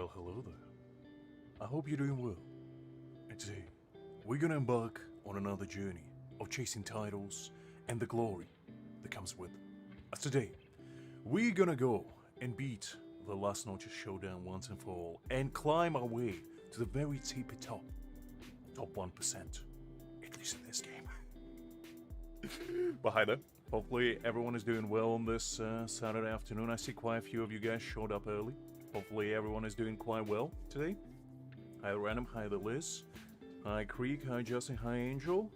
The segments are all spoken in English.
Well, hello there. I hope you're doing well. And today, we're gonna embark on another journey of chasing titles and the glory that comes with them. As today, we're gonna go and beat the last Noches Showdown once and for all, and climb our way to the very tippy top 1%, at least in this game. But hi there. Hopefully everyone is doing well on this Saturday afternoon. I see quite a few of you guys showed up early. Hopefully everyone is doing quite well today. Hi Random, hi the Liz. Hi Creek, hi Justin, hi Angel.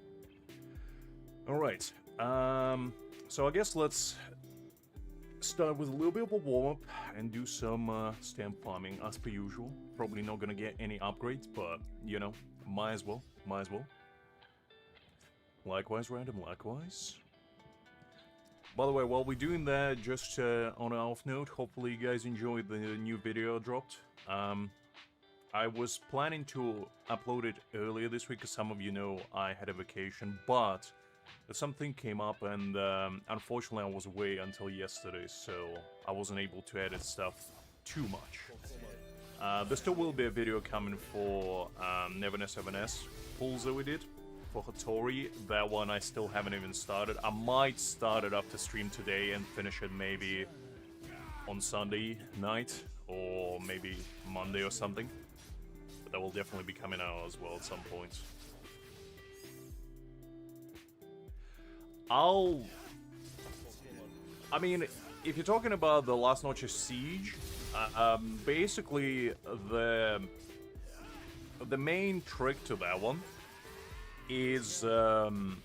Alright, so I guess let's start with a little bit of a warm-up and do some stamp farming as per usual. Probably not gonna get any upgrades, but you know, might as well. Likewise Random, likewise. By the way, while we're doing that, just on an off note, hopefully you guys enjoyed the new video I dropped. I was planning to upload it earlier this week, because some of you know I had a vacation, but something came up and unfortunately I was away until yesterday, so I wasn't able to edit stuff too much. There still will be a video coming for Neverness 7S pulls that we did. For Hattori, that one I still haven't even started. I might start it after stream today and finish it maybe on Sunday night or maybe Monday or something. But that will definitely be coming out as well at some point. I mean, if you're talking about the Last Noches Siege, basically the main trick to that one is you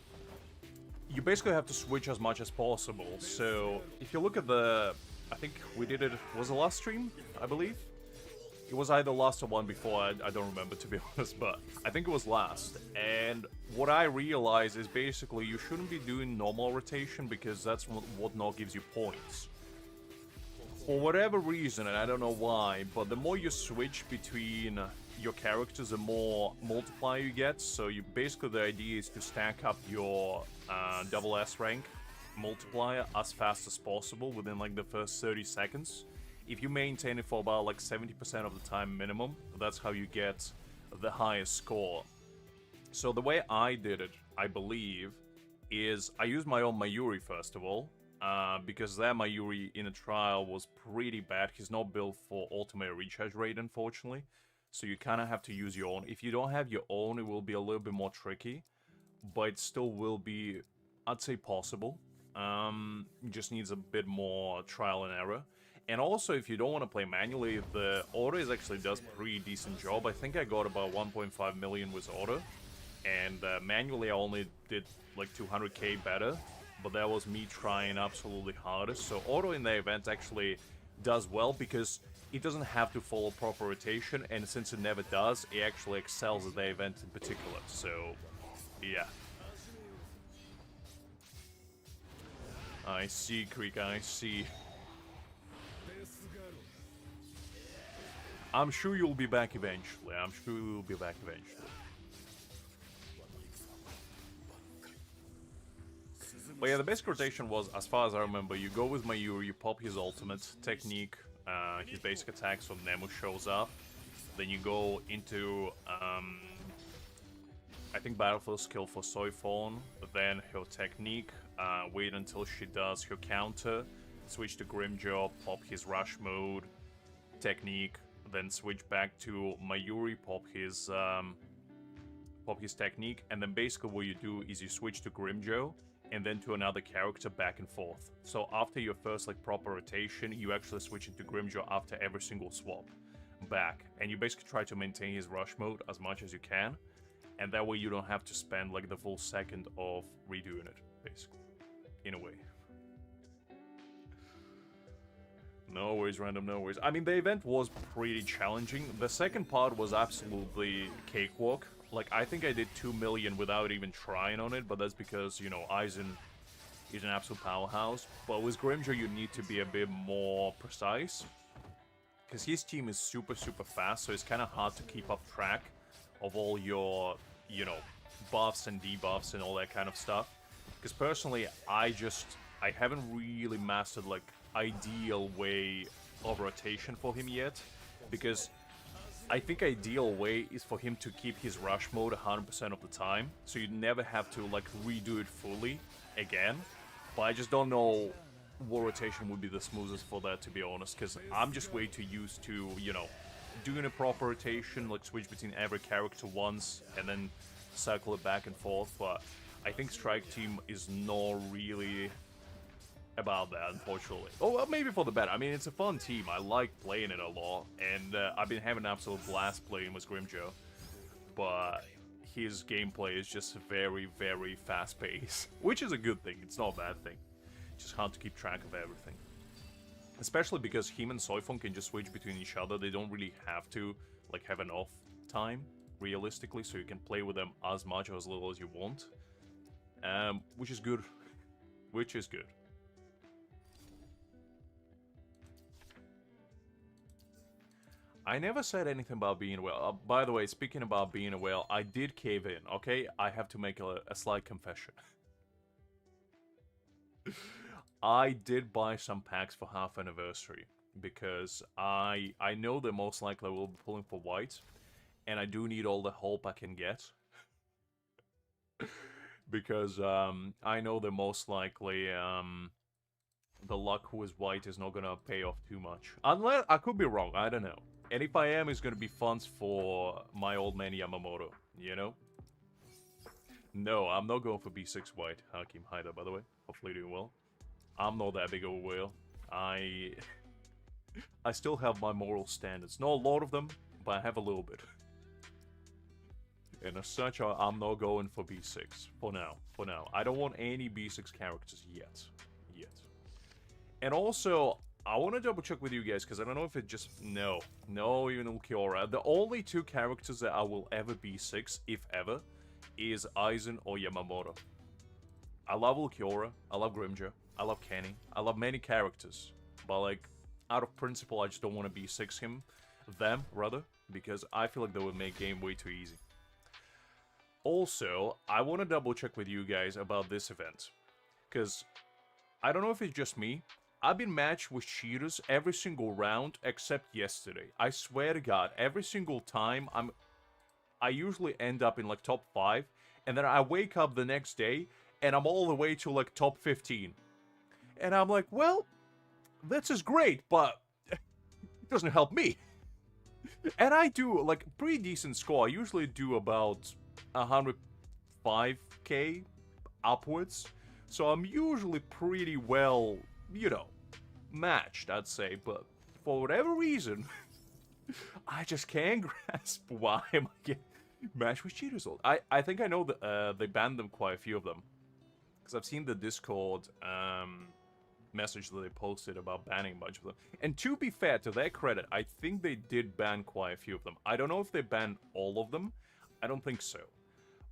basically have to switch as much as possible. So if you look at I think we did it, was the last stream, I believe? It was either last or one before, I don't remember to be honest, but I think it was last. And what I realized is basically you shouldn't be doing normal rotation because that's what not gives you points. For whatever reason, and I don't know why, but the more you switch between your characters, the more multiplier you get. So you basically, the idea is to stack up your double S rank multiplier as fast as possible within like the first 30 seconds. If you maintain it for about like 70% of the time minimum, that's how you get the highest score. So the way I did it, I believe, is I used my own Mayuri first of all, because that Mayuri in a trial was pretty bad. He's not built for ultimate recharge rate, unfortunately. So you kind of have to use your own. If you don't have your own, it will be a little bit more tricky, but it still will be, I'd say, possible. It just needs a bit more trial and error. And also, if you don't want to play manually, the auto actually does a pretty decent job. I think I got about 1.5 million with auto, and manually I only did like 200k better, but that was me trying absolutely hardest. So auto in the event actually does well because it doesn't have to follow proper rotation, and since it never does, it actually excels at the event in particular, so yeah. I see, Creek, I see. I'm sure you'll be back eventually, But yeah, the basic rotation was, as far as I remember, you go with Mayuri, you pop his ultimate technique, his basic attack, so Nemu shows up. Then you go into, I think Battlefield skill for Soifon, then her technique, wait until she does her counter, switch to Grimmjow, pop his rush mode, technique, then switch back to Mayuri, pop his technique, and then basically what you do is you switch to Grimmjow, and then to another character back and forth. So after your first like proper rotation, you actually switch into Grimmjow after every single swap back. And you basically try to maintain his rush mode as much as you can. And that way you don't have to spend like the full second of redoing it, basically. In a way. No worries, Random, no worries. I mean, the event was pretty challenging. The second part was absolutely cakewalk. Like, I think I did 2 million without even trying on it, but that's because, you know, Aizen is an absolute powerhouse. But with Grimmjow, you need to be a bit more precise, because his team is super, super fast, so it's kind of hard to keep up track of all your, you know, buffs and debuffs and all that kind of stuff. Because personally, I haven't really mastered, like, ideal way of rotation for him yet, because I think ideal way is for him to keep his rush mode 100% of the time, so you never have to like redo it fully again. But I just don't know what rotation would be the smoothest for that, to be honest, because I'm just way too used to, you know, doing a proper rotation, like switch between every character once and then cycle it back and forth. But I think Strike Team is not really about that, unfortunately. Oh, well, maybe for the better. I mean, it's a fun team. I like playing it a lot, and I've been having an absolute blast playing with Grimmjow. But his gameplay is just very, very fast-paced, which is a good thing. It's not a bad thing. It's just hard to keep track of everything. Especially because him and Soifon can just switch between each other. They don't really have to, like, have an off time, realistically, so you can play with them as much or as little as you want. Which is good. Which is good. I never said anything about being a whale. By the way, speaking about being a whale, I did cave in, okay? I have to make a slight confession. I did buy some packs for half anniversary because I know that most likely will be pulling for white, and I do need all the help I can get. Because I know that most likely the luck who is white is not gonna pay off too much. Unless, I could be wrong, I don't know. And if I am, it's gonna be funds for my old man Yamamoto, you know? No, I'm not going for B6 white. Hakim, hi there, by the way. Hopefully doing well. I'm not that big of a whale. I still have my moral standards. Not a lot of them, but I have a little bit. And as such, I'm not going for B6 for now. For now, I don't want any B6 characters yet. And also, I want to double check with you guys because I don't know if it just no even Ulquiorra. The only two characters that I will ever B6, if ever, is Aizen or Yamamoto. I love Ulquiorra, I love Grimmjow, I love Kenny, I love many characters, but like out of principle, I just don't want to B6 them rather, because I feel like that would make game way too easy. Also, I want to double check with you guys about this event, because I don't know if it's just me. I've been matched with cheaters every single round except yesterday. I swear to God, every single time I usually end up in like top 5, and then I wake up the next day and I'm all the way to like top 15. And I'm like, well, this is great, but it doesn't help me. And I do like pretty decent score. I usually do about 105k upwards. So I'm usually pretty well, you know, matched, I'd say. But for whatever reason, I just can't grasp why am I getting matched with cheaters. I think I know that they banned them, quite a few of them. Because I've seen the Discord message that they posted about banning a bunch of them. And to be fair, to their credit, I think they did ban quite a few of them. I don't know if they banned all of them. I don't think so.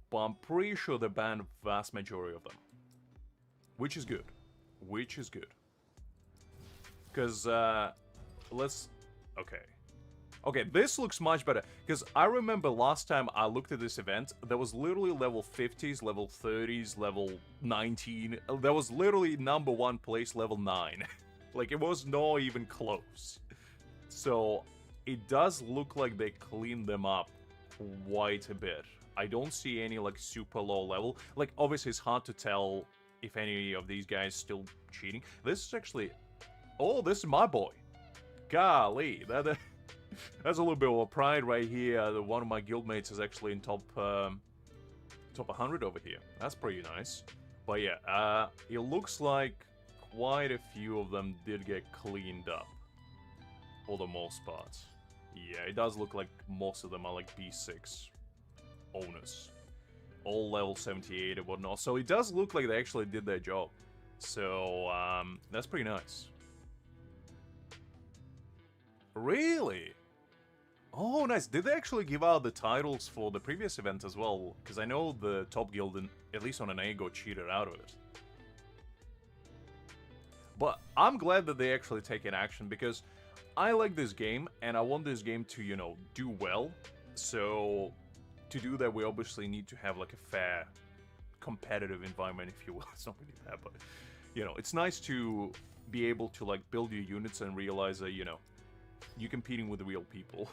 But I'm pretty sure they banned vast majority of them. Which is good. Which is good. Because, let's... Okay. Okay, this looks much better. Because I remember last time I looked at this event, there was literally level 50s, level 30s, level 19. There was literally number 1 place, level 9. Like, it was not even close. So, it does look like they cleaned them up quite a bit. I don't see any, like, super low level. Like, obviously, it's hard to tell if any of these guys still cheating. This is actually... Oh, this is my boy. Golly. That's a little bit of pride right here. One of my guildmates is actually in top 100 over here. That's pretty nice. But yeah, it looks like quite a few of them did get cleaned up. For the most part. Yeah, it does look like most of them are like B6 owners. All level 78 and whatnot. So it does look like they actually did their job. So, that's pretty nice. Really? Oh, nice. Did they actually give out the titles for the previous event as well? Because I know the top guild, at least on an A, got cheated out of it. But I'm glad that they actually taken action, because I like this game, and I want this game to, you know, do well. So, to do that, we obviously need to have, like, a fair, competitive environment, if you will. It's not really that, but, you know, it's nice to be able to, like, build your units and realize that, you know, you're competing with real people.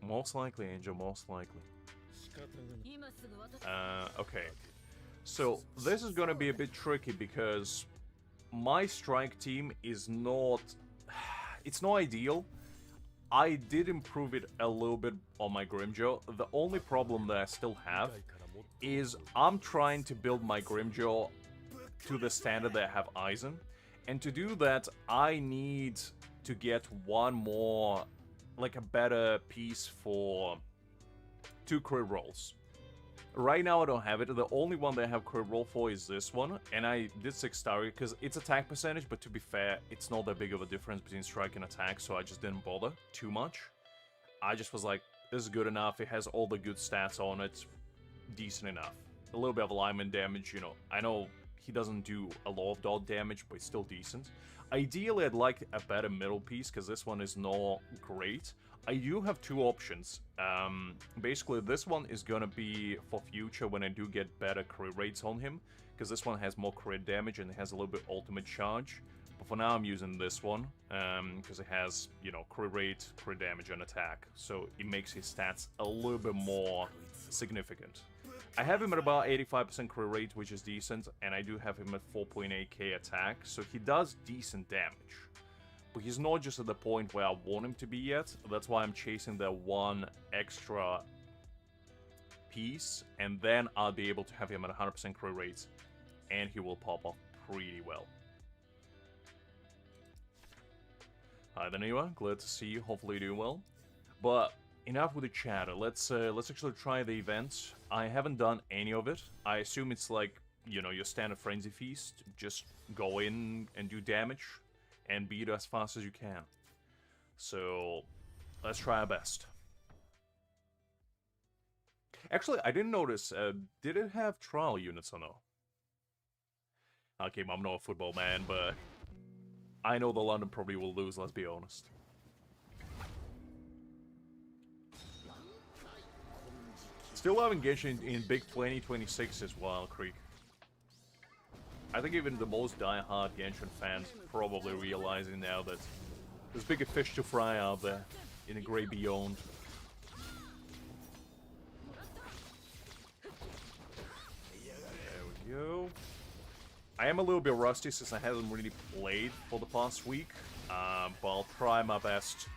Most likely, Angel, most likely. Okay. So, this is gonna be a bit tricky because my strike team is not... It's not ideal. I did improve it a little bit on my Grimmjow. The only problem that I still have is I'm trying to build my Grimmjow to the standard that I have Aizen. And to do that, I need to get one more, like a better piece for 2 crit rolls. Right now I don't have it. The only one that I have crit roll for is this one. And I did 6-star it because it's attack percentage, but to be fair, it's not that big of a difference between strike and attack, so I just didn't bother too much. I just was like, this is good enough. It has all the good stats on it. Decent enough. A little bit of alignment damage, you know. I know he doesn't do a lot of dot damage, but it's still decent. Ideally, I'd like a better middle piece, because this one is not great. I do have 2 options. Basically, this one is gonna be for future when I do get better crit rates on him, because this one has more crit damage and it has a little bit ultimate charge. But for now, I'm using this one, because it has, you know, crit rate, crit damage, and attack. So it makes his stats a little bit more significant. I have him at about 85% crit rate, which is decent, and I do have him at 4.8k attack, so he does decent damage. But he's not just at the point where I want him to be yet. That's why I'm chasing that one extra piece, and then I'll be able to have him at 100% crit rate, and he will pop off pretty well. Hi there, Niwa. Glad to see you. Hopefully you do well. But enough with the chatter. Let's actually try the event. I haven't done any of it. I assume it's like, you know, your standard Frenzy Feast. Just go in and do damage and beat as fast as you can. So, let's try our best. Actually, I didn't notice, did it have trial units or no? Okay, I'm not a football man, but I know the London probably will lose, let's be honest. Still haven't engaged in Big 2026 as well, Creek. I think even the most die-hard Genshin fans probably realizing now that there's bigger fish to fry out there in the Grey Beyond. There we go. I am a little bit rusty since I haven't really played for the past week, but I'll try my best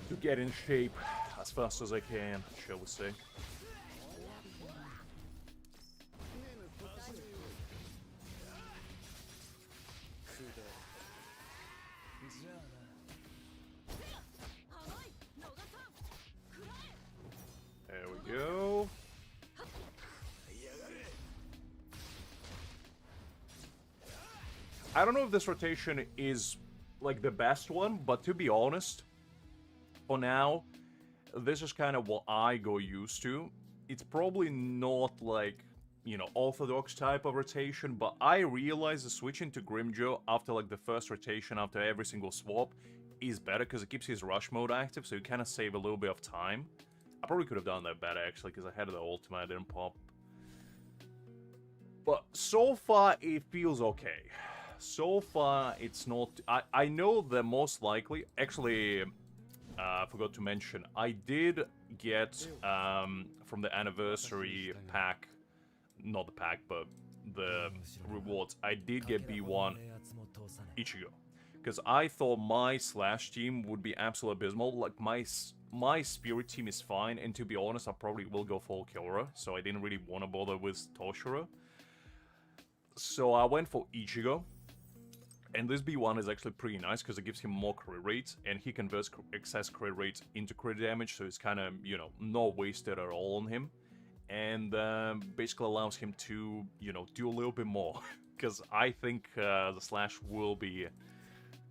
to get in shape as fast as I can, shall we say. There we go. I don't know if this rotation is like the best one, but to be honest, for now, this is kind of what I go used to. It's probably not like, you know, orthodox type of rotation, but I realize the switching to Grimmjow after like the first rotation, after every single swap, is better because it keeps his rush mode active, so you kind of save a little bit of time. I probably could have done that better actually, because I had the ultimate, I didn't pop. But so far, it feels okay. So far, it's not... I know that most likely... Actually, I forgot to mention, I did get from the anniversary pack... Not the pack, but the rewards. I did get B1 Ichigo. Because I thought my Slash team would be absolutely abysmal. Like, my Spirit team is fine, and to be honest, I probably will go for Kyora, so I didn't really want to bother with Toshiro. So I went for Ichigo. And this B1 is actually pretty nice because it gives him more crit rate, and he converts excess crit rate into crit damage, so it's kind of, you know, not wasted at all on him. And basically allows him to, you know, do a little bit more. Because I think the Slash will be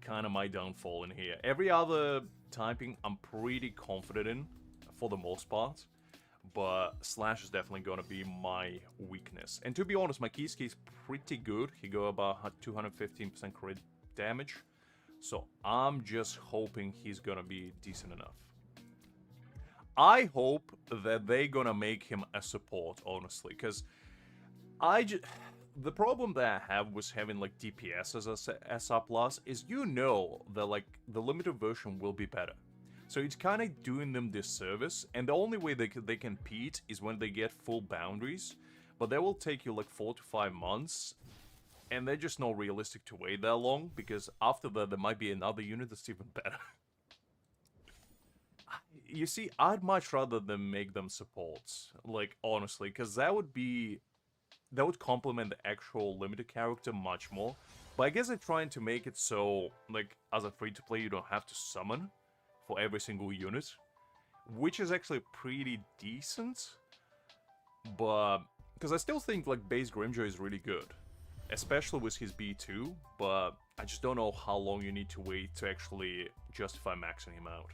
kind of my downfall in here. Every other typing I'm pretty confident in, for the most part. But Slash is definitely going to be my weakness. And to be honest, my Kisuke is pretty good. He got about 215% crit damage. So I'm just hoping he's going to be decent enough. I hope that they're going to make him a support, honestly. Because the problem that I have with having like DPS as a SR plus is, you know, that like the limited version will be better. So it's kind of doing them disservice, and the only way they compete is when they get full boundaries, but that will take you like 4 to 5 months, and they're just not realistic to wait that long, because after that there might be another unit that's even better. You see, I'd much rather than make them supports, like, honestly, because that would complement the actual limited character much more. But I guess they're trying to make it so, like, as a free-to-play, you don't have to summon for every single unit, which is actually pretty decent. But because I still think like base Grimmjow is really good, especially with his B2. But I just don't know how long you need to wait to actually justify maxing him out.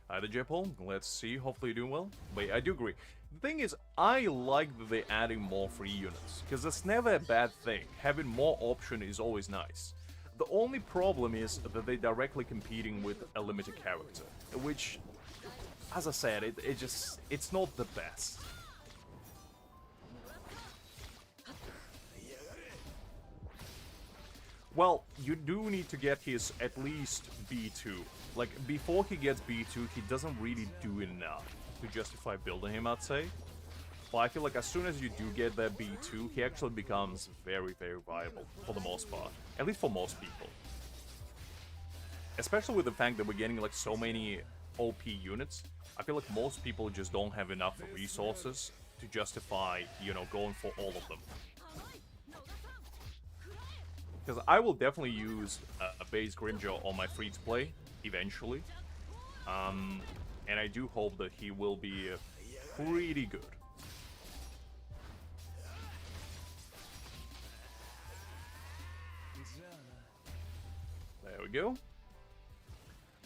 Hi there, J-Paul. Let's see. Hopefully you're doing well. But yeah, I do agree. The thing is, I like that they're adding more free units, because that's never a bad thing. Having more option is always nice. The only problem is that they're directly competing with a limited character, which, as I said, it's not the best. Well, you do need to get his at least B2. Like, before he gets B2, he doesn't really do enough to justify building him, I'd say. But I feel like as soon as you do get that B2, he actually becomes very, very viable, for the most part. At least for most people. Especially with the fact that we're getting, like, so many OP units, I feel like most people just don't have enough resources to justify, you know, going for all of them. Because I will definitely use a base Grimmjow on my free-to-play, eventually. And I do hope that he will be pretty good. There we go.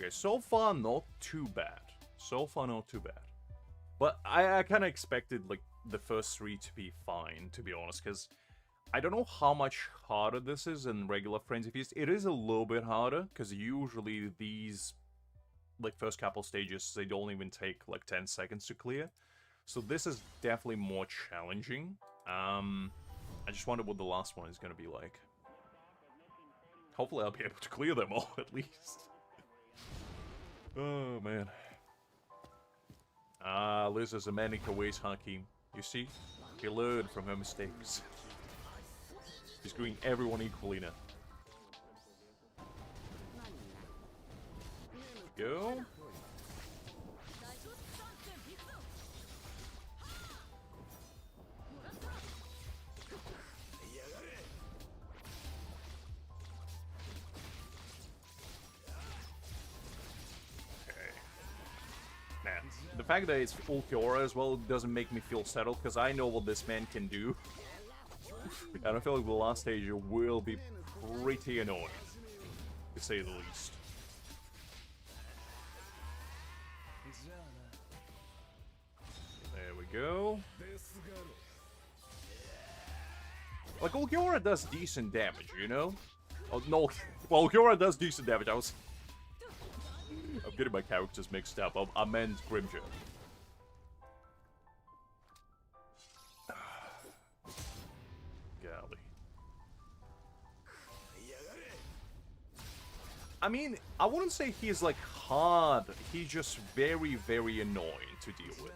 Okay, so far not too bad. So far not too bad. But I kind of expected, like, the first 3 to be fine, to be honest, because I don't know how much harder this is than regular Frenzy Feast. It is a little bit harder, because usually these, like, first couple stages, they don't even take, like, 10 seconds to clear. So this is definitely more challenging. I just wonder what the last one is going to be like. Hopefully I'll be able to clear them all, at least. Oh, man. Liz is a manic ways, Hakim. You see? He learned from her mistakes. He's screwing everyone equally now. Go. Man, the fact that it's full Kiora as well doesn't make me feel settled, because I know what this man can do. And I feel like the last stage will be pretty annoying, to say the least. There we go. Like, Ulquiorra does decent damage, you know? Oh, no. Well, Ulquiorra does decent damage. I'm getting my characters mixed up. I meant Grimmjow. Golly. I mean, I wouldn't say he's, like, hard. He's just very, very annoying to deal with.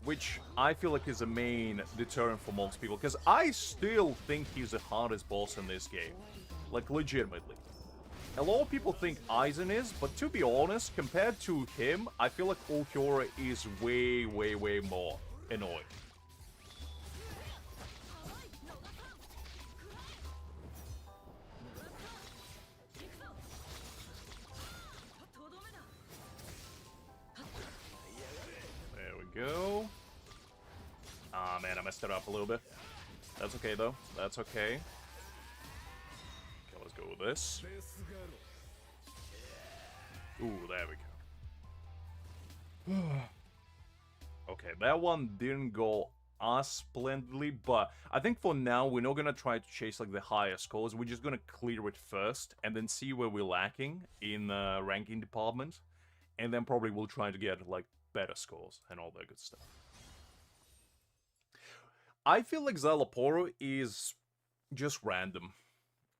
Which I feel like is a main deterrent for most people. Because I still think he's the hardest boss in this game. Like, legitimately. A lot of people think Aizen is, but to be honest, compared to him, I feel like Ulquiorra is way, way, way more annoying. There we go. Ah, man, I messed it up a little bit. That's okay, though. That's okay. Okay, let's go with this. Ooh, there we go. Okay, that one didn't go as splendidly, but I think for now, we're not gonna try to chase, like, the higher scores. We're just gonna clear it first, and then see where we're lacking in the ranking department. And then probably we'll try to get, like, better scores and all that good stuff. I feel like Szayelaporro is just random.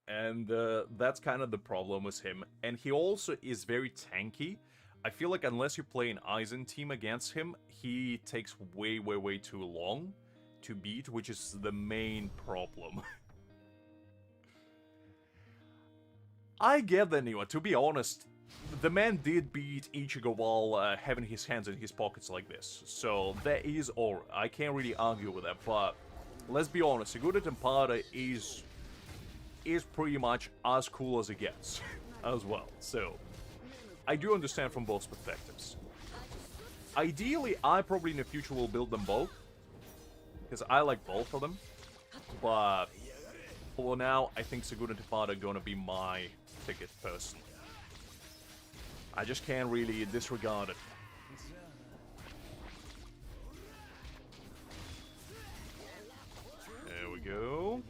And that's kind of the problem with him. And he also is very tanky. I feel like unless you play an Aizen team against him, he takes way, way, way too long to beat, which is the main problem. I get that, Niwa. To be honest, the man did beat Ichigo while having his hands in his pockets like this. So that is all. I can't really argue with that, but let's be honest, Segura Tempada is pretty much as cool as it gets as well. So I do understand from both perspectives. Ideally, I probably in the future will build them both, because I like both of them. But for now, I think Segura Tempada are gonna be my ticket personally. I just can't really disregard it. There we go.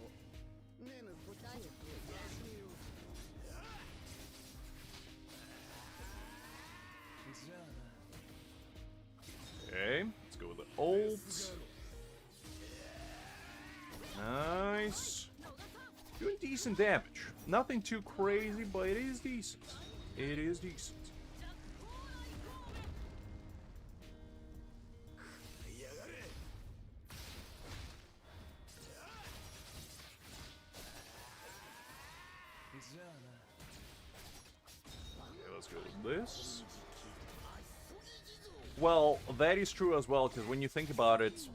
Okay, let's go with the ults. Nice. Doing decent damage. Nothing too crazy, but it is decent. It is decent. Okay, let's go with this. Well, that is true as well, because when you think about it,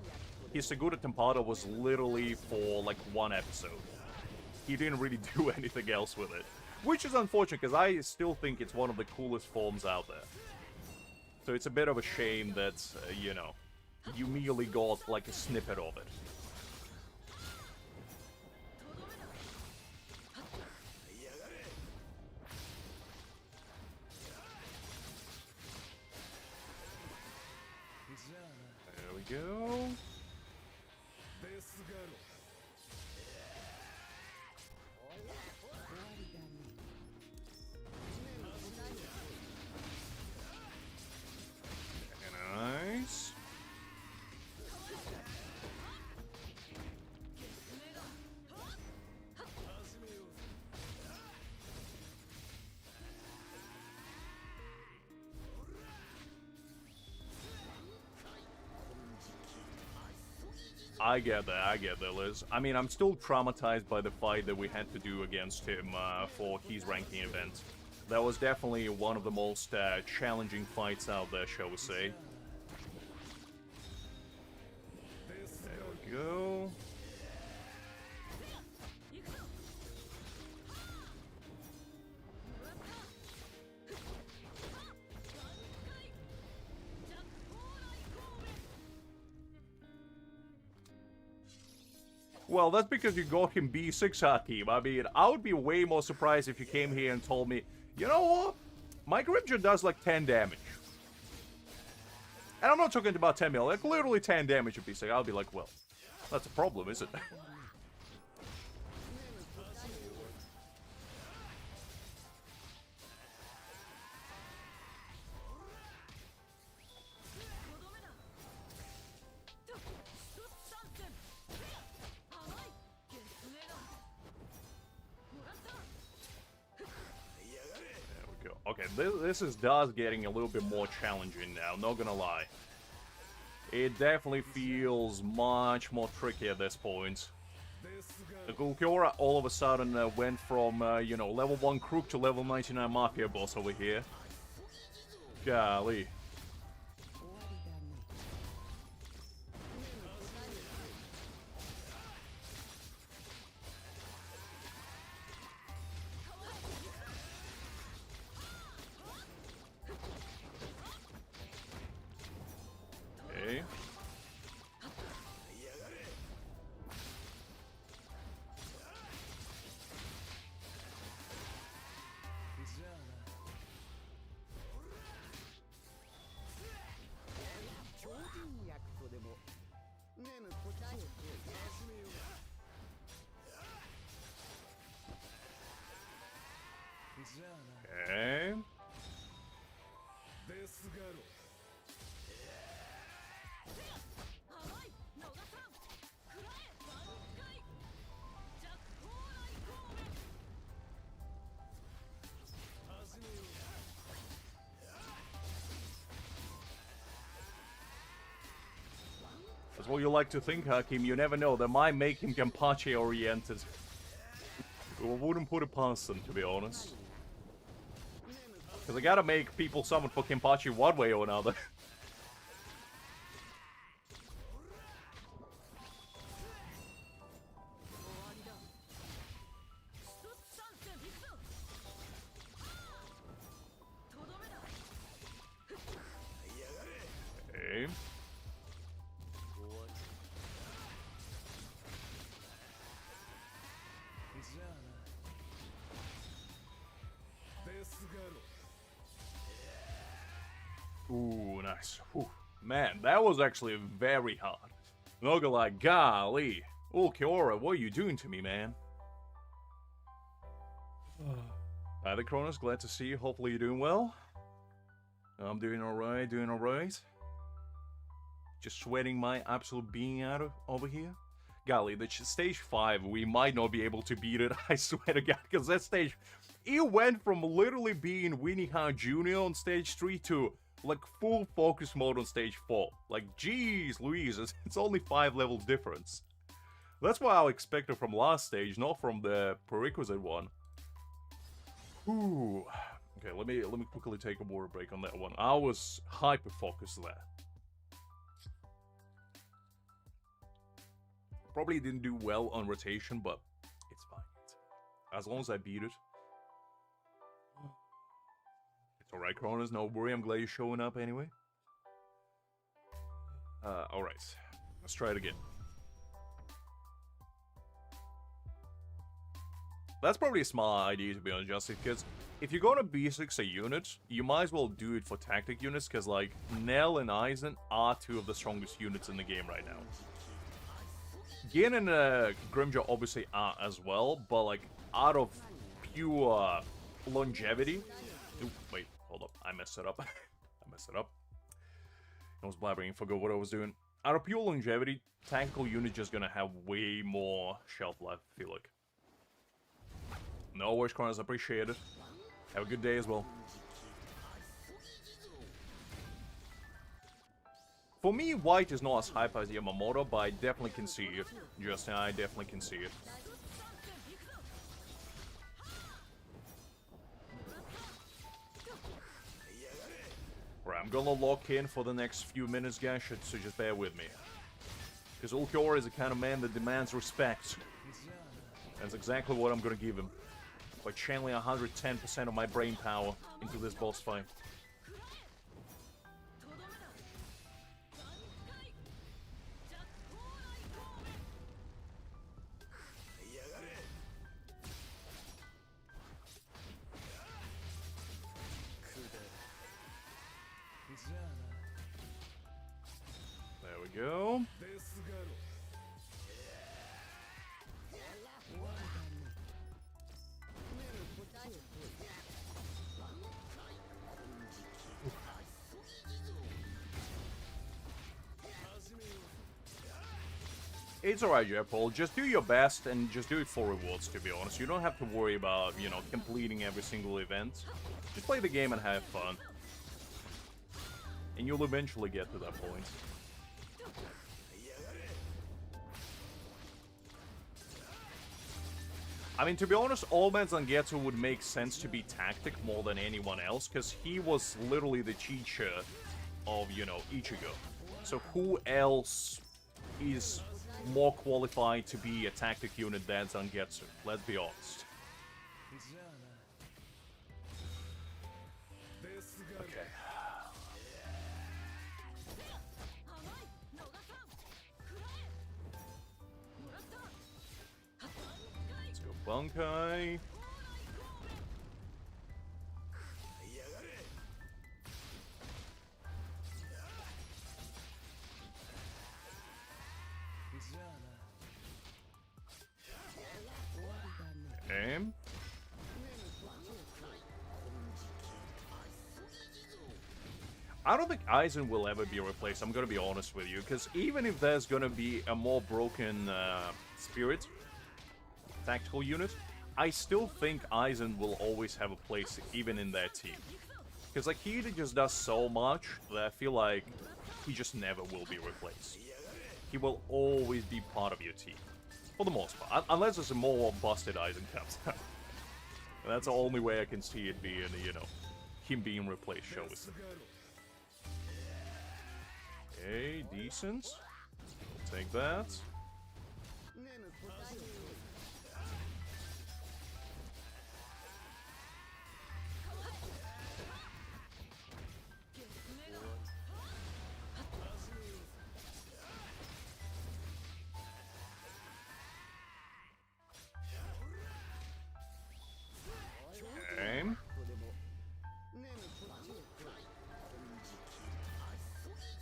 his Segura Tempada was literally for like one episode. He didn't really do anything else with it. Which is unfortunate, because I still think it's one of the coolest forms out there. So it's a bit of a shame that, you know, you merely got like a snippet of it. There we go. Nice. I get that, Liz. I mean, I'm still traumatized by the fight that we had to do against him for his ranking event. That was definitely one of the most challenging fights out there, shall we say. There we go. Well, that's because you got him B6 Hakim. I mean, I would be way more surprised if you came here and told me, you know what? My Grimmjow does like 10 damage. And I'm not talking about 10 mil, like literally 10 damage with B6. I'll be like, well, that's a problem, is it? Okay, this is getting a little bit more challenging now, not gonna lie. It definitely feels much more tricky at this point. The Gulkiora all of a sudden went from, you know, level 1 crook to level 99 Mafia boss over here. Golly. Okay. Okay. That's what you like to think, Hakim. You never know. They might make him Genpachi-oriented. I wouldn't put it past them, to be honest. Because I gotta make people summon for Genpachi one way or another. Okay. Ooh, nice. Whew. Man, that was actually very hard. Not gonna lie, golly. Oh, Kiora, what are you doing to me, man? Hi there, Cronus. Glad to see you. Hopefully you're doing well. I'm doing alright, doing alright. Just sweating my absolute being out over here. Golly, the stage 5, we might not be able to beat it, I swear to God, because that stage, it went from literally being Winnie Han Jr. on stage 3 to, like, full focus mode on stage 4. Like, jeez Louise, it's only 5 levels difference. That's what I expected from last stage, not from the prerequisite one. Ooh. Okay, let me quickly take a water break on that one. I was hyper-focused there. Probably didn't do well on rotation, but it's fine. As long as I beat it. It's alright, Cronus, no worry, I'm glad you're showing up anyway. Alright. Let's try it again. That's probably a smart idea, to be honest, Justin, because if you're gonna B6 a unit, you might as well do it for tactic units, because, like, Nell and Aizen are 2 of the strongest units in the game right now. Gin and Grimmjow obviously are as well, but, like, out of pure longevity... Ooh, wait, hold up, I messed it up. I messed it up. I was blabbering, forgot what I was doing. Out of pure longevity, tactical unit just gonna have way more shelf life, I feel like. No worries, Cronus, appreciate it. Have a good day as well. For me, white is not as hype as Yamamoto, but I definitely can see it. Justin, I definitely can see it. Right, I'm gonna lock in for the next few minutes, guys, so just bear with me. Because Ulquiorra is the kind of man that demands respect. That's exactly what I'm gonna give him. By channeling 110% of my brain power into this boss fight. There we go. It's alright, Paul. Just do your best and just do it for rewards, to be honest. You don't have to worry about, you know, completing every single event. Just play the game and have fun. And you'll eventually get to that point. I mean, to be honest, All Man's Zangetsu would make sense to be tactic more than anyone else, because he was literally the teacher of, you know, Ichigo. So who else is more qualified to be a tactic unit than Zangetsu? Let's be honest. Okay. Let's go bankai. Okay. I don't think Aizen will ever be replaced, I'm gonna be honest with you, because even if there's gonna be a more broken spirit tactical unit, I still think Aizen will always have a place even in their team. Because, like, he just does so much that I feel like he just never will be replaced. he will always be part of your team. For the most part. Unless there's a more busted Aizen comes out. And that's the only way I can see it being, you know, him being replaced, shall we say. Okay, decent. We'll take that.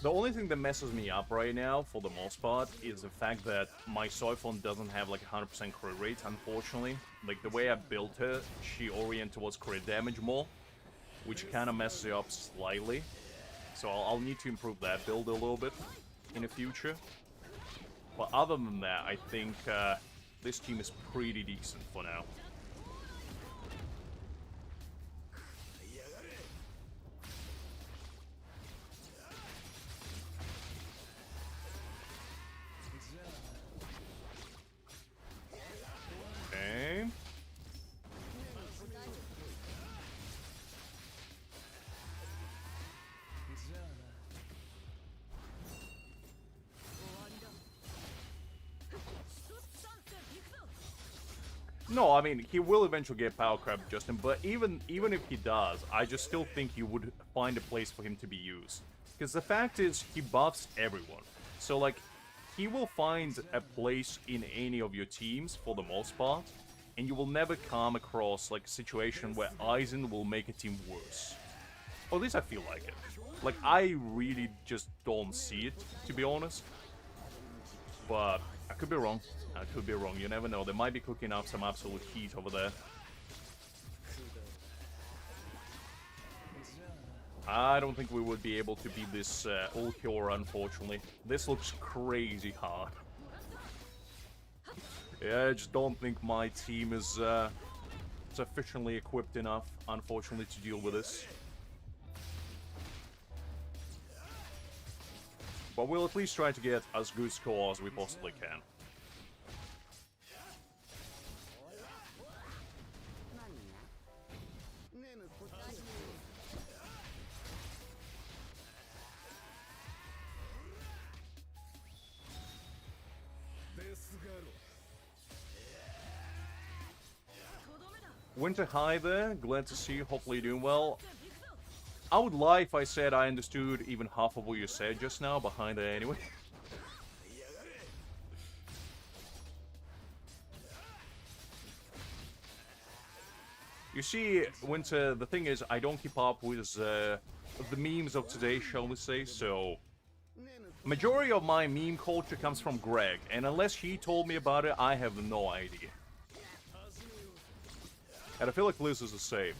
The only thing that messes me up right now, for the most part, is the fact that my Soifon doesn't have like 100% crit rate, unfortunately. Like, the way I built her, she oriented towards crit damage more, which kind of messes it up slightly. So I'll need to improve that build a little bit in the future. But other than that, I think this team is pretty decent for now. No, I mean, he will eventually get Power Crab, Justin, but even if he does, I just still think he would find a place for him to be used. Because the fact is, he buffs everyone. So, like, he will find a place in any of your teams, for the most part, and you will never come across, like, a situation where Aizen will make a team worse. Or at least I feel like it. Like, I really just don't see it, to be honest. But I could be wrong. I could be wrong, you never know. They might be cooking up some absolute heat over there. I don't think we would be able to beat this Ulquiorra, unfortunately. This looks crazy hard. Yeah, I just don't think my team is sufficiently equipped enough, unfortunately, to deal with this. But we'll at least try to get as good score as we possibly can. Winter, hi there. Glad to see you. Hopefully you're doing well. I would lie if I said I understood even half of what you said just now, but hi there anyway. You see, Winter, the thing is, I don't keep up with the memes of today, shall we say, so... Majority of my meme culture comes from Greg, and unless he told me about it, I have no idea. And I feel like Liz is the same.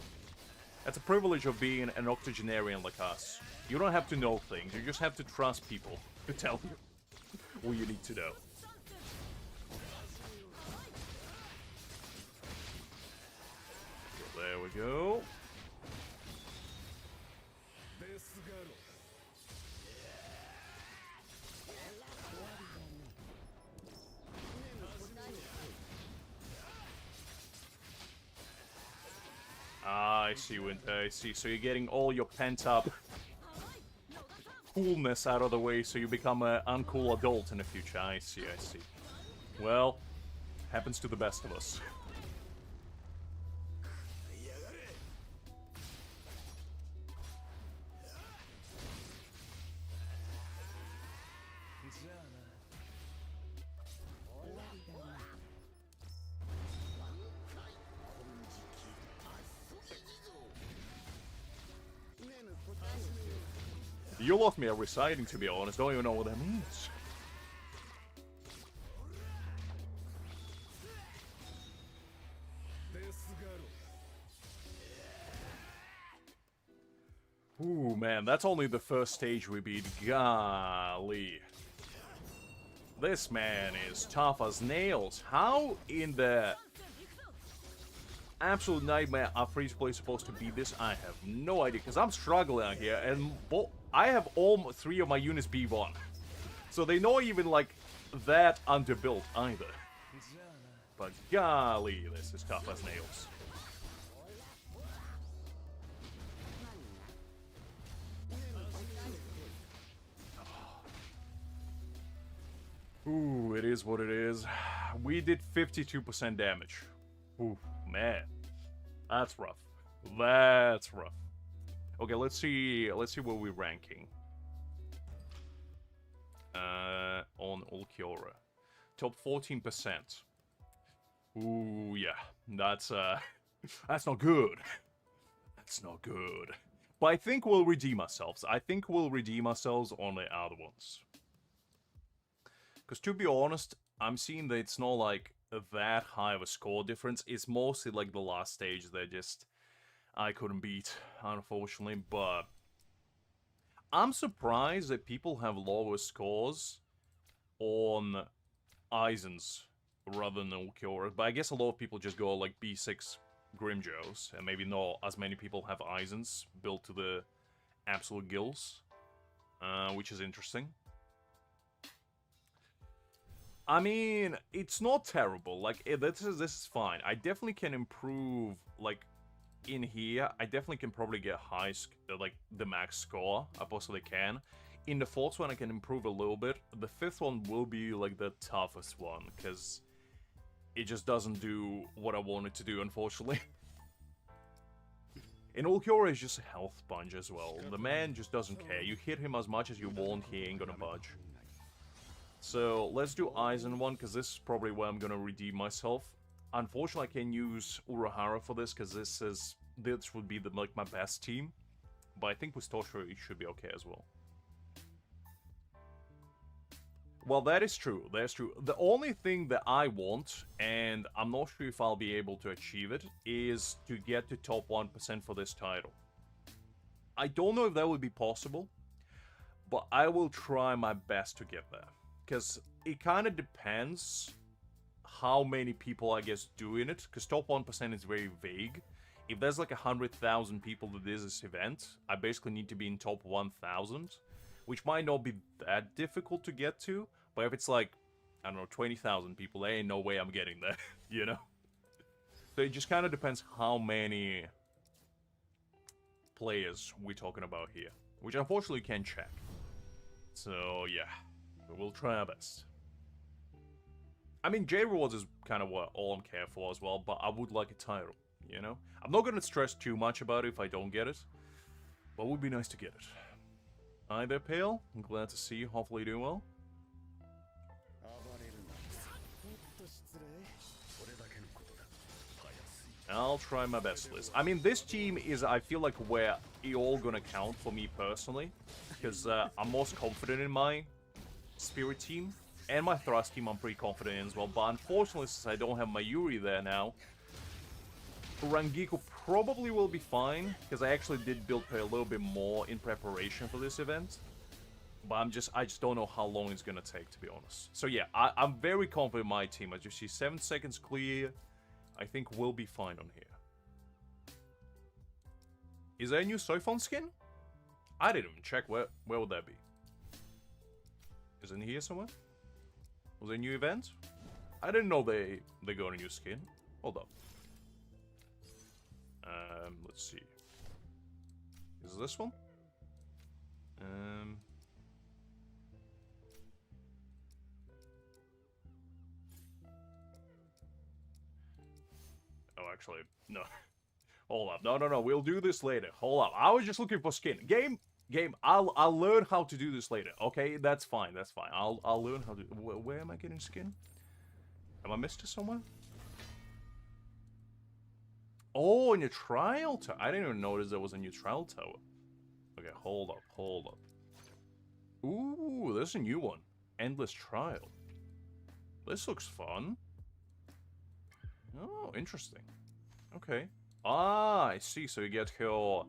That's a privilege of being an octogenarian like us. You don't have to know things, you just have to trust people to tell you what you need to know. So there we go. Ah, I see, Winter, I see. So you're getting all your pent-up coolness out of the way so you become an uncool adult in the future. I see, I see. Well, happens to the best of us. You lost me at reciting, to be honest. Don't even know what that means. Ooh, man, that's only the first stage we beat. Golly. This man is tough as nails. How in the absolute nightmare are free-to-play supposed to beat this? I have no idea, because I'm struggling out here, and I have all three of my units B1. So they're not even, like, that underbuilt either. But golly, this is tough as nails. Ooh, it is what it is. We did 52% damage. Ooh, man. That's rough. That's rough. Okay, let's see where we're ranking. On Ulquiorra. Top 14%. Ooh, yeah. That's that's not good. That's not good. But I think we'll redeem ourselves. I think we'll redeem ourselves on the other ones. Because to be honest, I'm seeing that it's not like that high of a score difference. It's mostly like the last stage that just I couldn't beat, unfortunately. But I'm surprised that people have lower scores on Aizen's rather than Ulquiorra. But I guess a lot of people just go like B6 Grimmjows, and maybe not as many people have Aizen's built to the absolute gills, which is interesting. I mean, it's not terrible. Like, this is fine. I definitely can improve, like, in here. I definitely can probably get like, the max score. I possibly can. In the fourth one, I can improve a little bit. The fifth one will be, like, the toughest one, because it just doesn't do what I want it to do, unfortunately. And Ulquiorra is just a health sponge as well. The man just doesn't care. You hit him as much as you want, he ain't gonna budge. So, let's do Aizen one, because this is probably where I'm gonna redeem myself. Unfortunately, I can use Urahara for this, because this would be like my best team. But I think with Toshiro, it should be okay as well. Well, that is true. That's true. The only thing that I want, and I'm not sure if I'll be able to achieve it, is to get to top 1% for this title. I don't know if that would be possible, but I will try my best to get there. Because it kind of depends how many people, I guess, doing it. Because top 1% is very vague. If there's like 100,000 people that do this event, I basically need to be in top 1,000. Which might not be that difficult to get to. But if it's like, I don't know, 20,000 people, there ain't no way I'm getting there. You know? So it just kind of depends how many players we're talking about here. Which unfortunately you can't check. So, yeah. We'll try our best. I mean, J rewards is kind of what all I'm care for as well, but I would like a title, you know? I'm not gonna stress too much about it if I don't get it, but it would be nice to get it. Hi there, Pale. I'm glad to see you. Hopefully you're doing well. I'll try my best, Liz. I mean, this team is, I feel like, where it all gonna count for me personally, because I'm most confident in my Spirit team, and my Thrust team I'm pretty confident in as well, but unfortunately since I don't have Mayuri there now, Rangiku probably will be fine, because I actually did build her a little bit more in preparation for this event, but I just don't know how long it's gonna take, to be honest. So yeah, I'm very confident in my team. As you see, 7 seconds clear, I think we'll be fine on here. Is there a new Soifon skin? I didn't even check, where would that be? Is it in here somewhere? Was there a new event? I didn't know they got a new skin. Hold up. Let's see. Is it this one? Oh, actually, no. Hold up. No. We'll do this later. Hold up. I was just looking for skin. Game. I'll learn how to do this later. Okay, that's fine. That's fine. I'll learn how to. Where am I getting skin? Am I missed it somewhere? Oh, in your trial tower. I didn't even notice there was a new trial tower. Okay, hold up. Ooh, there's a new one. Endless trial. This looks fun. Oh, interesting. Okay. Ah, I see. So you get your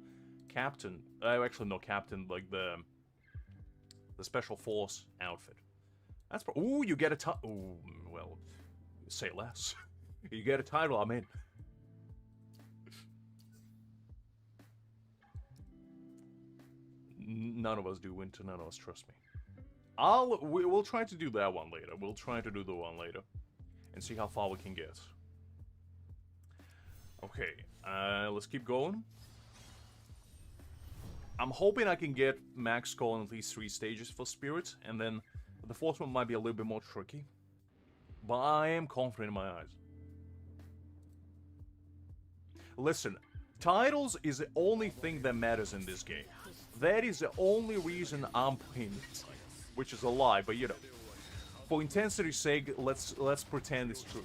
captain. Actually, no captain. Like the special force outfit. That's ooh, you get a title. Ooh, well, say less. You get a title. I'm in. None of us do winter. None of us trust me. We'll try to do that one later. We'll try to do the one later. And see how far we can get. Okay, let's keep going. I'm hoping I can get max score on at least 3 stages for Spirit, and then the 4th one might be a little bit more tricky. But I am confident in my eyes. Listen, titles is the only thing that matters in this game. That is the only reason I'm playing it. Which is a lie, but you know. For intensity's sake, let's pretend it's true.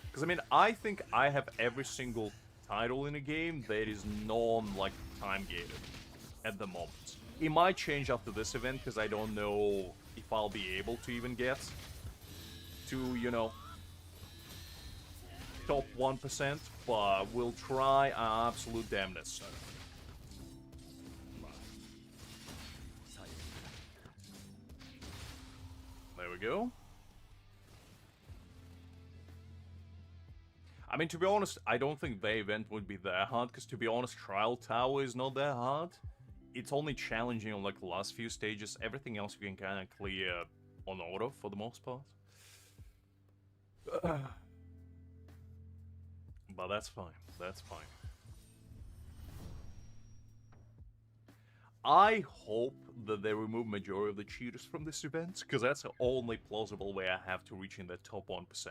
Because, I mean, I think I have every single title in a game that is like, time-gated at the moment. It might change after this event, because I don't know if I'll be able to even get to, you know, top 1%, but we'll try our absolute damnness. There we go. I mean, to be honest, I don't think the event would be that hard, because to be honest, Trial Tower is not that hard. It's only challenging on, like, the last few stages. Everything else you can kind of clear on auto, for the most part. But that's fine. That's fine. I hope that they remove majority of the cheaters from this event, because that's the only plausible way I have to reach in the top 1%.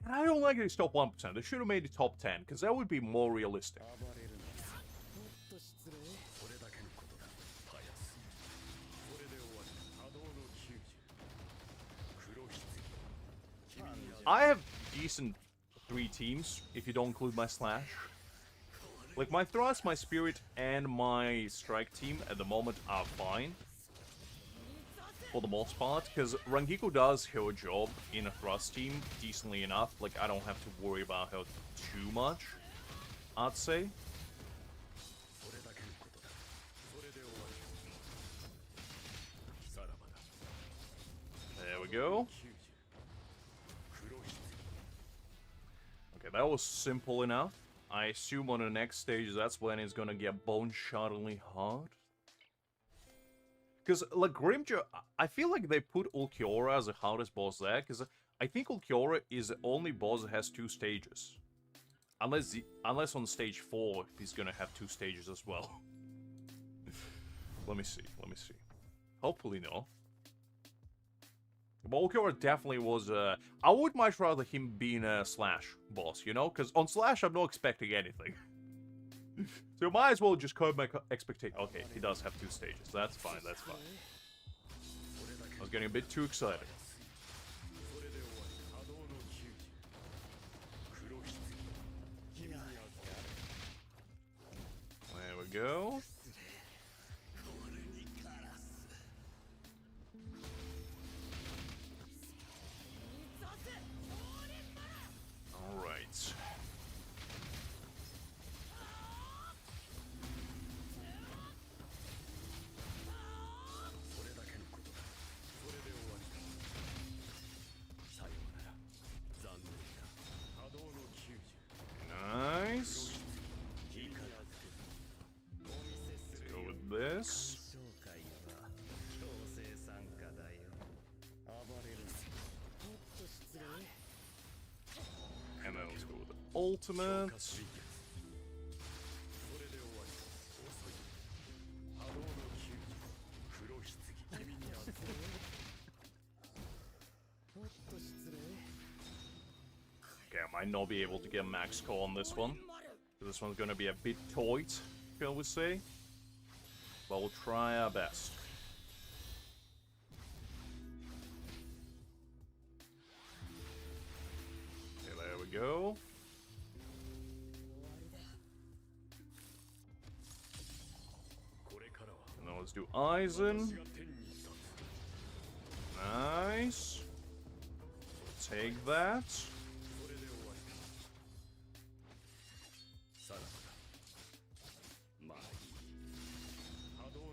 And I don't like this top 1%. They should have made it top 10, because that would be more realistic. I have decent 3 teams, if you don't include my Slash. Like, my Thrust, my Spirit, and my Strike team at the moment are fine. For the most part, because Rangiku does her job in a Thrust team decently enough. Like, I don't have to worry about her too much, I'd say. There we go. Okay, that was simple enough. I assume on the next stage, that's when it's gonna get bone-shottingly hard. Because, like, Grimmjow, I feel like they put Ulquiorra as the hardest boss there, because I think Ulquiorra is the only boss that has 2 stages. Unless on stage 4, he's gonna have 2 stages as well. Let me see. Hopefully no. But Ulquiorra definitely was, I would much rather him being a Slash boss, you know? Because on Slash, I'm not expecting anything. So might as well just curb my expectation. Okay, he does have 2 stages. That's fine, that's fine. I was getting a bit too excited. There we go. Alright. Nice. Let's go with this. And then let's go with the ultimate. Okay, I might not be able to get max score on this one. This one's gonna be a bit tight, shall we say. But we'll try our best. Okay, there we go. And then let's do Aizen. Nice. Take that.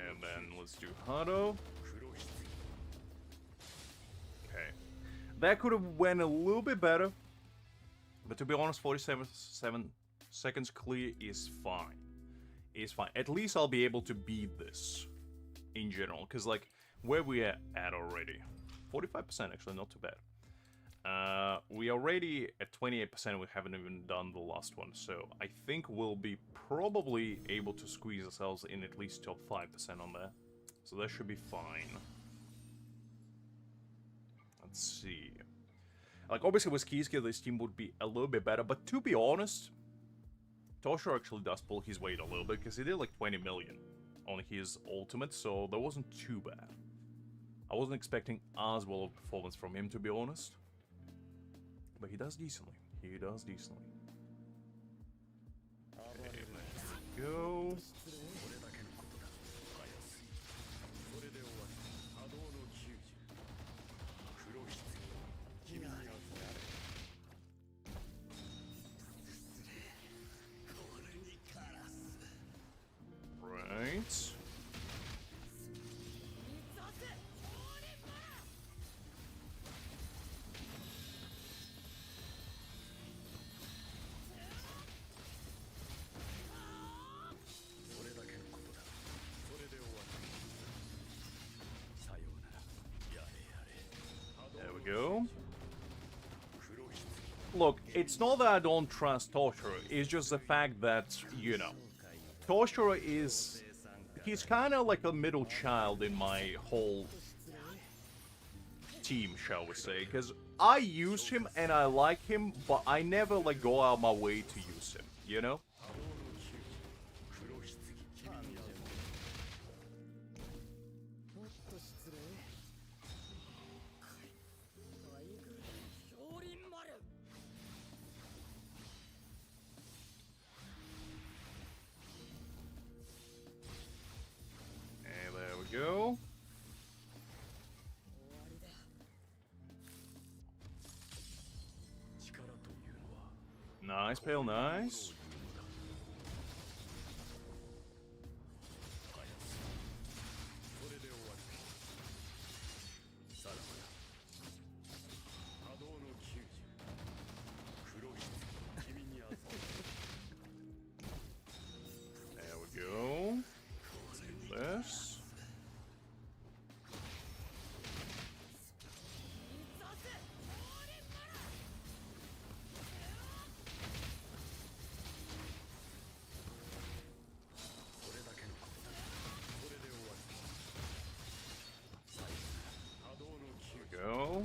And then let's do Hado. Okay. That could have went a little bit better. But to be honest, 47 seconds clear is fine. is fine. At least I'll be able to beat this in general. Because, like, where we are at already? 45%, actually, not too bad. We already at 28%, we haven't even done the last one. So I think we'll be probably able to squeeze ourselves in at least top 5% on there. So that should be fine. Let's see. Like, obviously with Kisuke, this team would be a little bit better. But to be honest, Toshiro actually does pull his weight a little bit. Because he did like 20 million on his ultimate. So that wasn't too bad. I wasn't expecting as well a performance from him, to be honest. But he does decently. He does decently. Okay, let's go. Right. There we go. Look, it's not that I don't trust Toshiro, it's just the fact that, you know, Toshiro is... he's kind of like a middle child in my whole team, shall we say, because I use him and I like him, but I never, like, go out my way to use him, you know? Go. Nice, Pale, nice. There we go. This. Go.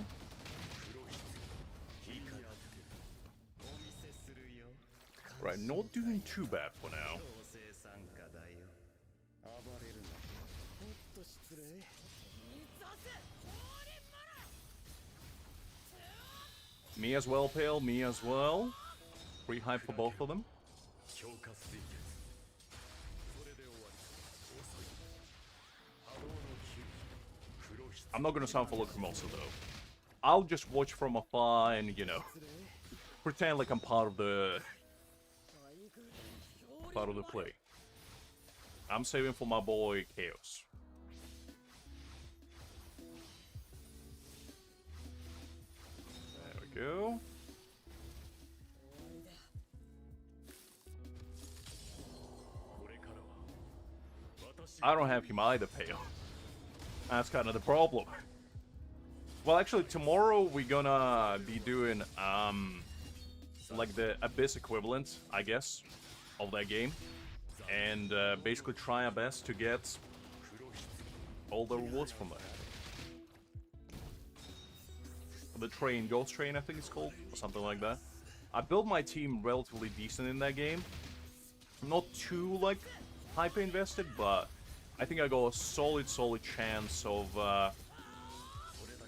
Right, not doing too bad for now. Me as well, Pale, me as well. Pretty hype for both of them. I'm not gonna sound for Lacrimosa though. I'll just watch from afar and, you know, pretend like I'm part of the play. I'm saving for my boy Chaos. There we go. I don't have him either, Pale. That's kind of the problem. Well, actually, tomorrow we're gonna be doing, like the Abyss equivalent, I guess, of that game. And basically try our best to get all the rewards from that. The train, Ghost Train, I think it's called, or something like that. I built my team relatively decent in that game. Not too, like, hyper invested, but I think I got a solid chance of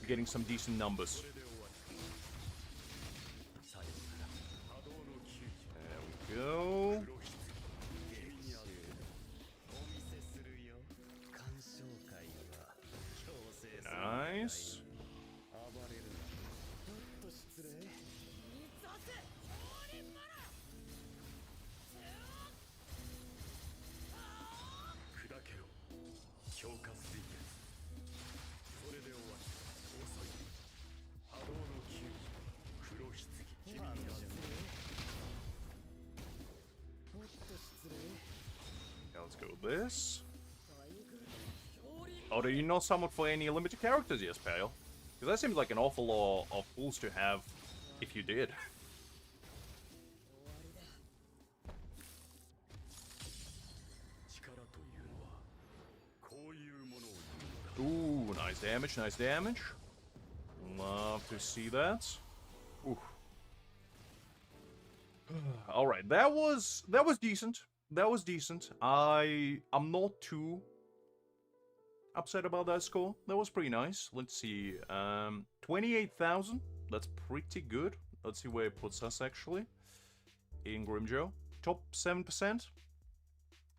getting some decent numbers. There we go. Nice. let's go with this. Oh, do you not summon for any limited characters? Yes, Pale. Because that seems like an awful lot of pools to have if you did. Ooh, nice damage, nice damage. Love to see that. Ooh. Alright, that was decent. That was decent. I'm not too upset about that score. That was pretty nice. Let's see. 28,000. That's pretty good. Let's see where it puts us actually. In Grimmjow. Top 7%.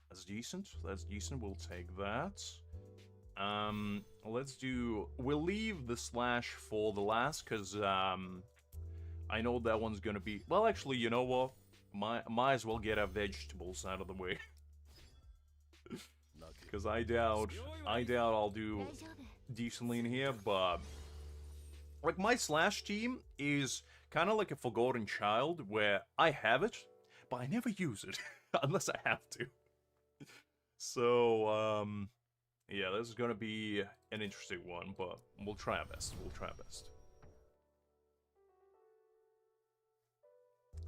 That's decent. That's decent. We'll take that. Let's do... We'll leave the slash for the last, because, I know that one's gonna be... Well, actually, you know what? Might as well get our vegetables out of the way. Because I doubt I'll do decently in here, but... Like, my slash team is kind of like a forgotten child, where I have it, but I never use it. Unless I have to. So, yeah, this is gonna be an interesting one, but we'll try our best. We'll try our best.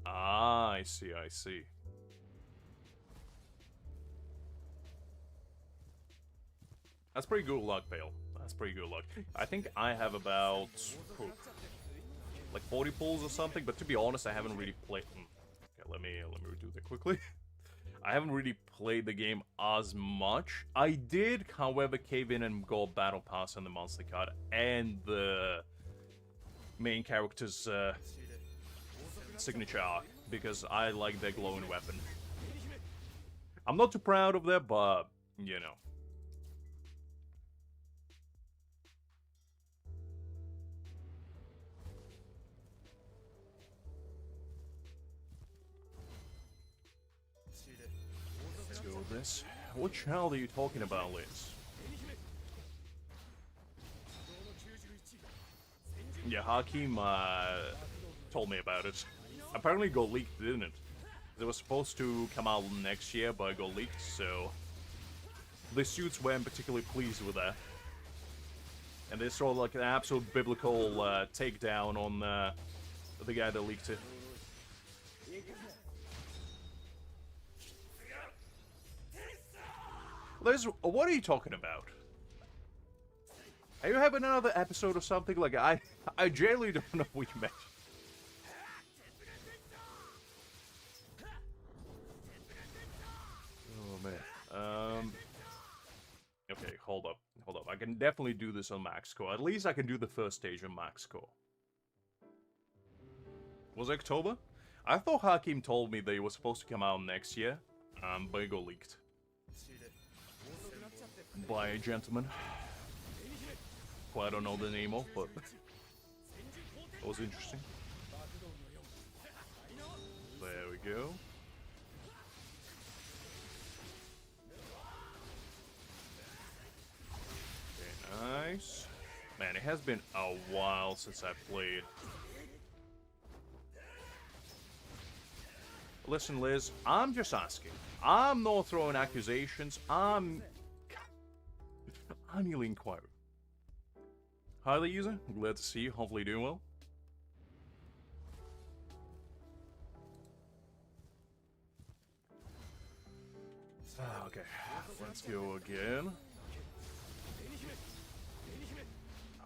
Ah, I see, I see. That's pretty good luck, Pale. That's pretty good luck. I think I have about... like 40 pulls or something, but to be honest, I haven't really played... Okay, let me redo that quickly. I haven't really played the game as much. I did, however, cave in and go Battle Pass on the monster card and the main character's signature arc, because I like their glowing weapon. I'm not too proud of that, but, you know. Let's go with this. What child are you talking about, Liz? Yeah, Hakim told me about it. Apparently it got leaked, didn't it? It was supposed to come out next year, but it got leaked, so... The suits weren't particularly pleased with that. And they saw like an absolute biblical takedown on the guy that leaked it. Liz, what are you talking about? Are you having another episode or something? Like, I genuinely don't know what you meant. Oh, man. Okay, hold up. Hold up. I can definitely do this on max score. At least I can do the first stage on max score. Was it October? I thought Hakim told me that it was supposed to come out next year, but it got leaked. By a gentleman. Well, I don't know the name of, but it was interesting. There we go. Okay, nice. Man, it has been a while since I played. Listen, Liz, I'm just asking. I'm not throwing accusations. I'm merely inquiring. Hi there, user. Glad to see you. Hopefully doing well. Okay, let's go again.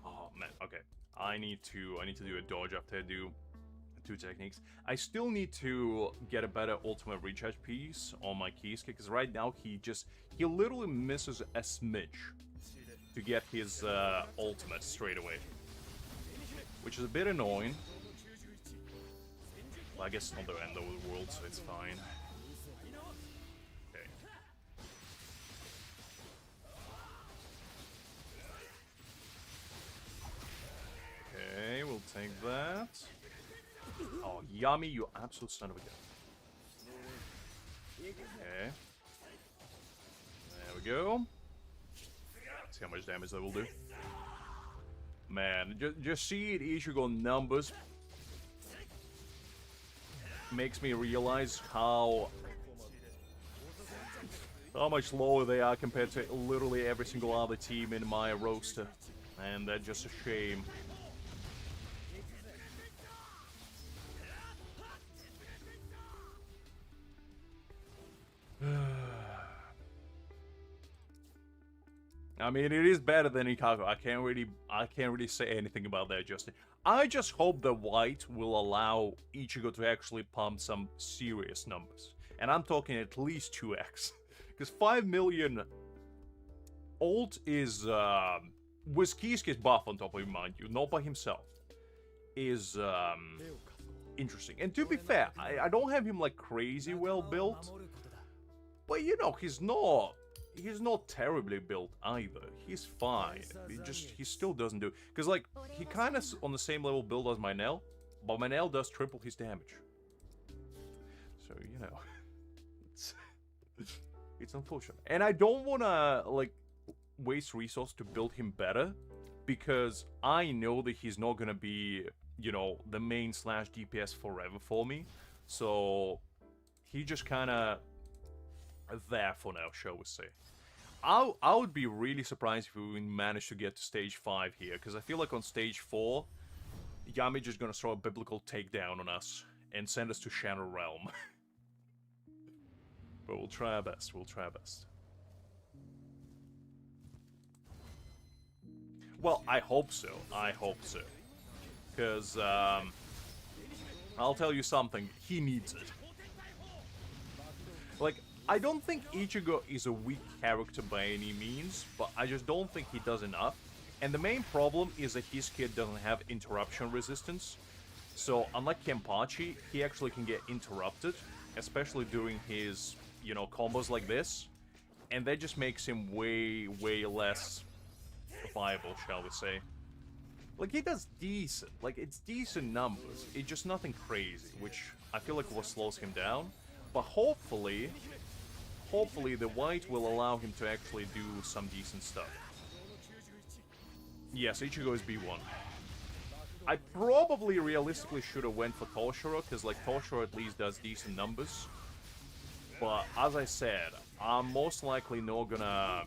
Oh man, okay. I need to do a dodge after I do two techniques. I still need to get a better ultimate recharge piece on my Kisuke, because right now he literally misses a smidge to get his ultimate straight away, which is a bit annoying. Well, I guess it's not the end of the world, so it's fine. Okay. Okay, we'll take that. Oh, Yami, you absolute son of a gun. Okay. There we go. See how much damage that will do. Man, just see it Ichigo numbers makes me realize how how much lower they are compared to literally every single other team in my roster. And that's just a shame. I mean, it is better than Ichigo. I can't really say anything about that, Justin. I just hope the white will allow Ichigo to actually pump some serious numbers. And I'm talking at least 2x. Because 5 million ult is, with Kisuke's buff on top of him, mind you, not by himself, is, interesting. And to be fair, I don't have him, like, crazy well built. But, you know, he's not terribly built either. He's fine. He still doesn't do... Because, like, he kind of on the same level build as Mayuri, but Mayuri does triple his damage. So, you know... It's unfortunate. And I don't want to, like, waste resources to build him better, because I know that he's not going to be, you know, the main / DPS forever for me. So, he just kind of... there for now, shall we say. I would be really surprised if we managed to get to stage 5 here, because I feel like on stage 4, Yami just gonna throw a biblical takedown on us and send us to Shadow Realm. But we'll try our best, Well, I hope so, because, I'll tell you something, he needs it. Like, I don't think Ichigo is a weak character by any means, but I just don't think he does enough. And the main problem is that his kid doesn't have interruption resistance. So, unlike Kenpachi, he actually can get interrupted, especially during his, you know, combos like this. And that just makes him way, way less viable, shall we say. Like, he does decent. Like, it's decent numbers. It's just nothing crazy, which I feel like what slows him down. But hopefully the white will allow him to actually do some decent stuff. Yes, Ichigo is B1. I probably realistically should have went for Toshiro, because like Toshiro at least does decent numbers. But as I said, I'm most likely not gonna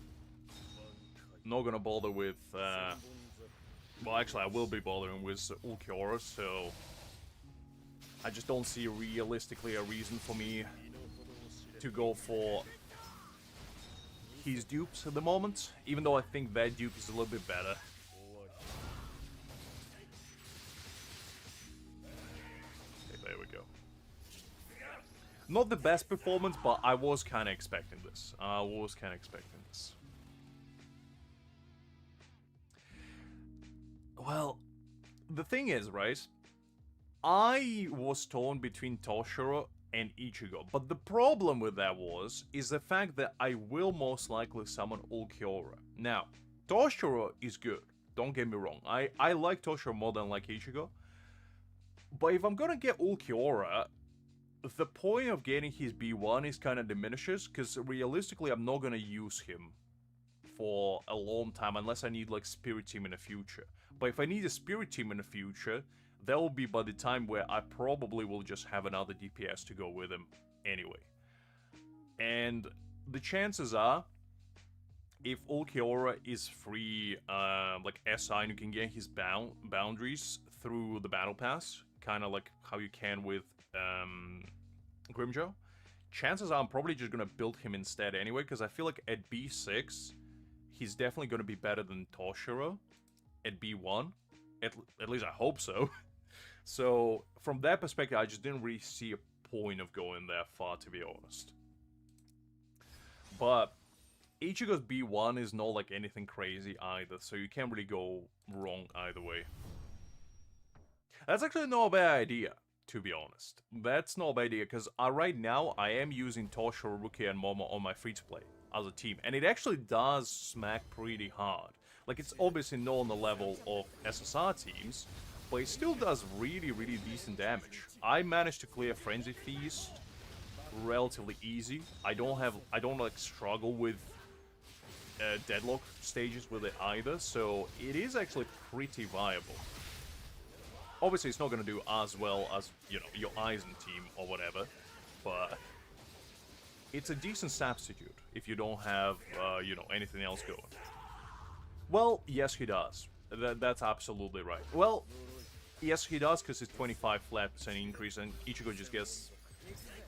bother with well, actually I will be bothering with Ulquiorra, so I just don't see realistically a reason for me to go for his dupes at the moment, even though I think that dupe is a little bit better. Okay, there we go. Not the best performance, but I was kind of expecting this. Well, the thing is, right? I was torn between Toshiro and Ichigo, but the problem with that is the fact that I will most likely summon Ulquiorra. Now, Toshiro is good, don't get me wrong, I like Toshiro more than like Ichigo, but if I'm gonna get Ulquiorra, the point of getting his B1 is kind of diminishes, because realistically I'm not gonna use him for a long time unless I need like Spirit Team in the future. But if I need a Spirit Team in the future, that will be by the time where I probably will just have another DPS to go with him anyway. And the chances are, if Ulquiorra is free, like SI, and you can get his boundaries through the Battle Pass, kind of like how you can with Grimmjow, chances are I'm probably just going to build him instead anyway, because I feel like at B6, he's definitely going to be better than Toshiro at B1. At least I hope so. So, from that perspective, I just didn't really see a point of going that far, to be honest. But Ichigo's B1 is not like anything crazy either, so you can't really go wrong either way. That's actually not a bad idea, to be honest. That's not a bad idea, because right now I am using Toshiro, Rukia, and Momo on my free-to-play as a team, and it actually does smack pretty hard. Like, it's obviously not on the level of SSR teams, but it still does really, really decent damage. I managed to clear Frenzy Feast relatively easy. I don't like struggle with deadlock stages with it either, so it is actually pretty viable. Obviously, it's not going to do as well as, you know, your Aizen team or whatever, but it's a decent substitute if you don't have, you know, anything else going. Well, yes, he does. That's absolutely right. Well, yes, he does, because it's 25 flat percent increase, and Ichigo just gets...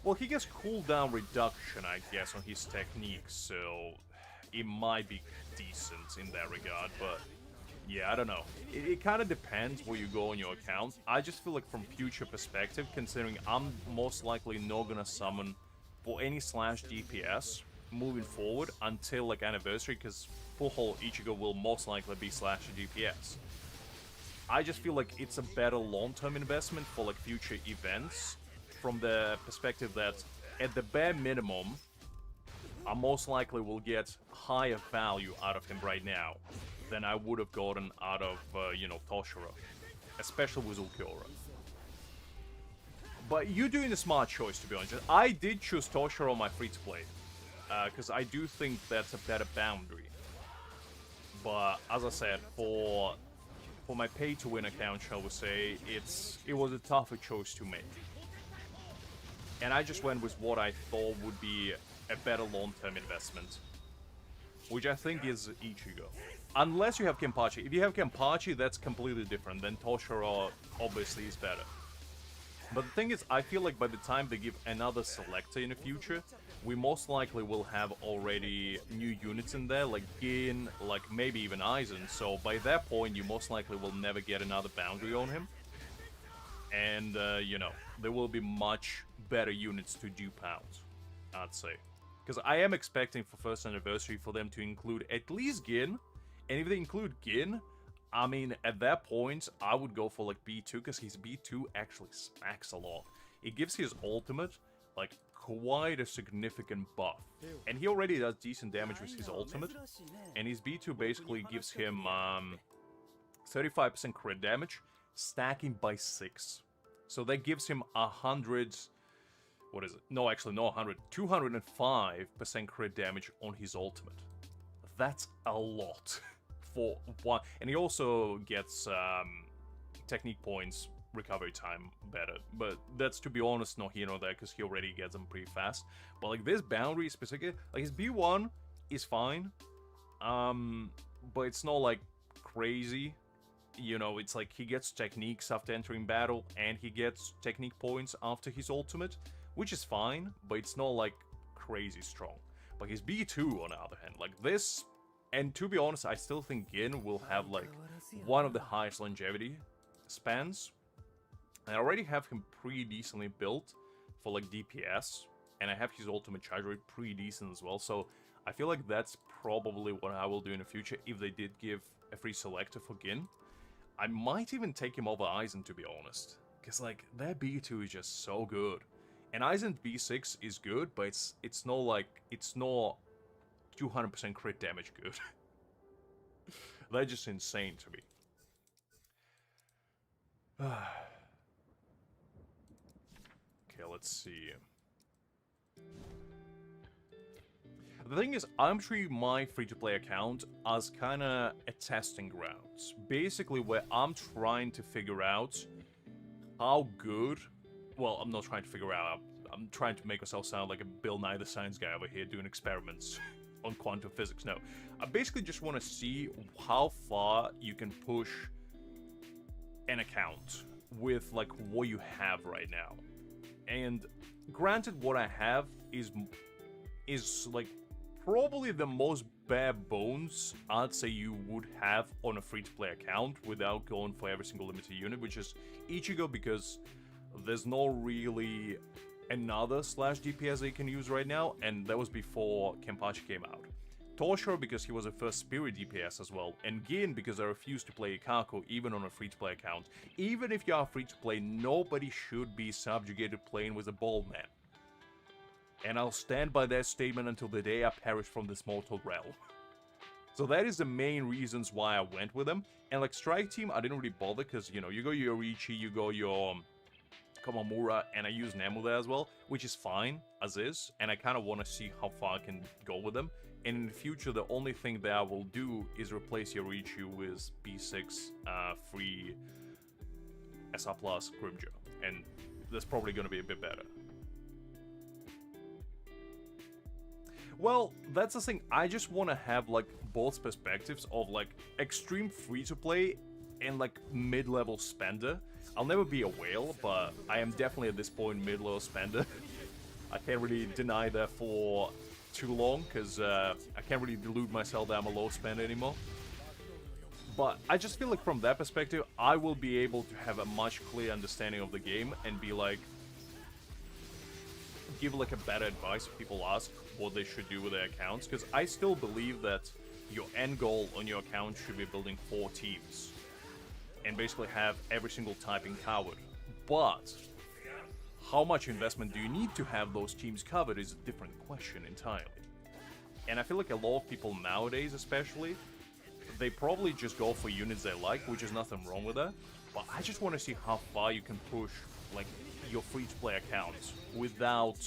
Well, he gets cooldown reduction, I guess, on his techniques, so it might be decent in that regard, but yeah, I don't know. It kind of depends where you go on your account. I just feel like from future perspective, considering I'm most likely not gonna summon for any slash DPS moving forward until like anniversary, because full whole Ichigo will most likely be slash DPS. I just feel like it's a better long-term investment for like future events, from the perspective that at the bare minimum, I most likely will get higher value out of him right now than I would have gotten out of, you know, Toshiro, especially with Ulquiorra. But you're doing a smart choice, to be honest. I did choose Toshiro on my free-to-play, because I do think that's a better boundary. But as I said, for my pay-to-win account, shall we say, it was a tougher choice to make. And I just went with what I thought would be a better long-term investment, which I think is Ichigo. Unless you have Kenpachi. If you have Kenpachi, that's completely different. Then Toshiro obviously is better. But the thing is, I feel like by the time they give another selector in the future, we most likely will have already new units in there, like Gin, like maybe even Aizen. So by that point, you most likely will never get another boundary on him. And, you know, there will be much better units to dupe out, I'd say. Because I am expecting for first anniversary for them to include at least Gin. And if they include Gin, I mean, at that point, I would go for, like, B2, because his B2 actually smacks a lot. It gives his ultimate, like, quite a significant buff. And he already does decent damage with his ultimate. And his B2 basically gives him 35% crit damage, stacking by 6. So that gives him 100... What is it? No, actually, no 100. 205% crit damage on his ultimate. That's a lot. For one, and he also gets technique points recovery time better, but that's, to be honest, not here nor there, because he already gets them pretty fast. But like this boundary specific, like his B1 is fine, but it's not like crazy, you know. It's like he gets techniques after entering battle, and he gets technique points after his ultimate, which is fine, but it's not like crazy strong. But his B2 on the other hand, like this. And to be honest, I still think Gin will have, like, one of the highest longevity spans. And I already have him pretty decently built for, like, DPS. And I have his ultimate charge rate pretty decent as well. So I feel like that's probably what I will do in the future if they did give a free selector for Gin. I might even take him over Aizen, to be honest. Because, like, their B2 is just so good. And Aizen's B6 is good, but it's not, like, it's not 200% crit damage good. That's just insane to me. Okay, let's see. The thing is, I'm treating my free-to-play account as kind of a testing grounds. Basically, where I'm trying to figure out how good... Well, I'm not trying to figure out. I'm trying to make myself sound like a Bill Nye the Science Guy over here doing experiments on quantum physics. No, I basically just want to see how far you can push an account with like what you have right now. And granted, what I have is like probably the most bare bones I'd say you would have on a free-to-play account without going for every single limited unit, which is Ichigo, because there's no really another slash DPS they can use right now, and that was before Kenpachi came out. Toshiro, because he was a first spirit DPS as well, and Gin, because I refuse to play Ikako even on a free-to-play account. Even if you are free-to-play, nobody should be subjugated playing with a bald man. And I'll stand by that statement until the day I perish from this mortal realm. So that is the main reasons why I went with them. And like Strike Team, I didn't really bother, because, you know, you go your Ichi, you go your Komamura, and I use Nemu there as well, which is fine as is, and I kind of want to see how far I can go with them. And in the future, the only thing that I will do is replace Yorichu with B6 free SR Plus Grimmjow, and that's probably going to be a bit better. Well, that's the thing. I just want to have like both perspectives of like extreme free-to-play and like mid-level spender. I'll never be a whale, but I am definitely at this point mid-level spender. I can't really deny that for too long, because I can't really delude myself that I'm a low spender anymore. But I just feel like from that perspective, I will be able to have a much clearer understanding of the game and be like, give like a better advice if people ask what they should do with their accounts, because I still believe that your end goal on your account should be building 4 teams and basically have every single typing covered. But how much investment do you need to have those teams covered is a different question entirely. And I feel like a lot of people nowadays especially, they probably just go for units they like, which is nothing wrong with that. But I just want to see how far you can push like your free-to-play accounts without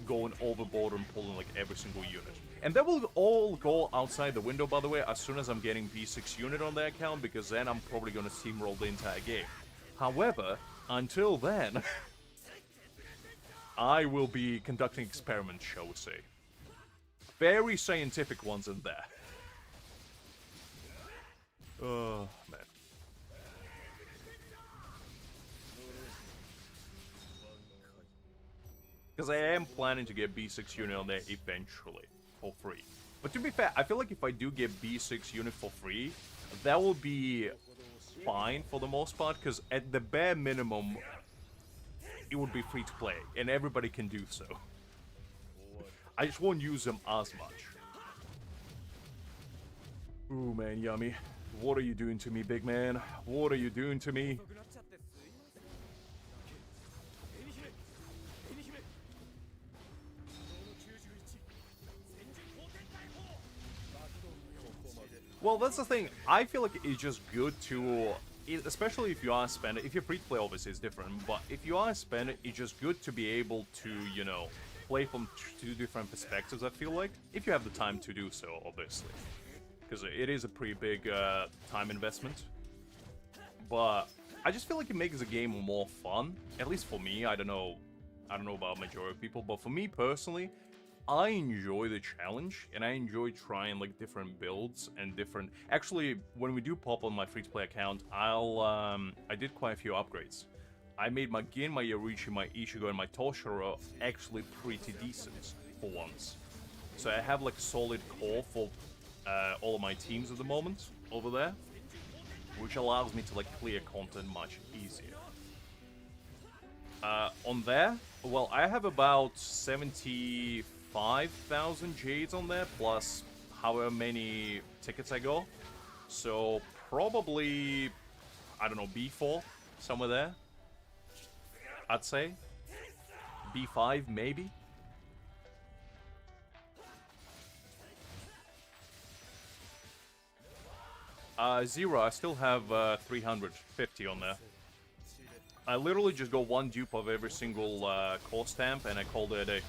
going overboard and pulling like every single unit. And that will all go outside the window, by the way, as soon as I'm getting B6 unit on the account, because then I'm probably going to steamroll the entire game. However, until then, I will be conducting experiments, shall we say. Very scientific ones in there. Oh, man. Because I am planning to get B6 unit on there eventually, for free. But to be fair, I feel like if I do get B6 unit for free, that will be fine for the most part, because at the bare minimum, it would be free to play, and everybody can do so. I just won't use them as much. Ooh, man, yummy. What are you doing to me, big man? What are you doing to me? Well, that's the thing. I feel like it's just good to, especially if you are a spender. If you're free to play, obviously it's different. But if you are a spender, it's just good to be able to, you know, play from 2 different perspectives, I feel like. If you have the time to do so, obviously. Because it is a pretty big time investment. But I just feel like it makes the game more fun. At least for me. I don't know about majority of people. But for me personally, I enjoy the challenge, and I enjoy trying like different builds and different. Actually, when we do pop on my free-to-play account, I did quite a few upgrades. I made my Gin, my Yaruichi, my Ichigo, and my Toshiro actually pretty decent for once. So I have like solid core for all of my teams at the moment over there, which allows me to like clear content much easier. On there, well, I have about 75,000 Jades on there, plus however many tickets I go. So probably, I don't know, B4, somewhere there, I'd say. B5, maybe. Zero, I still have 350 on there. I literally just go 1 dupe of every single core stamp, and I called it a day.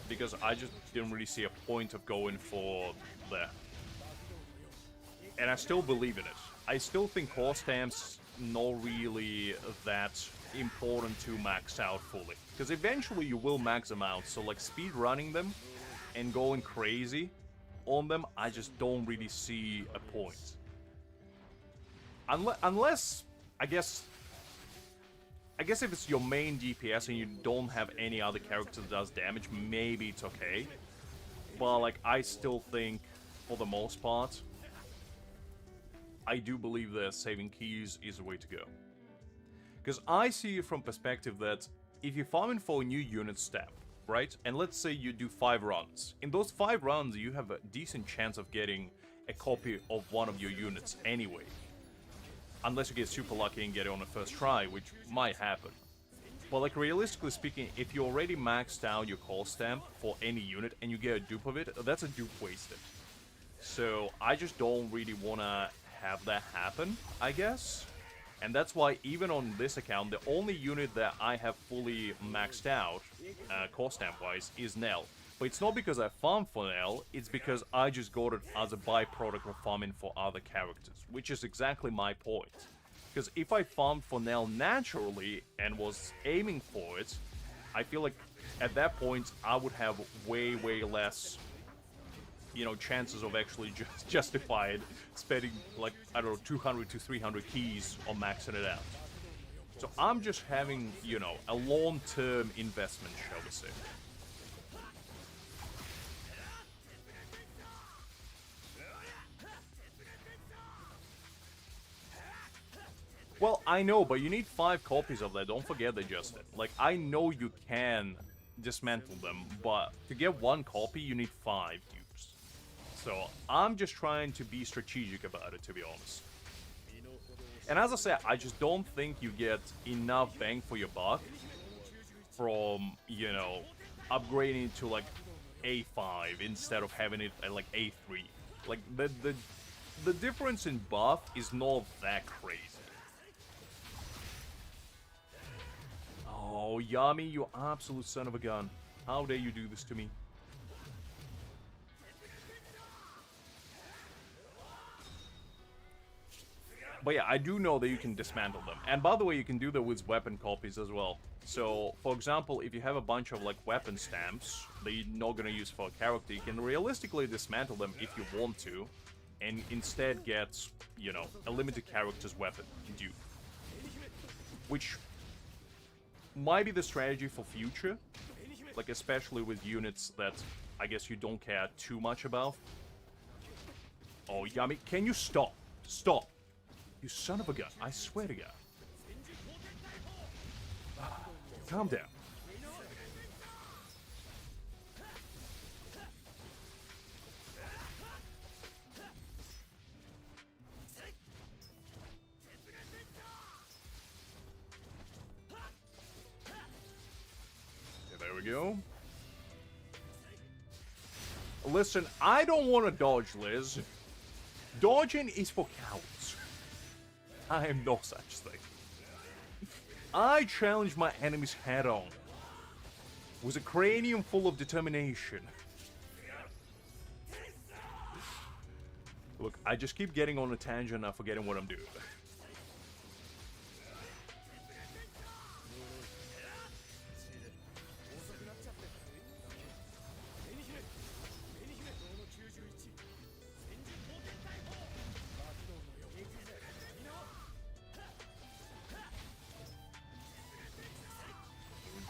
Because I just didn't really see a point of going for there. And I still believe in it. I still think core stamps not really that important to max out fully. Because eventually you will max them out, so like speed running them and going crazy on them, I just don't really see a point. Unless, I guess if it's your main DPS and you don't have any other character that does damage, maybe it's okay. But, like, I still think, for the most part, I do believe that saving keys is the way to go. Because I see it from perspective that if you're farming for a new unit step, right? And let's say you do 5 runs. In those 5 runs, you have a decent chance of getting a copy of one of your units anyway. Unless you get super lucky and get it on the first try, which might happen. But like realistically speaking, if you already maxed out your call stamp for any unit and you get a dupe of it, that's a dupe wasted. So I just don't really want to have that happen, I guess. And that's why even on this account, the only unit that I have fully maxed out, core stamp wise, is Nell. But it's not because I farmed for Nell, it's because I just got it as a byproduct of farming for other characters, which is exactly my point. Because if I farmed for Nell naturally and was aiming for it, I feel like at that point, I would have way, way less, you know, chances of actually just justified spending, like, I don't know, 200 to 300 keys on maxing it out. So I'm just having, you know, a long-term investment, shall we say. Well, I know, but you need 5 copies of that, don't forget that, Justin. Like, I know you can dismantle them, but to get 1 copy, you need 5 cubes. So, I'm just trying to be strategic about it, to be honest. And as I said, I just don't think you get enough bang for your buck from, you know, upgrading to, like, A5 instead of having it at, like, A3. Like, the difference in buff is not that crazy. Oh, Yami, you absolute son of a gun. How dare you do this to me? But yeah, I do know that you can dismantle them. And by the way, you can do that with weapon copies as well. So, for example, if you have a bunch of, like, weapon stamps that you're not gonna use for a character, you can realistically dismantle them if you want to, and instead get, you know, a limited character's weapon due. Which might be the strategy for future, like, especially with units that I guess you don't care too much about. Oh, Yami, can you stop? Stop! You son of a gun, I swear to God. Calm down. Okay, there we go. Listen, I don't want to dodge, Liz. Dodging is for cowards. I am no such thing. I challenge my enemies head-on with a cranium full of determination. Look, I just keep getting on a tangent and I'm forgetting what I'm doing.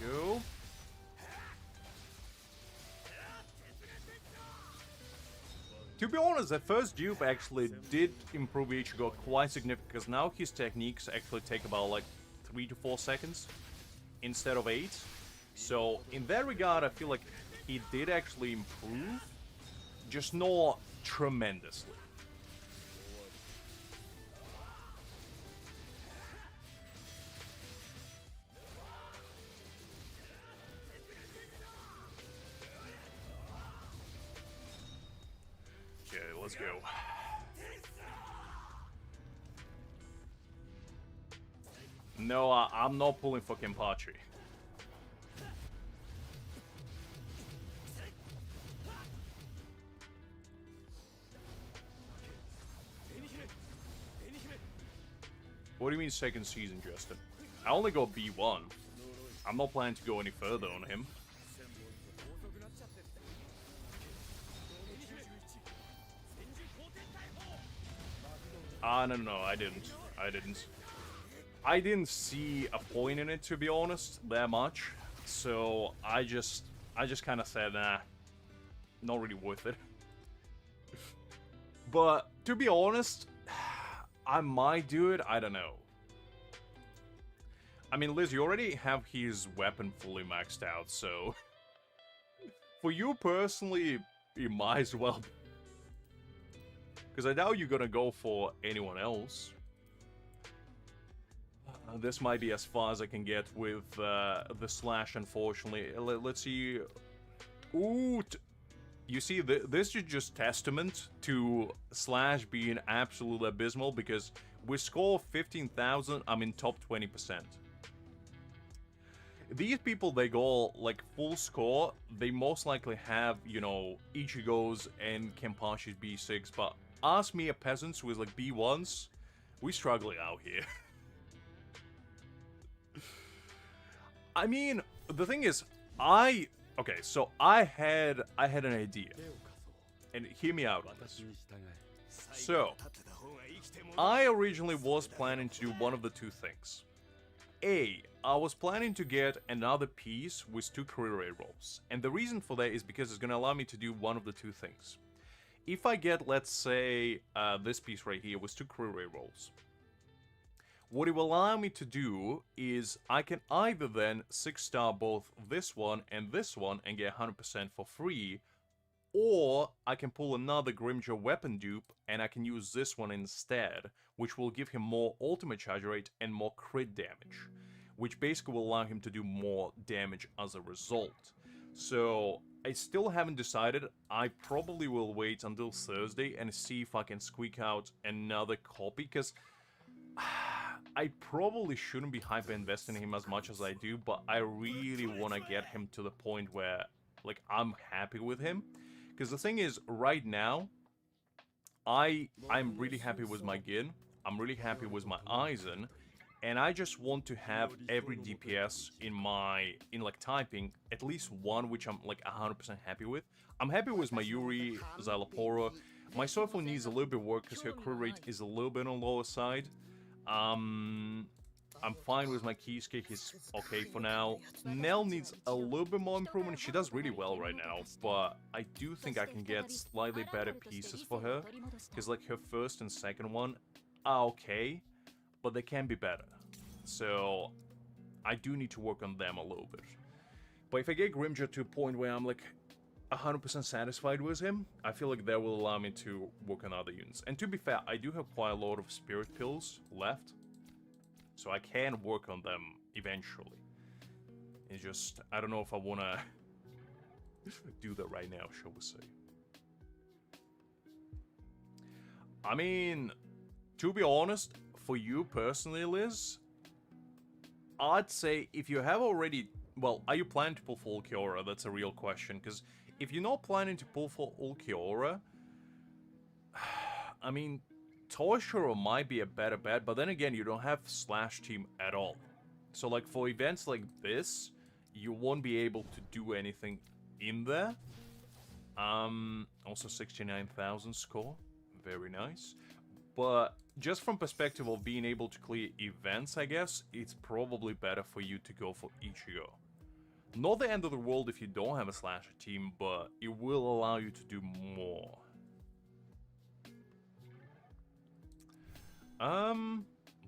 Go. To be honest, that first dupe actually did improve Ichigo quite significantly, because now his techniques actually take about like 3 to 4 seconds instead of 8. So in that regard, I feel like he did actually improve, just not tremendously. Okay, let's go. No, I'm not pulling for Kenpachi. What do you mean second season, Justin? I only got B1. I'm not planning to go any further on him. No, I didn't. I didn't see a point in it, to be honest, that much. So I just kind of said, nah, not really worth it. But to be honest, I might do it. I don't know. I mean, Liz, you already have his weapon fully maxed out, so for you personally, you might as well. Because I doubt you're gonna go for anyone else. This might be as far as I can get with the Slash, unfortunately. Let's see. Ooh, you see, this is just testament to Slash being absolutely abysmal, because with score 15,000, I'm in top 20%. These people, they go, like, full score, they most likely have, you know, Ichigo's and Kenpachi's B6, but ask me a peasant with, like, B1s, we're struggling out here. I mean, the thing is, Okay, so I had an idea, and hear me out on this. So I originally was planning to do one of the two things. I was planning to get another piece with 2 career rolls, and the reason for that is because it's gonna allow me to do one of the two things. If I get, let's say, this piece right here with 2 career rolls, what it will allow me to do is I can either then 6-star both this one and get 100% for free, or I can pull another Grimmjow weapon dupe and I can use this one instead, which will give him more ultimate charge rate and more crit damage, which basically will allow him to do more damage as a result. So I still haven't decided. I probably will wait until Thursday and see if I can squeak out another copy, because I probably shouldn't be hyper investing in him as much as I do, but I really want to get him to the point where, like, I'm happy with him. Because the thing is, right now, I'm really happy with my Gin, I'm really happy with my Aizen, and I just want to have every DPS in like typing, at least one which I'm like 100% happy with. I'm happy with Mayuri, Szayelaporro. My Soulful needs a little bit work because her crit rate is a little bit on the lower side. I'm fine with my Kisuke, he's okay for now. Nell needs a little bit more improvement. She does really well right now, but I do think I can get slightly better pieces for her, because like her first and second one are okay, but they can be better. So I do need to work on them a little bit. But if I get Grimmjow to a point where I'm like 100% satisfied with him, I feel like that will allow me to work on other units. And to be fair, I do have quite a lot of spirit pills left, so I can work on them eventually. It's just, I don't know if I want to do that right now, shall we say. I mean, to be honest, for you personally, Liz, I'd say if you have already... Well, are you planning to pull for Ulquiorra? That's a real question, because if you're not planning to pull for Ulquiorra, I mean, Toshiro might be a better bet, but then again, you don't have Slash Team at all. So, like, for events like this, you won't be able to do anything in there. Also 69,000 score. Very nice. But just from perspective of being able to clear events, I guess, it's probably better for you to go for Ichigo. Not the end of the world if you don't have a Slasher team, but it will allow you to do more.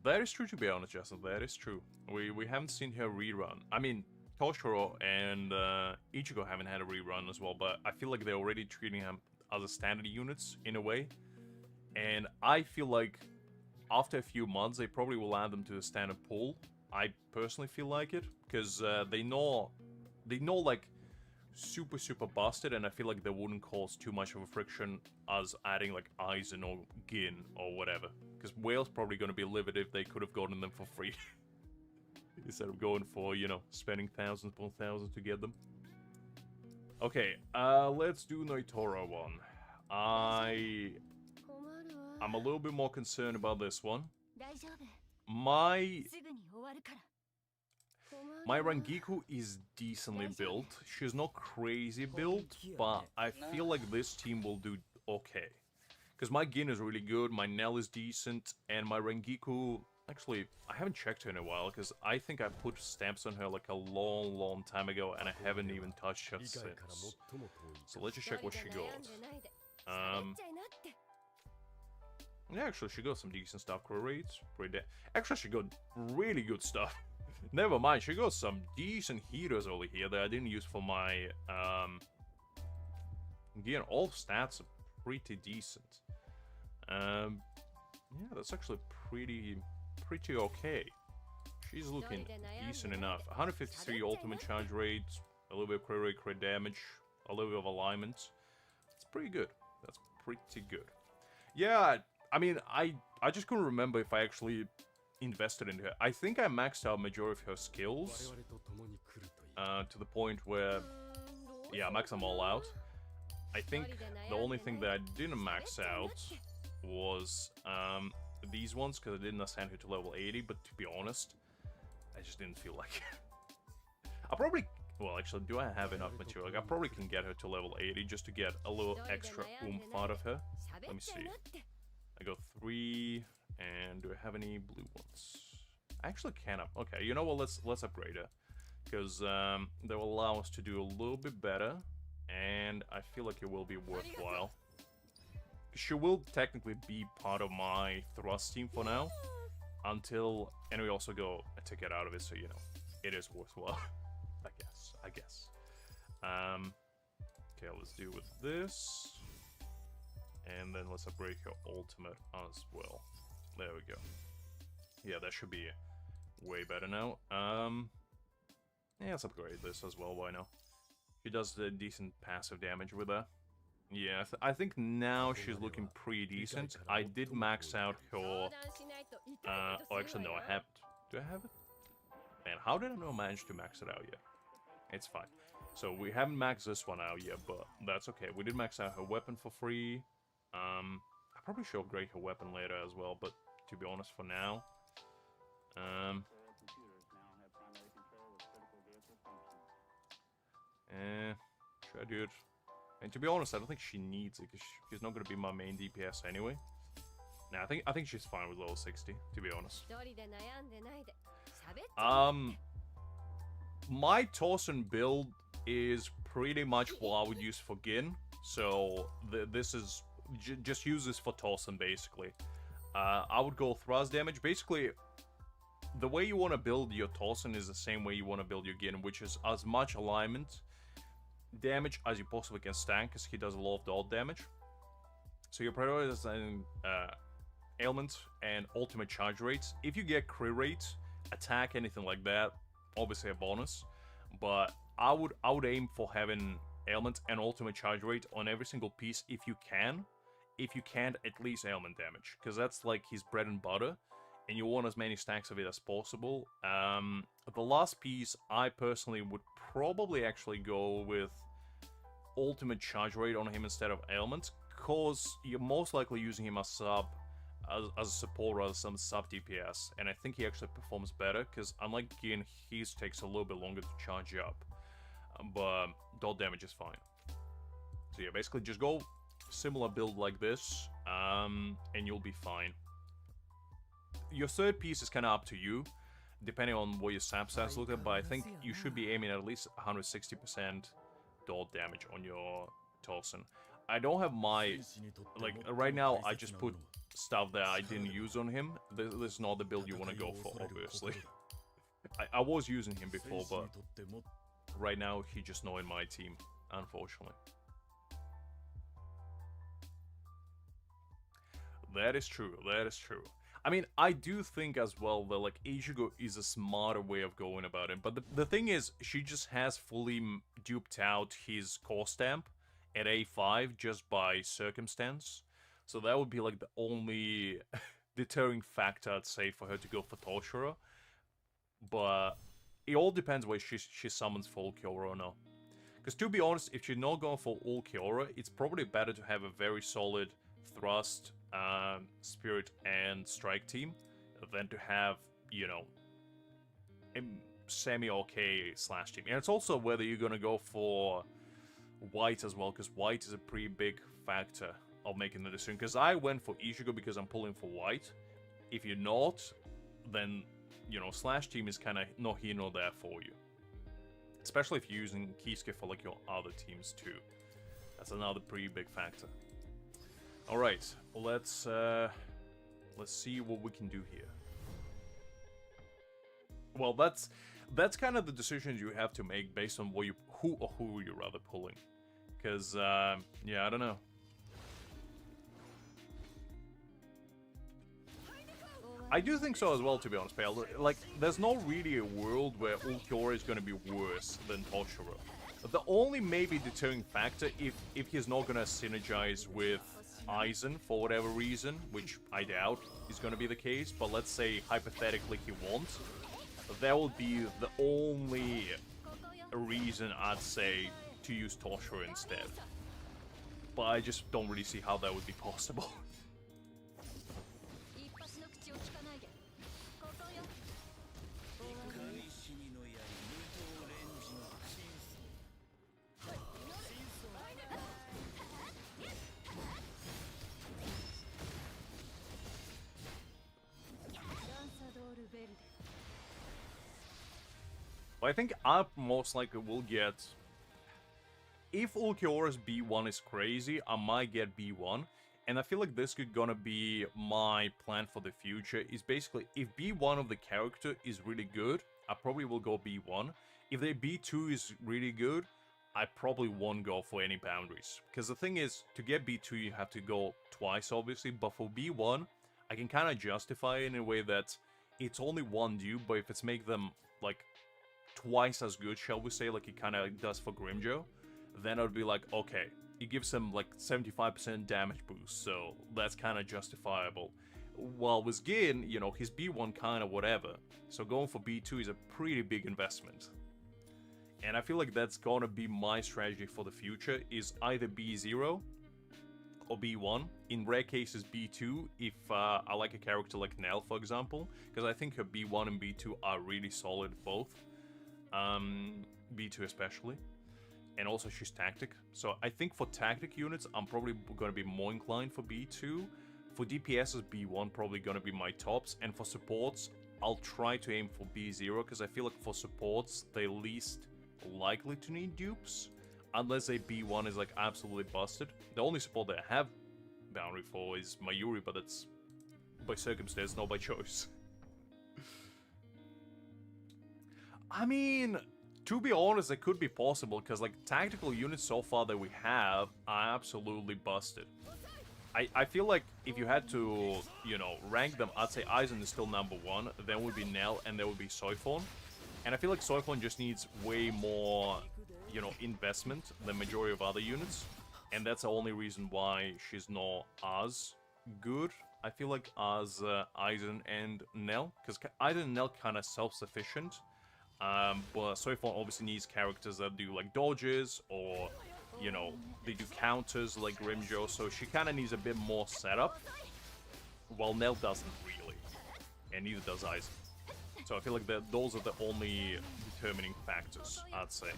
That is true, to be honest, Justin. That is true. We haven't seen her rerun. I mean, Toshiro and Ichigo haven't had a rerun as well, but I feel like they're already treating them as a standard units in a way. And I feel like after a few months, they probably will add them to the standard pool. I personally feel like it, because they know like super busted, and I feel like they wouldn't cause too much of a friction as adding like Aizen or Gin or whatever. Because Whale's probably going to be livid if they could have gotten them for free. Instead of going for, you know, spending thousands upon thousands to get them. Okay, let's do Noitora one. I'm a little bit more concerned about this one. My Rangiku is decently built. She's not crazy built, but I feel like this team will do okay. Because my Gin is really good, my Nell is decent, and my Rangiku... Actually, I haven't checked her in a while, because I think I put stamps on her like a long time ago, and I haven't even touched her since. So let's just check what she got. Yeah, actually, she got some decent stuff. Crew rates, actually, she got really good stuff. Never mind, she got some decent heaters over here that I didn't use for my... Again, all stats are pretty decent. Yeah, that's actually pretty okay. She's looking decent enough. 153 ultimate charge rates, a little bit of crit rate, crit damage, a little bit of alignment. It's pretty good. That's pretty good. Yeah, I mean, I just couldn't remember if I actually invested in her. I think I maxed out majority of her skills to the point where, yeah, I maxed them all out. I think the only thing that I didn't max out was these ones, because I didn't ascend her to level 80, but to be honest, I just didn't feel like it. Well, actually, do I have enough material? Like, I probably can get her to level 80 just to get a little extra oomph out of her. Let me see. I got 3, and do I have any blue ones? I actually can up. Okay, you know what? Let's upgrade her, because they will allow us to do a little bit better, and I feel like it will be worthwhile. She will technically be part of my thrust team for now, until, and we also go a ticket out of it, so you know it is worthwhile. I guess. Okay, let's do with this. And then let's upgrade her ultimate as well. There we go. Yeah, that should be way better now. Yeah, let's upgrade this as well, why not? She does the decent passive damage with her. Yeah, I think now she's looking pretty decent. I did max out her... oh, actually, no, I haven't. Do I have it? Man, how did I not manage to max it out yet? It's fine. So we haven't maxed this one out yet, but that's okay. We did max out her weapon for free. I probably should upgrade her weapon later as well, but to be honest, for now, should I do it? And to be honest, I don't think she needs it because she's not going to be my main DPS anyway. Nah, I think she's fine with level 60. To be honest. My Torsen build is pretty much what I would use for Gin, so this is just use this for Torsen basically. I would go thrust damage. Basically, the way you want to build your Torsen is the same way you want to build your Gin, which is as much alignment damage as you possibly can stand, because he does a lot of dot damage. So your priority is ailment and ultimate charge rates. If you get crit rates, attack, anything like that, obviously a bonus, but I would aim for having ailment and ultimate charge rate on every single piece if you can. If you can't, at least ailment damage, because that's like his bread and butter, and you want as many stacks of it as possible. The last piece, I personally would probably actually go with ultimate charge rate on him instead of ailment, because you're most likely using him as sub, as a support rather than some sub DPS, and I think he actually performs better, because unlike Gin, his takes a little bit longer to charge up, but dot damage is fine. So yeah, basically just go similar build like this, and you'll be fine. Your third piece is kind of up to you, depending on what your sap stats look at, but I think you should be aiming at least 160% dot damage on your Torsen. I don't have my, like, right now I just put stuff that I didn't use on him. This is not the build you want to go for, obviously. I was using him before, but right now he's just not in my team, unfortunately. That is true, that is true. I mean, I do think as well that, like, Ichigo is a smarter way of going about it, but the thing is, she just has fully duped out his core stamp at A5 just by circumstance. So that would be, like, the only deterring factor, I'd say, for her to go for Toshiro. But it all depends whether she summons full Kyora or not. Because to be honest, if she's not going for all Kyora, it's probably better to have a very solid thrust, spirit, and strike team than to have, you know, a semi-okay slash team. And it's also whether you're gonna go for white as well, because white is a pretty big factor of making the decision. Because I went for Ichigo because I'm pulling for white. If you're not, then, you know, slash team is kind of not here nor there for you. Especially if you're using Kisuke for, like, your other teams too. That's another pretty big factor. Alright, let's see what we can do here. Well, that's kind of the decisions you have to make based on what who you're rather pulling. Because, yeah, I don't know. I do think so as well, to be honest, Pale. Like, there's not really a world where Ulquiorra is going to be worse than Toshiro. The only maybe deterring factor, if he's not going to synergize with Aizen for whatever reason, which I doubt is going to be the case, but let's say hypothetically he won't, that will be the only reason I'd say to use Toshiro instead. But I just don't really see how that would be possible. I think I most likely will get... If Ulquiorra's B1 is crazy, I might get B1. And I feel like this could gonna be my plan for the future, is basically, if B1 of the character is really good, I probably will go B1. If their B2 is really good, I probably won't go for any boundaries. Because the thing is, to get B2 you have to go twice, obviously, but for B1, I can kind of justify it in a way that it's only one dupe, but if it's make them, like, twice as good, shall we say, like it kind of does for Grimmjow, then I'd be like, okay, it gives him like 75% damage boost, so that's kind of justifiable. While with Gin, you know, his B1 kind of whatever, so going for B2 is a pretty big investment. And I feel like that's gonna be my strategy for the future, is either B0 or B1. In rare cases, B2, if I like a character like Nell, for example, because I think her B1 and B2 are really solid both. B2 especially. And also she's tactic. So I think for tactic units, I'm probably going to be more inclined for B2. For DPS's, B1 probably going to be my tops. And for supports, I'll try to aim for B0, because I feel like for supports, they're least likely to need dupes. Unless a B1 is like absolutely busted. The only support that I have boundary for is Mayuri, but that's by circumstance, not by choice. I mean, to be honest, it could be possible, because like tactical units so far that we have are absolutely busted. I feel like if you had to, you know, rank them, I'd say Aizen is still number 1, then would be Nell, and there would be Soifon. And I feel like Soifon just needs way more, you know, investment than majority of other units. And that's the only reason why she's not as good, I feel like, as Aizen and Nell. Because Aizen and Nell kind of self-sufficient. But Soifon obviously needs characters that do like dodges, or, you know, they do counters like Grimmjow, so she kind of needs a bit more setup, while Nell doesn't really, and neither does Aizen. So I feel like those are the only determining factors, I'd say.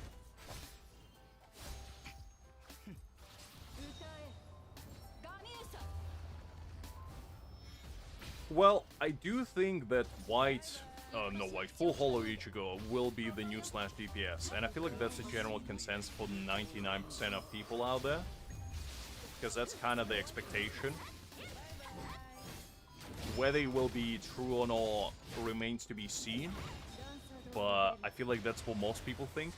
Well, I do think that Full Hollow Ichigo will be the new slash DPS, and I feel like that's a general consensus for 99% of people out there, because that's kind of the expectation. Whether it will be true or not remains to be seen, but I feel like that's what most people think.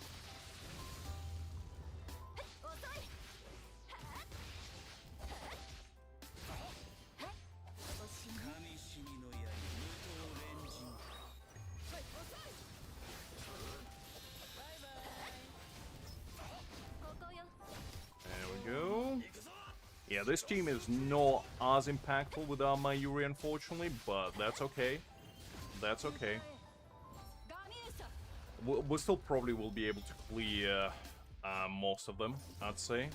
Yeah, this team is not as impactful without Mayuri, unfortunately, but that's okay. That's okay. We still probably will be able to clear most of them, I'd say.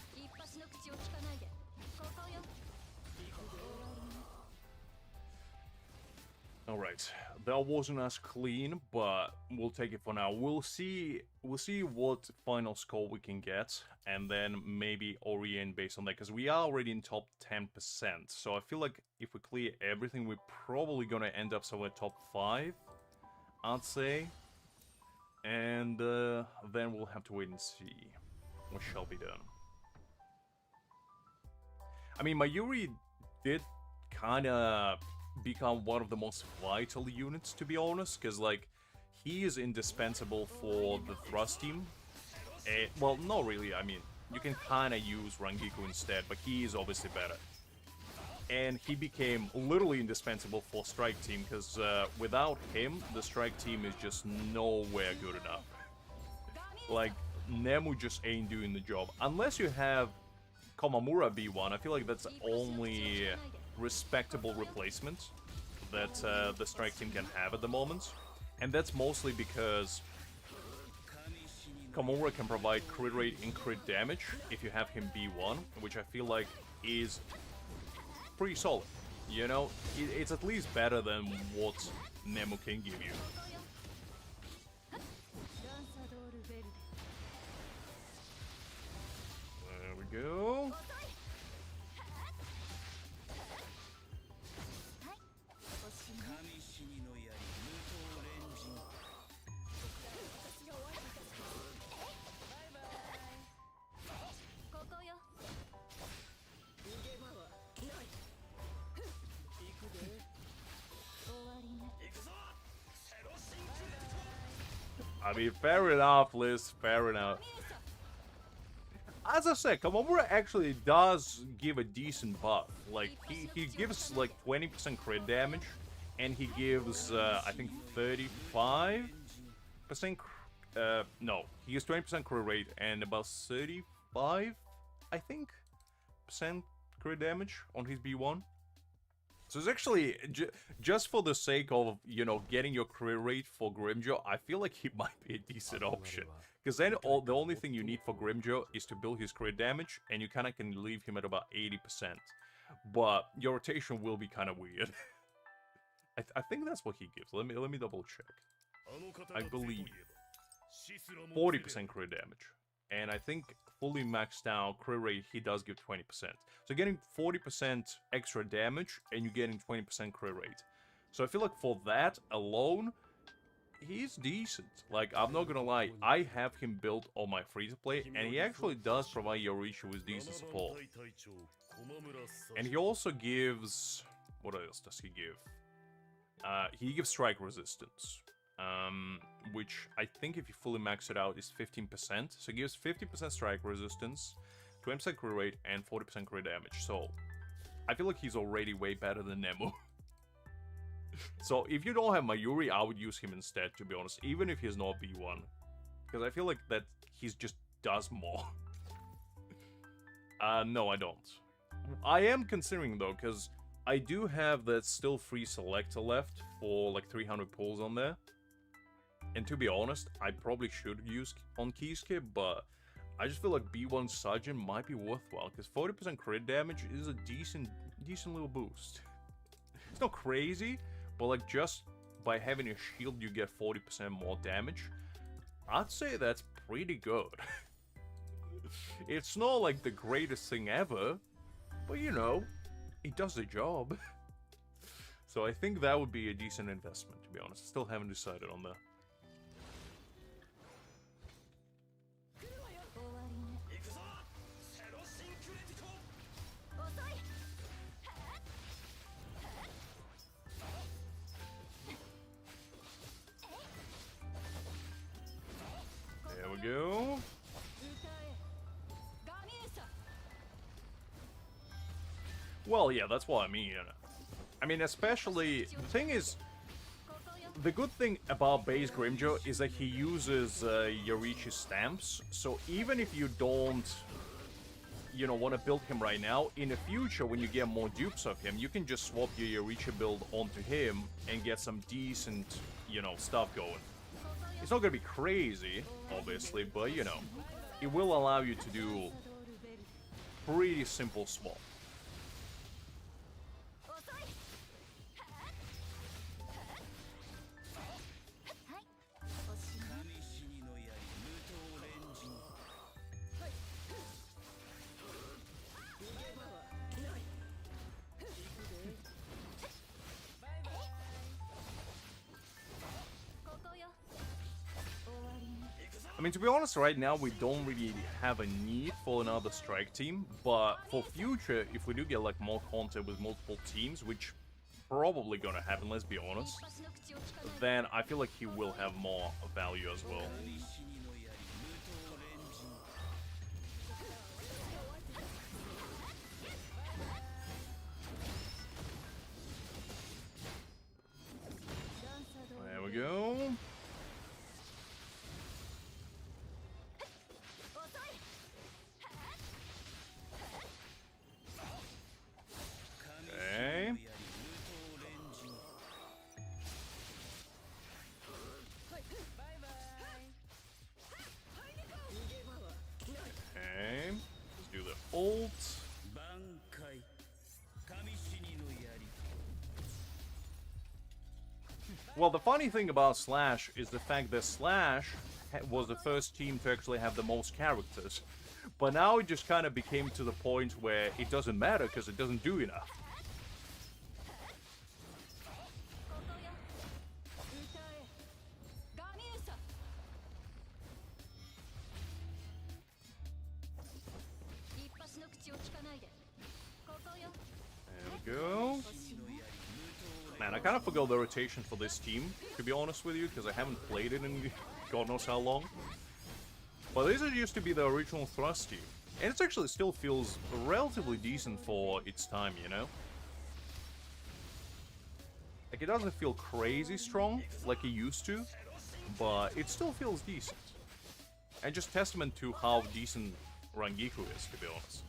Alright, that wasn't as clean, but we'll take it for now. We'll see what final score we can get, and then maybe orient based on that, because we are already in top 10%. So I feel like if we clear everything, we're probably gonna end up somewhere top 5, I'd say. And then we'll have to wait and see what shall be done. I mean, Mayuri did kinda become one of the most vital units, to be honest, because like he is indispensable for the thrust team. Well, not really. I mean, you can kind of use Rangiku instead, but he is obviously better. And he became literally indispensable for strike team, because without him, the strike team is just nowhere good enough. Like, Nemu just ain't doing the job. Unless you have Komamura B1, I feel like that's the only respectable replacement that the strike team can have at the moment. And that's mostly because Komamura can provide crit rate and crit damage if you have him B1, which I feel like is pretty solid. You know, it's at least better than what Nemu can give you. There we go. I mean, fair enough, Liz, fair enough. As I said, Kamamura actually does give a decent buff. Like, he gives like 20% crit damage, and he gives, I think, 35%, no, he gives 20% crit rate and about 35, I think, percent crit damage on his B1. So it's actually, just for the sake of, you know, getting your crit rate for Grimmjow, I feel like he might be a decent option. Because then the only thing you need for Grimmjow is to build his crit damage, and you kind of can leave him at about 80%. But your rotation will be kind of weird. I think that's what he gives. Let me double check. I believe 40% crit damage. And I think fully maxed out crit rate, he does give 20%. So getting 40% extra damage, and you're getting 20% crit rate. So I feel like for that alone, he's decent. Like, I'm not gonna lie, I have him built on my free-to-play, and he actually does provide Yorichi with decent support. And he also gives... what else does he give? He gives strike resistance. Which I think if you fully max it out is 15%. So he gives 50% strike resistance, 20% crit rate, and 40% crit damage. So I feel like he's already way better than Nemu. So if you don't have Mayuri, I would use him instead, to be honest, even if he's not B1. Because I feel like that he just does more. No, I don't. I am considering though, because I do have that still free selector left for like 300 pulls on there. And to be honest, I probably should use on Kisuke, but I just feel like B1 Sajin might be worthwhile, because 40% crit damage is a decent little boost. It's not crazy, but like just by having a shield you get 40% more damage. I'd say that's pretty good. It's not like the greatest thing ever, but you know, it does the job. So I think that would be a decent investment, to be honest. Still haven't decided on that. There we go. Well, yeah, that's what I mean. I mean, especially, the thing is, the good thing about base Grimmjow is that he uses Yorichi stamps, so even if you don't, you know, want to build him right now, in the future, when you get more dupes of him, you can just swap your Yorichi build onto him and get some decent, you know, stuff going. It's not gonna be crazy, obviously, but, you know, it will allow you to do pretty simple swap. I mean, to be honest, right now we don't really have a need for another strike team, but for future, if we do get like more content with multiple teams, which probably gonna happen, let's be honest, then I feel like he will have more value as well. There we go. Ult. Well, the funny thing about Slash is the fact that Slash was the first team to actually have the most characters. But now it just kind of became to the point where it doesn't matter because it doesn't do enough. There we go. Man, I kind of forgot the rotation for this team, to be honest with you, because I haven't played it in God knows how long. But this used to be the original thrusty. And it actually still feels relatively decent for its time, you know? Like, it doesn't feel crazy strong like it used to, but it still feels decent. And just testament to how decent Rangiku is, to be honest.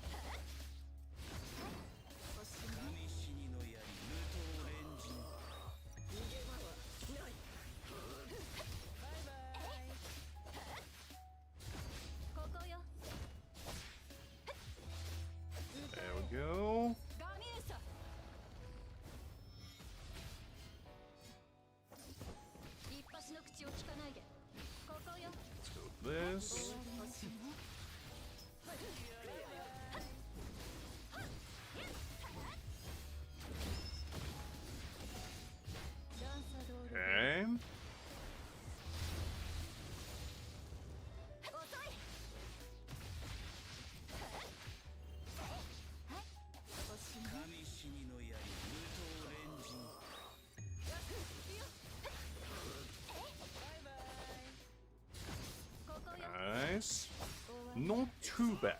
There we go. Let's go with this. Okay. Nice. Not too bad.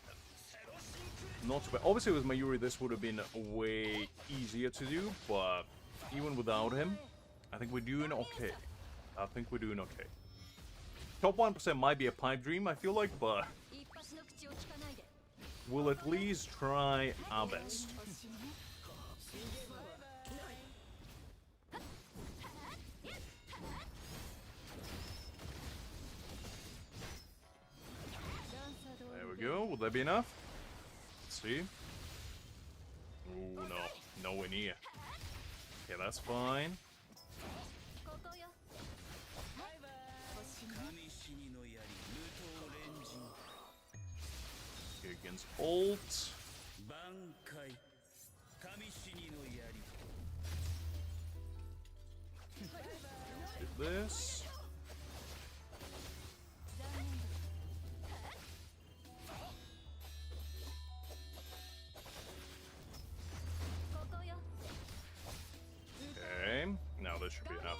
Not too bad. Obviously with Mayuri this would have been way easier to do, but even without him, I think we're doing okay. I think we're doing okay. Top 1% might be a pipe dream, I feel like, but we'll at least try our best. There we go. Will that be enough? Let's see. Oh no, nowhere near. Okay, that's fine. Okay, against ult. Do this. Okay, now this should be enough.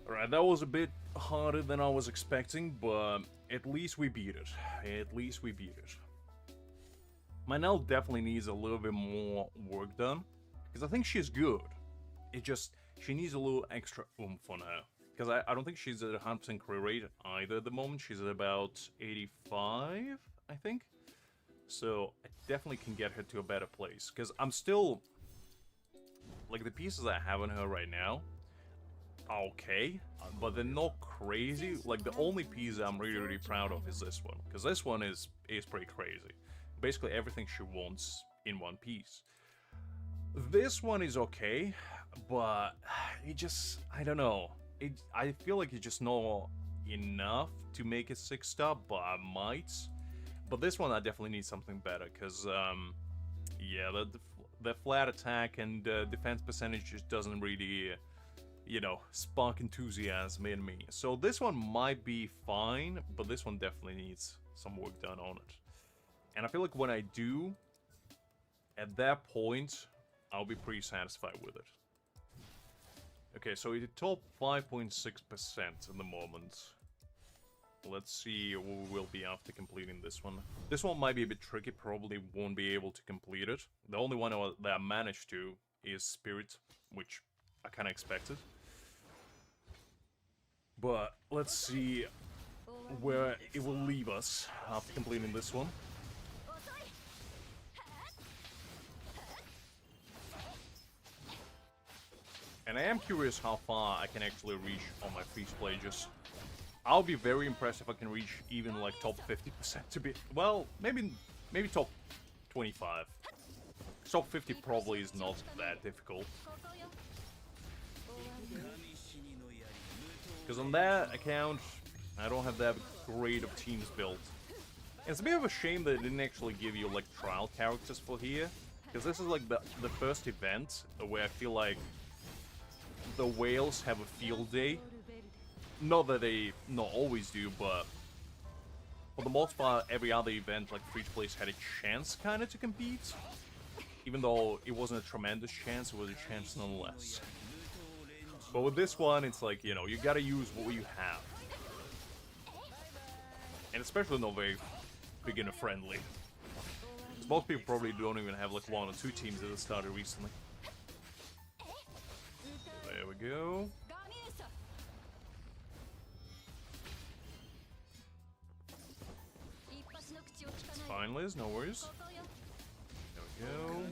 Alright, that was a bit harder than I was expecting, but at least we beat it. At least we beat it. My Nell definitely needs a little bit more work done, because I think she's good. It just, she needs a little extra oomph on her. Because I don't think she's at 100% career rate either at the moment. She's at about 85, I think. So I definitely can get her to a better place. Because I'm still, like, the pieces I have on her right now are okay, but they're not crazy. Like, the only piece I'm really proud of is this one. Because this one is pretty crazy. Basically everything she wants in one piece. This one is okay, but it just, I don't know. I feel like it's just not enough to make it 6-star, but I might. But this one I definitely need something better, because, yeah, the flat attack and defense percentage just doesn't really, you know, spark enthusiasm in me. So this one might be fine, but this one definitely needs some work done on it. And I feel like when I do, at that point, I'll be pretty satisfied with it. Okay, so it top 5.6% at the moment. Let's see what we will be after completing this one. This one might be a bit tricky, probably won't be able to complete it. The only one that I managed to is Spirit, which I kind of expected. But let's see where it will leave us after completing this one. And I am curious how far I can actually reach on my freeze play. Just, I'll be very impressed if I can reach even like top 50% to be, well, maybe top 25. Top 50 probably is not that difficult. Because on that account, I don't have that great of teams built. And it's a bit of a shame that it didn't actually give you like trial characters for here. Because this is like the first event where I feel like the whales have a field day. Not that they not always do, but for the most part, every other event, like, for each place had a chance kind of to compete. Even though it wasn't a tremendous chance, it was a chance nonetheless. But with this one, it's like, you know, you gotta use what you have. And especially not very beginner friendly. Most people probably don't even have like 1 or 2 teams that have started recently. There we go. It's fine, Liz, no worries. There we go.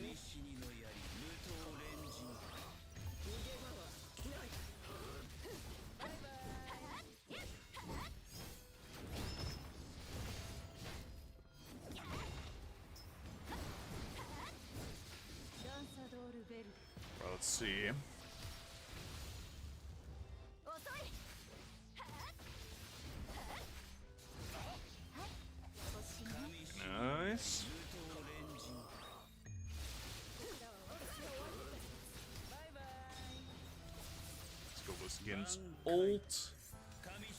Let's see. Nice. Let's go this against ult.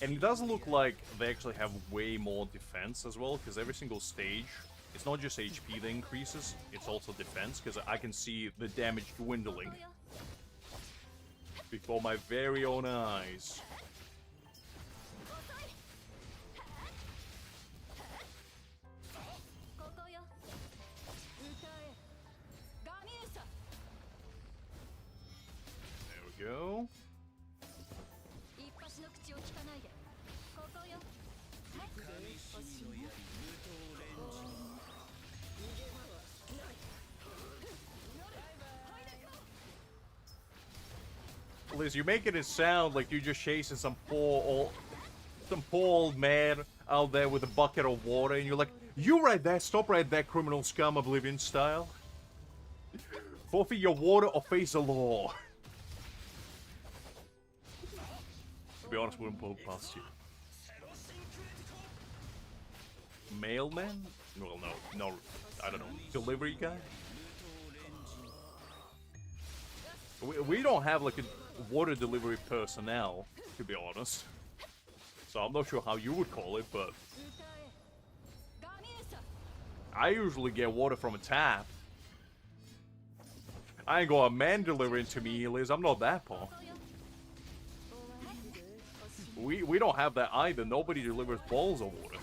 And it doesn't look like they actually have way more defense as well, because every single stage, it's not just HP that increases, it's also defense, because I can see the damage dwindling before my very own eyes. There we go. Liz, you're making it sound like you're just chasing some poor old man out there with a bucket of water, and you're like, you right there, stop right there, criminal scum, Oblivion style. Forfeit your water or face the law. To be honest, wouldn't pull past you. Mailman? Well, no, I don't know. Delivery guy? We don't have like a water delivery personnel, to be honest. So I'm not sure how you would call it, but I usually get water from a tap. I ain't got a man delivering to me, Liz. I'm not that poor. We don't have that either. Nobody delivers bowls of water.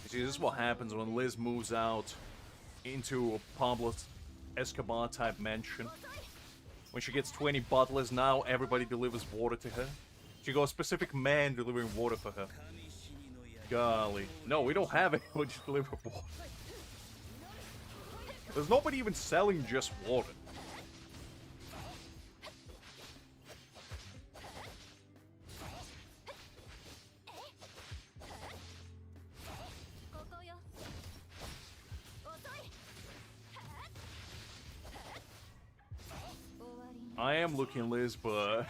See, this is what happens when Liz moves out into a Pablo Escobar type mansion. When she gets 20 butlers, now everybody delivers water to her. She got a specific man delivering water for her. Golly. No, we don't have anyone to deliver water. There's nobody even selling just water. I am looking, Liz, but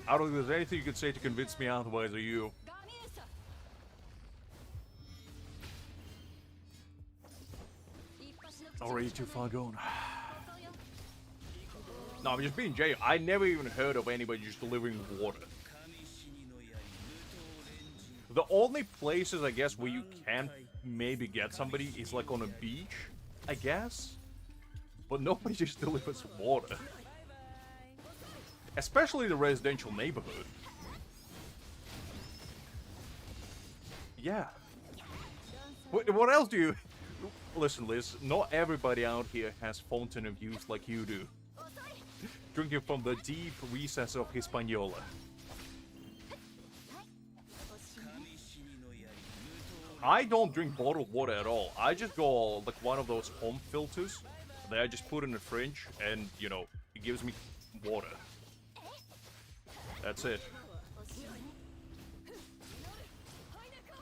I don't think there's anything you could say to convince me otherwise, are you? Already too far gone. No, I'm just being genuine. I never even heard of anybody just delivering water. The only places, I guess, where you can maybe get somebody is like on a beach, I guess. But nobody just delivers water. Especially the residential neighborhood. Yeah. What else do you... Listen, Liz, not everybody out here has fountain of youth like you do. Drinking from the deep recess of Hispaniola. I don't drink bottled water at all. I just go like one of those home filters that I just put in the fridge and, you know, it gives me water. That's it.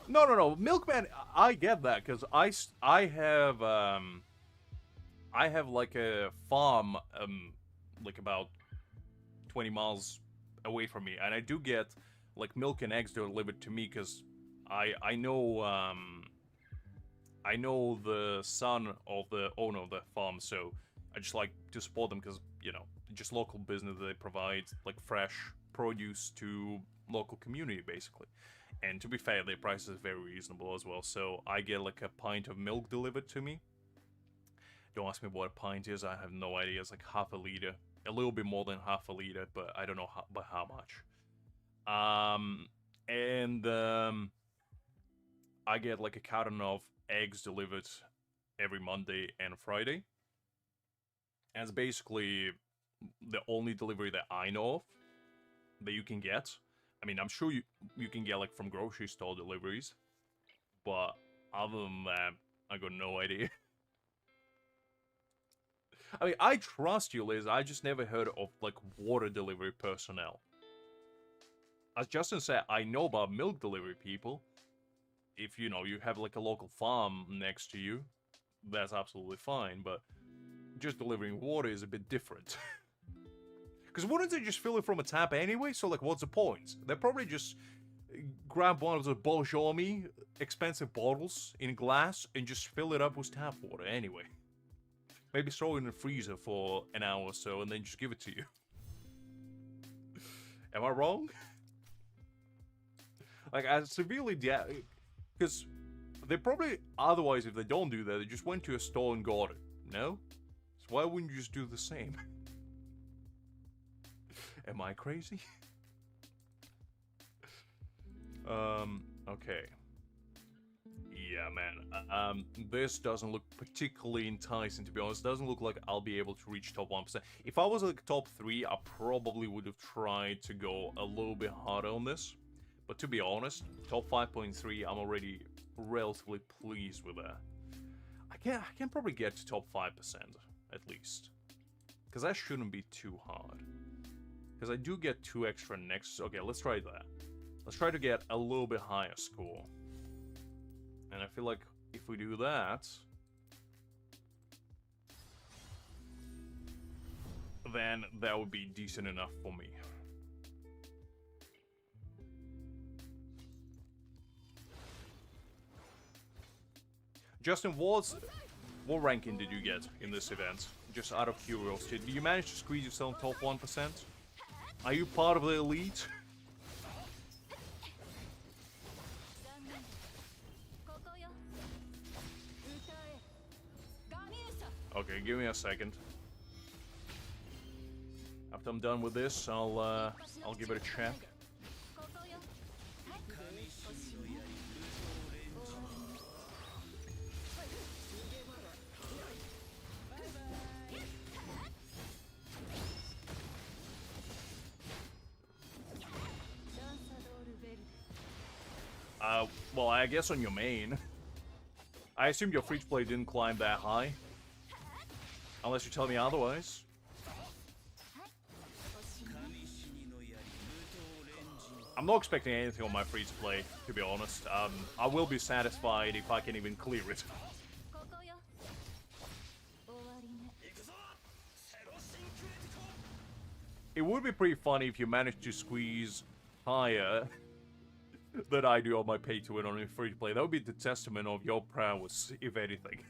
No. Milkman, I get that, because I have like a farm, like about 20 miles away from me, and I do get like milk and eggs delivered to me, because I know the son of the owner of the farm, so I just like to support them, because, you know, just local business, they provide like fresh produce to local community, basically. And to be fair, their price is very reasonable as well. So I get like a pint of milk delivered to me. Don't ask me what a pint is. I have no idea. It's like half a liter. A little bit more than half a liter, but I don't know by how much. I get like a carton of eggs delivered every Monday and Friday. And it's basically the only delivery that I know of that you can get. I mean, I'm sure you can get like from grocery store deliveries, but other than that, I got no idea. I mean, I trust you, Liz. I just never heard of like water delivery personnel. As Justin said, I know about milk delivery people. If you have like a local farm next to you, that's absolutely fine. But just delivering water is a bit different. Because wouldn't they just fill it from a tap anyway? So, like, what's the point? They probably just grab one of the Bolshoi expensive bottles in glass and just fill it up with tap water anyway. Maybe throw it in the freezer for an hour or so and then just give it to you. Am I wrong? Like, I severely doubt... Because they probably... Otherwise, if they don't do that, they just went to a store and got it. No? So why wouldn't you just do the same? Am I crazy? Okay. Yeah, man. This doesn't look particularly enticing, to be honest. It doesn't look like I'll be able to reach top 1%. If I was like top 3, I probably would have tried to go a little bit harder on this. But to be honest, top 5.3, I'm already relatively pleased with that. I can probably get to top 5%, at least. Because that shouldn't be too hard. Because I do get 2 extra next... Okay, let's try that. Let's try to get a little bit higher score. And I feel like if we do that... then that would be decent enough for me. Justin, what ranking did you get in this event? Just out of curiosity. Did you manage to squeeze yourself top 1%? Are you part of the elite? Okay, give me a second. After I'm done with this, I'll give it a check. Well, I guess on your main. I assume your free-to-play didn't climb that high. Unless you tell me otherwise. I'm not expecting anything on my free-to-play, to be honest. I will be satisfied if I can even clear it. It would be pretty funny if you managed to squeeze higher than I do on my pay-to-win on a free-to-play. That would be the testament of your prowess, if anything.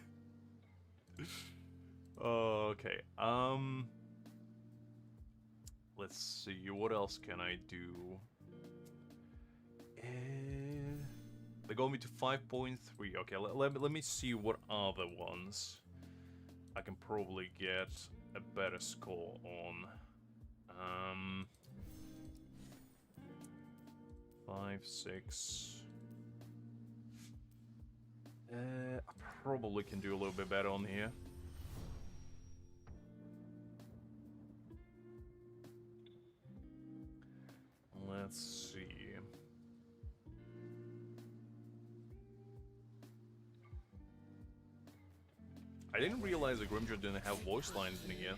Okay, let's see, what else can I do? They got me to 5.3. Okay, let me see what other ones I can probably get a better score on. 5, 6. I probably can do a little bit better on here. Let's see. I didn't realize that Grimmjow didn't have voice lines in here.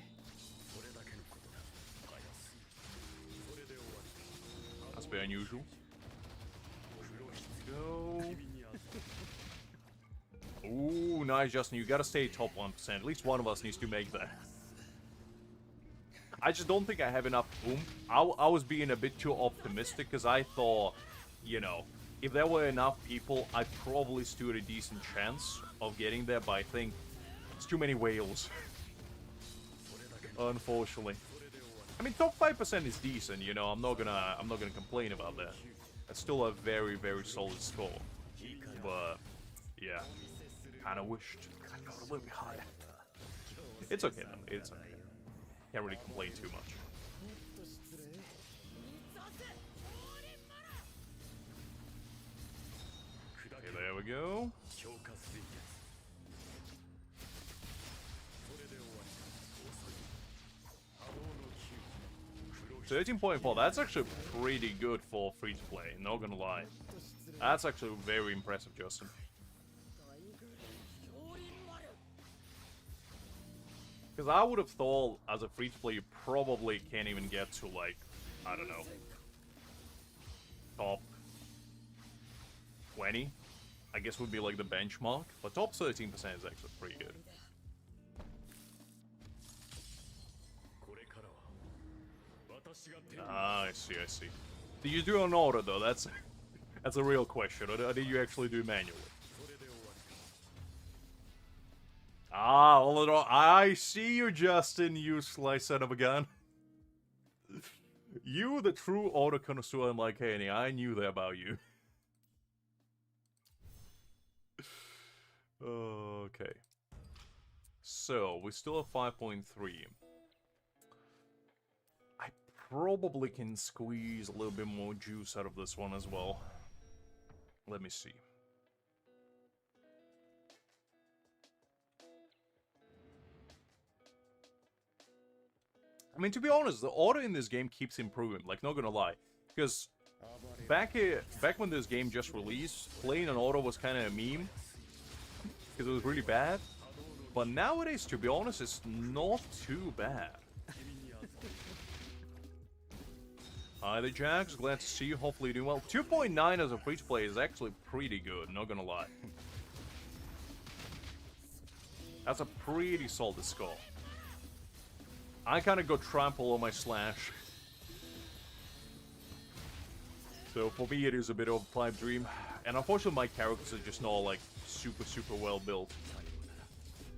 That's very unusual. Go. Ooh, nice, Justin. You gotta stay top 1%. At least one of us needs to make that. I just don't think I have enough oomph. I was being a bit too optimistic because I thought, if there were enough people, I probably stood a decent chance of getting there, but I think it's too many whales. Unfortunately. I mean, top 5% is decent, I'm not gonna complain about that. That's still a very, very solid score. But, yeah. Kinda wished I got a little bit higher. It's okay though, it's okay. Can't really complain too much. Okay, there we go. 13.4, that's actually pretty good for free-to-play, not gonna lie. That's actually very impressive, Justin. Because I would have thought, as a free-to-play, you probably can't even get to, like, I don't know, top 20, I guess would be, like, the benchmark. But top 13% is actually pretty good. Ah, I see, I see. Do you do an order, though? That's a real question. Or do you actually do manually? Ah, I see you, Justin, you sly son of a gun. You, the true order connoisseur, like Haney. I knew that about you. Okay. So, we still have 5.3. I probably can squeeze a little bit more juice out of this one as well. Let me see. I mean, to be honest, the order in this game keeps improving, like, not gonna lie. Because back when this game just released, playing an order was kind of a meme. Because it was really bad. But nowadays, to be honest, it's not too bad. Hi there, Jax. Glad to see you. Hopefully you're doing well. 2.9 as a free-to-play is actually pretty good, not gonna lie. That's a pretty solid score. I kind of got trampled on my slash. So for me it is a bit of a pipe dream. And unfortunately my characters are just not like super well built.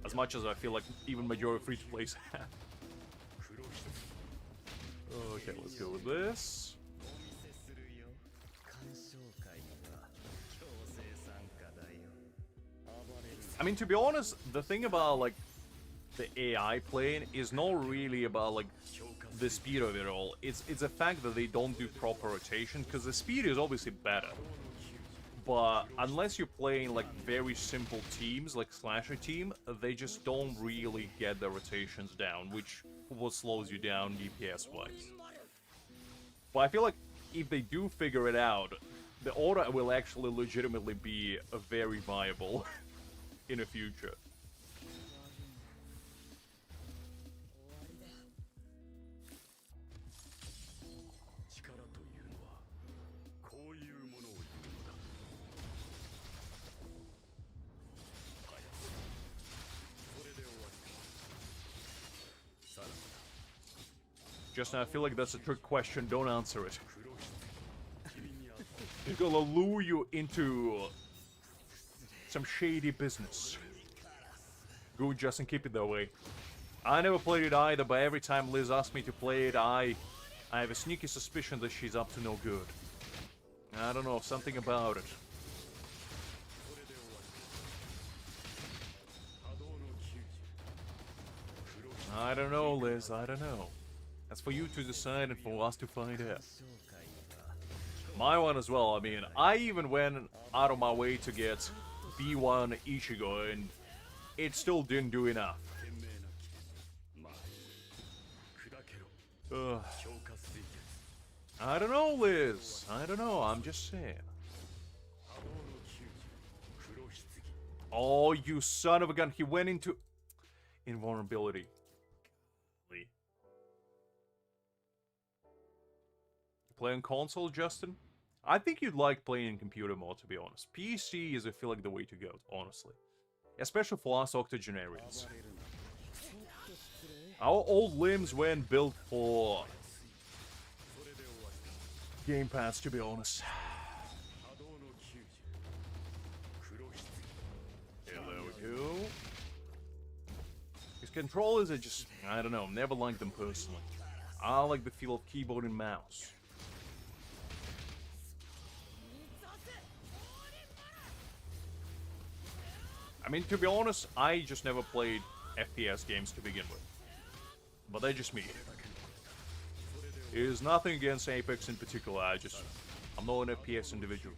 As much as I feel like even majority free-to-plays have. Okay, let's go with this. I mean, to be honest, the thing about like the AI playing is not really about like the speed of it all. It's a fact that they don't do proper rotation, because the speed is obviously better. But unless you're playing like very simple teams, like Slasher team, they just don't really get the rotations down, which what slows you down DPS wise. But I feel like if they do figure it out, the order will actually legitimately be very viable in the future. Justin, I feel like that's a trick question. Don't answer it. It's gonna lure you into some shady business. Good, Justin, keep it that way. I never played it either, but every time Liz asks me to play it, I have a sneaky suspicion that she's up to no good. I don't know, something about it. I don't know, Liz, I don't know. That's for you to decide and for us to find out. My one as well, I mean, I even went out of my way to get B1 Ichigo, and it still didn't do enough. I don't know, Liz. I don't know, I'm just saying. Oh, you son of a gun, he went into invulnerability. Play on console, Justin? I think you'd like playing in computer mode, to be honest. PC is, I feel like, the way to go, honestly. Especially for us octogenarians. Our old limbs weren't built for Game Pass, to be honest. Yeah, there we go. His controllers are just, I don't know, never liked them personally. I like the feel of keyboard and mouse. I mean, to be honest, I just never played FPS games to begin with. But that's just me. There's nothing against Apex in particular, I'm not an FPS individual.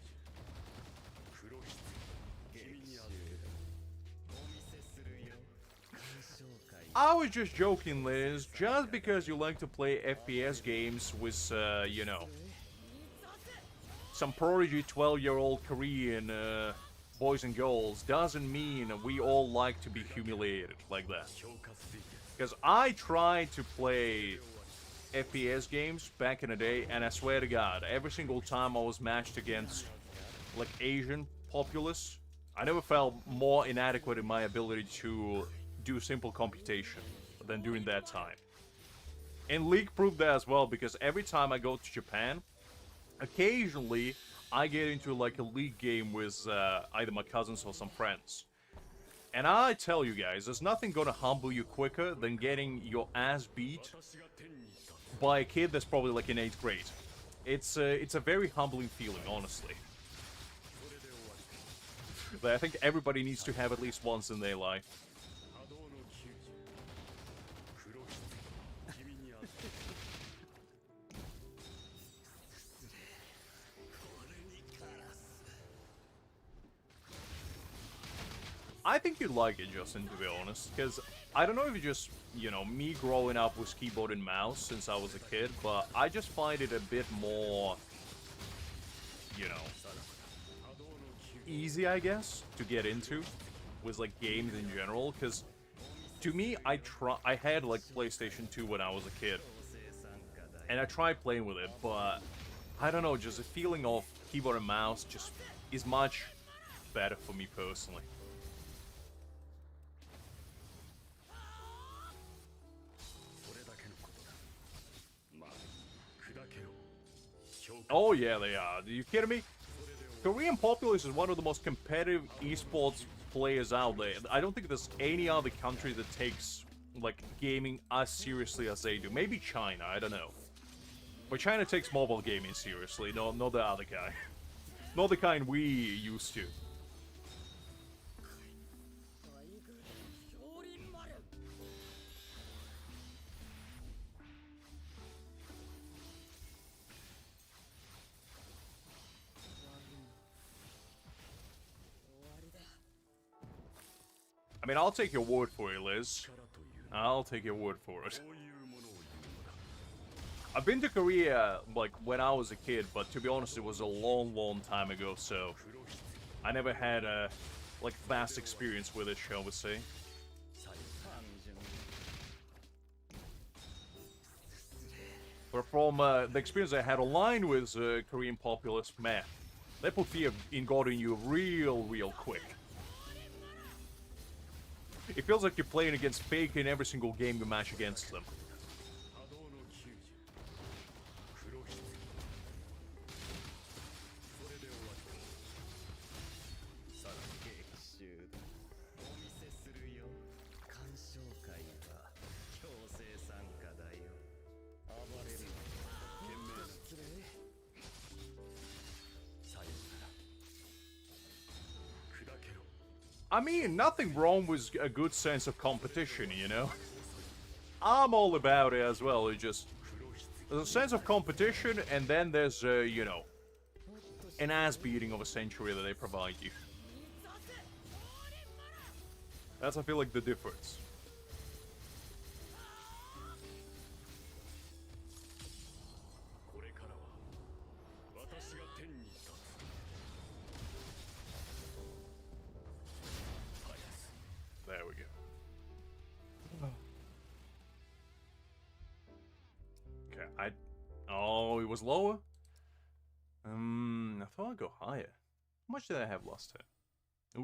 I was just joking, Liz. Just because you like to play FPS games with, you know, some prodigy 12-year-old Korean boys and girls doesn't mean we all like to be humiliated like that. Because I tried to play FPS games back in the day, and I swear to God, every single time I was matched against, like, Asian populace, I never felt more inadequate in my ability to do simple computation than during that time. And League proved that as well, because every time I go to Japan, occasionally I get into like a League game with either my cousins or some friends. And I tell you guys, there's nothing gonna humble you quicker than getting your ass beat by a kid that's probably like in 8th grade. It's a very humbling feeling, honestly. That I think everybody needs to have at least once in their life. I think you'd like it, Justin, to be honest, because I don't know if it's just, you know, me growing up with keyboard and mouse since I was a kid, but I just find it a bit more, you know, easy, I guess, to get into with, like, games in general, because to me, I had, like, PlayStation 2 when I was a kid, and I tried playing with it, but I don't know, just the feeling of keyboard and mouse just is much better for me personally. Oh yeah, they are. Are you kidding me? Korean Populace is one of the most competitive esports players out there. I don't think there's any other country that takes, like, gaming as seriously as they do. Maybe China, I don't know. But China takes mobile gaming seriously, not the other guy. Not the kind we used to. I mean, I'll take your word for it, Liz. I'll take your word for it. I've been to Korea, like, when I was a kid, but to be honest, it was a long, long time ago, so I never had a, like, vast experience with it, shall we say. But from the experience I had online with Korean Populace, man, they put fear in God in you real quick. It feels like you're playing against fake in every single game you match against them. I mean, nothing wrong with a good sense of competition, you know? I'm all about it as well, it just... There's a sense of competition, and then there's, you know, an ass-beating of a century that they provide you. That's, I feel like, the difference. There we go. Okay, oh, it was lower? I thought I'd go higher. How much did I have last time?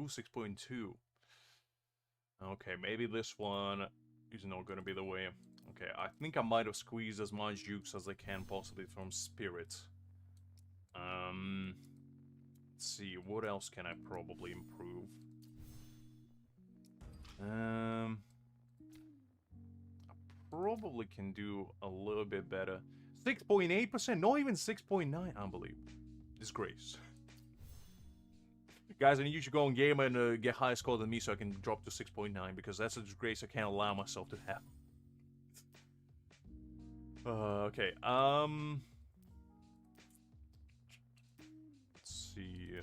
Ooh, 6.2. Okay, maybe this one is not gonna be the way. Okay, I think I might have squeezed as much juice as I can possibly from Spirit. Let's see, what else can I probably improve? I probably can do a little bit better. 6.8%, not even 6.9, unbelievable. Disgrace. Guys, I need you to go on game and get higher score than me so I can drop to 6.9, because that's a disgrace I can't allow myself to have. Okay, let's see.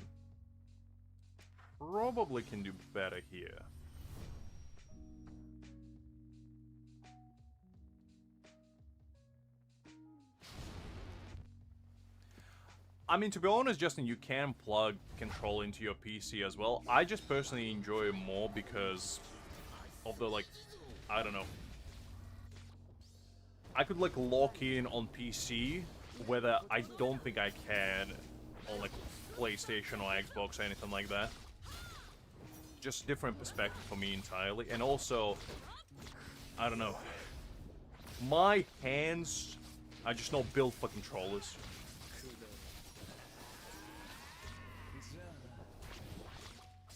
Probably can do better here. I mean, to be honest, Justin, you can plug control into your PC as well. I just personally enjoy it more because of the, like, I don't know. I could, like, lock in on PC, whether I don't think I can on, like, PlayStation or Xbox or anything like that. Just different perspective for me entirely. And also, I don't know. My hands are just not built for controllers.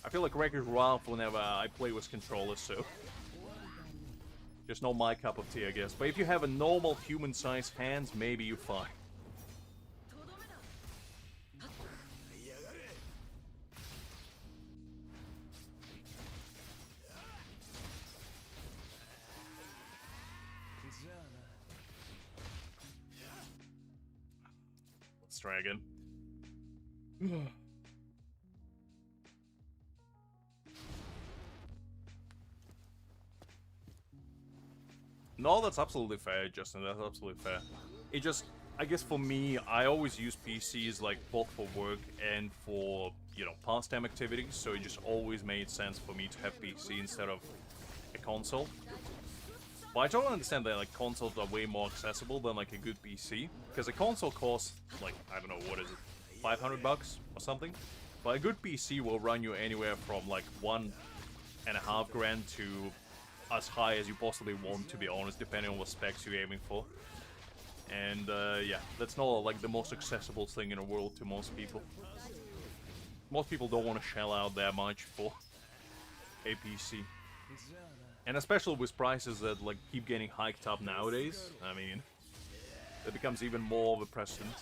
I feel like Wreck-It Ralph whenever I play with controllers, so... Just not my cup of tea, I guess. But if you have a normal human-sized hands, maybe you're fine. Let's try again. No, that's absolutely fair, Justin. That's absolutely fair. It just, I guess for me, I always use PCs like both for work and for, you know, pastime activities. So it just always made sense for me to have PC instead of a console. But I totally understand that like consoles are way more accessible than like a good PC, because a console costs like, I don't know, what is it, $500 or something. But a good PC will run you anywhere from like $1.5 to as high as you possibly want, to be honest, depending on what specs you're aiming for. And yeah, that's not like the most accessible thing in the world to most people. Most people don't want to shell out that much for a PC. And especially with prices that like keep getting hiked up nowadays, I mean, it becomes even more of a precedent.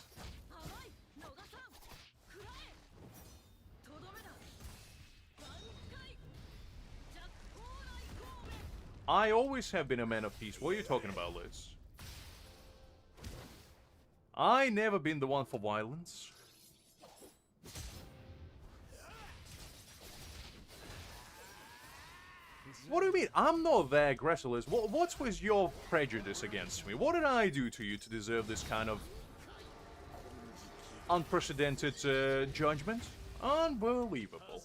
I always have been a man of peace. What are you talking about, Liz? I never been the one for violence. What do you mean? I'm not that aggressive, Liz. What's with your prejudice against me? What did I do to you to deserve this kind of unprecedented judgment? Unbelievable.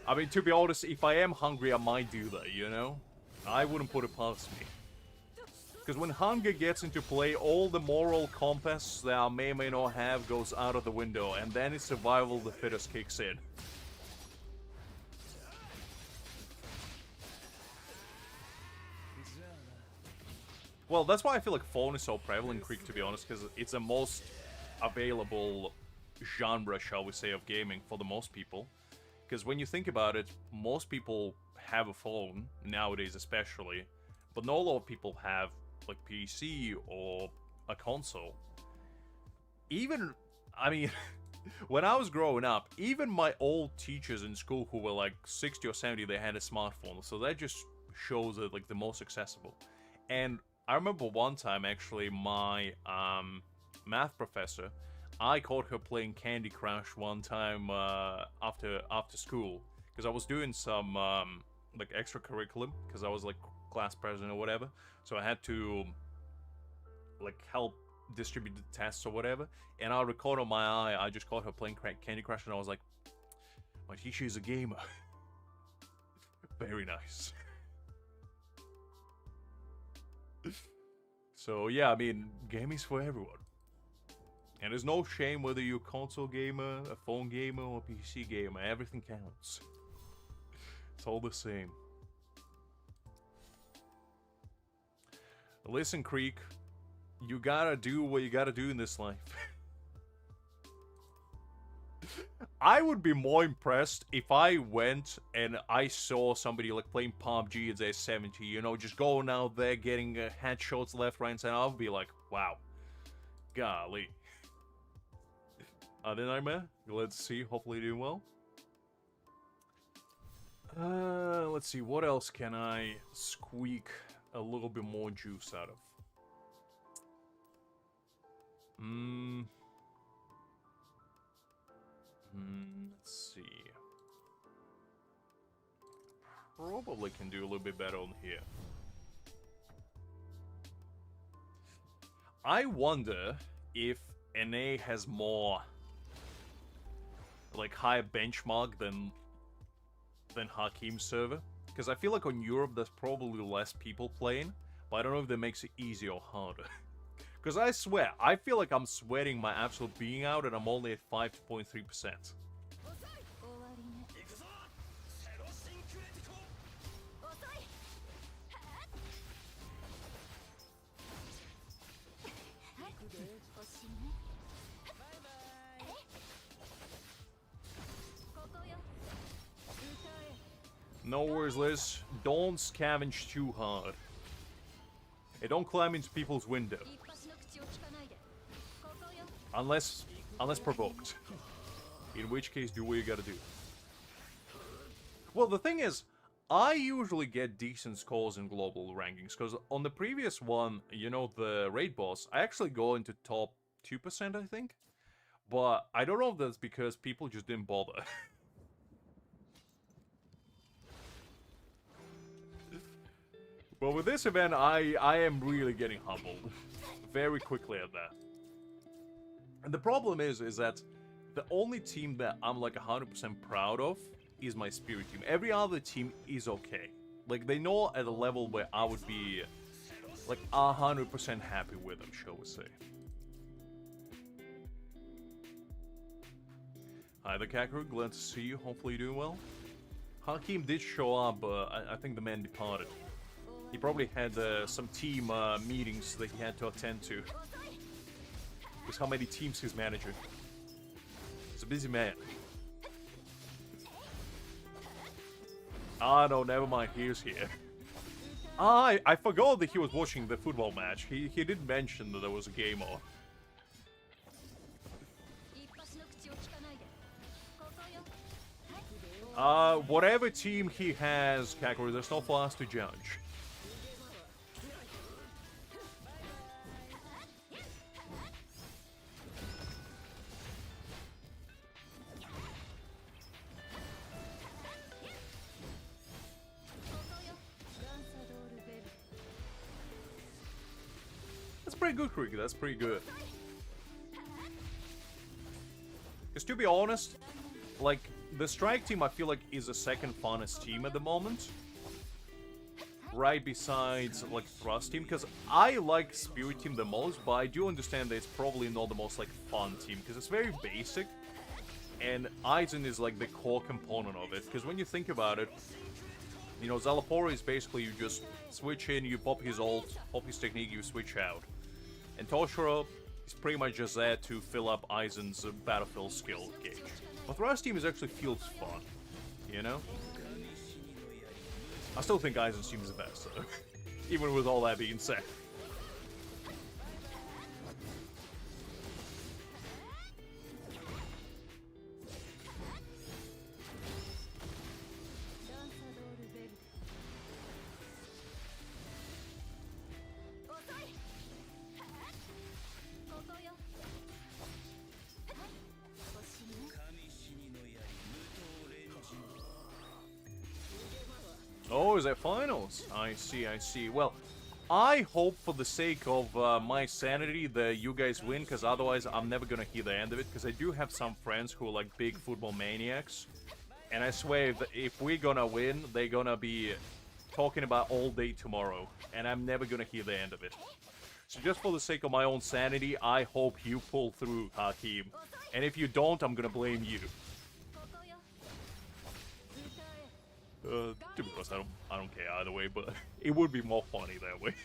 I mean, to be honest, if I am hungry, I might do that, you know? I wouldn't put it past me. Because when hunger gets into play, all the moral compass that I may or may not have goes out of the window, and then it's survival of the fittest kicks in. Well, that's why I feel like phone is so prevalent in Creek, to be honest, because it's the most available genre, shall we say, of gaming for the most people. Because when you think about it, most people have a phone, nowadays especially, but not a lot of people have, like, PC or a console. Even, I mean, when I was growing up, even my old teachers in school who were, like, 60 or 70, they had a smartphone, so that just shows it, like, the most accessible. And I remember one time, actually, my math professor, I caught her playing Candy Crush one time after school, because I was doing some like extracurriculum, because I was like class president or whatever, so I had to like help distribute the tests or whatever. And I record on my eye, I just caught her playing Candy Crush, and I was like, my teacher is a gamer. Very nice. So yeah, I mean, gaming's for everyone. And there's no shame whether you're a console gamer, a phone gamer, or a PC gamer. Everything counts. It's all the same. Listen, Creek, you gotta do what you gotta do in this life. I would be more impressed if I went and I saw somebody like playing PUBG at their 70, you know, just going out there getting headshots left, right, and center. I would be like, wow. Golly. The Nightmare, let's see, hopefully doing well. Let's see, what else can I squeak a little bit more juice out of? Let's see. Probably can do a little bit better on here. I wonder if NA has more, like, higher benchmark than Hakim's server. Because I feel like on Europe there's probably less people playing, but I don't know if that makes it easier or harder. Because I swear, I feel like I'm sweating my absolute being out and I'm only at 5.3%. No worries, Liz. Don't scavenge too hard. And don't climb into people's window. Unless provoked. In which case, do what you gotta do. Well, the thing is, I usually get decent scores in global rankings, because on the previous one, you know, the raid boss, I actually go into top 2%, I think. But I don't know if that's because people just didn't bother. But with this event, I am really getting humbled very quickly at that. And the problem is that the only team that I'm like 100% proud of is my Spirit team. Every other team is okay. Like, they know at a level where I would be like 100% happy with them, shall we say. Hi there, Kakaroo. Glad to see you. Hopefully you're doing well. Hakim did show up, but I think the man departed. He probably had some team meetings that he had to attend to. Because how many teams he's managing? He's a busy man. Ah, no, never mind. He's here. Ah, I forgot that he was watching the football match. He did mention that there was a game on. Whatever team he has, Kakaroo, there's no for us to judge. That's pretty good, Krieg. That's pretty good. Because to be honest, like, the Strike team I feel like is the second funnest team at the moment. Right besides, like, Thrust team. Because I like Spirit team the most, but I do understand that it's probably not the most, like, fun team. Because it's very basic. And Aizen is, like, the core component of it. Because when you think about it, you know, Szayelaporro is basically you just switch in, you pop his ult, pop his technique, you switch out. And Toshiro is pretty much just there to fill up Aizen's battlefield skill gauge. But Thrust team actually feels fun, you know? I still think Aizen's team is the best, though. Even with all that being said. Oh, is that finals? I see, I see. Well, I hope for the sake of my sanity that you guys win, because otherwise I'm never gonna hear the end of it, because I do have some friends who are like big football maniacs, and I swear if we're gonna win, they're gonna be talking about all day tomorrow, and I'm never gonna hear the end of it. So just for the sake of my own sanity, I hope you pull through, Hakim. And if you don't, I'm gonna blame you. To be honest, I don't care either way, but it would be more funny that way.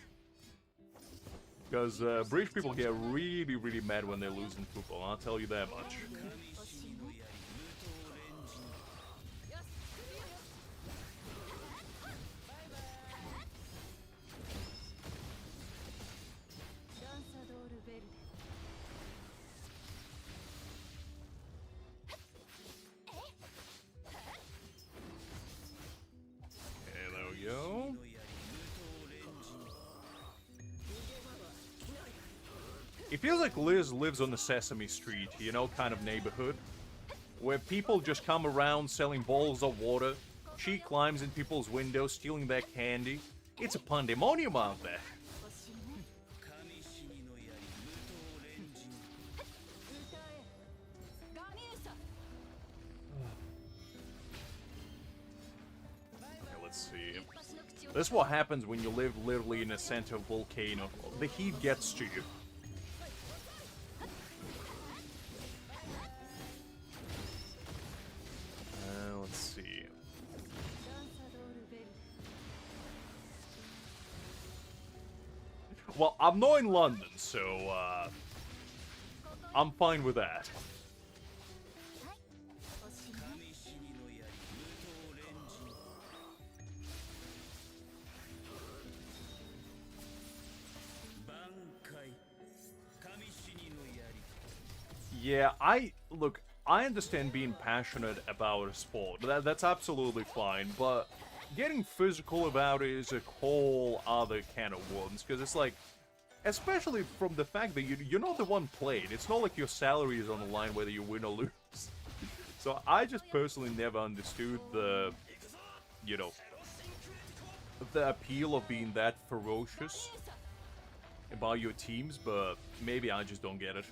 Because British people get really, really mad when they lose in football, I'll tell you that much. It feels like Liz lives on the Sesame Street, you know, kind of neighborhood. Where people just come around selling bowls of water. She climbs in people's windows, stealing their candy. It's a pandemonium out there. Okay, let's see. This is what happens when you live literally in the center of a volcano. The heat gets to you. Let's see. Well, I'm not in London, so I'm fine with that. Yeah, I understand being passionate about a sport. That's absolutely fine, but getting physical about it is a whole other can of worms. Because it's like, especially from the fact that you're not the one playing. It's not like your salary is on the line whether you win or lose. So I just personally never understood the, you know, the appeal of being that ferocious about your teams, but maybe I just don't get it.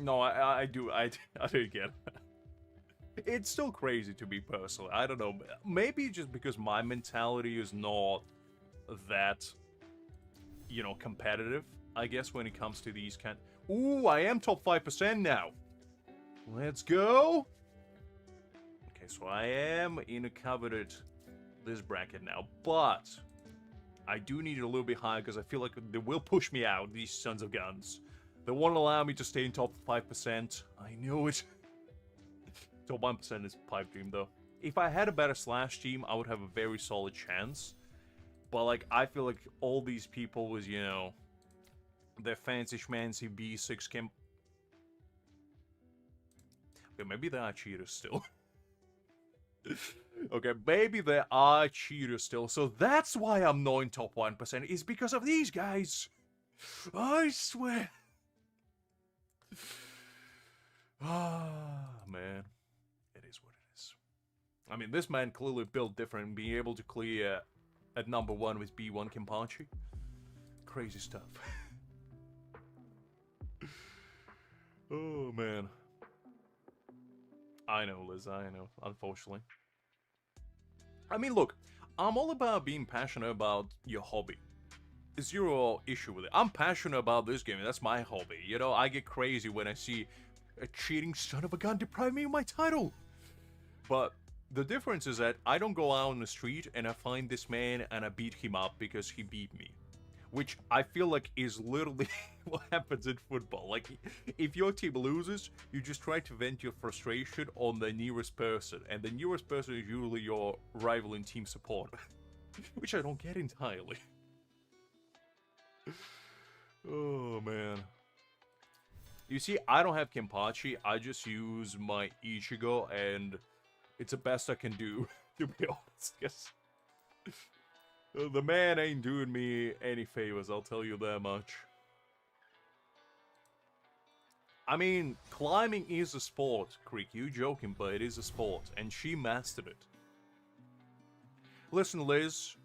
No, I do get it. It's still crazy to me personally. I don't know. Maybe just because my mentality is not that, you know, competitive, I guess, when it comes to these kind... Ooh, I am top 5% now. Let's go. Okay, so I am in a coveted this bracket now, but I do need it a little bit higher because I feel like they will push me out, these sons of guns. They won't allow me to stay in top 5%. I know it. Top 1% is pipe dream, though. If I had a better Slash team, I would have a very solid chance. But, like, I feel like all these people was, you know, their fancy schmancy B6 camp. Okay, maybe they are cheaters still. Okay, maybe they are cheaters still. So that's why I'm not in top 1%. Is because of these guys. I swear. Ah, man. It is what it is. I mean, this man clearly built different, being able to clear at number 1 with B1 Kenpachi. Crazy stuff. Oh, man. I know, Liz, I know, unfortunately. I mean, look, I'm all about being passionate about your hobby. Zero issue with it. I'm passionate about this game, that's my hobby. You know, I get crazy when I see a cheating son of a gun deprive me of my title. But the difference is that I don't go out on the street and I find this man and I beat him up because he beat me. Which I feel like is literally what happens in football. Like, if your team loses, you just try to vent your frustration on the nearest person. And the nearest person is usually your rival in team support. Which I don't get entirely. Oh, man. You see, I don't have Kenpachi. I just use my Ichigo, and it's the best I can do, to be honest. Yes. The man ain't doing me any favors, I'll tell you that much. I mean, climbing is a sport, Creek. You joking, but it is a sport, and she mastered it. Listen, Liz,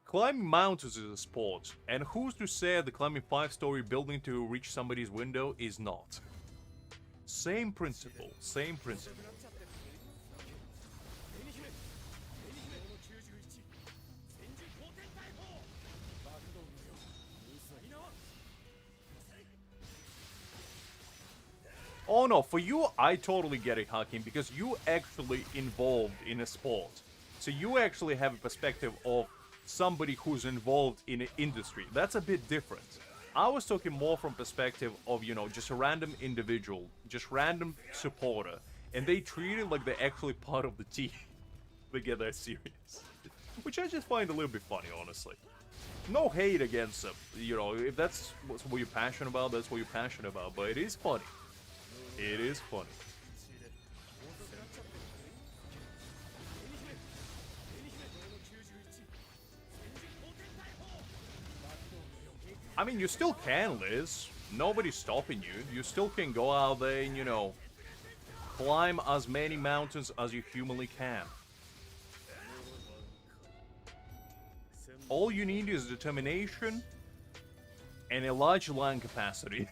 climbing mountains is a sport, and who's to say the climbing 5-story building to reach somebody's window is not? Same principle, same principle. Oh no, for you, I totally get it, Hakim, because you actually involved in a sport. So you actually have a perspective of somebody who's involved in an industry. That's a bit different. I was talking more from perspective of, you know, just a random individual, just random supporter, and they treat it like they're actually part of the team. They get that serious. Which I just find a little bit funny, honestly. No hate against them. You know, if that's what you're passionate about, that's what you're passionate about, but it is funny. It is funny. I mean, you still can, Liz. Nobody's stopping you. You still can go out there and, you know, climb as many mountains as you humanly can. All you need is determination and a large lung capacity.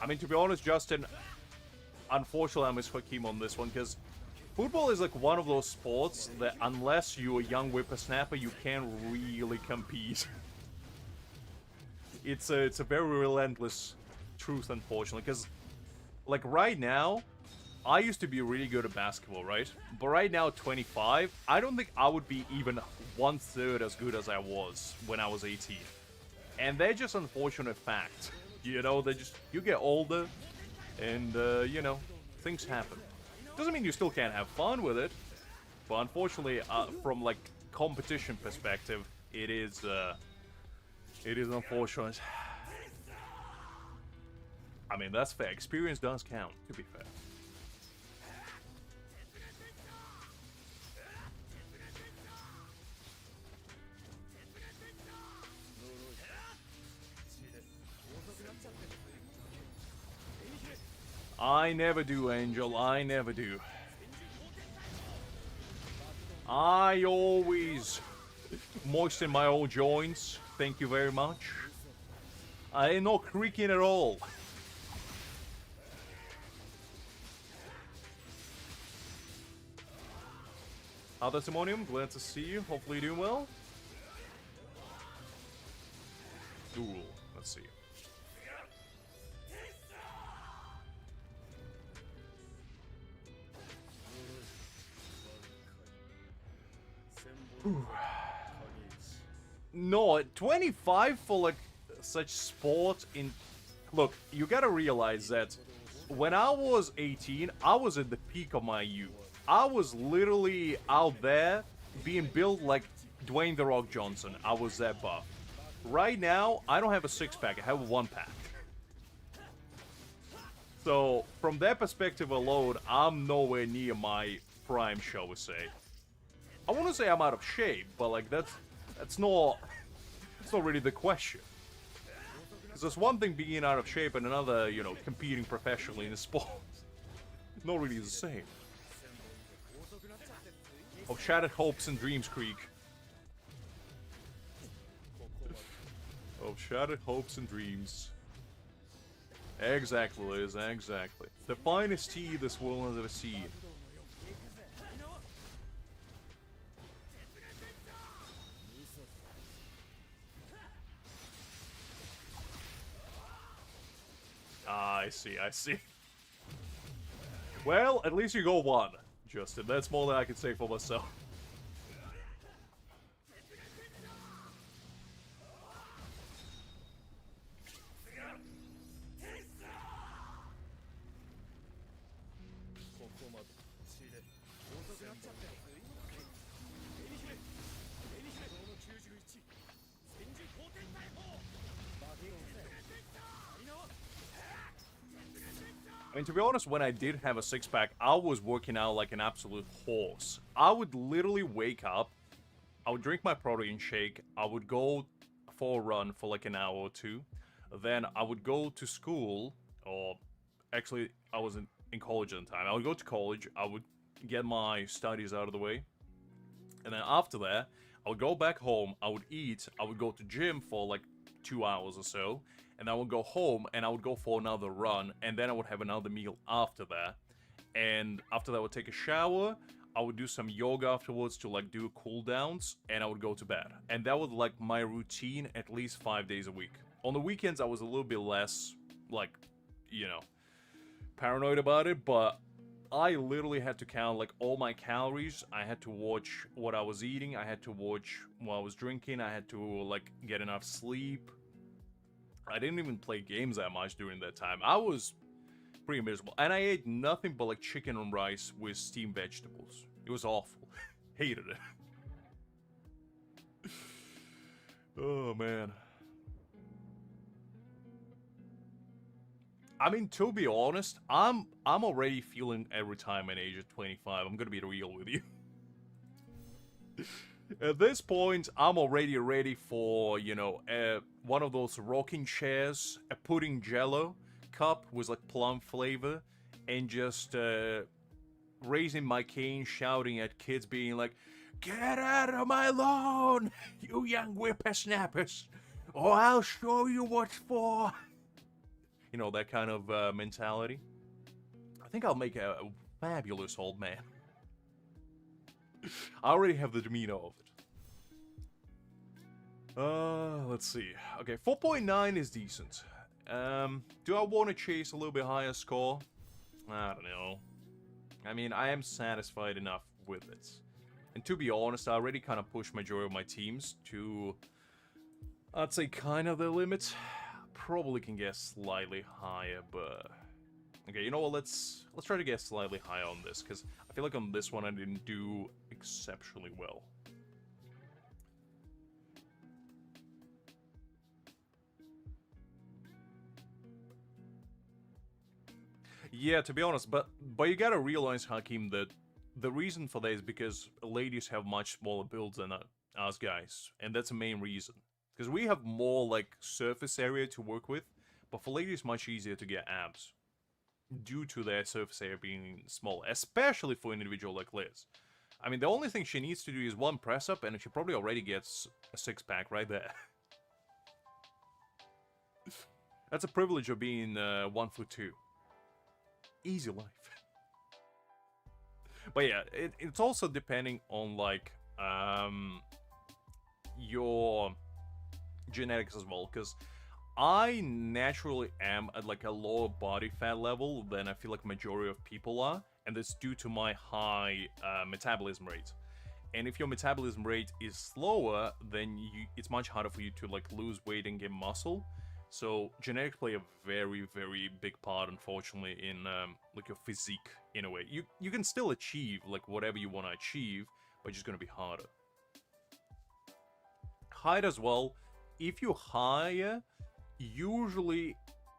I mean, to be honest, Justin, unfortunately I miss Hakeem on this one, because football is like one of those sports that unless you're a young whippersnapper, you can't really compete. It's a very relentless truth, unfortunately, because like right now, I used to be really good at basketball, right? But right now, 25, I don't think I would be even 1/3 as good as I was when I was 18. And they're just unfortunate facts. You know, you get older, and, you know, things happen. Doesn't mean you still can't have fun with it, but unfortunately, from, like, competition perspective, it is unfortunate. I mean, that's fair. Experience does count, to be fair. I never do, Angel. I never do. I always moisten my old joints. Thank you very much. I ain't no creaking at all. How the Simonium? Glad to see you. Hopefully you're doing well. Ooh, let's see. No, 25 for like such sport in... Look, you gotta realize that when I was 18, I was at the peak of my youth. I was literally out there being built like Dwayne The Rock Johnson. I was that buff. Right now, I don't have a six-pack, I have a one-pack. So, from that perspective alone, I'm nowhere near my prime, shall we say. I want to say I'm out of shape, but like that's not really the question. Because there's one thing being out of shape and another, you know, competing professionally in a sport. It's not really the same. Of shattered hopes and dreams, Creek. Of shattered hopes and dreams. Exactly, Liz, exactly. The finest tea this world has ever seen. Ah, I see, I see. Well, at least you go one, Justin. That's more than I can say for myself. I mean, to be honest, when I did have a six-pack, I was working out like an absolute horse. I would literally wake up, I would drink my protein shake, I would go for a run for like an hour or two, then I would go to school, or actually, I was in college at the time. I would go to college, I would get my studies out of the way, and then after that, I would go back home, I would eat, I would go to gym for like 2 hours or so, and I would go home and I would go for another run, and then I would have another meal after that. And after that, I would take a shower, I would do some yoga afterwards to like do cool downs, and I would go to bed. And that was like my routine at least 5 days a week. On the weekends, I was a little bit less, like, you know, paranoid about it, but I literally had to count like all my calories. I had to watch what I was eating, I had to watch what I was drinking, I had to like get enough sleep. I didn't even play games that much during that time. I was pretty miserable. And I ate nothing but like chicken and rice with steamed vegetables. It was awful. Hated it. Oh man. I mean, to be honest, I'm already feeling a retirement age at 25. I'm gonna be real with you. At this point, I'm already ready for, you know, one of those rocking chairs, a pudding jello cup with like plum flavor, and just raising my cane, shouting at kids, being like, "Get out of my lawn, you young whippersnappers, or I'll show you what's for." You know, that kind of mentality. I think I'll make a fabulous old man. I already have the demeanor of it. Let's see. Okay, 4.9 is decent. Do I want to chase a little bit higher score? I don't know. I mean, I am satisfied enough with it. And to be honest, I already kind of pushed majority of my teams to, I'd say, kind of the limit. Probably can get slightly higher, but... Okay, you know what, let's try to get slightly higher on this, because I feel like on this one I didn't do exceptionally well. Yeah, to be honest, but you gotta realize, Hakim, that the reason for that is because ladies have much smaller builds than us guys, and that's the main reason. Because we have more, like, surface area to work with, but for ladies, much easier to get abs. Due to their surface area being small, especially for an individual like Liz. I mean, the only thing she needs to do is one press-up, and she probably already gets a six-pack right there. That's a privilege of being 1'2". Easy life. But yeah, it's also depending on, like, your genetics as well, because I naturally am at like a lower body fat level than I feel like majority of people are, and that's due to my high metabolism rate. And if your metabolism rate is slower, then it's much harder for you to like lose weight and get muscle. So genetics play a very, very big part, unfortunately, in like your physique in a way. You can still achieve like whatever you want to achieve, but it's just gonna be harder. Height as well. If you're higher, usually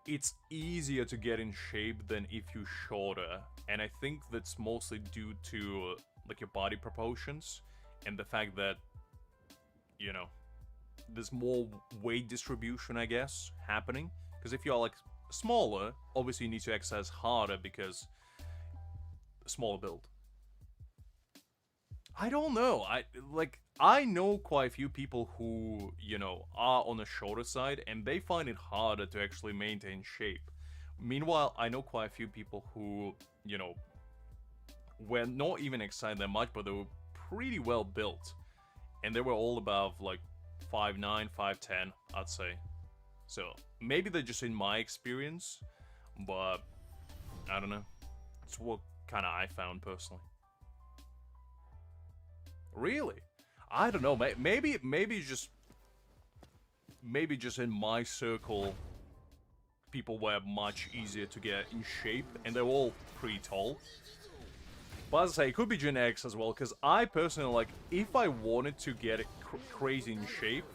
it's easier to get in shape than if you're shorter, and I think that's mostly due to like your body proportions and the fact that, you know, there's more weight distribution, I guess, happening. Because if you're like smaller, obviously you need to exercise harder because smaller build. I don't know. I know quite a few people who, you know, are on the shorter side, and they find it harder to actually maintain shape. Meanwhile, I know quite a few people who, you know, were not even exercising that much, but they were pretty well built. And they were all above, like, 5'9", 5'10", I'd say. So, maybe they're just in my experience, but I don't know. It's what kind of I found, personally. Really? I don't know. Maybe just in my circle, people were much easier to get in shape, and they're all pretty tall. But as I say, it could be genetics as well, because I personally, like, if I wanted to get crazy in shape,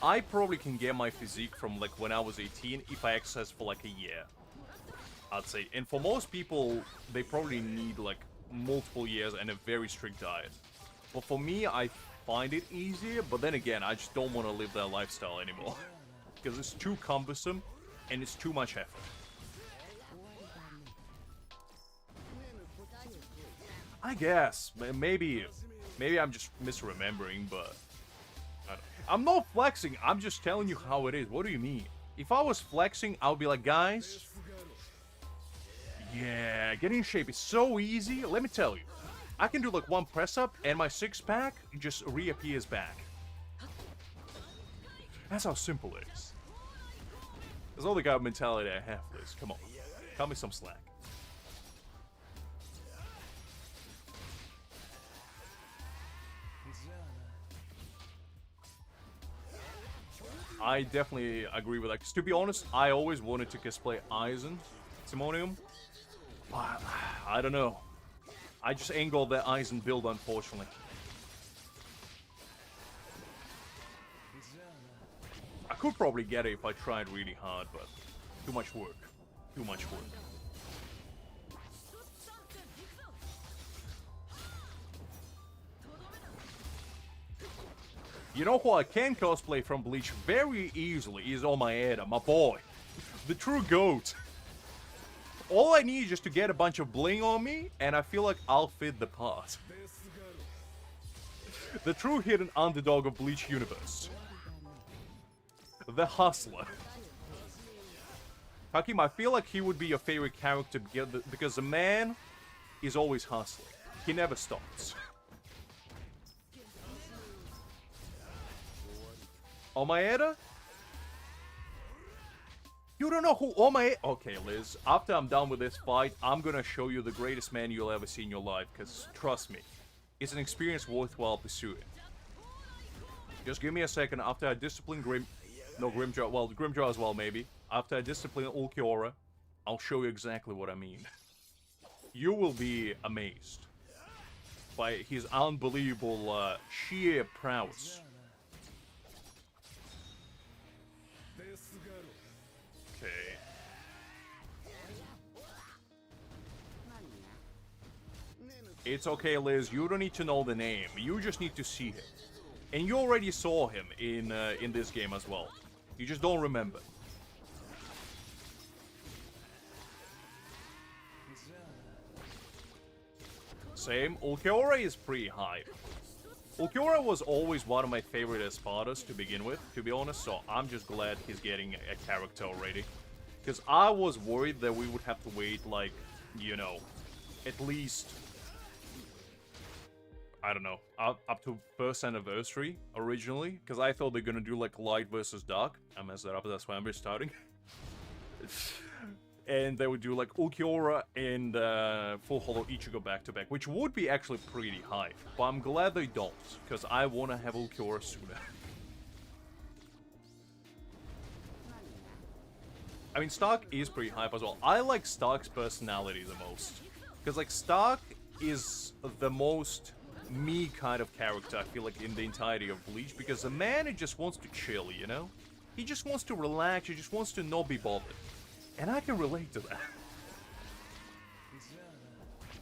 I probably can get my physique from, like, when I was 18 if I exercise for, like, a year, I'd say. And for most people, they probably need, like, multiple years and a very strict diet. But for me, I find it easier, but then again, I just don't want to live that lifestyle anymore. Because it's too cumbersome, and it's too much effort. I guess. Maybe I'm just misremembering, but... I'm not flexing, I'm just telling you how it is. What do you mean? If I was flexing, I would be like, guys... Yeah, getting in shape is so easy, let me tell you. I can do like one press up and my six-pack just reappears back. That's how simple it is. That's all the guy mentality I have, Liz. Come on. Cut me some slack. I definitely agree with that. 'Cause to be honest, I always wanted to cosplay Aizen. Simonium? I don't know. I just ain't got the Aizen build, unfortunately. I could probably get it if I tried really hard, but too much work. Too much work. You know who I can cosplay from Bleach very easily is Omaeda, my boy. The true GOAT. All I need is just to get a bunch of bling on me, and I feel like I'll fit the part. The true hidden underdog of Bleach universe. The Hustler. Hakim, I feel like he would be your favorite character because the man is always hustling. He never stops. Omaeda? You don't know who Omaeda... Okay, Liz. After I'm done with this fight, I'm gonna show you the greatest man you'll ever see in your life. Because, trust me, it's an experience worthwhile pursuing. Just give me a second. After I discipline Grimmjow... Well, Grimmjow as well, maybe. After I discipline Ulquiorra, I'll show you exactly what I mean. You will be amazed by his unbelievable sheer prowess. Okay. It's okay, Liz. You don't need to know the name. You just need to see him. And you already saw him in this game as well. You just don't remember. Same. Ulquiorra is pretty hype. Ulquiorra was always one of my favorite Espadas to begin with, to be honest, so I'm just glad he's getting a character already. Because I was worried that we would have to wait, like, you know, at least, I don't know, up to first anniversary originally. Because I thought they're gonna do, like, light versus dark. I messed that up, that's why I'm restarting. And they would do, like, Ulquiorra and Full Hollow Ichigo back-to-back, which would be actually pretty hype. But I'm glad they don't, because I want to have Ulquiorra sooner. I mean, Stark is pretty hype as well. I like Stark's personality the most. Because, like, Stark is the most me kind of character, I feel like, in the entirety of Bleach. Because the man, he just wants to chill, you know? He just wants to relax, he just wants to not be bothered. And I can relate to that.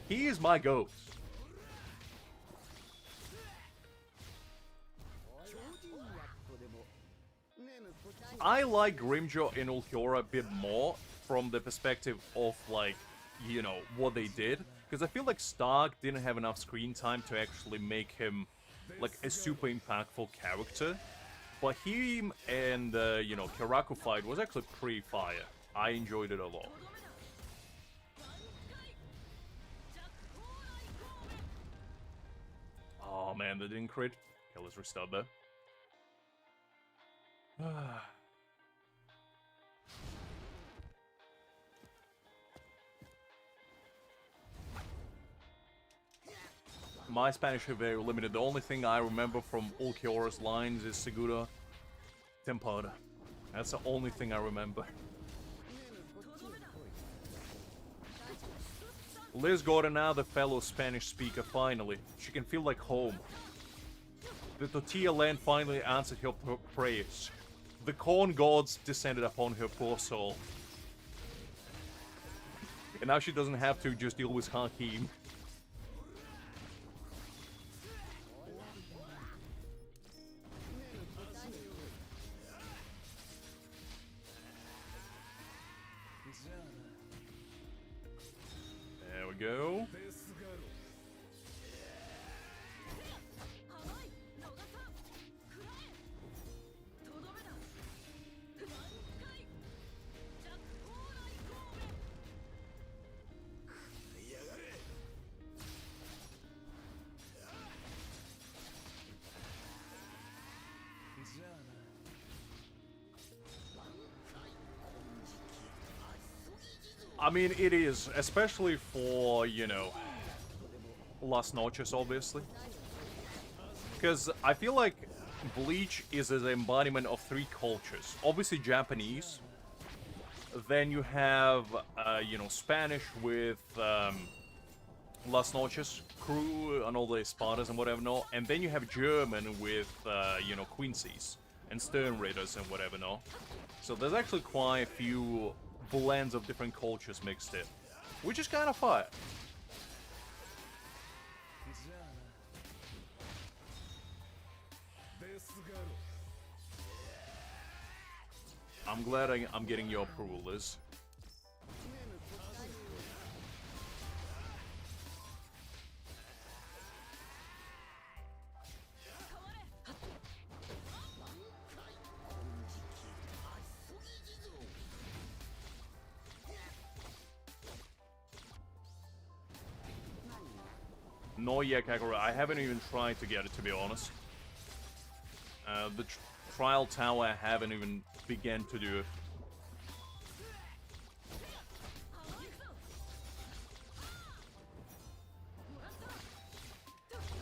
He is my GOAT. I like Grimmjow and Ulquiorra a bit more from the perspective of, like, you know, what they did. Because I feel like Stark didn't have enough screen time to actually make him, like, a super impactful character. But him and, you know, Kiraku fight was actually pretty fire. I enjoyed it a lot. Oh man, that didn't crit. Okay, let's restart that. My Spanish is very limited. The only thing I remember from Ulquiorra's lines is Segura Tempada. That's the only thing I remember. Liz got another fellow Spanish speaker finally. She can feel like home. The tortilla land finally answered her prayers. The corn gods descended upon her poor soul. And now she doesn't have to just deal with Hakim. There we go. I mean, it is, especially for, you know, Las Noches, obviously. Because I feel like Bleach is an embodiment of three cultures. Obviously Japanese, Then you have, you know, Spanish with Las Noches crew and all the Spartas and whatever, no. And then you have German with, you know, Quincy's and Stern Raiders and whatever, no. So there's actually quite a few blends of different cultures mixed in, which is kind of fun. I'm glad I'm getting your approval, Liz. No, yeah, Kakura, I haven't even tried to get it, to be honest. The trial tower, I haven't even began to do it.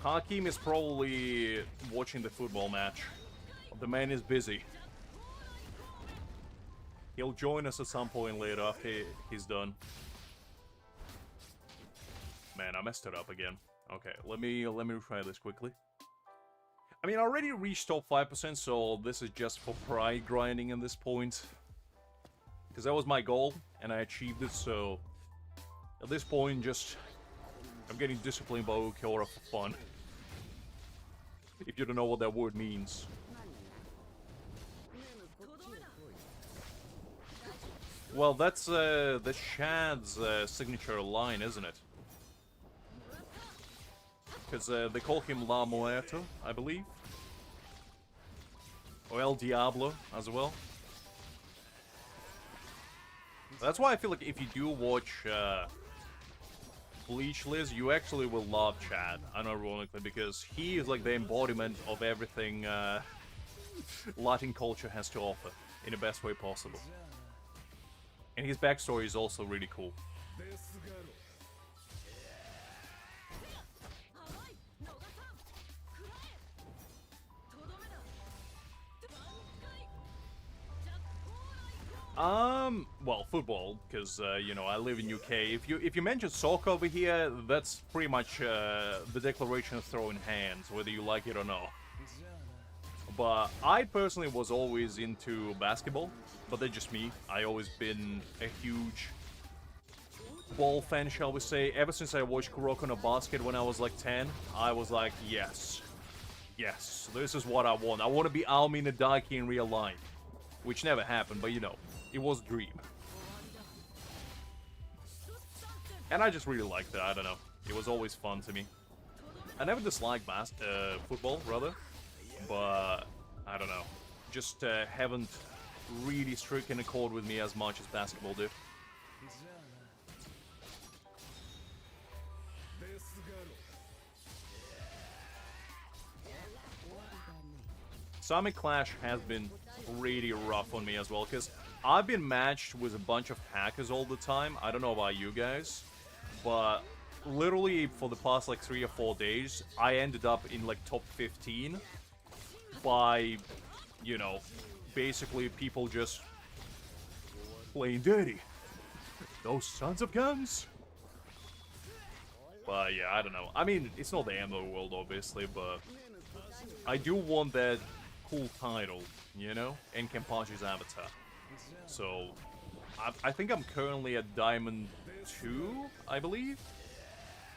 Hakim is probably watching the football match. The man is busy. He'll join us at some point later after he's done. Man, I messed it up again. Okay, let me try this quickly. I mean, I already reached top 5%, so this is just for pride grinding at this point. Because that was my goal, and I achieved it, so... At this point, just... I'm getting disciplined by Ukiora for fun. If you don't know what that word means. Well, that's Shad's signature line, isn't it? Because they call him La Muerto, I believe. Or El Diablo, as well. That's why I feel like if you do watch Bleach, Liz, you actually will love Chad, unironically, because he is like the embodiment of everything Latin culture has to offer, in the best way possible. And his backstory is also really cool. Well, football, because, you know, I live in UK. If you mention soccer over here, that's pretty much, the declaration of throwing hands, whether you like it or not. But I personally was always into basketball, but that's just me. I always been a huge ball fan, shall we say. Ever since I watched Kuroko no Basket when I was like 10, I was like, yes, this is what I want. I want to be Aomi Nadaki in real life. Which never happened, but you know, it was a dream. And I just really liked it, I don't know. It was always fun to me. I never disliked football, rather. But, I don't know. Just haven't really stricken a chord with me as much as basketball did. Sonic Clash has been really rough on me as well, because I've been matched with a bunch of hackers all the time. I don't know about you guys, but literally for the past like 3 or 4 days, I ended up in like top 15 by, you know, basically people just playing dirty. Those sons of guns. But yeah, I don't know. I mean, it's not the end of the world, obviously, but I do want that cool title, you know, in Kenpachi's avatar. So, I think I'm currently at Diamond 2, I believe.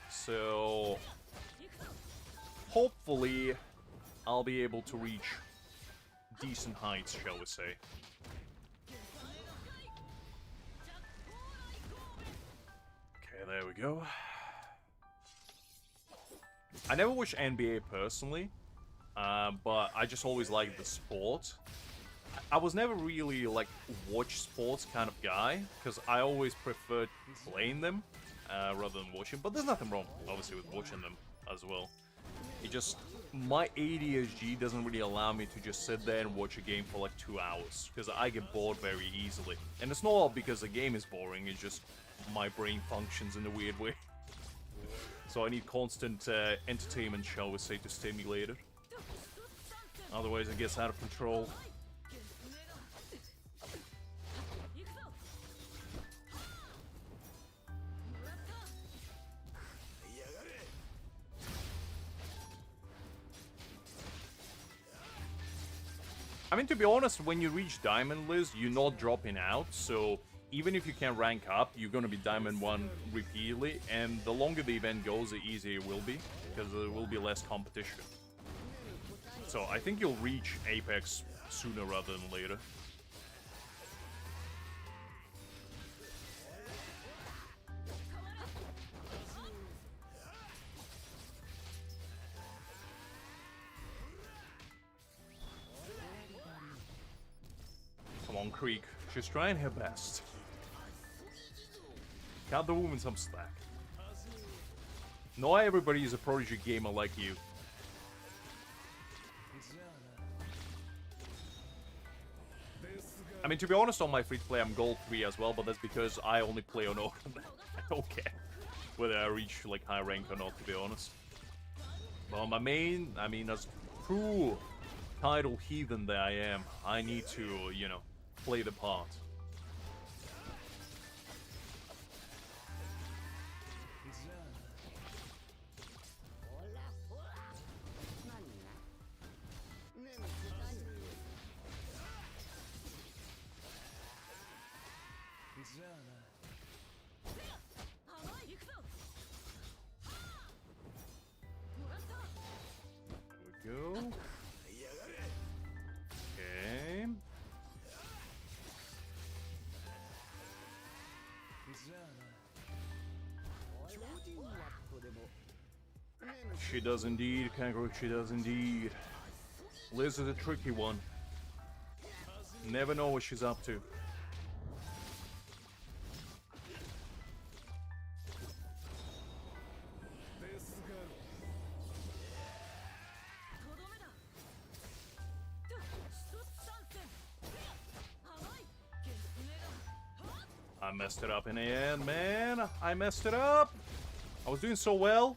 So, hopefully, I'll be able to reach decent heights, shall we say. Okay, there we go. I never watched NBA personally. But I just always liked the sport. I was never really, like, watch sports kind of guy, because I always preferred playing them, rather than watching. But there's nothing wrong, obviously, with watching them as well. It just, my ADHD doesn't really allow me to just sit there and watch a game for, like, 2 hours, because I get bored very easily. And it's not because the game is boring, it's just my brain functions in a weird way. So I need constant entertainment, shall we say, to stimulate it. Otherwise it gets out of control. I mean, to be honest, when you reach Diamond Liz, you're not dropping out, so even if you can rank up, you're gonna be Diamond 1 repeatedly, and the longer the event goes, the easier it will be, because there will be less competition. So I think you'll reach Apex sooner rather than later. Come on, Creek. She's trying her best. Cut the woman some slack. Not everybody is a prodigy gamer like you. I mean, to be honest, on my free-to-play, I'm Gold 3 as well, but that's because I only play on Open. I don't care whether I reach, like, high rank or not, to be honest. But on my main, I mean, as true title heathen that I am, I need to, you know, play the part. Go. Okay. She does indeed, Kangaroo, she does indeed. Liz is a tricky one. Never know what she's up to. I messed it up in the end, man. I messed it up. I was doing so well,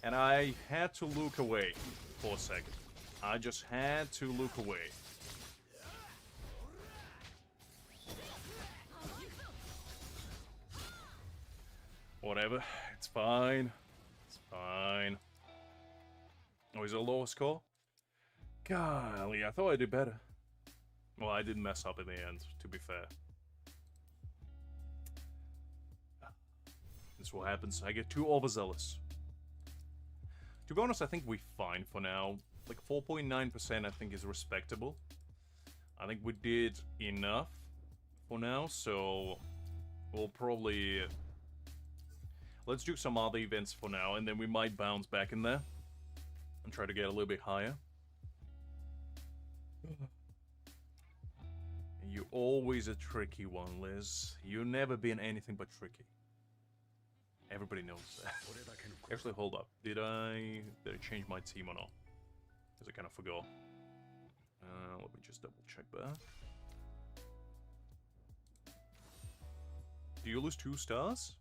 and I had to look away for a second. I just had to look away. Whatever. It's fine. It's fine. Oh, is it a lower score? Golly, I thought I did better. Well, I didn't mess up in the end, to be fair. This is what happens. I get too overzealous. To be honest, I think we're fine for now. Like 4.9% I think is respectable. I think we did enough for now, so we'll probably... Let's do some other events for now, and then we might bounce back in there and try to get a little bit higher. You're always a tricky one, Liz. You've never been anything but tricky. Everybody knows that. Actually, hold up. Did I change my team or not? Because I kind of forgot. Let me just double check that. Do you lose 2 stars?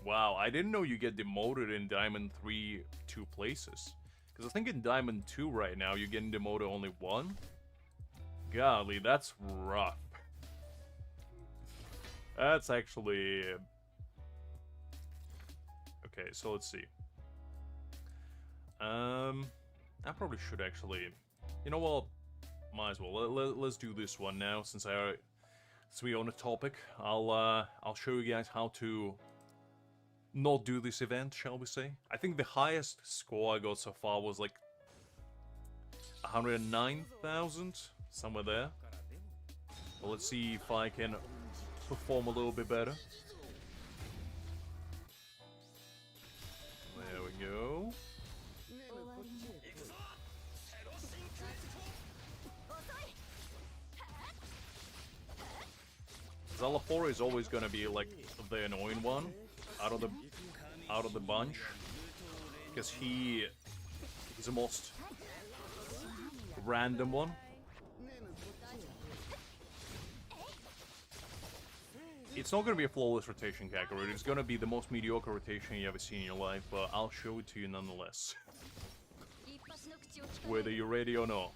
Wow, I didn't know you get demoted in Diamond 3 2 places. Because I think in Diamond 2 right now, you're getting demoted only 1. Golly, that's rough. That's actually... Okay, so let's see. I probably should actually... You know what? Might as well. Let's do this one now, since we're on a topic. I'll show you guys how to not do this event, shall we say. I think the highest score I got so far was like 109,000, somewhere there. Well, let's see if I can perform a little bit better. There we go. Szayelaporro is always gonna be like the annoying one out of the bunch, because he's the most random one. It's not gonna be a flawless rotation, Kakarot. It's gonna be the most mediocre rotation you ever seen in your life, but I'll show it to you nonetheless. Whether you're ready or not.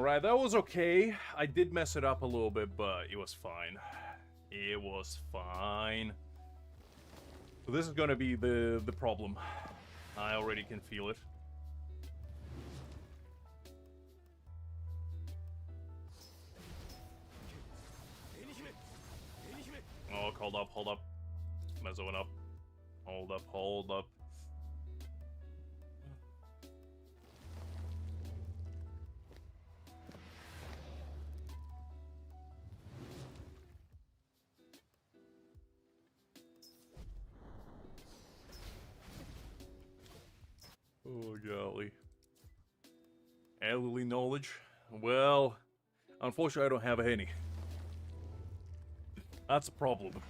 Alright, that was okay. I did mess it up a little bit, but it was fine. It was fine. So this is gonna be the problem. I already can feel it. Oh, hold up, hold up. Mezzoing up. Hold up, hold up. Oh, golly. Elderly knowledge? Well, unfortunately I don't have any. That's a problem.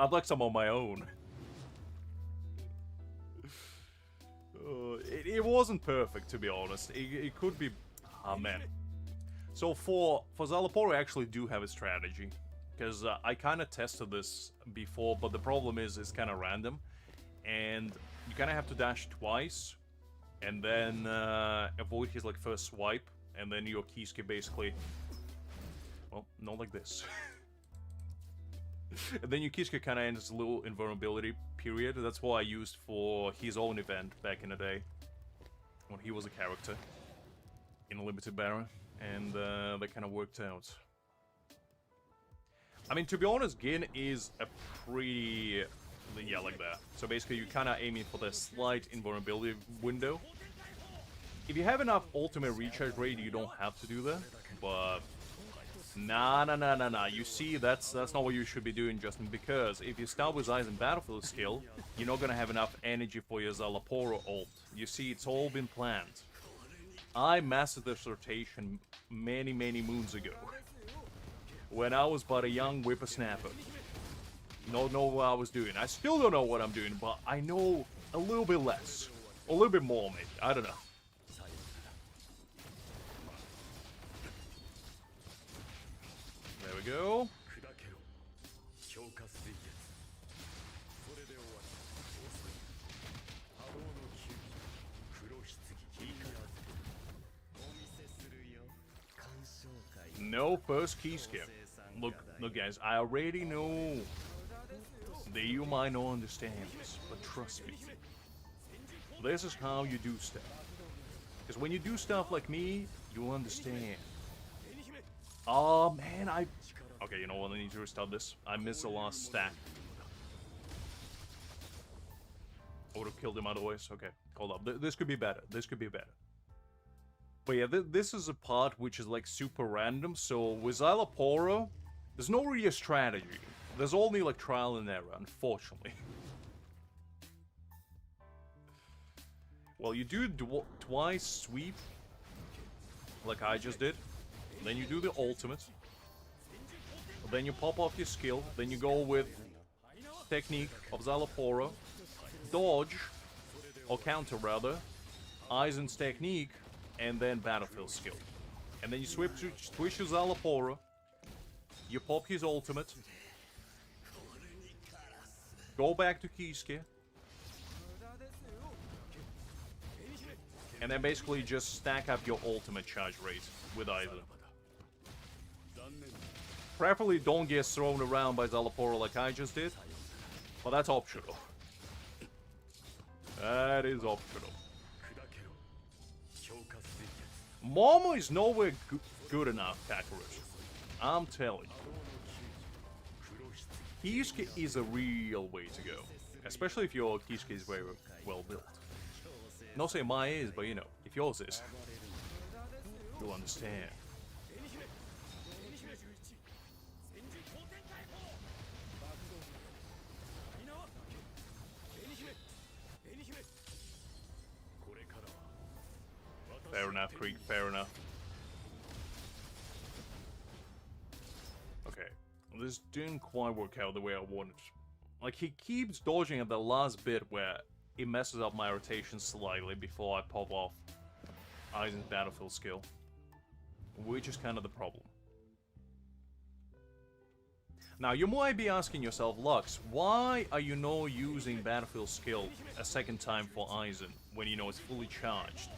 I'd like some on my own. It wasn't perfect, to be honest. It could be... Ah, man. So for Szayelaporro, I actually do have a strategy. Because I kind of tested this before, but the problem is it's kind of random. And you kind of have to dash twice. And then avoid his like first swipe. And then your Kisuke basically... Well, not like this. And then your Kisuke kind of ends a little invulnerability period. That's what I used for his own event back in the day. When he was a character. In a limited banner. And that kind of worked out. I mean, to be honest, Gin is a pretty... Yeah, like that. So basically, you're kind of aiming for the slight invulnerability window. If you have enough ultimate recharge rate, you don't have to do that. But... Nah. You see, that's not what you should be doing, Justin. Because if you start with Aizen Battlefield skill, you're not gonna have enough energy for your Szayelaporro ult. You see, it's all been planned. I mastered this rotation many moons ago. When I was but a young whippersnapper. Don't know what I was doing. I still don't know what I'm doing, but I know a little bit less. A little bit more, maybe. I don't know. There we go. No first key skip. Look, guys, I already know that you might not understand this, but trust me. This is how you do stuff. Because when you do stuff like me, you'll understand. Oh, man, Okay, you know what? I need to restart this. I missed the last stack. I would have killed him otherwise. Okay, hold up. This could be better. This could be better. But yeah, this is a part which is like super random. So with Szayelaporro, there's no really a strategy. There's only like trial and error, unfortunately. Well, you do twice sweep, like I just did. Then you do the ultimate. Then you pop off your skill. Then you go with technique of Szayelaporro, dodge, or counter rather, Aizen's technique, and then battlefield skill. And then you switch to Szayelaporro. You pop his ultimate. Go back to Kisuke. And then basically just stack up your ultimate charge rate with Aizen. Preferably don't get thrown around by Szayelaporro like I just did. But that's optional. That is optional. Momo is nowhere good enough, Kakarot. I'm telling you. Kisuke is a real way to go. Especially if your Kisuke is very well built. Not saying mine is, but you know, if yours is, you'll understand. Fair enough, Krieg, fair enough. Okay, this didn't quite work out the way I wanted. Like, he keeps dodging at the last bit where it messes up my rotation slightly before I pop off Aizen's battlefield skill. Which is kind of the problem. Now, you might be asking yourself, Lux, why are you not using battlefield skill a second time for Aizen when you know it's fully charged?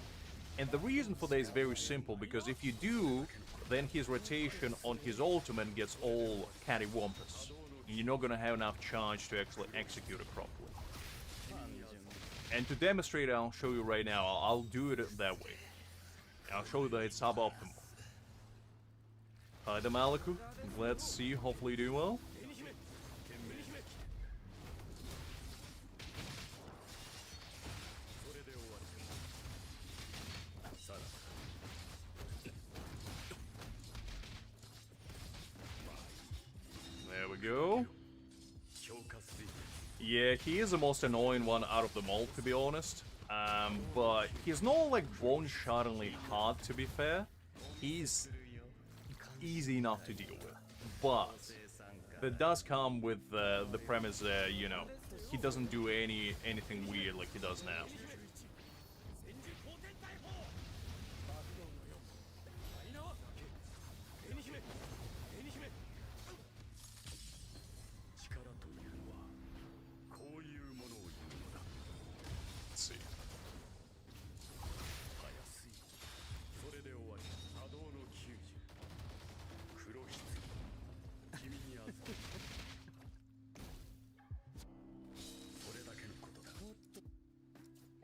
And the reason for that is very simple, because if you do, then his rotation on his ultimate gets all cattywampus. And you're not gonna have enough charge to actually execute it properly. And to demonstrate, I'll show you right now. I'll do it that way. I'll show you that it's suboptimal. Hi, the Maliku. Glad to see you. Hopefully you're doing well. There we go. Yeah, he is the most annoying one out of them all, to be honest. But he's not like one-shottingly hard, to be fair. He's easy enough to deal with. But that does come with the premise that, you know, he doesn't do anything weird like he does now.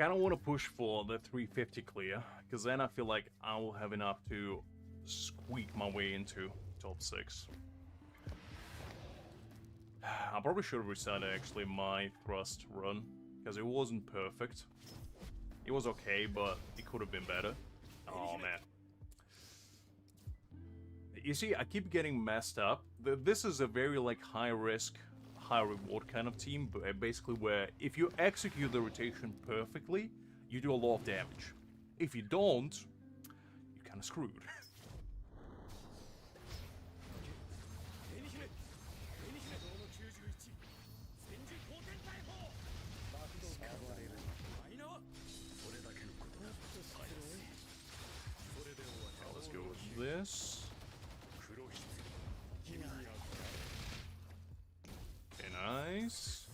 I don't want to push for the 350 clear, because then I feel like I will have enough to squeak my way into top 6. I probably should have restarted actually my thrust run, because it wasn't perfect. It was okay, but it could have been better. Oh man. You see, I keep getting messed up. This is a very like high risk, high reward kind of team, but basically where if you execute the rotation perfectly, you do a lot of damage. If you don't, you're kind of screwed. Let's go with this. Nice.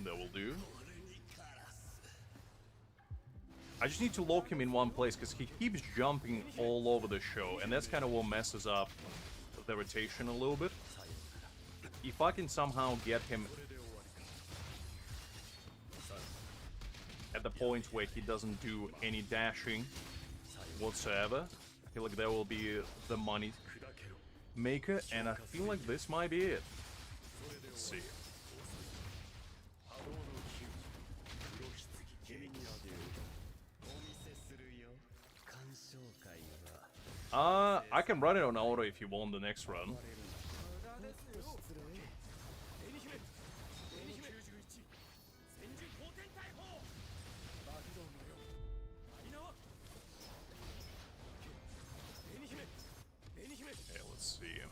That will do. I just need to lock him in one place because he keeps jumping all over the show, and that's kind of what messes up the rotation a little bit. If I can somehow get him at the point where he doesn't do any dashing whatsoever, I feel like that will be the money maker, and I feel like this might be it. Let's see. I can run it on auto if you want the next run. Okay, let's see.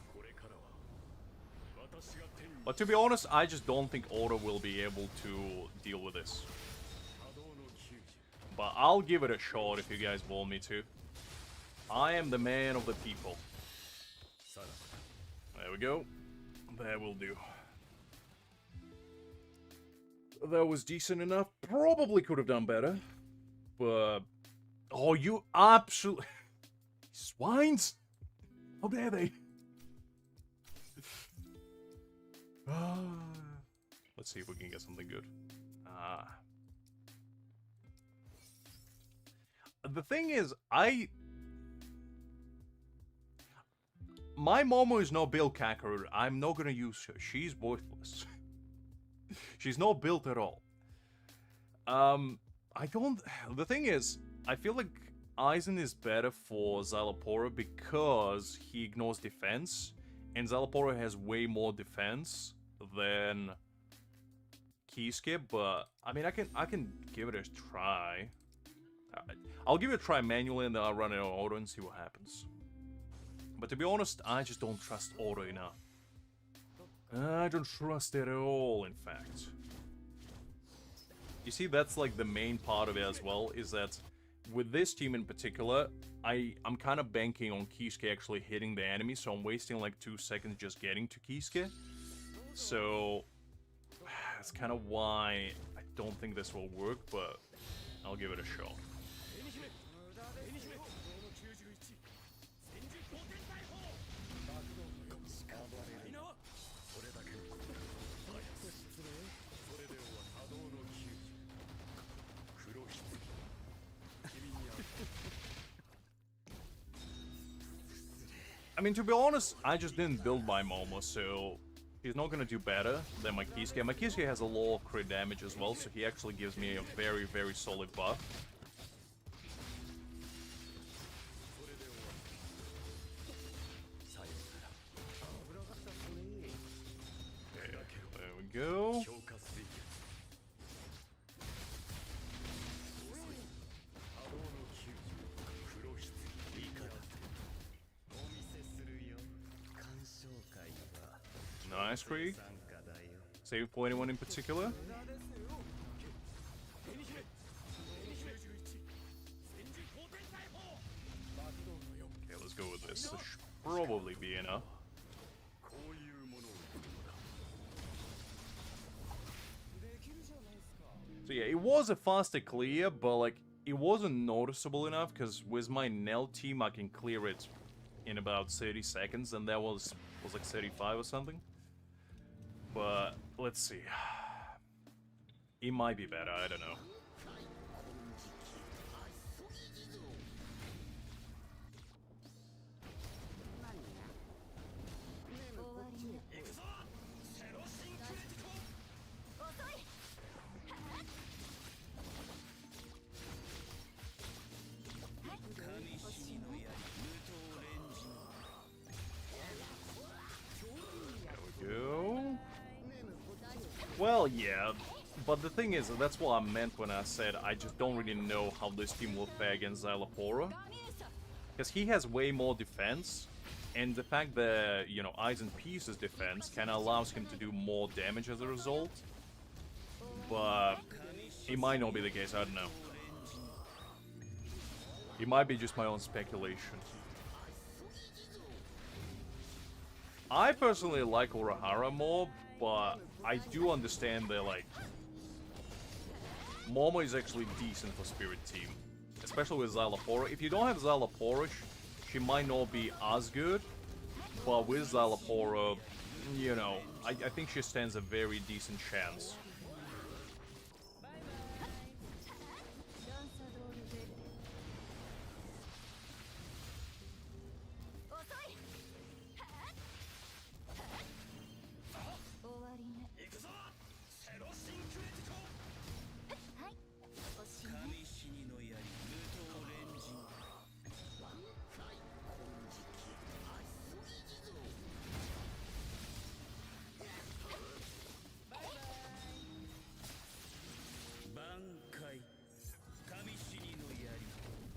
But to be honest, I just don't think auto will be able to deal with this. But I'll give it a shot if you guys want me to. I am the man of the people. There we go. That will do. That was decent enough. Probably could have done better. But... oh, you absolutely... swines! How dare they? Let's see if we can get something good. The thing is, my Momo is not built Kakarot. I'm not gonna use her. She's worthless. She's not built at all. The thing is, I feel like Aizen is better for Szayelaporro because he ignores defense, and Szayelaporro has way more defense than Kisuke, but I mean, I can give it a try. I'll give it a try manually, and then I'll run it on auto and see what happens. But to be honest, I just don't trust auto enough. I don't trust it at all, in fact. You see, that's like the main part of it as well, is that with this team in particular, I'm kind of banking on Kisuke actually hitting the enemy, so I'm wasting like 2 seconds just getting to Kisuke. So, that's kind of why I don't think this will work, but I'll give it a shot. I mean, to be honest, I just didn't build my Momo, so he's not gonna do better than my Kisuke. My Kisuke has a low crit damage as well, so he actually gives me a very, very solid buff. Okay, there we go. Nice, Krieg. Save for anyone in particular? Okay, let's go with this. This should probably be enough. So yeah, it was a faster clear, but like, it wasn't noticeable enough, because with my Nell team I can clear it in about 30 seconds, and that was like 35 or something. But let's see. It might be better, I don't know. There we go. Well, yeah, but the thing is, that's what I meant when I said I just don't really know how this team will fare against Szayelaporro. Because he has way more defense, and the fact that, you know, Aizen Piece's defense kind of allows him to do more damage as a result. But it might not be the case, I don't know. It might be just my own speculation. I personally like Urahara more, but I do understand that, like, Momo is actually decent for Spirit Team. Especially with Szayelaporro. If you don't have Szayelaporro, she might not be as good. But with Szayelaporro, you know, I think she stands a very decent chance.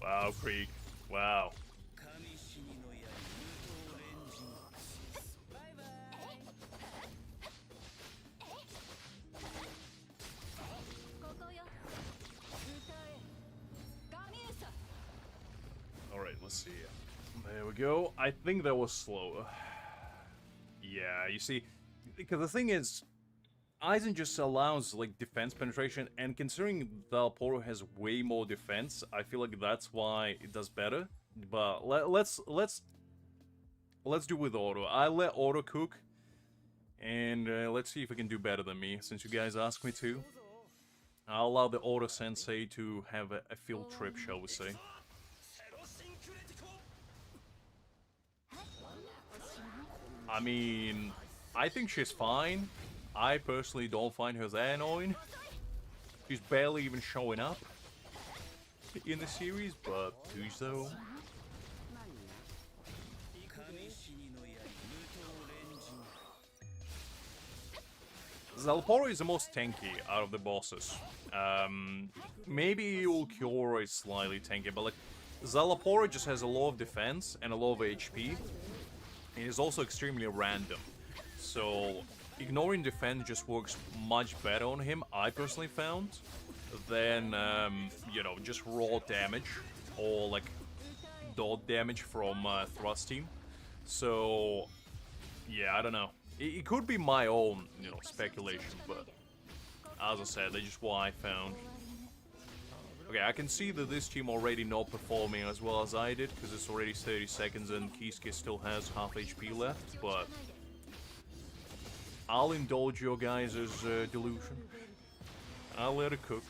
Wow, Krieg. Wow. Alright, let's see. There we go. I think that was slow. Yeah, you see, because the thing is, Aizen just allows, like, defense penetration, and considering Szayelaporro has way more defense, I feel like that's why it does better. But let's do with Auto. I let Auto cook, and let's see if he can do better than me, since you guys asked me to. I'll allow the Auto Sensei to have a field trip, shall we say. I mean, I think she's fine. I personally don't find her that annoying. She's barely even showing up in the series, but who's though? Szayelaporro is the most tanky out of the bosses. Maybe Ulquiorra is slightly tanky, but like, Szayelaporro just has a lot of defense and a lot of HP. It is also extremely random. So ignoring defense just works much better on him, I personally found, than, you know, just raw damage or, like, dot damage from Thrust Team. So, yeah, I don't know. It could be my own, you know, speculation, but as I said, that's just what I found. Okay, I can see that this team already not performing as well as I did, because it's already 30 seconds and Kisuke still has half HP left, but I'll indulge your guys' delusion. I'll let it cook.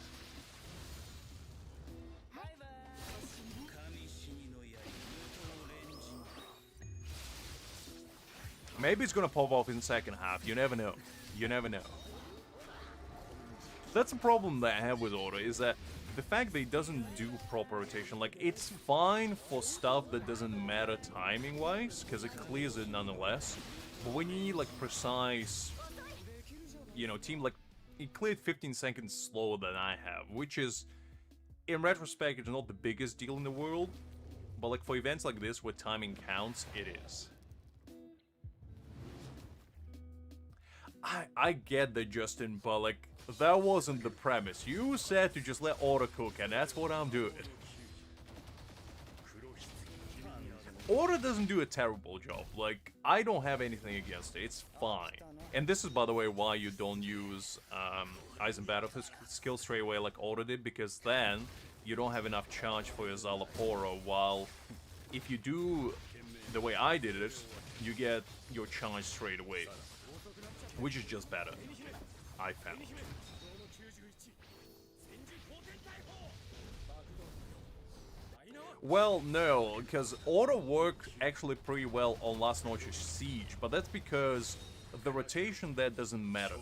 Maybe it's gonna pop off in the second half. You never know. You never know. That's a problem that I have with Oda, is that the fact that it doesn't do proper rotation, like, it's fine for stuff that doesn't matter timing-wise, because it clears it nonetheless. But when you need, like, precise, you know, team, like, it cleared 15 seconds slower than I have, which is, in retrospect, it's not the biggest deal in the world, but, like, for events like this where timing counts, it is. I get that, Justin, but, like, that wasn't the premise. You said to just let Oda cook, and that's what I'm doing. Oda doesn't do a terrible job. Like, I don't have anything against it. It's fine. And this is, by the way, why you don't use Aizen Battle skill straight away like Oda did, because then you don't have enough charge for your Szayelaporro, while if you do the way I did it, you get your charge straight away. Which is just better, I found. Well, no, because Oda worked actually pretty well on Last Noches Siege, but that's because the rotation there doesn't matter.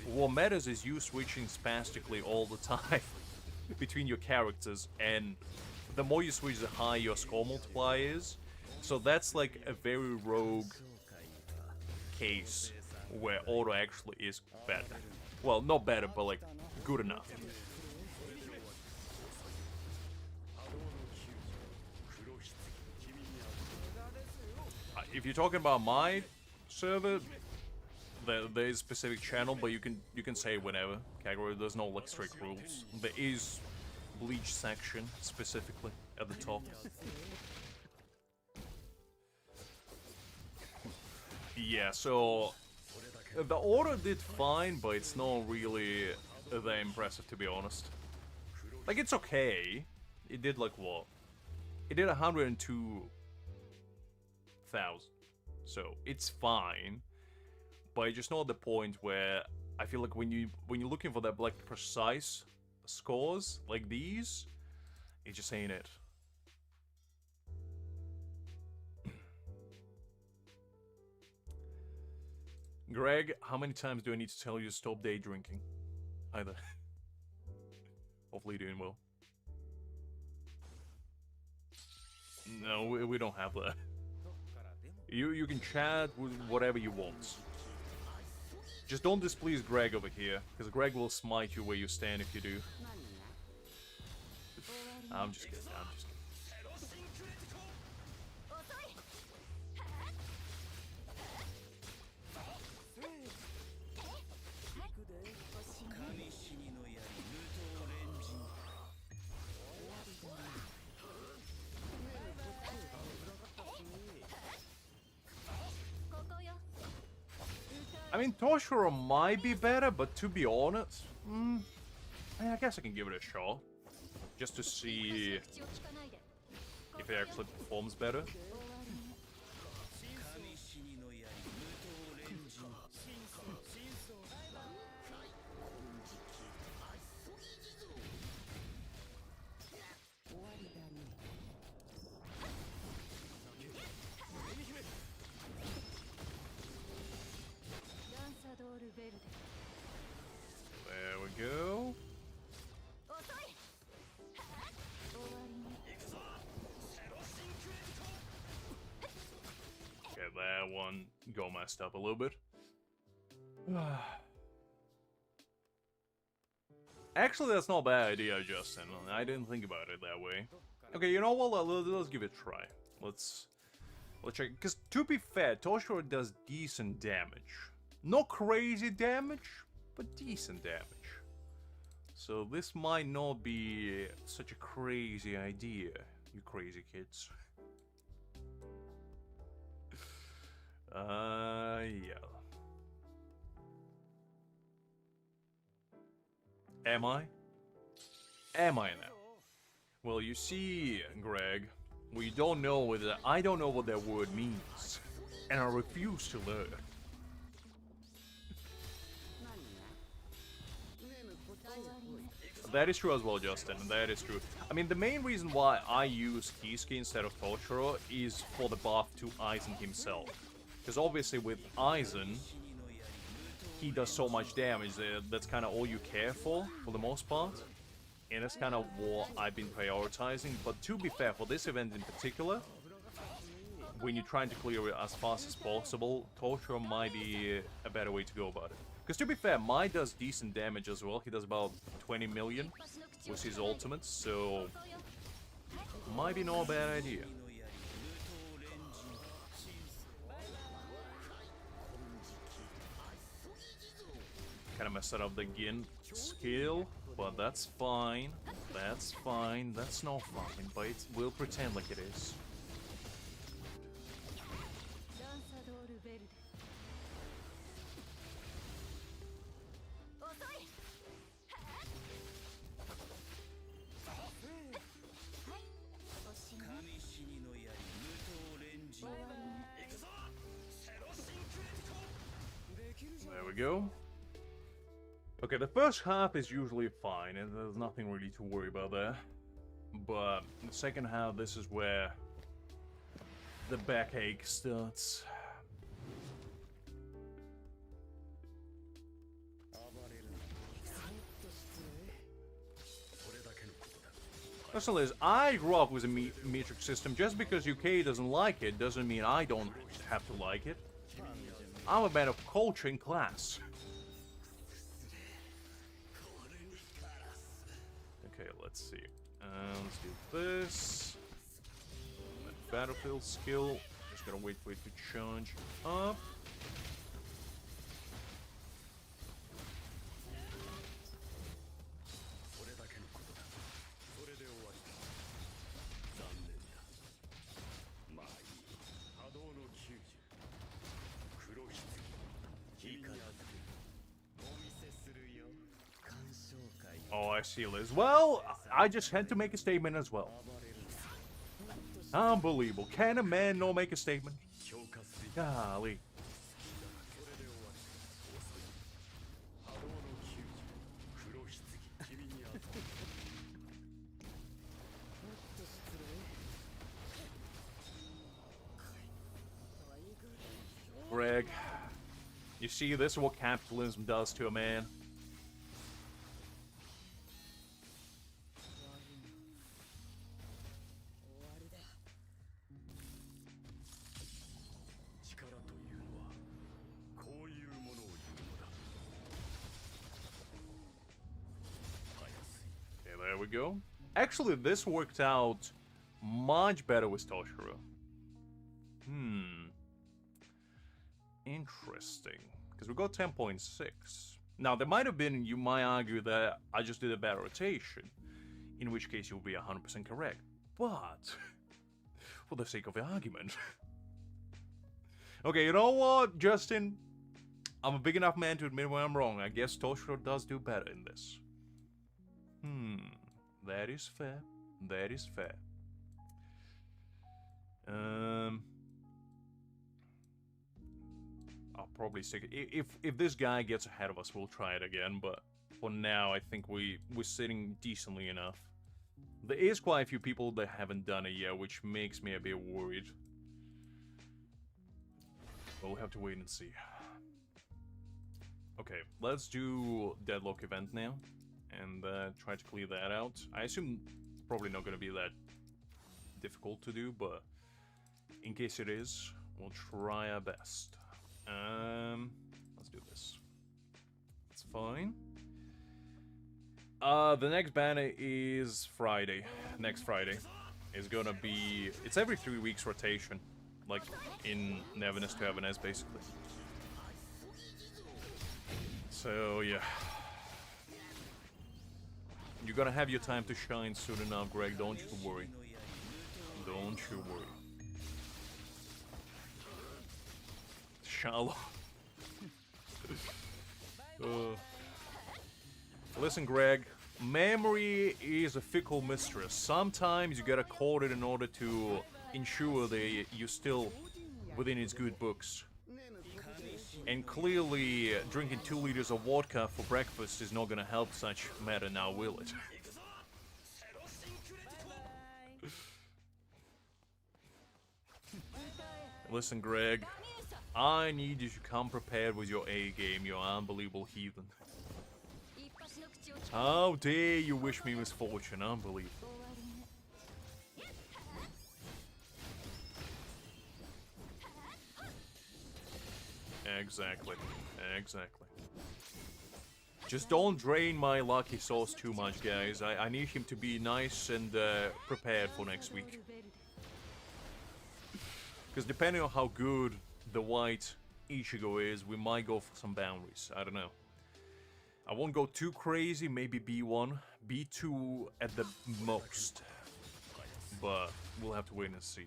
What matters is you switching spastically all the time between your characters, and the more you switch, the higher your score multiplier is. So that's like a very rogue case where Oda actually is better. Well, not better, but like good enough. If you're talking about my server, there is a specific channel, but you can say whenever. Kagura, there's no like strict rules. There is Bleach section specifically at the top. Yeah, so the order did fine, but it's not really that impressive, to be honest. Like, it's okay. It did like what? It did 102,000. So it's fine, but it's just not the point where I feel like when you're looking for that like precise scores like these, it just ain't it. Greg, how many times do I need to tell you to stop day drinking? Either. Hopefully you're doing well. No, we don't have that. You can chat with whatever you want. Just don't displease Greg over here, because Greg will smite you where you stand if you do. I'm just kidding, I'm just kidding. I mean, Toshiro might be better, but to be honest, I guess I can give it a shot. Just to see if it actually performs better. There we go. Okay, that one got messed up a little bit. Actually, that's not a bad idea, Justin. I didn't think about it that way. Okay, you know what? Let's give it a try. Let's check. Because to be fair, Toshiro does decent damage. Not crazy damage, but decent damage. So this might not be such a crazy idea, you crazy kids. Yeah. Am I? Am I now? Well, you see, Greg, we don't know whether I don't know what that word means, and I refuse to learn. That is true as well, Justin. That is true. I mean, the main reason why I use Kisuke instead of Toshiro is for the buff to Aizen himself. Because obviously with Aizen, he does so much damage that that's kind of all you care for the most part. And that's kind of what I've been prioritizing. But to be fair, for this event in particular, when you're trying to clear it as fast as possible, Toshiro might be a better way to go about it. Because to be fair, Mai does decent damage as well. He does about 20 million with his ultimate, so might be no bad idea. Kind of messed up the Gin skill, but that's fine. That's fine. That's no fine, but we'll pretend like it is. There we go. Okay, the first half is usually fine, and there's nothing really to worry about there. But the second half, this is where the backache starts. Personally, I grew up with a metric system. Just because UK doesn't like it doesn't mean I don't have to like it. I'm a man of culture in class. Okay, let's see. Let's do this. Battlefield skill. Just gonna wait for it to charge up. Oh, I see, Liz. Well, I just had to make a statement as well. Unbelievable. Can a man not make a statement? Golly. Greg, you see, this is what capitalism does to a man. There we go. Actually, this worked out much better with Toshiro. Interesting. Because we got 10.6. Now, there might have been, you might argue that I just did a bad rotation. In which case, you'll be 100% correct. But, for the sake of the argument. Okay, you know what, Justin? I'm a big enough man to admit when I'm wrong. I guess Toshiro does do better in this. That is fair. That is fair. I'll probably stick it. If this guy gets ahead of us, we'll try it again. But for now, I think we're sitting decently enough. There is quite a few people that haven't done it yet, which makes me a bit worried. But we'll have to wait and see. Okay, let's do Deadlock event now. And try to clear that out. I assume it's probably not going to be that difficult to do, but in case it is, we'll try our best. Let's do this. It's fine. The next banner is Friday. Next Friday is gonna be... It's every 3 weeks rotation, like in Neverness to Everness, basically. So yeah. You're gonna have your time to shine soon enough, Greg. Don't you worry. Don't you worry. Shallow. Listen, Greg. Memory is a fickle mistress. Sometimes you gotta call it in order to ensure that you're still within its good books. And clearly, drinking 2 liters of vodka for breakfast is not gonna help such matter now, will it? Listen, Greg, I need you to come prepared with your A game, you unbelievable heathen. How dare you wish me misfortune, unbelievable. Exactly, exactly. Just don't drain my lucky sauce too much, guys. I need him to be nice and prepared for next week. Because depending on how good the white Ichigo is, we might go for some boundaries. I don't know. I won't go too crazy, maybe B1, B2 at the most. But we'll have to wait and see.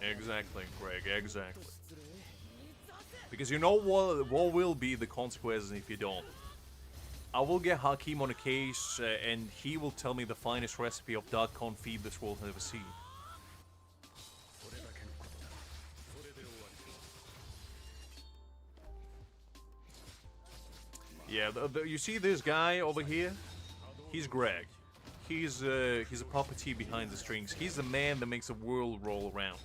Exactly, Greg, exactly. Because you know what will be the consequences if you don't. I will get Hakim on a case, and he will tell me the finest recipe of duck confit this world has ever seen. Yeah, you see this guy over here? He's Greg. He's a puppeteer behind the strings. He's the man that makes the world roll around.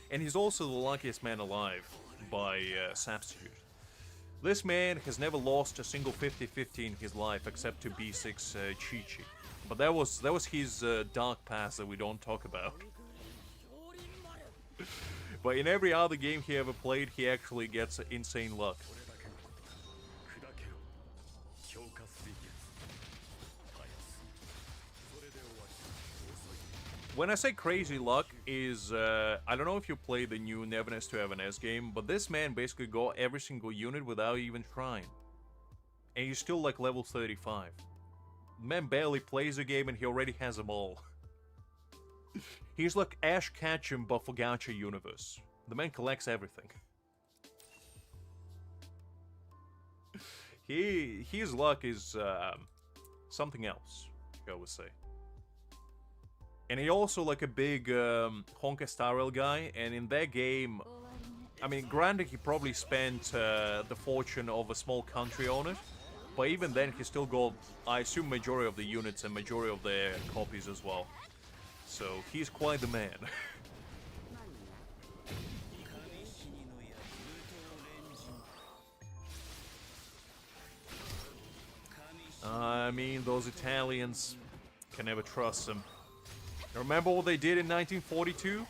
And he's also the luckiest man alive by substitute. This man has never lost a single 50-50 in his life except to B6 Chi-Chi. But that was his dark past that we don't talk about. But in every other game he ever played, he actually gets insane luck. When I say crazy luck is, I don't know if you play the new Never S to Heaven S game, but this man basically got every single unit without even trying. And he's still like level 35. The man barely plays the game and he already has them all. He's like Ash Ketchum but for Gacha universe. The man collects everything. His luck is something else, I would say. And he also like a big Honka Star Rail guy, and in that game, I mean, granted he probably spent the fortune of a small country on it, but even then he still got, I assume, majority of the units and majority of the copies as well. So he's quite the man. I mean, those Italians, can never trust them. Remember what they did in 1942?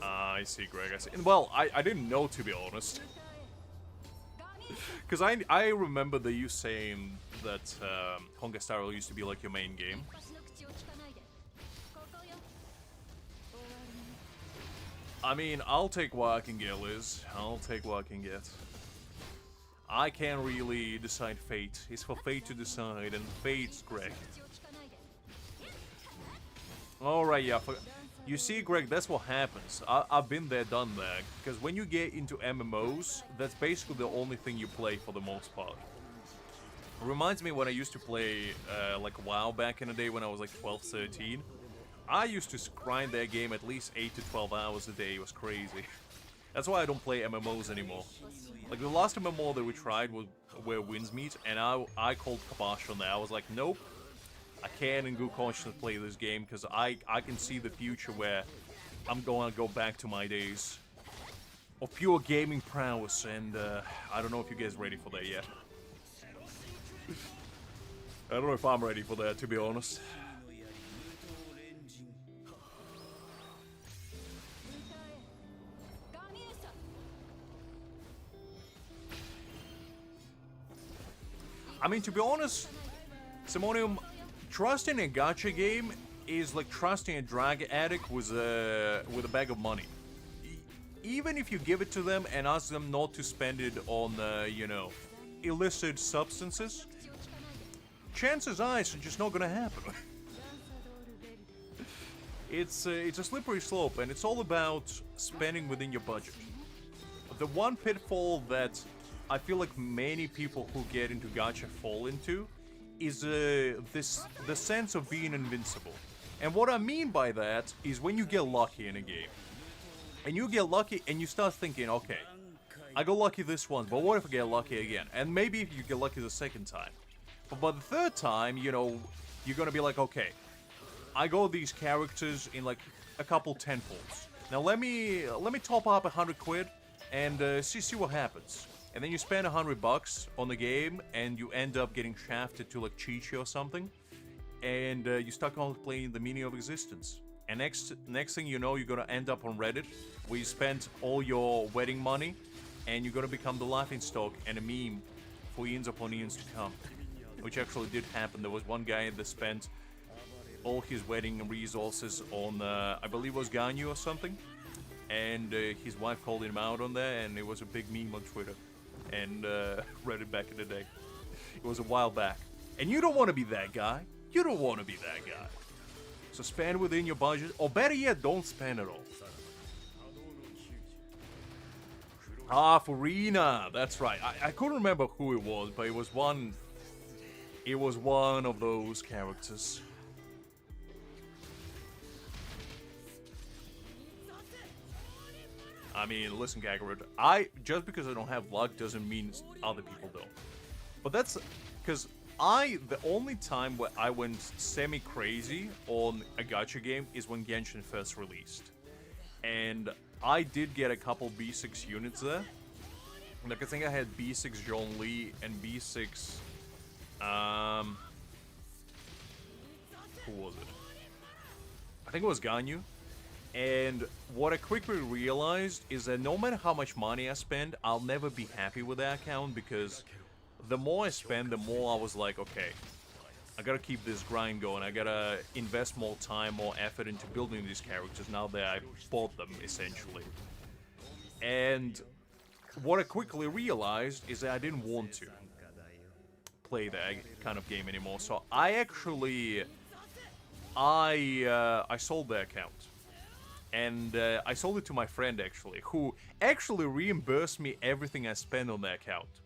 I see, Greg, I see. Well, I didn't know, to be honest. Because I remember you saying that Honka Star Rail used to be like your main game. I mean, I'll take what I can get, Liz. I'll take what I can get. I can't really decide fate. It's for fate to decide, and fate's Greg. Alright, yeah. You see, Greg, that's what happens. I've been there, done that. Because when you get into MMOs, that's basically the only thing you play for the most part. It reminds me when I used to play, like, WoW back in the day when I was like 12, 13. I used to grind that game at least 8 to 12 hours a day. It was crazy. That's why I don't play MMOs anymore. Like, the last MMO that we tried was where Winds Meet, and I called Kabash on that. I was like, nope, I can't in good conscience play this game, because I can see the future where I'm going to go back to my days of pure gaming prowess, and I don't know if you guys are ready for that yet. I don't know if I'm ready for that, to be honest. I mean, to be honest, Simonium, trusting a gacha game is like trusting a drug addict with a bag of money. Even if you give it to them and ask them not to spend it on, you know, illicit substances, chances are it's just not gonna happen. It's a slippery slope, and it's all about spending within your budget. The one pitfall that I feel like many people who get into gacha fall into is the sense of being invincible. And what I mean by that is when you get lucky in a game. And you get lucky, and you start thinking, okay, I got lucky this once, but what if I get lucky again? And maybe if you get lucky the second time. But by the third time, you know, you're gonna be like, okay, I got these characters in like a couple tenfolds. Now let me top up 100 quid and see what happens. And then you spend $100 on the game, and you end up getting shafted to like Chi-Chi or something, and you start contemplating the meaning of existence. And next thing you know, you're gonna end up on Reddit, where you spent all your wedding money, and you're gonna become the laughingstock and a meme for eons upon eons to come. Which actually did happen. There was one guy that spent all his wedding resources on, I believe it was Ganyu or something, and his wife called him out on there, and it was a big meme on Twitter and Reddit back in the day. It was a while back. And you don't want to be that guy. You don't want to be that guy. So spend within your budget, or better yet, don't spend at all. Ah, Farina, that's right. I couldn't remember who it was, but it was one of those characters. I mean, listen, Kakarot, just because I don't have luck doesn't mean other people don't. But that's because the only time where I went semi-crazy on a gacha game is when Genshin first released. And I did get a couple B6 units there. Like, I think I had B6 Zhongli and B6... who was it? I think it was Ganyu. And what I quickly realized is that no matter how much money I spend, I'll never be happy with that account, because the more I spend, the more I was like, okay, I gotta keep this grind going. I gotta invest more time, more effort into building these characters now that I bought them, essentially. And what I quickly realized is that I didn't want to play that kind of game anymore. So I actually, I sold the account. And I sold it to my friend, actually, who actually reimbursed me everything I spent on that account.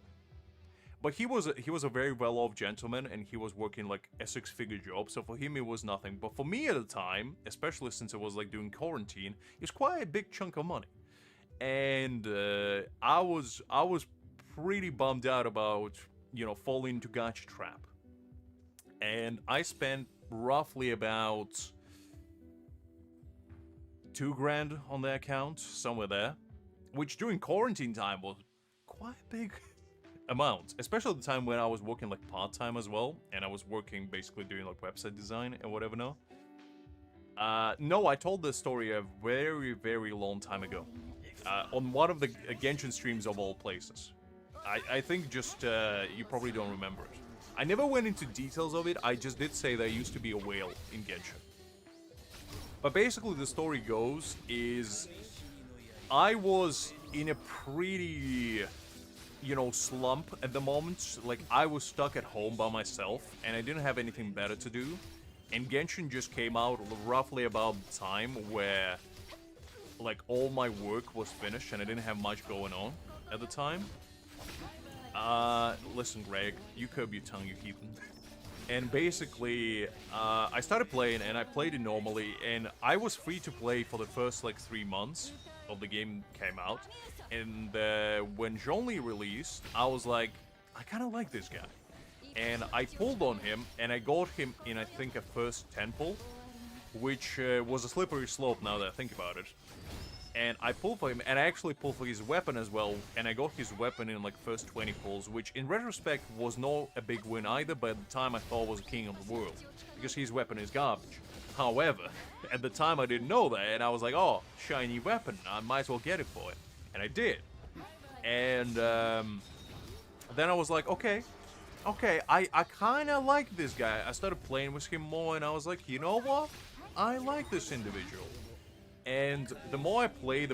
But he was a very well-off gentleman, and he was working like a six-figure job, so for him it was nothing. But for me at the time, especially since I was like doing quarantine, it was quite a big chunk of money. And I was pretty bummed out about, you know, falling into gacha trap. And I spent roughly about $2,000 on the account, somewhere there, which during quarantine time was quite a big amount, especially at the time when I was working like part-time as well, and I was working basically doing like website design and whatever now. No, I told this story a very, very long time ago, on one of the Genshin streams of all places. I think just, you probably don't remember it. I never went into details of it, I just did say there used to be a whale in Genshin. But basically the story goes is, I was in a pretty, you know, slump at the moment. Like, I was stuck at home by myself, and I didn't have anything better to do. And Genshin just came out roughly about the time where, like, all my work was finished, and I didn't have much going on at the time. Listen, Greg, you curb your tongue, you heathen. And basically, I started playing, and I played it normally, and I was free to play for the first, like, 3 months of the game came out. And when Zhongli released, I was like, I kind of like this guy. And I pulled on him, and I got him in, I think, a first 10 pull, which was a slippery slope now that I think about it. And I pulled for him, and I actually pulled for his weapon as well, and I got his weapon in like first 20 pulls, which in retrospect was not a big win either, but at the time I thought was king of the world, because his weapon is garbage. However, at the time I didn't know that, and I was like, oh, shiny weapon, I might as well get it for it. And I did. And then I was like, okay, I kind of like this guy. I started playing with him more, and I was like, you know what? I like this individual. And the more I played,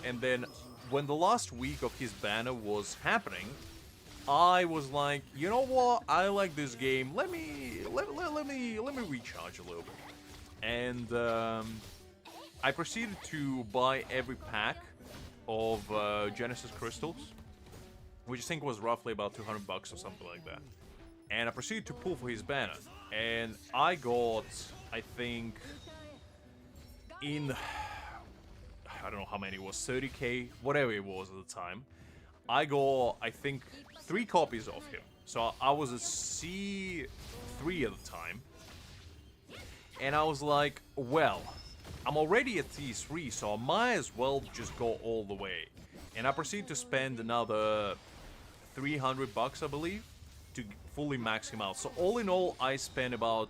and then when the last week of his banner was happening, I was like, you know what? I like this game. Let me recharge a little bit. And I proceeded to buy every pack of Genesis crystals, which I think was roughly about $200 or something like that. And I proceeded to pull for his banner, and I got, I think, in I don't know how many it was, 30k, whatever it was at the time. I got, I think, 3 copies of him. So I was a C3 at the time. And I was like, well, I'm already at C3, so I might as well just go all the way. And I proceeded to spend another 300 bucks, I believe, to fully max him out. So all in all, I spent about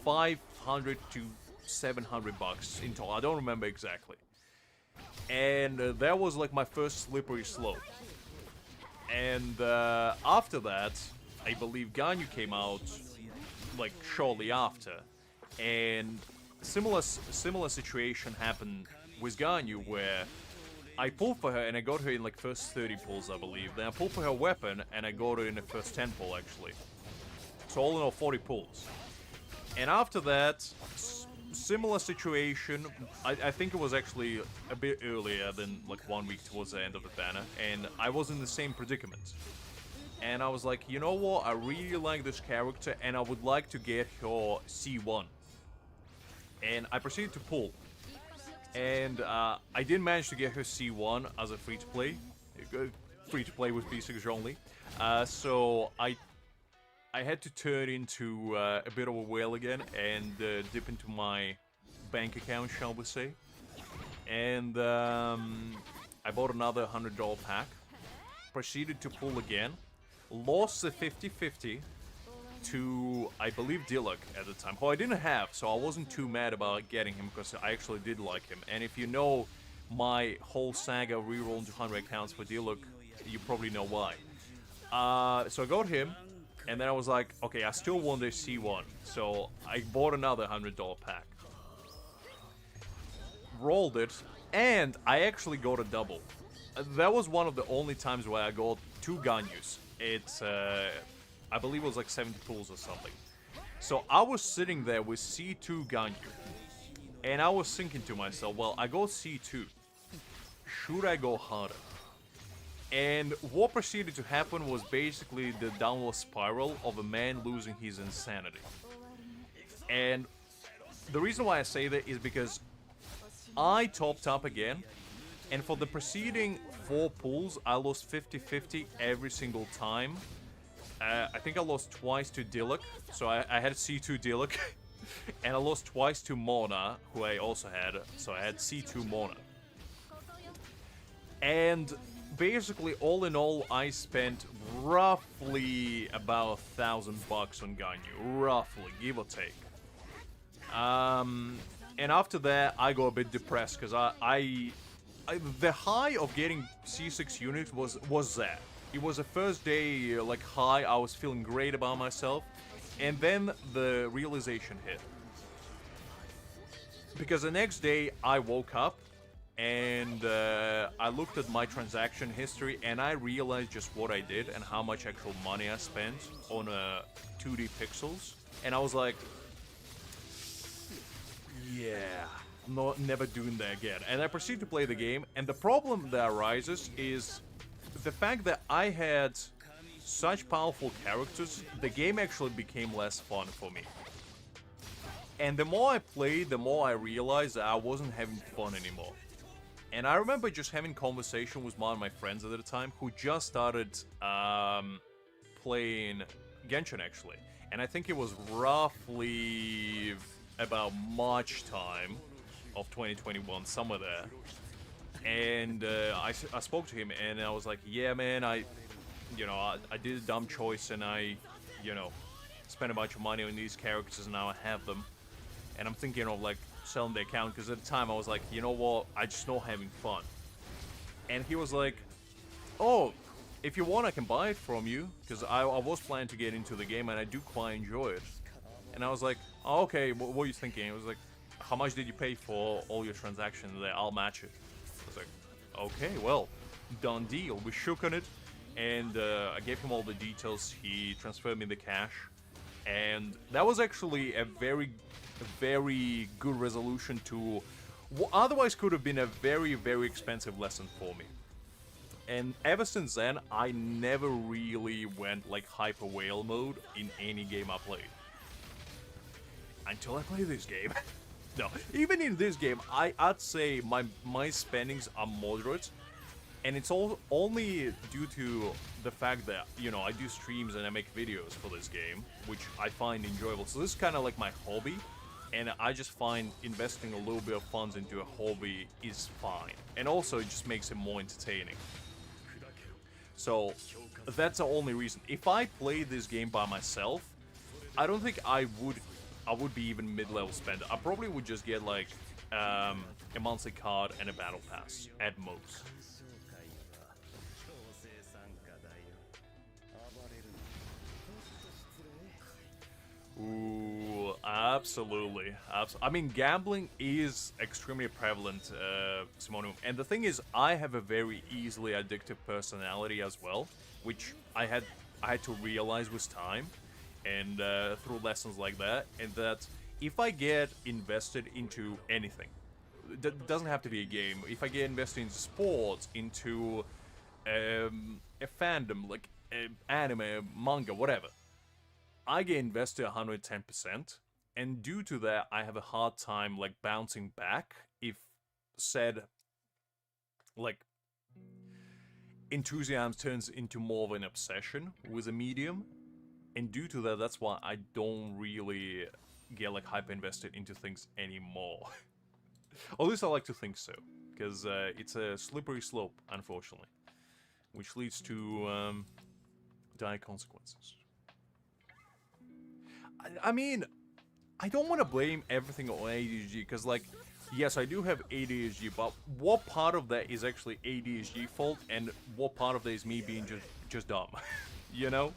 500 to 700 bucks in total. I don't remember exactly. And that was like my first slippery slope. And after that, I believe Ganyu came out like shortly after. And similar situation happened with Ganyu, where I pulled for her and I got her in like first 30 pulls, I believe. Then I pulled for her weapon and I got her in the first 10 pull, actually. So all in all, 40 pulls. And after that, similar situation. I think it was actually a bit earlier than like 1 week towards the end of the banner, and I was in the same predicament. And I was like, you know what, I really like this character and I would like to get her C1. And I proceeded to pull. And I didn't manage to get her C1 as a free-to-play. Free-to-play with B6 only. So I had to turn into a bit of a whale again and dip into my bank account, shall we say. And I bought another $100 pack. Proceeded to pull again. Lost the 50-50 to, I believe, Diluc at the time, who I didn't have, so I wasn't too mad about getting him because I actually did like him. And if you know my whole saga rerolling 200 accounts for Diluc, you probably know why. So I got him. And then I was like, okay, I still want this C1. So I bought another $100 pack. Rolled it, and I actually got a double. That was one of the only times where I got 2 Ganyus. It's, I believe it was like 70 pulls or something. So I was sitting there with C2 Ganyu. And I was thinking to myself, well, I got C2. Should I go harder? And what proceeded to happen was basically the downward spiral of a man losing his insanity. And the reason why I say that is because I topped up again, and for the preceding 4 pulls, I lost 50-50 every single time. I think I lost twice to Diluc, so I had C2 Diluc, and I lost twice to Mona, who I also had, so I had C2 Mona. And basically, all in all, I spent roughly about 1,000 bucks on Ganyu, roughly, give or take. And after that, I got a bit depressed because the high of getting C6 units was that. It was the first day, like, high. I was feeling great about myself, and then the realization hit. Because the next day, I woke up. And I looked at my transaction history and I realized just what I did and how much actual money I spent on 2D pixels. And I was like, yeah, I'm never doing that again. And I proceeded to play the game. And the problem that arises is the fact that I had such powerful characters, the game actually became less fun for me. And the more I played, the more I realized that I wasn't having fun anymore. And I remember just having conversation with one of my friends at the time who just started playing Genshin, actually. And I think it was roughly about March time of 2021, somewhere there. And I spoke to him and I was like, yeah, man, I did a dumb choice and I, spent a bunch of money on these characters and now I have them. And I'm thinking of, like, selling the account, because at the time I was like, you know what, I just know having fun. And he was like, oh, if you want I can buy it from you, because I was planning to get into the game and I do quite enjoy it. And I was like, oh, okay, what were you thinking? It was like, how much did you pay for all your transactions there? I'll match it. I was like, okay, well, done deal. We shook on it, and I gave him all the details. He transferred me the cash, and that was actually a very good resolution to what otherwise could have been a very, very expensive lesson for me. And ever since then, I never really went like hyper whale mode in any game I played. Until I played this game. No, even in this game, I'd say my spendings are moderate, and it's all only due to the fact that, you know, I do streams and I make videos for this game, which I find enjoyable. So this is kind of like my hobby, and I just find investing a little bit of funds into a hobby is fine, and also it just makes it more entertaining. So that's the only reason. If I play this game by myself, I don't think I would be even mid-level spender. I probably would just get like a monthly card and a battle pass at most. Ooh, absolutely. I mean, gambling is extremely prevalent, Simone. And the thing is, I have a very easily addictive personality as well, which I had to realize with time and through lessons like that. And that if I get invested into anything, that doesn't have to be a game. If I get invested into sports, into a fandom like anime, manga, whatever, I get invested 110%, and due to that, I have a hard time like bouncing back if said like enthusiasm turns into more of an obsession with a medium, and due to that, that's why I don't really get like hyper invested into things anymore. At least I like to think so, because it's a slippery slope, unfortunately, which leads to dire consequences. I mean, I don't want to blame everything on ADHD, because, like, yes, I do have ADHD, but what part of that is actually ADHD fault, and what part of that is me being just dumb, you know?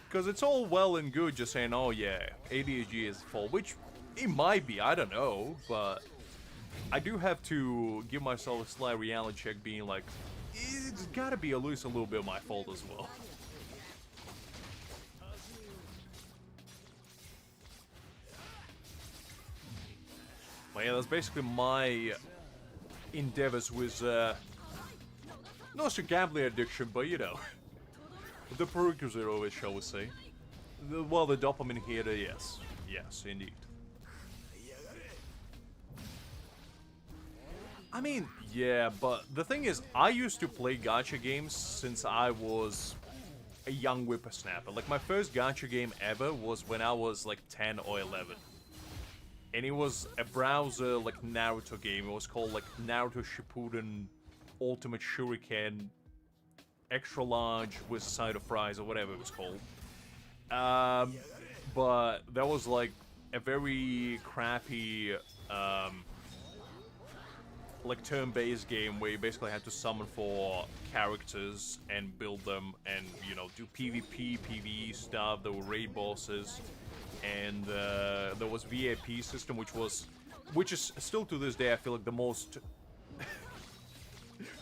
Because it's all well and good just saying, oh yeah, ADHD is fault, which it might be, I don't know, but I do have to give myself a slight reality check being like, it's gotta be at least a little bit of my fault as well. But yeah, that's basically my endeavors with, not just a gambling addiction, but you know, the prerequisite of it, shall we say. Well, the dopamine hitter, yes. Yes, indeed. I mean, yeah, but the thing is, I used to play gacha games since I was a young whippersnapper. Like, my first gacha game ever was when I was like 10 or 11. And it was a browser, like, Naruto game. It was called, like, Naruto Shippuden Ultimate Shuriken Extra Large with a side of fries, or whatever it was called. But that was, like, a very crappy, like, turn-based game where you basically had to summon for characters and build them and, you know, do PvP, PvE stuff. There were raid bosses. And there was VIP system, which is still to this day, I feel like the most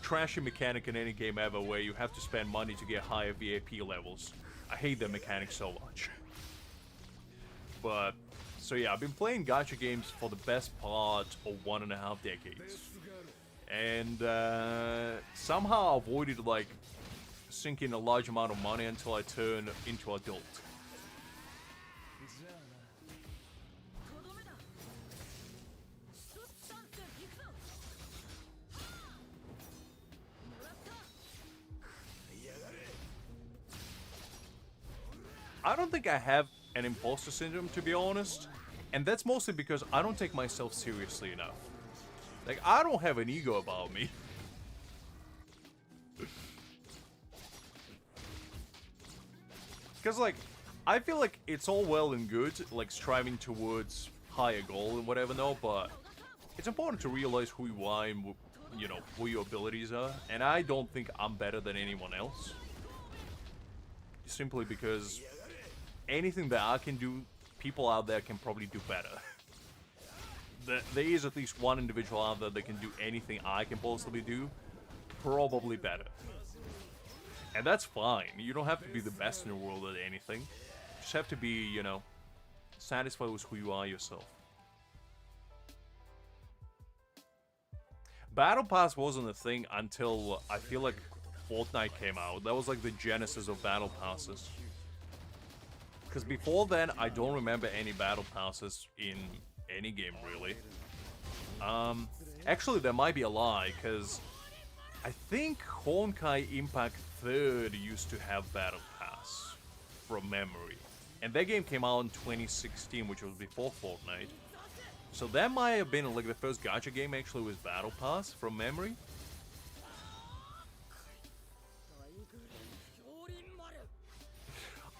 trashy mechanic in any game ever, where you have to spend money to get higher VIP levels. I hate that mechanic so much. But, so yeah, I've been playing gacha games for the best part of 1.5 decades. And somehow I avoided, like, sinking a large amount of money until I turned into adult. I don't think I have an imposter syndrome, to be honest. And that's mostly because I don't take myself seriously enough. Like, I don't have an ego about me. Because, like, I feel like it's all well and good, like, striving towards higher goal and whatever, no, but it's important to realize who you are and, you know, what your abilities are. And I don't think I'm better than anyone else. Simply because anything that I can do, people out there can probably do better. There is at least one individual out there that can do anything I can possibly do, probably better. And that's fine. You don't have to be the best in the world at anything. You just have to be, you know, satisfied with who you are yourself. Battle Pass wasn't a thing until, I feel like, Fortnite came out. That was like the genesis of Battle Passes. Because before then, I don't remember any Battle Passes in any game, really. Actually, there might be a lie, because I think Honkai Impact 3rd used to have Battle Pass, from memory. And that game came out in 2016, which was before Fortnite. So that might have been like the first gacha game actually with Battle Pass, from memory.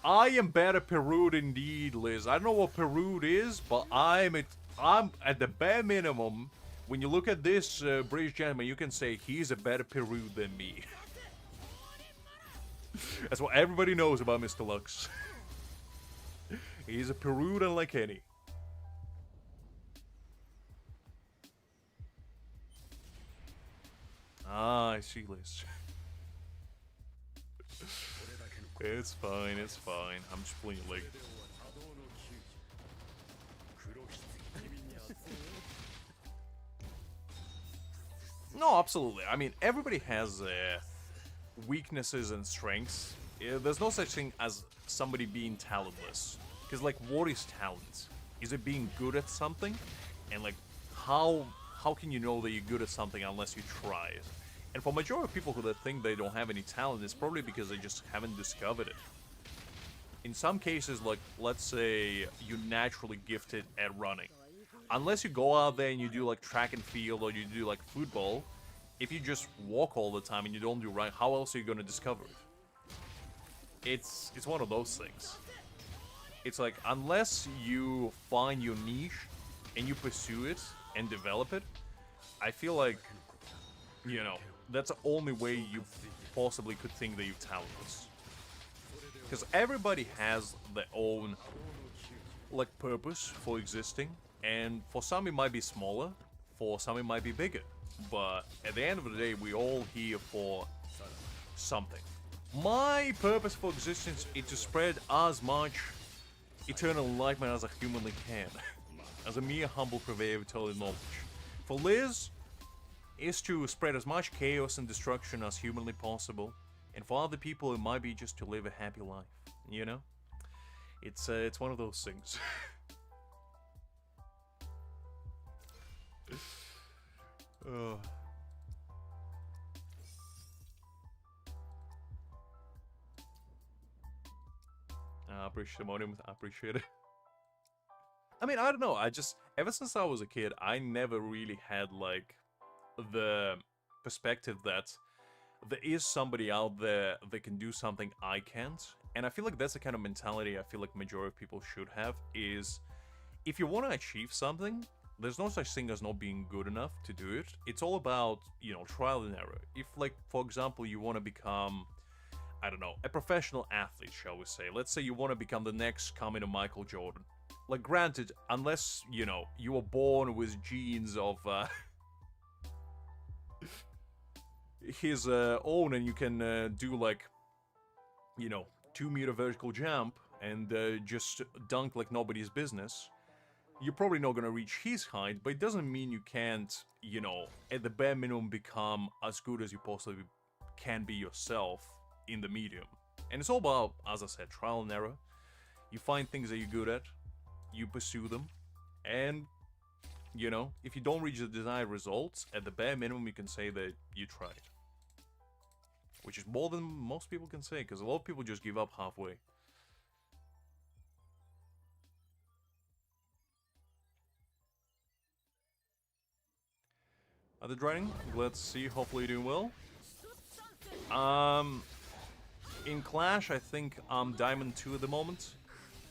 I am better Perude indeed, Liz. I don't know what Perude is, but I'm at the bare minimum. When you look at this British gentleman, you can say he's a better Perude than me. That's what everybody knows about Mr. Lux. He's a Perude unlike any. Ah, I see, Liz. It's fine, it's fine. I'm just pulling your leg. No, absolutely. I mean, everybody has weaknesses and strengths. There's no such thing as somebody being talentless. Because, like, what is talent? Is it being good at something? And, like, how can you know that you're good at something unless you try it? And for majority of people who think they don't have any talent, it's probably because they just haven't discovered it. In some cases, like, let's say you're naturally gifted at running. Unless you go out there and you do, like, track and field or you do, like, football, if you just walk all the time and you don't do running, how else are you going to discover it? It's one of those things. It's like, unless you find your niche and you pursue it and develop it, I feel like, you know, that's the only way you possibly could think that you're talentless. Because everybody has their own, like, purpose for existing. And for some it might be smaller, for some it might be bigger. But at the end of the day, we're all here for something. My purpose for existence is to spread as much eternal enlightenment as I humanly can. As a mere humble purveyor of eternal knowledge. For Liz, is to spread as much chaos and destruction as humanly possible, and for other people it might be just to live a happy life, you know? It's one of those things. Oh. I appreciate the monument, I appreciate it. I mean, I don't know, ever since I was a kid, I never really had, like, the perspective that there is somebody out there that can do something I can't. And I feel like that's the kind of mentality I feel like majority of people should have, is if you want to achieve something, there's no such thing as not being good enough to do it. It's all about, you know, trial and error. If, like, for example, you want to become, I don't know, a professional athlete, shall we say. Let's say you want to become the next coming of Michael Jordan. Like, granted, unless, you know, you were born with genes of, his own, and you can do, like, you know, 2-meter vertical jump and just dunk like nobody's business, you're probably not gonna reach his height, but it doesn't mean you can't, you know, at the bare minimum become as good as you possibly can be yourself in the medium. And it's all about, as I said, trial and error. You find things that you're good at, you pursue them, and, you know, if you don't reach the desired results, at the bare minimum you can say that you tried. Which is more than most people can say, because a lot of people just give up halfway. Are they draining? Glad to see, hopefully you're doing well. In Clash, I think I'm Diamond 2 at the moment.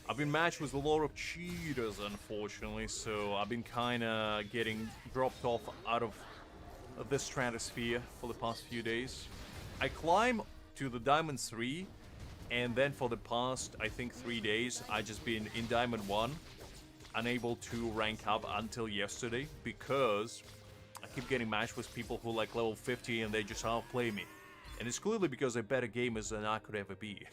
I've been matched with a lot of cheaters, unfortunately, so I've been kinda getting dropped off out of the stratosphere for the past few days. I climb to the Diamond 3, and then for the past, I think, 3 days, I just been in Diamond 1, unable to rank up until yesterday, because I keep getting matched with people who like level 50 and they just outplay me. And it's clearly because they're better gamers than I could ever be.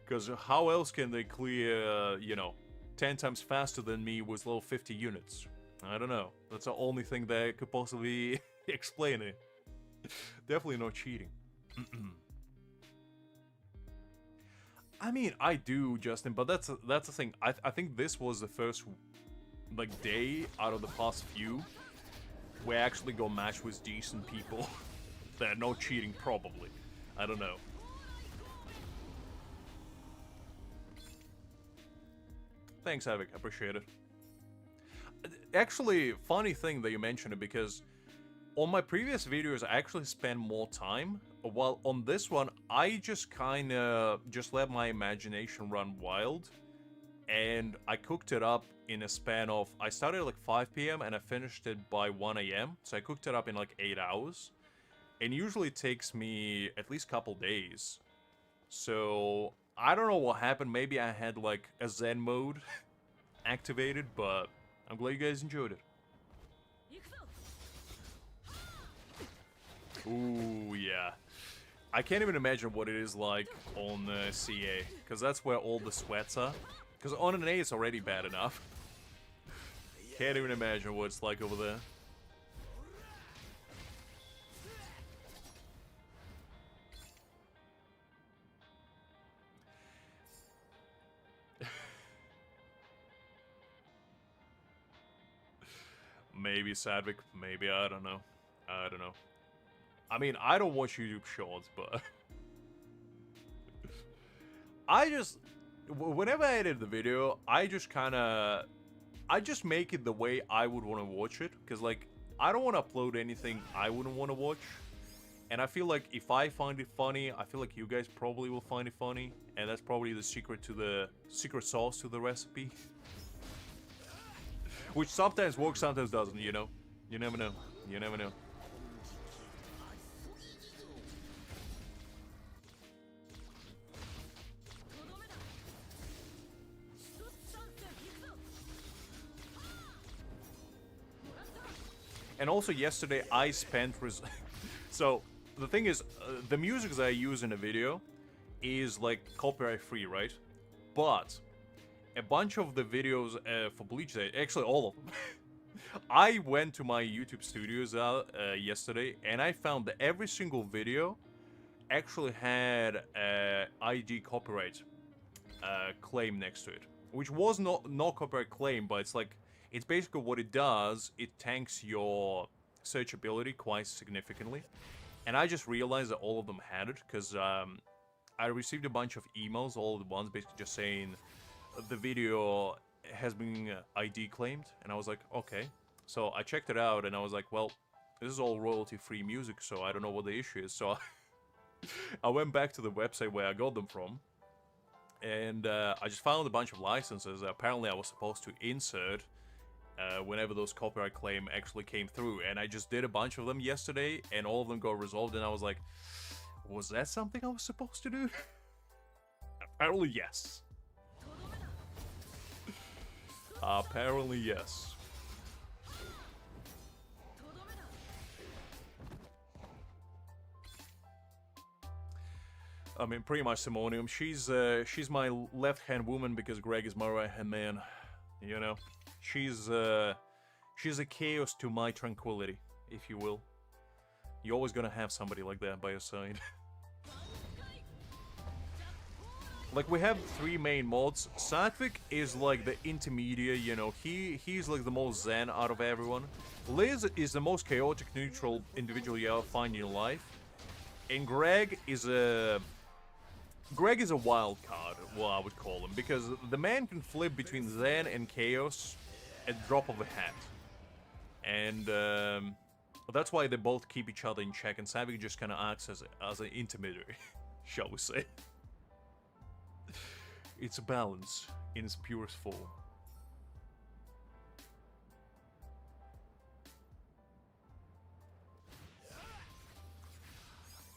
Because how else can they clear, you know, 10 times faster than me with level 50 units? I don't know. That's the only thing that could possibly explain it. Definitely not cheating. I mean, I do, Justin, but that's the thing. I think this was the first like day out of the past few where I actually go match with decent people. They're no cheating, probably. I don't know. Thanks, Avik. I appreciate it. Actually, funny thing that you mentioned it, because on my previous videos, I actually spent more time. While on this one, I just kind of just let my imagination run wild. And I cooked it up in a span of... I started at like 5 p.m. and I finished it by 1 a.m. So I cooked it up in like 8 hours. And usually it takes me at least a couple days. So I don't know what happened. Maybe I had like a Zen mode activated, but I'm glad you guys enjoyed it. Ooh, yeah. I can't even imagine what it is like on CA, because that's where all the sweats are. Because on an A it's already bad enough. Can't even imagine what it's like over there. Maybe Sadvik, maybe, I don't know. I don't know. I mean, I don't watch YouTube shorts, but... I just... Whenever I edit the video, I just kinda... I just make it the way I would want to watch it. Because, like, I don't want to upload anything I wouldn't want to watch. And I feel like if I find it funny, I feel like you guys probably will find it funny. And that's probably the secret to the... secret sauce to the recipe. Which sometimes works, sometimes doesn't, you know? You never know. You never know. And also yesterday I spent... So, the thing is, the music that I use in a video is like copyright free, right? But a bunch of the videos for Bleach, actually all of them, I went to my YouTube studios yesterday and I found that every single video actually had ID copyright claim next to it. Which was not copyright claim, but it's like... It's basically what it does, it tanks your searchability quite significantly. And I just realized that all of them had it, because I received a bunch of emails, all at once, basically just saying the video has been ID claimed. And I was like, okay. So I checked it out, and I was like, well, this is all royalty-free music, so I don't know what the issue is. So I went back to the website where I got them from. And I just found a bunch of licenses that apparently I was supposed to insert whenever those copyright claim actually came through. And I just did a bunch of them yesterday, and all of them got resolved, and I was like, was that something I was supposed to do? Apparently, yes. Apparently, yes. I mean, pretty much Simonium. She's my left-hand woman because Greg is my right-hand man. You know? She's a chaos to my tranquility, if you will. You're always gonna have somebody like that by your side. Like, we have 3 main mods. Satvik is like the intermediate, you know, he's like the most zen out of everyone. Liz is the most chaotic, neutral individual you ever find in your life. And Greg is a wild card, what I would call him, because the man can flip between zen and chaos at the drop of a hat. And that's why they both keep each other in check, and Satvik just kind of acts as an intermediary, shall we say. It's a balance in its purest form.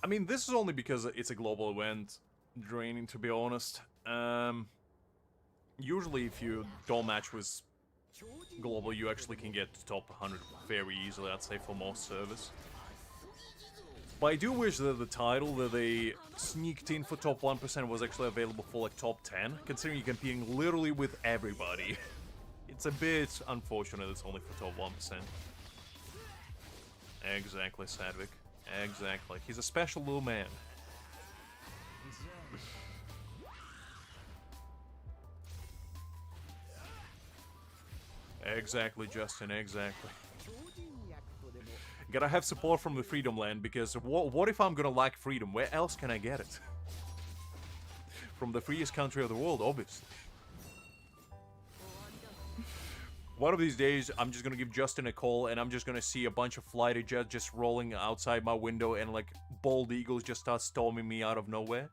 I mean, this is only because it's a global event, draining, to be honest. Usually if you don't match with global, you actually can get to top 100 very easily, I'd say, for most servers. But I do wish that the title that they sneaked in for top 1% was actually available for, like, top 10, considering you're competing literally with everybody. It's a bit unfortunate it's only for top 1%. Exactly, Sadvik. Exactly. He's a special little man. Exactly, Justin, exactly. Gotta have support from the Freedom Land, because what if I'm gonna lack freedom? Where else can I get it? From the freest country of the world, obviously. One of these days, I'm just gonna give Justin a call, and I'm just gonna see a bunch of fighter jets just rolling outside my window, and like bald eagles just start storming me out of nowhere,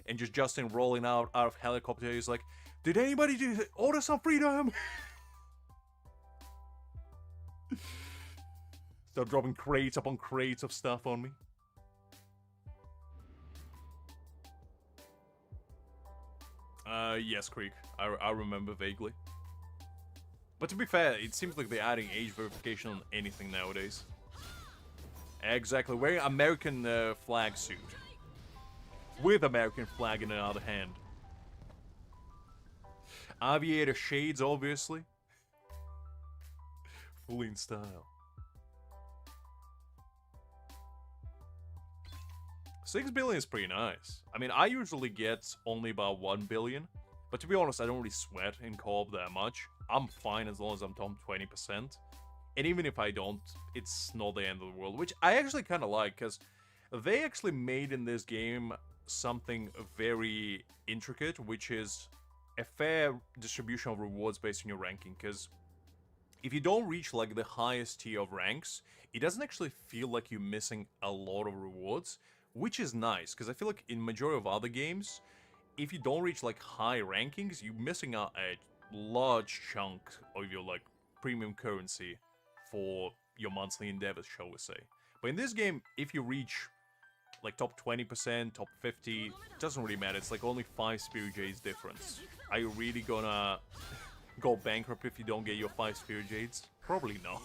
and just Justin rolling out of helicopter. He's like, "Did anybody order some freedom?" Start dropping crates upon crates of stuff on me. Yes, Creek. I remember vaguely. But to be fair, it seems like they're adding age verification on anything nowadays. Exactly, wearing American flag suit. With American flag in the other hand. Aviator shades, obviously. Fully in style. 6 billion is pretty nice. I mean, I usually get only about 1 billion. But to be honest, I don't really sweat in co-op that much. I'm fine as long as I'm top 20%. And even if I don't, it's not the end of the world. Which I actually kind of like, because they actually made in this game something very intricate, which is a fair distribution of rewards based on your ranking. Because if you don't reach like the highest tier of ranks, it doesn't actually feel like you're missing a lot of rewards. Which is nice, because I feel like in majority of other games, if you don't reach like high rankings, you're missing out a large chunk of your like premium currency for your monthly endeavors, shall we say. But in this game, if you reach like top 20%, top 50, it doesn't really matter. It's like only 5 Spirit Jades difference. Are you really gonna go bankrupt if you don't get your 5 Spirit Jades? Probably not.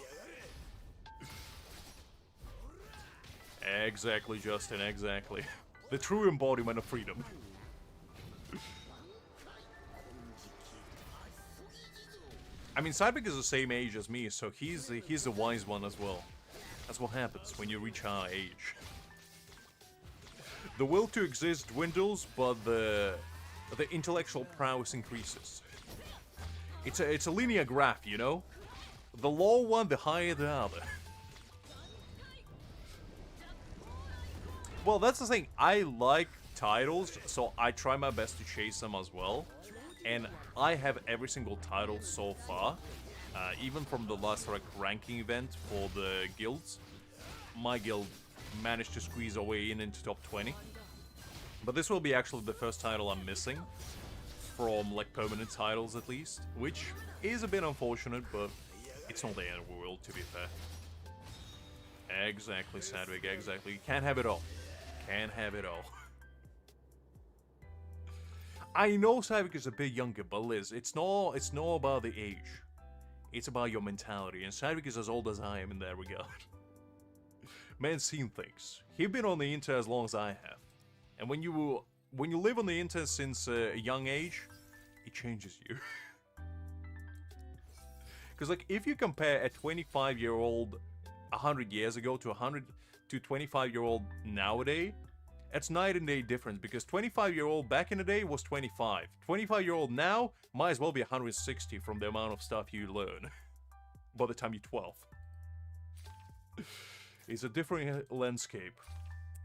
Exactly, Justin, exactly. The true embodiment of freedom. I mean, Cyberk is the same age as me, so he's the wise one as well. That's what happens when you reach our age. The will to exist dwindles, but the intellectual prowess increases. It's a linear graph, you know? The lower one, the higher the other. Well, that's the thing. I like titles, so I try my best to chase them as well. And I have every single title so far. Even from the last ranking event for the guilds. My guild managed to squeeze our way into top 20. But this will be actually the first title I'm missing. From like permanent titles at least. Which is a bit unfortunate, but it's not the end of the world, to be fair. Exactly, Sadwig, exactly. You can't have it all. Can't have it all. I know Sadwig is a bit younger, but Liz, it's not about the age. It's about your mentality, and Sadwig is as old as I am in that regard. Man's seen things. He's been on the internet as long as I have. And when you live on the internet since a young age, it changes you. Because like, if you compare a 25-year-old 100 years ago to 25-year-old nowadays, it's night and day difference, because 25-year-old back in the day was 25. 25-year-old now might as well be 160 from the amount of stuff you learn by the time you're 12. It's a different landscape.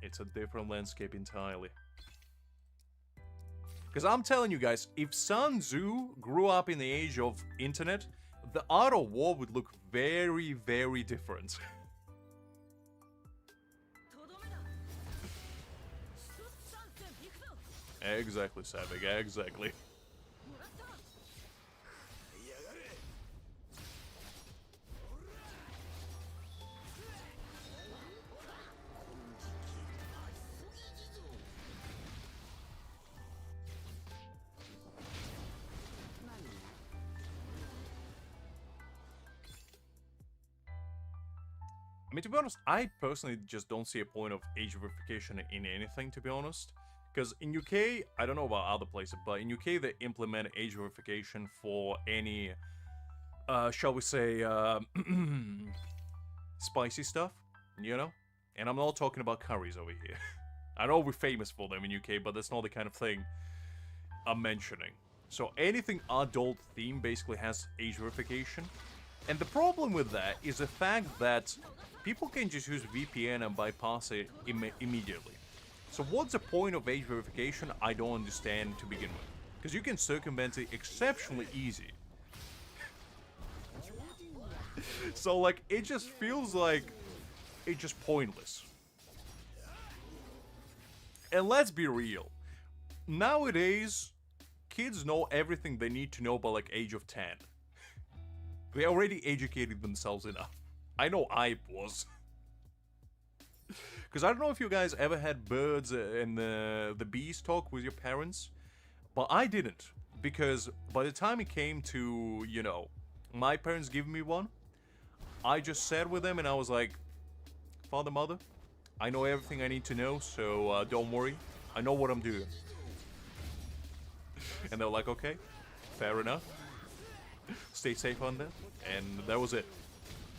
It's a different landscape entirely. Because I'm telling you guys, if Sun Tzu grew up in the age of internet, the art of war would look very, very different. Exactly, Savig, exactly. I mean, to be honest, I personally just don't see a point of age verification in anything, to be honest. Because in UK, I don't know about other places, but in UK they implement age verification for any, shall we say, spicy stuff, you know? And I'm not talking about curries over here. I know we're famous for them in UK, but that's not the kind of thing I'm mentioning. So anything adult themed basically has age verification. And the problem with that is the fact that people can just use VPN and bypass it immediately. So what's the point of age verification? I don't understand to begin with. Because you can circumvent it exceptionally easy. So like, it just feels like it's just pointless. And let's be real. Nowadays, kids know everything they need to know by like age of 10. They already educated themselves enough. I know I was. Because I don't know if you guys ever had birds and the bees talk with your parents. But I didn't. Because by the time it came to, you know, my parents giving me one, I just sat with them and I was like, Father, Mother, I know everything I need to know, so don't worry. I know what I'm doing. And they're like, okay, fair enough. Stay safe on that. And that was it.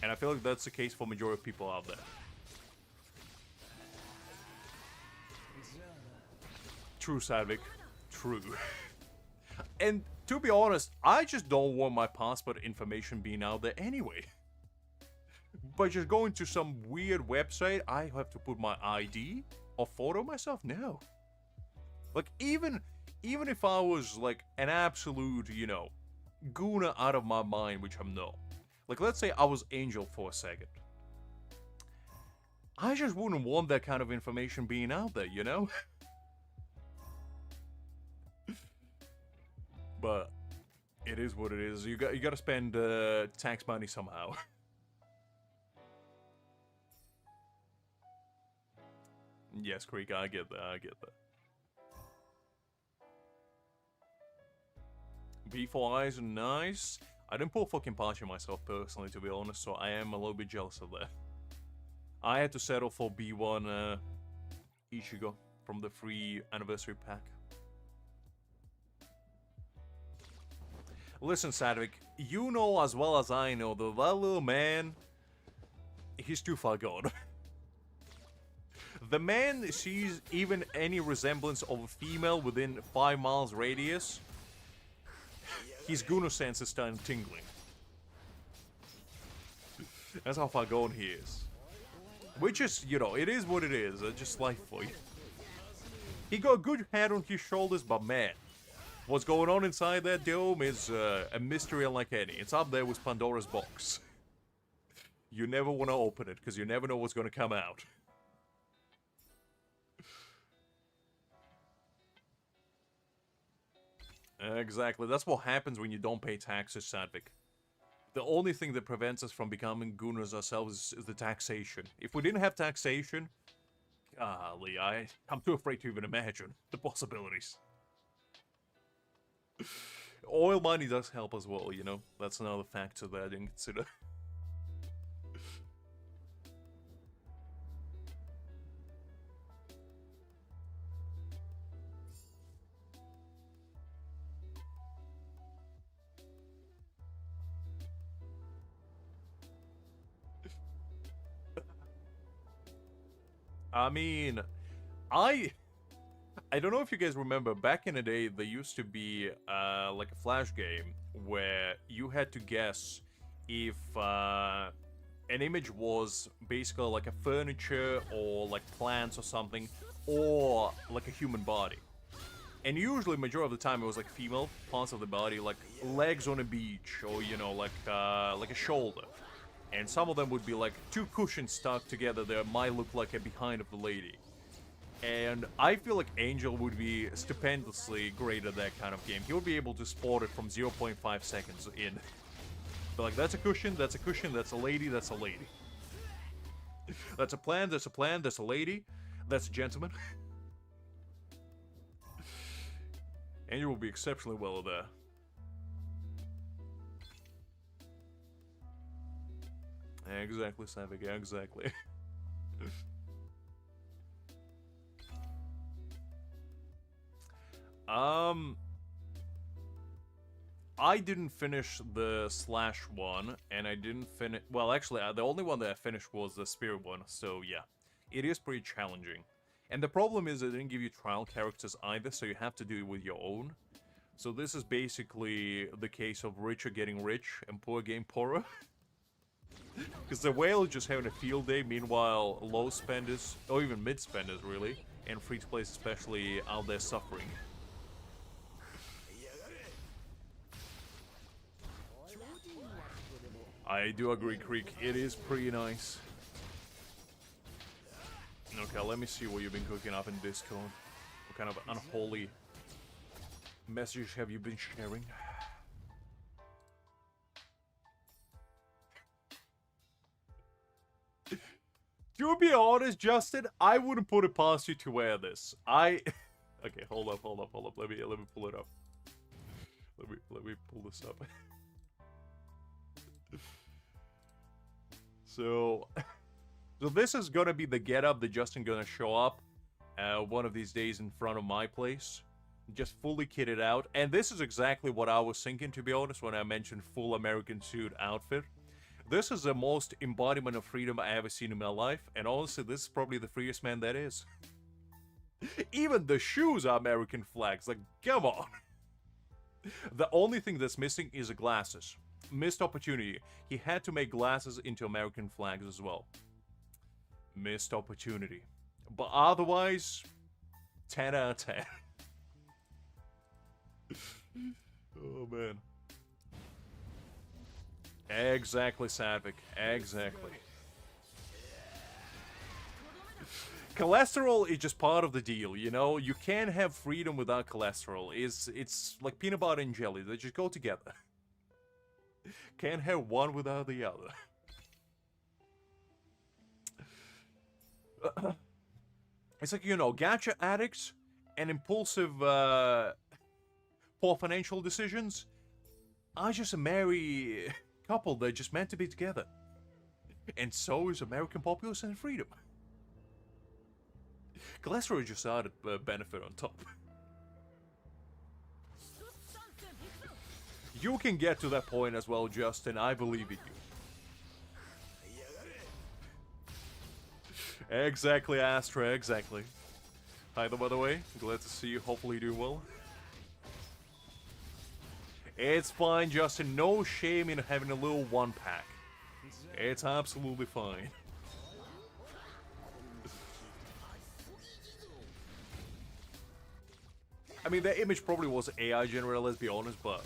And I feel like that's the case for majority of people out there. True, Sadvik. True. And to be honest, I just don't want my passport information being out there anyway. By just going to some weird website, I have to put my ID or photo of myself? No. Like, even if I was, like, an absolute, you know, gooner out of my mind, which I'm not. Like, let's say I was Angel for a second. I just wouldn't want that kind of information being out there, you know? But it is what it is. You got to spend tax money somehow. Yes, Creek, I get that. I get that. B4 eyes are nice. I didn't pull fucking Pachi myself personally, to be honest, so I am a little bit jealous of that. I had to settle for B1 Ichigo from the free anniversary pack. Listen, Sadvik, you know as well as I know that little man, he's too far gone. The man sees even any resemblance of a female within 5 miles radius, his Guno sense is starting tingling. That's how far gone he is. Which is, you know, it is what it is, just life for you. He got a good head on his shoulders, but man, what's going on inside that dome is a mystery unlike any. It's up there with Pandora's box. You never want to open it, because you never know what's going to come out. Exactly, that's what happens when you don't pay taxes, Sadvik. The only thing that prevents us from becoming gooners ourselves is the taxation. If we didn't have taxation, golly, I'm too afraid to even imagine the possibilities. Oil money does help as well, you know? That's another factor that I didn't consider. I mean, I don't know if you guys remember, back in the day, there used to be, like a flash game where you had to guess if, an image was basically like a furniture or like plants or something, or like a human body. And usually, majority of the time, it was like female parts of the body, like legs on a beach, or, you know, like a shoulder. And some of them would be like 2 cushions stuck together that might look like a behind of the lady. And I feel like Angel would be stupendously great at that kind of game. He would be able to spot it from 0.5 seconds in. But like, that's a cushion, that's a cushion, that's a lady, that's a lady. That's a plant, that's a plant, that's a lady, that's a gentleman. Angel will be exceptionally well at that. Exactly, Savik, exactly. I didn't finish the Slash one, and I didn't finish... Well, actually, the only one that I finished was the Spirit one, so yeah. It is pretty challenging. And the problem is they didn't give you trial characters either, so you have to do it with your own. So this is basically the case of richer getting rich and poor getting poorer. Because the whale is just having a field day, meanwhile low spenders, or even mid spenders really, and free-to-play especially, out there suffering. I do agree, Creek. It is pretty nice. Okay, let me see what you've been cooking up in Discord. What kind of unholy messages have you been sharing? To be honest, Justin, I wouldn't put it past you to wear this. Okay, hold up. Let me pull it up. Let me pull this up. So this is gonna be the getup that Justin gonna show up one of these days in front of my place, just fully kitted out. And this is exactly what I was thinking, to be honest, when I mentioned full American suit outfit. This is the most embodiment of freedom I ever seen in my life, and honestly, this is probably the freest man that is. Even the shoes are American flags, like, come on. The only thing that's missing is the glasses. Missed opportunity. He had to make glasses into American flags as well. Missed opportunity. But otherwise, 10 out of 10. Oh, man. Exactly, Sadvik. Exactly. Cholesterol is just part of the deal, you know? You can't have freedom without cholesterol. It's like peanut butter and jelly. They just go together. Can't have one without the other. It's like, you know, gacha addicts and impulsive, poor financial decisions are just a merry couple that just meant to be together. And so is American populace and freedom. Cholesterol is just added benefit on top. You can get to that point as well, Justin. I believe in you. Exactly, Astra, exactly. Hi there, by the way. Glad to see you. Hopefully you're doing well. It's fine, Justin. No shame in having a little one-pack. It's absolutely fine. I mean, that image probably was AI generated, let's be honest, but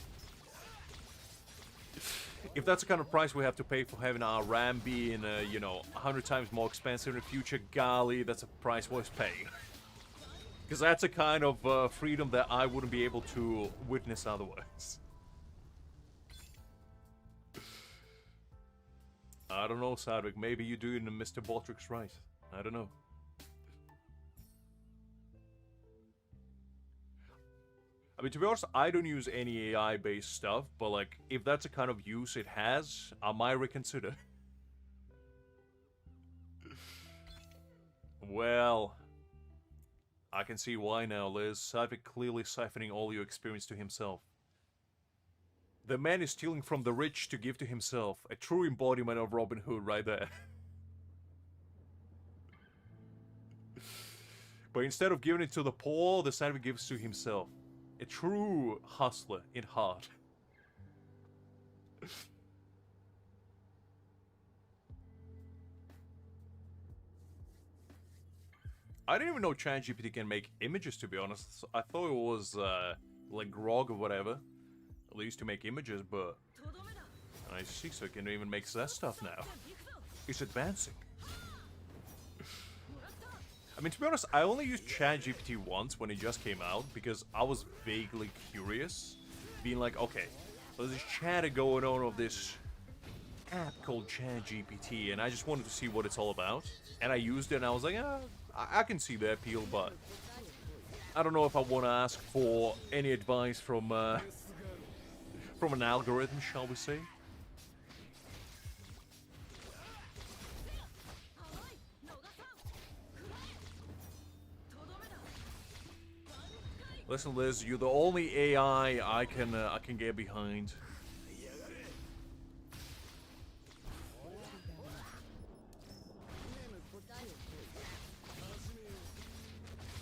if that's the kind of price we have to pay for having our RAM being, you know, 100 times more expensive in the future, golly, that's a price worth paying. Because that's a kind of freedom that I wouldn't be able to witness otherwise. I don't know, Sadvik. Maybe you're doing Mr. Botrix right. I don't know. I mean, to be honest, I don't use any AI-based stuff, but, like, if that's a kind of use it has, I might reconsider. Well, I can see why now, Liz. Sadvik clearly siphoning all your experience to himself. The man is stealing from the rich to give to himself. A true embodiment of Robin Hood right there. But instead of giving it to the poor, the Sadvik gives to himself. A true hustler in heart. I didn't even know ChatGPT can make images, to be honest. I thought it was like Grog or whatever. They used to make images, but I see, so it can even make that stuff now. It's advancing. I mean, to be honest, I only used ChatGPT once when it just came out because I was vaguely curious, being like, okay, there's this chatter going on of this app called ChatGPT, and I just wanted to see what it's all about. And I used it, and I was like, I can see the appeal, but I don't know if I want to ask for any advice from an algorithm, shall we say. Listen, Liz, you're the only AI I can get behind.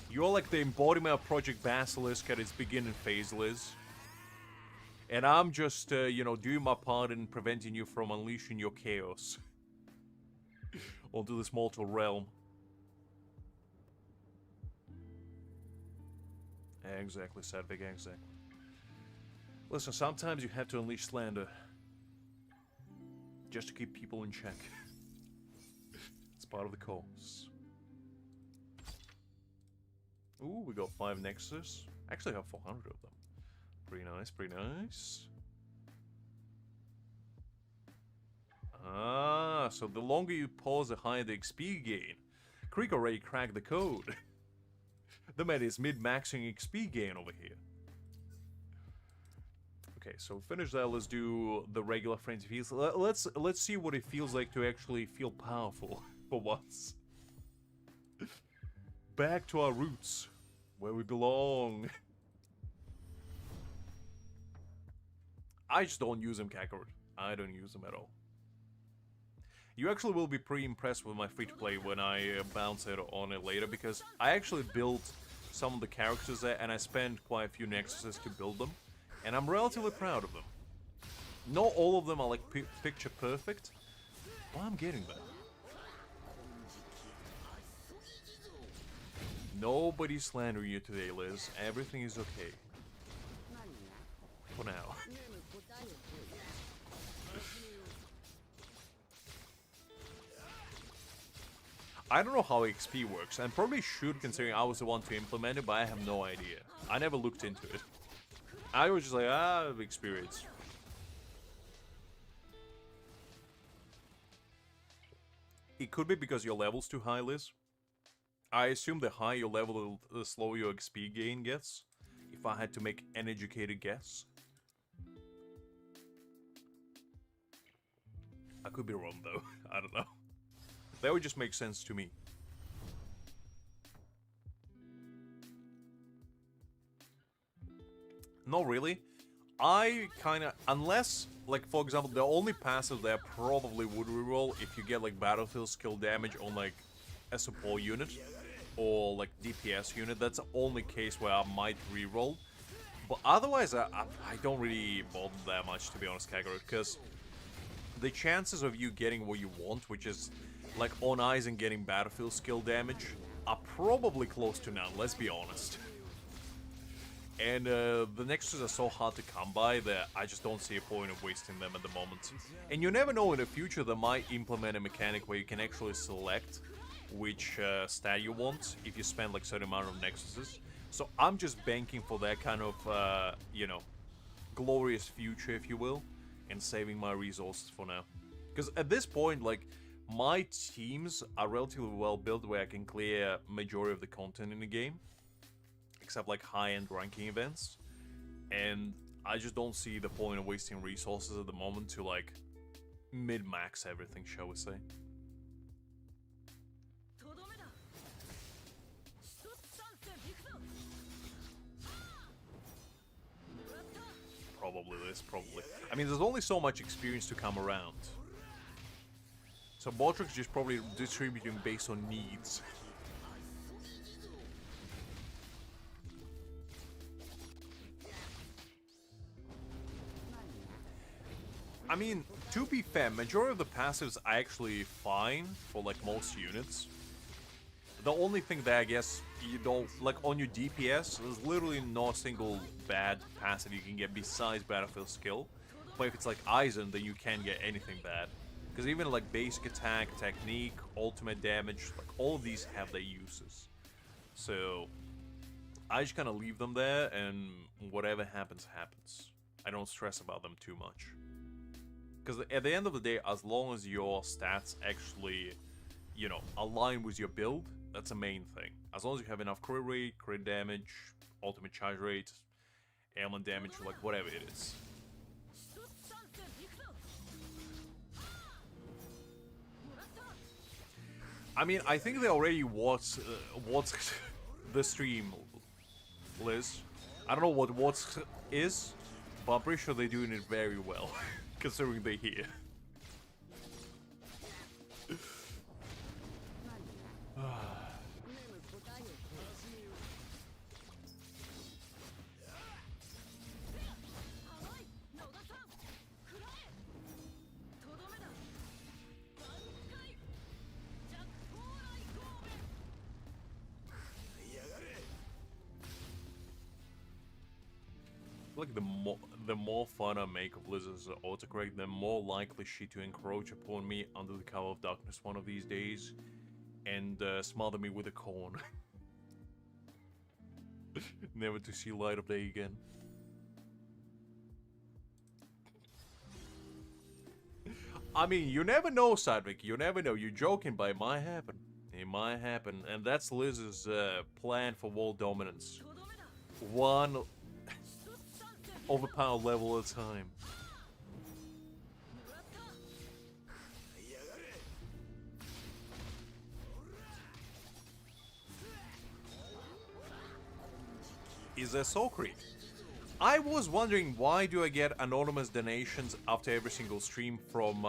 You're like the embodiment of Project Basilisk at its beginning phase, Liz. And I'm just, you know, doing my part in preventing you from unleashing your chaos onto this mortal realm. Exactly, Sadvik, exactly. Listen, sometimes you have to unleash slander just to keep people in check. It's part of the cause. Ooh, we got 5 Nexus. Actually, I have 400 of them. Pretty nice, pretty nice. Ah, so the longer you pause, the higher the XP gain. Creek already cracked the code. The man is mid-maxing XP gain over here. Okay, so finish that. Let's do the regular frenzy feels. Let's see what it feels like to actually feel powerful for once. Back to our roots, where we belong. I just don't use them, Kakarot. I don't use them at all. You actually will be pretty impressed with my free-to-play when I bounce it on it later, because I actually built some of the characters there, and I spent quite a few Nexuses to build them, and I'm relatively proud of them. Not all of them are like picture perfect, but I'm getting there. Nobody's slandering you today, Liz. Everything is okay. For now. I don't know how XP works, and probably should, considering I was the one to implement it, but I have no idea. I never looked into it. I was just like, experience. It could be because your level's too high, Liz. I assume the higher your level, the slower your XP gain gets. If I had to make an educated guess. I could be wrong, though. I don't know. That would just make sense to me. Not really. I kinda... Unless, like, for example, the only passive that I probably would reroll if you get, like, battlefield skill damage on, like, a support unit. Or, like, DPS unit. That's the only case where I might reroll. But otherwise, I don't really bother that much, to be honest, Kakarot. Because the chances of you getting what you want, which is... like, on Aizen getting battlefield skill damage are probably close to none, let's be honest. And the Nexus are so hard to come by that I just don't see a point of wasting them at the moment. And you never know, in the future they might implement a mechanic where you can actually select which stat you want if you spend like a certain amount of Nexuses. So I'm just banking for that kind of, you know, glorious future, if you will, and saving my resources for now. Because at this point, like, my teams are relatively well built where I can clear majority of the content in the game. Except like high-end ranking events. And I just don't see the point of wasting resources at the moment to like mid-max everything, shall we say. Probably this, probably. I mean, there's only so much experience to come around. So Botrix just probably distributing based on needs. I mean, to be fair, majority of the passives are actually fine for like most units. The only thing that I guess you don't, like on your DPS, there's literally no single bad passive you can get besides battlefield skill. But if it's like Aizen, then you can't get anything bad. Because even like basic attack, technique, ultimate damage, like all of these have their uses. So I just kind of leave them there and whatever happens, happens. I don't stress about them too much. Because at the end of the day, as long as your stats actually, you know, align with your build, that's the main thing. As long as you have enough crit rate, crit damage, ultimate charge rate, ailment damage, like whatever it is. I mean, I think they already watched the stream, Liz. I don't know what what's is, but I'm pretty sure they're doing it very well, considering they're here. Like the more fun I make of Liz's autocorrect, the more likely she to encroach upon me under the cover of darkness one of these days and smother me with a corn. Never to see light of day again. I mean, you never know, Sadvik. You never know. You're joking, but it might happen. It might happen. And that's Liz's plan for world dominance. One overpowered level at a time. Is there soul creep? I was wondering why do I get anonymous donations after every single stream from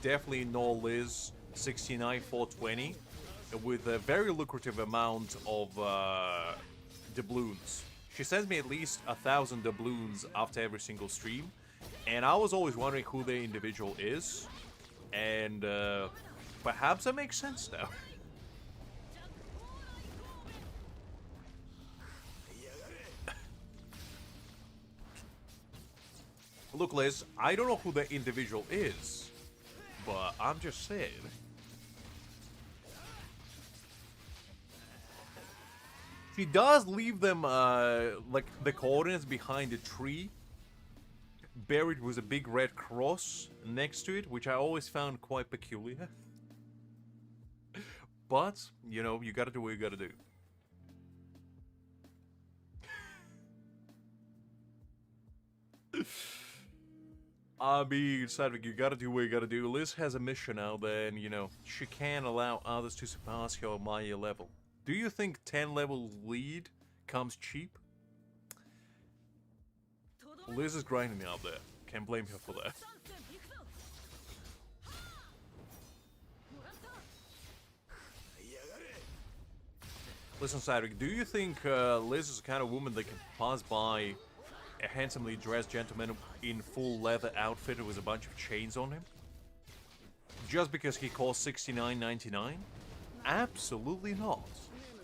definitely no Liz 69420 with a very lucrative amount of doubloons. She sends me at least 1,000 doubloons after every single stream, and I was always wondering who the individual is, and perhaps that makes sense now. Look, Liz, I don't know who the individual is, but I'm just saying. She does leave them, like, the coordinates behind a tree, buried with a big red cross next to it, which I always found quite peculiar. But, you know, you gotta do what you gotta do. I mean, Sadvik, you gotta do what you gotta do. Liz has a mission out there, and, you know, she can't allow others to surpass her Maya level. Do you think 10 levels lead comes cheap? Liz is grinding out there. Can't blame her for that. Listen, Sadvik, do you think Liz is the kind of woman that can pass by a handsomely dressed gentleman in full leather outfit with a bunch of chains on him? Just because he costs $69.99? Absolutely not.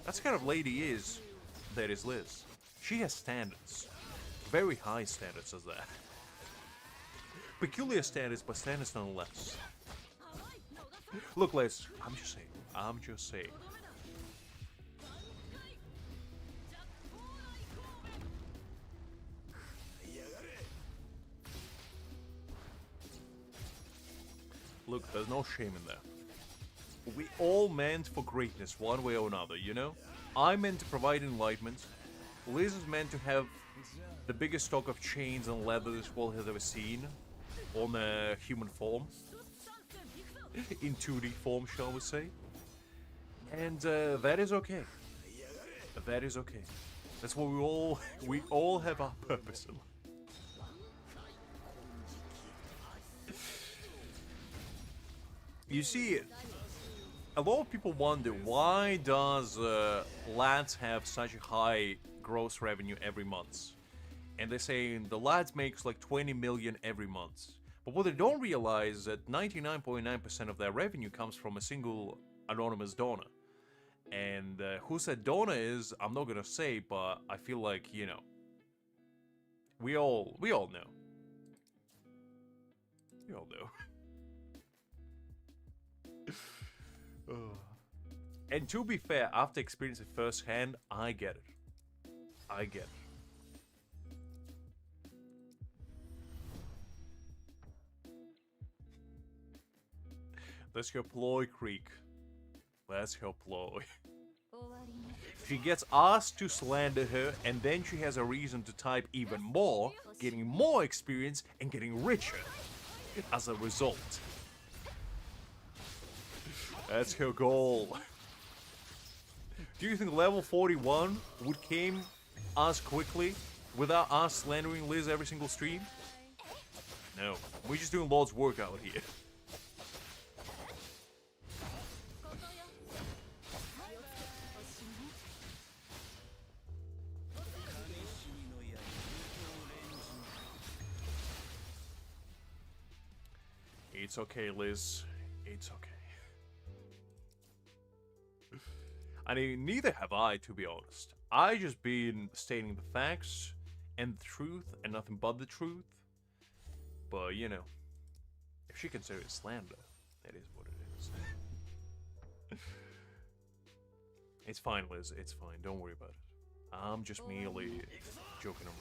That's the kind of lady that is Liz. She has standards. Very high standards as that. Peculiar standards, but standards nonetheless. Look, Liz, I'm just saying. I'm just saying. Look, there's no shame in that. We all meant for greatness one way or another, you know? I meant to provide enlightenment. Liz is meant to have the biggest stock of chains and leather this world has ever seen on a human form. In 2D form, shall we say. And that is okay. That is okay. That's what we all have our purpose in life. You see, a lot of people wonder why does lads have such a high gross revenue every month, and they say the lads makes like 20 million every month. But what they don't realize is that 99.9% of their revenue comes from a single anonymous donor. And who said donor is, I'm not gonna say, but I feel like, you know, we all know. We all know. And to be fair, after experiencing it firsthand, I get it. I get it. That's her ploy, Creek. That's her ploy. She gets asked to slander her, and then she has a reason to type even more, getting more experience, and getting richer as a result. That's her goal. Do you think level 41 would came as quickly without us slandering Liz every single stream? No. We're just doing Lord's work out here. It's okay, Liz. It's okay. I mean, neither have I, to be honest. I just been stating the facts, and the truth and nothing but the truth. But, you know, if she considers it slander, that is what it is. It's fine, Liz. It's fine. Don't worry about it. I'm just merely joking around.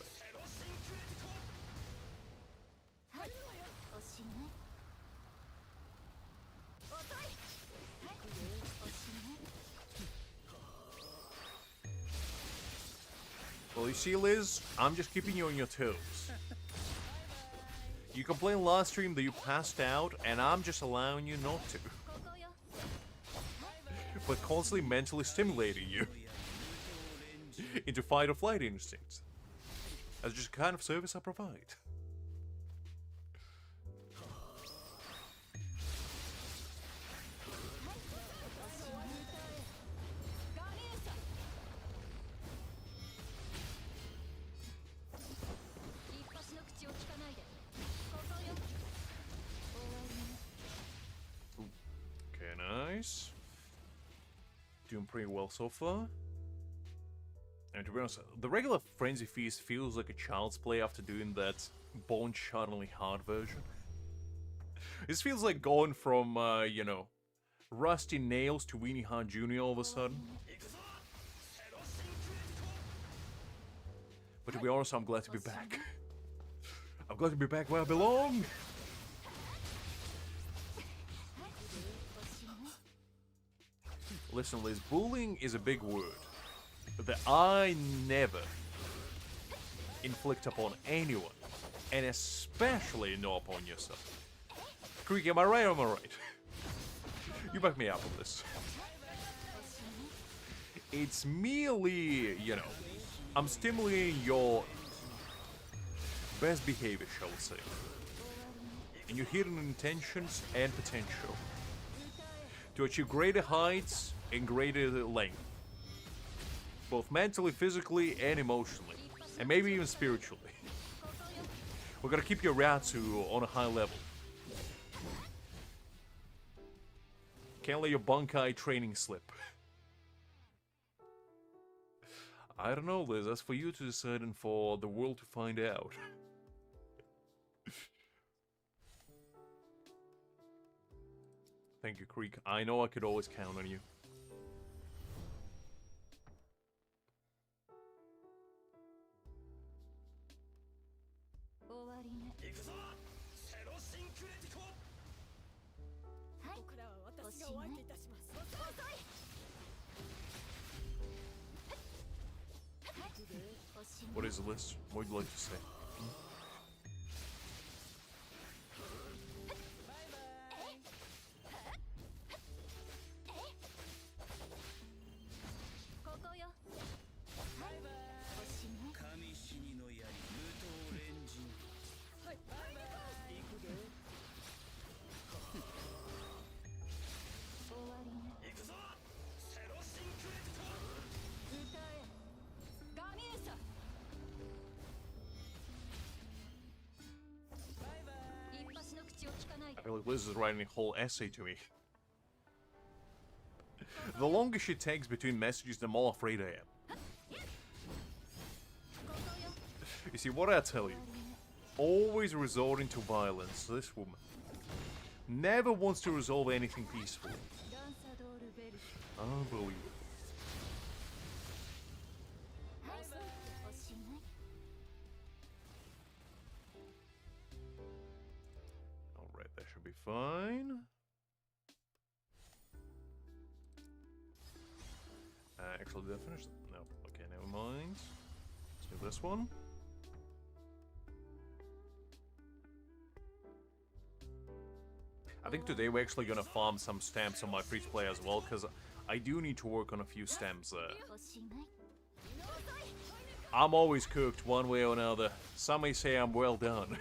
Well, you see, Liz, I'm just keeping you on your toes. You complained last stream that you passed out, and I'm just allowing you not to. But constantly mentally stimulating you into fight or flight instincts. That's just the kind of service I provide. Okay, nice. Doing pretty well so far. And to be honest, the regular Frenzy Feast feels like a child's play after doing that bone-shudderingly hard version. This feels like going from, you know, Rusty Nails to Weenie Han Jr. all of a sudden. But to be honest, I'm glad to be back. I'm glad to be back where I belong! Listen, Liz, bullying is a big word that I never inflict upon anyone, and especially not upon yourself. Creek, am I right or am I right? You back me up on this. It's merely, you know, I'm stimulating your best behavior, shall we say, and your hidden intentions and potential to achieve greater heights and greater length, both mentally, physically, and emotionally, and maybe even spiritually. We're gonna keep your Reiatsu on a high level. Can't let your bankai training slip. I don't know, Liz. That's for you to decide and for the world to find out. Thank you, Creek. I know I could always count on you. What is the list? What would you like to say? I feel like Liz is writing a whole essay to me. The longer she takes between messages, the more afraid I am. You see, what I tell you, always resorting to violence, this woman never wants to resolve anything peaceful. Unbelievable. Should be fine. Actually, did I finish? No. Okay, never mind. Let's do this one. I think today we're actually gonna farm some stamps on my free-to-play as well, because I do need to work on a few stamps there. I'm always cooked one way or another. Some may say I'm well done.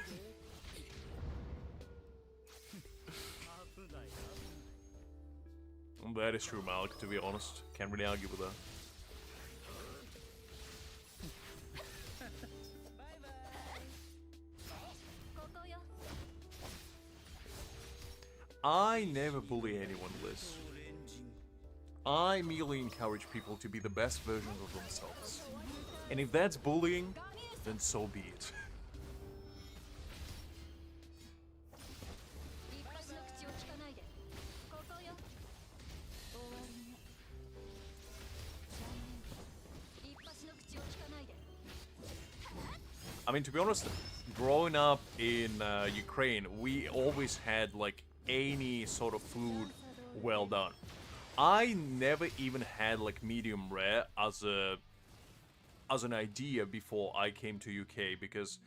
That is true, Malik, to be honest. Can't really argue with that. I never bully anyone, Liz. I merely encourage people to be the best versions of themselves. And if that's bullying, then so be it. I mean, to be honest, growing up in Ukraine, we always had like any sort of food well done. I never even had like medium rare as an idea before I came to UK, because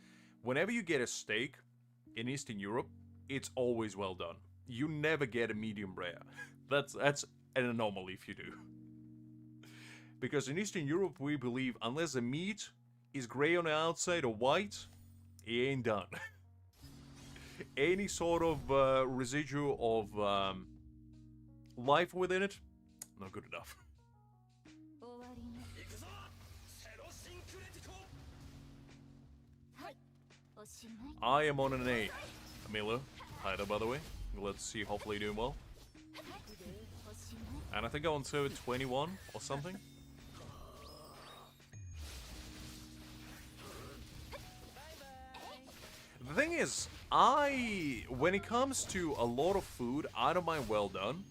whenever you get a steak in Eastern Europe, it's always well done. You never get a medium rare. That's an anomaly if you do. Because in Eastern Europe, we believe unless the meat is gray on the outside or white, it ain't done. Any sort of residue of life within it, not good enough. I am on an 8. Miller, hi there, by the way. Let's see, hopefully doing well. And I think I'm on server 21 or something. The thing is, when it comes to a lot of food, I don't mind well done.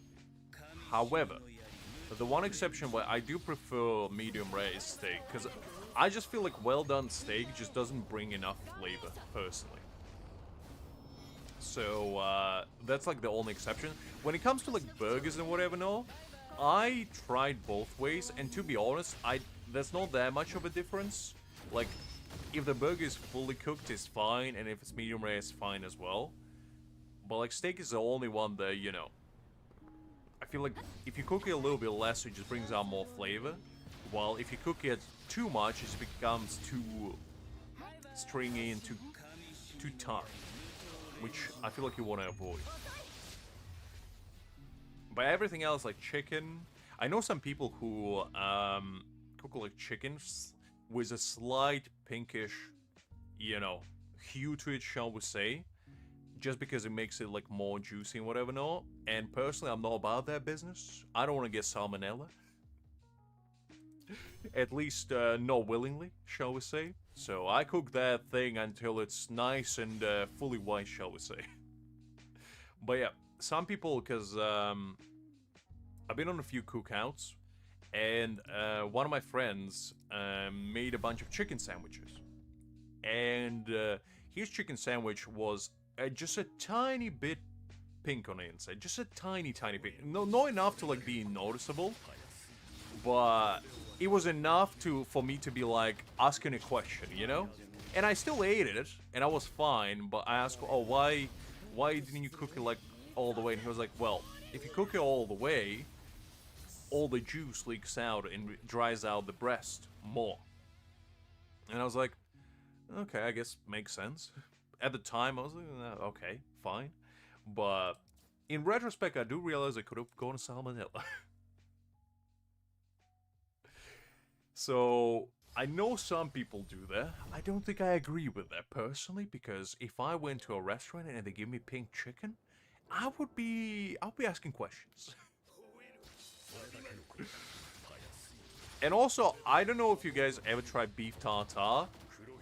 However, the one exception where I do prefer medium rare is steak, because I just feel like well done steak just doesn't bring enough flavor, personally. So, that's like the only exception. When it comes to like burgers and whatever, no, I tried both ways, and to be honest, there's not that much of a difference. Like, if the burger is fully cooked, it's fine, and if it's medium rare, it's fine as well. But like, steak is the only one that, you know, I feel like if you cook it a little bit less, it just brings out more flavor. While if you cook it too much, it just becomes too stringy and too tough, which I feel like you want to avoid. But everything else, like chicken, I know some people who cook like chickens with a slight pinkish, you know, hue to it, shall we say, just because it makes it like more juicy and whatever, no. And personally, I'm not about that business. I don't want to get salmonella. At least not willingly, shall we say. So I cook that thing until it's nice and fully white, shall we say. But yeah, some people, because I've been on a few cookouts, and one of my friends made a bunch of chicken sandwiches. And his chicken sandwich was just a tiny bit pink on the inside. Just a tiny bit. No, not enough to like be noticeable. But it was enough for me to be like asking a question, you know? And I still ate it, and I was fine, but I asked, oh, why didn't you cook it like all the way? And he was like, well, if you cook it all the way, all the juice leaks out and dries out the breast more. And I was like, okay, I guess makes sense. At the time, I was like, okay, fine. But in retrospect, I do realize I could have gone salmonella. So, I know some people do that. I don't think I agree with that personally, because if I went to a restaurant and they give me pink chicken, I'll be asking questions. And also, I don't know if you guys ever tried beef tartare,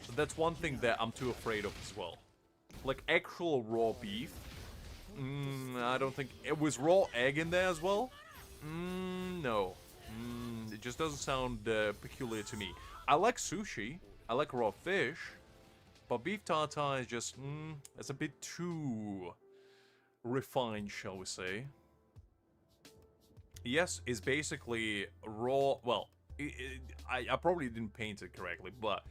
but that's one thing that I'm too afraid of as well. Like actual raw beef. I don't think it was raw egg in there as well. No. It just doesn't sound peculiar to me. I like sushi. I like raw fish. But beef tartare is just, it's a bit too refined, shall we say. Yes, it's basically raw. Well, I probably didn't paint it correctly, but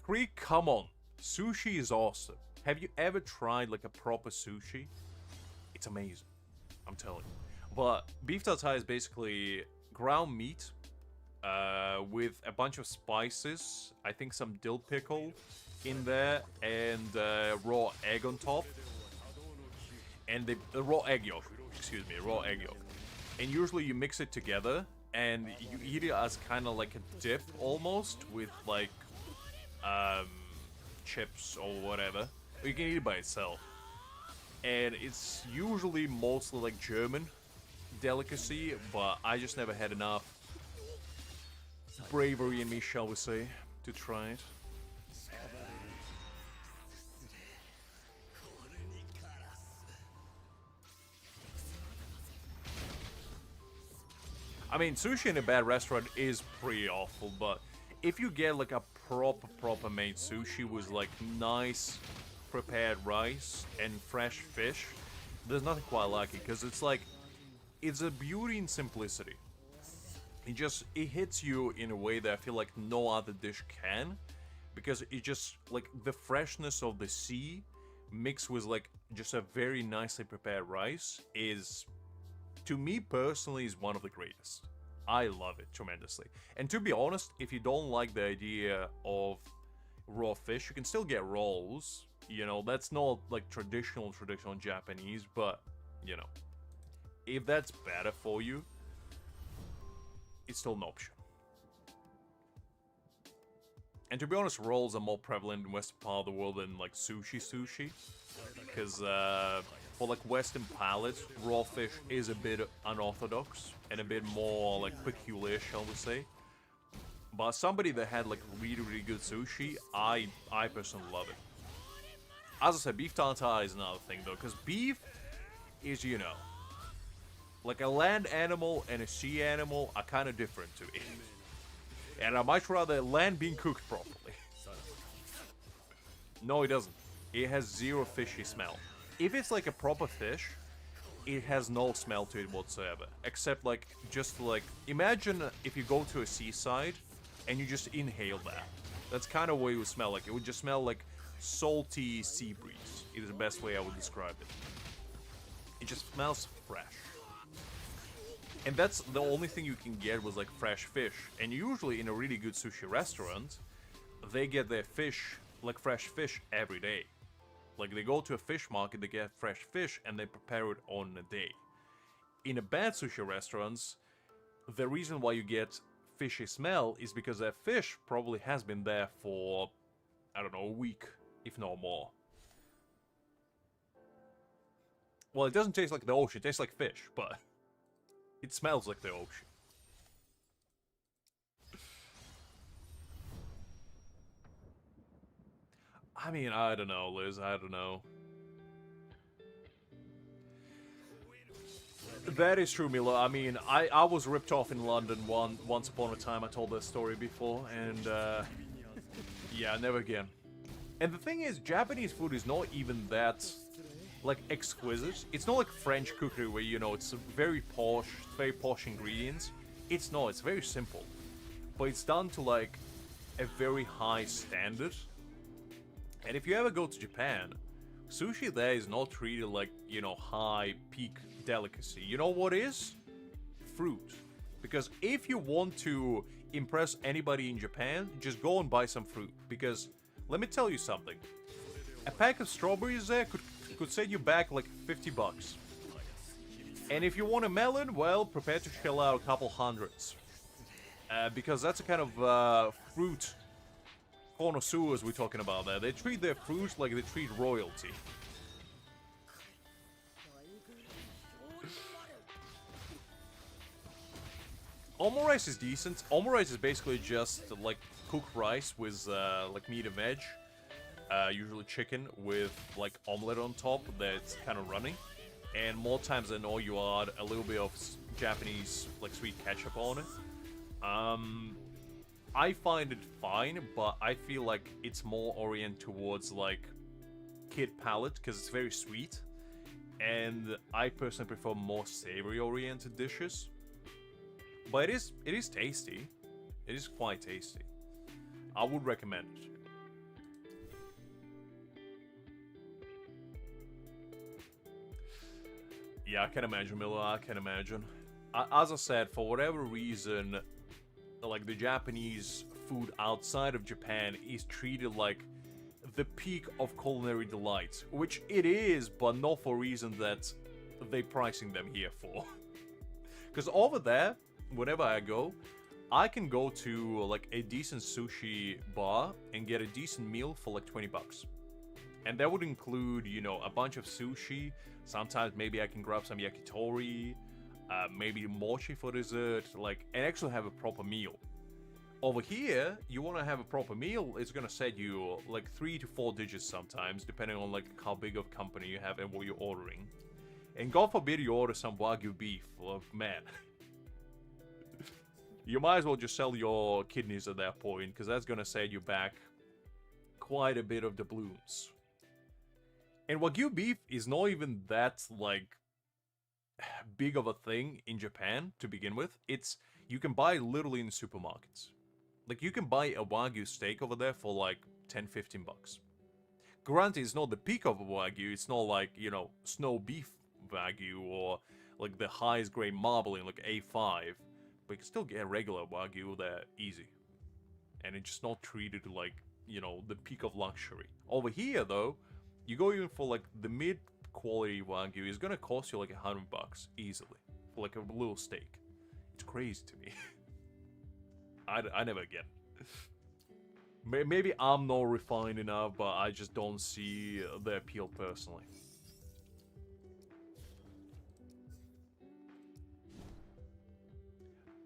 Creek, come on. Sushi is awesome. Have you ever tried like a proper sushi? It's amazing. I'm telling you. But beef tartare is basically ground meat with a bunch of spices. I think some dill pickle in there and raw egg on top. And the raw egg yolk. Excuse me, raw egg yolk. And usually you mix it together and you eat it as kind of like a dip almost with like chips or whatever. Or you can eat it by itself. And it's usually mostly like German delicacy, but I just never had enough bravery in me, shall we say, to try it. I mean, sushi in a bad restaurant is pretty awful, but if you get like a proper made sushi with like nice prepared rice and fresh fish, there's nothing quite like it, because it's like, it's a beauty in simplicity. It hits you in a way that I feel like no other dish can, because it just, like, the freshness of the sea mixed with like just a very nicely prepared rice is, to me personally, is one of the greatest. I love it tremendously. And to be honest, if you don't like the idea of raw fish, you can still get rolls. You know, that's not like traditional Japanese, but, you know, if that's better for you, it's still an option. And to be honest, rolls are more prevalent in western part of the world than like sushi. Because for like western palates, raw fish is a bit unorthodox and a bit more like peculiar, shall we say. But somebody that had like really good sushi, I personally love it. As I said, beef tartare is another thing though, because beef is, you know, like a land animal and a sea animal are kind of different to me. And I much rather land being cooked properly. No, it doesn't. It has zero fishy smell. If it's like a proper fish, it has no smell to it whatsoever. Except like, just like, imagine if you go to a seaside and you just inhale that. That's kind of what it would smell like. It would just smell like salty sea breeze. It is the best way I would describe it. It just smells fresh. And that's the only thing you can get was like fresh fish. And usually in a really good sushi restaurant, they get their fish, like fresh fish, every day. Like they go to a fish market, they get fresh fish, and they prepare it on a day. In a bad sushi restaurants, the reason why you get fishy smell is because that fish probably has been there for, I don't know, a week, if not more. Well, it doesn't taste like the ocean, it tastes like fish, but it smells like the ocean. I mean, I don't know, Liz, I don't know. That is true, Milo. I mean, I was ripped off in London once upon a time. I told that story before, and yeah, never again. And the thing is, Japanese food is not even that, like, exquisite. It's not like French cookery where, you know, it's very posh ingredients. It's not, it's very simple. But it's done to, like, a very high standard. And if you ever go to Japan, sushi there is not treated like, you know, high peak delicacy. You know what is? Fruit. Because if you want to impress anybody in Japan, just go and buy some fruit. Because, let me tell you something. A pack of strawberries there could set you back like 50 bucks. And if you want a melon, well, prepare to shell out a couple hundreds. Because that's a kind of fruit connoisseurs we're talking about there. They treat their fruits like they treat royalty. Omurice is decent. Omurice is basically just like cooked rice with like meat and veg. Usually chicken with like omelette on top that's kind of runny. And more times than not, you add a little bit of Japanese like sweet ketchup on it. I find it fine, but I feel like it's more oriented towards like kid palate because it's very sweet. And I personally prefer more savory oriented dishes. But it is tasty. It is quite tasty. I would recommend it. Yeah, I can imagine, Miller. I can imagine. As I said, for whatever reason, like the Japanese food outside of Japan is treated like the peak of culinary delight, which it is, but not for reasons that they're pricing them here for. Because over there, whenever I go, I can go to like a decent sushi bar and get a decent meal for like 20 bucks. And that would include, you know, a bunch of sushi. Sometimes maybe I can grab some yakitori, maybe mochi for dessert, like, and actually have a proper meal. Over here, you want to have a proper meal, it's gonna set you like 3 to 4 digits sometimes, depending on like how big of a company you have and what you're ordering. And God forbid you order some Wagyu beef, well, man. You might as well just sell your kidneys at that point, because that's gonna set you back quite a bit of doubloons. And Wagyu beef is not even that, like, big of a thing in Japan to begin with. You can buy literally in supermarkets. Like, you can buy a Wagyu steak over there for like 10-15 bucks. Granted, it's not the peak of a Wagyu, it's not like, you know, snow beef Wagyu or like the highest grade marbling, like A5. But you can still get regular Wagyu there easy. And it's just not treated like, you know, the peak of luxury. Over here, though, you go even for like the mid-quality Wagyu, it's gonna cost you like 100 bucks easily. For like a little steak. It's crazy to me. I never get it. Maybe I'm not refined enough, but I just don't see the appeal personally.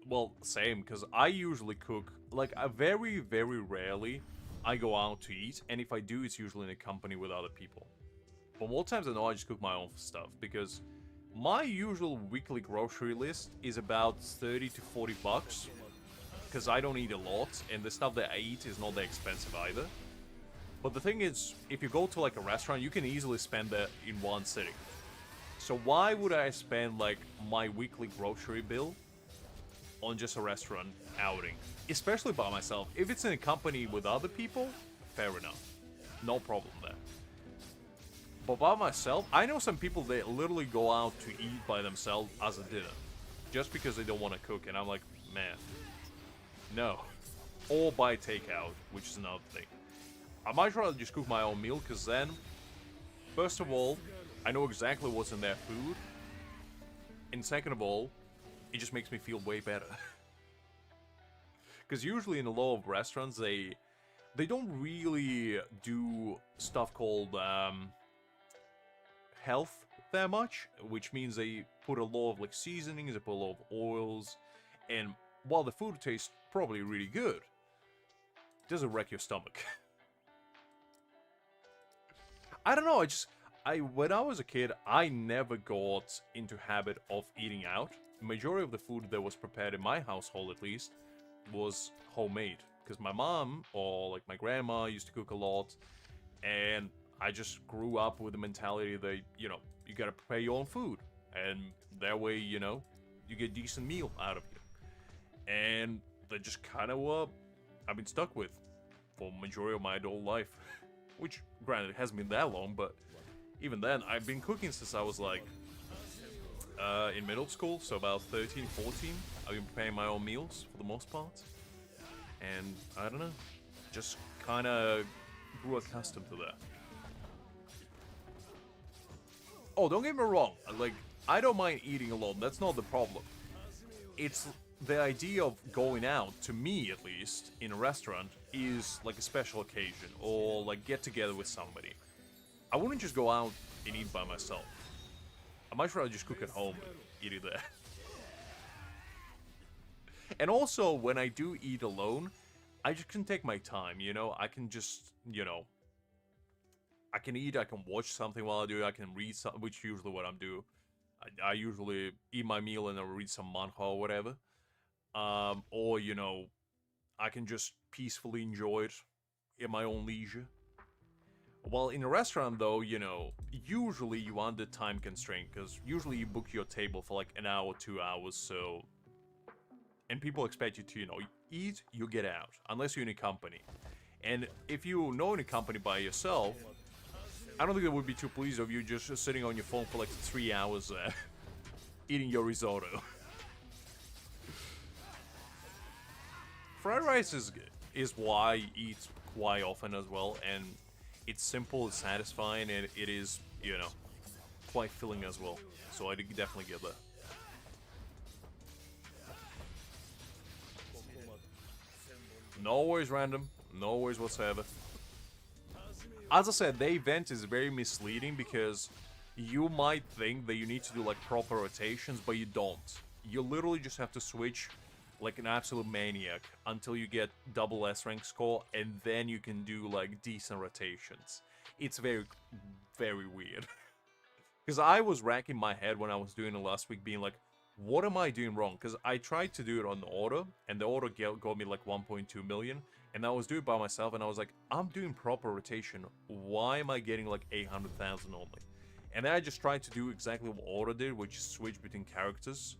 Well, same, because I usually cook, like, very, very rarely I go out to eat, and if I do, it's usually in a company with other people. But more times than not, I just cook my own stuff, because my usual weekly grocery list is about 30 to 40 bucks, because I don't eat a lot, and the stuff that I eat is not that expensive either. But the thing is, if you go to like a restaurant, you can easily spend that in one sitting. So why would I spend like my weekly grocery bill on just a restaurant outing? Especially by myself. If it's in a company with other people, fair enough. No problem there. But by myself, I know some people that literally go out to eat by themselves as a dinner. Just because they don't want to cook, and I'm like, man, no. Or buy takeout, which is another thing. I might rather just cook my own meal, because then, first of all, I know exactly what's in their food. And second of all, it just makes me feel way better. Because usually in a lot of restaurants, they don't really do stuff called health that much, which means they put a lot of like seasonings, they put a lot of oils, and while the food tastes probably really good, it doesn't wreck your stomach. I don't know, when I was a kid, I never got into habit of eating out. Majority of the food that was prepared in my household, at least, was homemade. Because my mom, or like my grandma, used to cook a lot, and I just grew up with the mentality that, you know, you gotta prepare your own food. And that way, you know, you get a decent meal out of it. And that just kind of what I've been stuck with for majority of my adult life. Which, granted, it hasn't been that long, but even then, I've been cooking since I was like, in middle school, so about 13, 14. I've been preparing my own meals for the most part. And, I don't know, just kind of grew accustomed to that. Oh, don't get me wrong, like, I don't mind eating alone, that's not the problem. It's the idea of going out, to me at least, in a restaurant, is like a special occasion, or like get together with somebody. I wouldn't just go out and eat by myself. I might rather just cook at home and eat it there. And also, when I do eat alone, I just can take my time, you know? I can just, you know, I can eat, I can watch something while I do it, I can read something, which is usually what I'm doing. I usually eat my meal and I'll read some manhwa or whatever. Or, you know, I can just peacefully enjoy it in my own leisure. While in a restaurant, though, you know, usually you are under time constraint, because usually you book your table for like an hour, 2 hours, so... And people expect you to, you know, eat, you get out, unless you're in a company. And if you're not in a company by yourself, I don't think they would be too pleased of you just sitting on your phone for like 3 hours eating your risotto. Fried rice is why I eat quite often as well, and it's simple, it's satisfying, and it is, you know, quite filling as well. So I definitely get that. No worries, random. No worries whatsoever. As I said, the event is very misleading because you might think that you need to do like proper rotations, but you don't. You literally just have to switch like an absolute maniac until you get double S rank score, and then you can do like decent rotations. It's very, very weird. Because I was racking my head when I was doing it last week, being like, what am I doing wrong? Because I tried to do it on the auto, and the auto got me like 1.2 million, and I was doing it by myself, and I was like, I'm doing proper rotation. Why am I getting like 800,000 only? And then I just tried to do exactly what auto did, which is switch between characters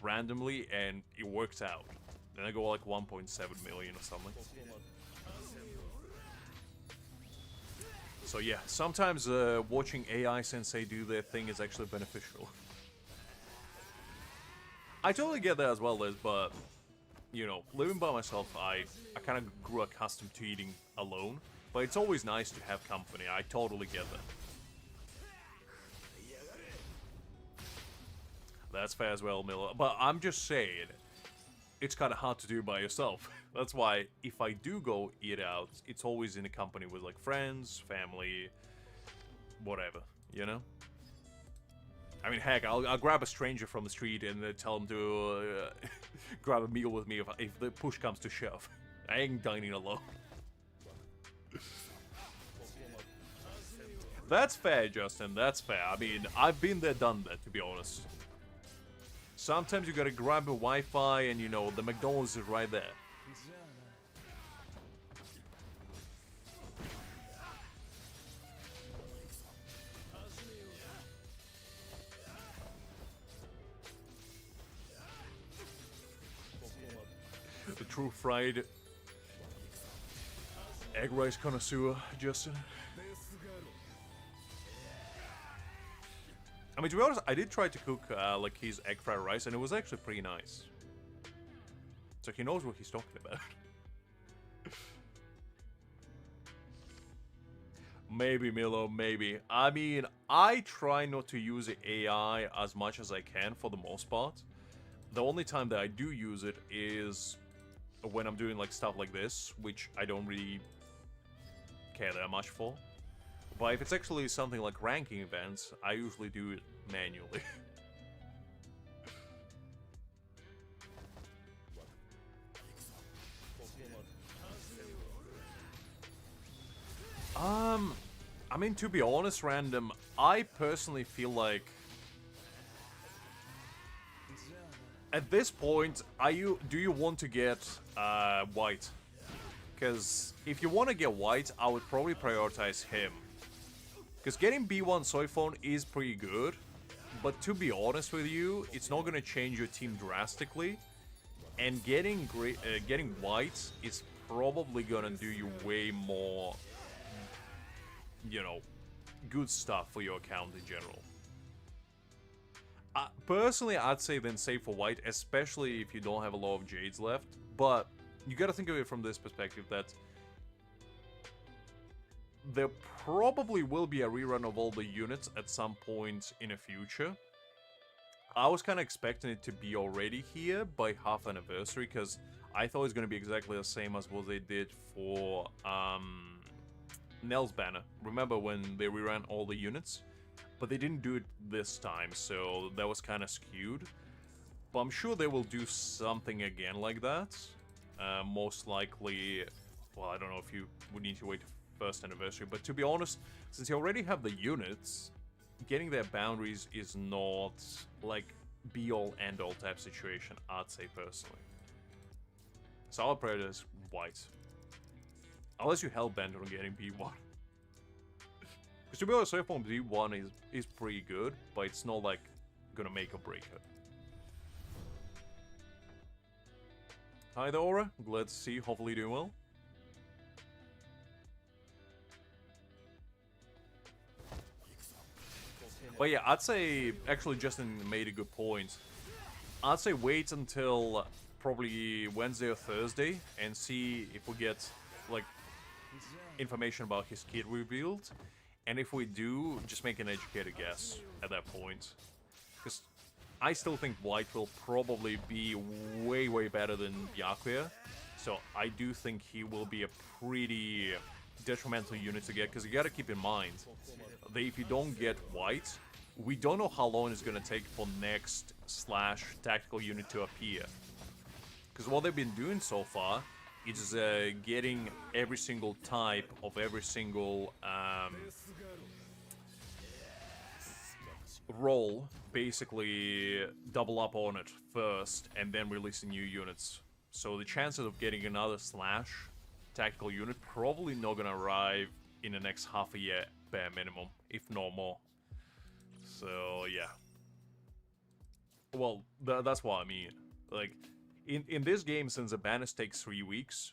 randomly, and it worked out. Then I go like 1.7 million or something. So yeah, sometimes watching AI Sensei do their thing is actually beneficial. I totally get that as well, Liz, but, you know, living by myself, I kind of grew accustomed to eating alone. But it's always nice to have company, I totally get that. That's fair as well, Miller. But I'm just saying, it's kind of hard to do by yourself. That's why, if I do go eat out, it's always in a company with, like, friends, family, whatever, you know? I mean, heck, I'll grab a stranger from the street and tell him to grab a meal with me if the push comes to shove. I ain't dining alone. That's fair, Justin, that's fair. I mean, I've been there, done that, to be honest. Sometimes you gotta grab a Wi-Fi and, you know, the McDonald's is right there. The true fried egg rice connoisseur, Justin. I mean, to be honest, I did try to cook like his egg fried rice, and it was actually pretty nice. So he knows what he's talking about. Maybe, Milo, maybe. I mean, I try not to use the AI as much as I can for the most part. The only time that I do use it is when I'm doing like stuff like this, which I don't really care that much for. But if it's actually something like ranking events, I usually do it manually. I mean, to be honest, Random, I personally feel like at this point, do you want to get White? Because if you want to get White, I would probably prioritize him. Because getting B1 Soy Phone is pretty good, but to be honest with you, it's not going to change your team drastically. And getting White is probably going to do you way more, you know, good stuff for your account in general. Personally, I'd say then save for White, especially if you don't have a lot of Jades left. But you gotta think of it from this perspective that there probably will be a rerun of all the units at some point in the future. I was kind of expecting it to be already here by half anniversary, because I thought it was going to be exactly the same as what they did for Nell's banner. Remember when they reran all the units? But they didn't do it this time, so that was kind of skewed. But I'm sure they will do something again like that. Most likely, well, I don't know if you would need to wait first anniversary, but to be honest, since you already have the units, getting their boundaries is not like be-all end-all type situation, I'd say personally. So I'll prioritize White. Unless you hell-bent on getting B1. Because to be honest, so far B1 is pretty good, but it's not like gonna make or break it. Hi there, Aura. Glad to see you. Hopefully you're doing well. But yeah, I'd say, actually Justin made a good point. I'd say wait until probably Wednesday or Thursday and see if we get, like, information about his kid revealed. And if we do, just make an educated guess at that point. Because I still think White will probably be way, way better than Byakuya. So I do think he will be a pretty detrimental unit to get, because you gotta keep in mind that if you don't get White, we don't know how long it's gonna take for next / tactical unit to appear. Because what they've been doing so far is getting every single type of every single roll, basically double up on it first, and then release the new units. So the chances of getting another Slash tactical unit probably not gonna arrive in the next half a year, bare minimum, if not more. So, yeah. Well, that's what I mean. Like, in this game, since the banners take 3 weeks,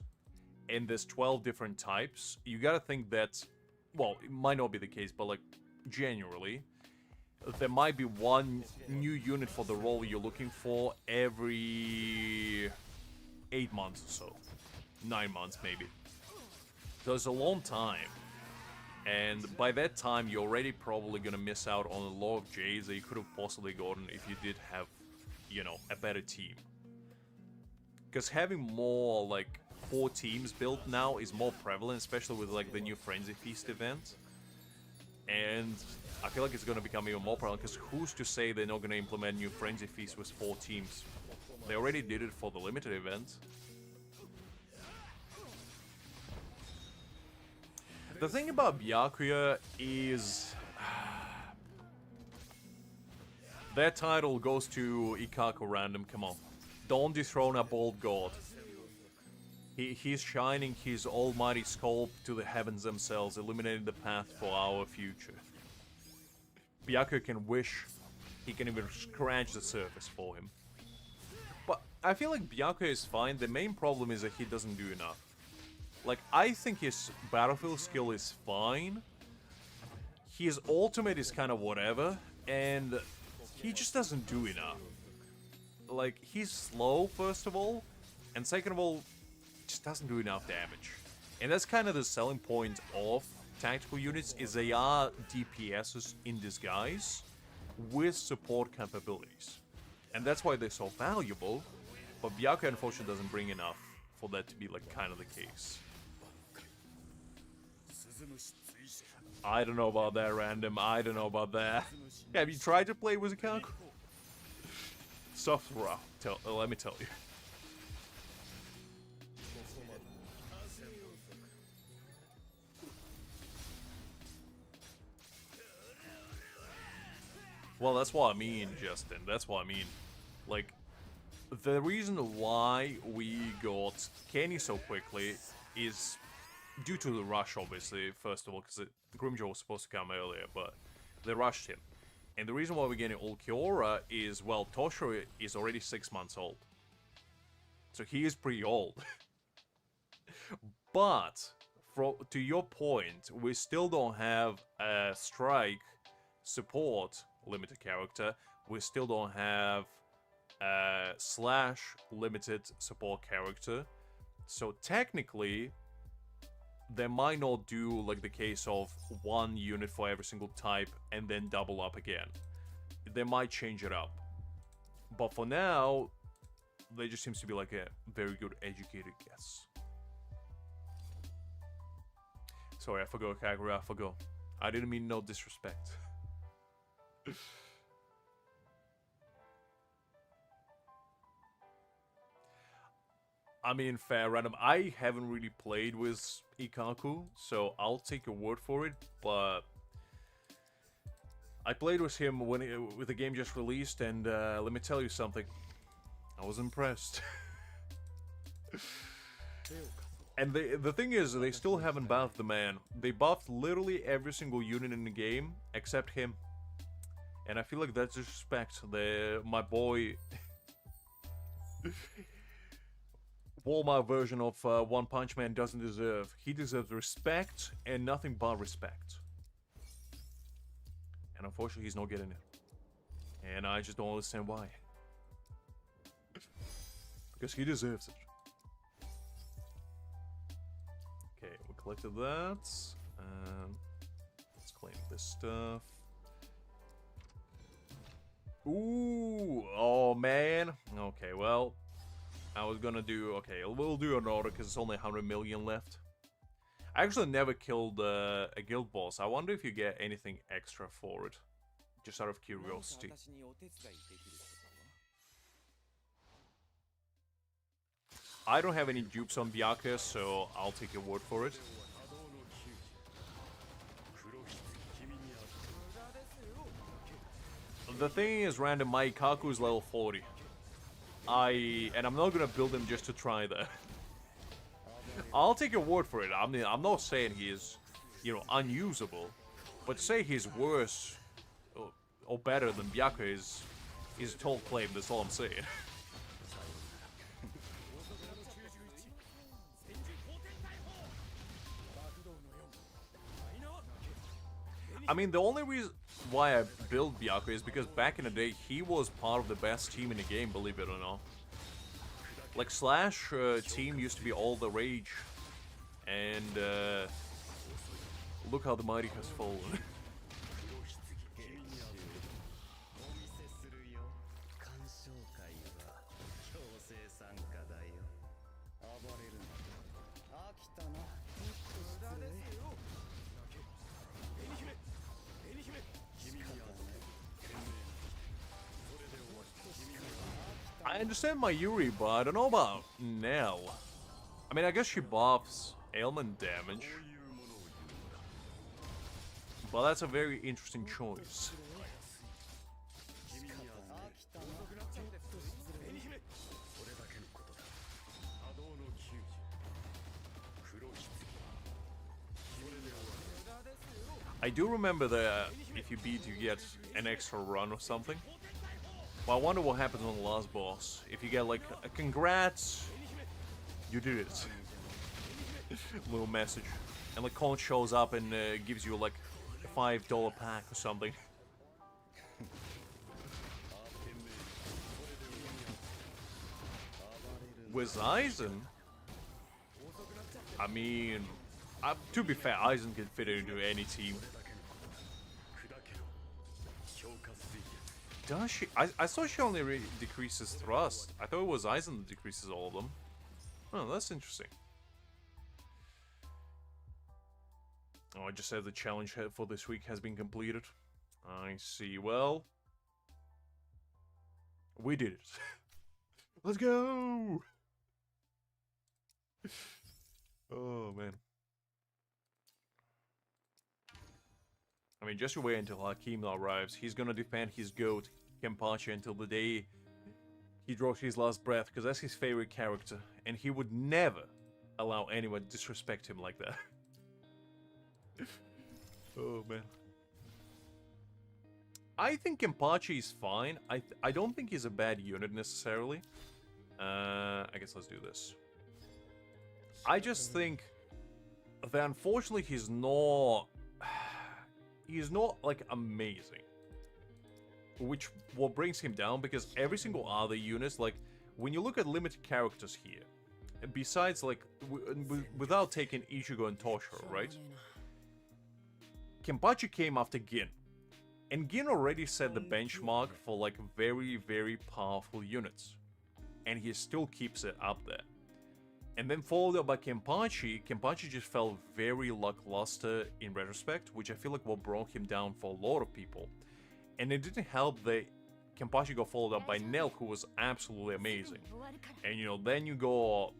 and there's 12 different types, you gotta think that, well, it might not be the case, but like, generally, there might be one new unit for the role you're looking for every 8 months or so. 9 months, maybe. So it's a long time. And by that time, you're already probably gonna miss out on a lot of J's that you could have possibly gotten if you did have, you know, a better team. Because having more, like, 4 teams built now is more prevalent, especially with, like, the new Frenzy Feast event. And I feel like it's gonna become even more prevalent, because who's to say they're not gonna implement new Frenzy Feast with 4 teams? They already did it for the limited event. The thing about Byakuya is... that title goes to Ikako random, come on. Don't dethrone a bold god. He's shining his almighty sculpt to the heavens themselves, illuminating the path for our future. Byakuya can wish, he can even scratch the surface for him. But I feel like Byakuya is fine, the main problem is that he doesn't do enough. Like, I think his battlefield skill is fine. His ultimate is kind of whatever, and he just doesn't do enough. Like, he's slow, first of all, and second of all, just doesn't do enough damage. And that's kind of the selling point of tactical units, is they are DPSs in disguise with support capabilities. And that's why they're so valuable, but Byakuya unfortunately doesn't bring enough for that to be, like, kind of the case. I don't know about that, random. I don't know about that. Have you tried to play with Ikako? Stuff's rough, let me tell you. Well, that's what I mean, Justin. That's what I mean. Like, the reason why we got Kenny so quickly is due to the rush, obviously, first of all, because Grimmjow was supposed to come earlier, but they rushed him. And the reason why we're getting Ulquiorra is, well, Toshiro is already 6 months old. So he is pretty old. But, to your point, we still don't have a Strike support limited character. We still don't have a Slash limited support character. So technically, they might not do like the case of one unit for every single type and then double up again. They might change it up. But for now, they just seems to be like a very good educated guess. Sorry, I forgot, Kagura, I forgot. I didn't mean no disrespect. I mean, fair, random. I haven't really played with Ikako, so I'll take your word for it, but I played with him when with the game just released, and let me tell you something. I was impressed. And the thing is, they still haven't buffed the man. They buffed literally every single unit in the game, except him. And I feel like that's disrespect. My boy... Walmart version of One Punch Man doesn't deserve. He deserves respect and nothing but respect. And unfortunately, he's not getting it. And I just don't understand why. Because he deserves it. Okay, we collected that. Let's claim this stuff. Ooh, oh man. Okay, well... I was gonna do... Okay, we'll do an order because it's only 100 million left. I actually never killed a guild boss. I wonder if you get anything extra for it. Just out of curiosity. I don't have any dupes on Byakuya, so I'll take your word for it. The thing is, random, my Ikaku is level 40. And I'm not gonna build him just to try that. I'll take your word for it. I mean, I'm not saying he is, you know, unusable, but say he's worse or better than Byakuya is a tall claim. That's all I'm saying. I mean, the only reason why I built Byakuya is because back in the day, he was part of the best team in the game, believe it or not. Like, Slash team used to be all the rage. And, look how the mighty has fallen. I understand Mayuri, but I don't know about Nell. I mean, I guess she buffs ailment damage. But that's a very interesting choice. I do remember that if you beat, you get an extra run or something. Well, I wonder what happens on the last boss. If you get like a congrats, you did it. Little message. And like Con shows up and gives you like a $5 pack or something. With Aizen, I mean, to be fair, Aizen can fit into any team. Does she? I thought she only decreases thrust. I thought it was Aizen that decreases all of them. Oh, that's interesting. Oh, I just said the challenge for this week has been completed. I see. Well, we did it. Let's go! Oh, man. I mean, just wait until Hakim arrives. He's gonna defend his goat, Kenpachi, until the day he draws his last breath, because that's his favorite character, and he would never allow anyone to disrespect him like that. Oh, man. I think Kenpachi is fine. I don't think he's a bad unit, necessarily. I guess let's do this. I just think that, unfortunately, he's not like amazing, which what brings him down, because every single other unit, like when you look at limited characters here, besides like without taking Ichigo and Toshiro, right? Kenpachi came after Gin, and Gin already set the benchmark for like very, very powerful units, and he still keeps it up there. And then followed up by Kenpachi. Kenpachi just felt very lackluster in retrospect, which I feel like what brought him down for a lot of people. And it didn't help that Kenpachi got followed up by Nell, who was absolutely amazing. And you know, then you go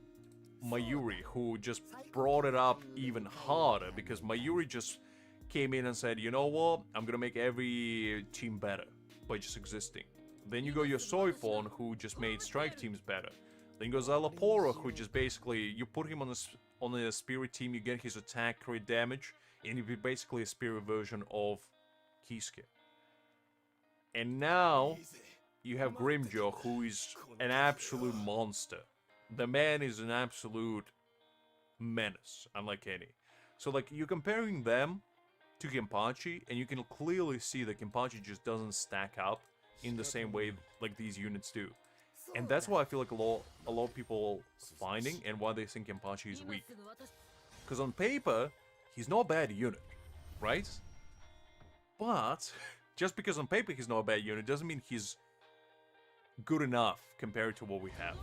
Mayuri, who just brought it up even harder, because Mayuri just came in and said, you know what, I'm gonna make every team better by just existing. Then you go your Soifon, who just made strike teams better. Then goes Szayelaporro, who just basically, you put him on a spirit team, you get his attack, crit damage, and he'd be basically a spirit version of Kisuke. And now, you have Grimmjow, who is an absolute monster. The man is an absolute menace, unlike any. So like, you're comparing them to Kenpachi, and you can clearly see that Kenpachi just doesn't stack up in the same way like these units do. And that's why I feel like a lot of people finding, and why they think Kenpachi is weak. Because on paper, he's not a bad unit, right? But just because on paper he's not a bad unit doesn't mean he's good enough compared to what we have.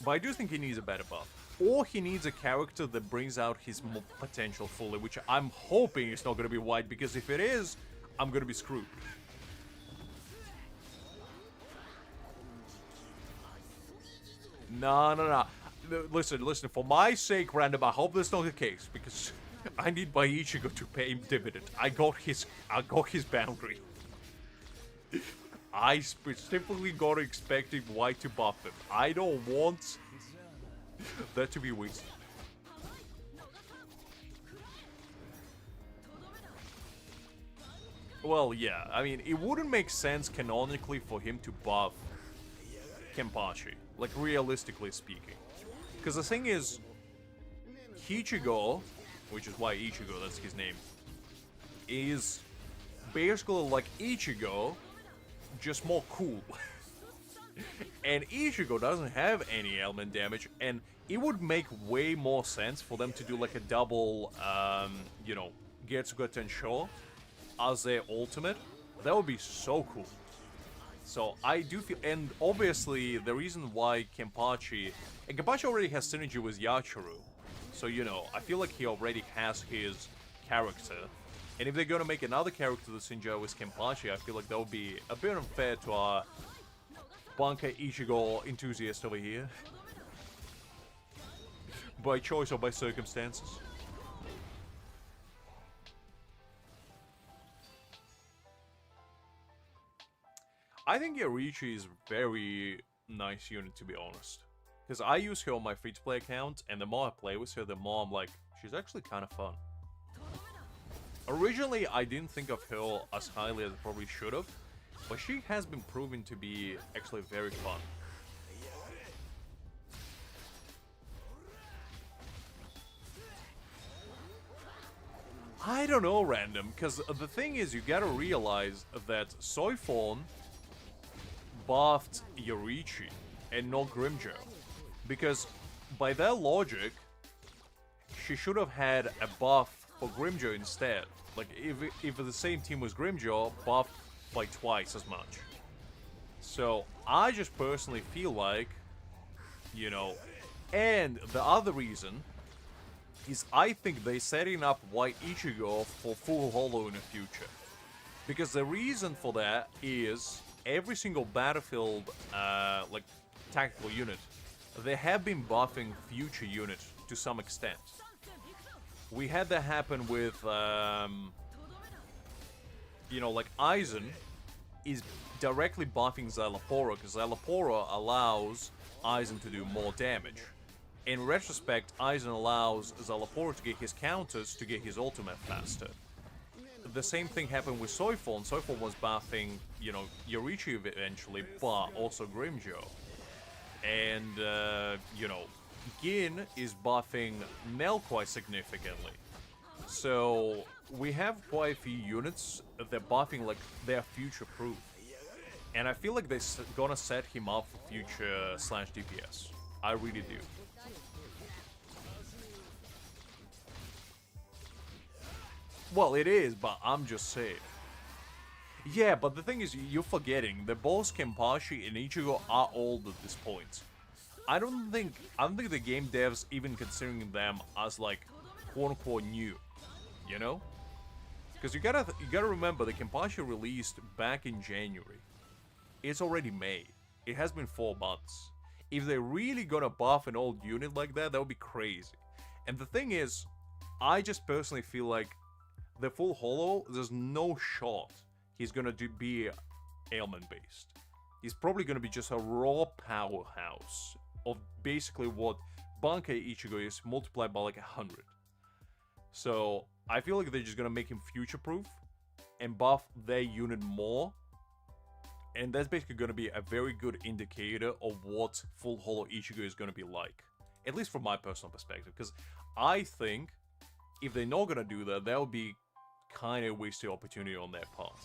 But I do think he needs a better buff. Or he needs a character that brings out his potential fully, which I'm hoping is not going to be White, because if it is, I'm going to be screwed. No. Listen, for my sake, random, I hope that's not the case, because I need my Ichigo to pay him dividend. I got his boundary. I specifically gotta expect him white to buff him. I don't want that to be wasted. Well, yeah, I mean, it wouldn't make sense canonically for him to buff Kenpachi, like realistically speaking. Because the thing is, Ichigo, which is why Ichigo, that's his name, is basically like Ichigo, just more cool. And Ichigo doesn't have any element damage, and it would make way more sense for them to do like a double, you know, Getsuga Tensho as their ultimate. That would be so cool. So I do feel, and obviously the reason why Kenpachi, and Kenpachi already has synergy with Yachiru, so you know, I feel like he already has his character, and if they're gonna make another character to synergize with Kenpachi, I feel like that would be a bit unfair to our bankai Ichigo enthusiast over here. By choice or by circumstances. I think Yorichi is a very nice unit, to be honest. Because I use her on my free-to-play account, and the more I play with her, the more I'm like, she's actually kind of fun. Originally, I didn't think of her as highly as I probably should have, but she has been proven to be actually very fun. I don't know, Random, because the thing is, you gotta realize that Soifon buffed Yorichi and not Grimmjow. Because by that logic, she should have had a buff for Grimmjow instead. Like, if the same team was Grimmjow, buffed by twice as much. So, I just personally feel like, you know, and the other reason is I think they're setting up White Ichigo for full holo in the future. Because the reason for that is every single battlefield, like, tactical unit, they have been buffing future units to some extent. We had that happen with, you know, like Aizen is directly buffing Szayelaporro, because Szayelaporro allows Aizen to do more damage. In retrospect, Aizen allows Szayelaporro to get his counters to get his ultimate faster. The same thing happened with Soifon. Soifon was buffing, you know, Yorichi eventually, but also Grimmjow. And, you know, Gin is buffing Nell quite significantly. So, we have quite a few units that are buffing, like, they're future-proof. And I feel like they're gonna set him up for future slash DPS. I really do. Well, it is, but I'm just saying. Yeah, but the thing is, you're forgetting that both Kenpachi and Ichigo are old at this point. I don't think the game devs even considering them as like quote-unquote new, you know? Because you gotta remember the Kenpachi released back in January. It's already May. It has been 4 months. If they're really gonna buff an old unit like that, that would be crazy. And the thing is, I just personally feel like the full holo, there's no shot he's gonna be ailment based. He's probably gonna be just a raw powerhouse of basically what Bankai Ichigo is multiplied by like 100. So I feel like they're just gonna make him future proof and buff their unit more. And that's basically gonna be a very good indicator of what full holo Ichigo is gonna be like. At least from my personal perspective. Because I think if they're not gonna do that, that would be kind of wasted opportunity on their part.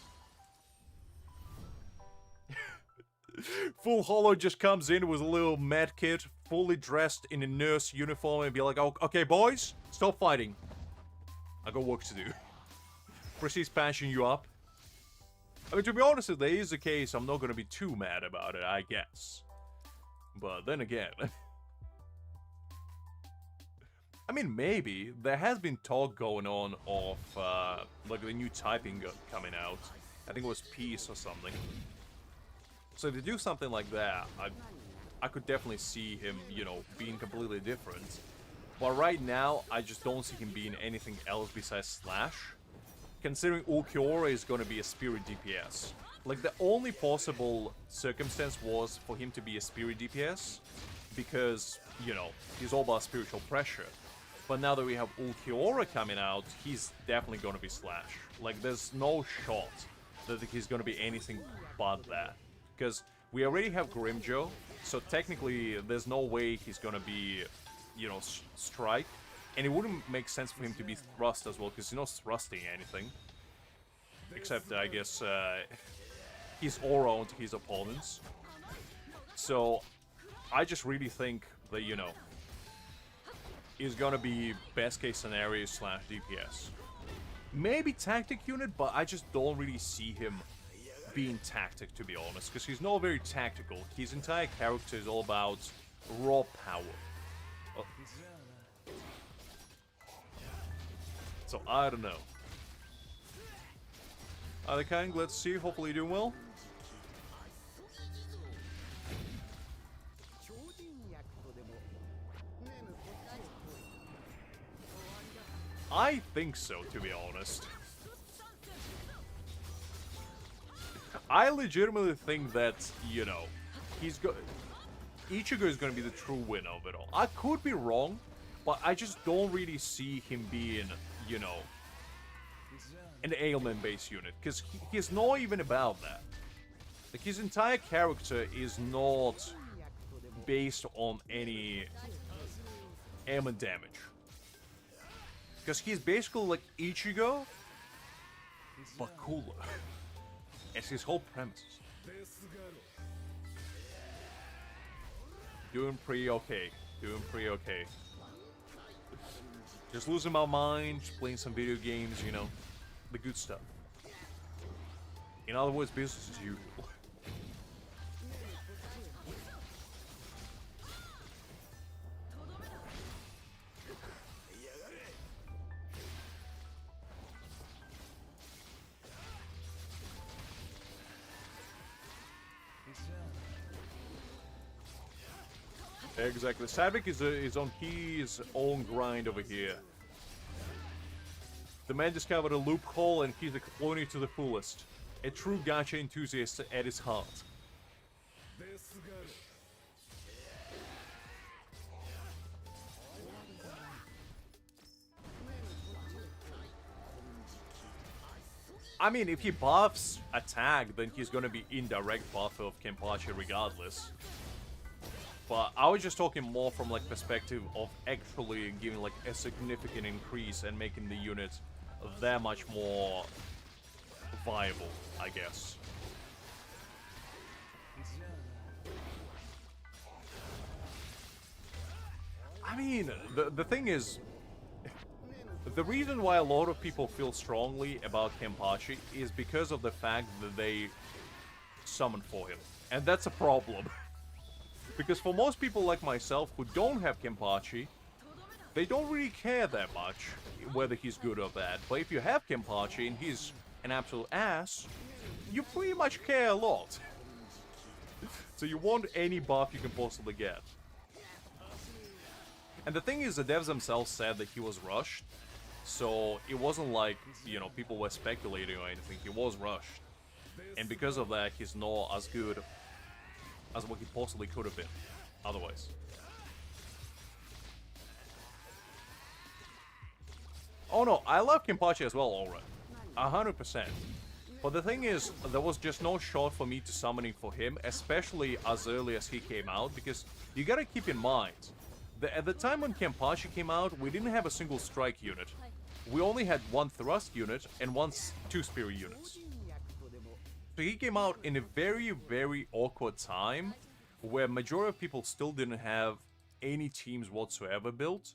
Full holo just comes in with a little med kit, fully dressed in a nurse uniform, and be like, oh, okay, boys, stop fighting. I got work to do. Proceeds patching you up. I mean, to be honest, if that is the case, I'm not going to be too mad about it, I guess. But then again... I mean, maybe. There has been talk going on of, like, the new typing coming out. I think it was Peace or something. So if they do something like that, I could definitely see him, you know, being completely different. But right now, I just don't see him being anything else besides Slash. Considering Ulquiorra is gonna be a Spirit DPS. Like, the only possible circumstance was for him to be a Spirit DPS, because, you know, he's all about spiritual pressure. But now that we have Ulquiorra coming out, he's definitely gonna be Slash. Like, there's no shot that he's gonna be anything but that. Because we already have Grimmjow, so technically there's no way he's gonna be, you know, Strike. And it wouldn't make sense for him to be Thrust as well, because he's not thrusting anything. Except, I guess, he's aura onto his opponents. So, I just really think that, you know, he's gonna be best case scenario slash DPS. Maybe tactic unit, but I just don't really see him being tactic, to be honest, because he's not very tactical. His entire character is all about raw power. Oh. So, I don't know. Other kind, let's see. Hopefully you're doing well. I think so, to be honest. I legitimately think that, you know, Ichigo is going to be the true winner of it all. I could be wrong, but I just don't really see him being, you know, an ailment-based unit, because he's not even about that. Like, his entire character is not based on any ailment damage. Because he's basically like Ichigo, but cooler. It's his whole premise. Doing pretty okay. Doing pretty okay. Just losing my mind, just playing some video games, you know. The good stuff. In other words, business as usual. Exactly. Savik is on his own grind over here. The man discovered a loophole and he's exploiting it to the fullest. A true gacha enthusiast at his heart. I mean, if he buffs attack, then he's gonna be indirect buff of Kenpachi regardless. But I was just talking more from like perspective of actually giving like a significant increase and making the unit that much more viable, I guess. I mean, the thing is, the reason why a lot of people feel strongly about Kenpachi is because of the fact that they summon for him. And that's a problem. Because for most people like myself who don't have Kenpachi, they don't really care that much whether he's good or bad. But if you have Kenpachi and he's an absolute ass, you pretty much care a lot. So you want any buff you can possibly get. And the thing is, the devs themselves said that he was rushed. So it wasn't like, you know, people were speculating or anything. He was rushed. And because of that, he's not as good as what he possibly could have been otherwise. Oh no, I love Kenpachi as well, alright. 100%. But the thing is, there was just no shot for me to summoning for him, especially as early as he came out, because you gotta keep in mind, that at the time when Kenpachi came out, we didn't have a single strike unit. We only had one thrust unit and two spirit units. So he came out in a very, very awkward time, where majority of people still didn't have any teams whatsoever built.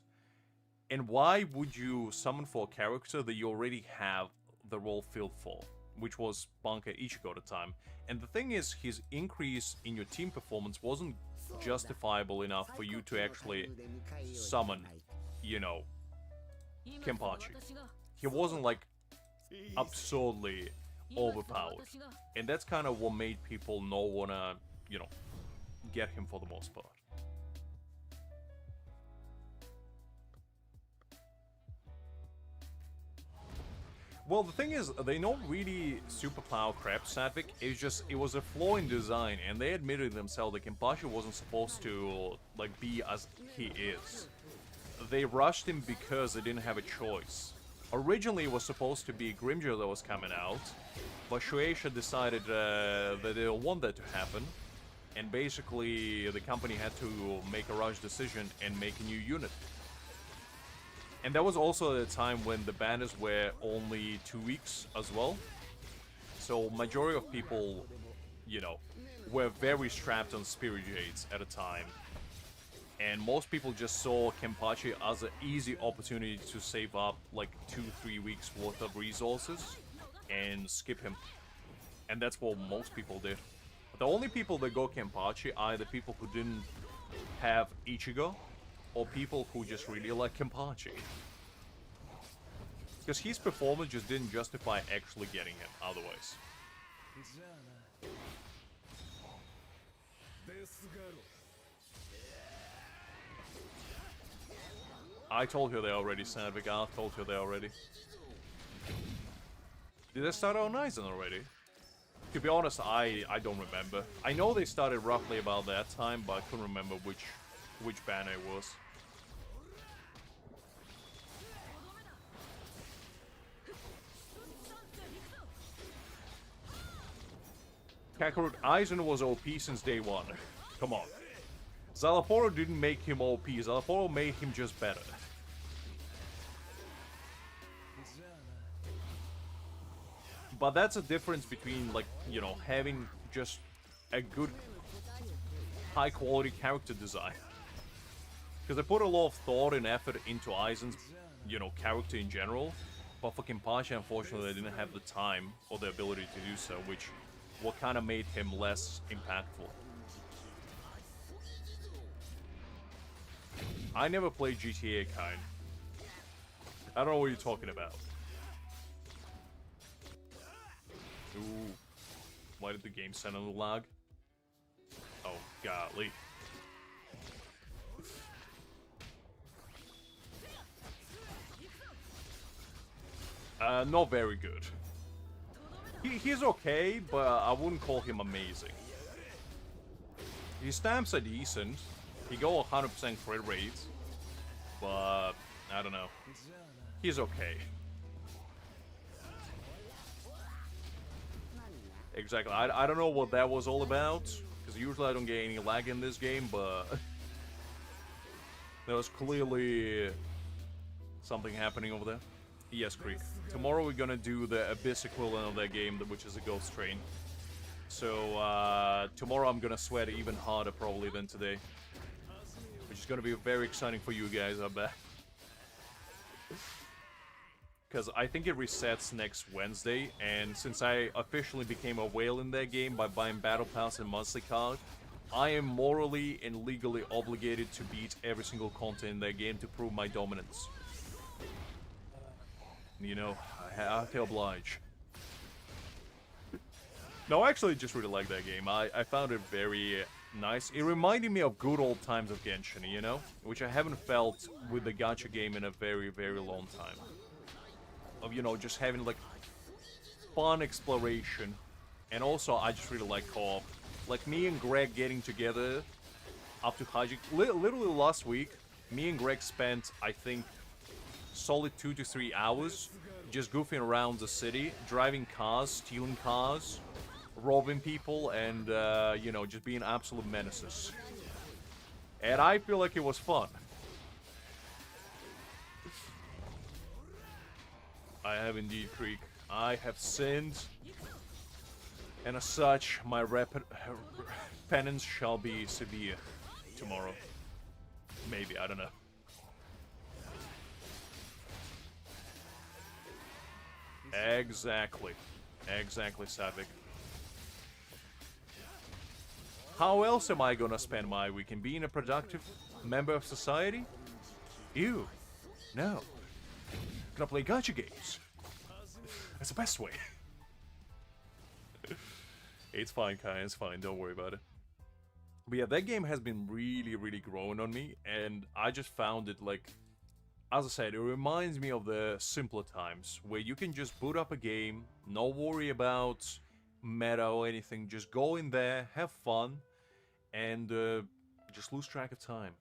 And why would you summon for a character that you already have the role filled for? Which was bankai Ichigo at the time. And the thing is, his increase in your team performance wasn't justifiable enough for you to actually summon, you know, Kenpachi. He wasn't like absurdly overpowered. And that's kind of what made people not wanna, you know, get him for the most part. Well, the thing is, they don't really superpower crap, Sadvik. It's just, it was a flaw in design, and they admitted themselves that Kenpachi wasn't supposed to, like, be as he is. They rushed him because they didn't have a choice. Originally, it was supposed to be Grimmjow that was coming out, but Shueisha decided that they don't want that to happen, and basically, the company had to make a rush decision and make a new unit. And that was also at a time when the banners were only 2 weeks as well. So majority of people, you know, were very strapped on Spirit Jades at a time. And most people just saw Kenpachi as an easy opportunity to save up like 2-3 weeks worth of resources and skip him. And that's what most people did. The only people that go Kenpachi are the people who didn't have Ichigo, or people who just really like Kenpachi. Because his performance just didn't justify actually getting him otherwise. I told you they already, Sadvik. I told you they already. Did they start on Aizen already? To be honest, I don't remember. I know they started roughly about that time, but I couldn't remember which banner it was. Kakarot, Aizen was OP since day one. Come on. Szayelaporro didn't make him OP, Szayelaporro made him just better. But that's a difference between, like, you know, having just a good, high-quality character design. Because I put a lot of thought and effort into Aizen's, you know, character in general. But for Kenpachi, unfortunately, they didn't have the time or the ability to do so, which what kind of made him less impactful. I never played GTA, kind. I don't know what you're talking about. Ooh. Why did the game send a lag? Oh, golly. Not very good. He's okay, but I wouldn't call him amazing. His stamps are decent. He go 100% crit rate, but I don't know. He's okay. Exactly. I don't know what that was all about, because usually I don't get any lag in this game, but there was clearly something happening over there. Yes, Creek. Tomorrow we're gonna do the Abyss equivalent of that game, which is a Ghost Train. So, tomorrow I'm gonna sweat even harder probably than today. Which is gonna be very exciting for you guys, I bet. Because I think it resets next Wednesday, and since I officially became a whale in that game by buying Battle Pass and monthly card, I am morally and legally obligated to beat every single content in that game to prove my dominance. You know, I have to oblige. No, I actually just really like that game. I found it very nice. It reminded me of good old times of Genshin, you know? Which I haven't felt with the gacha game in a very, very long time. Of, you know, just having, like, fun exploration. And also, I just really like co-op. Like, me and Greg getting together up to Hajik. Literally last week, me and Greg spent, I think, solid 2 to 3 hours just goofing around the city, driving cars, stealing cars, robbing people, and, you know, just being absolute menaces. And I feel like it was fun. I have indeed, Creek. I have sinned, and as such, my penance shall be severe tomorrow. Maybe, I don't know. Exactly. Exactly, Sadvik. How else am I gonna spend my weekend? Being a productive member of society? Ew. No. Gonna play gacha games. That's the best way. It's fine, Kai. It's fine. Don't worry about it. But yeah, that game has been really, really growing on me, and I just found it, like, as I said, it reminds me of the simpler times where you can just boot up a game, no worry about meta or anything, just go in there, have fun, and just lose track of time.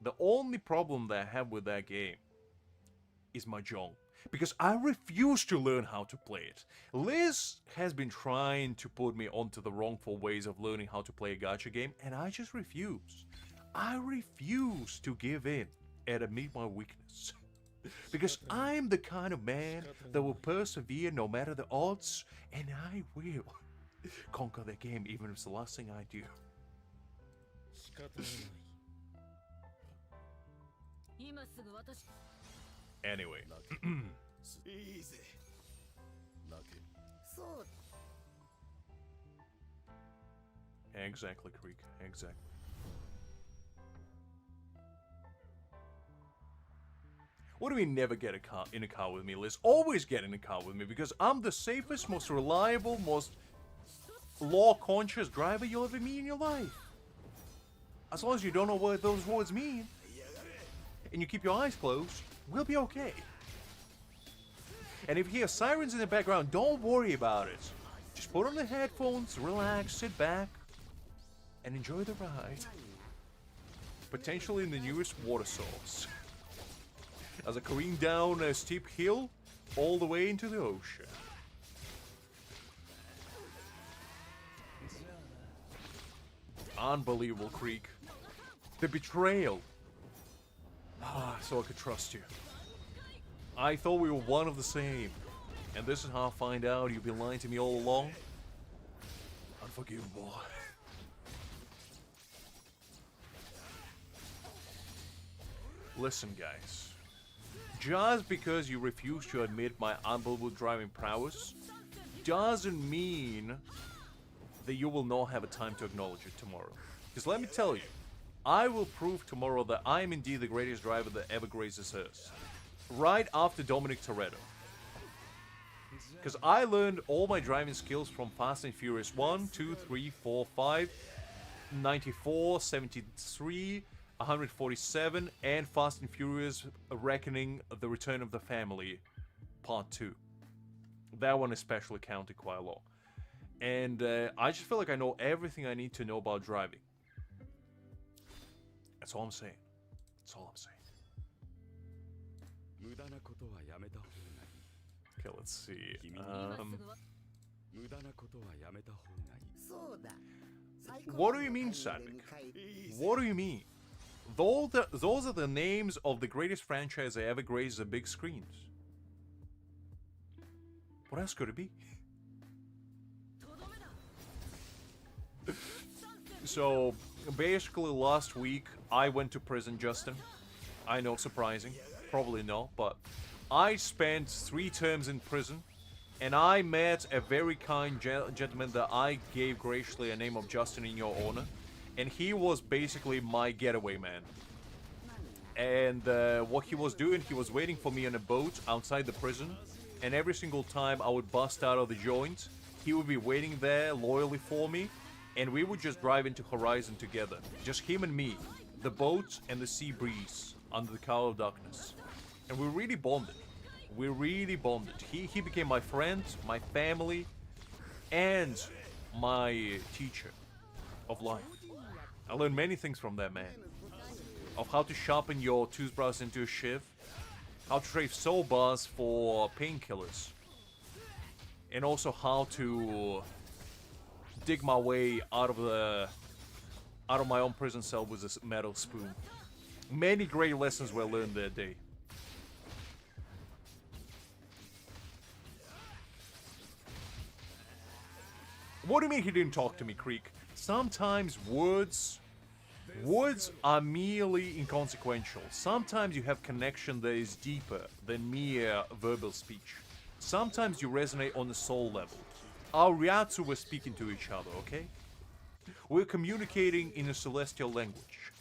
The only problem that I have with that game is Mahjong, because I refuse to learn how to play it. Liz has been trying to put me onto the wrongful ways of learning how to play a gacha game, and I just refuse. I refuse to give in and admit my weakness. Because I'm the kind of man that will persevere no matter the odds, and I will conquer the game even if it's the last thing I do. Anyway. Exactly, Creek. Exactly. What do we never get in a car with me, Liz? Always get in a car with me because I'm the safest, most reliable, most law-conscious driver you'll ever meet in your life. As long as you don't know what those words mean, and you keep your eyes closed, we'll be okay. And if you hear sirens in the background, don't worry about it. Just put on the headphones, relax, sit back, and enjoy the ride. Potentially in the newest water source. As I careen down a steep hill, all the way into the ocean. Unbelievable, Creek. The betrayal. So I could trust you. I thought we were one of the same. And this is how I find out you've been lying to me all along? Unforgivable. Listen, guys. Just because you refuse to admit my unbelievable driving prowess doesn't mean that you will not have a time to acknowledge it tomorrow. Because let me tell you, I will prove tomorrow that I am indeed the greatest driver that ever graced this earth. Right after Dominic Toretto. Because I learned all my driving skills from Fast and Furious 1, 2, 3, 4, 5, 94, 73, 147, and Fast and Furious Reckoning the Return of the Family, Part 2. That one especially counted quite a lot. And I just feel like I know everything I need to know about driving. That's all I'm saying. That's all I'm saying. Okay, let's see. What do you mean, Sadvik? What do you mean? Those are the names of the greatest franchise that ever graced the big screens. What else could it be? So, basically last week, I went to prison, Justin. I know, surprising. Probably no, but I spent 3 terms in prison, and I met a very kind gentleman that I gave graciously a name of Justin in your honor, and he was basically my getaway man. And what he was doing, he was waiting for me on a boat outside the prison, and every single time I would bust out of the joint, he would be waiting there loyally for me, and we would just drive into Horizon together. Just him and me, the boat and the sea breeze under the cover of darkness. And we really bonded. We really bonded. He became my friend, my family, and my teacher of life. I learned many things from that man. Of how to sharpen your toothbrush into a shiv, how to trade soul bars for painkillers, and also how to dig my way out of my own prison cell with a metal spoon. Many great lessons were learned that day. What do you mean he didn't talk to me, Creek? Sometimes words are merely inconsequential. Sometimes you have connection that is deeper than mere verbal speech. Sometimes you resonate on the soul level. Our Reiatsu were speaking to each other, okay? We're communicating in a celestial language.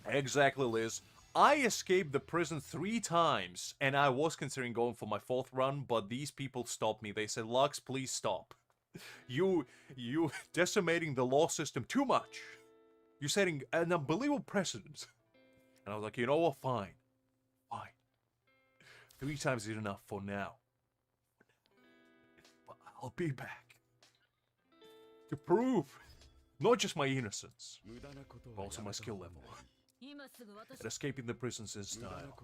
Exactly, Liz. I escaped the prison 3 times, and I was considering going for my 4th run, but these people stopped me. They said, Lux, please stop. You decimating the law system too much. You're setting an unbelievable precedent. And I was like, you know what? Fine. Fine. 3 times is enough for now. But I'll be back. To prove not just my innocence, but also my skill level. At escaping the prisons in style.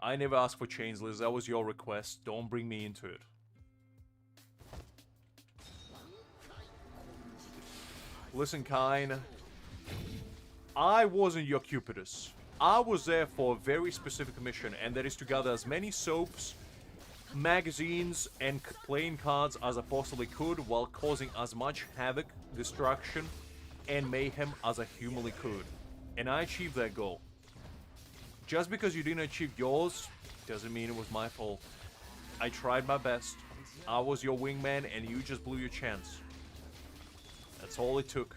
I never asked for chains, Liz. That was your request. Don't bring me into it. Listen, Kine. I wasn't your Cupidus. I was there for a very specific mission, and that is to gather as many soaps, magazines, and playing cards as I possibly could while causing as much havoc, destruction, and mayhem as I humanly could. And I achieved that goal. Just because you didn't achieve yours, doesn't mean it was my fault. I tried my best. I was your wingman, and you just blew your chance. That's all it took.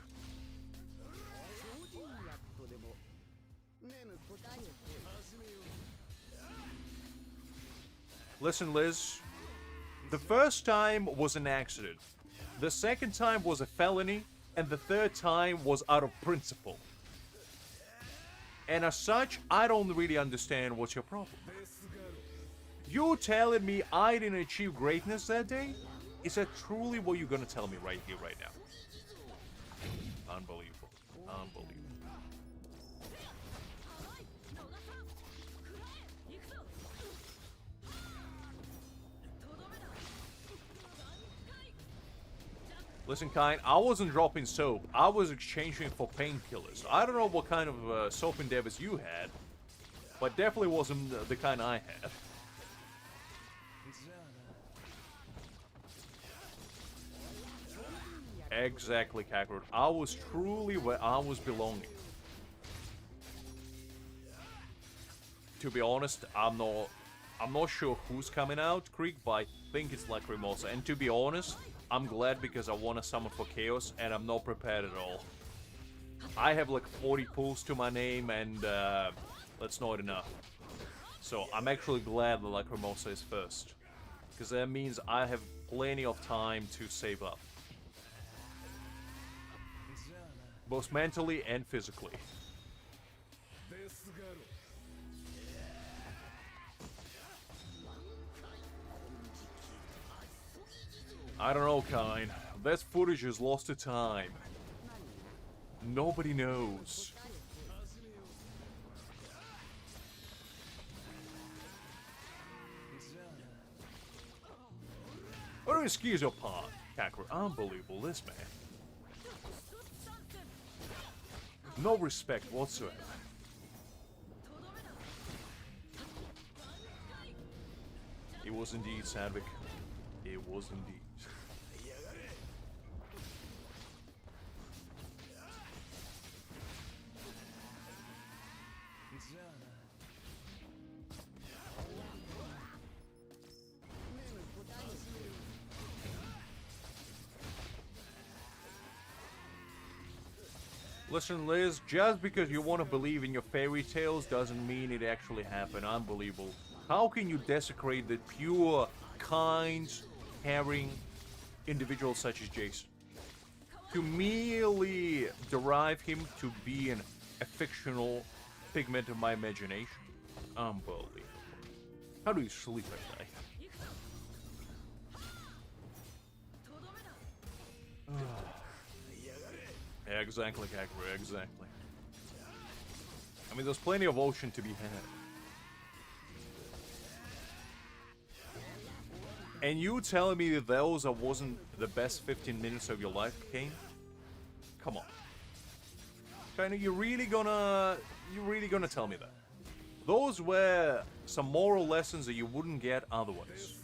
Listen, Liz. The first time was an accident. The second time was a felony. And the third time was out of principle. And as such, I don't really understand what's your problem. You telling me I didn't achieve greatness that day? Is that truly what you're gonna tell me right here, right now? Unbelievable. Unbelievable. Listen, Kine, I wasn't dropping soap. I was exchanging for painkillers. I don't know what kind of soap endeavors you had, but definitely wasn't the kind I had. Exactly, Kakarot. I was truly where I was belonging. To be honest, I'm not sure who's coming out, Creek, but I think it's like Lacrimosa. And to be honest, I'm glad because I want to summon for Chaos, and I'm not prepared at all. I have like 40 pulls to my name, and that's not enough. So I'm actually glad that Lacrimosa is first, because that means I have plenty of time to save up. Both mentally and physically. I don't know, Kine. That footage is lost to time. Nobody knows. Oh, don't excuse your part, Kakarot. Unbelievable, this man. No respect whatsoever. It was indeed, Sadvik. It was indeed. Listen, Liz, just because you want to believe in your fairy tales doesn't mean it actually happened. Unbelievable. How can you desecrate the pure, kind, caring individual such as Jason? To merely derive him to be a fictional figment of my imagination? Unbelievable. How do you sleep at night? Exactly, Kakarot, exactly. I mean, there's plenty of ocean to be had. And you telling me that those wasn't the best 15 minutes of your life, Kane? Come on. Kinda, you really gonna tell me that? Those were some moral lessons that you wouldn't get otherwise.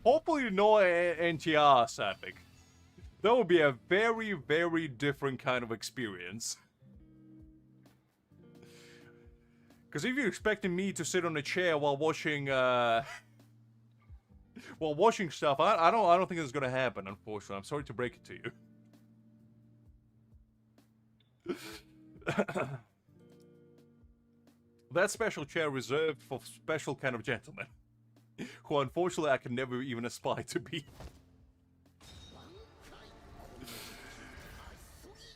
Hopefully no NTR, Sadvik. That would be a very, very different kind of experience. Because if you're expecting me to sit on a chair while watching, stuff, I don't think it's gonna happen. Unfortunately, I'm sorry to break it to you. That special chair reserved for special kind of gentlemen, who unfortunately I can never even aspire to be.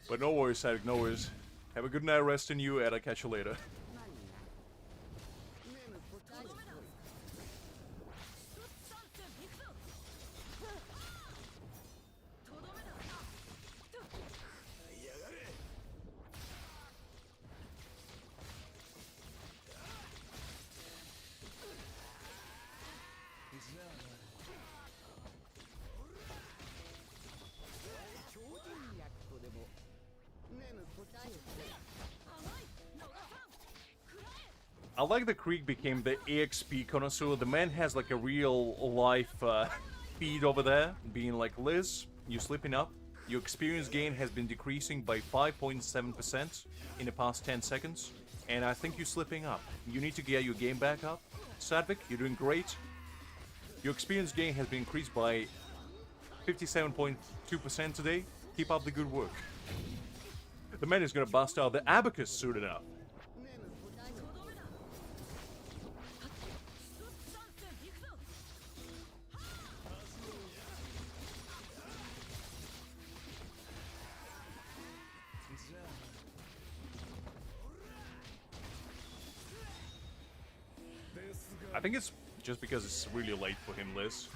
But no worries, Sadek, no worries. Have a good night resting you, and I'll catch you later. I like the Krieg became the EXP connoisseur. The man has like a real life feed over there, being like, Liz, you're slipping up. Your experience gain has been decreasing by 5.7% in the past 10 seconds. And I think you're slipping up. You need to get your game back up. Sadvik, you're doing great. Your experience gain has been increased by 57.2% today. Keep up the good work. The man is gonna bust out the abacus soon enough. I think it's just because it's really late for him, Liz.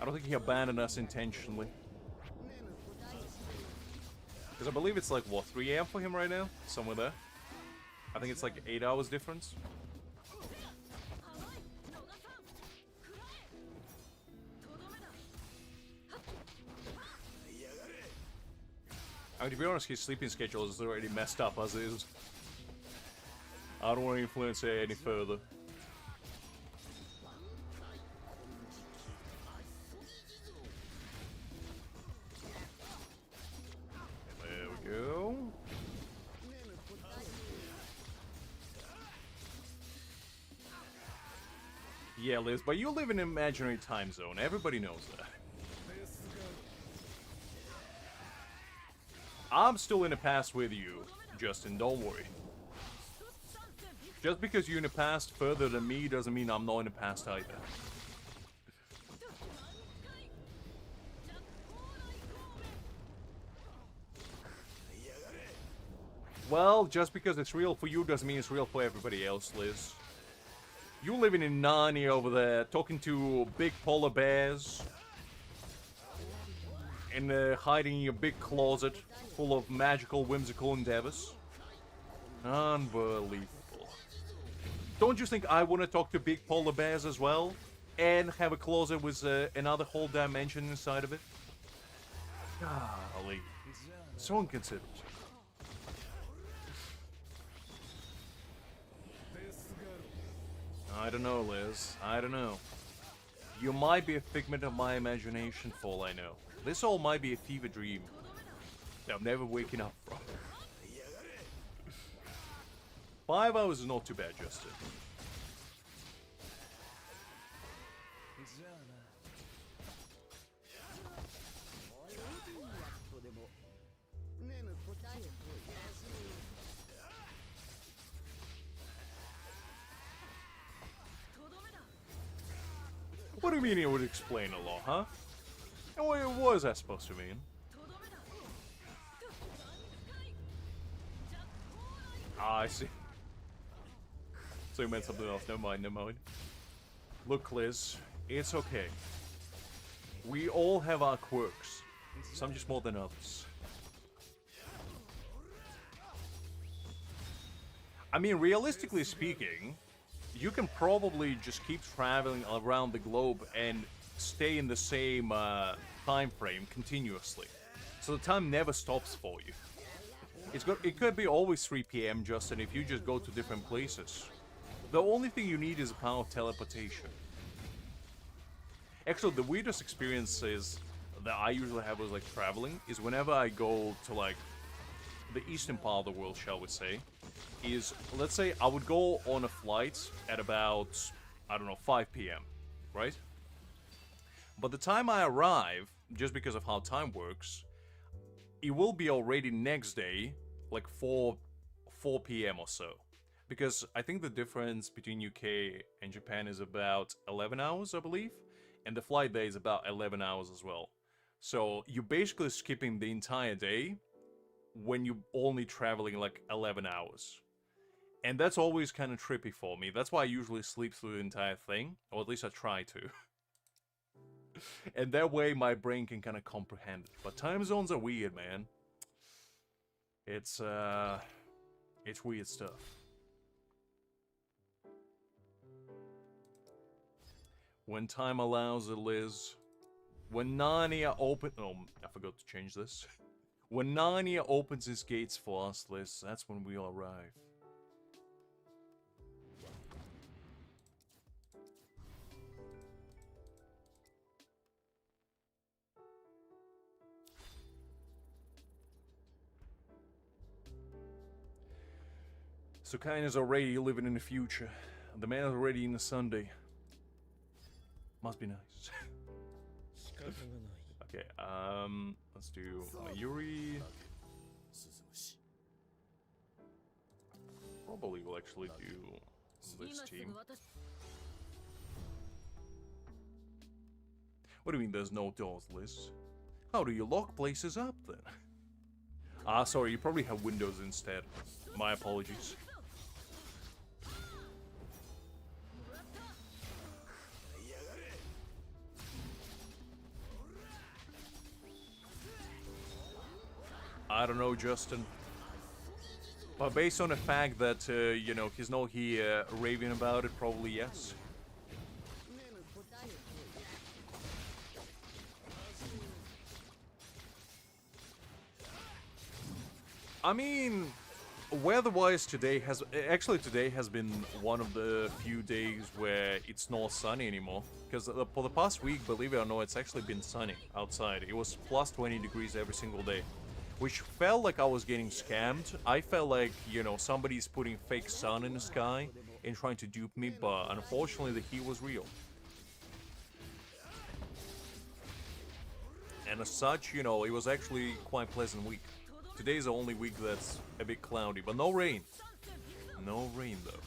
I don't think he abandoned us intentionally. Because I believe it's like, what, 3 AM for him right now? Somewhere there. I think it's like 8 hours difference. I mean, to be honest, his sleeping schedule is already messed up as is. I don't want to influence it any further. Yeah, Liz, but you live in an imaginary time zone. Everybody knows that. I'm still in the past with you, Justin, don't worry. Just because you're in the past further than me doesn't mean I'm not in the past either. Well, just because it's real for you doesn't mean it's real for everybody else, Liz. You living in Narnia over there, talking to big polar bears, and hiding in your big closet full of magical, whimsical endeavors. Unbelievable. Don't you think I want to talk to big polar bears as well? And have a closet with another whole dimension inside of it? Golly. So inconsiderate. I don't know, Liz. I don't know. You might be a figment of my imagination for all I know. This all might be a fever dream that I'm never waking up from. 5 hours is not too bad, Justin. What do you mean it would explain a lot, huh? And what is that supposed to mean? Ah, I see. So you meant something else. Never mind, never mind. Look, Liz, it's okay. We all have our quirks. Some just more than others. I mean, realistically speaking, you can probably just keep traveling around the globe and stay in the same time frame continuously. So the time never stops for you. It could be always 3 PM, Justin, if you just go to different places. The only thing you need is a power of teleportation. Actually, the weirdest experiences that I usually have with like traveling is whenever I go to like the eastern part of the world, shall we say, is let's say I would go on a flight at about, I don't know, 5 p.m., right? But the time I arrive, just because of how time works, it will be already next day, like 4 p.m. or so. Because I think the difference between UK and Japan is about 11 hours, I believe. And the flight day is about 11 hours as well. So you're basically skipping the entire day when you're only traveling like 11 hours. And that's always kind of trippy for me. That's why I usually sleep through the entire thing. Or at least I try to. And that way my brain can kind of comprehend it. But time zones are weird, man. It's weird stuff. When time allows it, Liz. When Narnia open... Oh, I forgot to change this. When Narnia opens its gates for us, Liz, that's when we'll arrive. So Kain is already living in the future. The man is already in the Sunday. Must be nice. Okay, let's do Mayuri. Probably will actually do this team. What do you mean there's no doors, Liz? How do you lock places up then? Ah, sorry, you probably have windows instead. My apologies. I don't know, Justin. But based on the fact that, you know, he's not here raving about it, probably yes. I mean, weather-wise today has... Actually, today has been one of the few days where it's not sunny anymore. Because for the past week, believe it or not, it's actually been sunny outside. It was plus 20 degrees every single day. Which felt like I was getting scammed. I felt like, you know, somebody's putting fake sun in the sky and trying to dupe me, but unfortunately the heat was real. And as such, you know, it was actually quite a pleasant week. Today's the only week that's a bit cloudy, but no rain. No rain, though.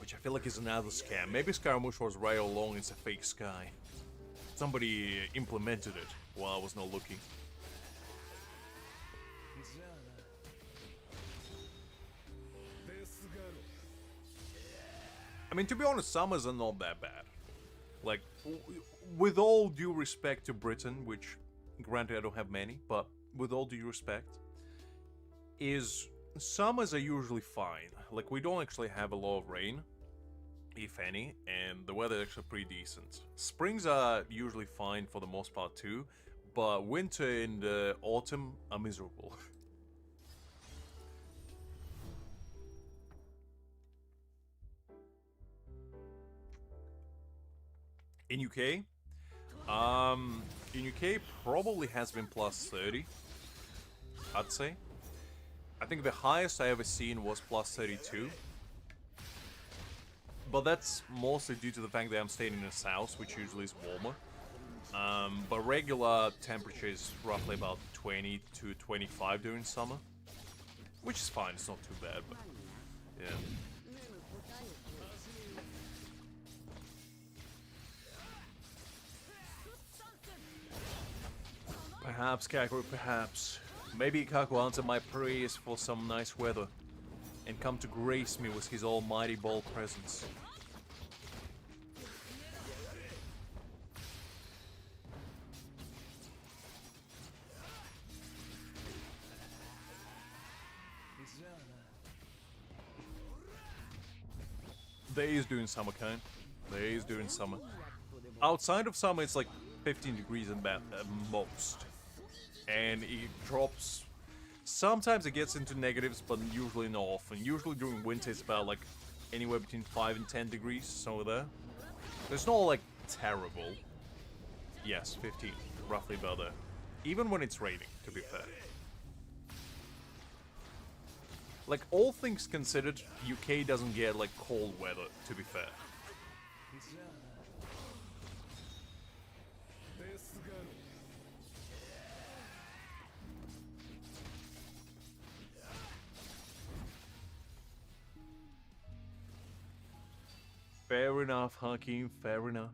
Which I feel like is another scam. Maybe Scaramouche was right all along, it's a fake sky. Somebody implemented it while I was not looking. I mean, to be honest, summers are not that bad. Like, with all due respect to Britain, which, granted, I don't have many, but with all due respect, summers are usually fine. Like, we don't actually have a lot of rain, if any, and the weather is actually pretty decent. Springs are usually fine for the most part too, but winter and autumn are miserable. In UK? In UK probably has been plus 30, I'd say. I think the highest I ever seen was plus 32. But that's mostly due to the fact that I'm staying in the south, which usually is warmer. But regular temperature is roughly about 20 to 25 during summer. Which is fine, it's not too bad, but yeah. Perhaps, Kaku, perhaps. Maybe Kaku answered my prayers for some nice weather and come to grace me with his almighty ball presence. Day is doing summer, kind. Day is doing summer. Outside of summer, it's like 15 degrees at most. And it drops. Sometimes it gets into negatives, but usually not often. Usually during winter, it's about like anywhere between 5 and 10 degrees, somewhere there. It's not, like, terrible. Yes, 15. Roughly about there. Even when it's raining, to be fair. Like, all things considered, UK doesn't get, like, cold weather, to be fair. Fair enough, Hakim, fair enough.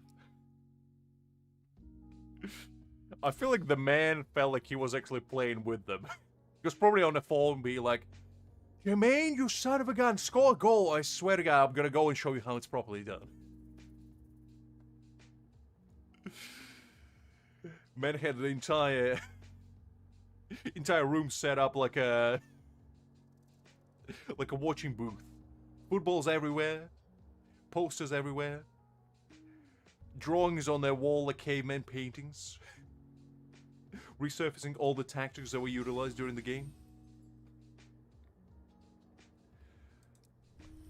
I feel like the man felt like he was actually playing with them. He was probably on the phone being like, Jermaine, you son of a gun, score a goal. I swear to God, I'm gonna go and show you how it's properly done. Man had the entire room set up like a watching booth. Footballs everywhere, posters everywhere, drawings on their wall like caveman paintings, resurfacing all the tactics that were utilized during the game.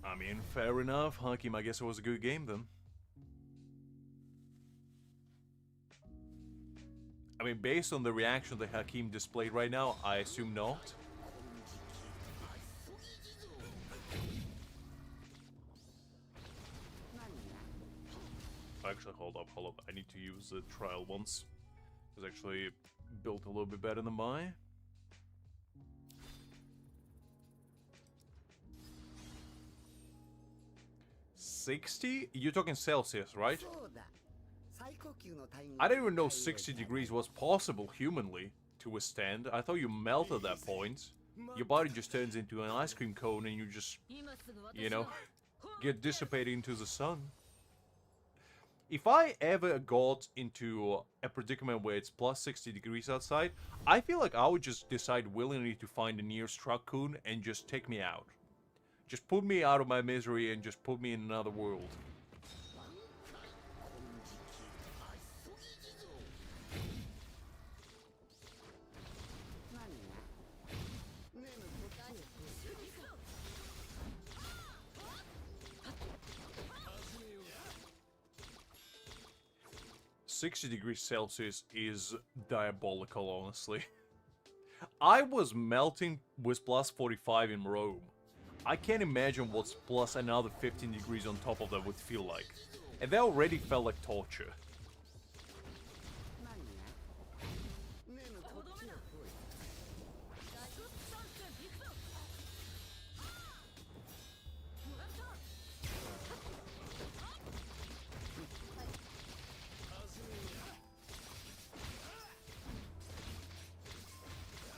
I mean, fair enough, Hakim. I guess it was a good game then. I mean, based on the reaction that Hakim displayed right now, I assume not. Actually, hold up. I need to use the trial once. It's actually built a little bit better than mine. $60? You're talking Celsius, right? I didn't even know 60 degrees was possible humanly to withstand. I thought you melt at that point. Your body just turns into an ice cream cone and you just, you know, get dissipated into the sun. If I ever got into a predicament where it's plus 60 degrees outside, I feel like I would just decide willingly to find the nearest raccoon and just take me out. Just put me out of my misery and just put me in another world. $60 degrees Celsius is diabolical, honestly. I was melting with plus 45 in Rome. I can't imagine what's plus another 15 degrees on top of that would feel like. And that already felt like torture.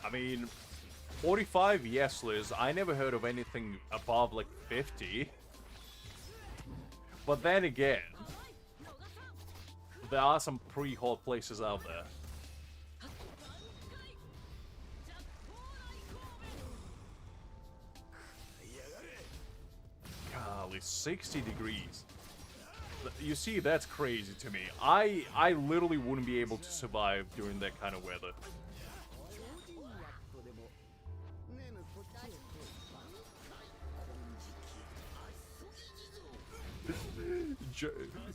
I mean, 45, yes, Liz. I never heard of anything above, like, 50. But then again, there are some pretty hot places out there. Golly, 60 degrees. You see, that's crazy to me. I literally wouldn't be able to survive during that kind of weather.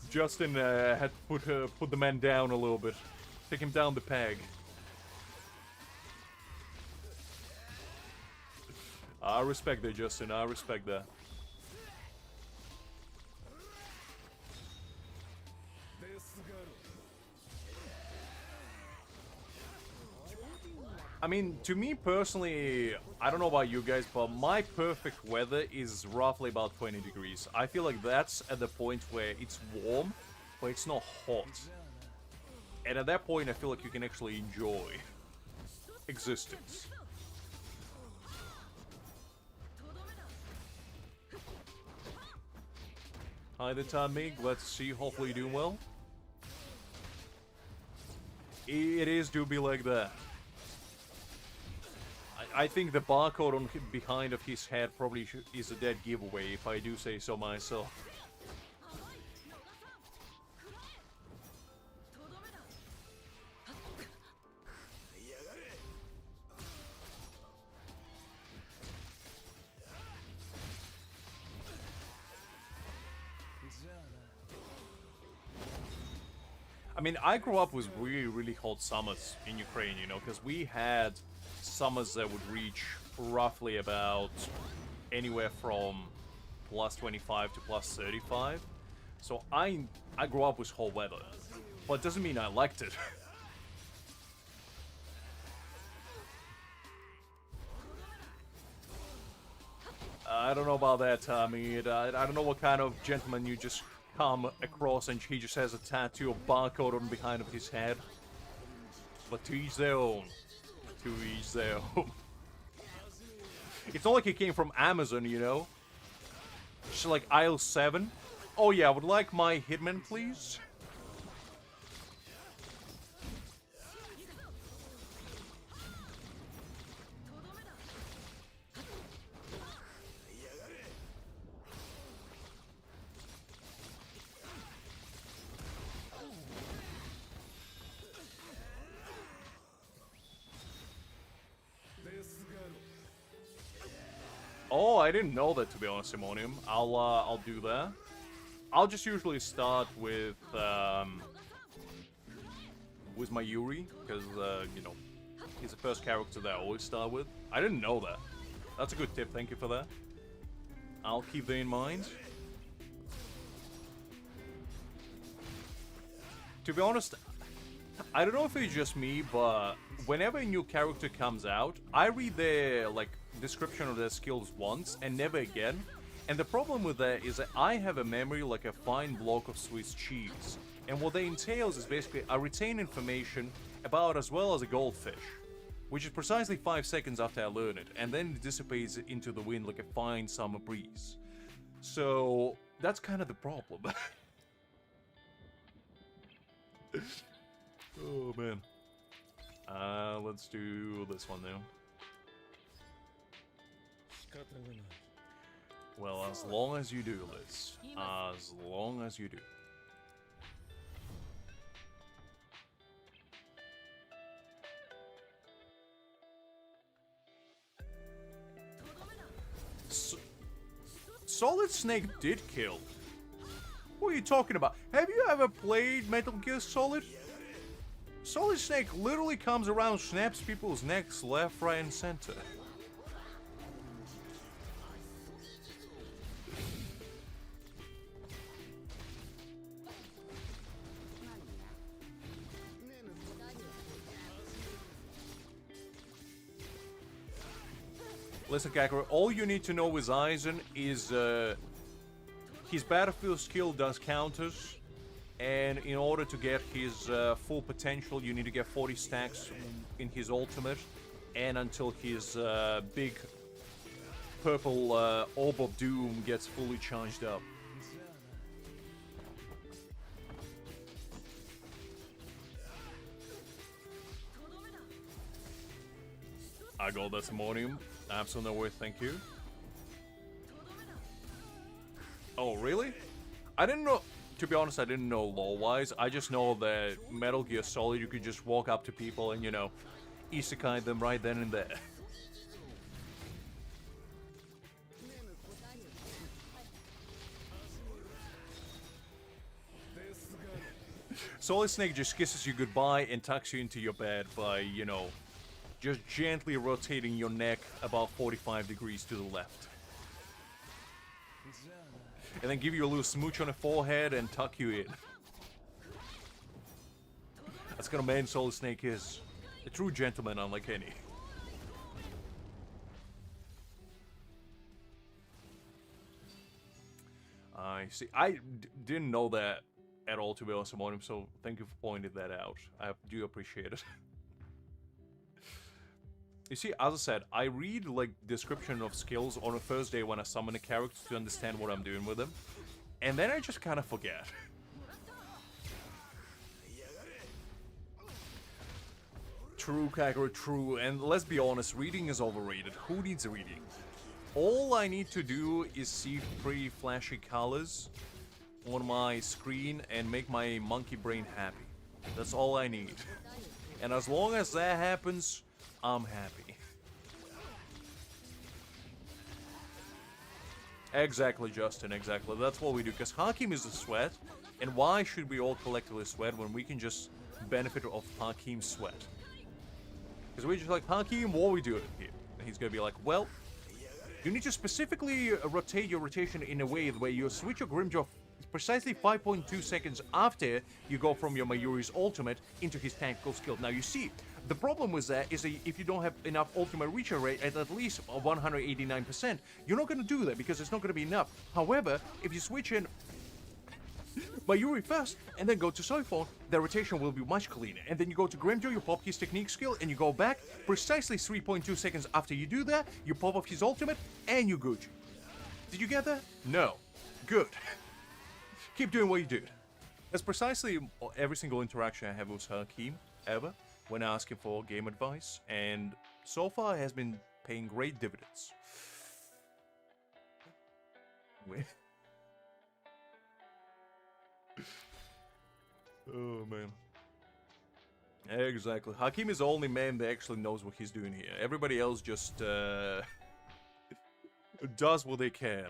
Justin had put the man down a little bit. Take him down the peg. I respect that, Justin. I respect that. I mean, to me personally, I don't know about you guys, but my perfect weather is roughly about 20 degrees. I feel like that's at the point where it's warm, but it's not hot. And at that point, I feel like you can actually enjoy existence. Hi there, Tom Mig. Glad to see you. Hopefully you're doing well. It is do be like that. I think the barcode on behind of his head probably is a dead giveaway, if I do say so myself. I mean, I grew up with really, really hot summers in Ukraine, you know, because we had summers that would reach roughly about anywhere from plus 25 to plus 35. So I grew up with hot weather, but it doesn't mean I liked it. I don't know about that, Tommy. I don't know what kind of gentleman you just come across and he just has a tattoo of barcode on behind of his head. But to each their own. To each their own. It's not like he came from Amazon, you know? Just like aisle 7. Oh yeah, I would like my Hitman, please. Oh, I didn't know that, to be honest, Simonium. I'll do that. I'll just usually start with Mayuri, because you know, he's the first character that I always start with. I didn't know that. That's a good tip. Thank you for that. I'll keep that in mind. To be honest, I don't know if it's just me, but whenever a new character comes out, I read their like description of their skills once and never again. And the problem with that is that I have a memory like a fine block of Swiss cheese. And what that entails is basically I retain information about as well as a goldfish, which is precisely 5 seconds after I learn it, and then it dissipates into the wind like a fine summer breeze. So that's kind of the problem. Oh man. Let's do this one now. Well, as long as you do, Liz. As long as you do. Solid Snake did kill. What are you talking about? Have you ever played Metal Gear Solid? Solid Snake literally comes around, snaps people's necks left, right, and center. Listen, Kakarot, all you need to know with Aizen is his battlefield skill does counters, and in order to get his full potential, you need to get 40 stacks in his ultimate, and until his big purple Orb of Doom gets fully charged up. I got that Simonium. Absolutely no worth, thank you. Oh, really? I didn't know, to be honest, I didn't know lore-wise. I just know that Metal Gear Solid, you could just walk up to people and, you know, isekai them right then and there. Solid Snake just kisses you goodbye and tucks you into your bed by, you know, just gently rotating your neck about 45 degrees to the left. And then give you a little smooch on the forehead and tuck you in. That's kind of man Solid Snake is. A true gentleman unlike any. I see. I didn't know that at all, to be honest, about him, so thank you for pointing that out. I do appreciate it. You see, as I said, I read, like, description of skills on the first day when I summon a character to understand what I'm doing with them. And then I just kind of forget. True, Kagura, true. And let's be honest, reading is overrated. Who needs reading? All I need to do is see pretty flashy colors on my screen and make my monkey brain happy. That's all I need. And as long as that happens, I'm happy. Exactly, Justin, exactly. That's what we do. Because Hakim is a sweat, And why should we all collectively sweat when we can just benefit of Hakim's sweat? Because we're just like, Hakim, what are we doing here? And he's gonna be like, well, you need to specifically rotate your rotation in a way where you switch your Grimmjow precisely 5.2 seconds after you go from your Mayuri's ultimate into his tactical skill. Now you see, the problem with that is that if you don't have enough ultimate reach rate at least 189%, you're not gonna do that because it's not gonna be enough. However, if you switch in Mayuri first, and then go to Soifon, the rotation will be much cleaner. And then you go to Grimmjow, you pop his technique skill, and you go back precisely 3.2 seconds after you do that, you pop off his ultimate, and you Gucci. Did you get that? No. Good. Keep doing what you do. That's precisely every single interaction I have with Hakim, ever, when asking for game advice, and so far has been paying great dividends. Oh, man. Exactly. Hakim is the only man that actually knows what he's doing here. Everybody else just, does what they can.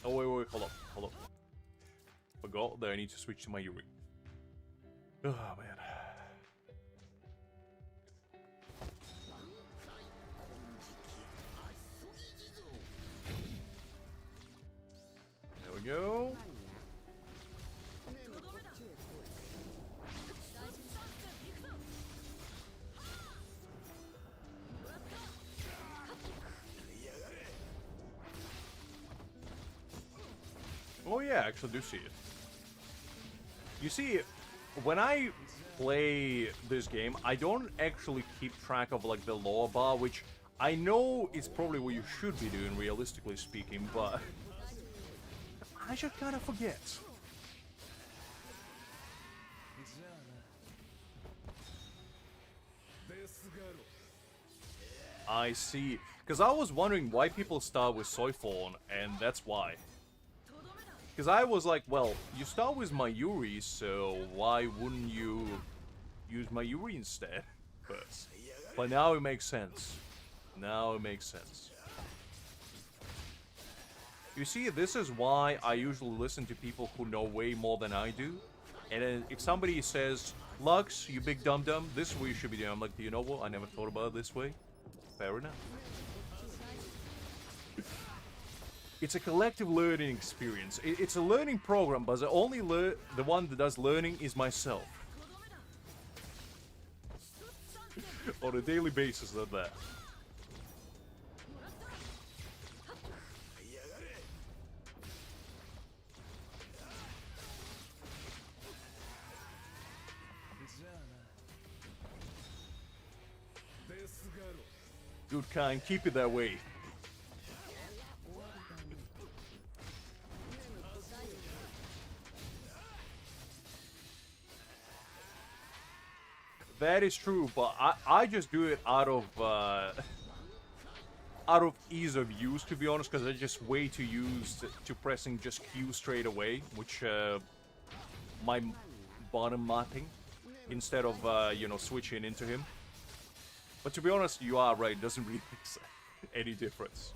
Oh, wait, hold up. Forgot that I need to switch to Mayuri. Oh, man. There we go. Oh yeah, I actually do see it. You see, when I play this game, I don't actually keep track of like the lower bar, which I know is probably what you should be doing, realistically speaking, but I just kind of forget. I see. Because I was wondering why people start with Soifon, and that's why. Because I was like, well, you start with Mayuri, so why wouldn't you use Mayuri instead? But now it makes sense. Now it makes sense. You see, this is why I usually listen to people who know way more than I do. And then if somebody says, Lux, you big dum-dum, this is what you should be doing. I'm like, do you know what? I never thought about it this way. Fair enough. It's a collective learning experience. It's a learning program, but the only the one that does learning is myself. On a daily basis than that. Good kind, keep it that way. That is true, but I just do it out of ease of use, to be honest, because I'm just way too used to pressing just Q straight away, which my bottom mapping, instead of you know, switching into him. But to be honest, you are right, it doesn't really make any difference.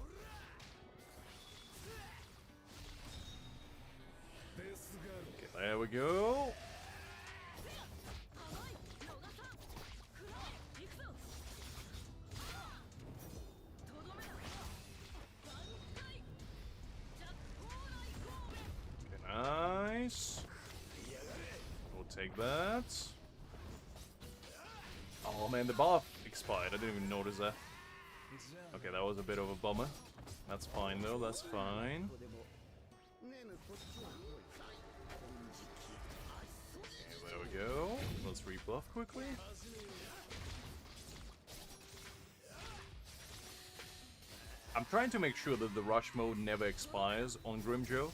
Okay, there we go. Nice. We'll take that. Oh man, the buff expired. I didn't even notice that. Okay, that was a bit of a bummer. That's fine though, that's fine. Okay, there we go. Let's rebuff quickly. I'm trying to make sure that the rush mode never expires on Grimmjow,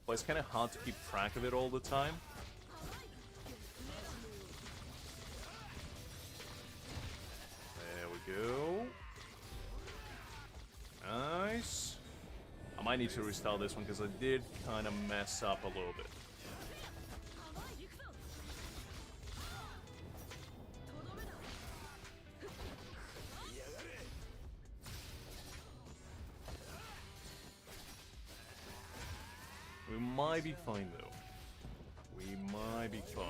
but it's kind of hard to keep track of it all the time. There we go. Nice. I might need to restart this one because I did kind of mess up a little bit. We might be fine, though. We might be fine.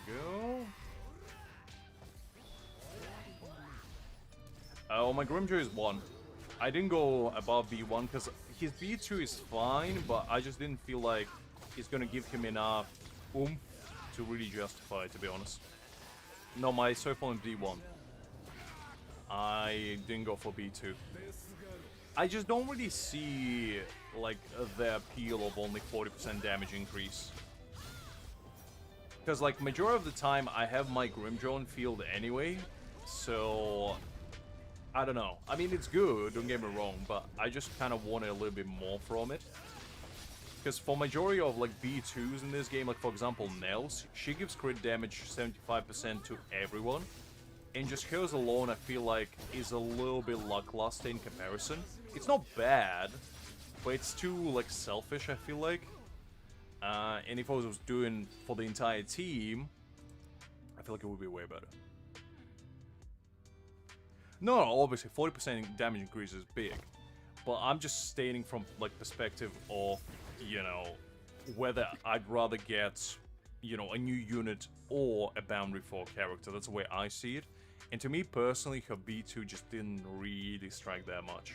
Go. Oh, my Grimmjow is 1. I didn't go above B1 because his B2 is fine, but I just didn't feel like it's gonna give him enough oomph to really justify it, to be honest. No, my Surfall is B1. I didn't go for B2. I just don't really see, like, the appeal of only 40% damage increase. Because, like, majority of the time, I have my Grimmjow in field anyway, so... I don't know. I mean, it's good, don't get me wrong, but I just kind of wanted a little bit more from it. Because for majority of, like, B2s in this game, like, for example, Nels, she gives crit damage 75% to everyone. And just hers alone, I feel like, is a little bit lackluster in comparison. It's not bad, but it's too, like, selfish, I feel like. And if I was doing for the entire team, I feel like it would be way better. No, obviously 40% damage increase is big, but I'm just stating from like perspective of, you know, whether I'd rather get, you know, a new unit or a boundary for a character. That's the way I see it. And to me personally, her B2 just didn't really strike that much.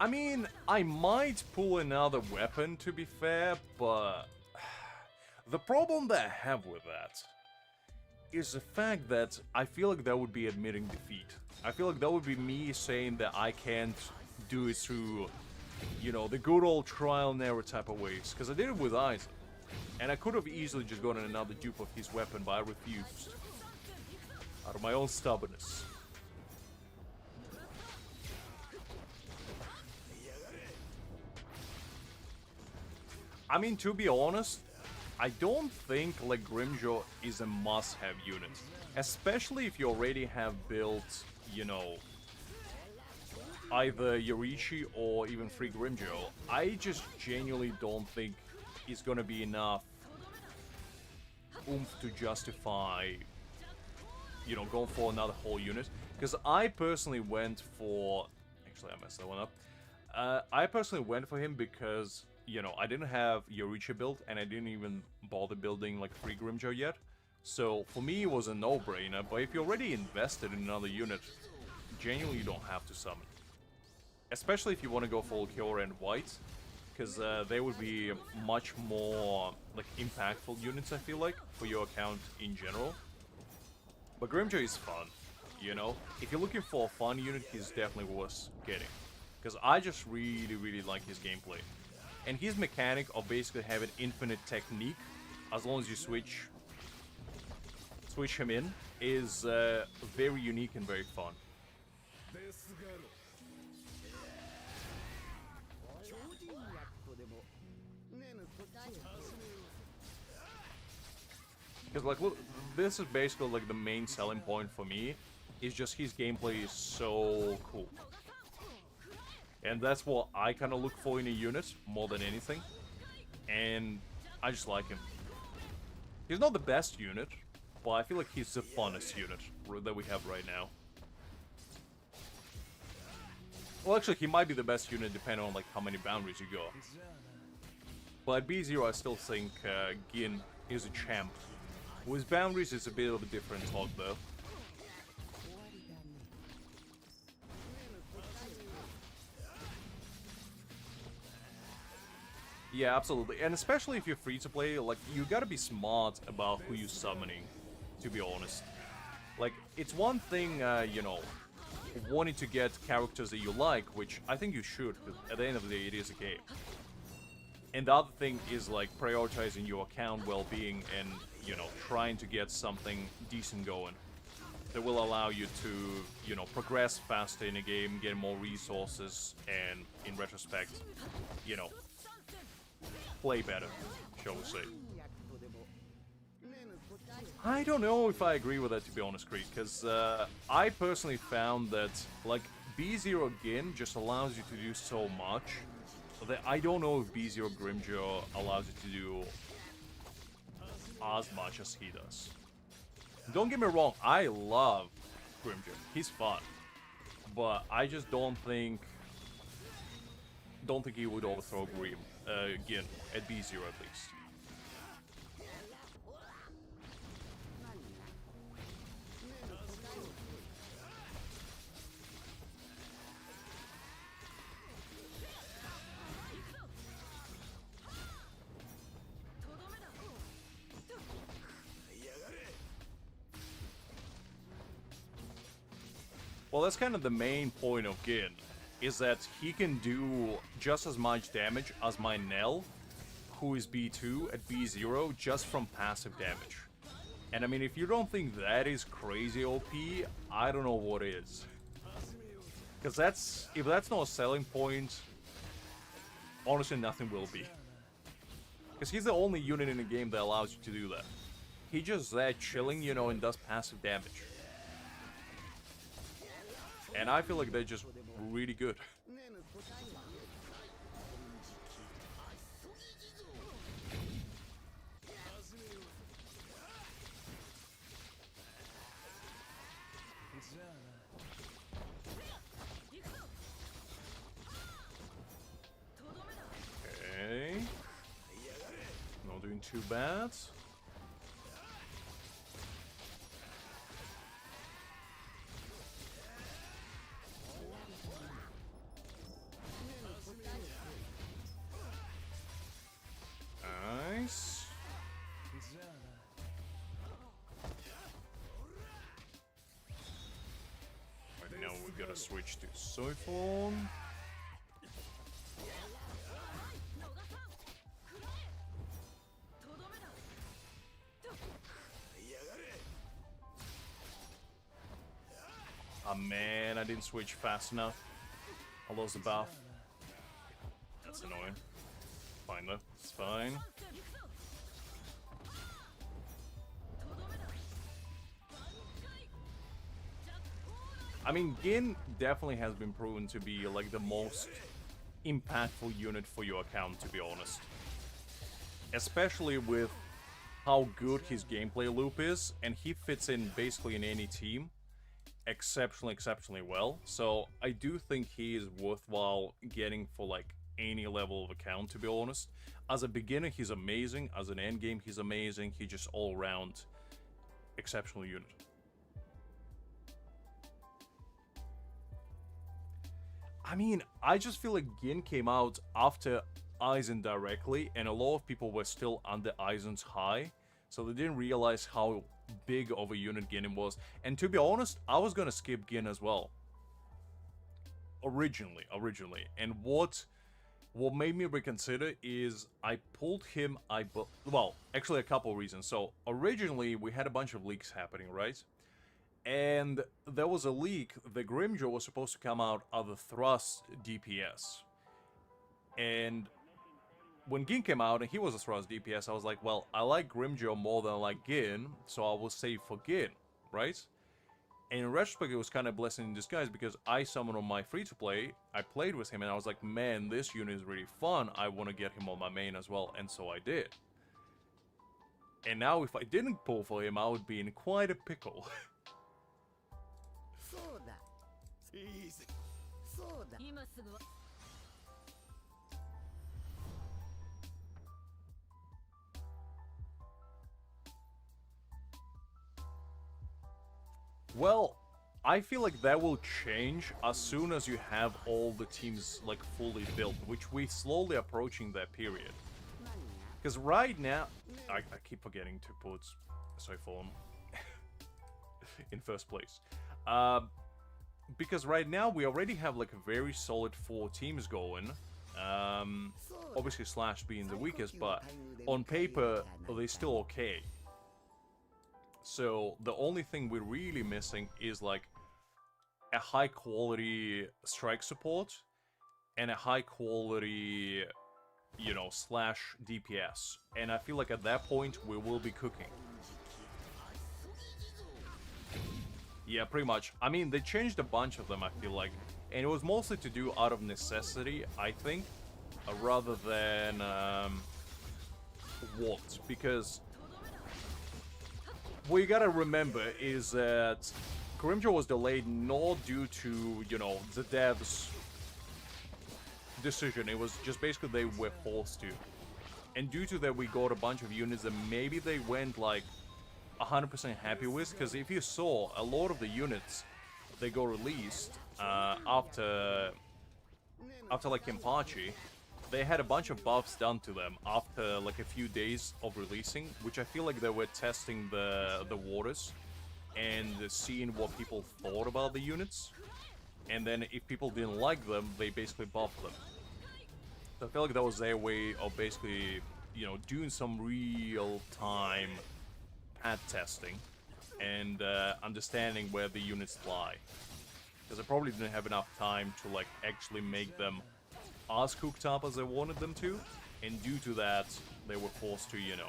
I mean, I might pull another weapon, to be fair, but the problem that I have with that is the fact that I feel like that would be admitting defeat. I feel like that would be me saying that I can't do it through, you know, the good old trial and error type of ways. Because I did it with Aizen, and I could have easily just gotten another dupe of his weapon, but I refused. Out of my own stubbornness. I mean, to be honest, I don't think, like, Grimmjow is a must-have unit. Especially if you already have built, you know, either Yorichi or even free Grimmjow. I just genuinely don't think it's gonna be enough oomph to justify, you know, going for another whole unit. Because I personally went for... Actually, I messed that one up. I personally went for him because... You know, I didn't have Yorichi built, and I didn't even bother building, like, free Grimmjow yet. So, for me, it was a no-brainer, but if you already invested in another unit, genuinely you don't have to summon. Especially if you want to go for Kyora and White, because they would be much more, like, impactful units, I feel like, for your account in general. But Grimmjow is fun, you know? If you're looking for a fun unit, he's definitely worth getting. Because I just really, really like his gameplay. And his mechanic of basically having infinite technique, as long as you switch him in, is very unique and very fun. Because, like, look, this is basically, like, the main selling point for me, is just his gameplay is so cool. And that's what I kind of look for in a unit, more than anything. And I just like him. He's not the best unit, but I feel like he's the funnest unit that we have right now. Well, actually, he might be the best unit depending on, like, how many boundaries you go. But at B0, I still think Gin is a champ. With boundaries, it's a bit of a different talk, though. Yeah, absolutely. And especially if you're free to play, like, you gotta be smart about who you're summoning, to be honest. Like, it's one thing, you know, wanting to get characters that you like, which I think you should, because at the end of the day, it is a game. And the other thing is, like, prioritizing your account well-being and, you know, trying to get something decent going that will allow you to, you know, progress faster in a game, get more resources, and, in retrospect, you know, play better, shall we say. I don't know if I agree with that, to be honest, Creek, because I personally found that, like, B0 Gin just allows you to do so much that I don't know if B0 Grimmjow allows you to do as much as he does. Don't get me wrong, I love Grimmjow. He's fun. But I just don't think he would overthrow Gin at B0 at least. Well, that's kind of the main point of Gin, is that he can do just as much damage as my Nell, who is B2 at B0, just from passive damage. And I mean, if you don't think that is crazy OP, I don't know what is. Because if that's not a selling point, honestly nothing will be. Because he's the only unit in the game that allows you to do that. He just there chilling, you know, and does passive damage. And I feel like they're just really good. Okay. Not doing too bad. Nice. Right now we gotta switch to Soifon. Oh man, I didn't switch fast enough. I lost the buff. That's annoying. Fine though, it's fine. I mean, Gin definitely has been proven to be like the most impactful unit for your account, to be honest. Especially with how good his gameplay loop is, and he fits in basically in any team exceptionally well. So I do think he is worthwhile getting for like any level of account, to be honest. As a beginner, he's amazing. As an endgame, he's amazing. He's just all-around exceptional unit. I mean, I just feel like Gin came out after Aizen directly, and a lot of people were still under Aizen's high, so they didn't realize how big of a unit Gin was. And to be honest, I was gonna skip Gin as well. Originally. And what made me reconsider is I pulled him, well, actually a couple of reasons. So, originally, we had a bunch of leaks happening, right? And there was a leak that Grimmjow was supposed to come out of the Thrust DPS. And when Gin came out and he was a Thrust DPS, I was like, well, I like Grimmjow more than I like Gin, so I will save for Gin, right? And in retrospect, it was kind of a blessing in disguise because I summoned on my free-to-play, I played with him, and I was like, man, this unit is really fun, I want to get him on my main as well, and so I did. And now if I didn't pull for him, I would be in quite a pickle. Well, I feel like that will change as soon as you have all the teams like fully built, which we're slowly approaching that period. Because right now, I keep forgetting to put Soifon in first place. Because right now we already have like a very solid 4 teams going. Obviously Slash being the weakest, but on paper they're still okay. So the only thing we're really missing is like a high quality strike support and a high quality, you know, Slash DPS. And I feel like at that point we will be cooking. Yeah, pretty much. I mean, they changed a bunch of them, I feel like. And it was mostly to do out of necessity, I think, rather than want. Because what you gotta remember is that Grimmjow was delayed not due to, you know, the devs' decision. It was just basically they were forced to. And due to that, we got a bunch of units that maybe they went, like, 100% happy with. Because if you saw, a lot of the units, they got released after like, Kenpachi, they had a bunch of buffs done to them after, like, a few days of releasing, which I feel like they were testing the waters and seeing what people thought about the units. And then if people didn't like them, they basically buffed them. So I feel like that was their way of basically, you know, doing some real-time pad testing and understanding where the units lie. Because I probably didn't have enough time to, like, actually make them as cooked up as I wanted them to. And due to that, they were forced to, you know,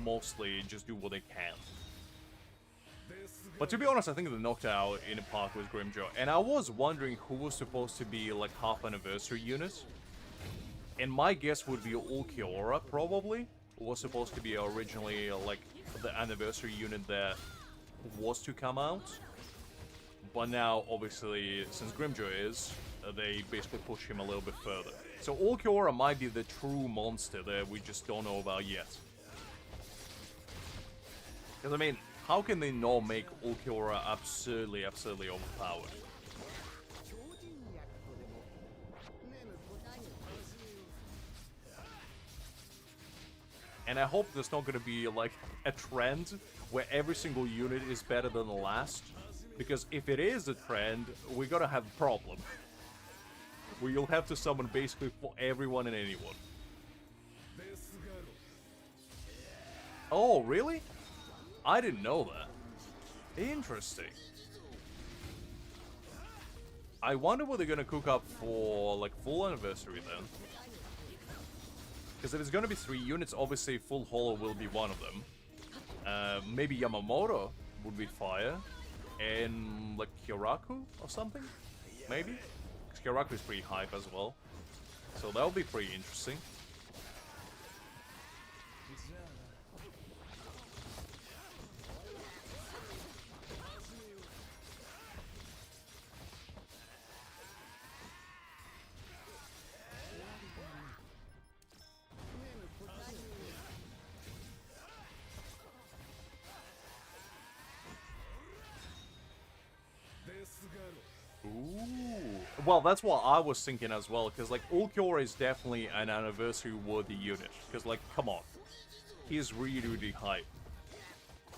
mostly just do what they can. But to be honest, I think they knocked out in the park with Grimmjow. And I was wondering who was supposed to be, like, half anniversary unit. And my guess would be Ulquiorra, probably. Was supposed to be originally, like, the anniversary unit that was to come out. But now, obviously, since Grimmjow is, they basically push him a little bit further. So Ulquiorra might be the true monster that we just don't know about yet. Because, I mean, how can they not make Ulquiorra absurdly overpowered? And I hope there's not gonna be, like, a trend where every single unit is better than the last. Because if it is a trend, we're gonna have a problem. Where you'll have to summon basically for everyone and anyone. Oh, really? I didn't know that. Interesting. I wonder what they're gonna cook up for, like, full anniversary then. Because if it's gonna be 3 units, obviously Full Hollow will be one of them. Maybe Yamamoto would be fire. And, like, Kyoraku or something? Maybe? Because Kyoraku is pretty hype as well. So that would be pretty interesting. Ooh. Well, that's what I was thinking as well, because, like, Ulquiorra is definitely an anniversary-worthy unit. Because, like, come on. He is really hype.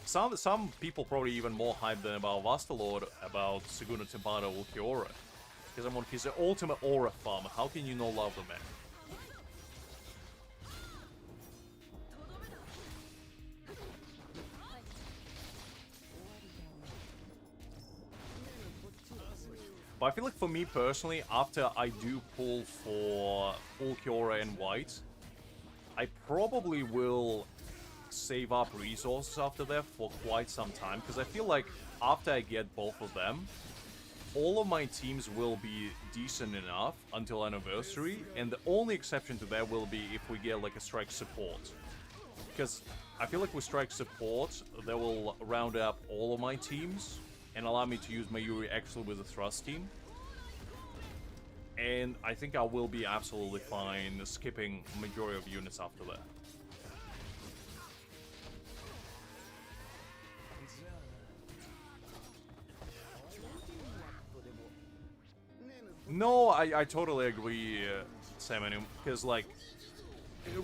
Some people probably even more hyped than about Vastalord, about Segundo Tempada Ulquiorra. Because, I mean, he's the ultimate aura farmer. How can you not love the man? But I feel like for me personally, after I do pull for Ulquiorra and White, I probably will save up resources after that for quite some time. Because I feel like after I get both of them, all of my teams will be decent enough until anniversary. And the only exception to that will be if we get like a strike support. Because I feel like with strike support, that will round up all of my teams and allow me to use Mayuri actually with the thrust team. And I think I will be absolutely fine skipping majority of units after that. No, I totally agree, Sam, because, like,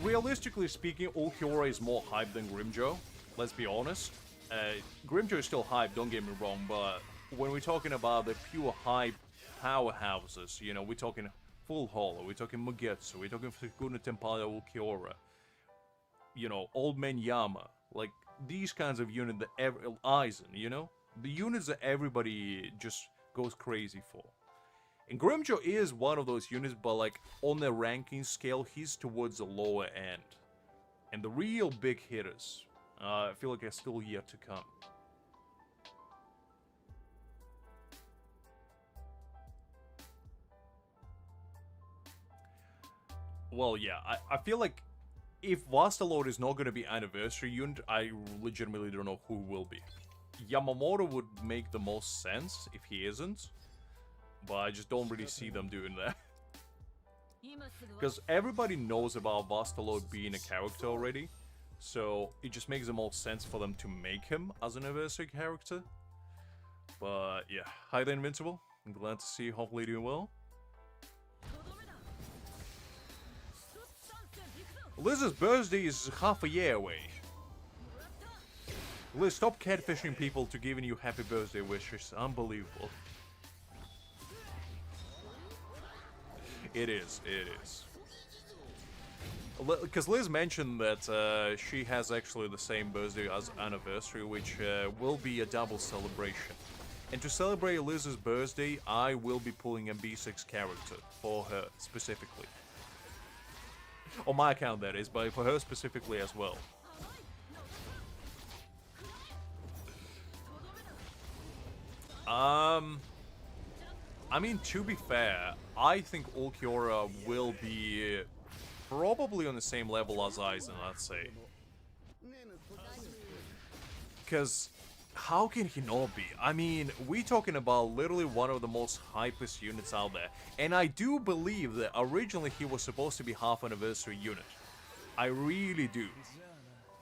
realistically speaking, Ulquiorra is more hype than Grimmjow. Let's be honest. Grimmjow is still hype, don't get me wrong, but when we're talking about the pure hype powerhouses, you know, we're talking Full Hollow, we're talking Mugetsu, we're talking Segundo Tempada Ulquiorra, you know, Old Man Yama, like, these kinds of units that Aizen, you know? The units that everybody just goes crazy for. And Grimmjow is one of those units, but, like, on the ranking scale, he's towards the lower end. And the real big hitters, I feel like are still yet to come. well, yeah, I feel like if Vastalord is not going to be anniversary unit, I legitimately don't know who will be. Yamamoto would make the most sense if he isn't, but I just don't really see them doing that. Because everybody knows about Vastalord being a character already, so it just makes the most sense for them to make him as an anniversary character. But yeah, hi there, Invincible. I'm glad to see you, hopefully doing well. Liz's birthday is half a year away. Liz, stop catfishing people to giving you happy birthday wishes. Unbelievable. It is. Because Liz mentioned that she has actually the same birthday as anniversary, which will be a double celebration. And to celebrate Liz's birthday, I will be pulling a B6 character for her specifically. On my account, that is, but for her specifically as well. I mean, to be fair, I think Ulquiorra will be probably on the same level as Aizen, let's say. Because how can he not be? I mean, we're talking about literally one of the most hypest units out there. And I do believe that originally he was supposed to be half anniversary unit. I really do.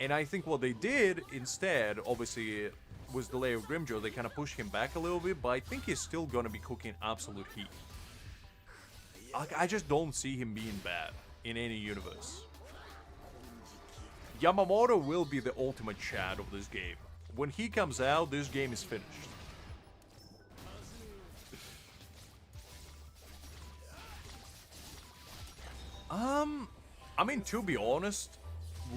And I think what they did instead, obviously, was the layer of Grimmjow. They kind of pushed him back a little bit, but I think he's still gonna be cooking absolute heat. I just don't see him being bad in any universe. Yamamoto will be the ultimate Chad of this game. When he comes out, this game is finished. I mean, to be honest,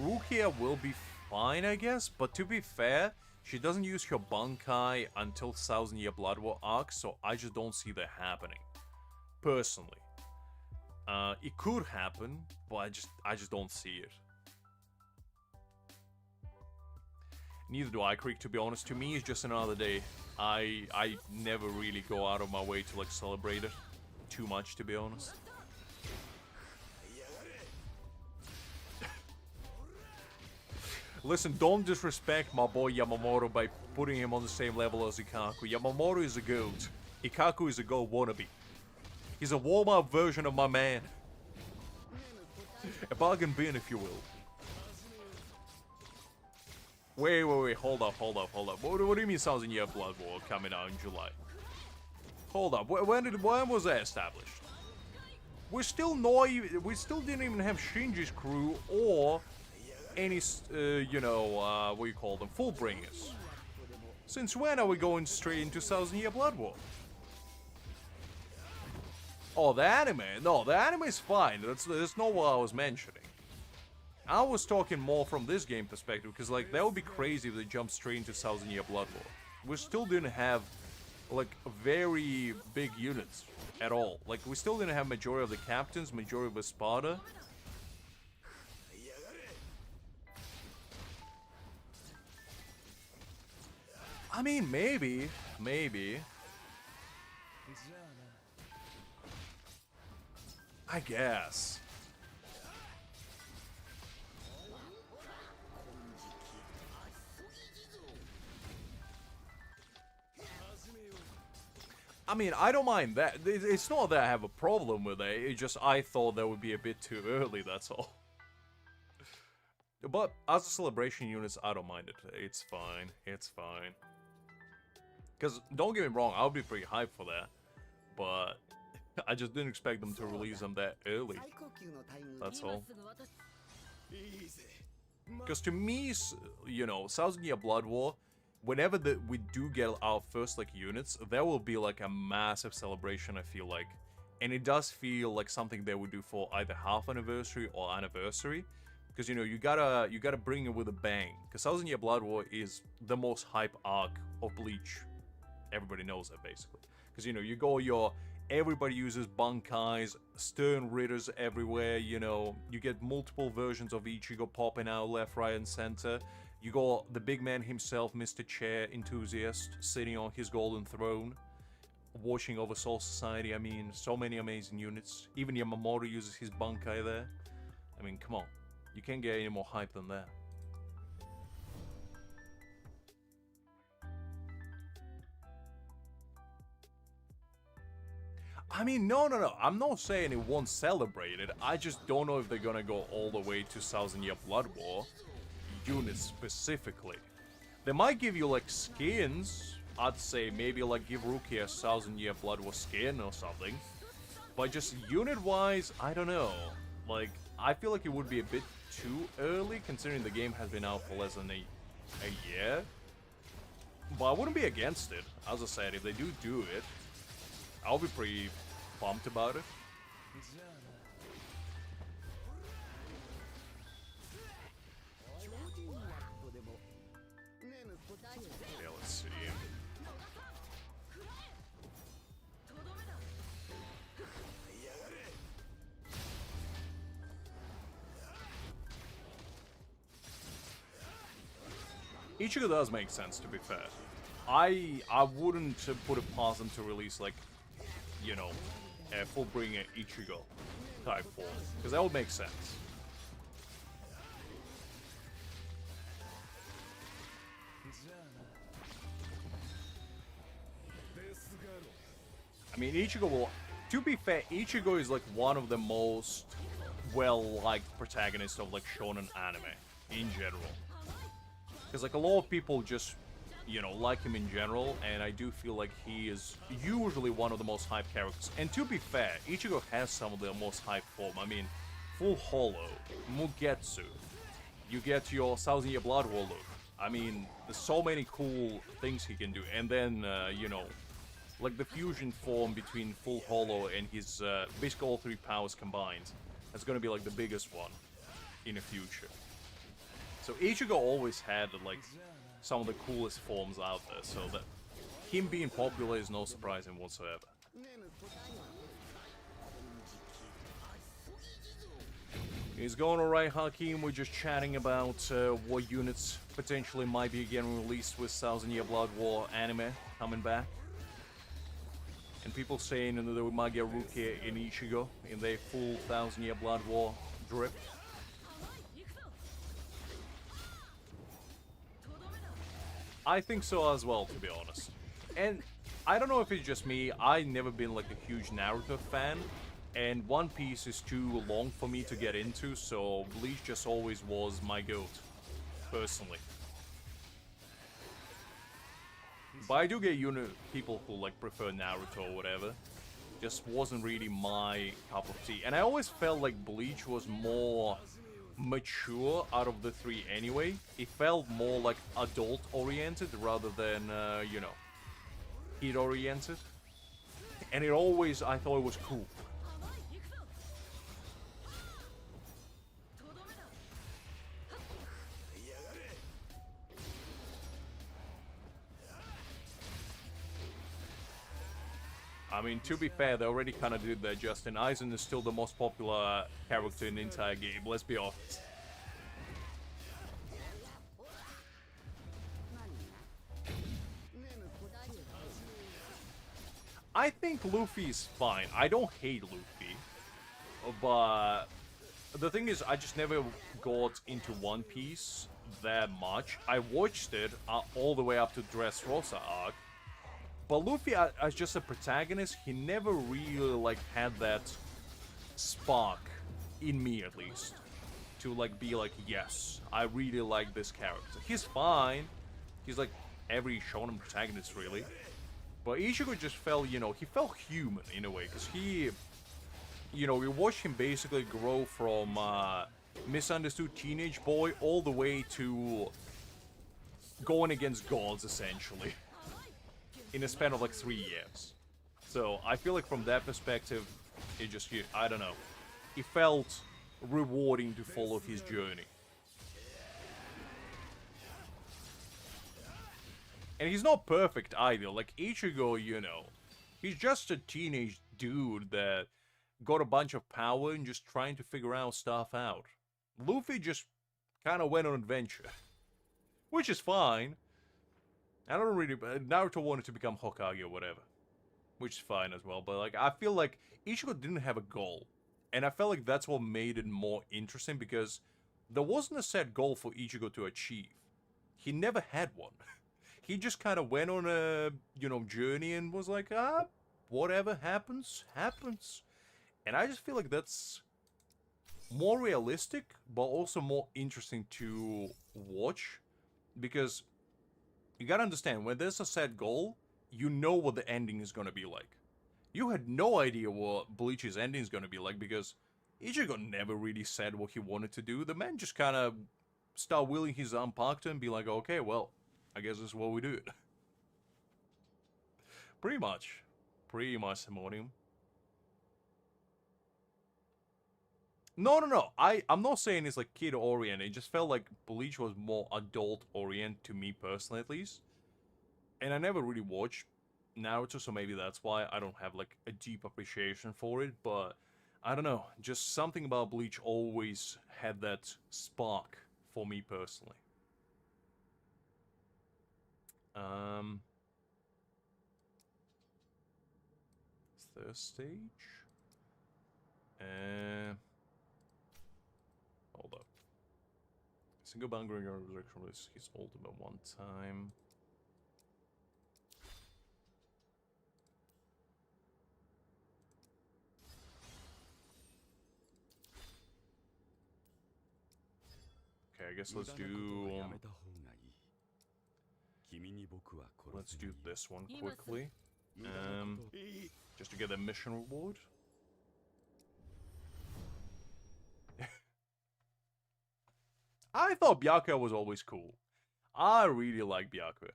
Rukia will be fine, I guess, but to be fair, she doesn't use her bankai until 1000 Year Blood War arc, so I just don't see that happening. Personally. It could happen, but I just don't see it. Neither do I, Creek, to be honest. To me, it's just another day. I never really go out of my way to, like, celebrate it too much, to be honest. Listen, don't disrespect my boy Yamamoto by putting him on the same level as Ikaku. Yamamoto is a goat. Ikaku is a goat wannabe. He's a warm-up version of my man. A bargain bin, if you will. Wait, hold up. What do you mean 1000 Year Blood War coming out in July? Hold up, when was that established? We still didn't even have Shinji's crew or any, you know, what you call them, Fullbringers. Since when are we going straight into 1000 Year Blood War? Oh, the anime? No, the anime is fine. That's not what I was mentioning. I was talking more from this game perspective, because, like, that would be crazy if they jumped straight into 1000 Year Blood War. We still didn't have, like, very big units at all. Like, we still didn't have majority of the captains, majority of Espada. I mean, maybe. I guess. I mean, I don't mind that. It's not that I have a problem with it. It's just I thought that would be a bit too early, that's all. But as a celebration units, I don't mind it. It's fine. Because, don't get me wrong, I'll be pretty hyped for that. But I just didn't expect them to release them that early. That's all. Because to me, you know, 1000 Year Blood War, whenever we do get our first, like, units, there will be, like, a massive celebration, I feel like. And it does feel like something they would do for either half anniversary or anniversary. Because, you know, you gotta bring it with a bang. Because 1000 Year Blood War is the most hype arc of Bleach. Everybody knows that, basically. Because, you know, you go everybody uses bankais, stern ridders everywhere, you know, you get multiple versions of Ichigo popping out left, right, and center. You got the big man himself, Mr. Chair Enthusiast, sitting on his golden throne. watching over Soul Society. I mean, so many amazing units. Even Yamamoto uses his bankai there. I mean, come on. You can't get any more hype than that. I mean, no. I'm not saying it won't celebrate it. I just don't know if they're gonna go all the way to 1000-Year Blood War units specifically. They might give you, like, skins. I'd say maybe, like, give Rookie a 1000-Year Blood War skin or something. But just unit-wise, I don't know. Like, I feel like it would be a bit too early, considering the game has been out for less than a year. But I wouldn't be against it. As I said, if they do it, I'll be pretty pumped about it. Yeah, let's see. Ichigo does make sense, to be fair. I wouldn't put it past them to release, like, you know, a full-bring Ichigo type form, because that would make sense. I mean, Ichigo will... To be fair, Ichigo is, like, one of the most well-liked protagonists of, like, shonen anime, in general. Because, like, a lot of people just, you know, like him in general, and I do feel like he is usually one of the most hyped characters. And to be fair, Ichigo has some of the most hyped form. I mean, Full Hollow, Mugetsu, you get your 1000-Year Blood War look. I mean, there's so many cool things he can do. And then, you know, like the fusion form between Full Hollow and his, basically all three powers combined. That's gonna be, like, the biggest one in the future. So Ichigo always had, like, some of the coolest forms out there, so that him being popular is no surprise in whatsoever. It's going alright, Hakim. We're just chatting about what units potentially might be getting released with 1000-Year Blood War anime coming back. And people saying that we might get Rukia and Ichigo in their full 1000-Year Blood War drip. I think so as well, to be honest. And I don't know if it's just me, I've never been like a huge Naruto fan, and One Piece is too long for me to get into, so Bleach just always was my goat, personally. But I do get people who like prefer Naruto or whatever. Just wasn't really my cup of tea. And I always felt like Bleach was more mature out of the three anyway. It felt more like adult-oriented rather than, you know, kid-oriented. And it always, I thought it was cool. I mean, to be fair, they already kind of did that, Justin. Aizen is still the most popular character in the entire game, let's be honest. I think Luffy is fine. I don't hate Luffy. But the thing is, I just never got into One Piece that much. I watched it all the way up to Dressrosa arc. But Luffy, as just a protagonist, he never really, like, had that spark, in me at least, to, like, be like, yes, I really like this character. He's fine. He's, like, every shonen protagonist, really. But Ichigo just felt, you know, he felt human, in a way, because he, you know, we watched him basically grow from misunderstood teenage boy all the way to going against gods, essentially. In a span of like 3 years. So I feel like from that perspective, it just, I don't know, it felt rewarding to follow his journey. And he's not perfect either. Like Ichigo, you know, he's just a teenage dude that got a bunch of power and just trying to figure out stuff out. Luffy just kind of went on an adventure. Which is fine. I don't really... Naruto wanted to become Hokage or whatever. which is fine as well. But like, I feel like Ichigo didn't have a goal, and I felt like that's what made it more interesting because there wasn't a set goal for Ichigo to achieve. He never had one. He just kind of went on a journey and was like, whatever happens, happens. And I just feel like that's more realistic, but also more interesting to watch because you gotta understand, when there's a set goal, you know what the ending is gonna be like. You had no idea what Bleach's ending is gonna be like because Ichigo never really said what he wanted to do. The man just kind of start wheeling his Zanpakuto and be like, okay, well, I guess this is what we do. Pretty much, Simonium. No. I'm not saying it's like kid oriented. It just felt like Bleach was more adult oriented to me personally, at least. And I never really watched Naruto, so maybe that's why I don't have like a deep appreciation for it. But I don't know, just something about Bleach always had that spark for me personally. Third stage. Hold up. Single Bankai Resurrection release his ultimate one time. Okay, I guess let's do this one quickly. Just to get a mission reward. I thought Byakuya was always cool. I really like Byakuya.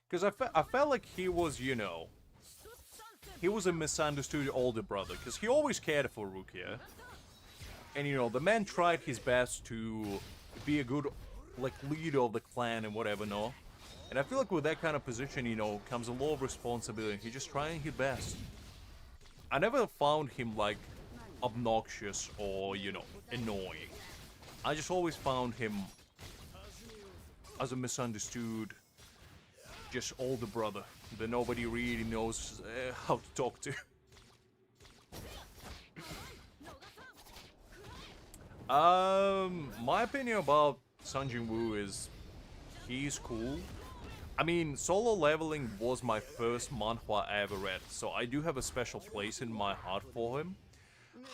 Because I felt like he was, he was a misunderstood older brother. Because he always cared for Rukia. And, the man tried his best to be a good, like, leader of the clan and whatever, no? And I feel like with that kind of position, comes a lot of responsibility. He's just trying his best. I never found him, like, obnoxious or, annoying. I just always found him as a misunderstood, just older brother that nobody really knows how to talk to. My opinion about Sun Jin-woo is he's cool. I mean, Solo Leveling was my first manhwa I ever read, so I do have a special place in my heart for him.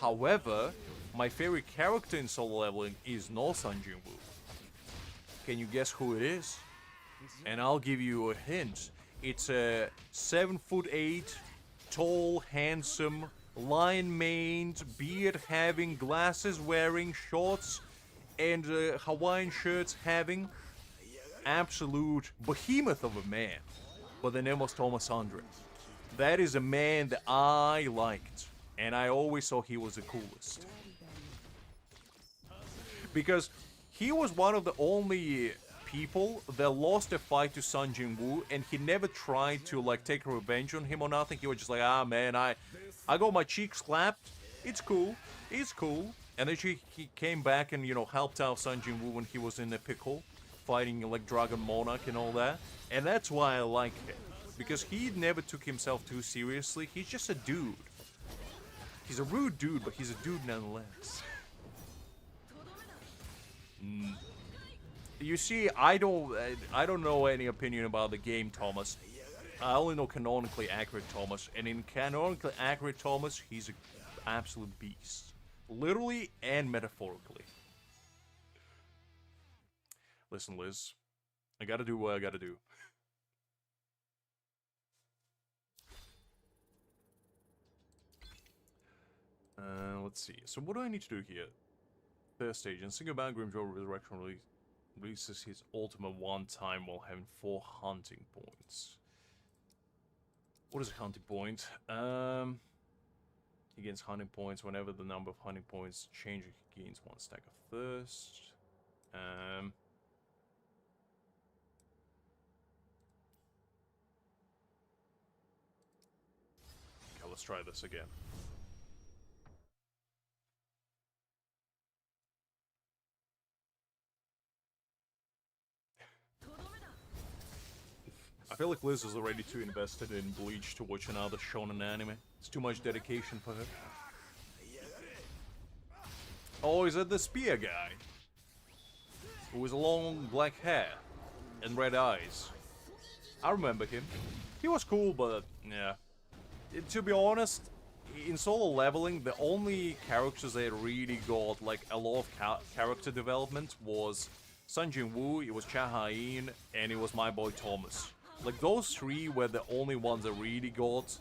However, my favorite character in Solo Leveling is not Sun Jin-woo. Can you guess who it is? And I'll give you a hint. It's a 7'8", tall, handsome, lion-maned, beard-having, glasses-wearing, shorts, and Hawaiian shirts having absolute behemoth of a man. But the name was Thomas Andre. That is a man that I liked. And I always thought he was the coolest. Because he was one of the only people that lost a fight to Sun Jin-woo, and he never tried to, like, take revenge on him or nothing. He was just like, man, I got my cheek slapped. It's cool. It's cool. And then he came back and, helped out Sun Jin-woo when he was in a pickle, fighting, like, Dragon Monarch and all that. And that's why I like him. Because he never took himself too seriously. He's just a dude. He's a rude dude, but he's a dude nonetheless. You see, I don't know any opinion about the game, Thomas. I only know canonically accurate Thomas, and in canonically accurate Thomas, he's an absolute beast. Literally and metaphorically. Listen, Liz. I gotta do what I gotta do. Let's see. So what do I need to do here? Third stage. In Single Bound, Grimmjow Resurrection releases his ultimate one time while having 4 hunting points. What is a hunting point? He gains hunting points whenever the number of hunting points changes. He gains 1 stack of thirst. Okay, let's try this again. I feel like Liz is already too invested in Bleach to watch another shonen anime. It's too much dedication for her. Oh, is it the spear guy? With long black hair and red eyes. I remember him. He was cool, but yeah. To be honest, in solo leveling, the only characters that really got like a lot of character development was Sunjin Woo, it was Cha Ha-in, and it was my boy Thomas. Like those three were the only ones that really got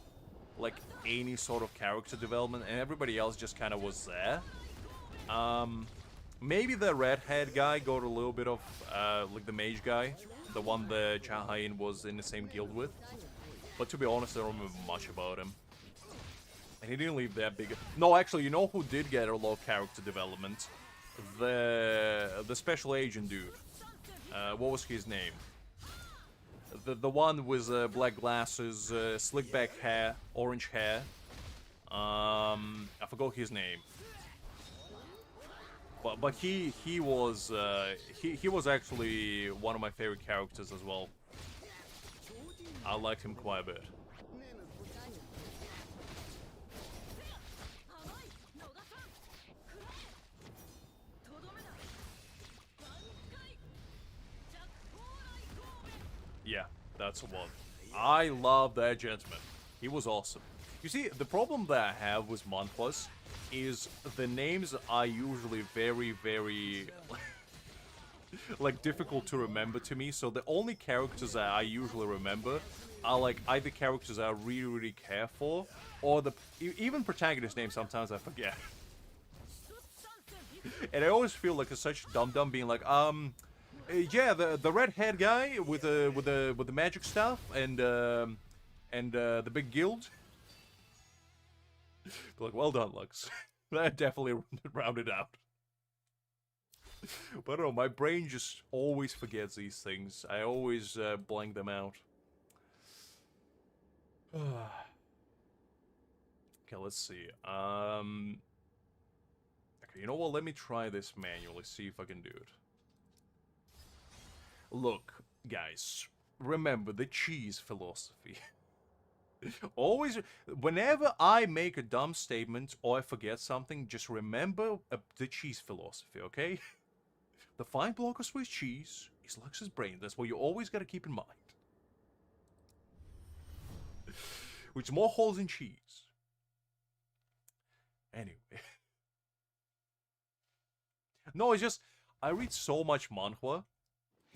like any sort of character development, and everybody else just kind of was there. Maybe the redhead guy got a little bit of like the mage guy, the one that Cha Ha-in was in the same guild with. But to be honest, I don't remember much about him. And he didn't leave that big. No, actually, you know who did get a lot of character development? The special agent dude. What was his name? The one with black glasses, slick back hair, orange hair. I forgot his name. But he was actually one of my favorite characters as well. I liked him quite a bit. Yeah, that's the one. I love that gentleman. He was awesome. You see, the problem that I have with manhwas is the names are usually very, very like difficult to remember to me. So the only characters that I usually remember are like either characters I really, really care for, or the even protagonist names sometimes I forget. And I always feel like it's such dumb being like, yeah, the red-haired guy with the magic stuff and the big guild. Like, well done, Lux. That definitely rounded out. But I don't know, my brain just always forgets these things. I always blank them out. Okay, let's see. Okay, you know what? Let me try this manually, see if I can do it. Look, guys, remember the cheese philosophy. Always, whenever I make a dumb statement or I forget something, just remember the cheese philosophy, okay? The fine block of Swiss cheese is Lux's brain. That's what you always gotta keep in mind. Which more holes in cheese. Anyway. No, it's just, I read so much manhwa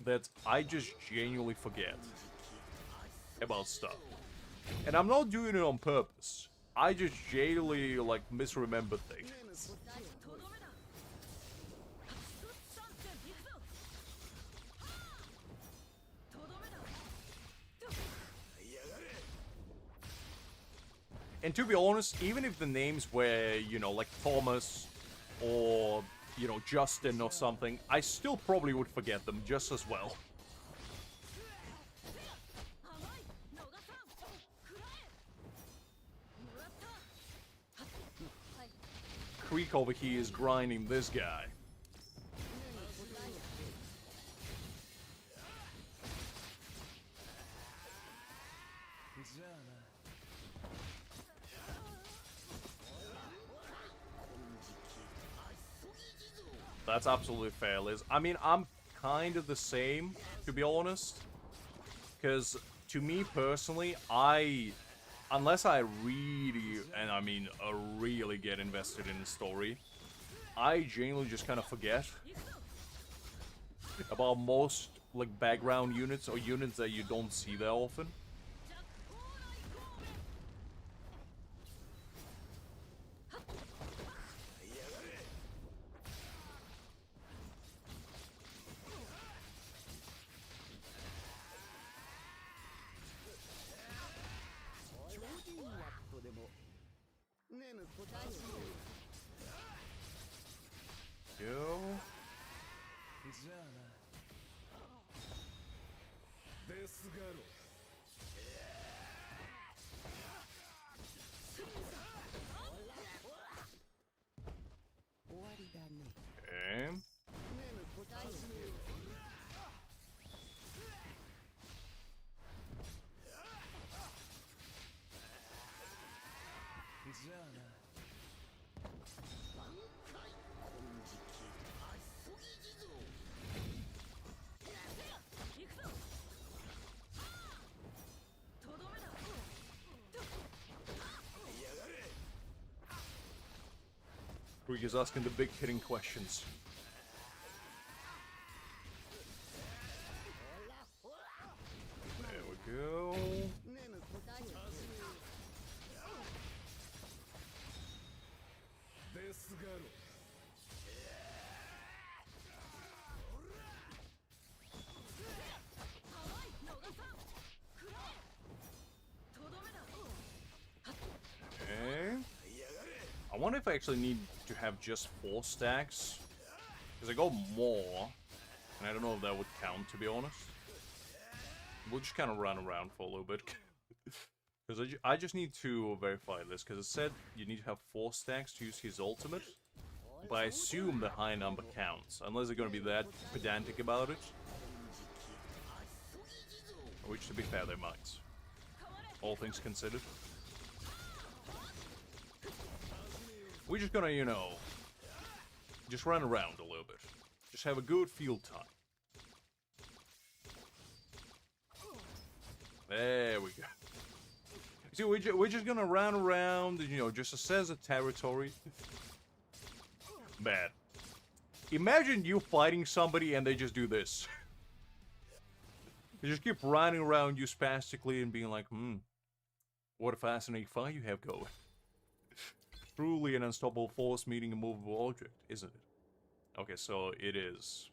that I just genuinely forget about stuff. And I'm not doing it on purpose. I just genuinely, like, misremember things. And to be honest, even if the names were, you know, like Thomas or, you know, Justin or something, I still probably would forget them just as well. Creek over here is grinding this guy. That's absolutely fair, Liz. I mean, I'm kind of the same, to be honest. Because, to me personally, unless I really, and I mean, really get invested in the story, I genuinely just kind of forget about most, like, background units or units that you don't see that often. Go. Okay. Greek is asking the big hitting questions. There we go. Okay. I wonder if I actually need to have just 4 stacks. Because I got more. And I don't know if that would count, to be honest. We'll just kind of run around for a little bit. Because I just need to verify this. Because it said you need to have 4 stacks to use his ultimate. But I assume the high number counts. Unless they're going to be that pedantic about it. Which, to be fair, they might. All things considered. We're just gonna, you know, just run around a little bit. Just have a good field time. There we go. See, we're just gonna run around and, you know, just assess the territory. Bad. Imagine you fighting somebody and they just do this. They just keep running around you spastically and being like, what a fascinating fight you have going. Truly an unstoppable force meeting a movable object, isn't it? Okay, so it is.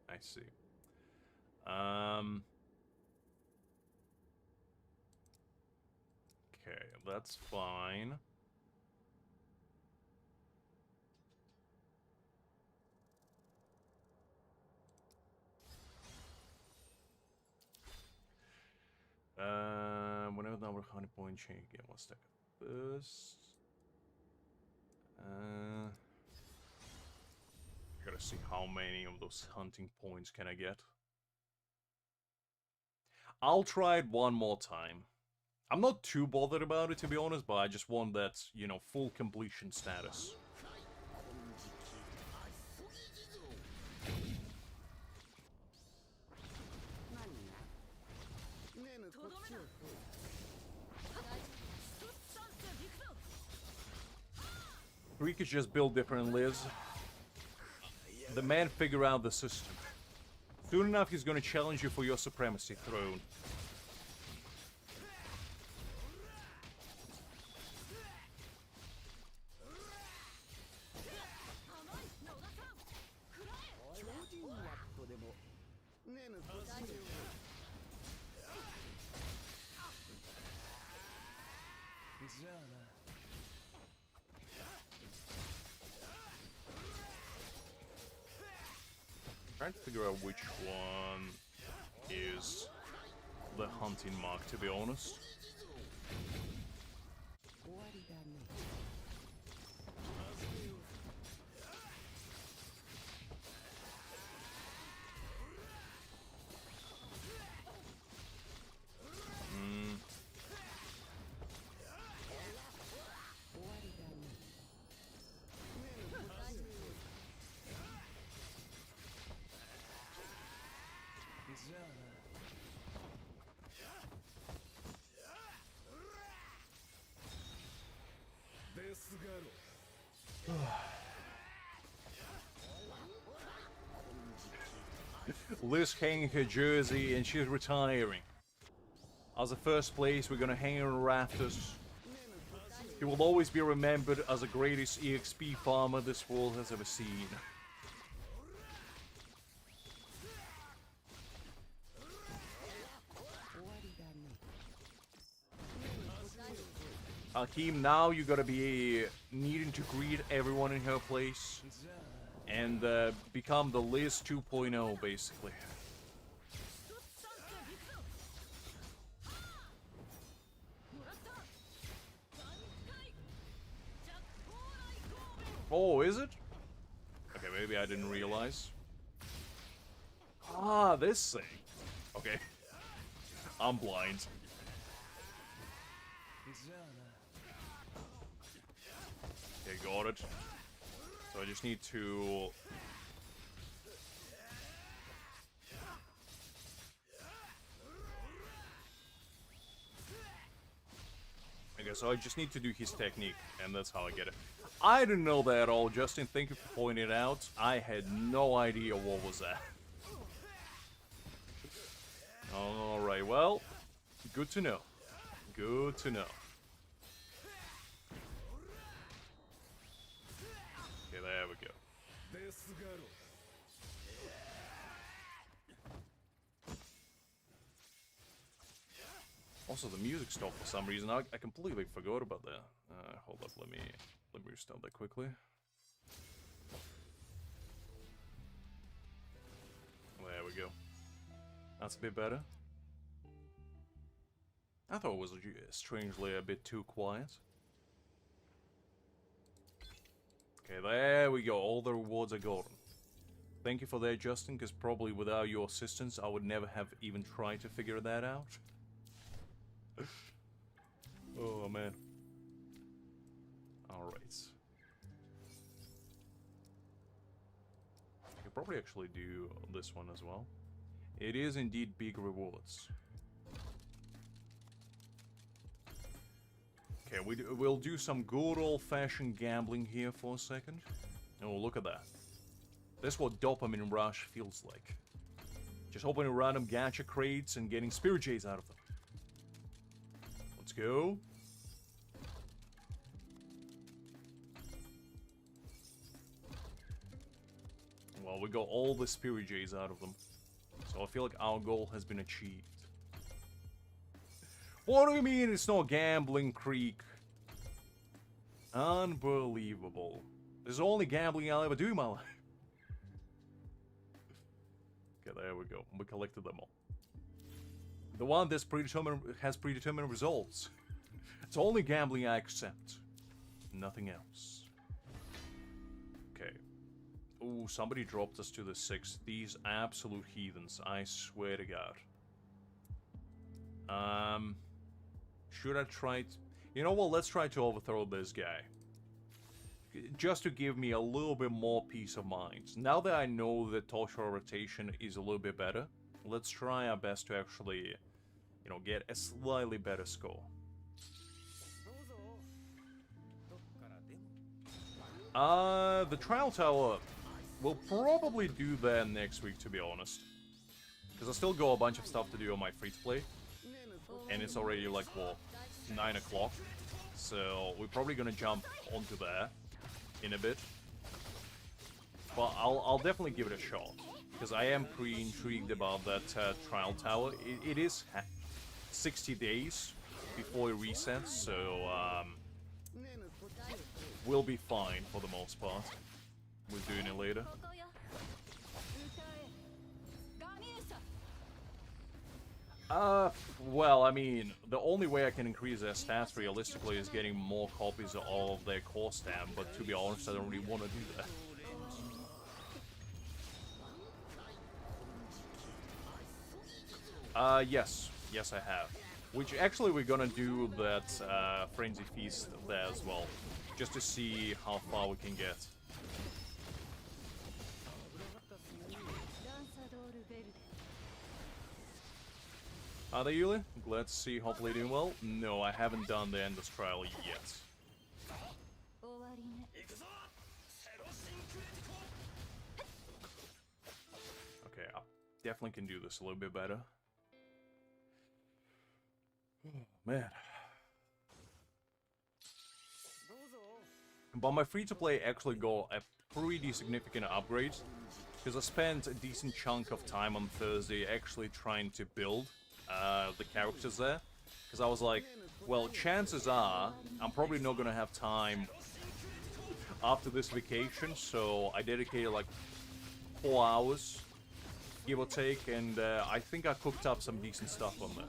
I see. Okay, that's fine. Whenever the number of 100 point chain again, one stack first. Gotta see how many of those hunting points can I get. I'll try it one more time. I'm not too bothered about it, to be honest, but I just want that, you know, full completion status. We could just build different lives. The man figure out the system. Soon enough, he's gonna challenge you for your supremacy throne. Trying to figure out which one is the hunting mark, to be honest. Liz hanging her jersey and she's retiring. As the first place, we're gonna hang her in rafters. He will always be remembered as the greatest EXP farmer this world has ever seen. Hakim, now you gotta be needing to greet everyone in her place and become the Liz 2.0, basically. Oh, is it? Okay, maybe I didn't realize. Ah, this thing. Okay. I'm blind. about it. So I just need to... Okay, so I just need to do his technique, and that's how I get it. I didn't know that at all, Justin. Thank you for pointing it out. I had no idea what was that. Alright, well, good to know. Good to know. Okay, there we go. Also, the music stopped for some reason. I completely forgot about that. Hold up, let me restart that quickly. There we go. That's a bit better. I thought it was strangely a bit too quiet. Okay, there we go. All the rewards are golden. Thank you for that, Justin, because probably without your assistance, I would never have even tried to figure that out. Oh, man. Alright. I could probably actually do this one as well. It is indeed big rewards. Okay, we'll do some good old-fashioned gambling here for a second. Oh, look at that. That's what dopamine rush feels like. Just opening random gacha crates and getting spirit jays out of them. Let's go. Well, we got all the spirit jays out of them. So I feel like our goal has been achieved. What do you mean it's not Gambling Creek? Unbelievable. This is the only gambling I'll ever do in my life. Okay, there we go. We collected them all. The one that's has predetermined results. It's only gambling I accept. Nothing else. Okay. Ooh, somebody dropped us to the 6th. These absolute heathens, I swear to God. Should I try to... You know what, let's try to overthrow this guy. Just to give me a little bit more peace of mind. Now that I know that Toshiro rotation is a little bit better, let's try our best to actually, you know, get a slightly better score. The Trial Tower, we'll probably do that next week, to be honest. Because I still got a bunch of stuff to do on my free-to-play. And it's already like, what, 9 o'clock. So we're probably gonna jump onto that in a bit. But I'll definitely give it a shot. Because I am pretty intrigued about that Trial Tower. It is 60 days before it resets, so we'll be fine for the most part. We're doing it later. Well, I mean, the only way I can increase their stats realistically is getting more copies of their core stamp, but to be honest, I don't really want to do that. Yes. Yes, I have. Which, actually, we're gonna do that, Frenzy Feast there as well. Just to see how far we can get. Are they, Yuli? Glad to see, hopefully doing well. No, I haven't done the Endless Trial yet. Okay, I definitely can do this a little bit better. Oh, man. But my free-to-play actually got a pretty significant upgrade. Because I spent a decent chunk of time on Thursday actually trying to build the characters there. Because I was like, well, chances are I'm probably not going to have time after this vacation. So I dedicated like 4 hours, give or take. And I think I cooked up some decent stuff on there.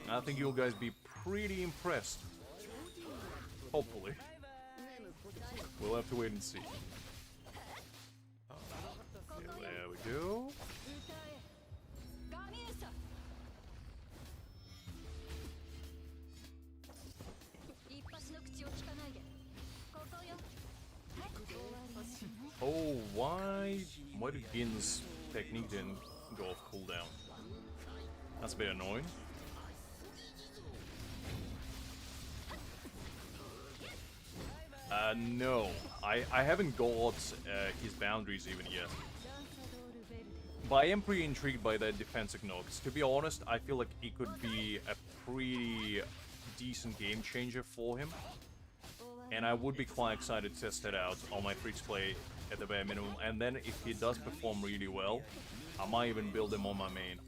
And I think you'll guys be pretty impressed. Hopefully. We'll have to wait and see. Okay, there we go. Oh, why did Gin's technique didn't go off cooldown? That's a bit annoying. No. I haven't got his boundaries even yet. But I am pretty intrigued by that defensive note, because to be honest, I feel like it could be a pretty decent game changer for him. And I would be quite excited to test it out on my free-to-play at the bare minimum. And then if he does perform really well, I might even build him on my main.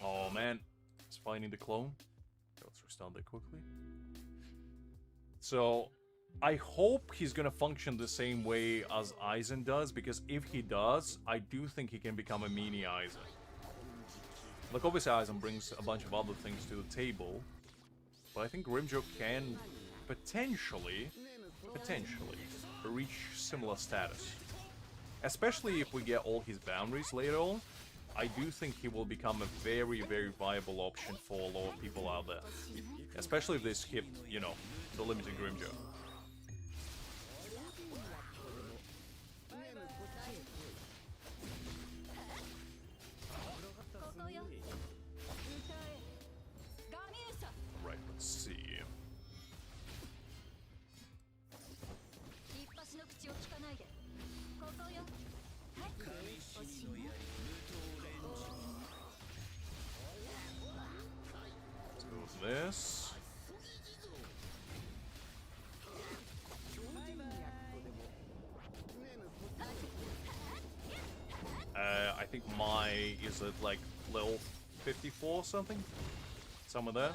Oh man, it's finding the clone. Let's restart that quickly. So, I hope he's gonna function the same way as Aizen does, because if he does, I do think he can become a mini Aizen. Like, obviously Aizen brings a bunch of other things to the table, but I think Grimmjow can potentially reach similar status. Especially if we get all his boundaries later on, I do think he will become a very, very viable option for a lot of people out there. Especially if they skip, you know, the limited Grimmjow. Right, let's see. Let's go with this. I think Mai is at like level 54 or something. Somewhere there.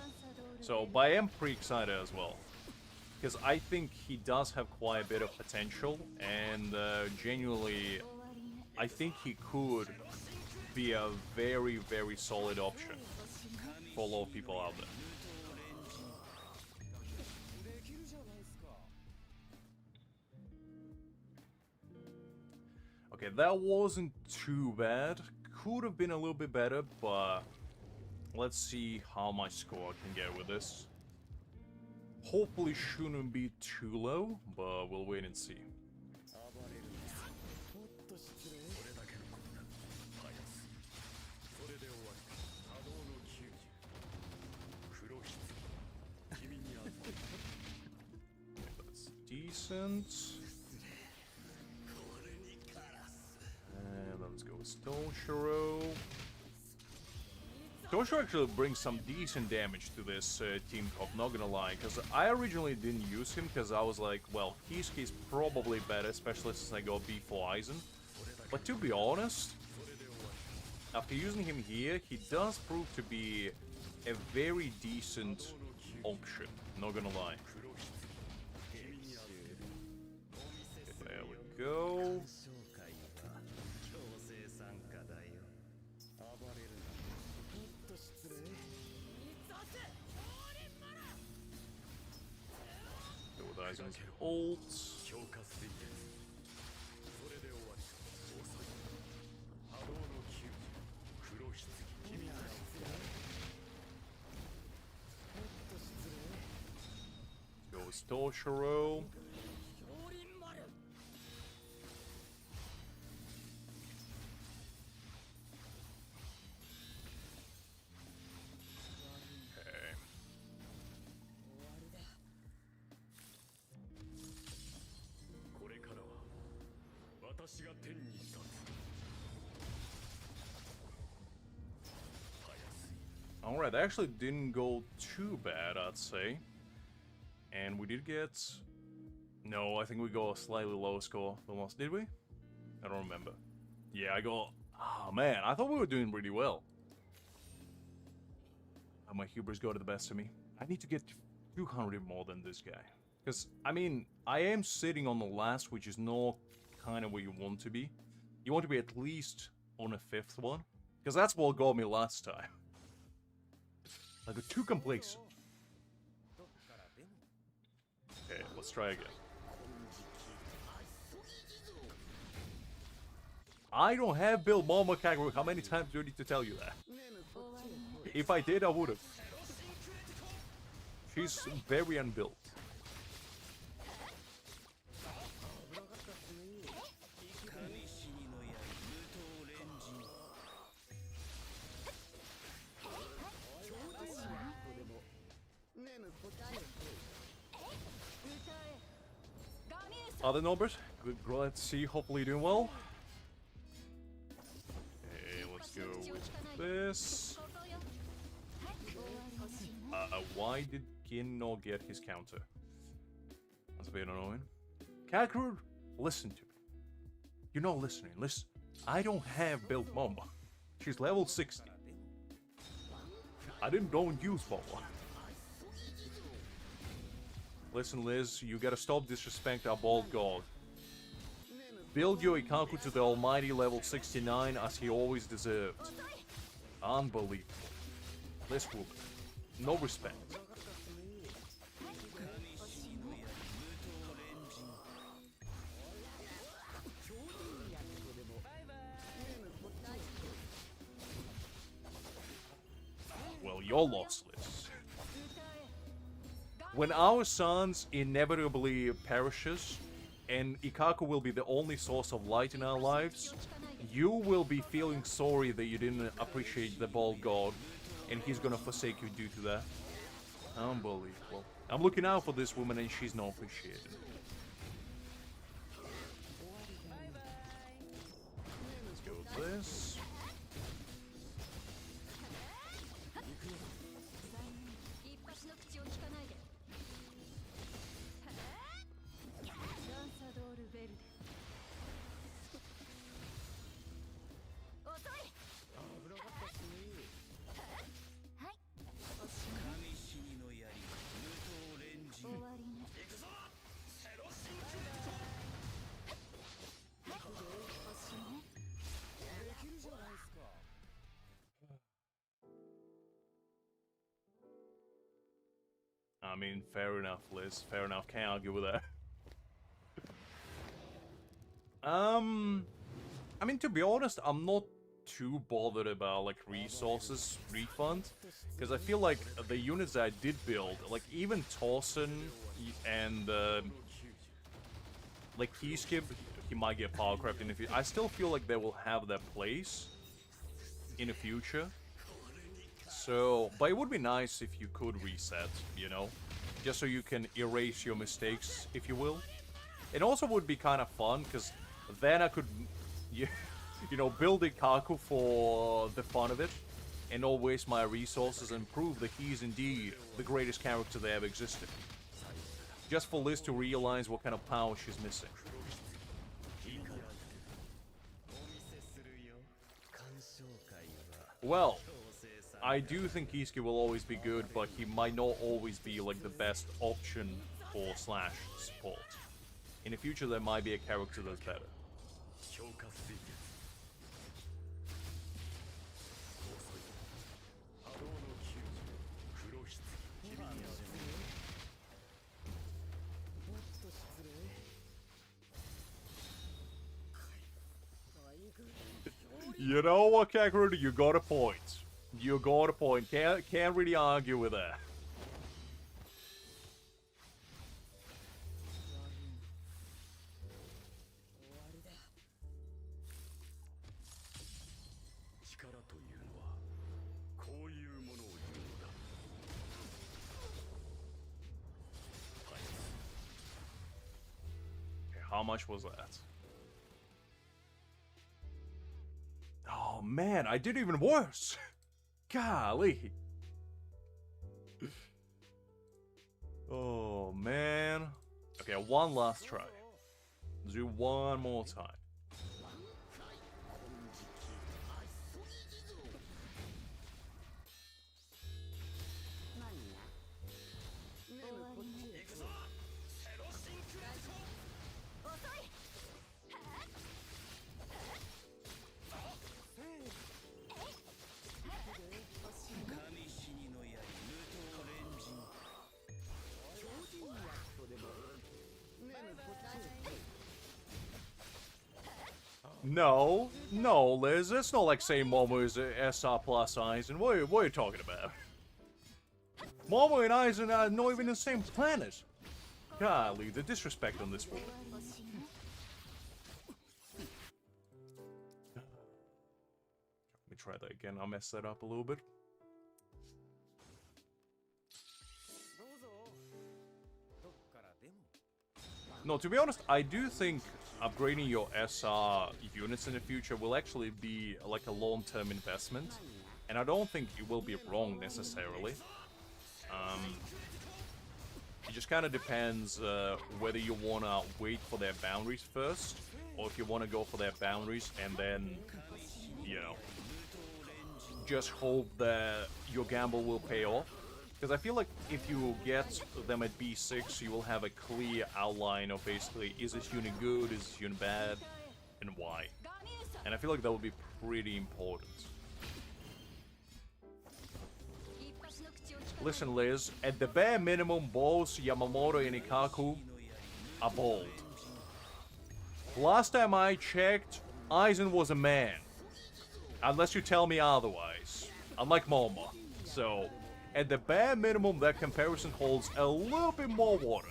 So, but I am pretty excited as well. Because I think he does have quite a bit of potential. And genuinely, I think he could be a very, very solid option for a lot of people out there. Okay, that wasn't too bad. Could have been a little bit better, but let's see how much score I can get with this. Hopefully shouldn't be too low, but we'll wait and see. Okay, that's decent. And let's go with Toshiro. Toshiro actually brings some decent damage to this team comp, not gonna lie, because I originally didn't use him because I was like, well, he's probably better, especially since I go B4 Aizen. But to be honest, after using him here, he does prove to be a very decent option, not gonna lie. Okay, there we go. Aizen's ult. Go with Toshiro. Alright, that actually didn't go too bad, I'd say. And we did get... No, I think we got a slightly lower score than last. Did we? I don't remember. Yeah, I got... Oh man, I thought we were doing really well. Oh, my hubris got the best of me. I need to get 200 more than this guy. Because, I mean, I am sitting on the last, which is not kind of where you want to be. You want to be at least on a 5th one. Because that's what got me last time. I got too complacent. Okay, let's try again. I don't have build Momo Kaguru. How many times do I need to tell you that? If I did, I would have. She's very unbuilt. Other numbers? Good, glad to see. Hopefully you're doing well. Okay, let's go with this. Why did Gin not get his counter? That's a bit annoying. Kakarot, listen to me. You're not listening. Listen. I don't have built Momo. She's level 60. I don't use Momo. Listen, Liz, you gotta stop disrespecting our bald god. Build your Ikaku to the almighty level 69 as he always deserved. Unbelievable. This woman. No respect. Well, you're lost, Liz. When our sons inevitably perishes, and Ikaku will be the only source of light in our lives, you will be feeling sorry that you didn't appreciate the bald god, and he's gonna forsake you due to that. Unbelievable. I'm looking out for this woman and she's not appreciated. Let's go with this. I mean, fair enough, Liz. Fair enough. Can't argue with that. I mean, to be honest, I'm not too bothered about, like, resources refund. Because I feel like the units that I did build, like, even Torsen and, like, Keyskip, he might get power crept in the future. I still feel like they will have their place in the future. So, but it would be nice if you could reset, you know? Just so you can erase your mistakes, if you will. It also would be kind of fun, because then I could, you know, build Ikaku for the fun of it, and not waste my resources and prove that he's indeed the greatest character that ever existed. Just for Liz to realize what kind of power she's missing. Well, I do think Kisuke will always be good, but he might not always be, like, the best option for Slash support. In the future, there might be a character that's better. You know what, Kakarot? You got a point. You got a point. Can't really argue with that. Okay, how much was that? Oh man, I did even worse. Golly. Oh man. Okay, one last try. Let's do one more time. No, Liz, it's not like saying Momo is SR plus Aizen. What are you talking about? Momo and Aizen are not even the same planet. Golly, the disrespect on this one. Let me try that again. I'll mess that up a little bit. No, to be honest, I do think upgrading your SR units in the future will actually be like a long-term investment, and I don't think it will be wrong necessarily. It just kind of depends whether you want to wait for their boundaries first, or if you want to go for their boundaries and then, you know, just hope that your gamble will pay off. Because I feel like if you get them at B6, you will have a clear outline of basically, is this unit good, is this unit bad, and why. And I feel like that would be pretty important. Listen, Liz, at the bare minimum, both Yamamoto and Ikaku are bald. Last time I checked, Aizen was a man. Unless you tell me otherwise. Unlike Momo. So, at the bare minimum, that comparison holds a little bit more water.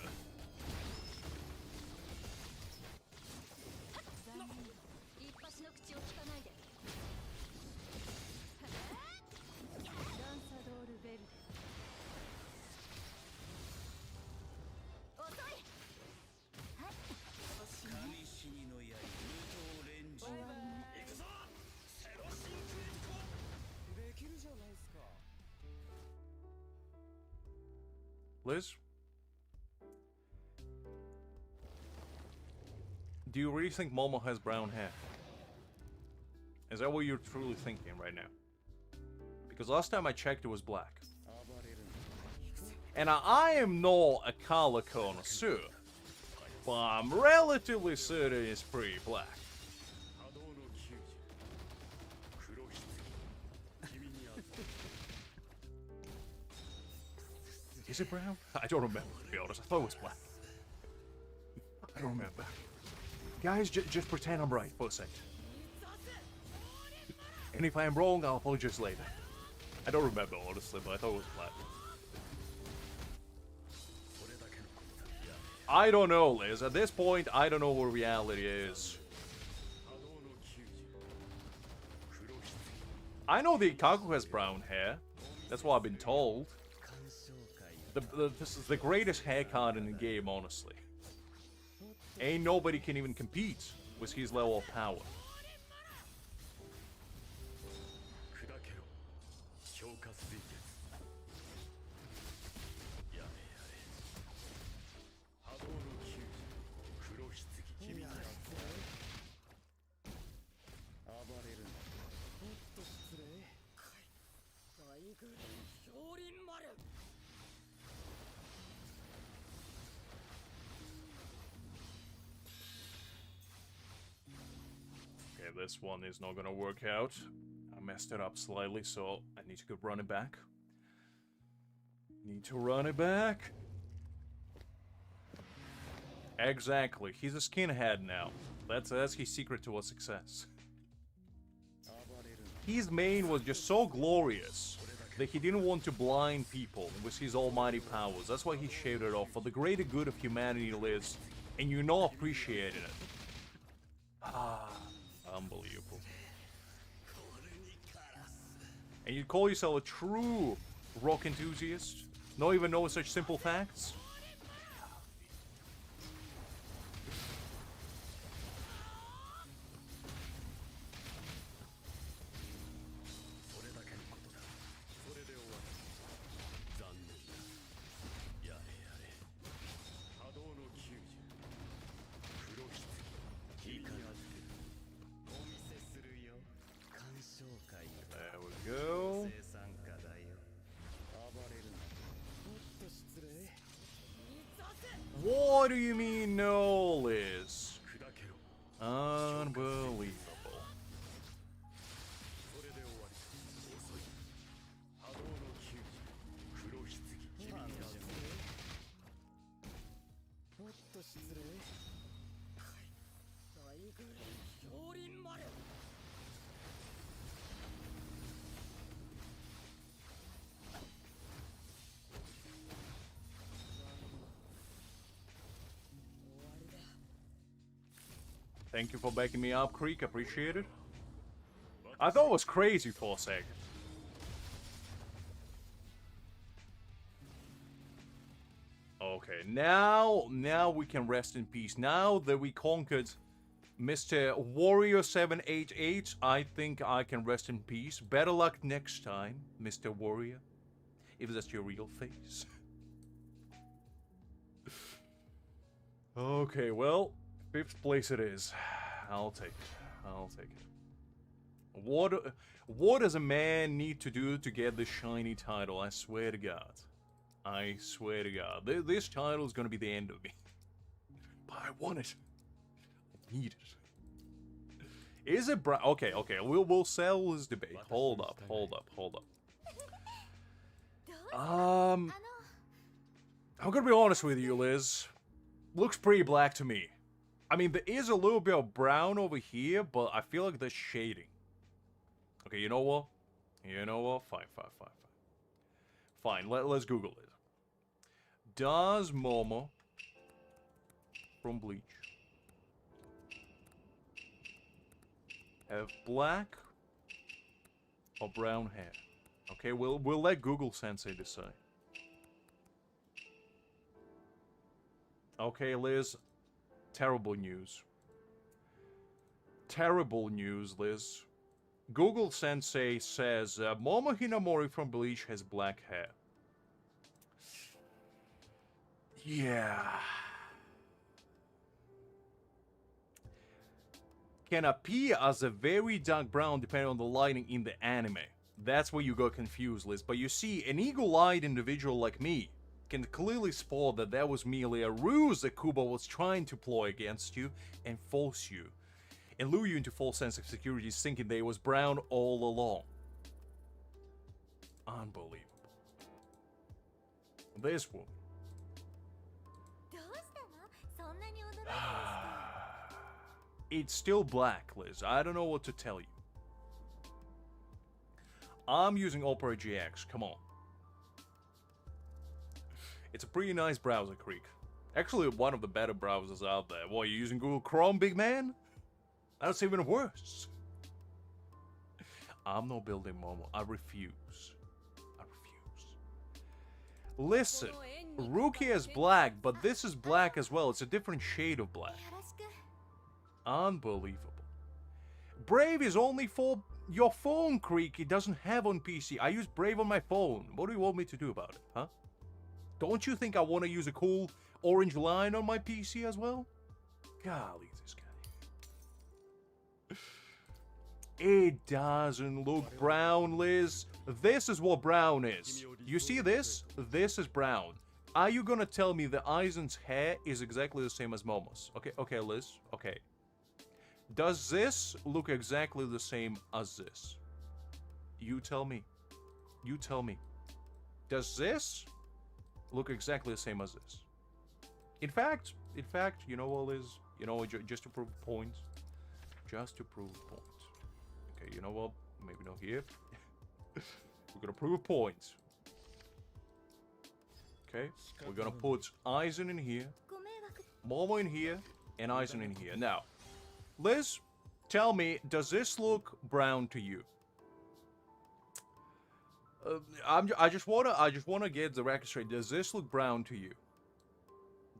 Liz? Do you really think Momo has brown hair? Is that what you're truly thinking right now? Because last time I checked, it was black. And I am not a color connoisseur, but I'm relatively certain it's pretty black. Is it brown? I don't remember, to be honest. I thought it was black. I don't remember. Guys, just pretend I'm right for a second. And if I am wrong, I'll apologize later. I don't remember, honestly, but I thought it was black. I don't know, Liz. At this point, I don't know what reality is. I know the Ikaku has brown hair. That's what I've been told. This is the greatest hair card in the game, honestly. Ain't nobody can even compete with his level of power. This one is not gonna work out. I messed it up slightly, so I need to go run it back. Need to run it back. Exactly. He's a skinhead now. That's his secret to a success. His main was just so glorious that he didn't want to blind people with his almighty powers. That's why he shaved it off for the greater good of humanity, Liz, and you're not appreciating it. Ah. Unbelievable. And you call yourself a true rock enthusiast? Not even know such simple facts? What do you mean, no, Liz? Unbelievable. Thank you for backing me up, Creek. Appreciate it. I thought it was crazy for a second. Okay, now we can rest in peace. Now that we conquered Mr. Warrior 788, I think I can rest in peace. Better luck next time, Mr. Warrior. If that's your real face. Okay, well, 5th place it is. I'll take it. I'll take it. What does a man need to do to get the shiny title? I swear to God. I swear to God. This title is gonna be the end of me. But I want it. I need it. Is it brown? Okay, we'll settle this debate. Hold up. I'm gonna be honest with you, Liz. Looks pretty black to me. I mean, there is a little bit of brown over here, but I feel like there's shading. Okay, you know what? Fine. Fine, let's Google it. Does Momo from Bleach have black or brown hair? Okay, we'll let Google Sensei decide. Okay, Liz. Terrible news. Terrible news, Liz. Google Sensei says Momo Hinamori from Bleach has black hair. Yeah. Can appear as a very dark brown depending on the lighting in the anime. That's where you got confused, Liz. But you see, an eagle-eyed individual like me can clearly spot that that was merely a ruse that Kubo was trying to ploy against you and force you and lure you into false sense of security, thinking that it was brown all along. Unbelievable. This woman. It's still black, Liz. I don't know what to tell you. I'm using Opera GX. Come on. It's a pretty nice browser, Creek. Actually, one of the better browsers out there. What, you using Google Chrome, big man? That's even worse. I'm not building Momo. I refuse. Listen, Rukia is black, but this is black as well. It's a different shade of black. Unbelievable. Brave is only for your phone, Creek. It doesn't have on PC. I use Brave on my phone. What do you want me to do about it, huh? Don't you think I want to use a cool orange line on my PC as well? Golly, this guy. It doesn't look brown, Liz. This is what brown is. You see this? This is brown. Are you gonna tell me that Aizen's hair is exactly the same as Momo's? Okay, Liz. Okay. Does this look exactly the same as this? You tell me. You tell me. Does this look exactly the same as this? In fact, you know what, Liz? You know what, just to prove a point. Just to prove a point. Okay, you know what? Maybe not here. We're gonna prove a point. Okay, we're gonna put Aizen in here, Momo in here, and Aizen in here. Now, Liz, tell me, does this look brown to you? I just wanna get the record straight. Does this look brown to you?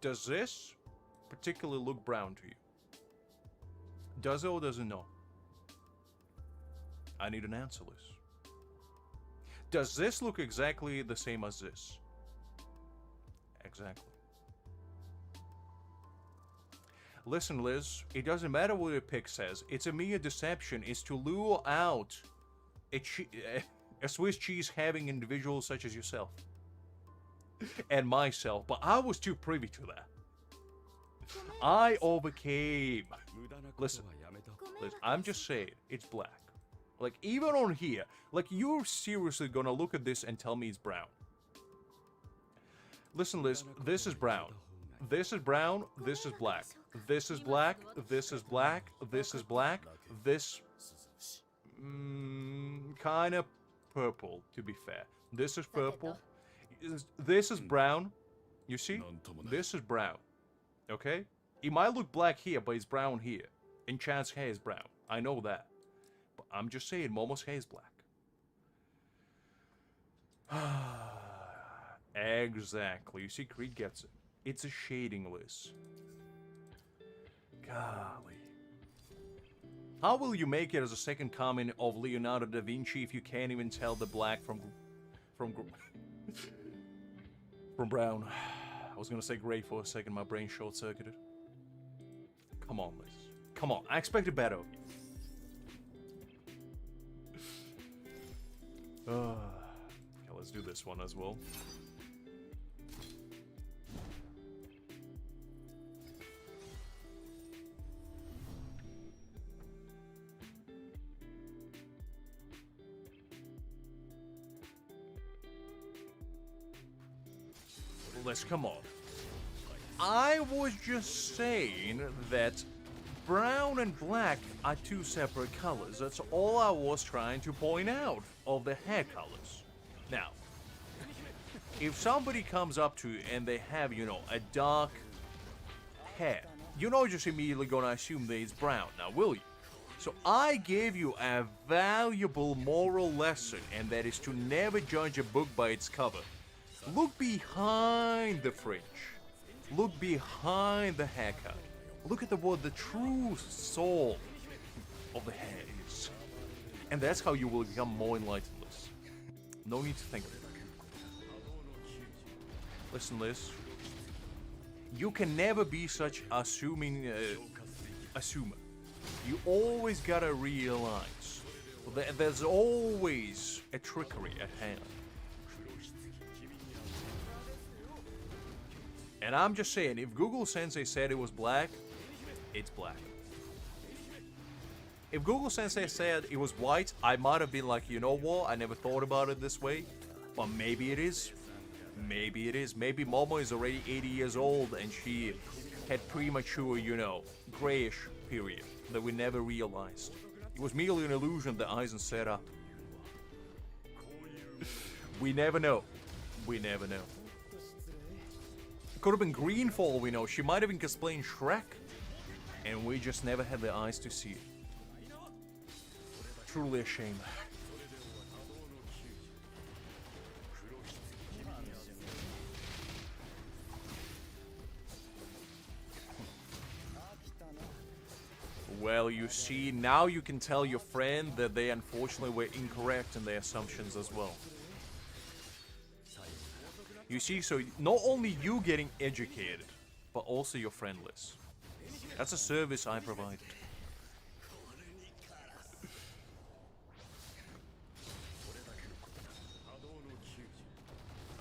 Does this particularly look brown to you? Does it or does it not? I need an answer, Liz. Does this look exactly the same as this? Exactly. Listen, Liz, it doesn't matter what your pic says. It's a mere deception. It's to lure out a Swiss cheese having individual such as yourself. And myself. But I was too privy to that. I overcame. Listen, I'm just saying, it's black. Like, even on here, like, you're seriously gonna look at this and tell me it's brown. Listen, Liz, this is brown. This is brown, this is black. This is black, this is black, this is black, this... kind of purple, to be fair. This is purple. This is brown. You see? This is brown. Okay? It might look black here, but it's brown here. And Chan's hair is brown. I know that. But I'm just saying, Momo's hair is black. Exactly. You see, Creed gets it. It's a shading list. Golly. How will you make it as a second coming of Leonardo da Vinci if you can't even tell the black from from brown? I was gonna say gray for a second, my brain short-circuited. Come on, Liz. Come on, I expected better. Okay, let's do this one as well. Let's come on. I was just saying that brown and black are two separate colors. That's all I was trying to point out of the hair colors. Now, if somebody comes up to you and they have, you know, a dark hair, you're not just immediately gonna assume that it's brown, now will you? So I gave you a valuable moral lesson, and that is to never judge a book by its cover. Look behind the fringe. Look behind the haircut. Look at what the true soul of the hair is. And that's how you will become more enlightened. No need to think of it. Listen, Liz. You can never be such assuming assumer. You always gotta realize that there's always a trickery at hand. And I'm just saying, if Google Sensei said it was black, it's black. If Google Sensei said it was white, I might have been like, you know what, I never thought about it this way. But maybe it is. Maybe it is. Maybe Momo is already 80 years old and she had premature, you know, grayish period that we never realized. It was merely an illusion that Aizen set up. We never know. We never know. It could have been green for all we know. She might have been cosplaying Shrek. And we just never had the eyes to see it. Truly a shame. Well, you see, now you can tell your friend that they unfortunately were incorrect in their assumptions as well. You see, so not only you getting educated, but also your friend Liz. That's a service I provided.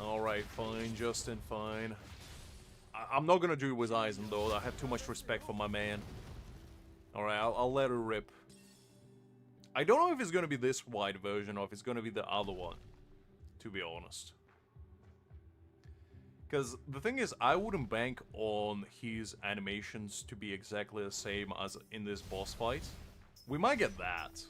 Alright, fine, Justin, fine. I'm not gonna do it with Aizen, though. I have too much respect for my man. Alright, I'll let her rip. I don't know if it's gonna be this wide version or if it's gonna be the other one, to be honest. Because the thing is, I wouldn't bank on his animations to be exactly the same as in this boss fight. We might get that.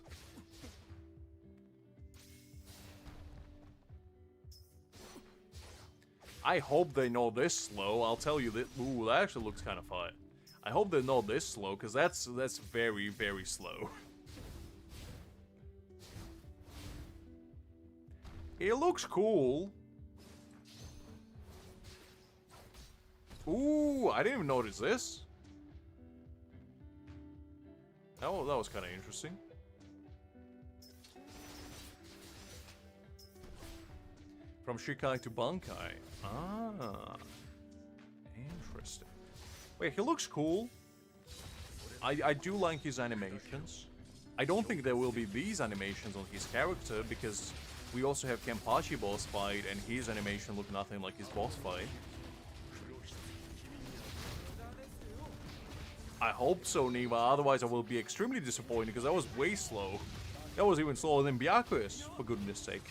I hope they know this slow. I'll tell you that. Ooh, that actually looks kind of fire. I hope they know this slow, because that's very, very slow. It looks cool. Ooh, I didn't even notice this. Oh, that was kind of interesting. From Shikai to Bankai. Ah. Interesting. Wait, he looks cool. I do like his animations. I don't think there will be these animations on his character, because we also have Kenpachi boss fight, and his animation looked nothing like his boss fight. I hope so, Niva, otherwise I will be extremely disappointed, because that was way slow. That was even slower than Byaku's, for goodness sake.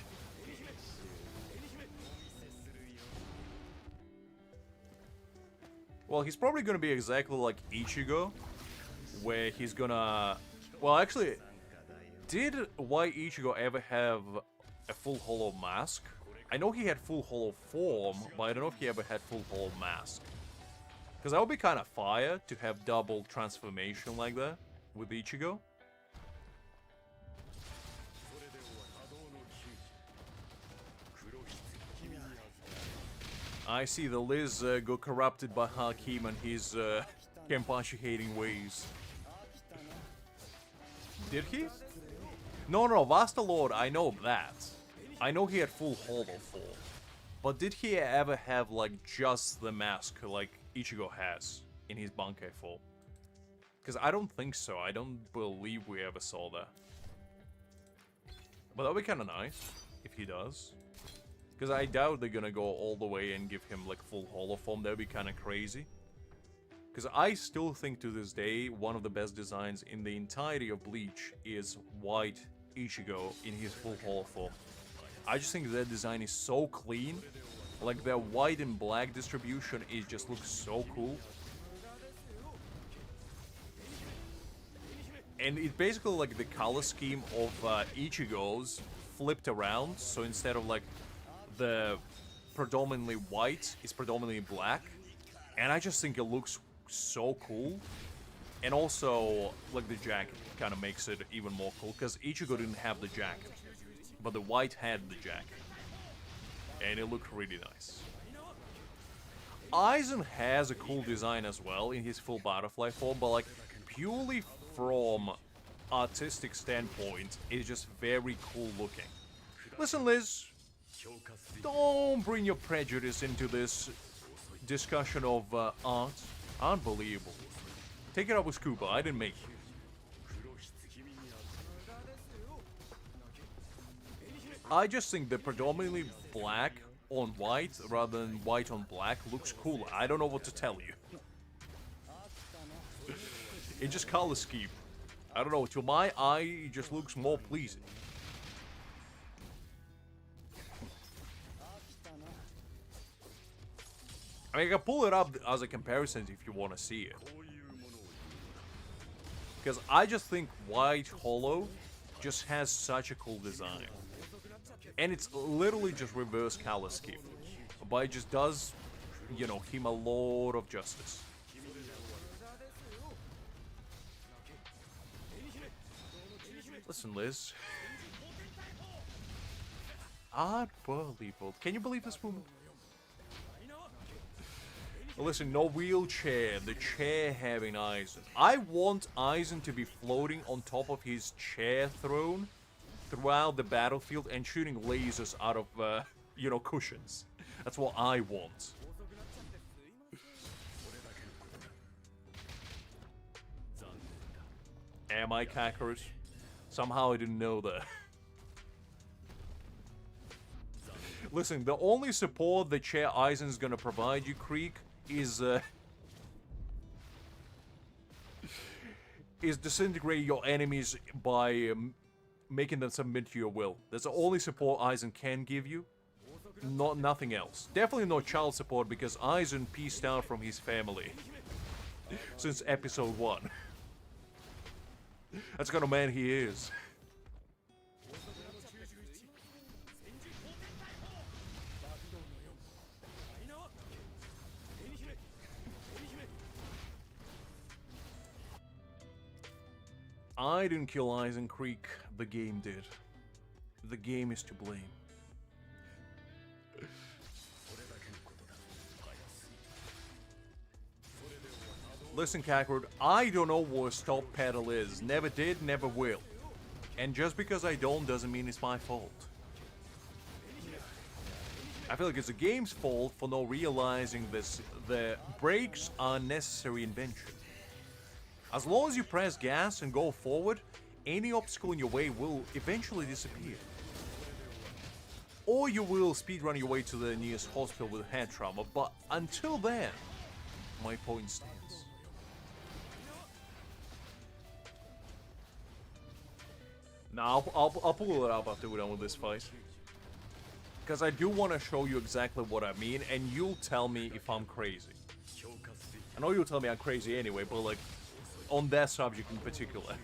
Well, he's probably gonna be exactly like Ichigo, where he's gonna... Well, actually, did White Ichigo ever have a full hollow mask? I know he had full hollow form, but I don't know if he ever had full hollow mask. Because that would be kind of fire to have double transformation like that with Ichigo. I see the Liz got corrupted by Hakim and his Kenpachi-hating ways. Did he? No, Vasta Lord, I know that. I know he had full Hollow Form. But did he ever have, like, just the mask like Ichigo has in his bankai form? Because I don't think so. I don't believe we ever saw that. But that would be kind of nice if he does. Because I doubt they're gonna go all the way and give him, like, full Hollow Form. That would be kind of crazy. Because I still think to this day, one of the best designs in the entirety of Bleach is White Ichigo in his full Hollow Form. I just think that design is so clean. Like, the white and black distribution, it just looks so cool. And it's basically like the color scheme of Ichigo's flipped around. So instead of, like, the predominantly white, it's predominantly black. And I just think it looks so cool. And also, like, the jacket kind of makes it even more cool. Because Ichigo didn't have the jacket. But the white had the jacket. And it looked really nice. Aizen has a cool design as well in his full butterfly form, but, like, purely from artistic standpoint, it's just very cool looking. Listen, Liz, don't bring your prejudice into this discussion of art. Unbelievable. Take it up with Scuba, I didn't make it. I just think the predominantly black on white rather than white on black looks cooler. I don't know what to tell you. It just color scheme. I don't know, to my eye, it just looks more pleasing. I mean, I can pull it up as a comparison if you want to see it. Because I just think White Hollow just has such a cool design. And it's literally just reverse color scheme. But it just does, you know, him a lot of justice. Listen, Liz. Unbelievable. Can you believe this woman? Listen, no wheelchair. The chair having Aizen. I want Aizen to be floating on top of his chair throne throughout the battlefield and shooting lasers out of, you know, cushions. That's what I want. Am I Kakarot? Somehow I didn't know that. Listen, the only support the chair Aizen's gonna provide you, Creek, is disintegrate your enemies by making them submit to your will. That's the only support Aizen can give you. Nothing else. Definitely no child support because Aizen pieced out from his family since episode 1. That's the kind of man he is. I didn't kill Aizen Creek, the game did. The game is to blame. Listen, Kakarot, I don't know what stop pedal is. Never did, never will. And just because I don't doesn't mean it's my fault. I feel like it's the game's fault for not realizing this. The brakes are necessary invention. As long as you press gas and go forward, any obstacle in your way will eventually disappear. Or you will speedrun your way to the nearest hospital with head trauma, but until then, my point stands. Now, I'll pull it up after we're done with this fight. Because I do want to show you exactly what I mean, and you'll tell me if I'm crazy. I know you'll tell me I'm crazy anyway, but like, on that subject in particular.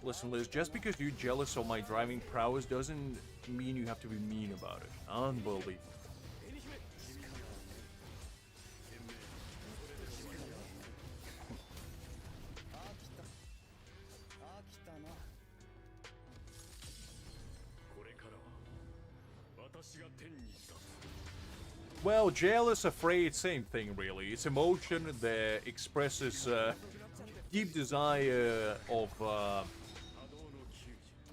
Listen, Liz, just because you're jealous of my driving prowess doesn't mean you have to be mean about it. Unbelievable. Well, jealous, afraid, same thing really. It's emotion that expresses deep desire of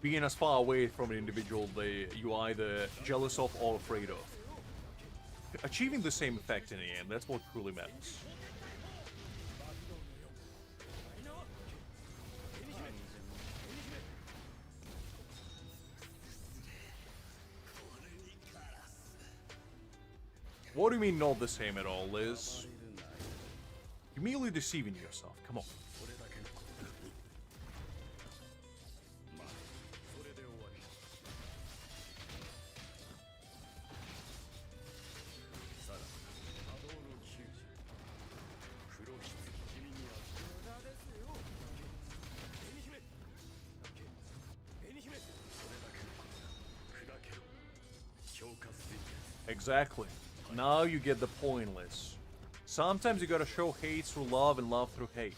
being as far away from an individual that you either jealous of or afraid of. Achieving the same effect in the end, that's what truly matters. What do you mean not the same at all, Liz? You're merely deceiving yourself, come on. Exactly. Now you get the point, Liz. Sometimes you gotta show hate through love and love through hate.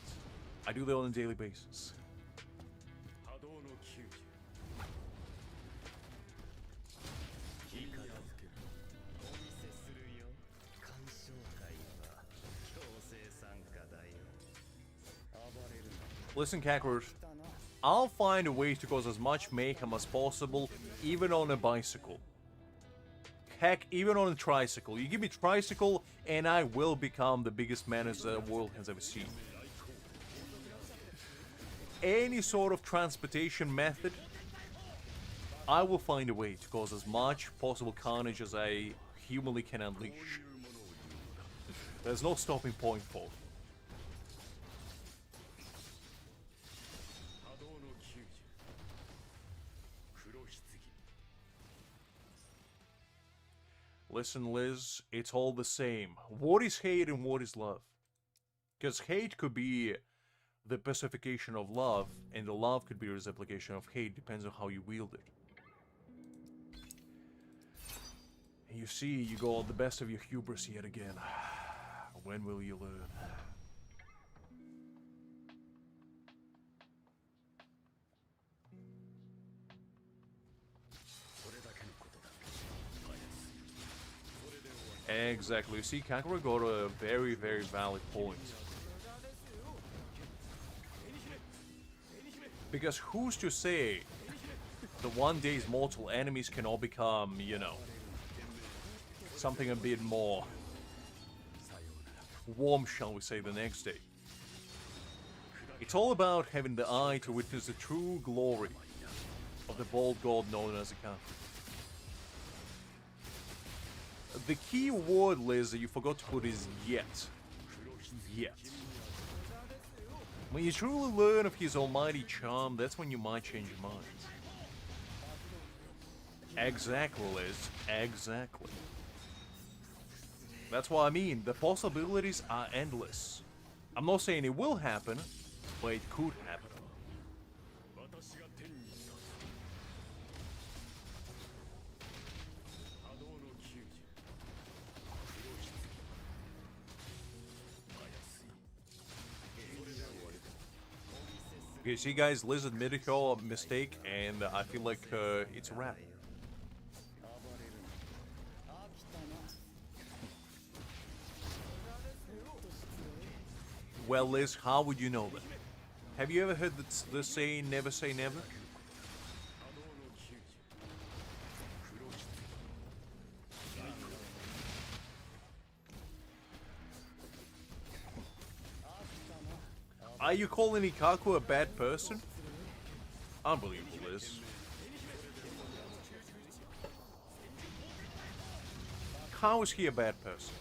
I do that on a daily basis. Listen, Kakarot, I'll find a way to cause as much mayhem as possible, even on a bicycle. Heck, even on a tricycle. You give me a tricycle, and I will become the biggest menace the world has ever seen. Any sort of transportation method, I will find a way to cause as much possible carnage as I humanly can unleash. There's no stopping point for it. Listen, Liz, it's all the same. What is hate and what is love? Because hate could be the personification of love, and the love could be a replication of hate, depends on how you wield it. And you see, you got the best of your hubris yet again. When will you learn? Exactly. You see, Kakarot got a very, very valid point. Because who's to say that one day's mortal enemies can all become, you know, something a bit more warm, shall we say, the next day? It's all about having the eye to witness the true glory of the bold god known as a Kakarot. The key word, Liz, that you forgot to put is yet. Yet. When you truly learn of his almighty charm, that's when you might change your mind. Exactly, Liz. Exactly. That's what I mean. The possibilities are endless. I'm not saying it will happen, but it could happen. Okay, see guys, Liz admitted her mistake, and I feel like it's a wrap. Well, Liz, how would you know that? Have you ever heard the saying, never say never? Are you calling Ikaku a bad person? Unbelievable, Liz. How is he a bad person?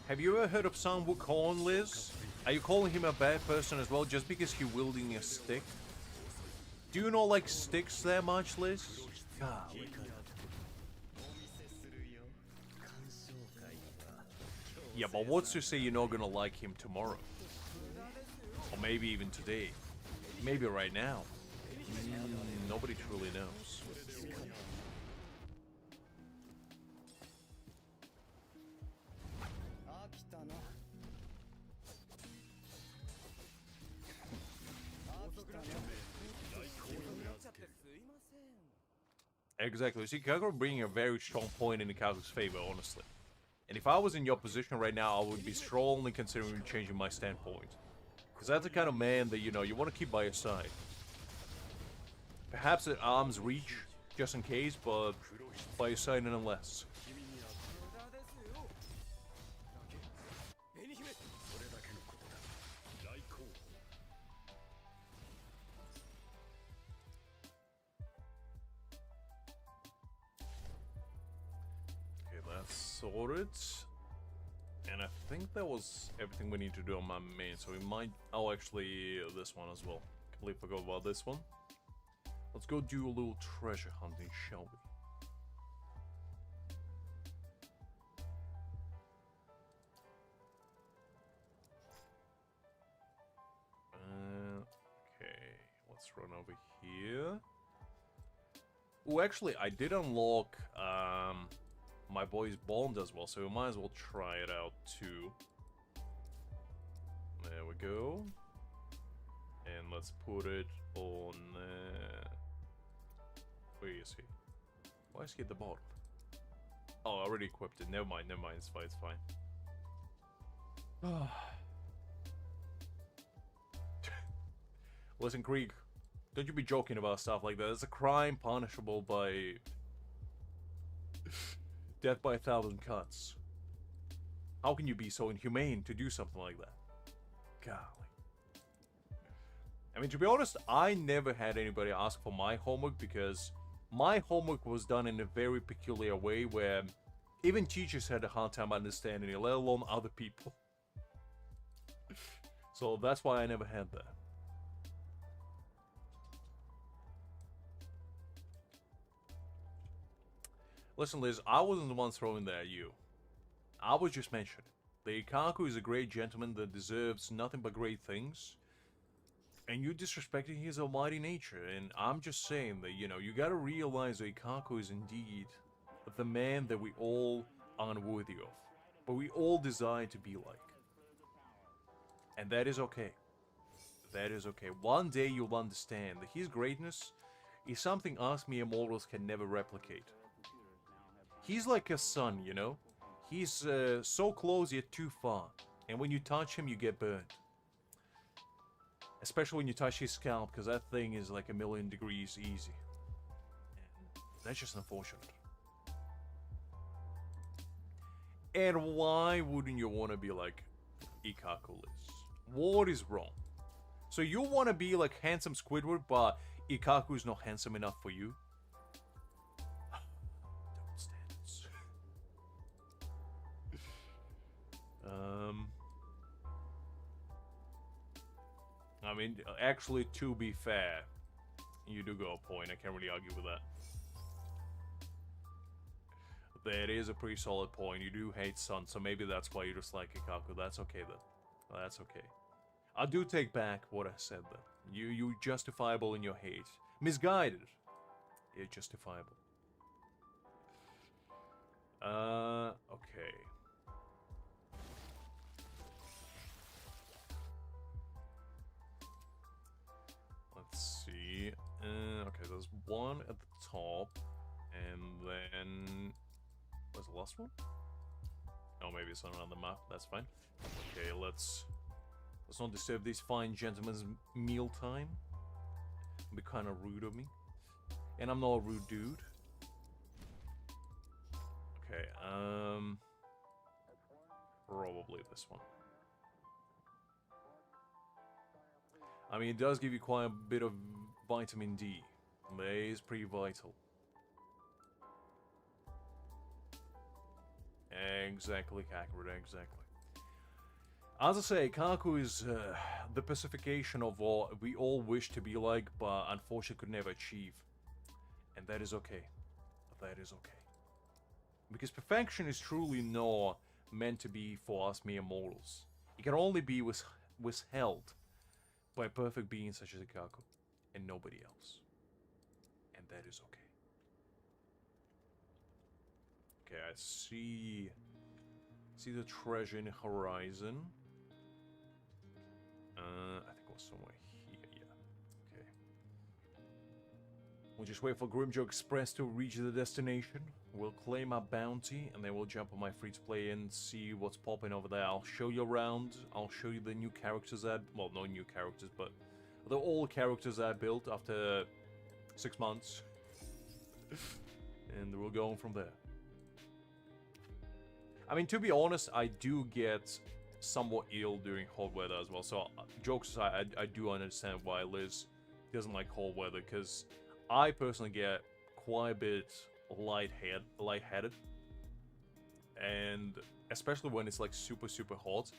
Have you ever heard of Sun Wukong, Liz? Are you calling him a bad person as well just because he's wielding a stick? Do you not like sticks that much, Liz? Golly. Yeah, but what's to say you're not gonna like him tomorrow? Or maybe even today? Maybe right now? Nobody truly knows. Exactly. See, Kagura bringing a very strong point in Ikaku's favor, honestly. And if I was in your position right now, I would be strongly considering changing my standpoint. Because that's the kind of man that, you know, you want to keep by your side. Perhaps at arm's reach, just in case, but by your side nonetheless. Okay, that's sorted. And I think that was everything we need to do on my main, so we might... Oh, actually, this one as well. Completely forgot about this one. Let's go do a little treasure hunting, shall we? Okay, let's run over here. Oh, actually, I did unlock my boy's bond as well, so we might as well try it out too. There we go. And let's put it on... where is he? Why is he at the bottom? Oh, I already equipped it. Never mind, it's fine, it's fine. Listen, Krieg, don't you be joking about stuff like that. It's a crime punishable by... death by 1,000 cuts. How can you be so inhumane to do something like that? Golly. I mean, to be honest, I never had anybody ask for my homework because my homework was done in a very peculiar way where even teachers had a hard time understanding it, let alone other people. So that's why I never had that. Listen, Liz, I wasn't the one throwing that at you. I was just mentioning. The Ikaku is a great gentleman that deserves nothing but great things. And you disrespecting his almighty nature. And I'm just saying that, you know, you gotta realize that Ikaku is indeed the man that we all are unworthy of. But we all desire to be like. And that is okay. That is okay. One day you'll understand that his greatness is something us mere mortals can never replicate. He's like a sun, you know? He's so close yet too far. And when you touch him, you get burned. Especially when you touch his scalp, because that thing is like 1,000,000 degrees easy. And that's just unfortunate. And why wouldn't you want to be like Ikaku is? What is wrong? So you want to be like handsome Squidward, but Ikaku is not handsome enough for you? I mean, actually, to be fair, you do go a point. I can't really argue with that. That is a pretty solid point. You do hate Sun, so maybe that's why you just like Ikaku. That's okay, then. That's okay. I do take back what I said, then. You're justifiable in your hate. Misguided. You're justifiable. Okay. Let's see. Okay, there's one at the top, and then where's the last one? Oh, maybe it's not on the map. That's fine. Okay, let's not disturb this fine gentleman's meal time. It'd be kind of rude of me, and I'm not a rude dude. Okay, probably this one. I mean, it does give you quite a bit of vitamin D. That is pretty vital. Exactly, Kakarot, exactly. As I say, Kaku is the pacification of what we all wish to be like, but unfortunately could never achieve. And that is okay. That is okay. Because perfection is truly not meant to be for us mere mortals. It can only be withheld by a perfect being such as Ikaku, and nobody else. And that is okay. Okay, I see the treasure in the horizon. I think it was somewhere here, yeah. Okay. We'll just wait for Grimmjow Express to reach the destination. We'll claim our bounty, and then we'll jump on my free-to-play and see what's popping over there. I'll show you around. I'll show you the new characters that... Well, no new characters, but the old characters I built after 6 months. And we'll go on from there. I mean, to be honest, I do get somewhat ill during hot weather as well. So, jokes aside, I do understand why Liz doesn't like cold weather, because I personally get quite a bit lightheaded. And especially when it's like super, super hot.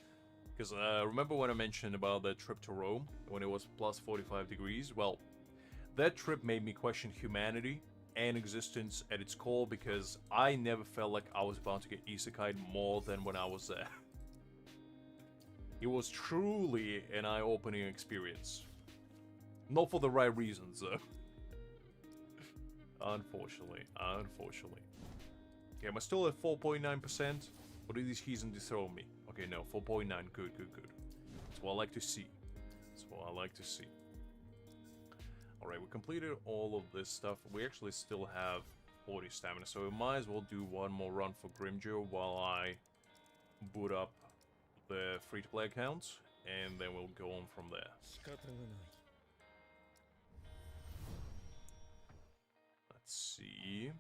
Because remember when I mentioned about the trip to Rome, when it was plus 45 degrees? Well, that trip made me question humanity and existence at its core, because I never felt like I was about to get isekai'd more than when I was there. It was truly an eye-opening experience. Not for the right reasons, though. Unfortunately. Okay, am I still at 4.9%? Or did these heathens dethrone me? Okay, no, 4.9. Good. That's what I like to see. Alright, we completed all of this stuff. We actually still have 40 stamina, so we might as well do one more run for Grimmjow while I boot up the free-to-play account, and then we'll go on from there. Let's see.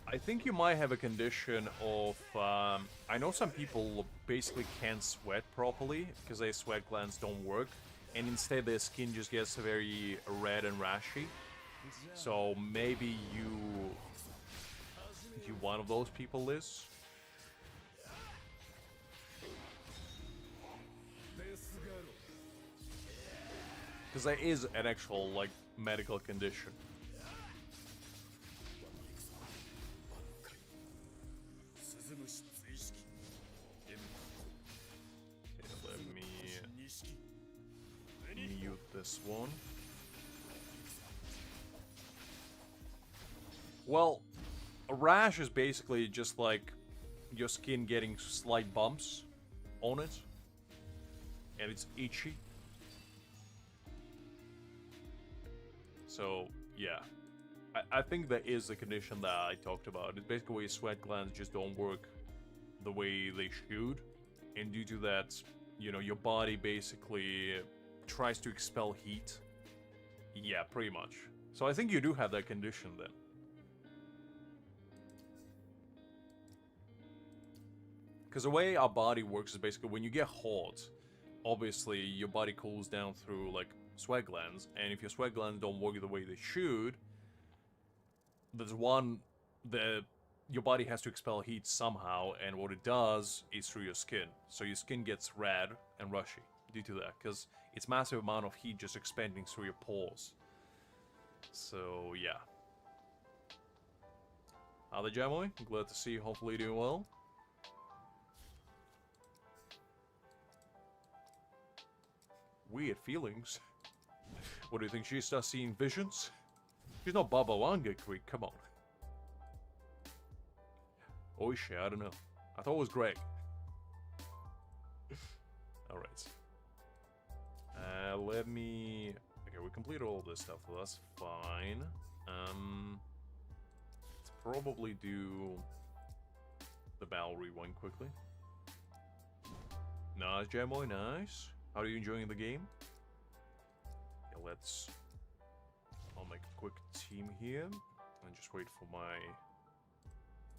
I think you might have a condition of, I know some people basically can't sweat properly because their sweat glands don't work, and instead their skin just gets very red and rashy. So maybe you one of those people, Liz? Because there is an actual, like, medical condition. Okay, let me mute this one. Well, a rash is basically just like your skin getting slight bumps on it, and it's itchy. So, yeah. I think that is the condition that I talked about. It's basically where your sweat glands just don't work the way they should. And due to that, you know, your body basically tries to expel heat. Yeah, pretty much. So I think you do have that condition then. Because the way our body works is basically when you get hot, obviously your body cools down through, like, sweat glands, and if your sweat glands don't work the way they should, there's your body has to expel heat somehow, and what it does is through your skin. So your skin gets red and rushy due to that, because it's massive amount of heat just expanding through your pores. So, yeah. How the Jamoy? Glad to see you, hopefully doing well. Weird feelings. What do you think, she starts seeing visions? She's not Baba Wanga Creek, come on. Oh shit, I don't know. I thought it was Greg. Alright. Let me... Okay, we completed all this stuff, so that's fine. Let's probably do the battle rewind quickly. Nice, Jamoy, nice. How are you enjoying the game? Yeah, I'll make a quick team here and just wait for my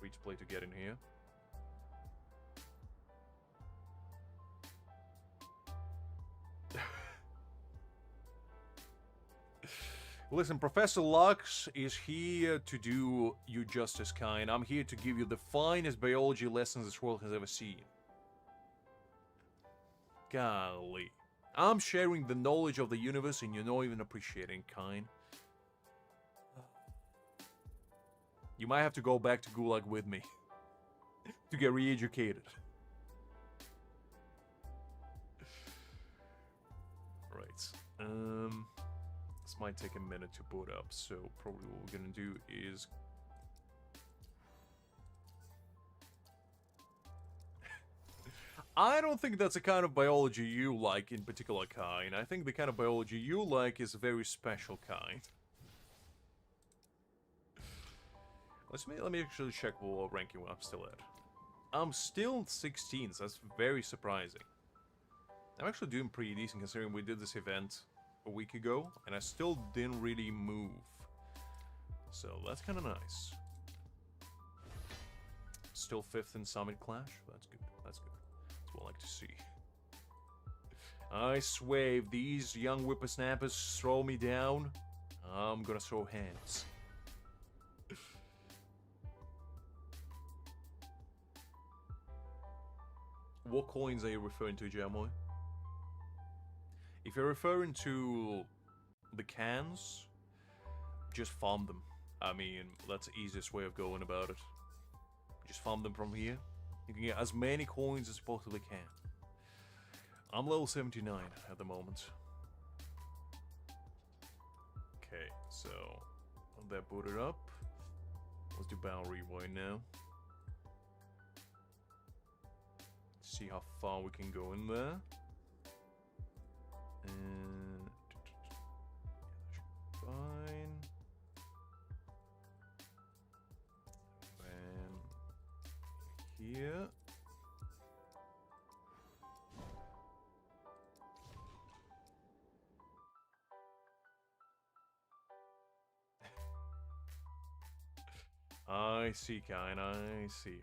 free-to-play to get in here. Listen, Professor Lux is here to do you justice, kind. I'm here to give you the finest biology lessons this world has ever seen. Golly. I'm sharing the knowledge of the universe and you're not even appreciating, kind. You might have to go back to Gulag with me to get re-educated. Right. This might take a minute to boot up, so probably what we're gonna do is I don't think that's the kind of biology you like in particular, kind. I think the kind of biology you like is a very special kind. Let me actually check what ranking I'm still at. I'm still 16, so that's very surprising. I'm actually doing pretty decent considering we did this event a week ago, and I still didn't really move. So that's kind of nice. Still 5th in Summit Clash? That's good, that's good. That's what I like to see. I swear, if these young whippersnappers throw me down, I'm gonna throw hands. What coins are you referring to, Jamoy? If you're referring to the cans, just farm them. I mean, that's the easiest way of going about it. Just farm them from here. You can get as many coins as you possibly can. I'm level 79 at the moment. Okay, so that booted up. Let's do Battle Rewind now. See how far we can go in there. And fine. And here. I see, kind. I see.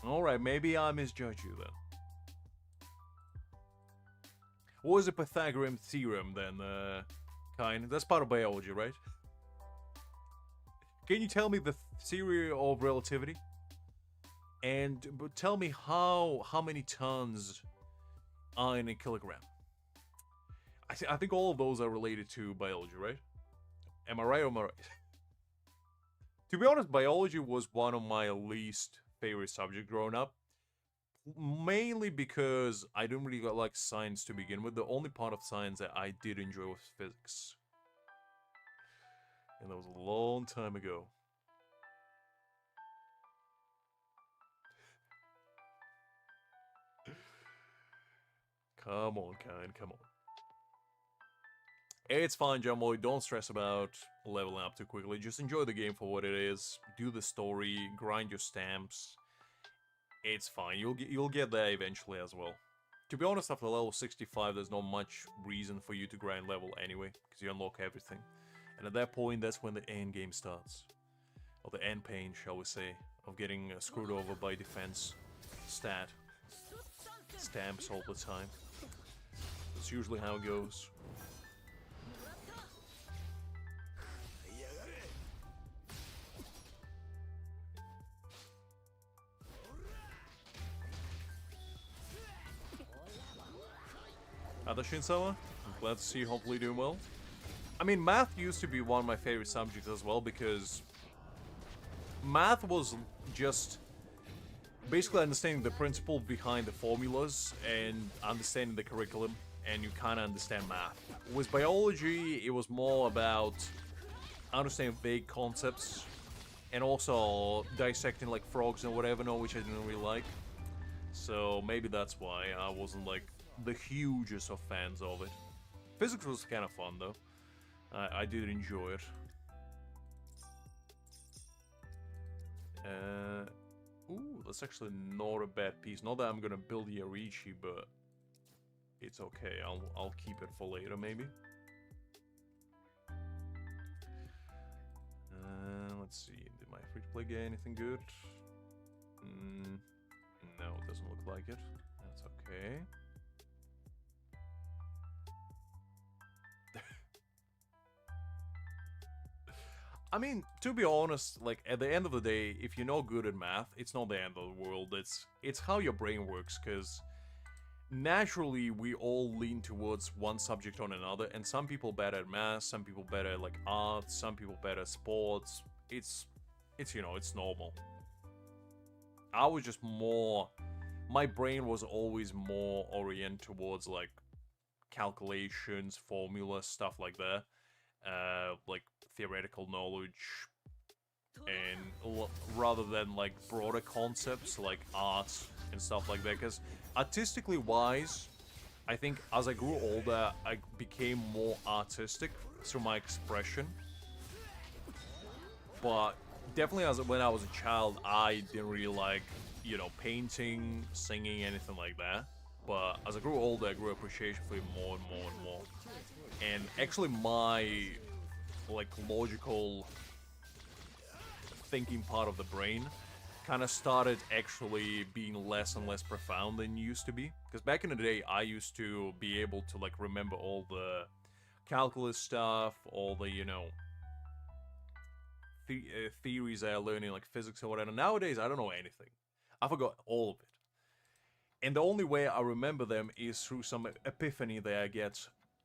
Alright, maybe I misjudge you then. What is a Pythagorean theorem then, kind? That's part of biology, right? Can you tell me the theory of relativity? And but tell me how many tons are in a kilogram? I think all of those are related to biology, right? Am I right or am I right? To be honest, biology was one of my least favorite subjects growing up. Mainly because I didn't really like science to begin with. The only part of science that I did enjoy was physics. And that was a long time ago. Come on, kind, come on. It's fine, Jamboy. Don't stress about leveling up too quickly. Just enjoy the game for what it is. Do the story, grind your stamps. It's fine. You'll get there eventually as well. To be honest, after level 65, there's not much reason for you to grind level anyway, because you unlock everything. And at that point, that's when the end game starts. Or the end pain, shall we say, of getting screwed over by defense stamps all the time. That's usually how it goes. Other Shin-sama, I'm glad to see you hopefully doing well. I mean, math used to be one of my favorite subjects as well, because math was just basically understanding the principle behind the formulas and understanding the curriculum, and you kind of understand math. With biology, it was more about understanding vague concepts and also dissecting like frogs and whatever, which I didn't really like. So maybe that's why I wasn't like the hugest of fans of it. Physics was kind of fun though. I did enjoy it. Ooh, that's actually not a bad piece. Not that I'm gonna build Yarichi, but it's okay. I'll keep it for later maybe. Let's see. Did my free-to-play get anything good? No, it doesn't look like it. That's okay. I mean, to be honest, like, at the end of the day, if you're not good at math, it's not the end of the world. It's how your brain works, because naturally, we all lean towards one subject or another, and some people better at math, some people better at, like, art, some people better at sports. It's you know, it's normal. I was just more... My brain was always more oriented towards, like, calculations, formulas, stuff like that. Like, theoretical knowledge, and rather than like broader concepts like art and stuff like that. Because artistically wise, I think as I grew older, I became more artistic through my expression. But definitely when I was a child, I didn't really like, you know, painting, singing, anything like that. But as I grew older, I grew appreciation for it more and more and more. And actually my, like, logical thinking part of the brain kind of started actually being less and less profound than it used to be. Because back in the day, I used to be able to, like, remember all the calculus stuff, all the, you know, theories I learned in, like, physics or whatever. Nowadays, I don't know anything. I forgot all of it. And the only way I remember them is through some epiphany that I get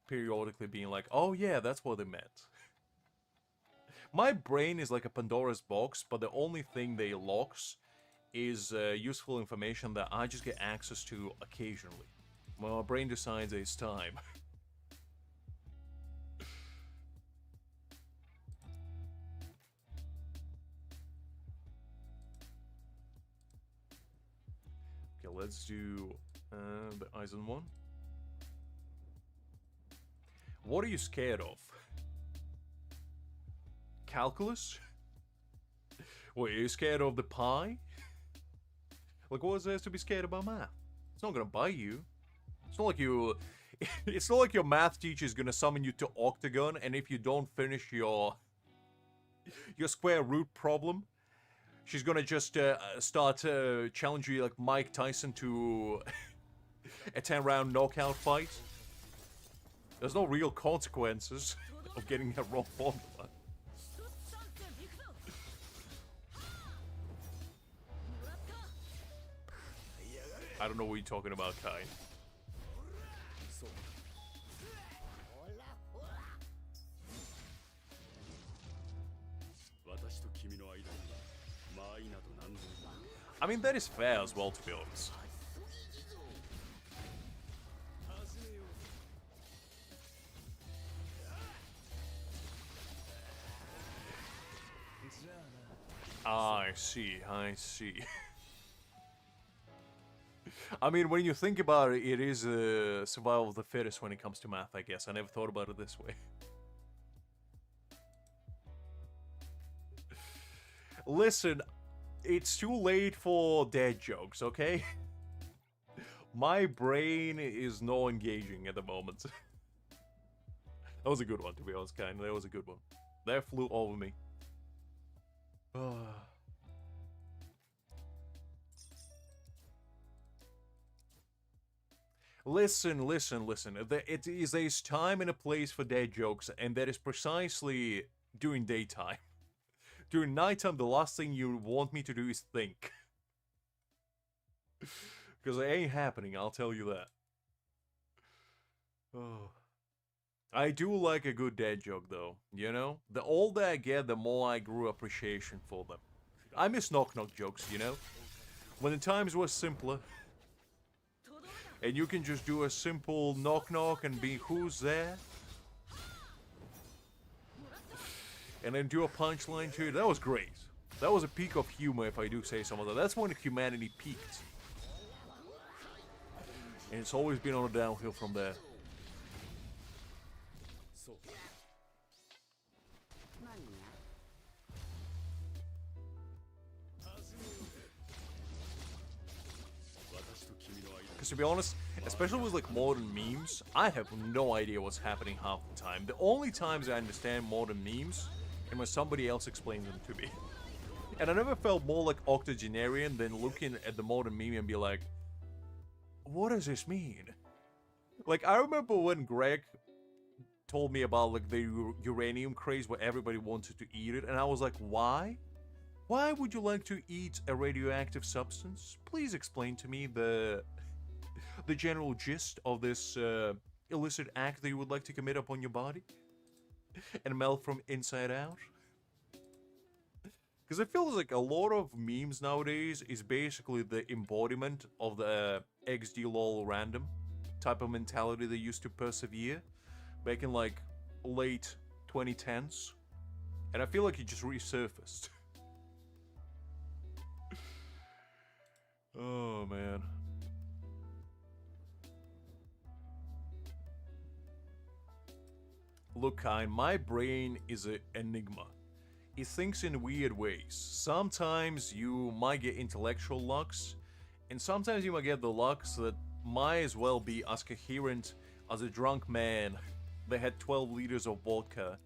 periodically being like, oh yeah, that's what they meant. My brain is like a Pandora's box, but the only thing they locks is useful information that I just get access to occasionally. When my brain decides it's time. Okay, let's do the Aizen one. What are you scared of? Calculus? Wait, are you scared of the pie? Like, what is there to be scared about math? It's not gonna bite you. It's not like you... It's not like your math teacher is gonna summon you to Octagon, and if you don't finish your square root problem, she's gonna just start challenging you like Mike Tyson to a 10-round knockout fight. There's no real consequences of getting a wrong formula. I don't know what you're talking about, Kai. I mean, that is fair as well, to be honest. I see, I see. I mean, when you think about it, it is survival of the fittest when it comes to math, I guess. I never thought about it this way. Listen, it's too late for dad jokes, okay? My brain is not engaging at the moment. That was a good one, to be honest, kind. That was a good one. That flew over me. Listen, listen, listen. It is a time and a place for dad jokes, and that is precisely during daytime. During nighttime, the last thing you want me to do is think. Because it ain't happening, I'll tell you that. Oh. I do like a good dad joke, though, you know? The older I get, the more I grew appreciation for them. I miss knock-knock jokes, you know? When the times were simpler, and you can just do a simple knock-knock and be who's there? And then do a punchline to it. That was great. That was a peak of humor, if I do say so myself. That's when humanity peaked. And it's always been on a downhill from there. Because to be honest, especially with like modern memes, I have no idea what's happening half the time. The only times I understand modern memes is when somebody else explains them to me. And I never felt more like octogenarian than looking at the modern meme and be like, what does this mean? Like, I remember when Greg told me about like the uranium craze where everybody wanted to eat it, and I was like, why? Why would you like to eat a radioactive substance? Please explain to me the general gist of this illicit act that you would like to commit upon your body and melt from inside out. Because it feels like a lot of memes nowadays is basically the embodiment of the XD lol random type of mentality that used to persevere back in like late 2010s. And I feel like it just resurfaced. Oh, man. Look, kind, my brain is an enigma. It thinks in weird ways. Sometimes you might get intellectual locks, and sometimes you might get the locks that might as well be as coherent as a drunk man that had 12 liters of vodka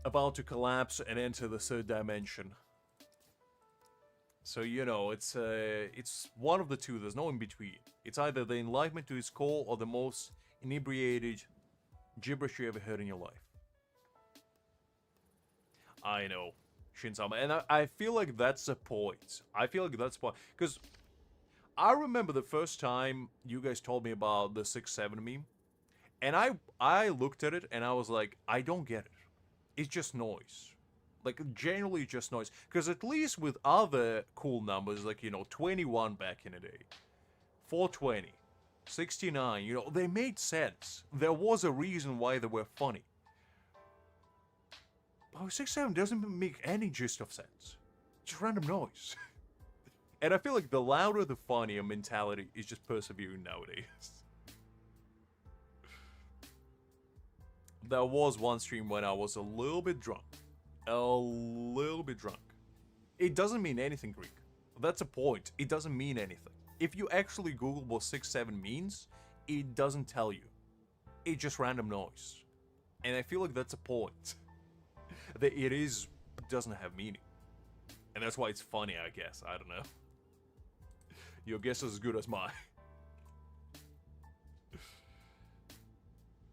about to collapse and enter the third dimension. So, you know, it's one of the two. There's no in between. It's either the enlightenment to its core or the most inebriated gibberish you ever heard in your life. I know, Shinsama, and I feel like that's the point. I feel like that's the point, because I remember the first time you guys told me about the 6-7 meme, and I looked at it and I was like, I don't get it. It's just noise. Like, generally just noise. Because at least with other cool numbers, like, you know, 21 back in the day, 420, 69, you know, they made sense. There was a reason why they were funny. But 6-7 doesn't make any gist of sense. Just random noise. And I feel like the louder the funnier mentality is just persevering nowadays. There was one stream when I was a little bit drunk. A little bit drunk. It doesn't mean anything, Greek. That's a point. It doesn't mean anything. If you actually Google what 6-7 means, it doesn't tell you. It's just random noise. And I feel like that's a point. That it doesn't have meaning. And that's why it's funny, I guess. I don't know. Your guess is as good as mine.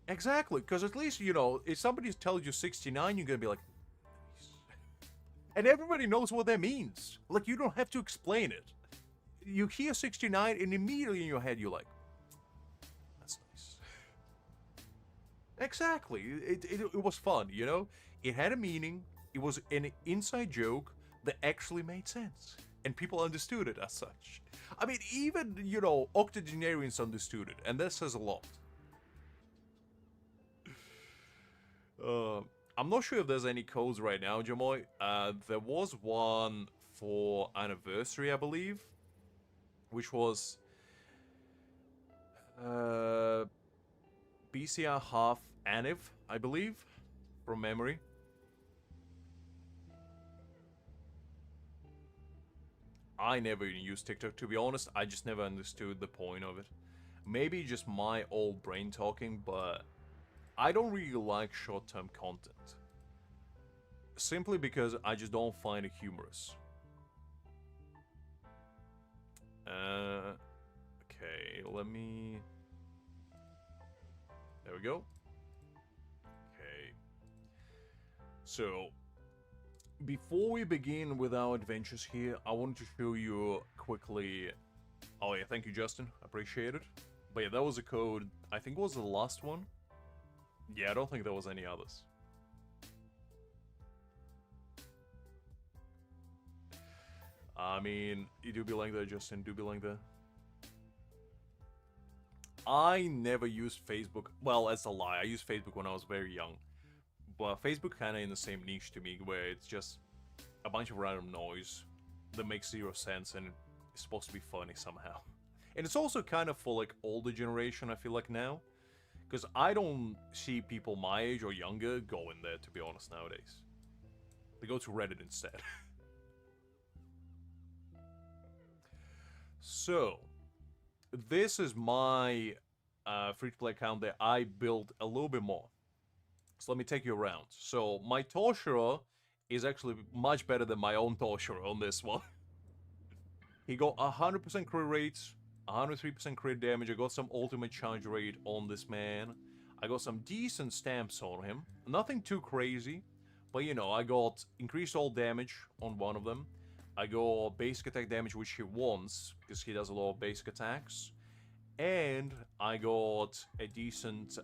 Exactly, because at least, you know, if somebody tells you 69, you're gonna be like, nice. And everybody knows what that means. Like, you don't have to explain it. You hear 69, and immediately in your head, you're like, that's nice. Exactly. It was fun, you know? It had a meaning. It was an inside joke that actually made sense. And people understood it as such. I mean, even, you know, octogenarians understood it. And that says a lot. I'm not sure if there's any codes right now, Jamoy. There was one for anniversary, I believe. Which was... BCR half Aniv, I believe. From memory. I never even used TikTok, to be honest. I just never understood the point of it. Maybe just my old brain talking, but I don't really like short-term content. Simply because I just don't find it humorous. Okay, let me... There we go. Okay. So, before we begin with our adventures here, I wanted to show you quickly... Oh yeah, thank you, Justin. Appreciate it. But yeah, that was a code. I think it was the last one. Yeah, I don't think there was any others. I mean, it do be like that, Justin. Do be like that. I never used Facebook. Well, that's a lie. I used Facebook when I was very young. But Facebook kind of in the same niche to me, where it's just a bunch of random noise that makes zero sense and it's supposed to be funny somehow. And it's also kind of for like older generation, I feel like now. Because I don't see people my age or younger going there, to be honest, nowadays. They go to Reddit instead. So, this is my free-to-play account that I built a little bit more. So let me take you around. So, my Toshiro is actually much better than my own Toshiro on this one. He got 100% crit rates, 103% crit damage. I got some ultimate charge rate on this man. I got some decent stamps on him. Nothing too crazy. But, you know, I got increased all damage on one of them. I got basic attack damage, which he wants, because he does a lot of basic attacks. And I got a decent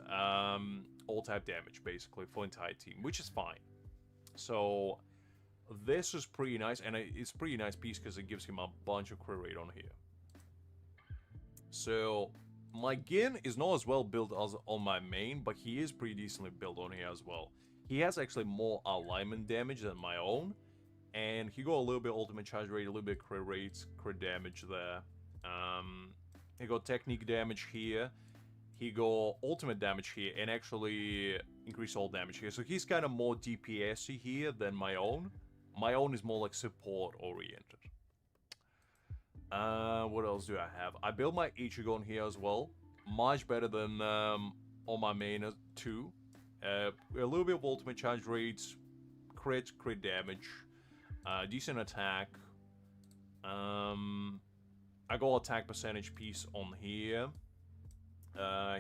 all-type damage, basically, for entire team, which is fine. So, this is pretty nice, and it's a pretty nice piece because it gives him a bunch of crit rate on here. So, my Gin is not as well built as on my main, but he is pretty decently built on here as well. He has actually more alignment damage than my own, And he got a little bit ultimate charge rate, a little bit crit rates, crit damage there. He got technique damage here. He got ultimate damage here, and actually increase all damage here. So he's kind of more DPS-y here than my own. My own is more like support-oriented. What else do I have? I built my Ichigo on here as well. Much better than on my main too. A little bit of ultimate charge rates, crit damage, decent attack. I got attack percentage piece on here.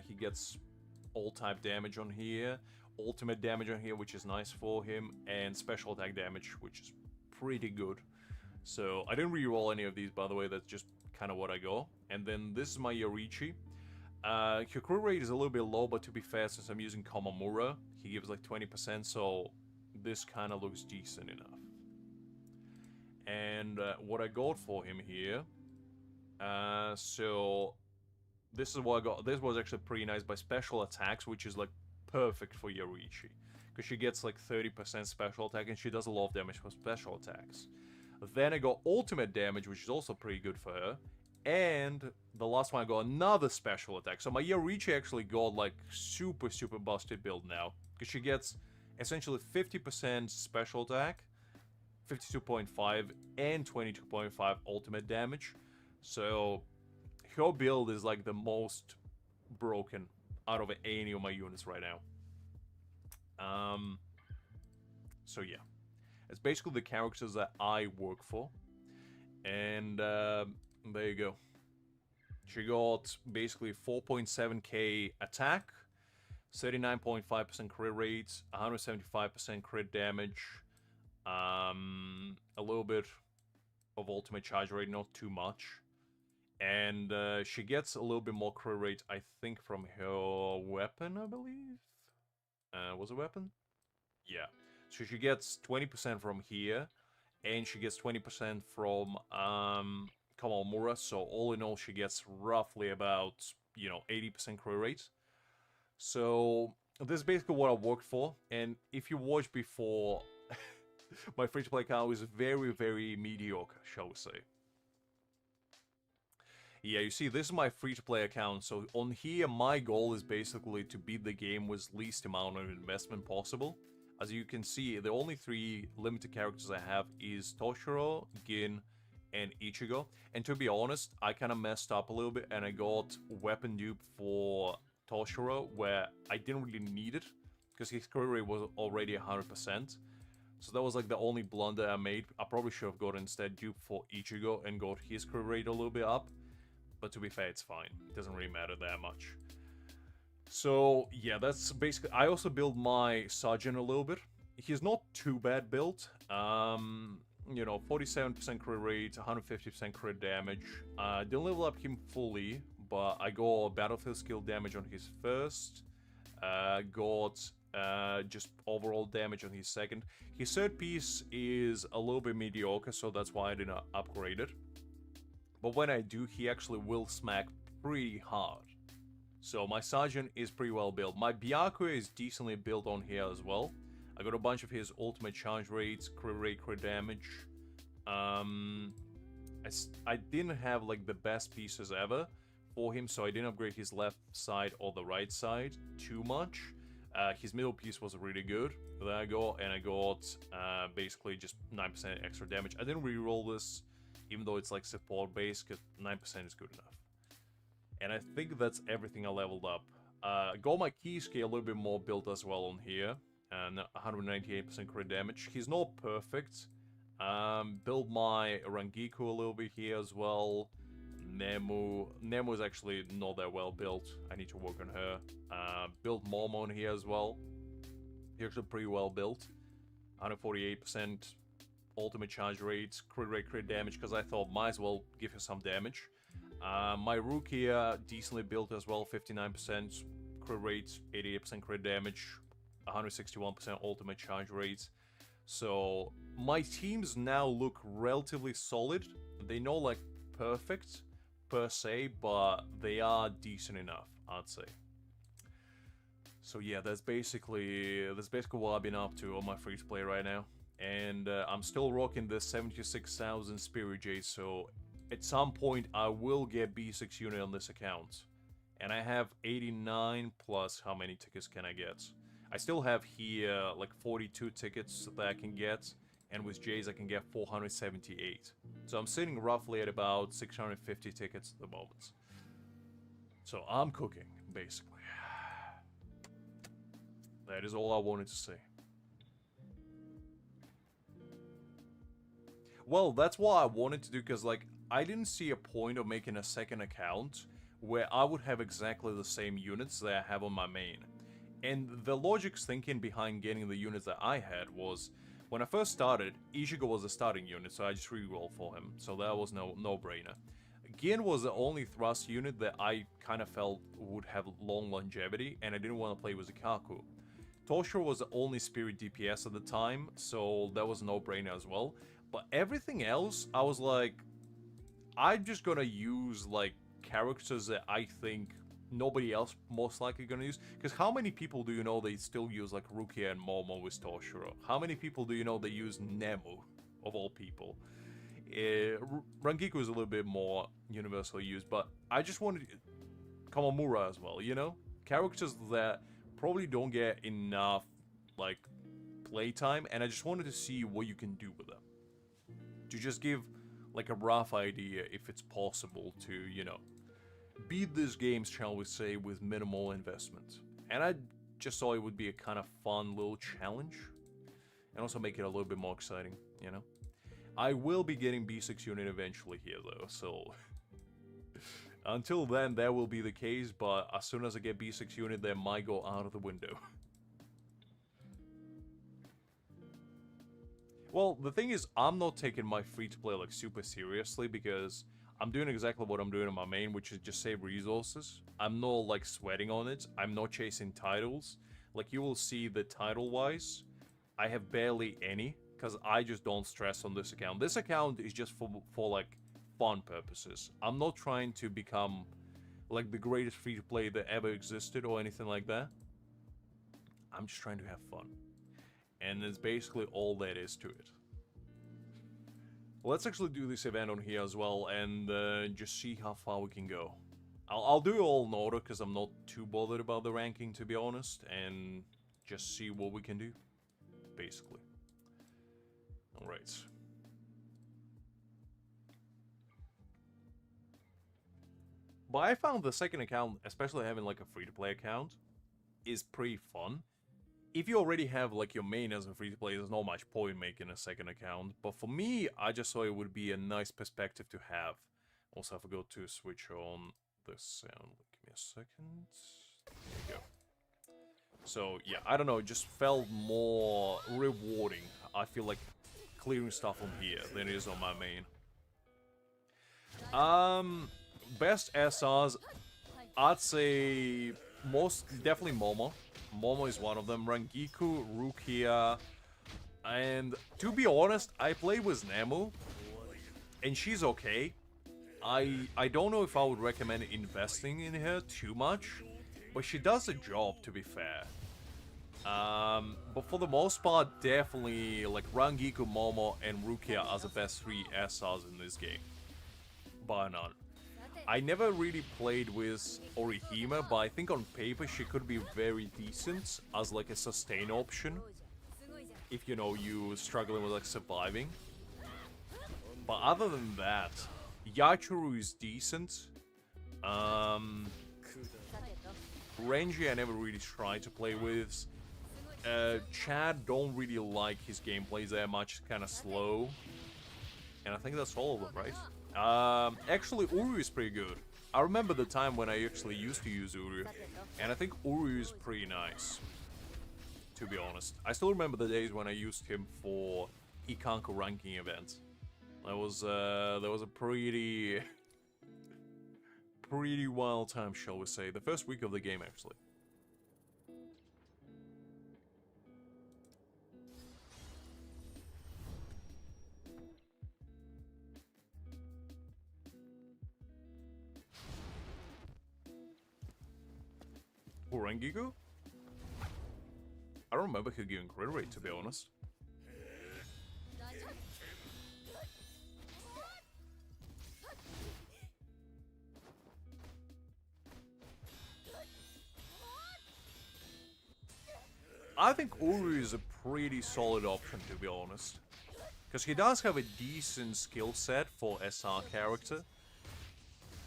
He gets all type damage on here, ultimate damage on here, which is nice for him, and special attack damage, which is pretty good. So I didn't reroll any of these, by the way. That's just kind of what I go. And then this is my Yorichi. Her crit rate is a little bit low, but to be fair, since I'm using Komamura, he gives like 20%, so this kind of looks decent enough. And what I got for him here, so this is what I got. This was actually pretty nice by special attacks, which is like perfect for Yorichi, because she gets like 30% special attack, and she does a lot of damage for special attacks. Then I got ultimate damage, which is also pretty good for her. And the last one I got another special attack. So my Yorichi actually got like super busted build now, because she gets essentially 50% special attack, 52.5 and 22.5 ultimate damage. So her build is like the most broken out of any of my units right now. So yeah, it's basically the characters that I work for. And there you go. She got basically 4.7k attack, 39.5% crit rate, 175% crit damage, a little bit of ultimate charge rate, not too much. And she gets a little bit more crit rate, I think, from her weapon, I believe? Was it weapon? Yeah. So she gets 20% from here, and she gets 20% from Komamura, so all in all she gets roughly about, 80% crit rate. So this is basically what I worked for, and if you watched before, my free-to-play account was very mediocre, shall we say. Yeah, you see, this is my free-to-play account, so on here my goal is basically to beat the game with least amount of investment possible. As you can see, the only 3 limited characters I have is Toshiro, Gin, and Ichigo. And to be honest, I kind of messed up a little bit, and I got weapon dupe for Toshiro, where I didn't really need it, because his crit rate was already 100%. So that was like the only blunder I made. I probably should have got instead dupe for Ichigo and got his crit rate a little bit up. But to be fair, it's fine. It doesn't really matter that much. So, yeah, that's basically... I also build my Sergeant a little bit. He's not too bad built. 47% crit rate, 150% crit damage. Didn't level up him fully, but I got battlefield skill damage on his first. Got just overall damage on his second. His third piece is a little bit mediocre, so that's why I didn't upgrade it. But when I do, he actually will smack pretty hard. So my Sergeant is pretty well built. My Byakuya is decently built on here as well. I got a bunch of his ultimate charge rates, crit rate, crit damage. I didn't have like the best pieces ever for him, so I didn't upgrade his left side or the right side too much. His middle piece was really good. Then I got basically just 9% extra damage. I didn't reroll this, even though it's like support based, because 9% is good enough. And I think that's everything I leveled up. Got my Kisuke a little bit more built as well on here, and 198% crit damage. He's not perfect. Build my Rangiku a little bit here as well. Nemu is actually not that well built. I need to work on her. Build Momo on here as well. He's actually pretty well built. 148% ultimate charge rates, crit rate, crit damage, because I thought might as well give her some damage. My Rukia decently built as well, 59% crit rate, 88% crit damage, 161% ultimate charge rates. So my teams now look relatively solid. They're not like perfect per se, but they are decent enough, I'd say. So yeah, that's basically what I've been up to on my free to play right now. And I'm still rocking the 76,000 Spirit Jade, so at some point I will get B6 unit on this account. And I have 89 plus how many tickets can I get? I still have here like 42 tickets that I can get, and with Jays I can get 478. So I'm sitting roughly at about 650 tickets at the moment. So I'm cooking, basically. That is all I wanted to say. Well, that's what I wanted to do, because, like, I didn't see a point of making a second account where I would have exactly the same units that I have on my main. And the logic's thinking behind getting the units that I had was, when I first started, Ichigo was the starting unit, so I just rerolled for him, so that was no-brainer. Gin was the only thrust unit that I kind of felt would have long longevity, and I didn't want to play with Ikaku. Toshiro was the only spirit DPS at the time, so that was a no-brainer as well. But everything else, I was like, I'm just gonna use, like, characters that I think nobody else most likely gonna use. Because how many people do you know they still use, like, Rukia and Momo with Toshiro? How many people do you know they use Nemu, of all people? Rangiku is a little bit more universally used, but I just wanted Kamamura as well, you know? Characters that probably don't get enough, like, playtime, and I just wanted to see what you can do with them. To just give, like, a rough idea if it's possible to, you know, beat these games, shall we say, with minimal investment. And I just thought it would be a kind of fun little challenge, and also make it a little bit more exciting, you know? I will be getting B6 unit eventually here, though, so... Until then, that will be the case, but as soon as I get B6 unit, that might go out of the window. Well, the thing is, I'm not taking my free-to-play, like, super seriously, because I'm doing exactly what I'm doing on my main, which is just save resources. I'm not, like, sweating on it. I'm not chasing titles. Like, you will see that title-wise, I have barely any, because I just don't stress on this account. This account is just for like, fun purposes. I'm not trying to become, like, the greatest free-to-play that ever existed or anything like that. I'm just trying to have fun. And it's basically all that is to it. Let's actually do this event on here as well, and just see how far we can go. I'll do it all in order, because I'm not too bothered about the ranking, to be honest, and just see what we can do, basically. Alright. But I found the second account, especially having, like, a free-to-play account, is pretty fun. If you already have, like, your main as a free-to-play, there's not much point making a second account. But for me, I just thought it would be a nice perspective to have. Also, I forgot to switch on the sound. Give me a second. There you go. So, yeah, I don't know, it just felt more rewarding. I feel like clearing stuff on here than it is on my main. Best SRs, I'd say definitely Momo. Momo is one of them. Rangiku, Rukia, and to be honest, I play with Nemu, and she's okay. I don't know if I would recommend investing in her too much, but she does the job, to be fair. But for the most part, definitely, like, Rangiku, Momo, and Rukia are the best 3 SRs in this game. Bar none. I never really played with Orihime, but I think on paper she could be very decent as, like, a sustain option. If, you know, you're struggling with, like, surviving. But other than that, Yachuru is decent. Renji I never really tried to play with. Chad don't really like his gameplays that much, kind of slow. And I think that's all of them, right? Actually, Uru is pretty good. I remember the time when I actually used to use Uru, and I think Uru is pretty nice, to be honest. I still remember the days when I used him for Ikanko ranking events. That was a pretty wild time, shall we say. The first week of the game, actually. Rangiku? I don't remember her giving crit rate, to be honest. I think Uru is a pretty solid option, to be honest. Because he does have a decent skill set for SR character.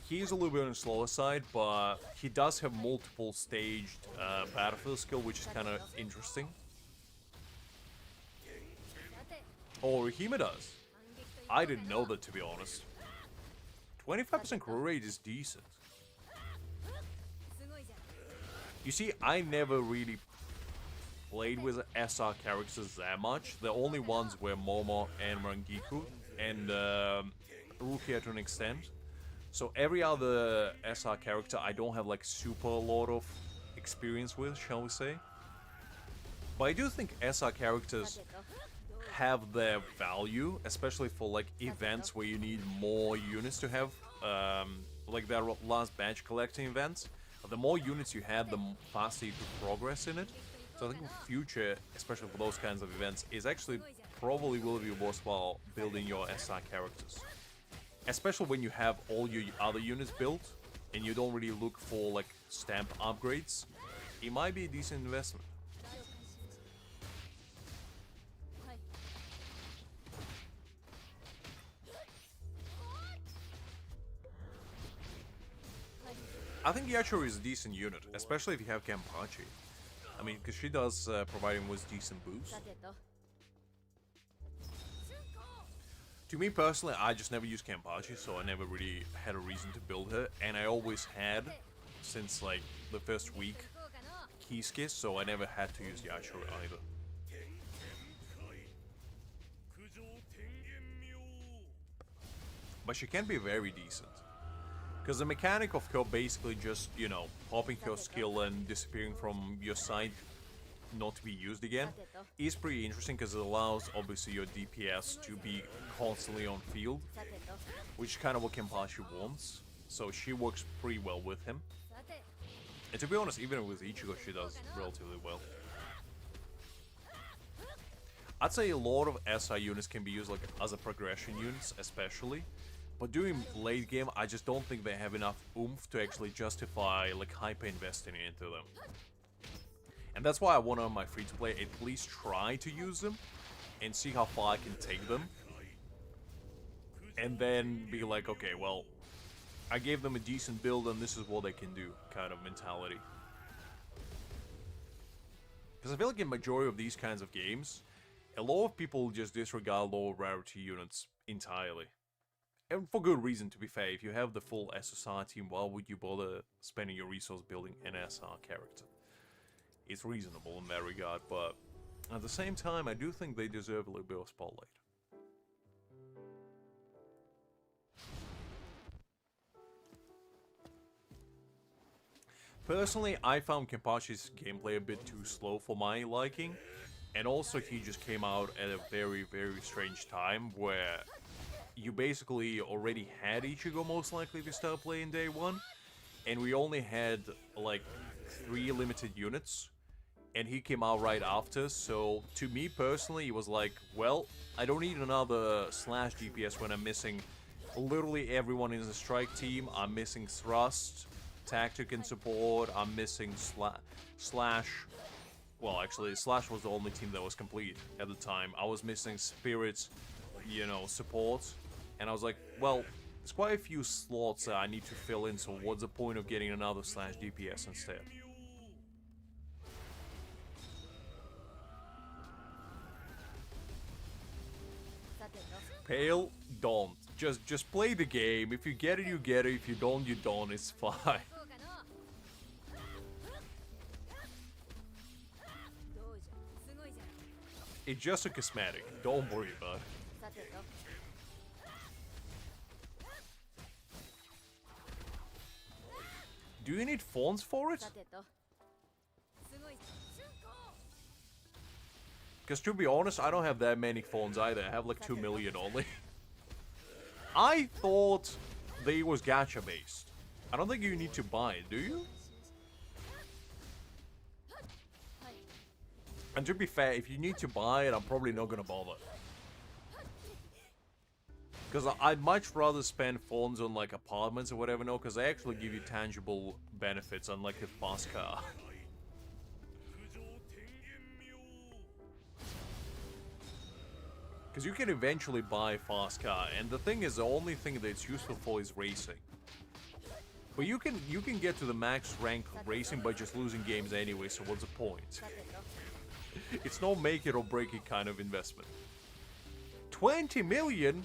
He's a little bit on the slower side, but he does have multiple staged battlefield skill, which is kind of interesting. Oh, Rihima does. I didn't know that, to be honest. 25% crew rate is decent. You see, I never really played with SR characters that much. The only ones were Momo and Rangiku, and Rukia to an extent. So every other SR character I don't have like super lot of experience with, shall we say. But I do think SR characters have their value, especially for like events where you need more units to have, like their last badge collecting events. The more units you have, the faster you can progress in it. So I think in the future, especially for those kinds of events, is actually probably will be worthwhile building your SR characters. Especially when you have all your other units built, and you don't really look for like stamp upgrades, it might be a decent investment. I think Yacho is a decent unit, especially if you have Kenpachi. I mean, because she does provide him with decent boost. To me personally, I just never used Kenpachi, so I never really had a reason to build her. And I always had, since like the first week, Kisuke, so I never had to use Yacho either. But she can be very decent. Because the mechanic of her basically just, you know, popping her skill and disappearing from your side, not to be used again, is pretty interesting because it allows, obviously, your DPS to be constantly on field, which is kind of what Kenpachi wants. So she works pretty well with him. And to be honest, even with Ichigo, she does relatively well. I'd say a lot of SI units can be used like as a progression units, especially. But during late game, I just don't think they have enough oomph to actually justify like hyper investing into them. And that's why I want on my free-to-play at least try to use them and see how far I can take them. And then be like, okay, well, I gave them a decent build and this is what they can do, kind of mentality. Because I feel like in majority of these kinds of games, a lot of people just disregard low rarity units entirely. And for good reason, to be fair. If you have the full SSR team, why would you bother spending your resource building an SR character? It's reasonable in that regard, but at the same time, I do think they deserve a little bit of spotlight. Personally, I found Kenpachi's gameplay a bit too slow for my liking, and also he just came out at a very, very strange time where you basically already had Ichigo most likely to start playing day one, and we only had like 3 limited units, and he came out right after. So to me personally, it was like, well, I don't need another slash DPS when I'm missing literally everyone in the strike team. I'm missing thrust, tactic and support. I'm missing slash. Well, actually, slash was the only team that was complete at the time. I was missing spirits, you know, support. And I was like, well, there's quite a few slots that I need to fill in, so what's the point of getting another slash DPS instead? Pale, don't. Just play the game. If you get it, you get it. If you don't, you don't. It's fine. It's just a cosmetic. Don't worry about it. Do you need phones for it? Because to be honest, I don't have that many phones either. I have like 2 million only. I thought they was gacha based. I don't think you need to buy it, do you? And to be fair, if you need to buy it, I'm probably not gonna bother. Because I'd much rather spend funds on like apartments or whatever, no, because they actually give you tangible benefits, unlike a fast car. Because you can eventually buy a fast car, and the thing is, the only thing that it's useful for is racing. But you can get to the max rank racing by just losing games anyway, so what's the point? It's no make it or break it kind of investment. 20 million?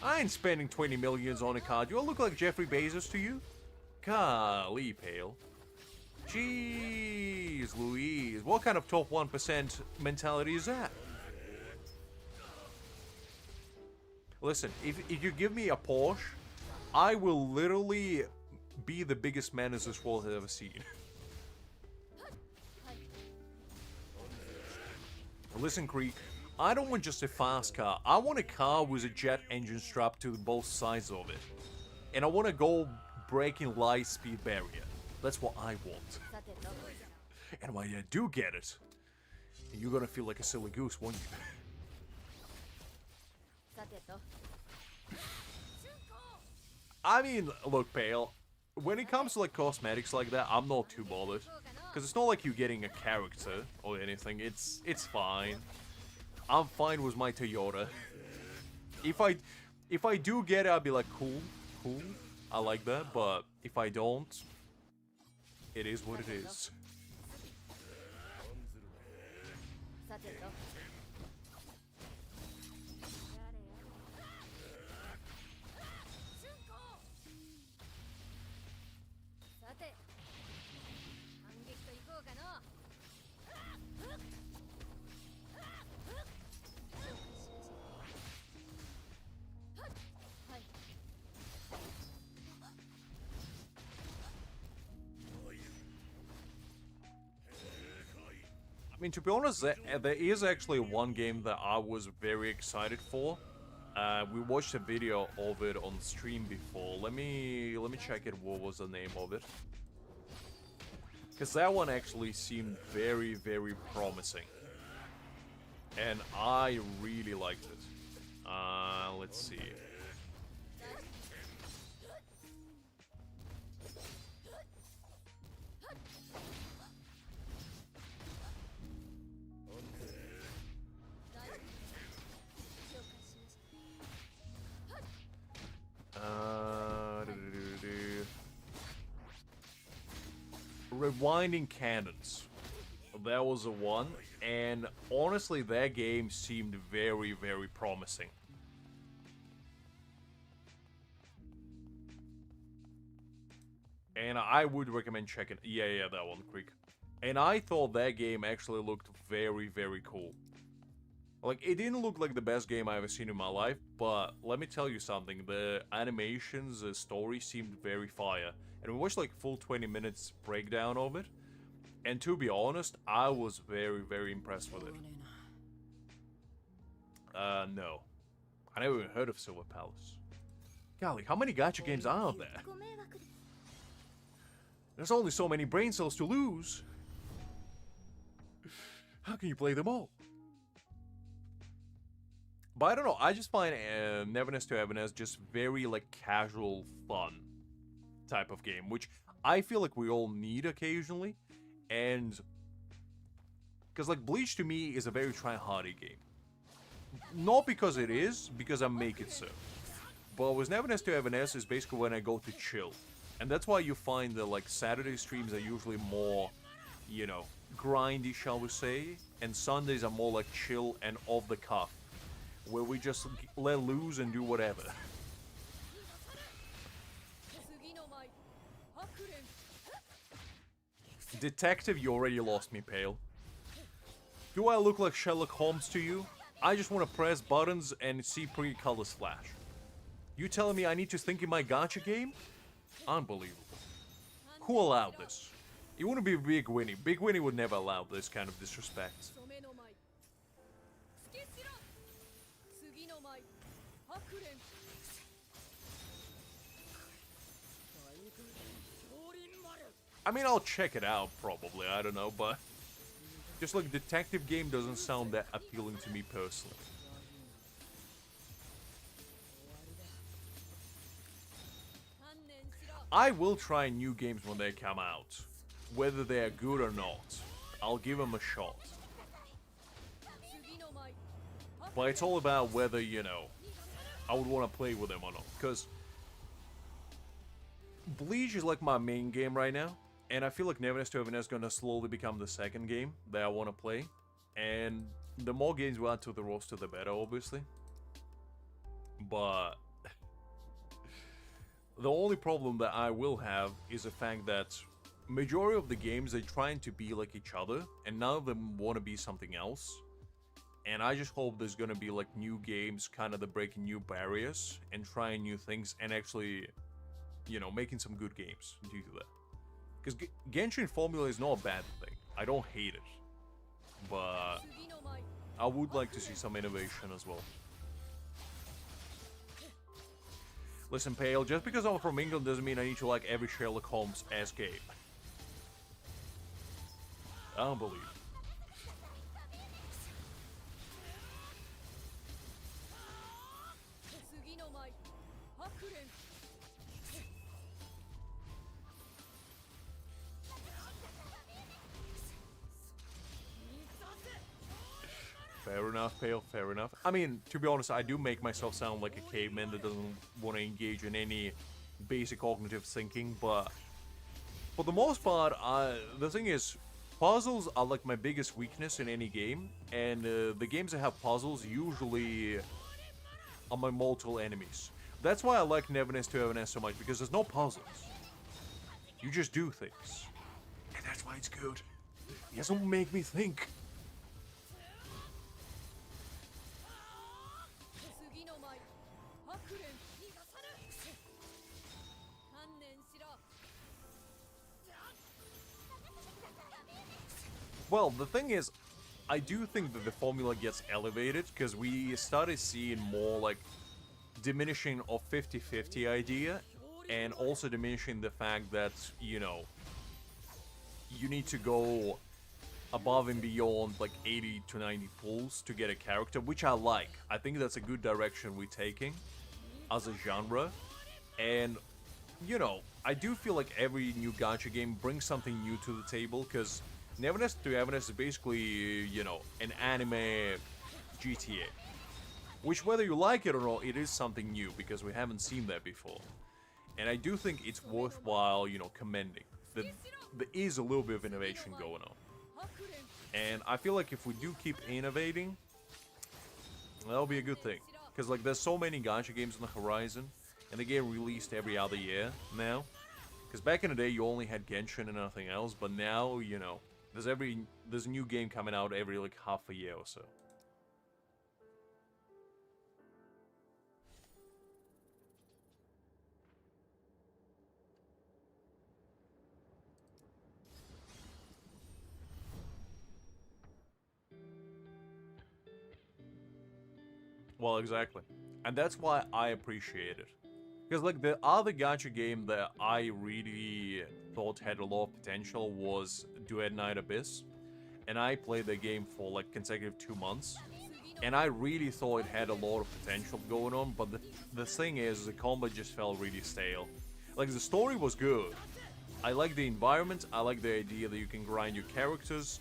I ain't spending 20 millions on a car. Do I look like Jeffrey Bezos to you? Golly, Pale. Jeez Louise, what kind of top 1% mentality is that? Listen, if you give me a Porsche, I will literally be the biggest menace this world has ever seen. Listen, Creek, I don't want just a fast car. I want a car with a jet engine strapped to both sides of it. And I want to go breaking light speed barrier. That's what I want. And when I do get it, you're gonna feel like a silly goose, won't you? I mean, look, Pale, when it comes to like cosmetics like that, I'm not too bothered. Because it's not like you're getting a character or anything. It's fine. I'm fine with my Toyota. If I do get it, I'll be like, cool. I like that. But if I don't, it is what it is. I mean, to be honest, there is actually one game that I was very excited for. We watched a video of it on stream before. Let me check it. What was the name of it? Because that one actually seemed very, very promising, and I really liked it. Let's see. Rewinding Cannons. That was the one, and honestly, that game seemed very, very promising. And I would recommend checking. Yeah, that one, Creek. And I thought that game actually looked very, very cool. Like, it didn't look like the best game I've ever seen in my life, but let me tell you something. The animations, the story seemed very fire. And we watched like full 20 minutes breakdown of it. And to be honest, I was very, very impressed with it. No. I never even heard of Silver Palace. Golly, how many gacha games are there? There's only so many brain cells to lose. How can you play them all? But I don't know, I just find Neverness to Everness just very, like, casual fun type of game, which I feel like we all need occasionally, and... Because, like, Bleach to me is a very try-hardy game. Not because it is, because I make it so. But with Neverness to Everness is basically when I go to chill. And that's why you find that, like, Saturday streams are usually more, you know, grindy, shall we say, and Sundays are more, like, chill and off the cuff, where we just let loose and do whatever. Detective, you already lost me, Pale. Do I look like Sherlock Holmes to you? I just want to press buttons and see pretty colors flash. You telling me I need to think in my gacha game? Unbelievable. Who allowed this? It wouldn't be Big Winnie. Big Winnie would never allow this kind of disrespect. I mean, I'll check it out, probably, I don't know, but... Just like, detective game doesn't sound that appealing to me personally. I will try new games when they come out. Whether they are good or not. I'll give them a shot. But it's all about whether, you know, I would want to play with them or not. Because Bleach is like my main game right now. And I feel like Noches Showdown is going to slowly become the second game that I want to play. And the more games we add to the roster, the better, obviously. But the only problem that I will have is the fact that majority of the games, they're trying to be like each other, and none of them want to be something else. And I just hope there's gonna be like new games, kind of the breaking new barriers and trying new things, and actually, you know, making some good games due to that. Because Genshin formula is not a bad thing. I don't hate it, but I would like to see some innovation as well. Listen, Pale, just because I'm from England doesn't mean I need to like every Sherlock Holmes-esque game. I don't believe it. Fair enough, Pale, fair enough. I mean, to be honest, I do make myself sound like a caveman that doesn't want to engage in any basic cognitive thinking, but for the most part, the thing is, puzzles are like my biggest weakness in any game, and the games that have puzzles usually are my mortal enemies. That's why I like Noches Showdown so much, because there's no puzzles. You just do things. And that's why it's good. It doesn't make me think. Well, the thing is, I do think that the formula gets elevated, because we started seeing more, like, diminishing of 50-50 idea, and also diminishing the fact that, you know, you need to go above and beyond, like, 80 to 90 pulls to get a character, which I like. I think that's a good direction we're taking as a genre, and, you know, I do feel like every new gacha game brings something new to the table, because Noches Showdown is basically, you know, an anime GTA. Which, whether you like it or not, it is something new, because we haven't seen that before. And I do think it's worthwhile, you know, commending. That there is a little bit of innovation going on. And I feel like if we do keep innovating, that'll be a good thing. Because, like, there's so many gacha games on the horizon, and they get released every other year now. Because back in the day, you only had Genshin and nothing else, but now, you know, there's a new game coming out every, like, half a year or so. Well, exactly. And that's why I appreciate it. Because, like, the other gacha game that I really thought had a lot of potential was Duet Night Abyss. And I played the game for, like, consecutive 2 months. And I really thought it had a lot of potential going on, but the thing is, the combat just felt really stale. Like, the story was good. I like the environment, I like the idea that you can grind your characters.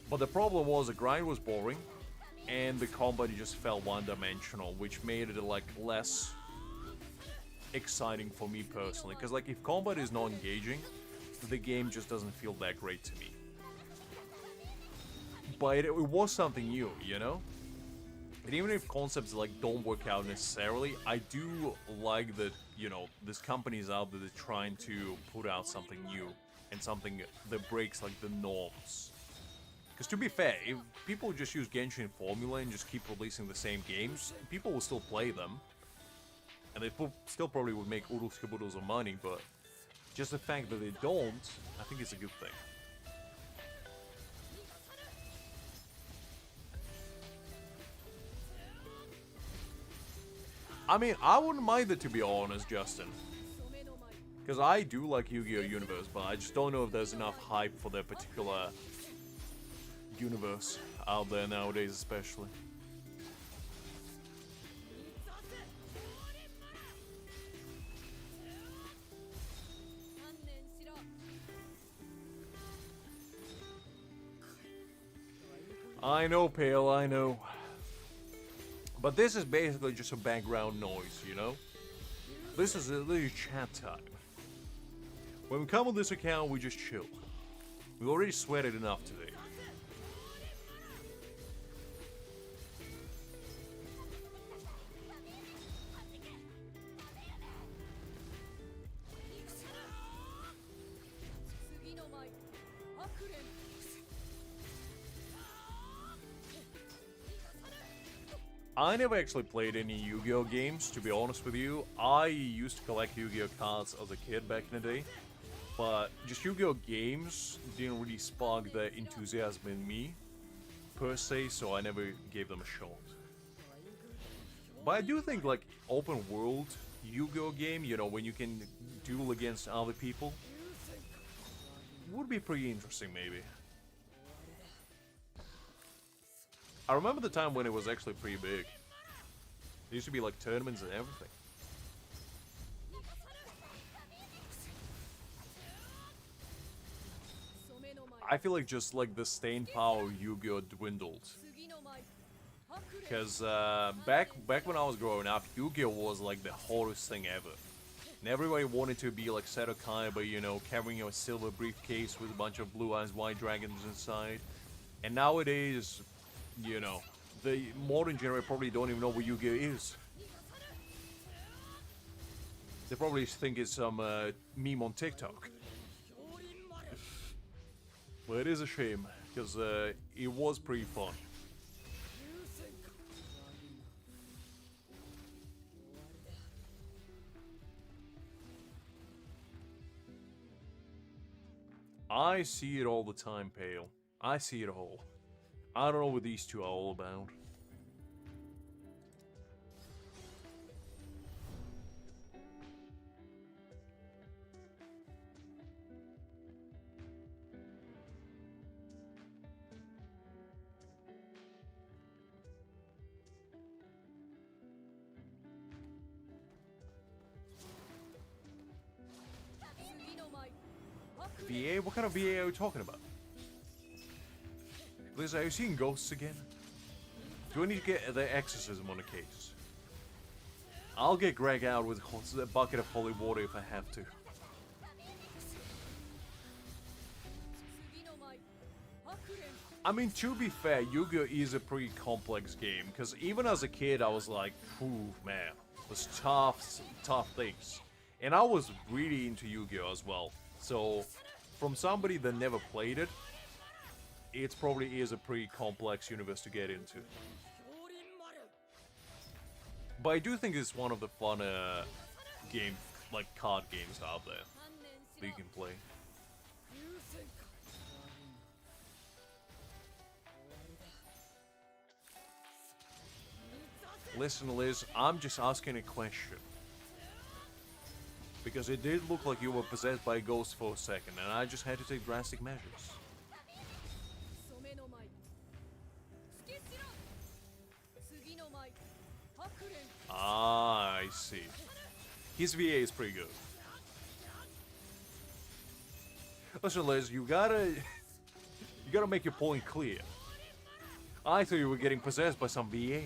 But the problem was, the grind was boring, and the combat just felt one-dimensional, which made it, like, less exciting for me personally, because, like, if combat is not engaging, the game just doesn't feel that great to me. But it was something new, you know? And even if concepts, like, don't work out necessarily, I do like that, you know, there's companies out there that are trying to put out something new, and something that breaks, like, the norms. Because to be fair, if people just use Genshin formula and just keep releasing the same games, people will still play them. And they still probably would make oodles caboodles of money, but just the fact that they don't, I think it's a good thing. I mean, I wouldn't mind it, to be honest, Justin. Because I do like Yu-Gi-Oh! Universe, but I just don't know if there's enough hype for that particular universe out there nowadays, especially. I know, Pale, I know. But this is basically just a background noise, you know? This is a little chat time. When we come on this account, we just chill. We already sweated enough today. I never actually played any Yu-Gi-Oh games, to be honest with you. I used to collect Yu-Gi-Oh cards as a kid back in the day. But just Yu-Gi-Oh games didn't really spark the enthusiasm in me, per se, so I never gave them a shot. But I do think, like, open world Yu-Gi-Oh game, you know, when you can duel against other people, would be pretty interesting, maybe. I remember the time when it was actually pretty big. There used to be, like, tournaments and everything. I feel like just, like, the staying power of Yu-Gi-Oh dwindled. Because, back when I was growing up, Yu-Gi-Oh was, like, the hottest thing ever. And everybody wanted to be, like, Seto Kaiba, you know, carrying a silver briefcase with a bunch of blue eyes white dragons inside. And nowadays, you know, the modern generation probably don't even know what Yu-Gi-Oh is. They probably think it's some meme on TikTok. But it is a shame, because it was pretty fun. I see it all the time, Pale. I see it all. I don't know what these two are all about. VA? What kind of VA are you talking about? Liz, are you seeing ghosts again? Do I need to get the exorcism on the case? I'll get Greg out with a bucket of holy water if I have to. I mean, to be fair, Yu-Gi-Oh is a pretty complex game, because even as a kid, I was like, "Ooh, man, there's tough things." And I was really into Yu-Gi-Oh as well. So, from somebody that never played it, it probably is a pretty complex universe to get into. But I do think it's one of the fun card games out there that you can play. Listen, Liz, I'm just asking a question. Because it did look like you were possessed by a ghost for a second, and I just had to take drastic measures. Ah, I see. His VA is pretty good. Listen, Liz, you gotta make your point clear. I thought you were getting possessed by some VA.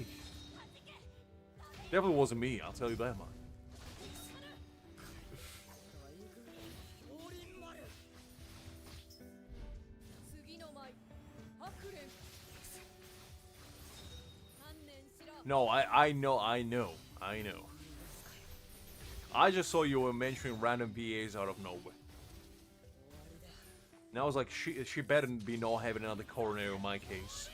Definitely wasn't me, I'll tell you that much. No, I know. I just saw you were mentioning random VAs out of nowhere. And I was like, she better be not having another coronary in my case.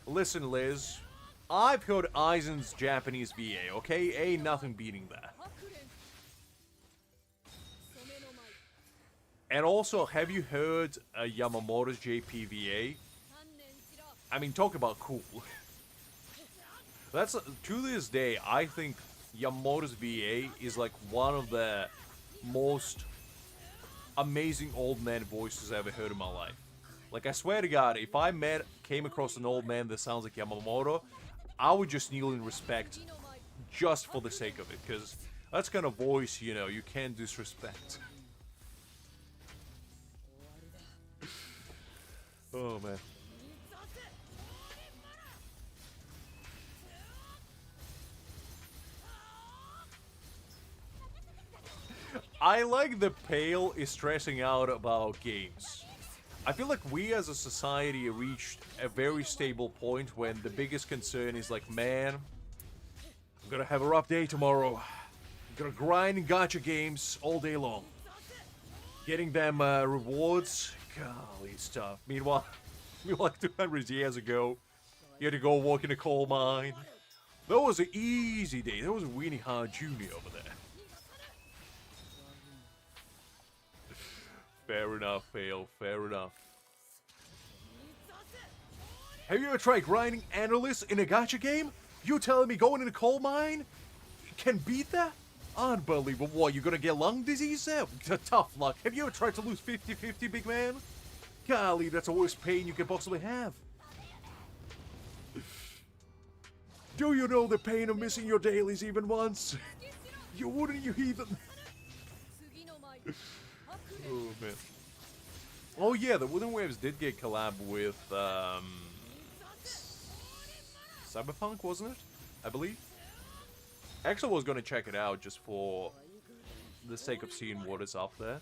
Listen, Liz, I've heard Aizen's Japanese VA, okay? Ain't nothing beating that. And also, have you heard Yamamoto's JPVA? I mean, talk about cool. That's, to this day, I think Yamamoto's VA is like one of the most amazing old man voices I've ever heard in my life. Like, I swear to God, if I came across an old man that sounds like Yamamoto, I would just kneel in respect just for the sake of it, because that's kind of voice, you know, you can't disrespect. Oh, man. I like the Pale is stressing out about games. I feel like we as a society reached a very stable point when the biggest concern is like, man, I'm gonna have a rough day tomorrow. I'm gonna grind in gacha games all day long. Getting them rewards, golly stuff. Meanwhile, 200 years ago, you had to go walk in a coal mine. That was an easy day. That was a Weenie Hard Jr. over there. Fair enough, Fail. Fair enough. Have you ever tried grinding analysts in a gacha game? You telling me going in a coal mine can beat that? Unbelievable. What, you gonna get lung disease there? Tough luck. Have you ever tried to lose 50-50, big man? Golly, that's the worst pain you can possibly have. Do you know the pain of missing your dailies even once? You wouldn't, you heathen. Oh, man. Oh, yeah, the Wooden Waves did get collab with, Cyberpunk, wasn't it? I believe. Actually, I was gonna check it out just for the sake of seeing what is up there.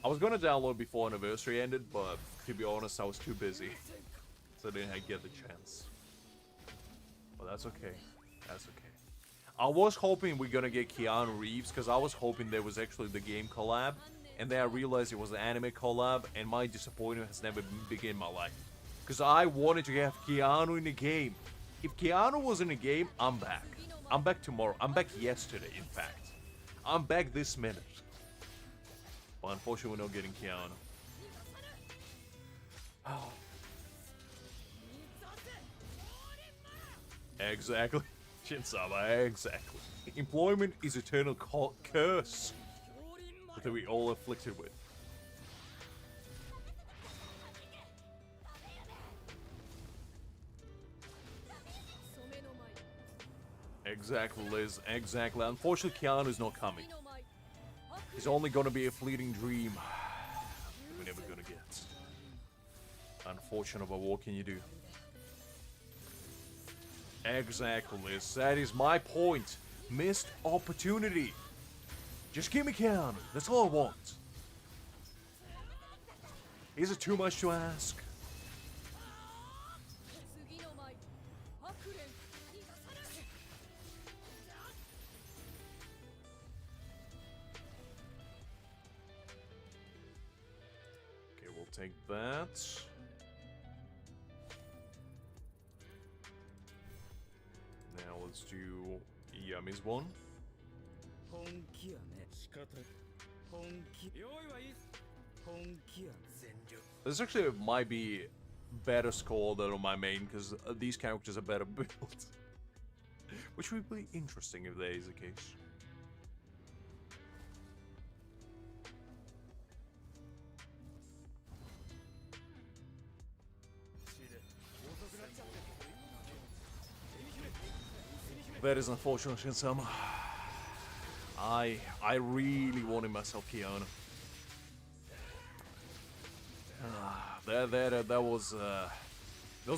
I was gonna download before Anniversary ended, but to be honest, I was too busy. So I didn't get the chance. But that's okay. That's okay. I was hoping we're gonna get Keanu Reeves, because I was hoping there was actually the game collab. And then I realized it was an anime collab, and my disappointment has never been bigger in my life. Because I wanted to have Keanu in the game. If Keanu was in the game, I'm back. I'm back tomorrow. I'm back yesterday, in fact. I'm back this minute. But unfortunately, we're not getting Keanu. Oh. Exactly. Shinsama, exactly. Employment is eternal curse that we all afflicted with. Exactly, Liz. Exactly. Unfortunately, Keanu's not coming. He's only gonna be a fleeting dream that we're never gonna get. Unfortunate, but what can you do? Exactly, Liz. That is my point. Missed opportunity. Just give me Keanu. That's all I want. Is it too much to ask? Okay, we'll take that. Now let's do Yami's one. This actually might be better score than on my main, because these characters are better built. Which would be interesting if that is the case. That is unfortunate, Shinsama. I really wanted myself Keanu. That was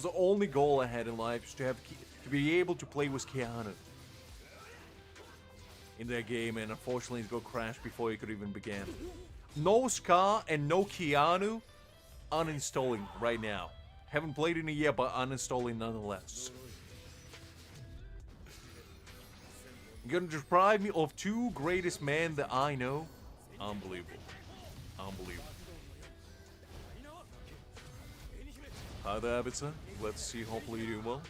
the only goal I had in life, is to be able to play with Keanu in that game, and unfortunately it got crashed before it could even begin. No Scar and no Keanu. Uninstalling right now. Haven't played in a year, but uninstalling nonetheless. You're gonna deprive me of two greatest men that I know? Unbelievable. Unbelievable. Hi there, Abitsa. Let's see, hopefully you do well.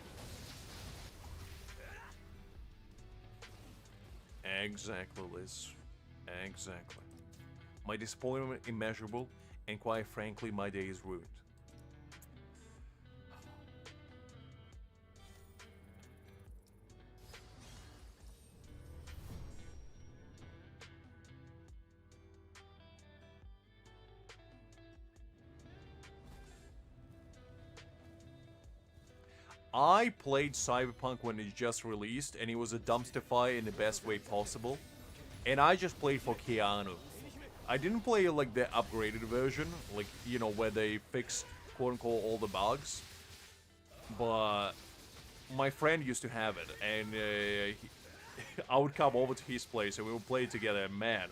Exactly, Liz. Exactly. My disappointment immeasurable, and quite frankly, my day is ruined. I played Cyberpunk when it just released, and it was a dumpster fire in the best way possible. And I just played for Keanu. I didn't play like the upgraded version, like, you know, where they fixed quote-unquote all the bugs, but my friend used to have it, and I would come over to his place and we would play together, and man,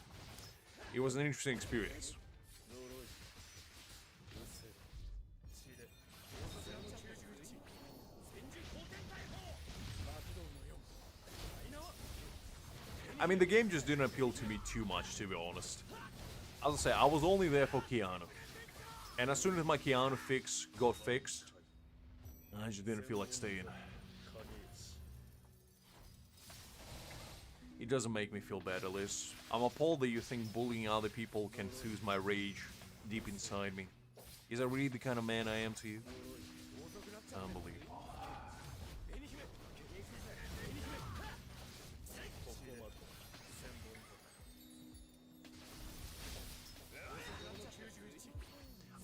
it was an interesting experience. I mean, the game just didn't appeal to me too much, to be honest. As I say, I was only there for Keanu. And as soon as my Keanu fix got fixed, I just didn't feel like staying. It doesn't make me feel better, Liz. I'm appalled that you think bullying other people can soothe my rage deep inside me. Is that really the kind of man I am to you? Unbelievable.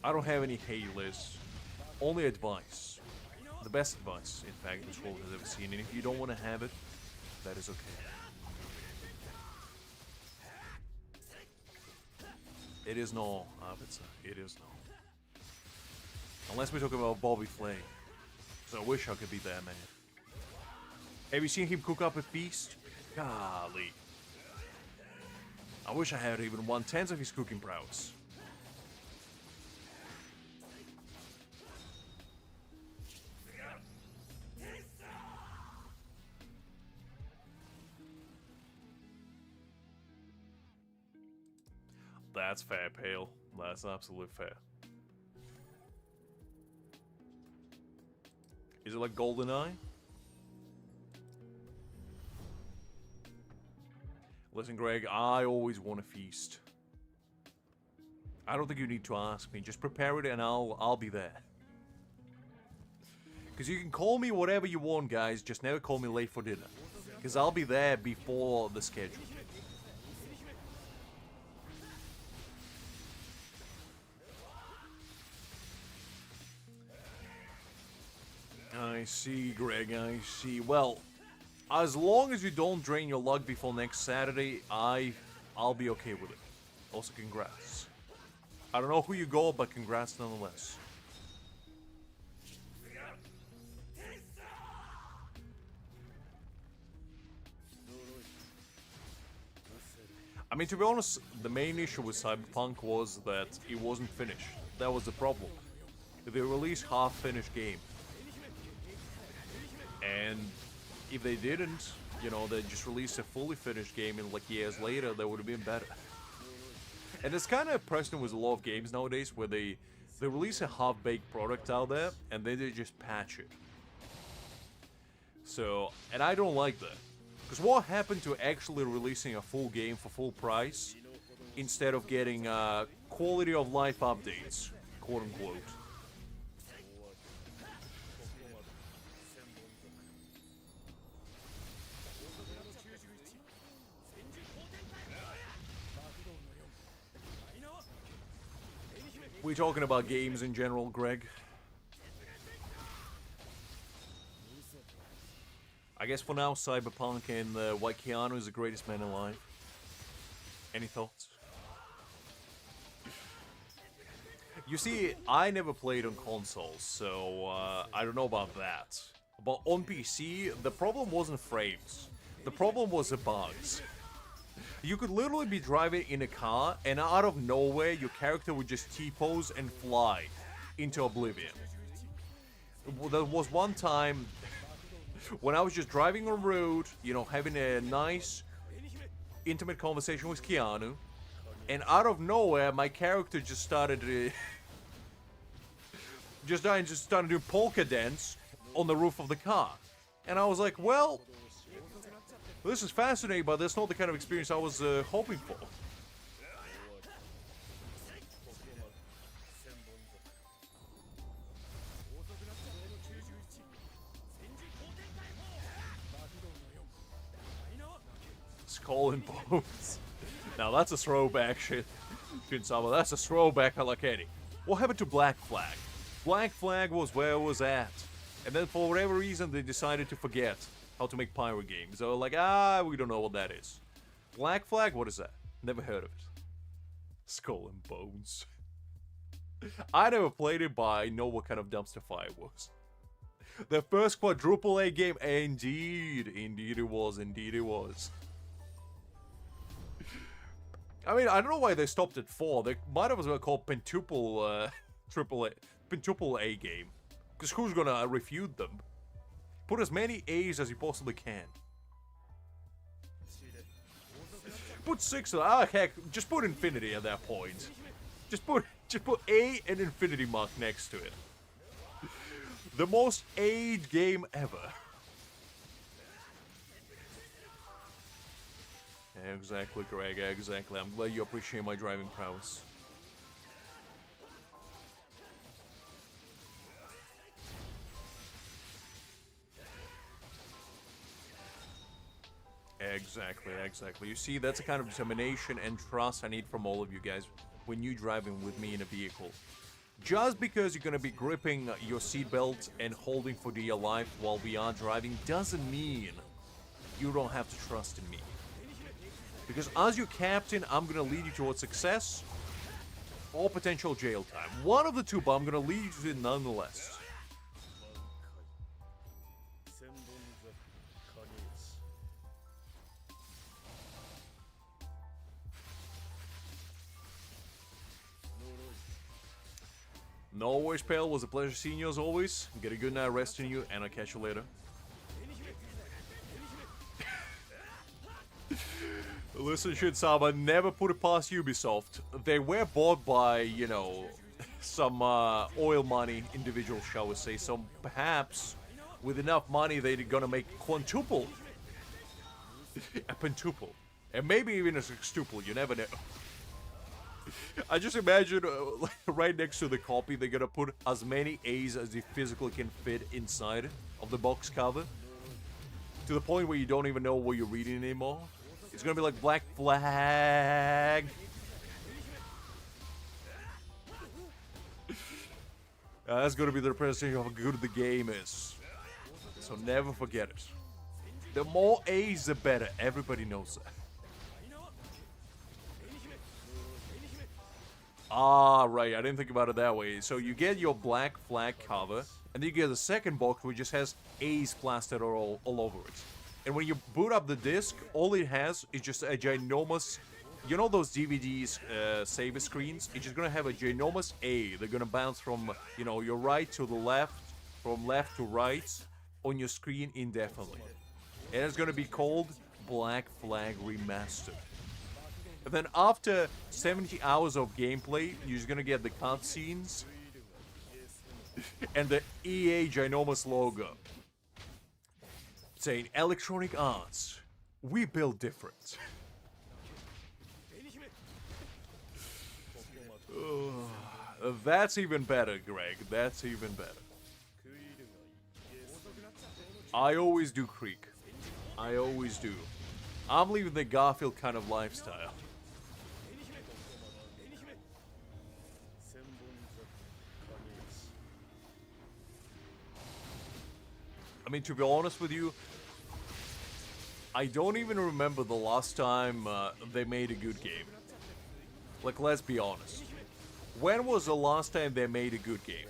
I don't have any hate, Liz. Only advice. The best advice, in fact, this world has ever seen. And if you don't want to have it, that is okay. It is no, Abitsa. It is no. Unless we're talking about Bobby Flay. So I wish I could be that man. Have you seen him cook up a feast? Golly. I wish I had even 1/10 of his cooking prowess. That's fair, Pale. That's absolutely fair. Is it like GoldenEye? Listen, Greg, I always want a feast. I don't think you need to ask me. Just prepare it and I'll be there. Because you can call me whatever you want, guys. Just never call me late for dinner. Because I'll be there before the schedule. I see, Greg, I see. Well, as long as you don't drain your luck before next Saturday, I'll be okay with it. Also, congrats. I don't know who you go, but congrats nonetheless. I mean, to be honest, the main issue with Cyberpunk was that it wasn't finished. That was the problem. They released half-finished game. And if they didn't, you know, they just released a fully finished game and like years later, that would have been better. And it's kind of a precedent with a lot of games nowadays where they release a half-baked product out there and then they just patch it. So, and I don't like that. Because what happened to actually releasing a full game for full price instead of getting quality of life updates, quote unquote? We're talking about games in general, Greg. I guess for now, Cyberpunk and why Keanu is the greatest man alive. Any thoughts? You see, I never played on consoles, so I don't know about that. But on PC, the problem wasn't frames. The problem was the bugs. You could literally be driving in a car, and out of nowhere, your character would just T-pose and fly into oblivion. There was one time when I was just driving on the road, you know, having a nice, intimate conversation with Keanu, and out of nowhere, my character just started just started doing polka dance on the roof of the car. And I was like, well, this is fascinating, but that's not the kind of experience I was hoping for. Skull and bones. Now that's a throwback shit. Kinsama, that's a throwback I like any. What happened to Black Flag? Black Flag was where it was at. And then for whatever reason they decided to forget how to make pirate games. They were like, we don't know what that is. Black Flag? What is that? Never heard of it. Skull and bones. I never played it, but I know what kind of dumpster fire it was. The first quadruple A game, indeed it was, indeed it was. I mean, I don't know why they stopped at 4. They might have as well called Pentuple, Pentuple A game. Because who's gonna refute them? Put as many A's as you possibly can. Put 6, heck, just put infinity at that point. Just put A and infinity mark next to it. The most A'd game ever. Exactly, Greg, exactly. I'm glad you appreciate my driving prowess. Exactly. You see, that's the kind of determination and trust I need from all of you guys when you're driving with me in a vehicle. Just because you're gonna be gripping your seatbelt and holding for dear life while we are driving doesn't mean you don't have to trust in me. Because as your captain, I'm gonna lead you towards success or potential jail time. One of the two, but I'm gonna lead you to it nonetheless. No worries, pal. Was a pleasure seeing you as always. Get a good night resting you, and I'll catch you later. Listen, Shinsama, never put it past Ubisoft. They were bought by, you know, some oil money individuals, shall we say. So perhaps with enough money, they're gonna make quintuple, a pentuple, and maybe even a sextuple. You never know. I just imagine right next to the copy, they're gonna put as many A's as they physically can fit inside of the box cover. To the point where you don't even know what you're reading anymore. It's gonna be like Black Flag. That's gonna be the representation of how good the game is. So never forget it. The more A's, the better. Everybody knows that. Ah, right. I didn't think about it that way. So you get your Black Flag cover, and then you get the second box which just has A's plastered all over it. And when you boot up the disc, all it has is just a ginormous... You know those DVDs, saver screens? It's just gonna have a ginormous A. They're gonna bounce from, you know, your right to the left, from left to right, on your screen indefinitely. And it's gonna be called Black Flag Remastered. And then after 70 hours of gameplay, you're just gonna get the cutscenes and the EA ginormous logo saying Electronic Arts, we build different. That's even better, Greg. That's even better. I always do Creek. I always do. I'm living the Garfield kind of lifestyle. I mean, to be honest with you, I don't even remember the last time they made a good game. Like, let's be honest. When was the last time they made a good game?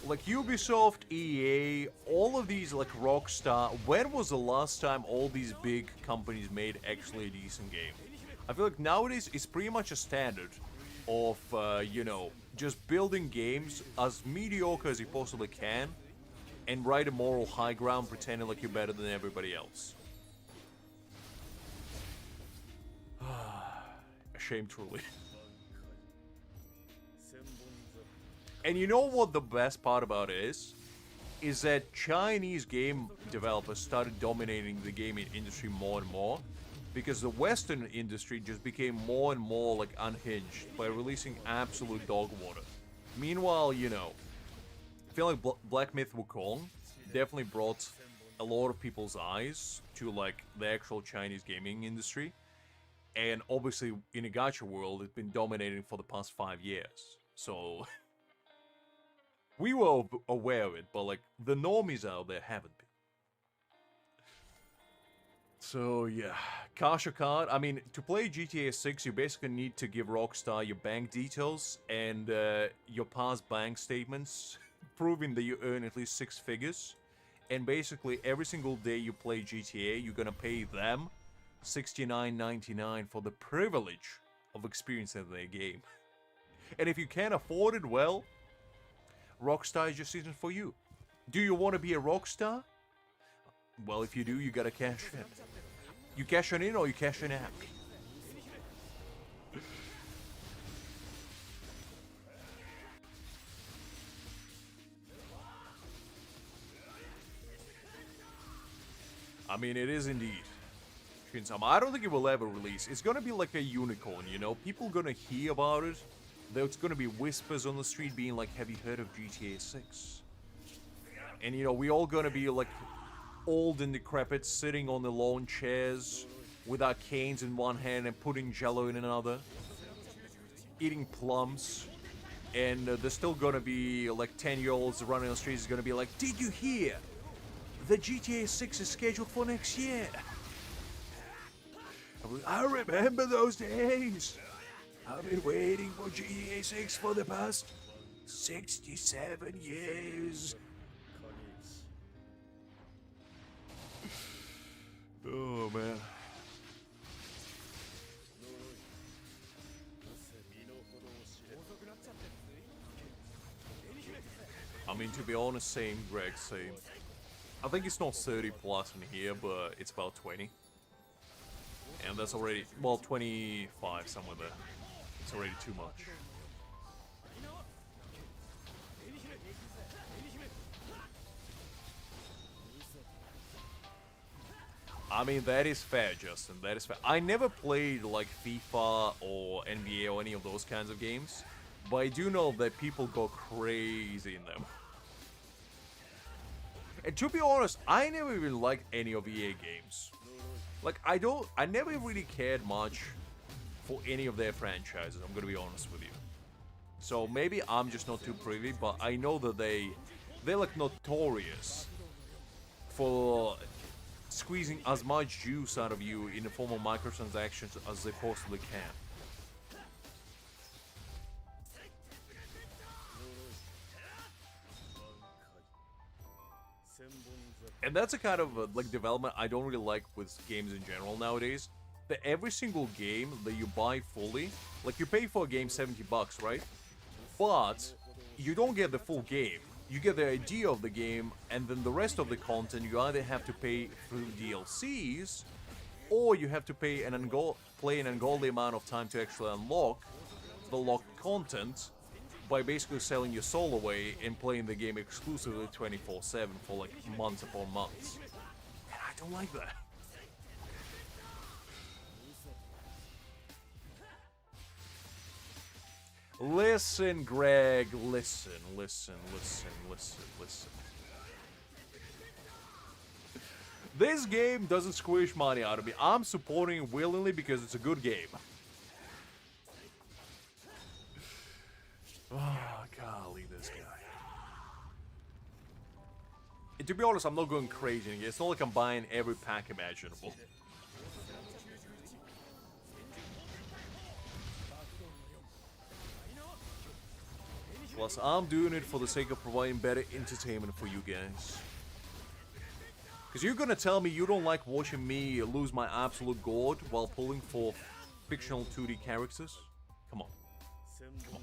Like Ubisoft, EA, all of these, like Rockstar, when was the last time all these big companies made actually a decent game? I feel like nowadays it's pretty much a standard of, you know, just building games as mediocre as you possibly can and ride a moral high ground pretending like you're better than everybody else. A shame, truly. And you know what the best part about it is? Is that Chinese game developers started dominating the gaming industry more and more because the Western industry just became more and more like unhinged by releasing absolute dog water. Meanwhile, you know, I feel like Black Myth Wukong definitely brought a lot of people's eyes to like the actual Chinese gaming industry. And obviously in a gacha world, it's been dominating for the past 5 years. So we were aware of it, but like the normies out there haven't been. So yeah, Cash card. I mean, to play GTA 6, you basically need to give Rockstar your bank details and your past bank statements, proving that you earn at least 6 figures. And basically, every single day you play GTA, you're gonna pay them $69.99 for the privilege of experiencing their game. And if you can't afford it, well, Rockstar is just isn't for you. Do you want to be a Rockstar? Well, if you do, you gotta cash in. You cash in or you cash in out. I mean, it is indeed. Shinsama. I don't think it will ever release. It's gonna be like a unicorn, you know? People gonna hear about it. There's gonna be whispers on the street being like, have you heard of GTA 6? And, you know, we all gonna be like old and decrepit, sitting on the lawn chairs with our canes in one hand and putting jello in another. Eating plums. And there's still gonna be like 10-year-olds running on the streets gonna be like, did you hear? The GTA 6 is scheduled for next year. I remember those days. I've been waiting for GTA 6 for the past 67 years. Oh, man. I mean, to be honest, same, Greg, same. I think it's not 30 plus in here, but it's about 20. And that's already, well, 25, somewhere there. It's already too much. I mean, that is fair, Justin. That is fair. I never played, like, FIFA or NBA or any of those kinds of games. But I do know that people go crazy in them. And to be honest, I never even liked any of EA games. Like, I never really cared much for any of their franchises, I'm gonna be honest with you. So maybe I'm just not too privy, but I know that they're like notorious for squeezing as much juice out of you in the form of microtransactions as they possibly can. And that's a kind of like development I don't really like with games in general nowadays. That every single game that you buy fully, like you pay for a game 70 bucks, right? But you don't get the full game. You get the idea of the game, and then the rest of the content you either have to pay through DLCs, or you have to pay play an ungodly amount of time to actually unlock the locked content by basically selling your soul away and playing the game exclusively 24/7 for like months upon months. And I don't like that. Listen, Greg, listen. This game doesn't squish money out of me. I'm supporting it willingly because it's a good game. Oh, golly, this guy. And to be honest, I'm not going crazy. It's not like I'm buying every pack imaginable. Plus, I'm doing it for the sake of providing better entertainment for you guys. Because you're gonna tell me you don't like watching me lose my absolute gourd while pulling for fictional 2D characters? Come on. Come on.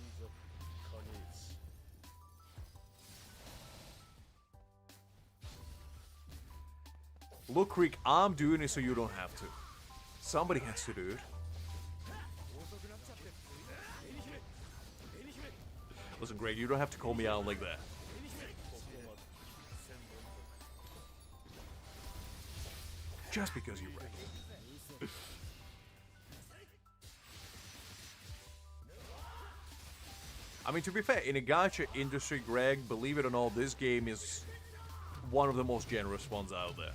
Look, Creek, I'm doing it so you don't have to. Somebody has to do it. Listen, Greg, you don't have to call me out like that. Just because you're right. I mean, to be fair, in a gacha industry, Greg, believe it or not, this game is one of the most generous ones out there.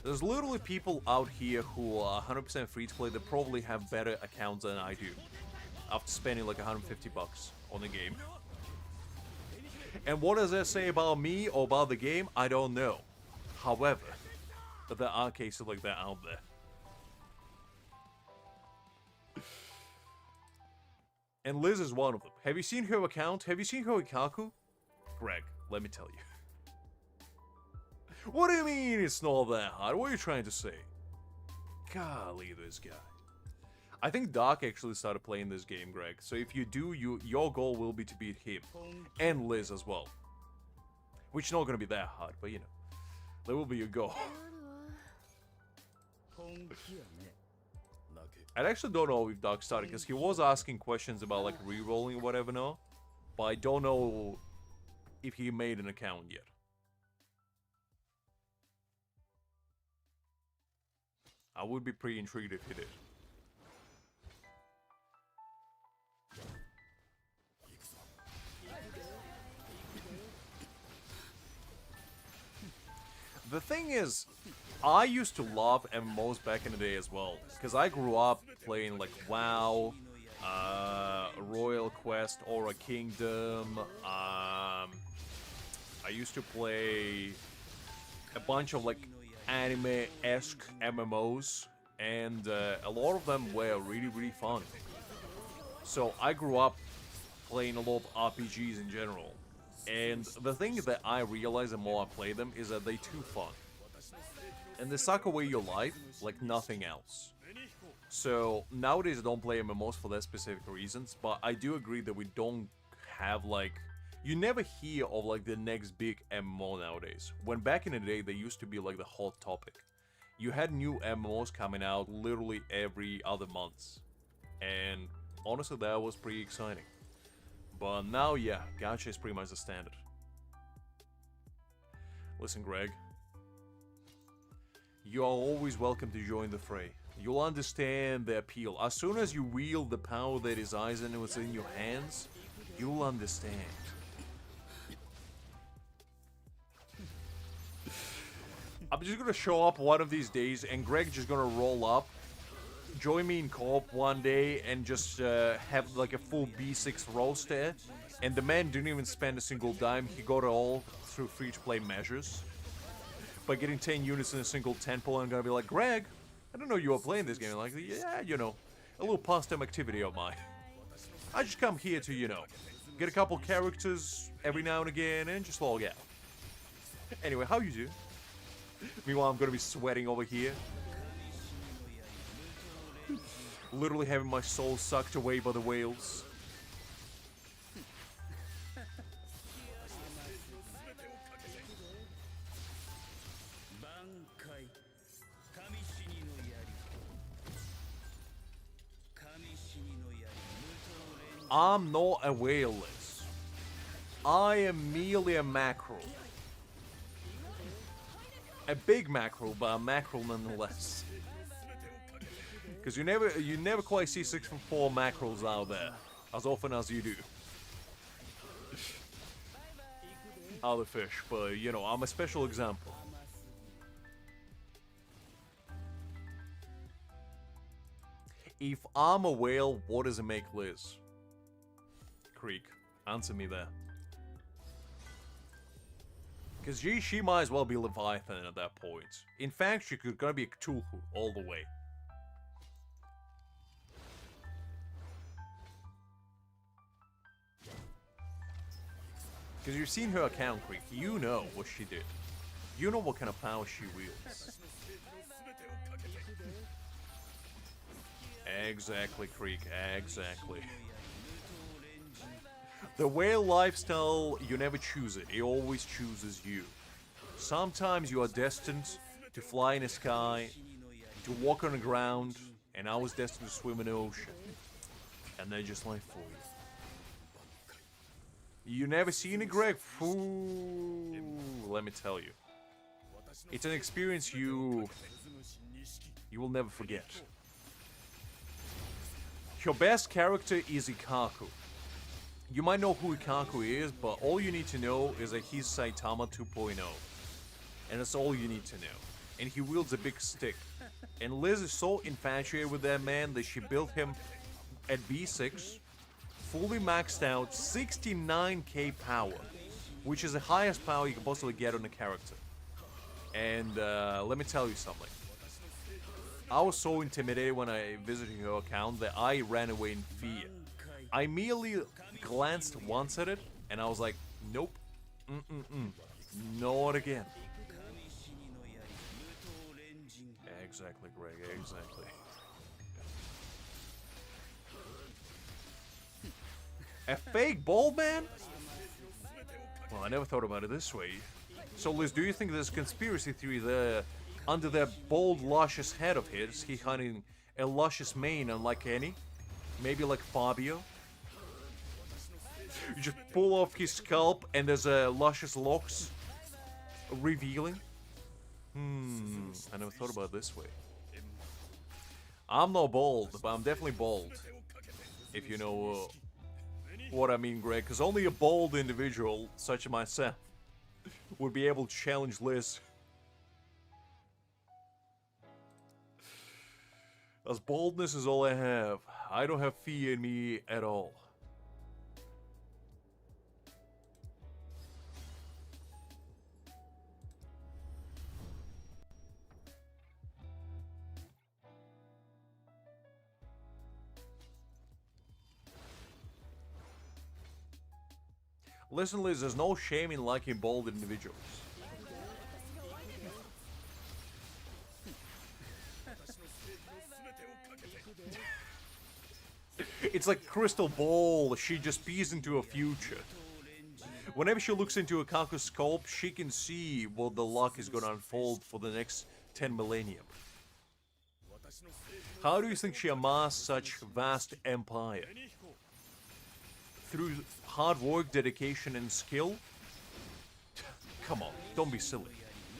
There's literally people out here who are 100% free to play that probably have better accounts than I do after spending like 150 bucks on the game. And what does that say about me or about the game? I don't know. However, there are cases like that out there. And Liz is one of them. Have you seen her account? Have you seen her Ikaku? Greg, let me tell you. What do you mean it's not that hard? What are you trying to say? Golly, this guy. I think Doc actually started playing this game, Greg. So if you do, your goal will be to beat him. And Liz as well. Which is not going to be that hard, but you know. That will be your goal. I actually don't know if Doc started, because he was asking questions about like re-rolling or whatever now. But I don't know if he made an account yet. I would be pretty intrigued if he did. The thing is, I used to love MMOs back in the day as well, because I grew up playing like WoW, Royal Quest, Aura Kingdom. I used to play a bunch of like anime-esque MMOs, and a lot of them were really, really fun. So I grew up playing a lot of RPGs in general. And the thing that I realize the more I play them is that they're too fun. And they suck away your life like nothing else. So nowadays I don't play MMOs for that specific reasons, but I do agree that we don't have like... You never hear of like the next big MMO nowadays. When back in the day they used to be like the hot topic. You had new MMOs coming out literally every other month. And honestly that was pretty exciting. But now, yeah, gacha is pretty much the standard. Listen, Greg. You are always welcome to join the fray. You'll understand the appeal. As soon as you wield the power that is Aizen and what's in your hands, you'll understand. I'm just gonna show up one of these days and Greg's just gonna roll up, join me in co-op one day and just have like a full B6 roster, and the man didn't even spend a single dime. He got it all through free-to-play measures. By getting 10 units in a single temple, I'm gonna be like, Greg, I don't know you were playing this game. Like, yeah, you know, a little pastime activity of mine. I just come here to, you know, get a couple characters every now and again and just log out. Anyway, how you do? Meanwhile, I'm gonna be sweating over here. Literally having my soul sucked away by the whales. I'm not a whaleless. I am merely a mackerel. A big mackerel, but a mackerel nonetheless. Because you never quite see 6'4" mackerels out there as often as you do. Other fish, but you know, I'm a special example. If I'm a whale, what does it make Liz? Creek, answer me there. Because she might as well be Leviathan at that point. In fact, she could gonna be a Cthulhu all the way. Because you've seen her account, Creek. You know what she did. You know what kind of power she wields. Exactly, Creek. Exactly. The whale lifestyle, you never choose it. It always chooses you. Sometimes you are destined to fly in the sky, to walk on the ground, and I was destined to swim in the ocean. And they just like for you. You never seen it, Greg? Ooh, let me tell you. It's an experience you will never forget. Your best character is Ikaku. You might know who Ikaku is, but all you need to know is that he's Saitama 2.0. And that's all you need to know. And he wields a big stick. And Liz is so infatuated with that man that she built him at B6, fully maxed out, 69k power, which is the highest power you can possibly get on a character. And let me tell you something. I was so intimidated when I visited her account that I ran away in fear. I merely glanced once at it, and I was like, nope. Not again. Exactly, Greg, exactly. A fake bald man? Well, I never thought about it this way. So, Liz, do you think there's a conspiracy theory there under that bald, luscious head of his, he hiding a luscious mane unlike any? Maybe like Fabio? You just pull off his scalp and there's a luscious locks revealing? I never thought about it this way. I'm not bald, but I'm definitely bald. If you know what I mean, Greg. Because only a bald individual, such as myself, would be able to challenge Liz. As baldness is all I have. I don't have fear in me at all. Listen, Liz, there's no shame in liking bald individuals. It's like crystal ball, she just pees into a future. Whenever she looks into a Kaku's sculpt, she can see what the luck is gonna unfold for the next 10 millennium. How do you think she amassed such vast empire? Through hard work, dedication, and skill? Come on, don't be silly.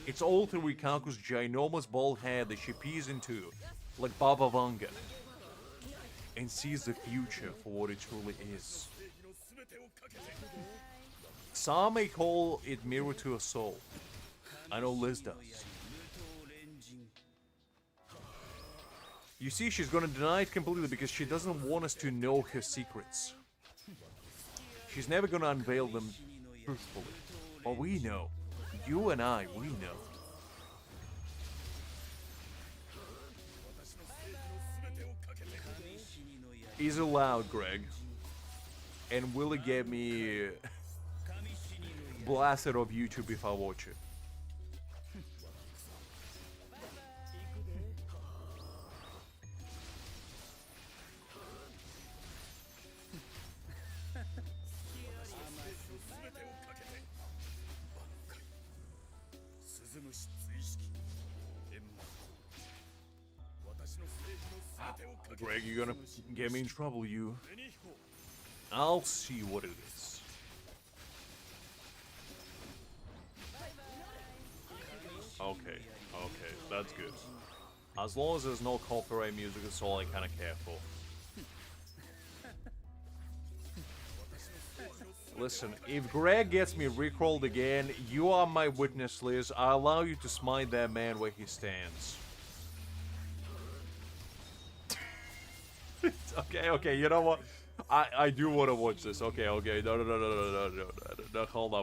It's all through Kaku's ginormous bald head that she pees into, like Baba Vanga, and sees the future for what it truly is. Some may call it mirror to a soul. I know Liz does. You see, she's gonna deny it completely because she doesn't want us to know her secrets. She's never gonna unveil them truthfully. But we know. You and I, we know. Is it loud, Greg? And will it get me blasted off YouTube if I watch it? Greg, you're gonna get me in trouble, you. I'll see what it is. Okay, that's good. As long as there's no copyright music, that's all I kinda care for. Listen, if Greg gets me rickrolled again, you are my witness, Liz. I allow you to smite that man where he stands. Okay, you know what? I do want to watch this. Okay, no,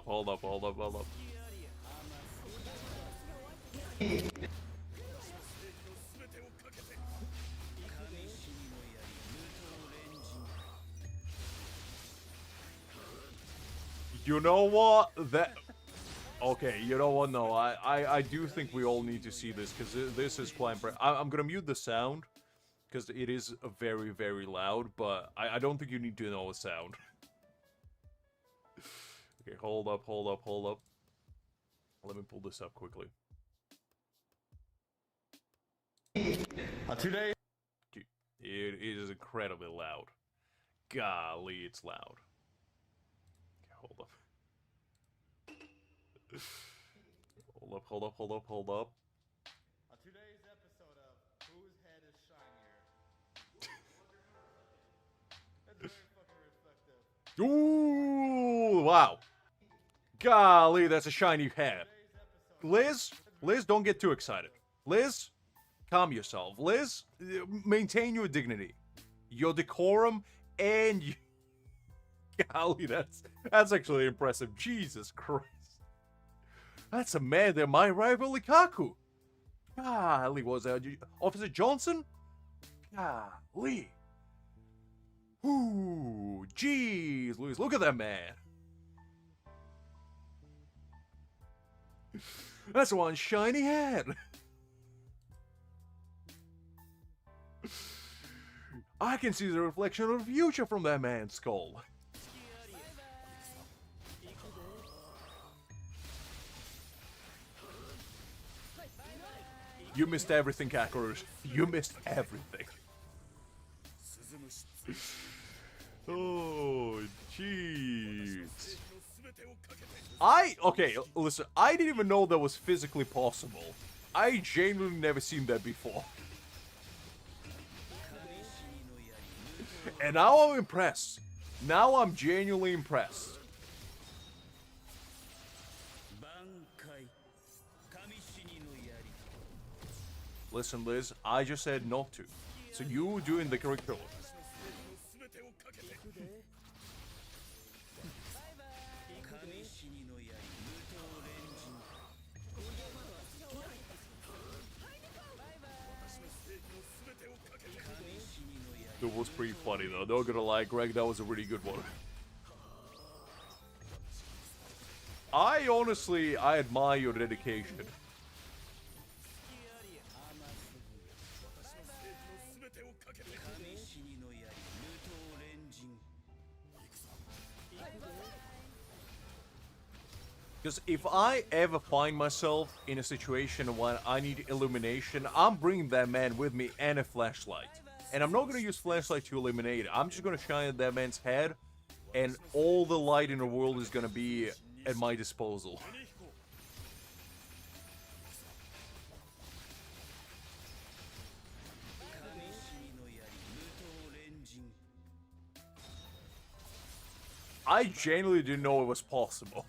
hold up. You know what? Okay, you know what? No, I do think we all need to see this, because this is quite impressive. I'm gonna mute the sound, because it is very, very loud, but I don't think you need to know the sound. Okay, hold up. Let me pull this up quickly. Today, Dude, it is incredibly loud. Golly, it's loud. Okay, hold up. Hold up. today's episode of Whose Head is Shinier? That's very fucking reflective. Ooh, wow. Golly, that's a shiny head. Liz, don't get too excited. Liz, calm yourself. Liz, maintain your dignity, your decorum, and you... Golly, that's actually impressive. Jesus Christ. That's a man that my rival Kaku. Golly, was that Officer Johnson? Golly. Ooh, jeez, Luis, look at that man. That's one shiny head. I can see the reflection of the future from that man's skull. You missed everything, Kakarot. You missed everything. Oh, jeez. Okay, listen, I didn't even know that was physically possible. I genuinely never seen that before. And now I'm impressed. Now I'm genuinely impressed. Listen, Liz, I just said not to. So you doing the curriculum. That was pretty funny though, not gonna lie, Greg, that was a really good one. I honestly, I admire your dedication. Because if I ever find myself in a situation where I need illumination, I'm bringing that man with me and a flashlight. And I'm not going to use flashlight to illuminate it. I'm just going to shine at that man's head, and all the light in the world is going to be at my disposal. I genuinely didn't know it was possible.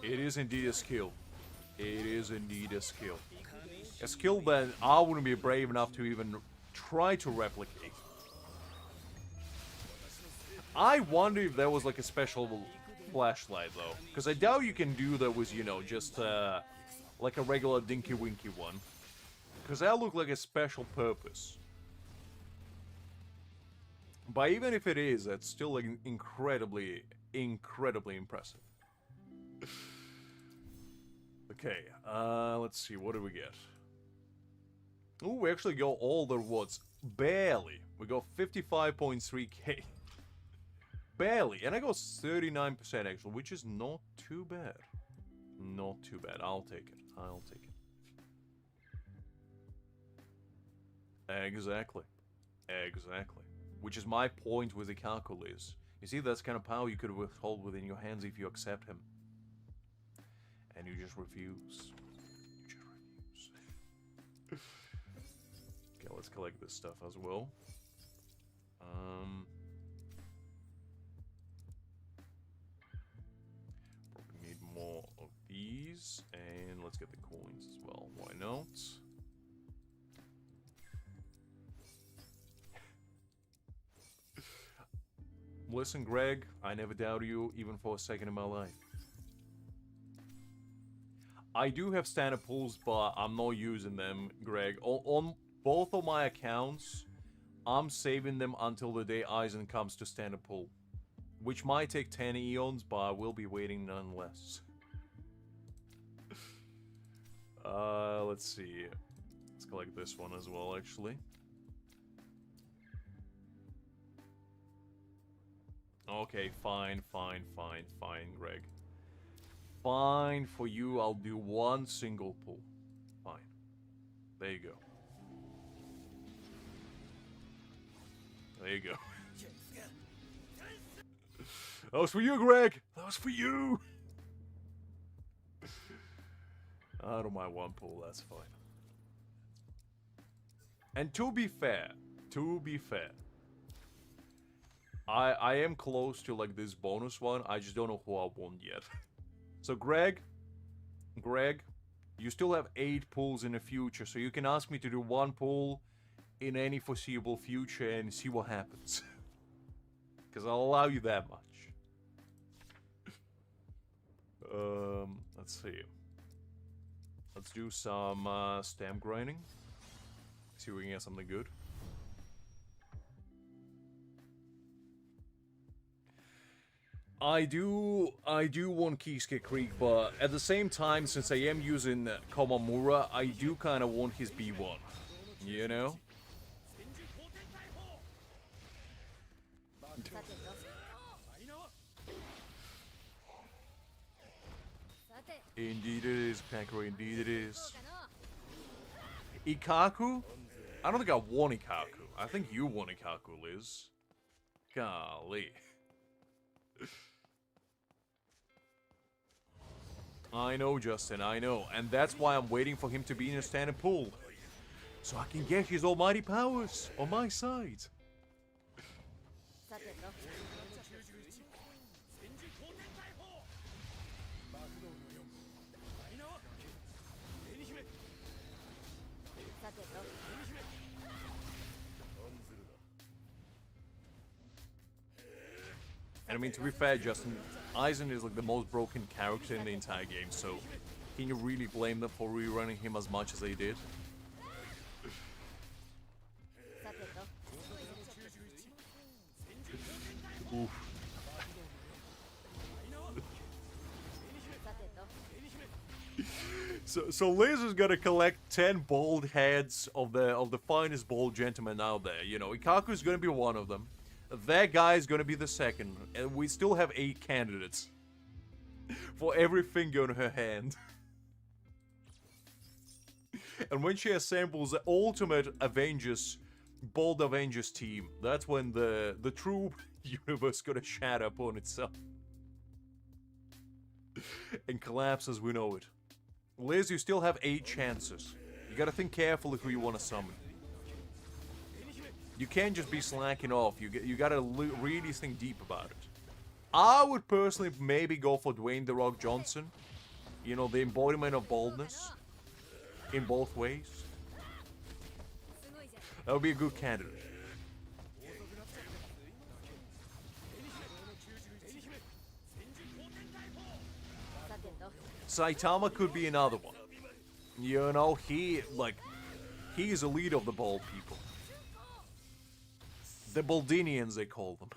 It is indeed a skill. It is indeed a skill. A skill that I wouldn't be brave enough to even try to replicate. I wonder if there was like a special flashlight though. Because I doubt you can do that with, you know, just like a regular Dinky Winky one. Because that looked like a special purpose. But even if it is, that's still like incredibly impressive. Okay, let's see, what do we get? Ooh, we actually go all the rewards. Barely. We go 55.3k. Barely. And I go 39% actually, which is not too bad. Not too bad. I'll take it. I'll take it. Exactly. Exactly. Which is my point with the calculus. You see, that's kind of power you could withhold within your hands if you accept him. And you just refuse. You just refuse. Okay, let's collect this stuff as well. Probably need more of these. And let's get the coins as well. Why not? Listen, Greg, I never doubted you even for a second in my life. I do have stand-up pulls, but I'm not using them, Greg. On both of my accounts, I'm saving them until the day Aizen comes to stand-up pull. Which might take 10 eons, but I will be waiting nonetheless. Let's see. Let's collect this one as well, actually. Okay, fine, Greg. Fine, for you, I'll do one single pull. Fine. There you go. There you go. That was for you, Greg! That was for you! I don't mind one pull, that's fine. And to be fair, I am close to like this bonus one, I just don't know who I want yet. So Greg, you still have 8 pulls in the future, so you can ask me to do one pull in any foreseeable future and see what happens. Because I'll allow you that much. Let's see. Let's do some stamp grinding. See if we can get something good. I do want Kisuke Creek, but at the same time, since I am using Komamura, I do kind of want his B1. You know? Indeed it is, Kankuro, indeed it is. Ikaku? I don't think I want Ikaku. I think you want Ikaku, Liz. Golly. I know, Justin, I know. And that's why I'm waiting for him to be in a standing pool. So I can get his almighty powers on my side. And I mean, to be fair, Justin, Aizen is like the most broken character in the entire game, so can you really blame them for rerunning him as much as they did? Oof. So Liz is gonna collect 10 bald heads of the finest bald gentlemen out there. You know, Ikaku's gonna be one of them. That guy is gonna be the second, and we still have 8 candidates for every finger on her hand. And when she assembles the ultimate Avengers, bold Avengers team, that's when the true universe is gonna shatter upon itself and collapse as we know it. Liz, you still have 8 chances. You gotta think carefully who you want to summon. You can't just be slacking off. You gotta really think deep about it. I would personally maybe go for Dwayne "The Rock" Johnson. You know, the embodiment of boldness in both ways. That would be a good candidate. Saitama could be another one. You know, he is a leader of the bald people. The Baldinians, they call them.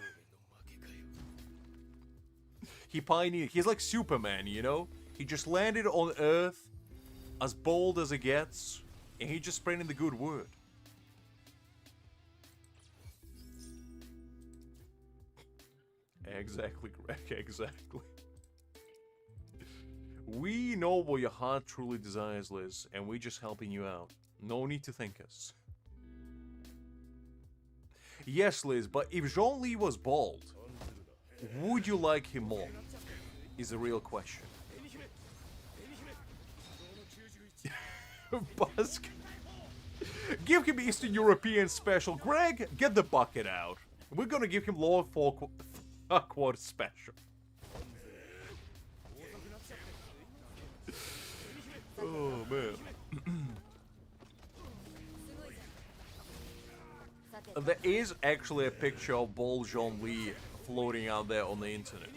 He pioneered. He's like Superman, you know? He just landed on Earth as bold as it gets, and he just spreading the good word. Exactly, Greg, exactly. We know what your heart truly desires, Liz, and we're just helping you out. No need to thank us. Yes, Liz, but if Jean-Li was bald, would you like him more? Is the real question. Busk. Give him Eastern European special. Greg, get the bucket out. We're gonna give him Lord Farquaad special. Oh, man. There is actually a picture of bald Jean-Li floating out there on the internet.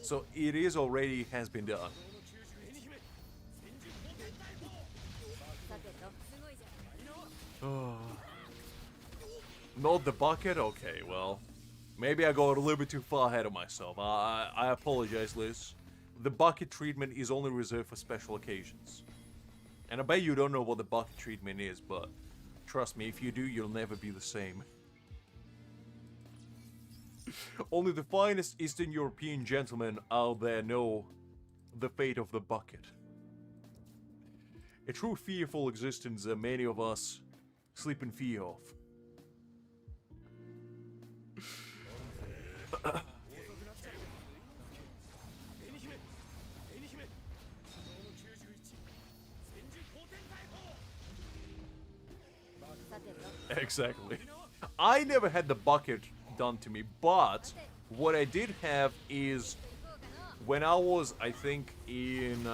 So it is already has been done. Oh. Not the bucket? Okay, well. Maybe I got a little bit too far ahead of myself. I apologize, Liz. The bucket treatment is only reserved for special occasions. And I bet you don't know what the bucket treatment is, but trust me, if you do, you'll never be the same. Only the finest Eastern European gentlemen out there know the fate of the bucket. A true fearful existence that many of us sleep in fear of. Exactly. I never had the bucket done to me, but what I did have is when I was, I think, in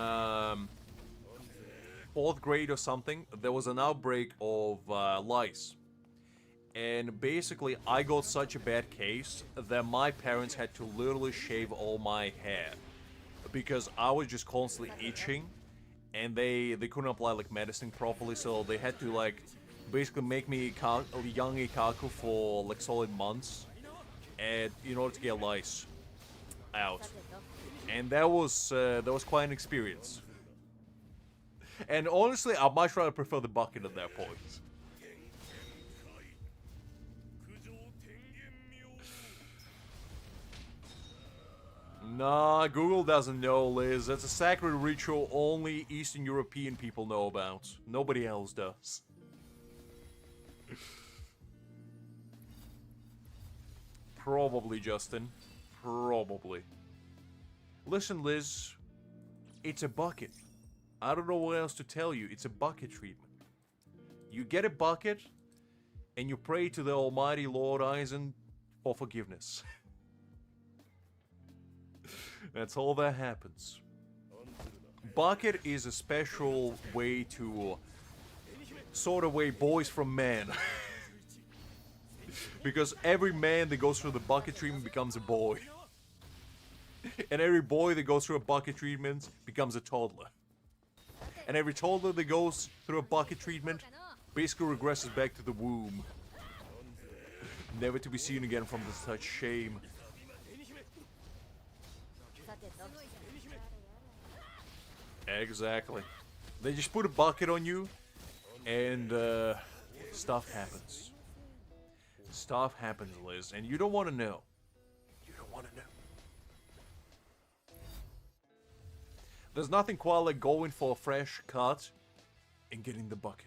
4th grade or something, there was an outbreak of lice. And basically, I got such a bad case that my parents had to literally shave all my hair because I was just constantly itching, and they couldn't apply like medicine properly, so they had to like basically make me young Ikaku for like solid months, and in order to get lice out, and that was quite an experience. And honestly, I much rather prefer the bucket at that point. Nah, Google doesn't know, Liz. That's a sacred ritual only Eastern European people know about. Nobody else does. Probably, Justin. Probably. Listen, Liz. It's a bucket. I don't know what else to tell you. It's a bucket treatment. You get a bucket, and you pray to the almighty Lord Aizen for forgiveness. That's all that happens. Bucket is a special way to sort of weigh boys from men. Because every man that goes through the bucket treatment becomes a boy. And every boy that goes through a bucket treatment becomes a toddler. And every toddler that goes through a bucket treatment basically regresses back to the womb. Never to be seen again from such shame. Exactly. They just put a bucket on you, and stuff happens. Stuff happens, Liz, and you don't want to know. You don't want to know. There's nothing quite like going for a fresh cut and getting the bucket.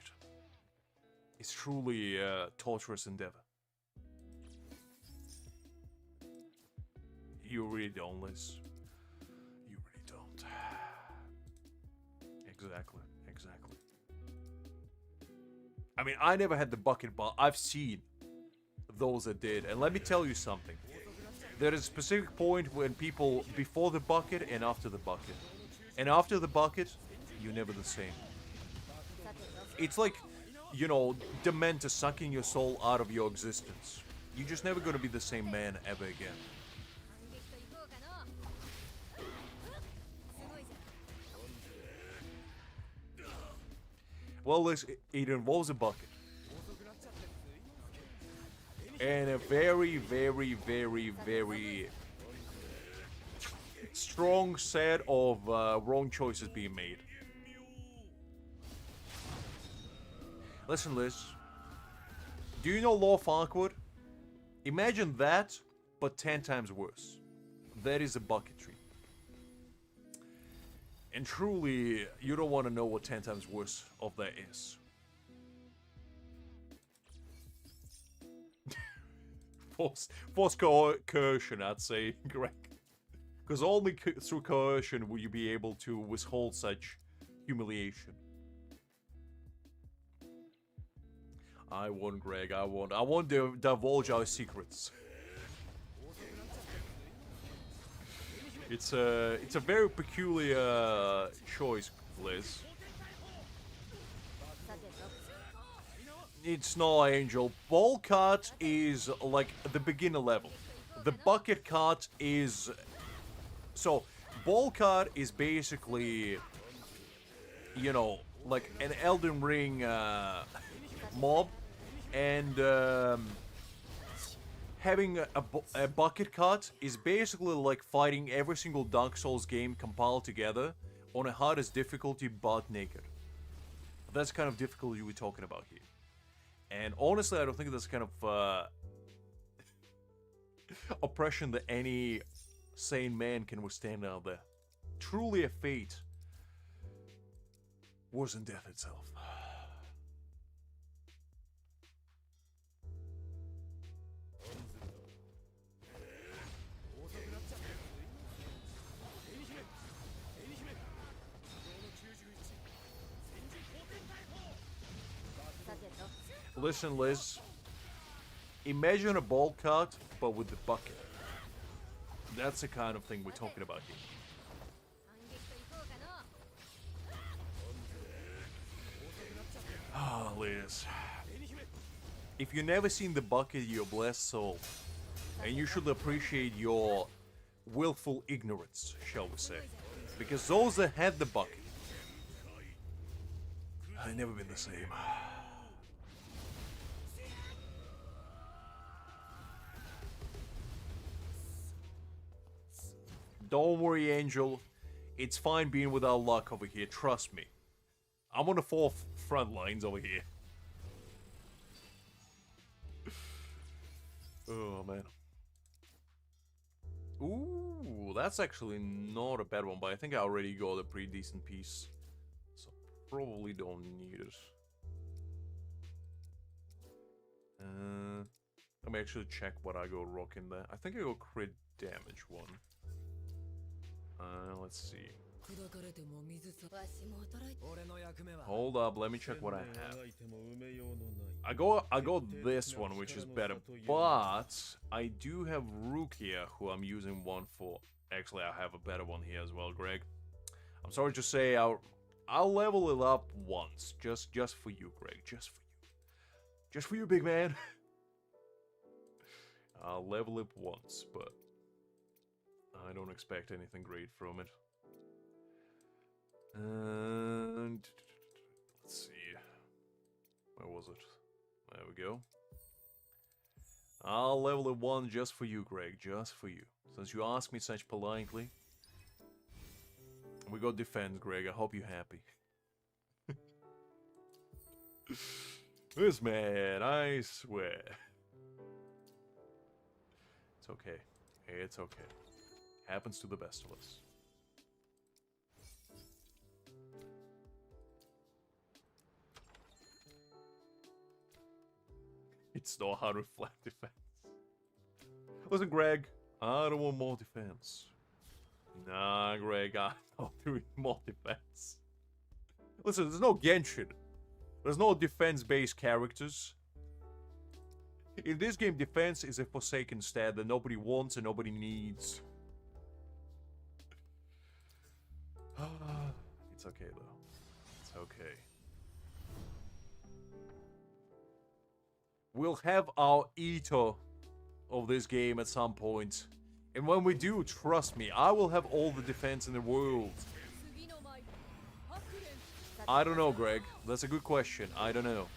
It's truly a torturous endeavor. You really don't, Liz. You really don't. Exactly, exactly. I mean, I never had the bucket, but I've seen those that did. And let me tell you something. There is a specific point when people, before the bucket and after the bucket. And after the bucket, you're never the same. It's like, you know, Dementor sucking your soul out of your existence. You're just never going to be the same man ever again. Well, Liz, it involves a bucket. And a very, very, very, very strong set of wrong choices being made. Listen, Liz. Do you know Law Farquaad? Imagine that, but 10 times worse. That is a bucket tree. And truly, you don't want to know what 10 times worse of that is. Forced coercion, I'd say, Greg. Because only through coercion will you be able to withhold such humiliation. I won't, Greg, I won't. I won't divulge our secrets. It's a very peculiar choice, Liz. It's not, Angel. Ball cut is like the beginner level. The bucket cut is... So, ball cut is basically, you know, like an Elden Ring mob. And having a bucket cut is basically like fighting every single Dark Souls game compiled together on a hardest difficulty but naked. That's kind of difficulty we're talking about here. And honestly, I don't think that's kind of oppression that any sane man can withstand out there. Truly a fate worse than death itself. Listen, Liz. Imagine a ball cut, but with the bucket. That's the kind of thing we're talking about here. Ah, Liz. If you've never seen the bucket, you're a blessed soul. And you should appreciate your willful ignorance, shall we say. Because those that had the bucket, I've never been the same. Don't worry, Angel. It's fine being without luck over here, trust me. I'm on the fourth front lines over here. Oh, man. Ooh, that's actually not a bad one, but I think I already got a pretty decent piece. So probably don't need it. Let me actually check what I got rocking there. I think I got crit damage one. Let's see. Hold up, let me check what I have. I got this one, which is better, but I do have Rukia, who I'm using one for. Actually, I have a better one here as well, Greg. I'm sorry to say, I'll level it up once, just for you, Greg, just for you, big man. I'll level it once, but I don't expect anything great from it. And let's see. Where was it? There we go. I'll level it one just for you, Greg. Just for you. Since you asked me such politely. We got defense, Greg. I hope you're happy. This man, I swear. It's okay. It's okay. Happens to the best of us. It's not how to flat defense. Listen, Greg, I don't want more defense. Nah, Greg, I'm not doing more defense. Listen, there's no Genshin. There's no defense-based characters. In this game, defense is a forsaken stat that nobody wants and nobody needs. It's okay, though. It's okay. We'll have our Ito of this game at some point. And when we do, trust me, I will have all the defense in the world. I don't know, Greg. That's a good question. I don't know.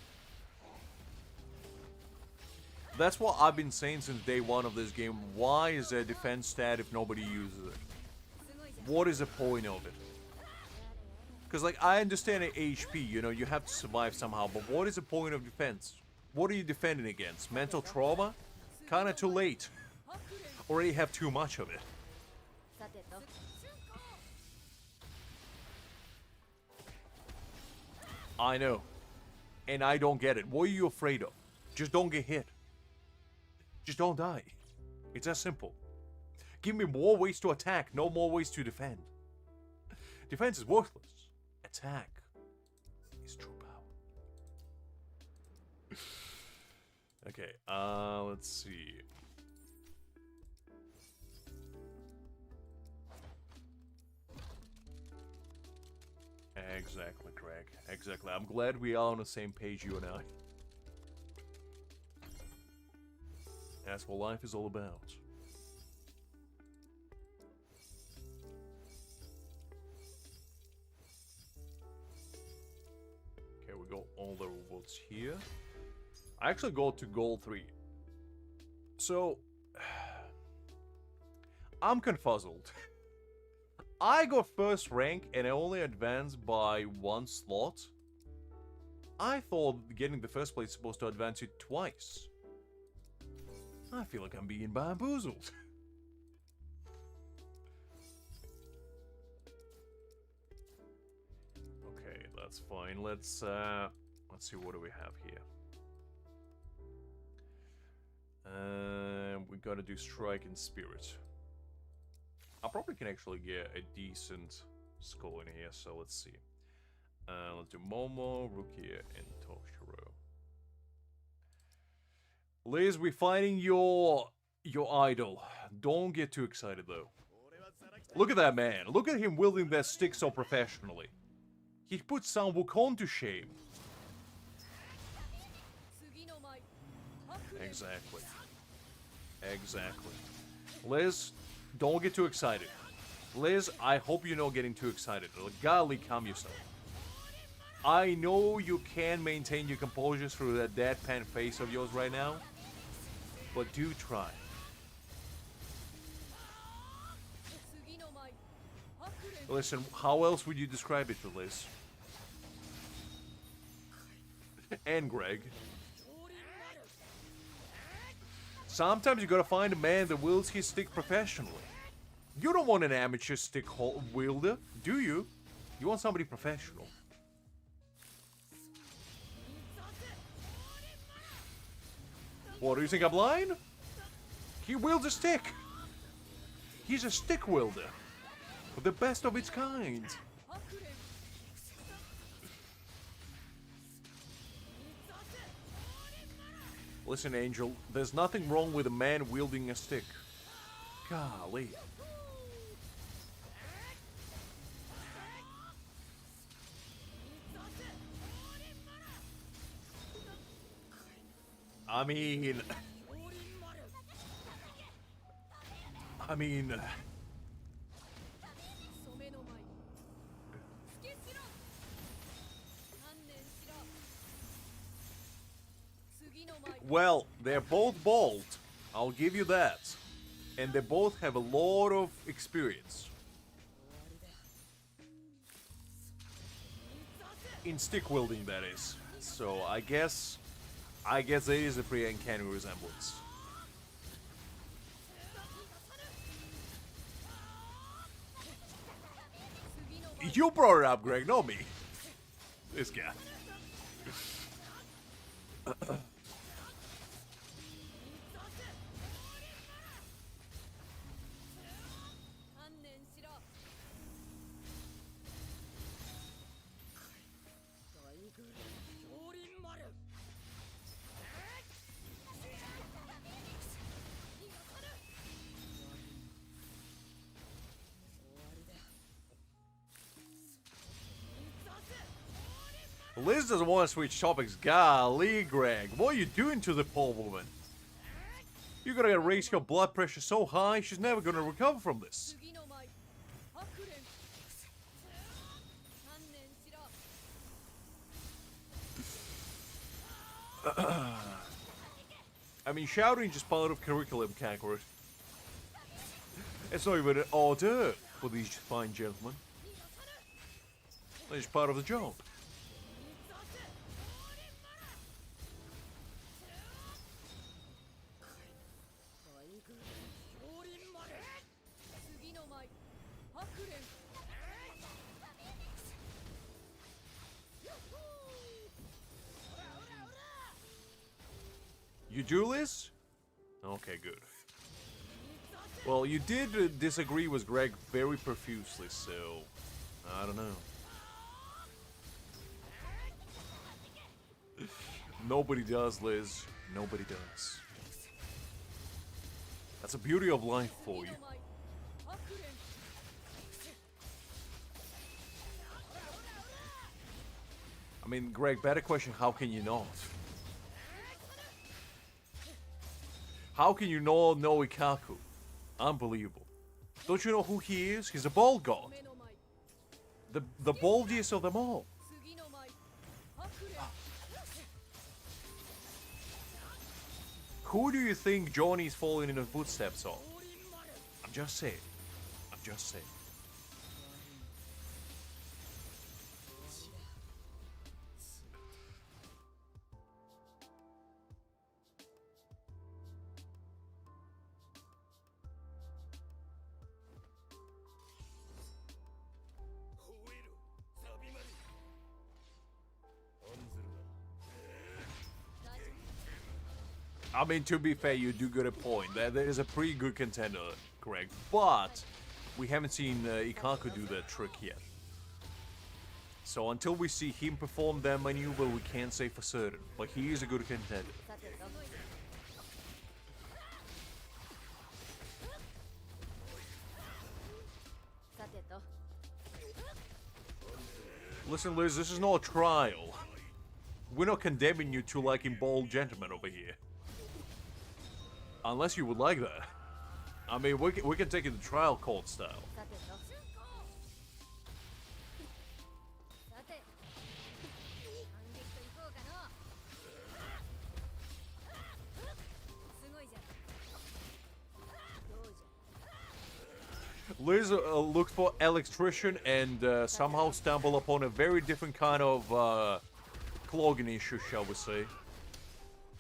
That's what I've been saying since day one of this game. Why is there a defense stat if nobody uses it? What is the point of it? Because, like, I understand an HP, you know, you have to survive somehow, but what is the point of defense? What are you defending against? Mental trauma? Kinda too late. Already have too much of it. I know. And I don't get it. What are you afraid of? Just don't get hit. Just don't die. It's that simple. Give me more ways to attack, no more ways to defend. Defense is worthless. Attack is true power. Okay, let's see. Exactly, Craig. Exactly. I'm glad we are on the same page, you and I. That's what life is all about. Okay, we got all the rewards here. I actually go to goal 3. So, I'm confuzzled. I got first rank and I only advanced by 1 slot. I thought getting the first place is supposed to advance you twice. I feel like I'm being bamboozled. Okay, that's fine. Let's see, what do we have here? We gotta do Strike and Spirit. I probably can actually get a decent score in here, so let's see. Let's do Momo, Rukia, and Toshiro. Liz, we're fighting your idol. Don't get too excited, though. Look at that man. Look at him wielding that stick so professionally. He put San Wukong to shame. Exactly. Exactly. Liz, Don't get too excited. Liz, I hope you're not getting too excited. Golly, calm yourself. I know you can maintain your composure through that deadpan face of yours right now, but do try. Listen, how else would you describe it to Liz? And Greg. Sometimes you gotta find a man that wields his stick professionally. You don't want an amateur stick wielder, do you? You want somebody professional. What, do you think I'm lying? He wields a stick. He's a stick wielder. The best of its kind. Listen, Angel, there's nothing wrong with a man wielding a stick. Golly. I mean... Well, they're both bald. I'll give you that. And they both have a lot of experience. In stick wielding, that is. So I guess there is a pretty uncanny resemblance. You brought it up, Greg, not me. This guy. Liz doesn't want to switch topics. Golly, Greg. What are you doing to the poor woman? You're gonna raise her blood pressure so high, she's never gonna recover from this. I mean, shouting is just part of curriculum, Kakarot. It's not even an order for these fine gentlemen. It's part of the job. You do, Liz? Okay, good. Well, you did disagree with Greg very profusely, so... I don't know. Nobody does, Liz. Nobody does. That's the beauty of life for you. I mean, Greg, better question, how can you not? How can you not know Ikaku? Unbelievable. Don't you know who he is? He's a ball god. The baldiest of them all. Who do you think Johnny's following in the footsteps of? I'm just saying. I'm just saying. I mean, to be fair, you do get a point. There is a pretty good contender, Greg. But we haven't seen Ikaku do that trick yet. So until we see him perform that maneuver, we can't say for certain. But he is a good contender. Listen, Liz, this is not a trial. We're not condemning you to liking bald gentlemen over here. Unless you would like that. I mean, we can take it the trial court style. さてとさて反撃といこうかのすごいじゃんどうじゃ Liz looked for electrician and somehow stumbled upon a very different kind of clogging issue, shall we say.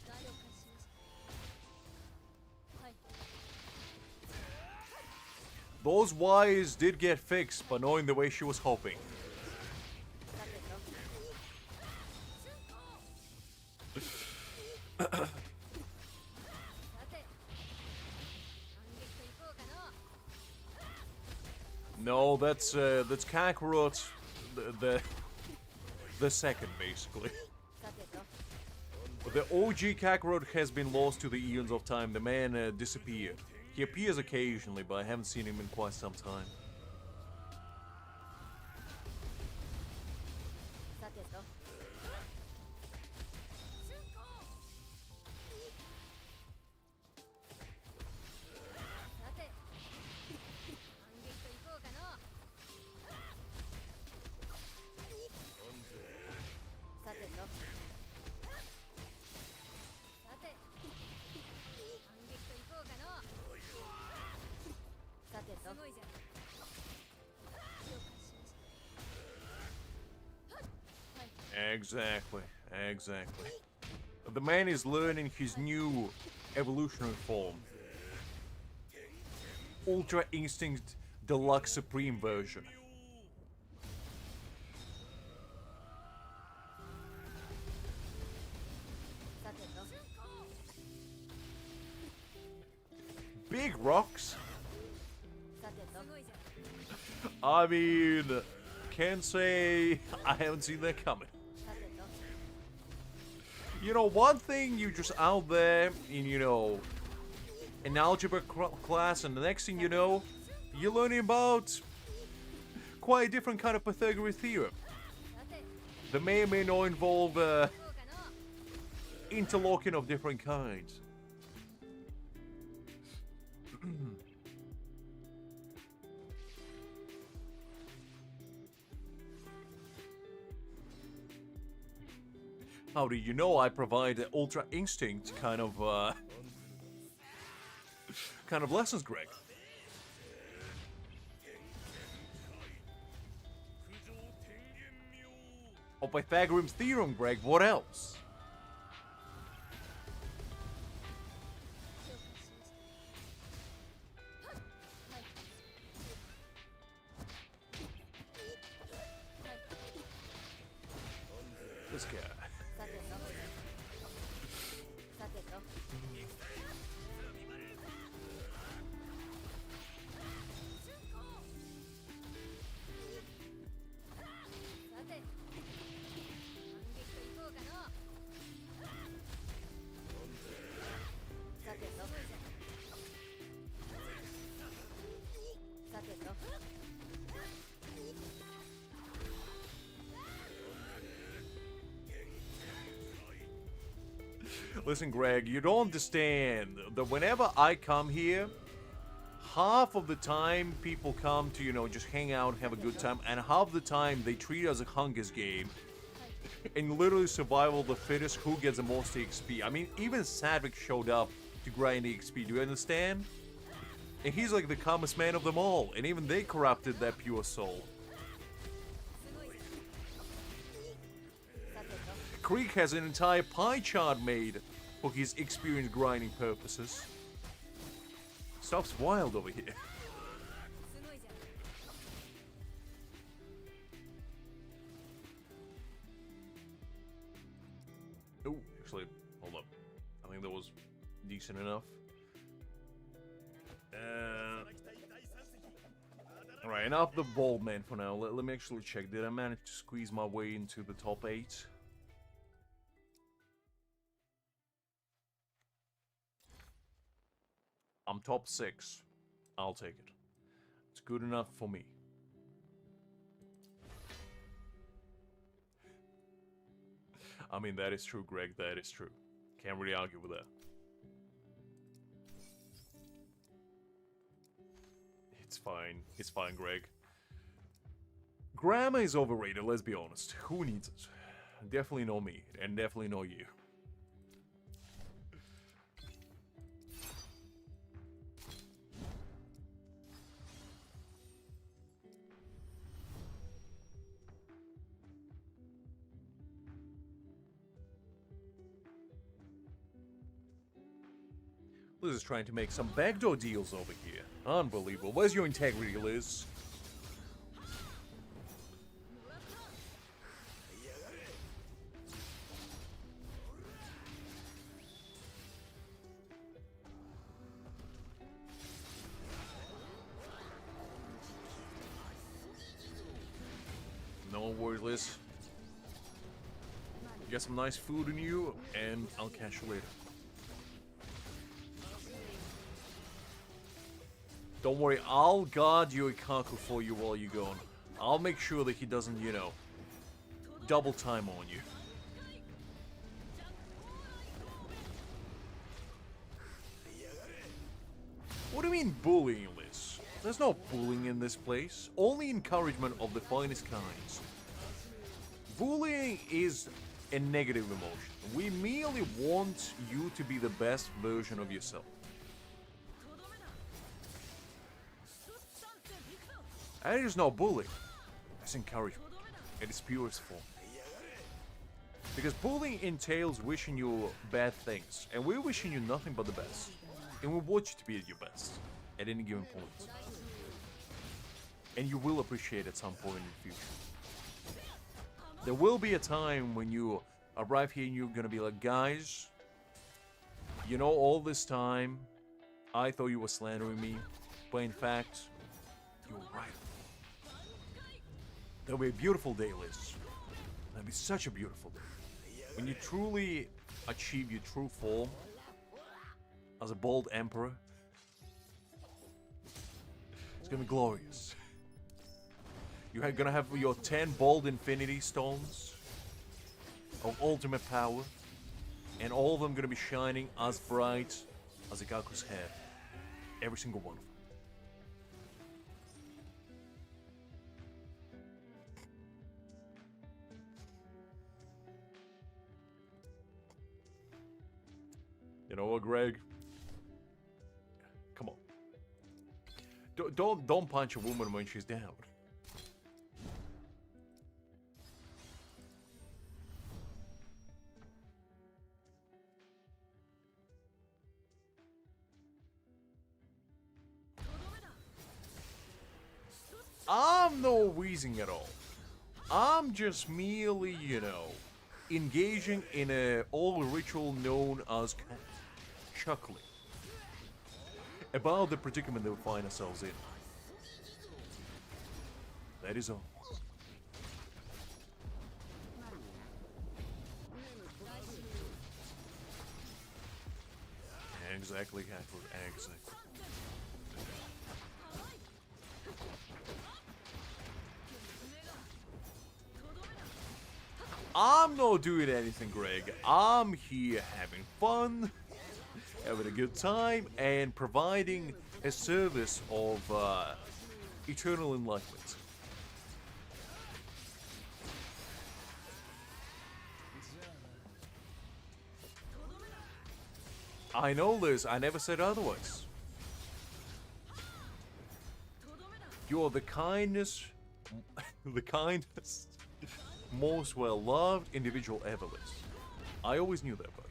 ガード開始しましたはい Those wires did get fixed, but not in the way she was hoping. さてとさて反撃といこうかの No, that's Kakarot, the second, basically. さてと The OG Kakarot has been lost to the eons of time. The man disappeared. He appears occasionally, but I haven't seen him in quite some time. さてとさて反撃といこうかのさてとさて反撃といこうかのさてとすごいじゃん了解しましたはい Exactly, exactly. The man is learning his new evolutionary form. Ultra Instinct Deluxe Supreme version. さてと Big rocks? さてとすごいじゃん I mean, can't say I haven't seen that coming. さてと You know, one thing you just out there in, you know, an algebra class, and the next thing you know, you're learning about quite a different kind of Pythagorean theorem. さて That may or may not involve こうかの interlocking of different kinds. How do you know I provide Ultra Instinct kind of lessons, Greg? Oh, Pythagorean's theorem, Greg. What else? 了解しましたはい This guy. さてとさてとさて反撃といこうかのさてとさてと Listen, Greg, you don't understand that whenever I come here, half of the time people come to, you know, just hang out, have a good time, and half the time they treat it as a Hunger's game. And literally survival of the fittest, who gets the most XP. I mean, even Sadvik showed up to grind the XP, do you understand? And he's like the calmest man of them all, and even they corrupted that pure soul. すごいさてと Creek has an entire pie chart made for his experience grinding purposes. Stuff's wild over here. すごいじゃん Oh, actually, hold up. I think that was decent enough. Alright, enough the bald man for now. Let me actually check. Did I manage to squeeze my way into the top 8? I'm top 6. I'll take it. It's good enough for me. I mean, that is true, Greg. That is true. Can't really argue with that. fine. It's fine, Greg. Grammar is overrated, let's be honest. Who needs it? Definitely not me, and definitely not you. Liz is trying to make some backdoor deals over here. Unbelievable. Where's your integrity, Liz? No worries, Liz. Get some nice food in you, and I'll catch you later. Don't worry, I'll guard your Ikaku for you while you're gone. I'll make sure that he doesn't, you know, double time on you. What do you mean bullying, Liz? There's no bullying in this place. Only encouragement of the finest kinds. Bullying is a negative emotion. We merely want you to be the best version of yourself. And it is not bullying. It's encouragement. In its purest form. Because bullying entails wishing you bad things. And we're wishing you nothing but the best. And we want you to be at your best. At any given point. And you will appreciate at some point in the future. There will be a time when you arrive here and you're gonna be like, guys, you know, all this time, I thought you were slandering me. But in fact, you were right. There'll be a beautiful day, Liz. That'll be such a beautiful day. When you truly achieve your true form as a bold emperor, it's gonna be glorious. You're gonna have your 10 bold infinity stones of ultimate power, and all of them gonna be shining as bright as Ikaku's head. Every single one of them. You know what, Greg? Come on. Don't punch a woman when she's down. I'm no wheezing at all. I'm just merely, you know, engaging in a old ritual known as chuckling about the predicament that we find ourselves in. That is all. Exactly, Hatford. Exactly. I'm not doing anything, Greg. I'm here having fun, having a good time, and providing a service of eternal enlightenment. I know, Liz. I never said otherwise. You're the kindest, most well-loved individual ever, Liz. I always knew that, buddy.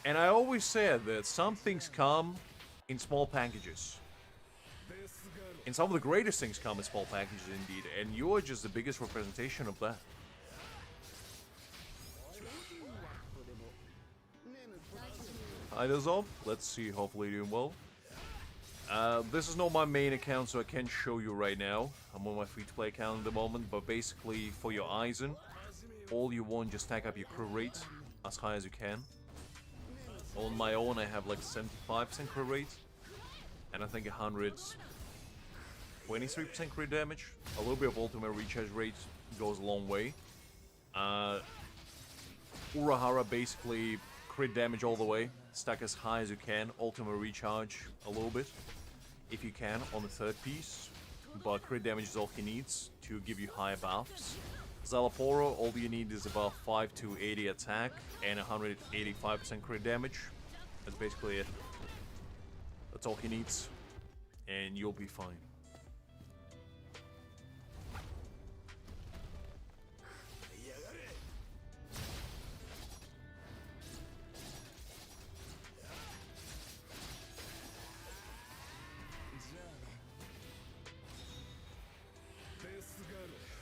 And I always said that some things come in small packages. And some of the greatest things come in small packages indeed, and you're just the biggest representation of that. Hi, Dazov. Let's see, hopefully doing well. This is not my main account, so I can't show you right now. I'm on my free-to-play account at the moment, but basically, for your Aizen, all you want, just stack up your crew rate as high as you can. On my own, I have like 75% crew rate, and I think 100's 23% crit damage. A little bit of ultimate recharge rate goes a long way. Urahara basically crit damage all the way, stack as high as you can, ultimate recharge a little bit, if you can, on the third piece, but crit damage is all he needs to give you high buffs. Szayelaporro, all you need is about 5 to 80 attack and 185% crit damage. That's basically it. That's all he needs, and you'll be fine.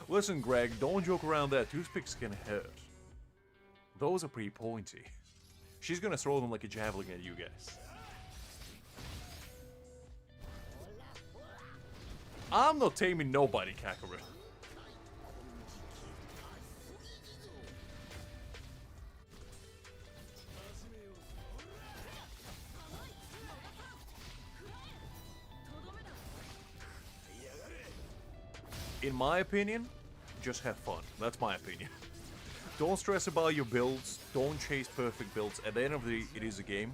Listen, Greg, don't joke around that. Toothpicks can hurt. Those are pretty pointy. She's gonna throw them like a javelin at you guys. I'm not taming nobody, Kakarot. In my opinion, just have fun. That's my opinion. Don't stress about your builds. Don't chase perfect builds. At the end of the day, it is a game.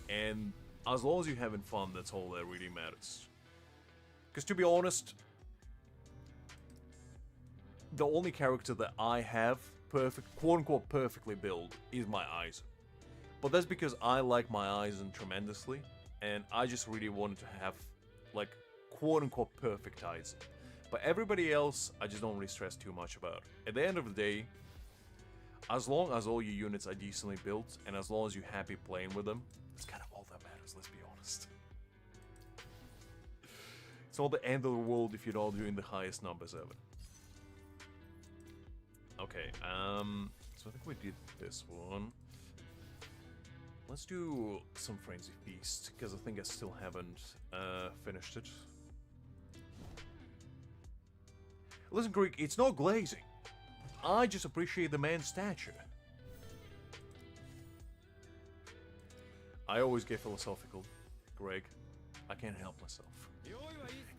And as long as you're having fun, that's all that really matters. Because to be honest, the only character that I have quote-unquote perfectly built is my Aizen. But that's because I like my Aizen tremendously. And I just really wanted to have, like, quote-unquote perfect Aizen. But everybody else, I just don't really stress too much about. At the end of the day, as long as all your units are decently built, and as long as you're happy playing with them, that's kind of all that matters, let's be honest. It's not the end of the world if you're not doing the highest numbers ever. Okay, so I think we did this one. Let's do some Frenzy Feast, because I think I still haven't finished it. Listen, Greek, it's not glazing. I just appreciate the man's stature. I always get philosophical, Greg. I can't help myself.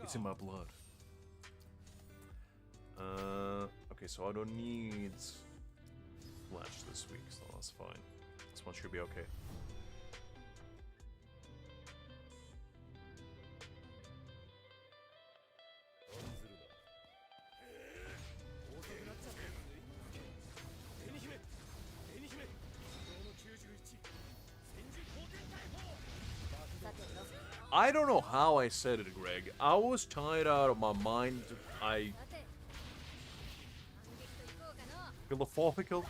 It's in my blood. Okay, so I don't need Flash this week, so that's fine. This one should be okay. I don't know how I said it, Greg. I was tired out of my mind. Philosophical?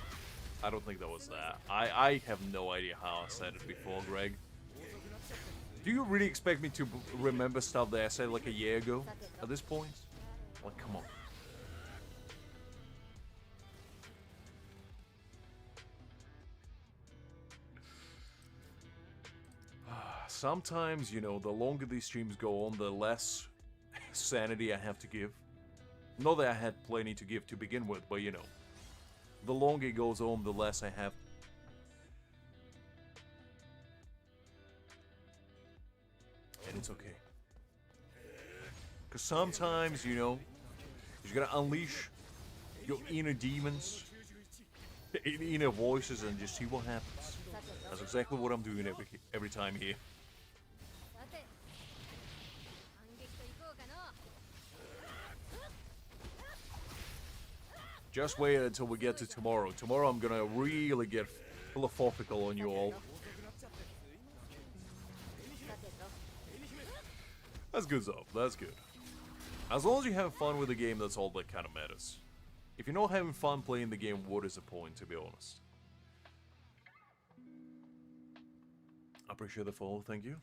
I don't think that was that. I have no idea how I said it before, Greg. Do you really expect me to remember stuff that I said like a year ago at this point? Like, come on. Sometimes, you know, the longer these streams go on, the less sanity I have to give. Not that I had plenty to give to begin with, but you know, the longer it goes on, the less I have. And it's okay. Because sometimes, you know, you're gonna unleash your inner demons, inner voices, and just see what happens. That's exactly what I'm doing every time here. Just wait until we get to tomorrow. Tomorrow I'm gonna really get philosophical on you all. That's good stuff, that's good. As long as you have fun with the game, that's all that kind of matters. If you're not having fun playing the game, what is the point, to be honest? I appreciate the follow, thank you.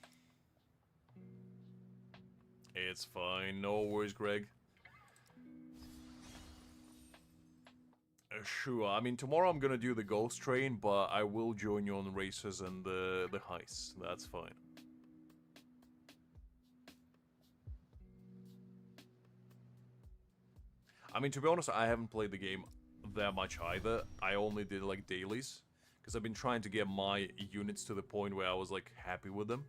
It's fine, no worries, Greg. Sure, I mean, tomorrow I'm gonna do the Ghost Train, but I will join you on the races and the heists. That's fine. I mean, to be honest, I haven't played the game that much either. I only did, like, dailies. Because I've been trying to get my units to the point where I was, like, happy with them.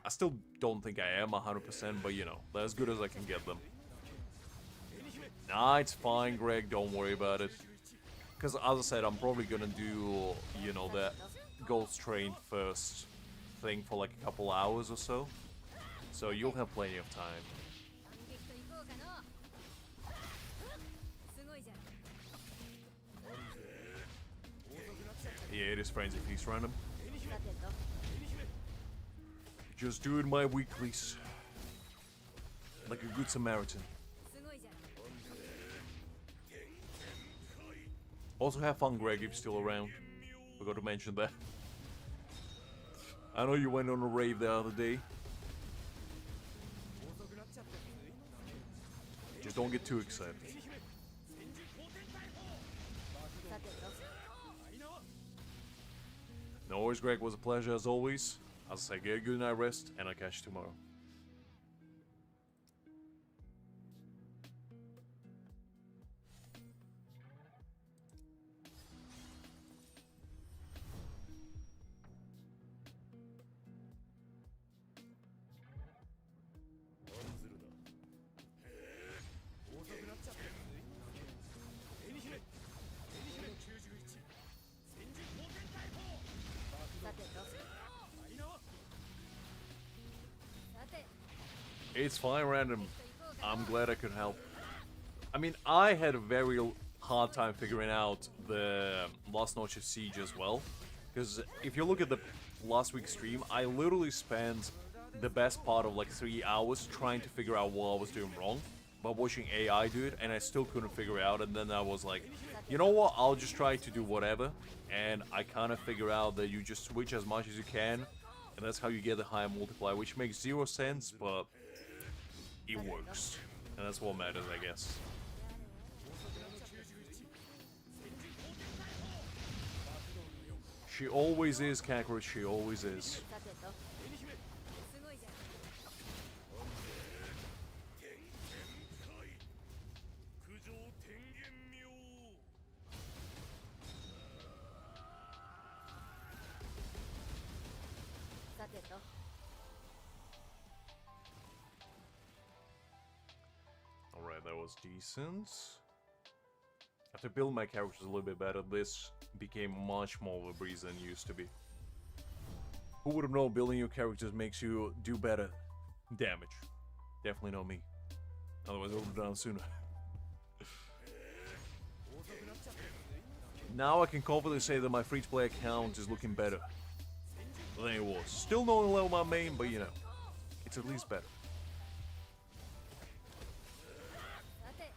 I still don't think I am 100%, but, you know, they're as good as I can get them. Nah, it's fine, Greg. Don't worry about it. Because as I said, I'm probably gonna do, you know, the Ghost Train first thing for like a couple hours or so. So you'll have plenty of time. 反撃といこうかのすごいじゃん Yeah, it is Frenzy Feast random. さてと Just doing my weeklies. Like a good Samaritan. すごいじゃん Also have fun, Greg, if you're still around. Forgot to mention that. I know you went on a rave the other day. Just don't get too excited. さてと No worries, Greg. Was a pleasure as always. As I say, get a good night rest, and I'll catch you tomorrow. It's fine, random. I'm glad I could help. I mean, I had a very hard time figuring out the Last Noches Siege as well. Because if you look at the last week's stream, I literally spent the best part of like 3 hours trying to figure out what I was doing wrong by watching AI do it, and I still couldn't figure it out. And then I was like, you know what, I'll just try to do whatever. And I kind of figure out that you just switch as much as you can, and that's how you get the higher multiplier, which makes 0 sense, but it works. And that's what matters, I guess. She always is, Kakarot, she always is. さてとすごいじゃん さてと Alright, that was decent. After building my characters a little bit better, this became much more of a breeze than it used to be. Who would have known building your characters makes you do better damage? Definitely not me. Otherwise I would have done it sooner. Now I can confidently say that my free-to-play account is looking better than it was. Still not on level my main, but you know, it's at least better. さて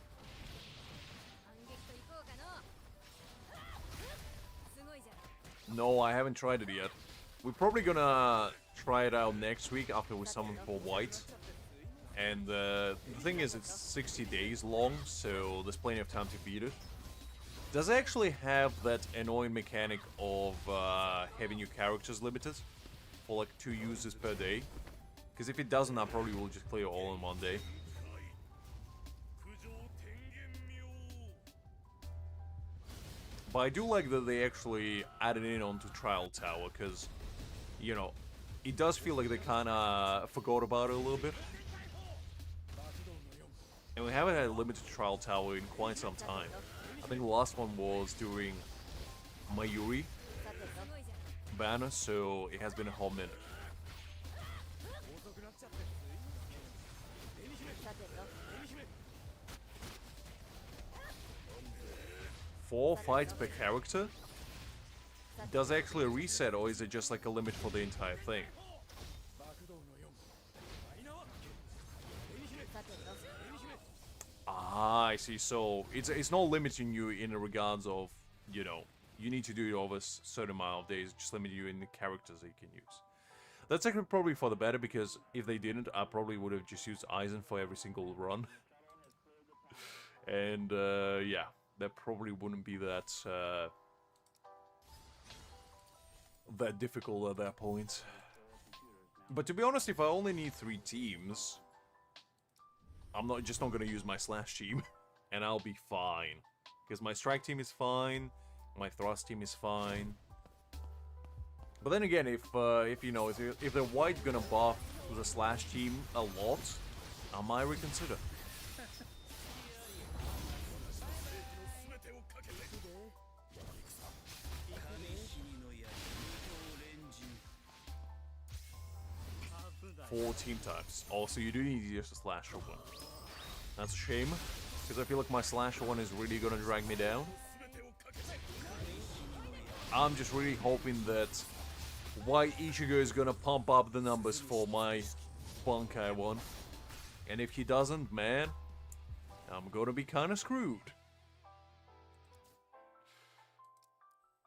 反撃といこうかのすごいじゃん No, I haven't tried it yet. We're probably gonna try it out next week after we summon for white. And the thing is, it's 60 days long, so there's plenty of time to beat it. Does it actually have that annoying mechanic of having your characters limited for like 2 uses per day? Because if it doesn't, I probably will just clear all in one day. But I do like that they actually added in onto Trial Tower, because, you know, it does feel like they kinda forgot about it a little bit. And we haven't had a limited Trial Tower in quite some time. I think the last one was during Mayuri さてとすごいじゃん banner, so it has been a whole minute. さてと 4 fights per character? Does it actually reset, or is it just like a limit for the entire thing? さてと Ah, I see. So it's not limiting you in the regards of, you know, you need to do it over a certain amount of days. Just limiting you in the characters that you can use. That's actually probably for the better, because if they didn't, I probably would have just used Aizen for every single run. And yeah, that probably wouldn't be that that difficult at that point. But to be honest, if I only need 3 teams, I'm not gonna use my slash team, and I'll be fine. Because my strike team is fine, my thrust team is fine. But then again, if you know, if the white gonna buff the slash team a lot, I might reconsider. 4 team types. Also, you do need just a slasher one. That's a shame, because I feel like my slasher one is really gonna drag me down. I'm just really hoping that White Ichigo is gonna pump up the numbers for my bankai one. And if he doesn't, man, I'm gonna be kinda screwed.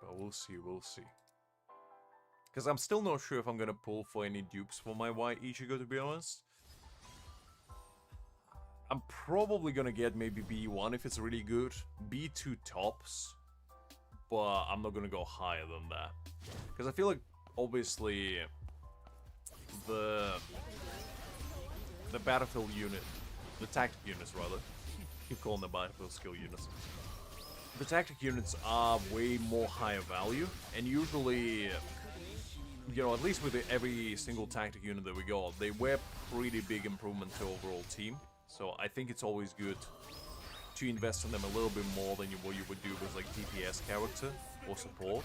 But we'll see, we'll see. Because I'm still not sure if I'm gonna pull for any dupes for my White Ichigo, to be honest. I'm probably gonna get maybe B1 if it's really good. B2 tops. But I'm not gonna go higher than that. Because I feel like, obviously, the battlefield unit, the tactic units rather, keep calling them battlefield skill units. The tactic units are way more higher value, and usually, you know, at least with every single tactic unit that we got, they were pretty big improvement to overall team. So I think it's always good to invest in them a little bit more than what you would do with like DPS character or support,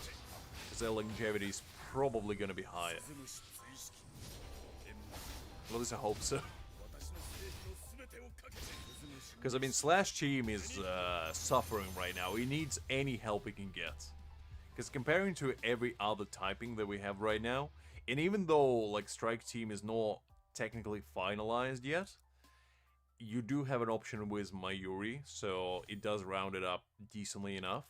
because their longevity is probably going to be higher. At least I hope so. Because I mean, Slash Team is suffering right now. He needs any help he can get. Because comparing to every other typing that we have right now, and even though like Strike Team is not technically finalized yet, you do have an option with Mayuri, so it does round it up decently enough.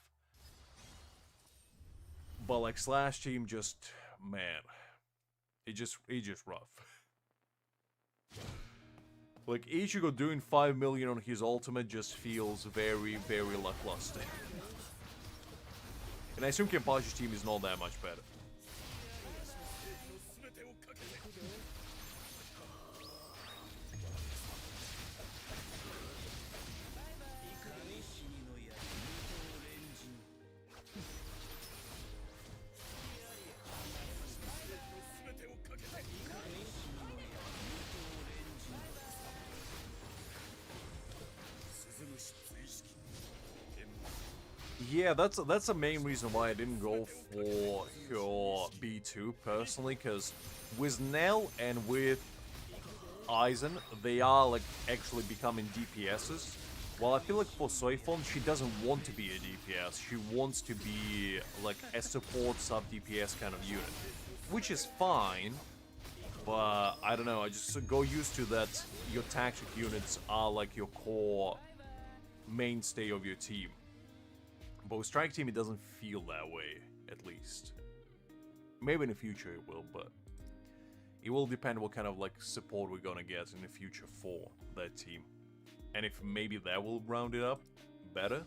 But like Slash Team, just man, it's just rough. Like Ichigo doing 5 million on his ultimate just feels very, very lackluster. And I assume Kenpachi's team is not that much better. Yeah, that's the main reason why I didn't go for your B2 personally, because with Nell and with Aizen, they are like actually becoming DPSs. While I feel like for Soifon, she doesn't want to be a DPS, she wants to be like a support sub-DPS kind of unit. Which is fine, but I don't know, I just go used to that your tactic units are like your core mainstay of your team. But with Strike Team, it doesn't feel that way, at least. Maybe in the future it will, but it will depend what kind of like support we're gonna get in the future for that team. And if maybe that will round it up better.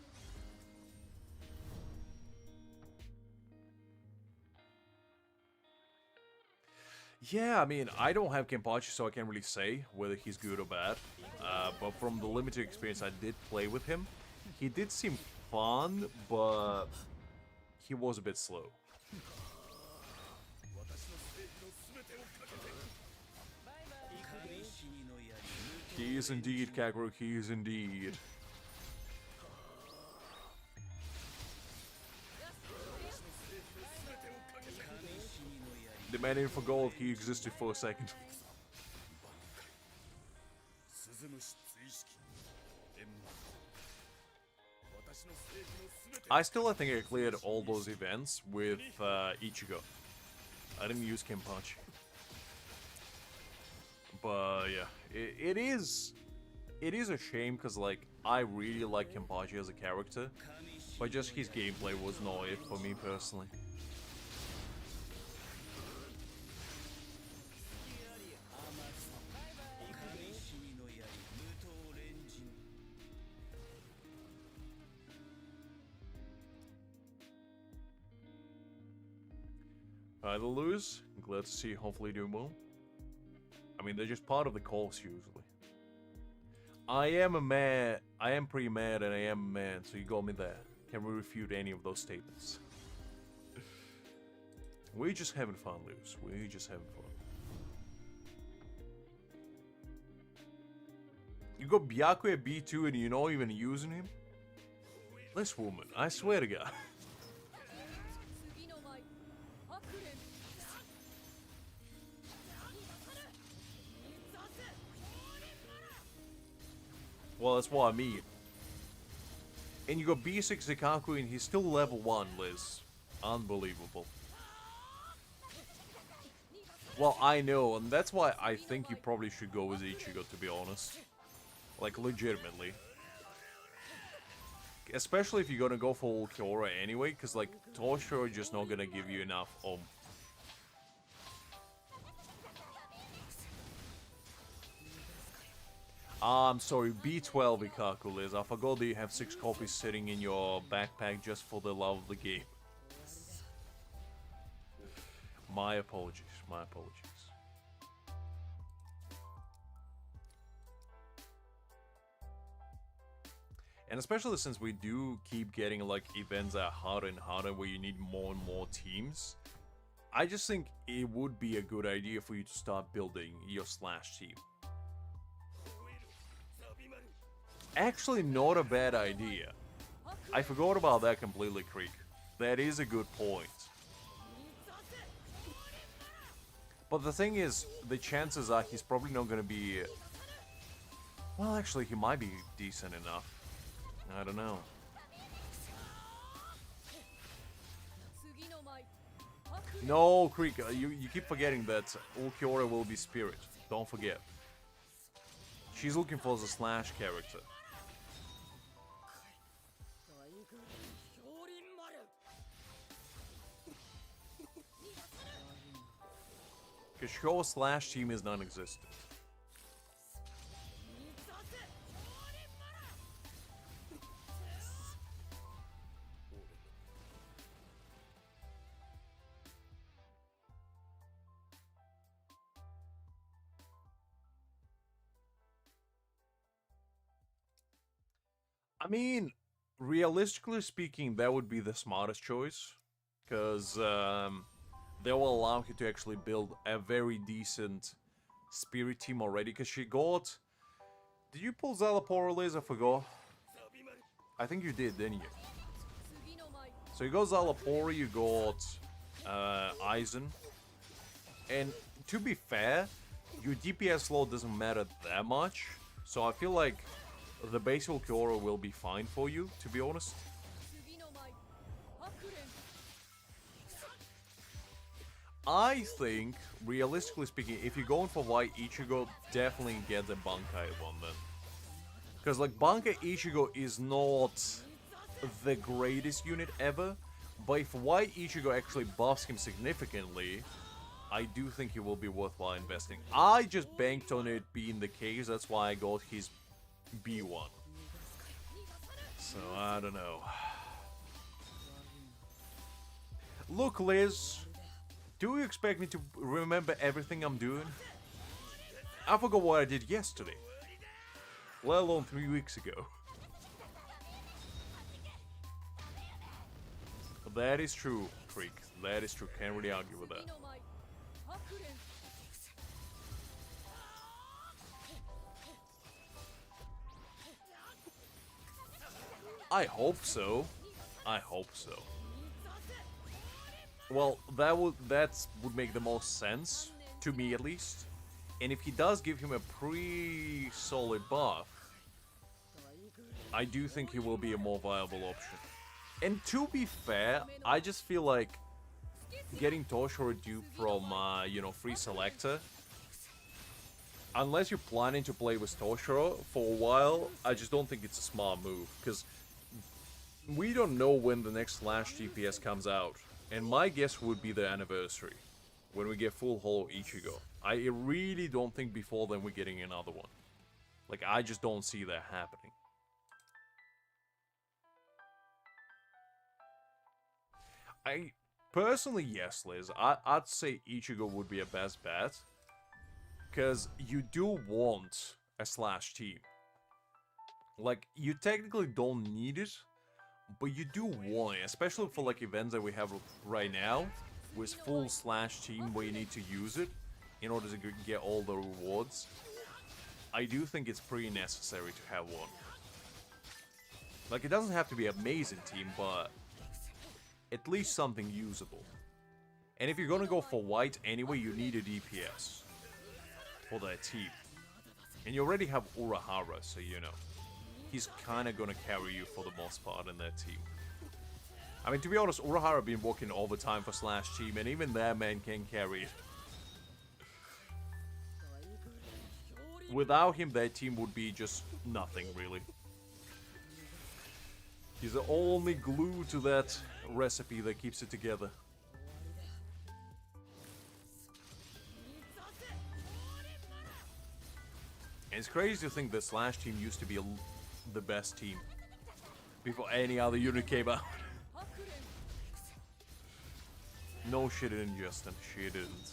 Yeah, I mean, I don't have Kenpachi, so I can't really say whether he's good or bad. But from the limited experience I did play with him, he did seem fun, but he was a bit slow. He is indeed, Kakarot, he is indeed. The man in for gold, he existed for a second. I think I cleared all those events with Ichigo. I didn't use Kenpachi. But yeah, it is a shame because like I really like Kenpachi as a character, but just his gameplay was not it for me personally. Either lose, glad to see, hopefully do well. I mean, they're just part of the course usually. I am pretty mad and I am a man, so you got me there. Can we refute any of those statements? We're just having fun, Luz. We're just having fun. You got Byakuya at B2 and you're not even using him? This woman, I swear to God. Well, that's what I mean. And you got B6 Zikaku and he's still level 1, Liz. Unbelievable. Well, I know, and that's why I think you probably should go with Ichigo, to be honest. Like, legitimately. Especially if you're gonna go for Ulquiorra anyway, because, like, Toshiro is just not gonna give you enough I'm sorry, B12 Ikaku, Liz. I forgot that you have 6 copies sitting in your backpack just for the love of the game. My apologies, my apologies. And especially since we do keep getting, like, events that are harder and harder where you need more and more teams, I just think it would be a good idea for you to start building your Slash team. Actually, not a bad idea. I forgot about that completely, Creek. That is a good point. But the thing is, the chances are he's probably not going to be... Well, actually, he might be decent enough. I don't know. No, Creek, you keep forgetting that Ulquiorra will be Spirit. Don't forget. She's looking for the Slash character. Because your Slash team is non-existent. I mean, realistically speaking, that would be the smartest choice. Because they will allow you to actually build a very decent Spirit team already. Because she got... Did you pull Szayelaporro, Liz? I forgot. I think you did, didn't you? So you got Szayelaporro, you got Aizen. And to be fair, your DPS load doesn't matter that much. So I feel like the base Ulquiorra will be fine for you, to be honest. I think, realistically speaking, if you're going for white Ichigo, definitely get the bankai one then. Because, like, bankai Ichigo is not the greatest unit ever, but if white Ichigo actually buffs him significantly, I do think it will be worthwhile investing. I just banked on it being the case, that's why I got his B1. So, I don't know. Look, Liz, do you expect me to remember everything I'm doing? I forgot what I did yesterday. Let alone 3 weeks ago. That is true, Creek. That is true. Can't really argue with that. I hope so. I hope so. Well, that would make the most sense, to me at least. And if he does give him a pretty solid buff, I do think he will be a more viable option. And to be fair, I just feel like getting Toshiro dupe from, you know, free selector, unless you're planning to play with Toshiro for a while, I just don't think it's a smart move, because we don't know when the next Slash DPS comes out. And my guess would be the anniversary, when we get full Hollow Ichigo. I really don't think before then we're getting another one. Like, I just don't see that happening. I personally, yes, Liz. I'd say Ichigo would be a best bet. Because you do want a Slash team. Like, you technically don't need it, but you do want it, especially for like events that we have right now, with full Slash team where you need to use it in order to get all the rewards. I do think it's pretty necessary to have one. Like, it doesn't have to be an amazing team, but at least something usable. And if you're gonna go for white anyway, you need a DPS for that team. And you already have Urahara, so you know. he's kind of gonna carry you for the most part in that team. I mean, to be honest, Urahara been working overtime for Slash team, and even that man can carry it. Without him, that team would be just nothing, really. He's the only glue to that recipe that keeps it together. And it's crazy to think the Slash team used to be the best team before any other unit came out. No, she didn't, Justin. She didn't.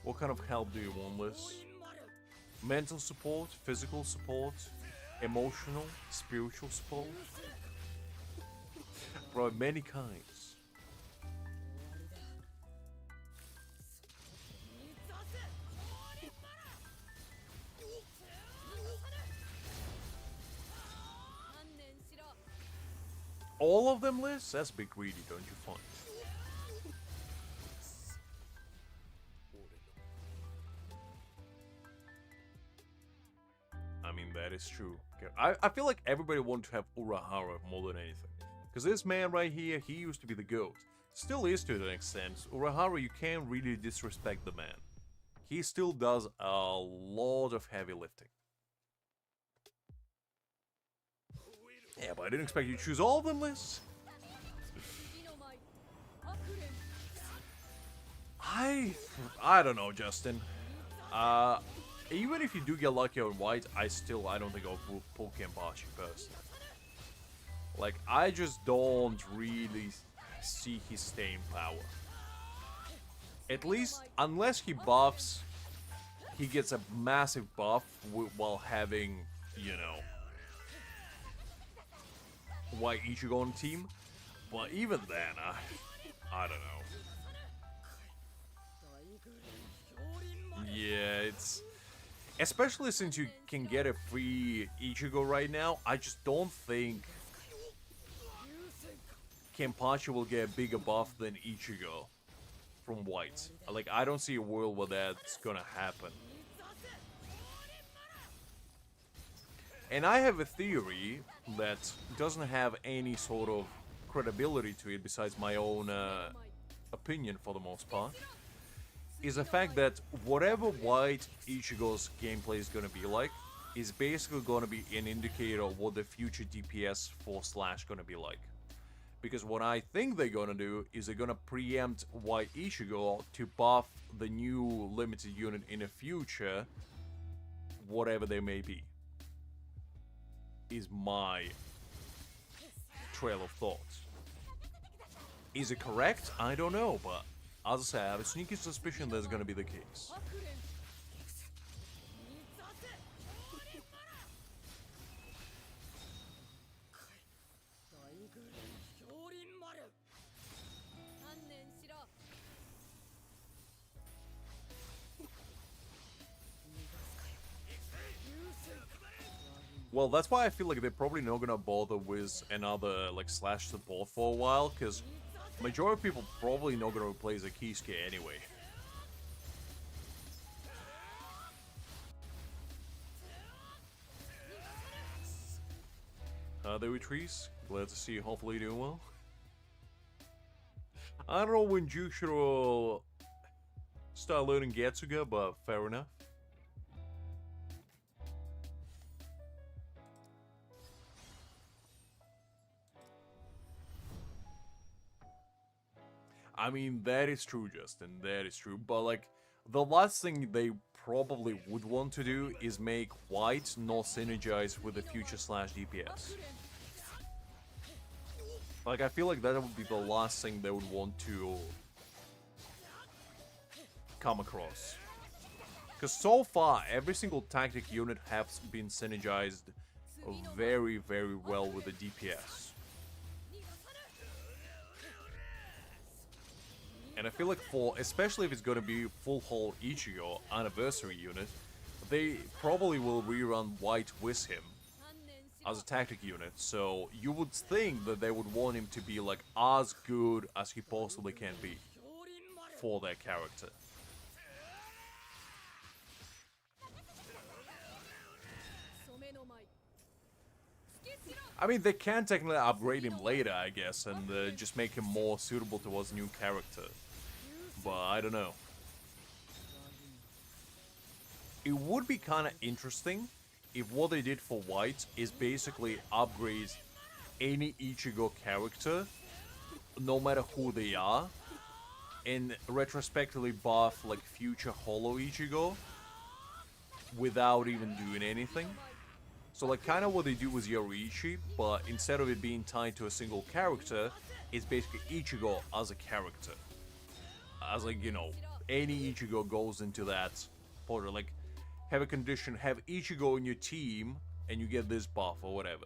What kind of help do you want, Liz? Mental support, physical support, emotional, spiritual support? Bro, many kinds. All of them, Liz? That's a bit greedy, don't you find? I mean, that is true. I feel like everybody wants to have Urahara more than anything. Because this man right here, he used to be the GOAT. Still is to an extent. Urahara, you can't really disrespect the man. He still does a lot of heavy lifting. Yeah, but I didn't expect you to choose all of them, Liz. I don't know, Justin. Even if you do get lucky on white, I don't think I'll pull Kenpachi personally. Like, I just don't really see his staying power. At least, unless he buffs, he gets a massive buff while having, you know, white Ichigo on team. But even then, I don't know. Yeah, it's... Especially since you can get a free Ichigo right now, I just don't think Kenpachi will get a bigger buff than Ichigo from white. Like, I don't see a world where that's gonna happen. And I have a theory that doesn't have any sort of credibility to it besides my own opinion for the most part. Is the fact that whatever white Ichigo's gameplay is gonna be like is basically gonna be an indicator of what the future DPS for Slash gonna be like. Because what I think they're gonna do is they're gonna preempt white Ichigo to buff the new limited unit in the future, whatever they may be. Is my trail of thoughts. Is it correct? I don't know, but as I say, I have a sneaky suspicion that's gonna be the case. Well, that's why I feel like they're probably not gonna bother with another, like, Slash support for a while, because majority of people probably not gonna replace a Kisuke anyway. There we trees. Glad to see you. Hopefully you're doing well. I don't know when Jushiro start learning Getsuga, but fair enough. I mean, that is true, Justin, that is true, but like, the last thing they probably would want to do is make white not synergize with the future Slash DPS. Like, I feel like that would be the last thing they would want to come across. Because so far, every single tactic unit has been synergized very, very well with the DPS. And I feel like especially if it's gonna be full whole Ichigo anniversary unit, they probably will rerun White with him as a tactic unit. So you would think that they would want him to be like as good as he possibly can be for their character. I mean, they can technically upgrade him later, I guess, and just make him more suitable towards new character. But I don't know. It would be kind of interesting if what they did for White is basically upgrade any Ichigo character, no matter who they are, and retrospectively buff like future Hollow Ichigo without even doing anything. So like kind of what they do with Yoruichi, but instead of it being tied to a single character, it's basically Ichigo as a character. As like, you know, any Ichigo goes into that portal. Like, have a condition, have Ichigo in your team, and you get this buff or whatever.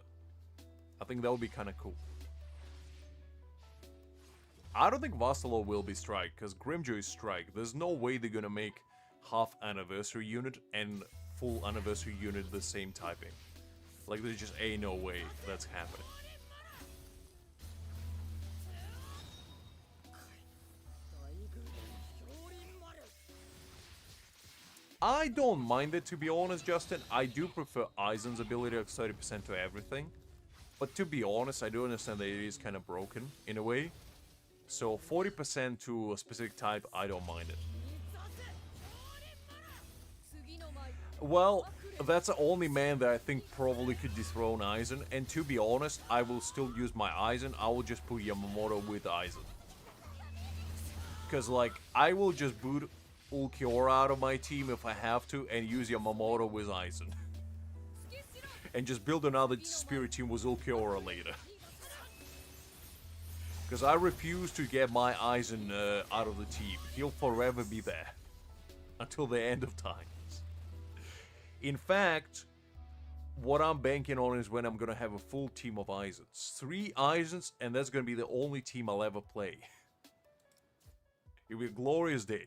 I think that would be kind of cool. I don't think Vastalo will be Strike, because Grimmjow is Strike. There's no way they're gonna make half anniversary unit and full anniversary unit the same typing. Like, there's just no way that's happening. I don't mind it, to be honest, Justin. I do prefer Aizen's ability of 30% to everything. But to be honest, I do understand that it is kind of broken, in a way. So 40% to a specific type, I don't mind it. Well, that's the only man that I think probably could dethrone Aizen. And to be honest, I will still use my Aizen. I will just put Yamamoto with Aizen. Because, like, I will just boot Ulquiorra out of my team if I have to and use Yamamoto with Aizen. And just build another spirit team with Ulquiorra later. Because I refuse to get my Aizen out of the team. He'll forever be there. Until the end of times. In fact, what I'm banking on is when I'm going to have a full team of Aizens. 3 Aizens, and that's going to be the only team I'll ever play. It'll be a glorious day.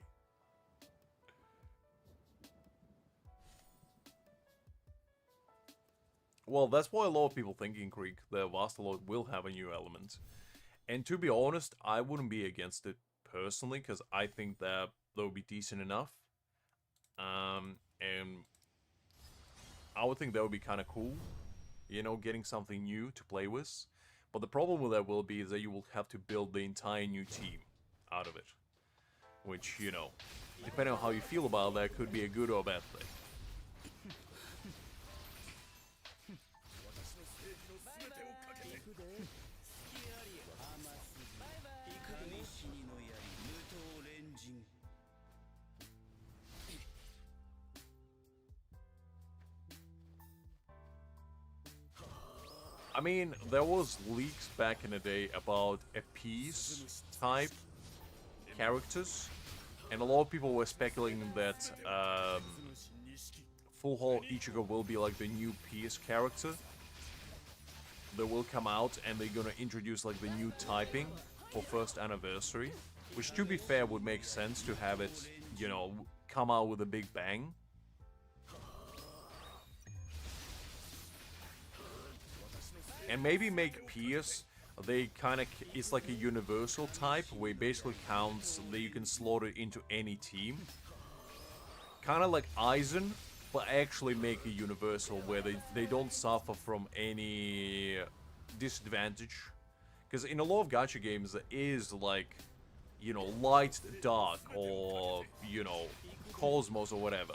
Well, that's why a lot of people think in Greek that Vastalord will have a new element. And to be honest, I wouldn't be against it personally, because I think that would be decent enough. And I would think that would be kind of cool, you know, getting something new to play with. But the problem with that will be is that you will have to build the entire new team out of it. Which, you know, depending on how you feel about that, could be a good or bad thing. I mean, there was leaks back in the day about Appease type characters, and a lot of people were speculating that Full Hall Ichigo will be like the new Peace character that will come out, and they're gonna introduce like the new typing for first anniversary, which to be fair would make sense to have it, you know, come out with a big bang. And maybe make Pierce, they kind of, it's like a universal type, where it basically counts that you can slot it into any team. Kind of like Aizen, but actually make a universal, where they don't suffer from any disadvantage. Because in a lot of gacha games, there is like, you know, light, dark, or, you know, Cosmos or whatever.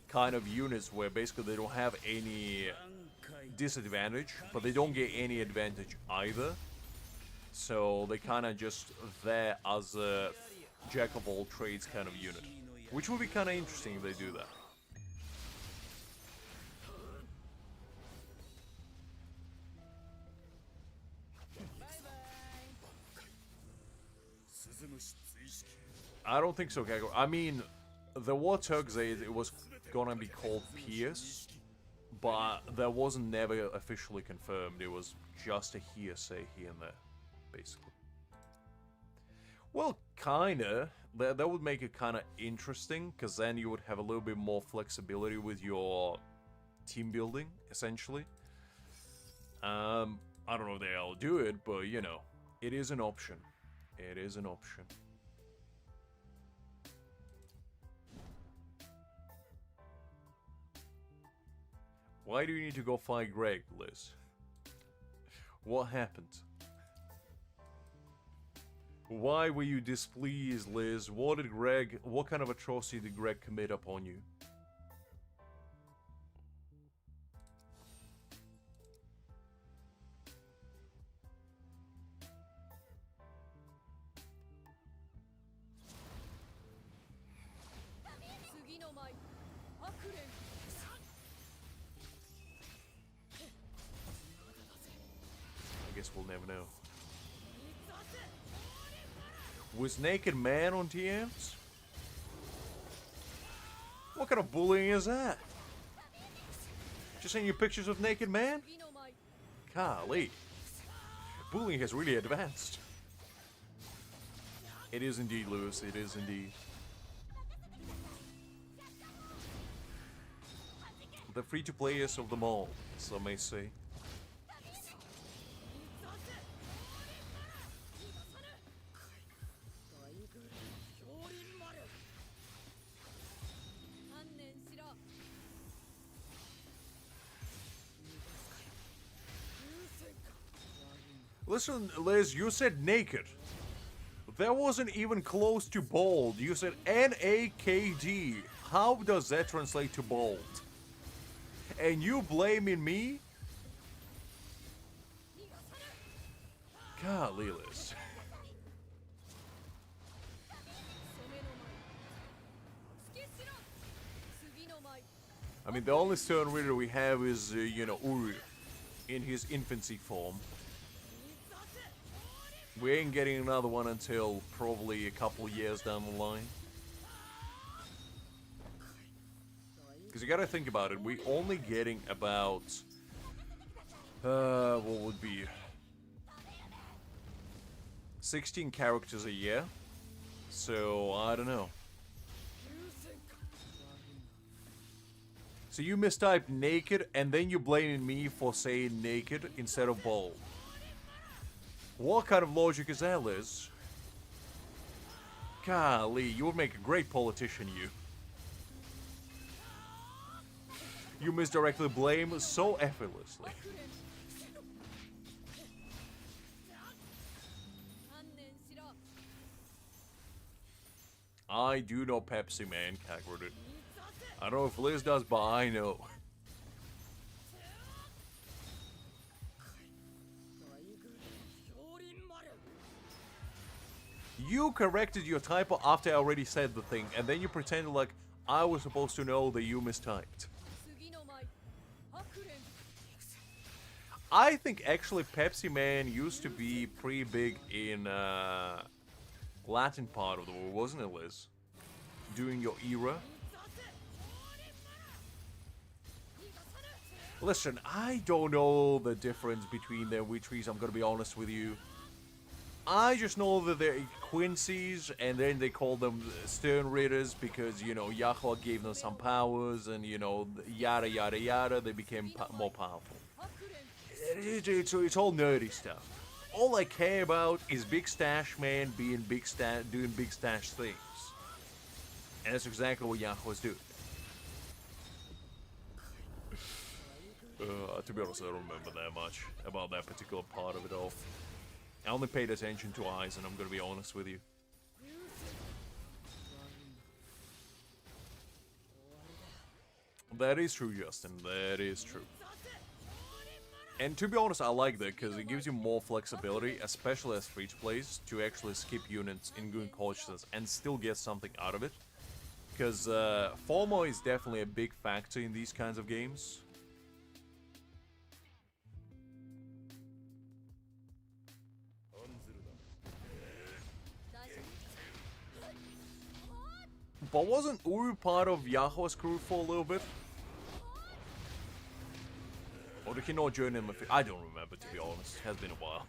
Kind of units where basically they don't have any disadvantage, but they don't get any advantage either. So they kind of just there as a jack of all trades kind of unit, which would be kind of interesting if they do that. I don't think so, Gago. I mean, the war tugs, it was gonna be called Pierce, but that wasn't never officially confirmed. It was just a hearsay here and there, basically. Well, kinda. That would make it kinda interesting, because then you would have a little bit more flexibility with your team building, essentially. I don't know if they'll do it, but you know, it is an option. It is an option. Why do you need to go fight Greg, Liz? What happened? Why were you displeased, Liz? What kind of atrocity did Greg commit upon you? I guess we'll never know. Was Naked Man on TMs? What kind of bullying is that? Just sending you pictures of Naked Man? Golly. Bullying has really advanced. It is indeed, Lewis. It is indeed. The free-to-players of them all, some may say. Listen, Liz, you said naked. That wasn't even close to bold. You said NAKD. How does that translate to bold? And you blaming me? Golly, Liz. I mean, the only stone reader we have is, you know, Uru. In his infancy form. We ain't getting another one until probably a couple years down the line. Because you gotta think about it, we only getting about... what would be... 16 characters a year. So, I don't know. So you mistyped naked, and then you blaming me for saying naked instead of bold. What kind of logic is that, Liz? Golly, you would make a great politician, you. You misdirectly blame so effortlessly. I do know Pepsi Man Kakarot. I don't know if Liz does, but I know. You corrected your typo after I already said the thing, and then you pretended like I was supposed to know that you mistyped. I think actually Pepsi Man used to be pretty big in Latin part of the world, wasn't it, Liz? During your era. Listen, I don't know the difference between them, which trees, I'm gonna be honest with you. I just know that they're Quincy's, and then they call them Stern Ritters because, you know, Yahweh gave them some powers, and, you know, yada yada yada, they became more powerful. It's all nerdy stuff. All I care about is Big Stash Man doing big stash things. And that's exactly what Yahweh's doing. To be honest, I don't remember that much about that particular part of it all. I only paid attention to Aizen, I'm gonna be honest with you. That is true, Justin. That is true. And to be honest, I like that because it gives you more flexibility, especially as free-to-plays, to actually skip units in good consciousness and still get something out of it. Because FOMO is definitely a big factor in these kinds of games. But wasn't Uru part of Yahweh's crew for a little bit? Or did he not join him? I don't remember, to be honest. It has been a while.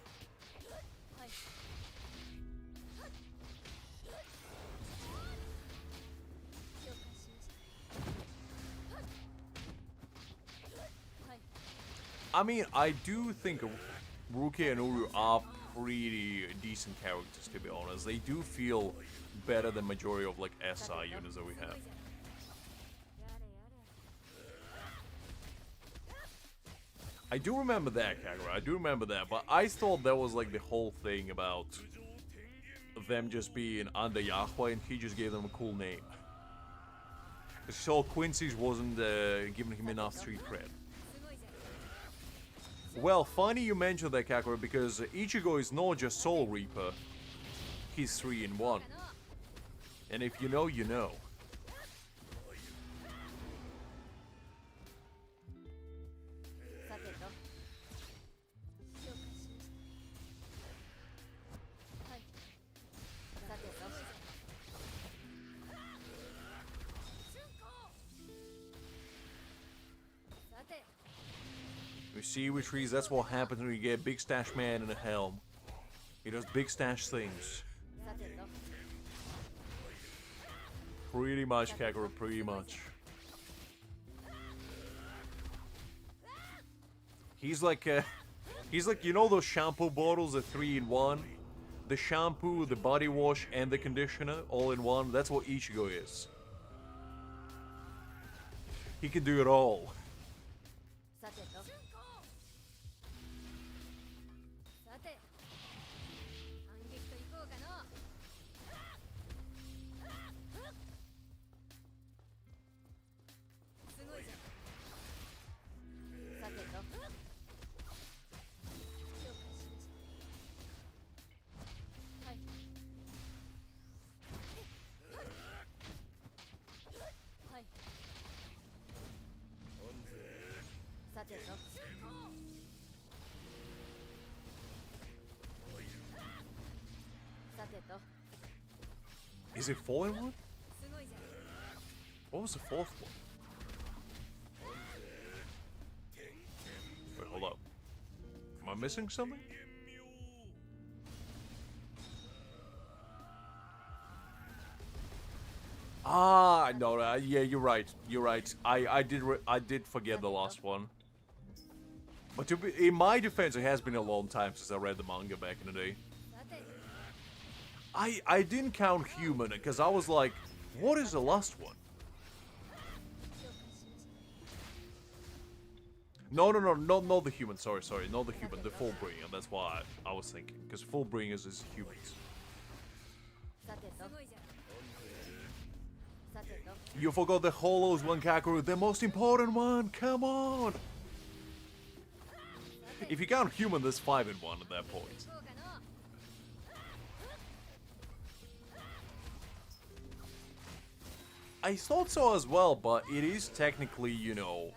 I mean, I do think Ruki and Uru are pretty decent characters, to be honest. They do feel better than majority of like SI units that we have. I do remember that, Kagura. I do remember that, but I thought that was like the whole thing about them just being under Yahweh, and he just gave them a cool name. So Quincy's wasn't giving him enough street cred. Well, funny you mentioned that, Kakura, because Ichigo is not just Soul Reaper. He's 3-in-1. And if you know, you know. You see, Retrieve, that's what happens when you get Big Stash Man in a helm. He does big stash things. Pretty much, Kagura, pretty much. He's like, you know those shampoo bottles, the 3-in-1? The shampoo, the body wash, and the conditioner, all in one? That's what Ichigo is. He can do it all. Is it 4-in-1? What was the fourth one? Wait, hold up. Am I missing something? Ah, no, yeah, you're right. You're right. I did forget the last one. But to be, in my defense, it has been a long time since I read the manga back in the day. I didn't count human because I was like, what is the last one? No, not the human. Sorry, not the human. The Fullbringer. That's why I was thinking, because Fullbringers is humans. You forgot the Hollows one, Kakuru, the most important one. Come on. If you count human, there's 5-in-1 at that point. I thought so as well, but it is technically, you know,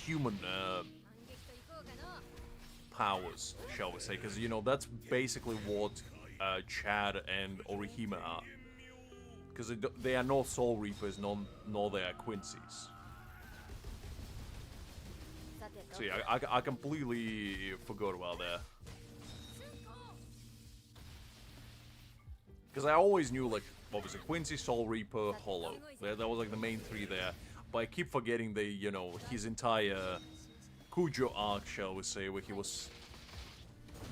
human powers, shall we say, because, you know, that's basically what Chad and Orihime are. Because they are not Soul Reapers, nor they are Quincy's. So yeah, I completely forgot about that. Because I always knew, like, what was it? Quincy, Soul Reaper, Hollow. That was like the main three there. But I keep forgetting the, you know, his entire Kujo arc, shall we say, where he was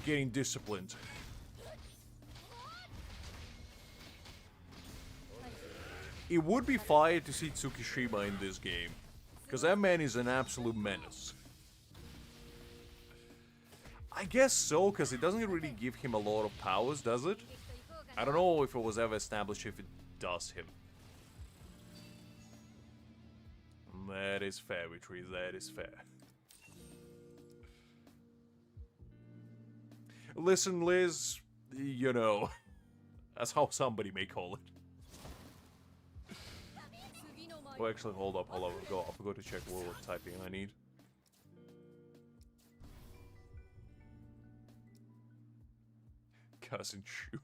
getting disciplined. It would be fire to see Tsukishima in this game. Because that man is an absolute menace. I guess so, because it doesn't really give him a lot of powers, does it? I don't know if it was ever established if it does him. That is fair, Retrieve, that is fair. Listen, Liz, you know, that's how somebody may call it. Oh, actually, hold up, I forgot to check what typing I need. Cousin Shu.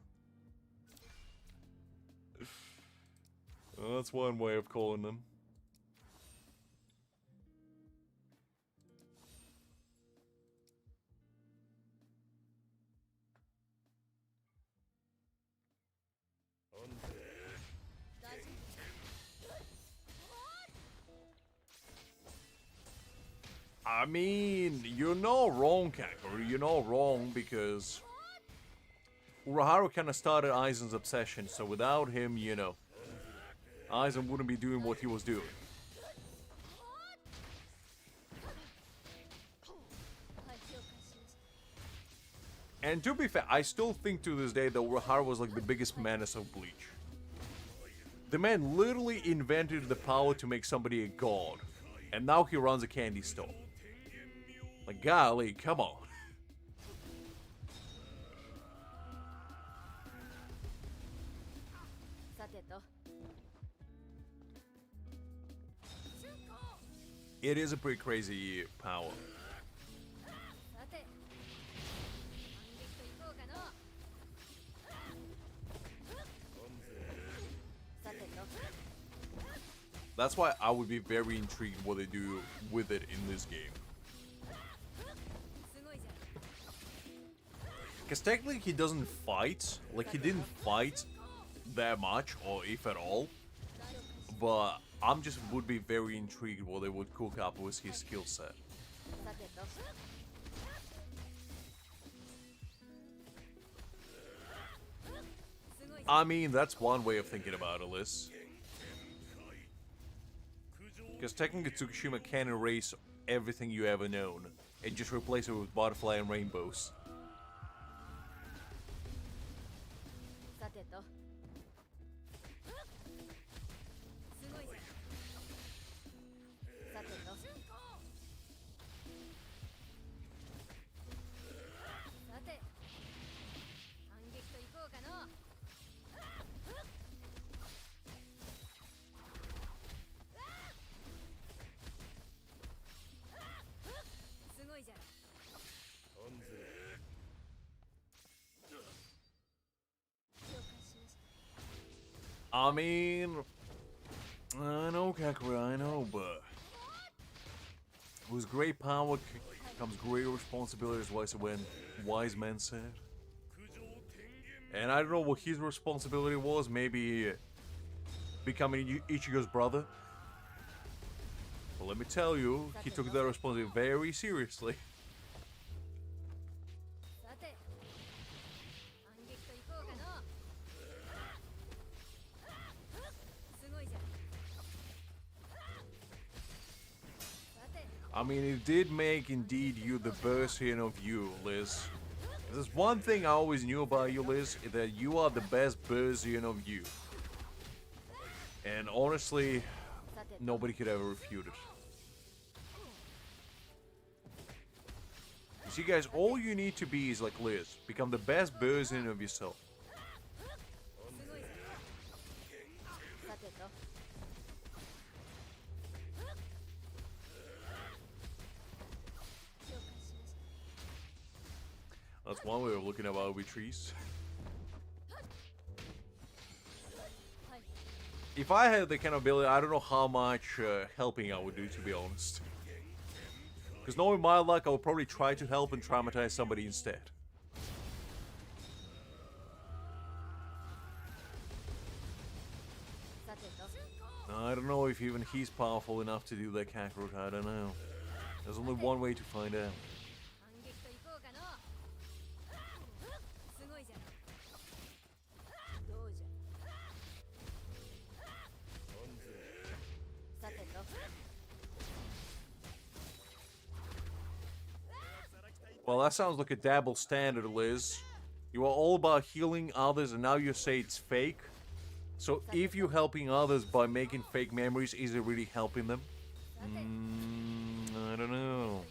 Well, that's one way of calling them. I mean, you're not wrong, Kakeru. You're not wrong because Urahara kind of started Aizen's obsession, so without him, you know, Aizen wouldn't be doing what he was doing. And to be fair, I still think to this day that Urahara was like the biggest menace of Bleach. The man literally invented the power to make somebody a god, and now he runs a candy store. Like, golly, come on. It is a pretty crazy power. That's why I would be very intrigued what they do with it in this game. Because technically he doesn't fight, like he didn't fight that much, or if at all. But I'm just would be very intrigued what they would cook up with his skill set. I mean, that's one way of thinking about it, Liz. Because technically Tsukishima can erase everything you ever known and just replace it with butterfly and rainbows. I mean, I know, Kakeru, I know, but with great power comes great responsibility, as when wise men said. And I don't know what his responsibility was, maybe becoming Ichigo's brother. But let me tell you, he took that responsibility very seriously. I mean, it did make indeed you the version of you, Liz. If there's one thing I always knew about you, Liz, is that you are the best version of you. And honestly, nobody could ever refute it. You see, guys, all you need to be is like Liz. Become the best version of yourself. That's one way of looking at Mayuri trees. If I had the kind of ability, I don't know how much helping I would do, to be honest. Because knowing my luck, I would probably try to help and traumatize somebody instead. I don't know if even he's powerful enough to do that, Kakarot. I don't know. There's only one way to find out. Well, that sounds like a double standard, Liz. You are all about healing others, and now you say it's fake. So if you're helping others by making fake memories, is it really helping them? I don't know.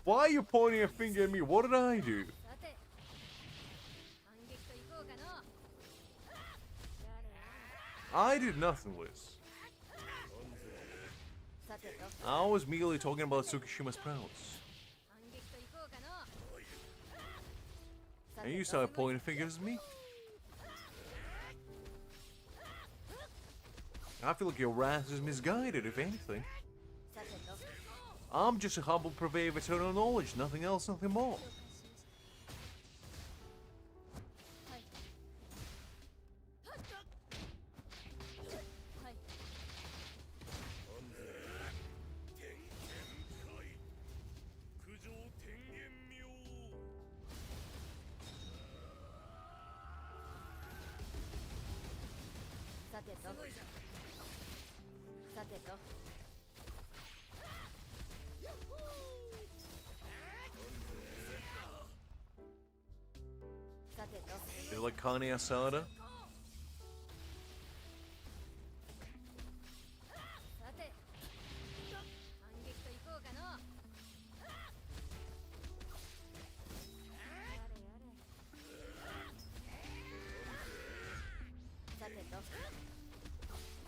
Why are you pointing a finger at me? What did I do? I did nothing, Liz. I was merely talking about Tsukishima's sprouts. 反撃といこうかの。さ And て you と started pointing fingers at me? I feel like your wrath is misguided, if anything. さてと I'm just a humble purveyor of eternal knowledge, nothing else, nothing more. はい。はい。 さてとさてとさてと Is it like Kane Asada? さて反撃といこうかの。やれやれ。さてと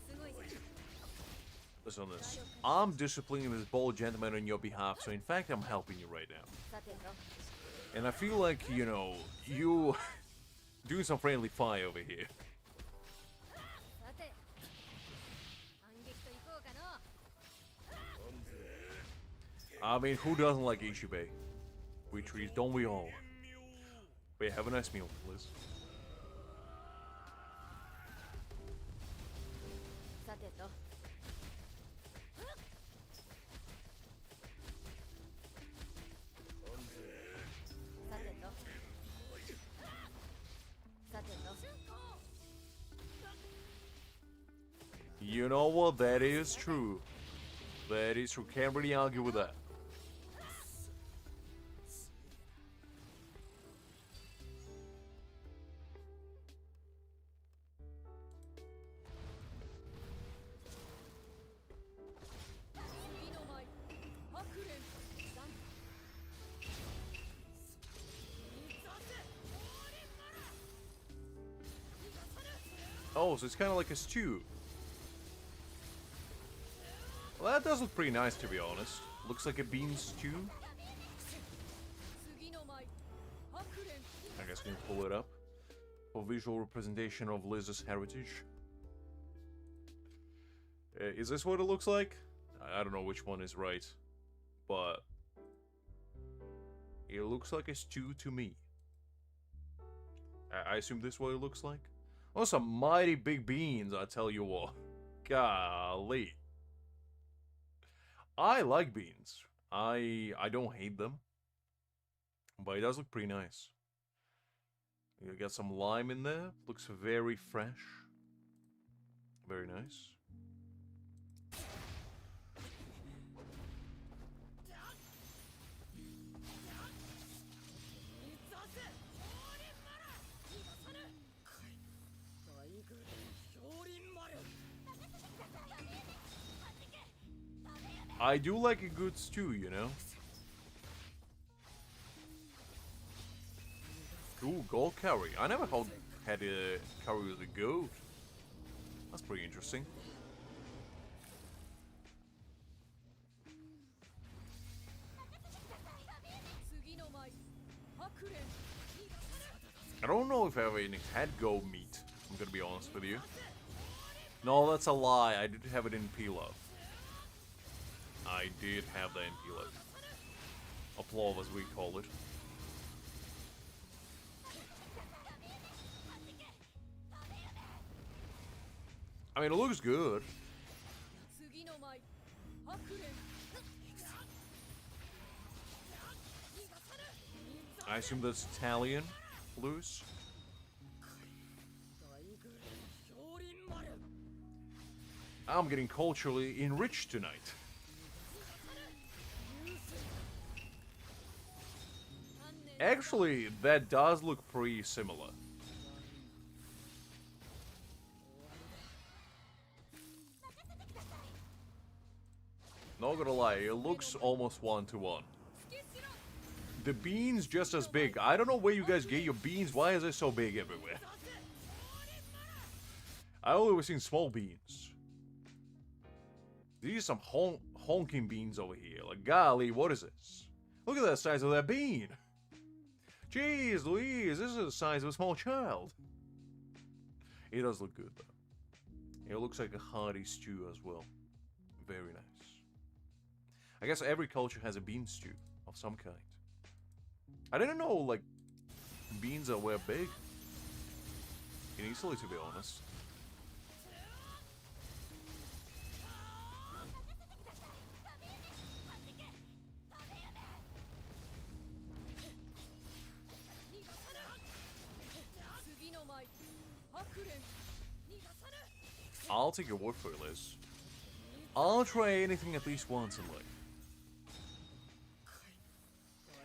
すごいじゃん。 Listen to this. I'm disciplining this bold gentleman on your behalf, so in fact I'm helping you right now. さてと And I feel like, you know, you doing some friendly fire over here. さて反撃といこうかの。 I mean, who doesn't like Ishibe? We trees, don't we all? But yeah, have a nice meal, Liz. さてとさてとさてと You know what? That is true. That is true. Can't really argue with that. 次の舞白蓮残 Oh, so it's kind of like a stew. Well, that does look pretty nice, to be honest. Looks like a bean stew. 次の舞白蓮 I guess we can pull it up for visual representation of Liz's heritage. Is this what it looks like? I don't know which one is right, but it looks like a stew to me. I assume this is what it looks like. Oh, some mighty big beans, I tell you what. Golly. I like beans. I don't hate them. But it does look pretty nice. You got some lime in there. Looks very fresh. Very nice. I do like a good stew, you know? Ooh, gold curry. I never had a curry with a goat. That's pretty interesting. I don't know if I ever had goat meat, I'm gonna be honest with you. No, that's a lie. I did have it in pilaf. I did have that in pilaf. Applause, as we call it. I mean, it looks good. I assume that's Italian, loose. I'm getting culturally enriched tonight. Actually, that does look pretty similar. Not gonna lie, it looks almost one-to-one. The beans just as big. I don't know where you guys get your beans. Why is it so big everywhere? I only ever seen small beans. These are some honking beans over here. Like, golly, what is this? Look at the size of that bean. Jeez Louise, this is the size of a small child. It does look good, though. It looks like a hearty stew as well. Very nice. I guess every culture has a bean stew of some kind. I didn't know, like, beans were big in Italy, to be honest. I'll take your word for it, Liz. I'll try anything at least once in life.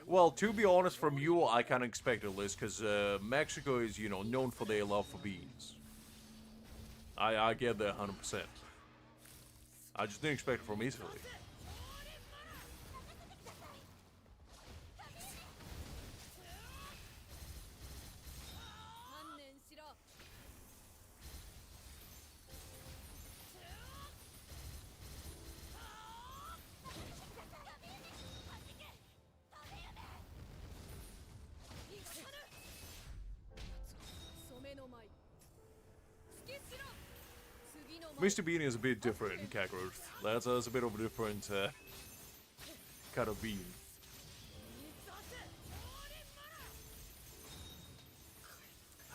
Well, to be honest, from you, I kind of expected, Liz, because Mexico is, you know, known for their love for beans. I get that 100%. I just didn't expect it from Italy. Mr. Bean is a bit different in Kakarot. That's a bit of a different kind of bean.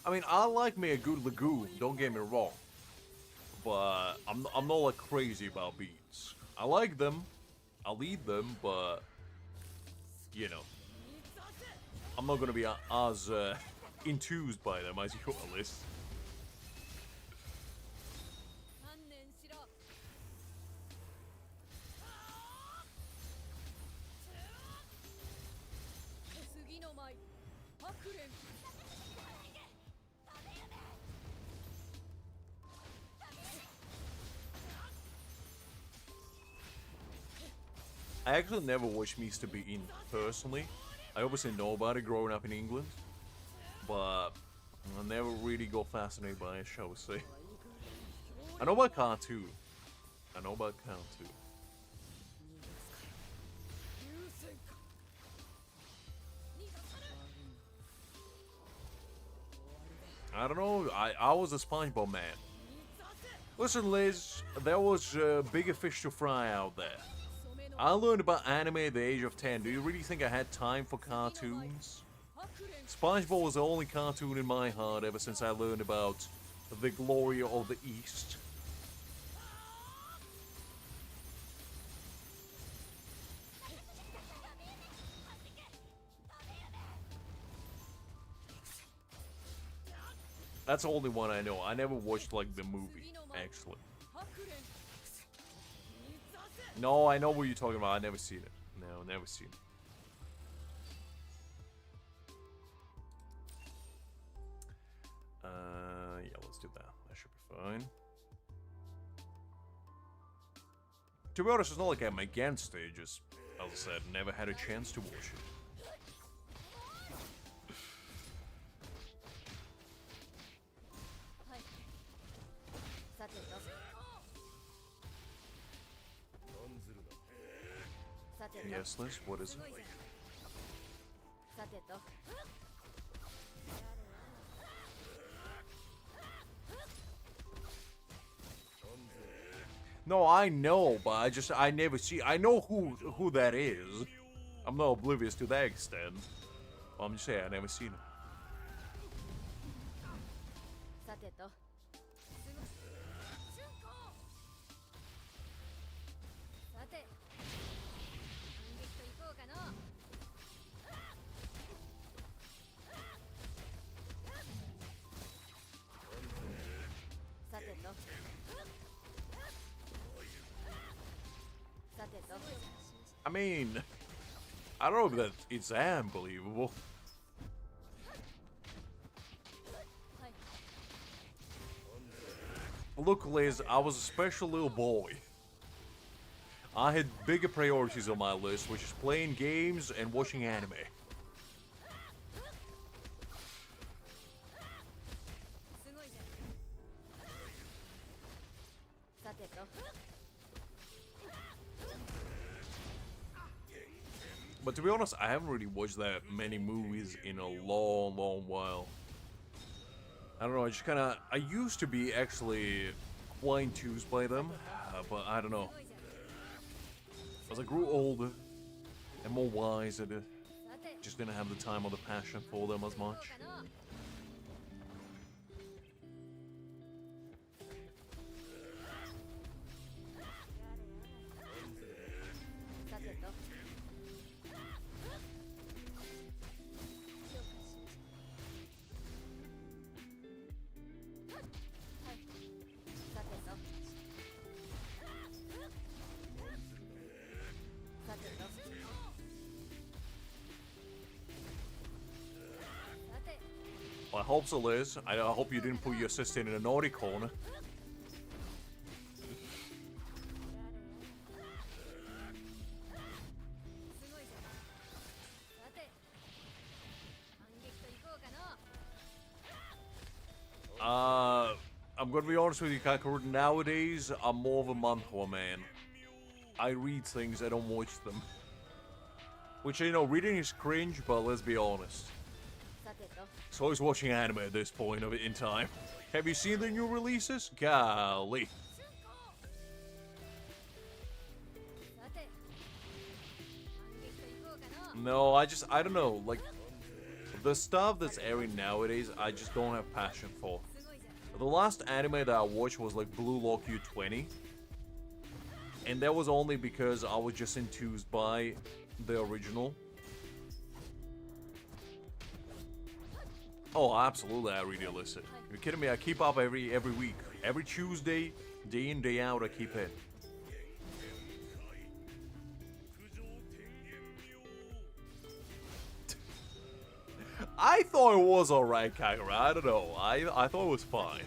I mean, I like me a good legume, don't get me wrong. But I'm not like crazy about beans. I like them, I'll eat them, but you know, I'm not gonna be as enthused by them as you are, Liz. I actually never watched Mr. Bean personally. I obviously know about it growing up in England, but I never really got fascinated by it, shall we say. I know about cartoon. I know about cartoon. I don't know, I was a SpongeBob man. Listen, Liz, there was bigger fish to fry out there. I learned about anime at the age of 10. Do you really think I had time for cartoons? SpongeBob was the only cartoon in my heart ever since I learned about the glory of the East. That's the only one I know. I never watched, like, the movie, actually. No, I know what you're talking about. I never seen it. No, never seen it. Yeah, let's do that. That should be fine. To be honest, it's not like I'm against it. Just, as I said, never had a chance to watch it. Yes, Liz, what is it? No, I know, but I never see. I know who that is. I'm not oblivious to that extent. I'm just saying I never seen it. I mean, I don't know if that it's unbelievable. Look, Liz, I was a special little boy. I had bigger priorities on my list, which is playing games and watching anime. But to be honest, I haven't really watched that many movies in a long, long while. I don't know, I just kind of... I used to be actually quite enthused by them, but I don't know. As I grew older and more wise, I just didn't have the time or the passion for them as much. Well, I hope so, Liz. I hope you didn't put your sister in a naughty corner. I'm gonna be honest with you, Kakarot. Nowadays, I'm more of a manhwa man. I read things, I don't watch them. Which, you know, reading is cringe, but let's be honest. So I was watching anime at this point of it in time. Have you seen the new releases? Golly. No, I don't know, like, the stuff that's airing nowadays, I just don't have passion for. The last anime that I watched was like Blue Lock U20. And that was only because I was just enthused by the original. Oh, absolutely, I read illicit. You're kidding me? I keep up every week. Every Tuesday, day in, day out, I keep it. I thought it was alright, Kagura. I don't know. I thought it was fine.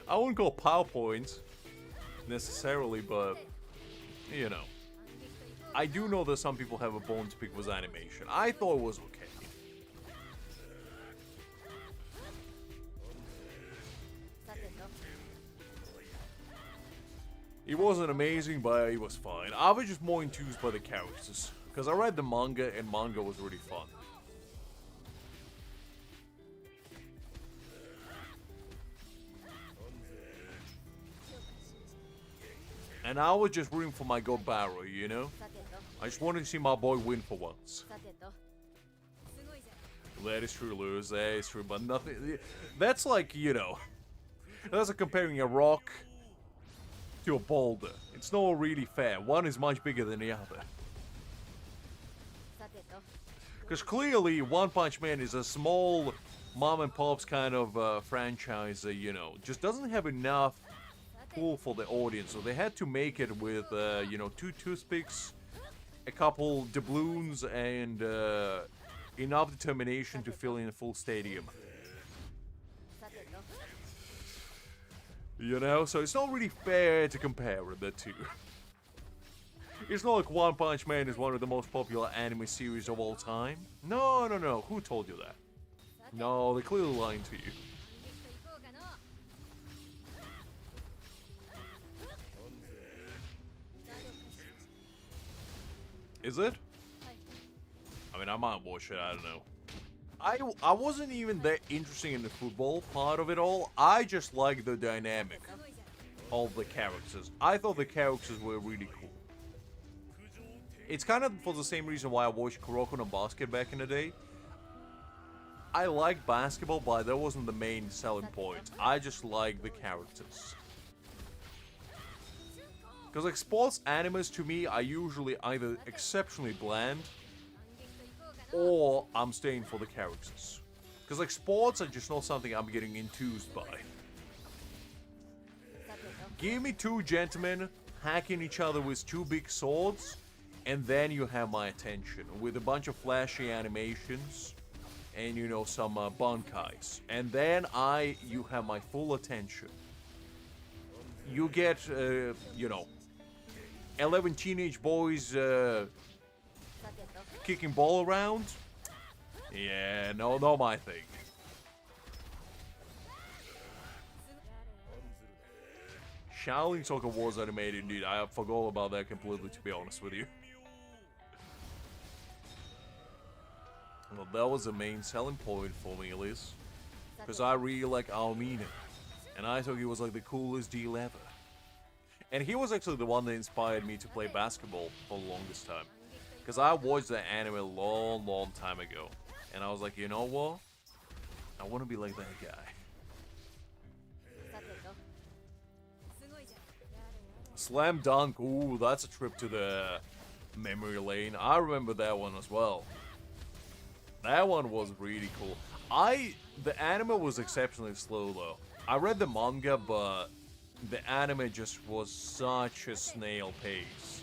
I wouldn't call PowerPoint necessarily, but you know. I do know that some people have a bone to pick with animation. I thought it was okay. It wasn't amazing, but it was fine. I was just more enthused by the characters. Because I read the manga, and manga was really fun. And I was just rooting for my god Barrow, you know? I just wanted to see my boy win for once. That is true, Lewis. That is true, but nothing... That's like, you know... That's like comparing a rock to a boulder. It's not really fair. One is much bigger than the other. Because clearly, One Punch Man is a small mom and pop's kind of franchise that, you know, just doesn't have enough pull for the audience. So they had to make it with, you know, 2 toothpicks, a couple doubloons, and enough determination to fill in a full stadium. You know, so it's not really fair to compare the two. It's not like One Punch Man is one of the most popular anime series of all time. No, no, no. Who told you that? No, they're clearly lying to you. Is it? I mean, I might watch it. I don't know. I wasn't even that interested in the football part of it all. I just like the dynamic of the characters. I thought the characters were really cool. It's kind of for the same reason why I watched Kuroko no Basket back in the day. I like basketball, but that wasn't the main selling point. I just like the characters. Because like sports animes to me are usually either exceptionally bland or I'm staying for the characters. Because like sports are just not something I'm getting enthused by. Give me 2 gentlemen hacking each other with 2 big swords, and then you have my attention with a bunch of flashy animations and, you know, some bankais. And then you have my full attention. You get, you know, 11 teenage boys kicking ball around. Yeah, no, not my thing. Shaolin Soccer was animated indeed. I forgot about that completely, to be honest with you. Well, that was the main selling point for me, at least. Because I really like Aomine. And I thought he was like the coolest deal ever. And he was actually the one that inspired me to play basketball for the longest time. Because I watched that anime a long, long time ago. And I was like, you know what? I want to be like that guy. Slam Dunk, ooh, that's a trip to the memory lane. I remember that one as well. That one was really cool. The anime was exceptionally slow though. I read the manga, but the anime just was such a snail pace.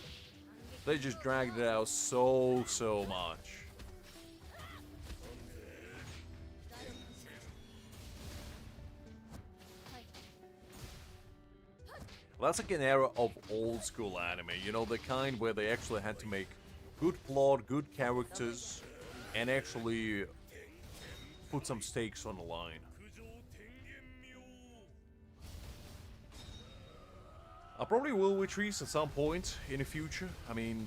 They just dragged it out so much. That's like an era of old school anime, you know, the kind where they actually had to make good plot, good characters, and actually put some stakes on the line. I probably will retreat at some point in the future. I mean,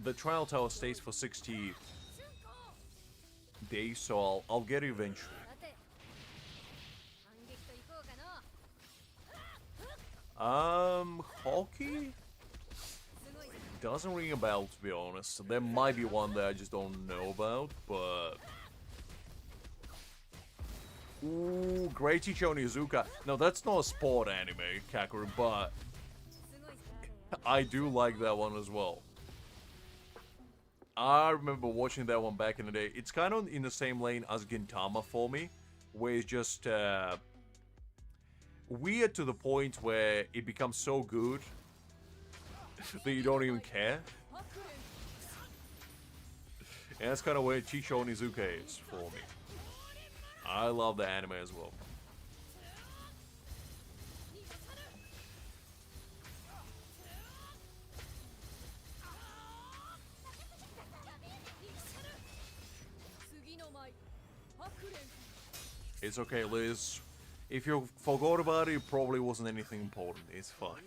the trial tower stays for 60 days, so I'll get it eventually. Hockey? Doesn't ring a bell, to be honest. There might be one that I just don't know about, but... Ooh, Great Ichigo Nizuka. No, that's not a sport anime, Kakeru, but... I do like that one as well. I remember watching that one back in the day. It's kind of in the same lane as Gintama for me, where it's just weird to the point where it becomes so good that you don't even care. And that's kind of where Ichigo Nizuka is for me. I love the anime as well. It's okay, Liz. If you forgot about it, it probably wasn't anything important. It's fine.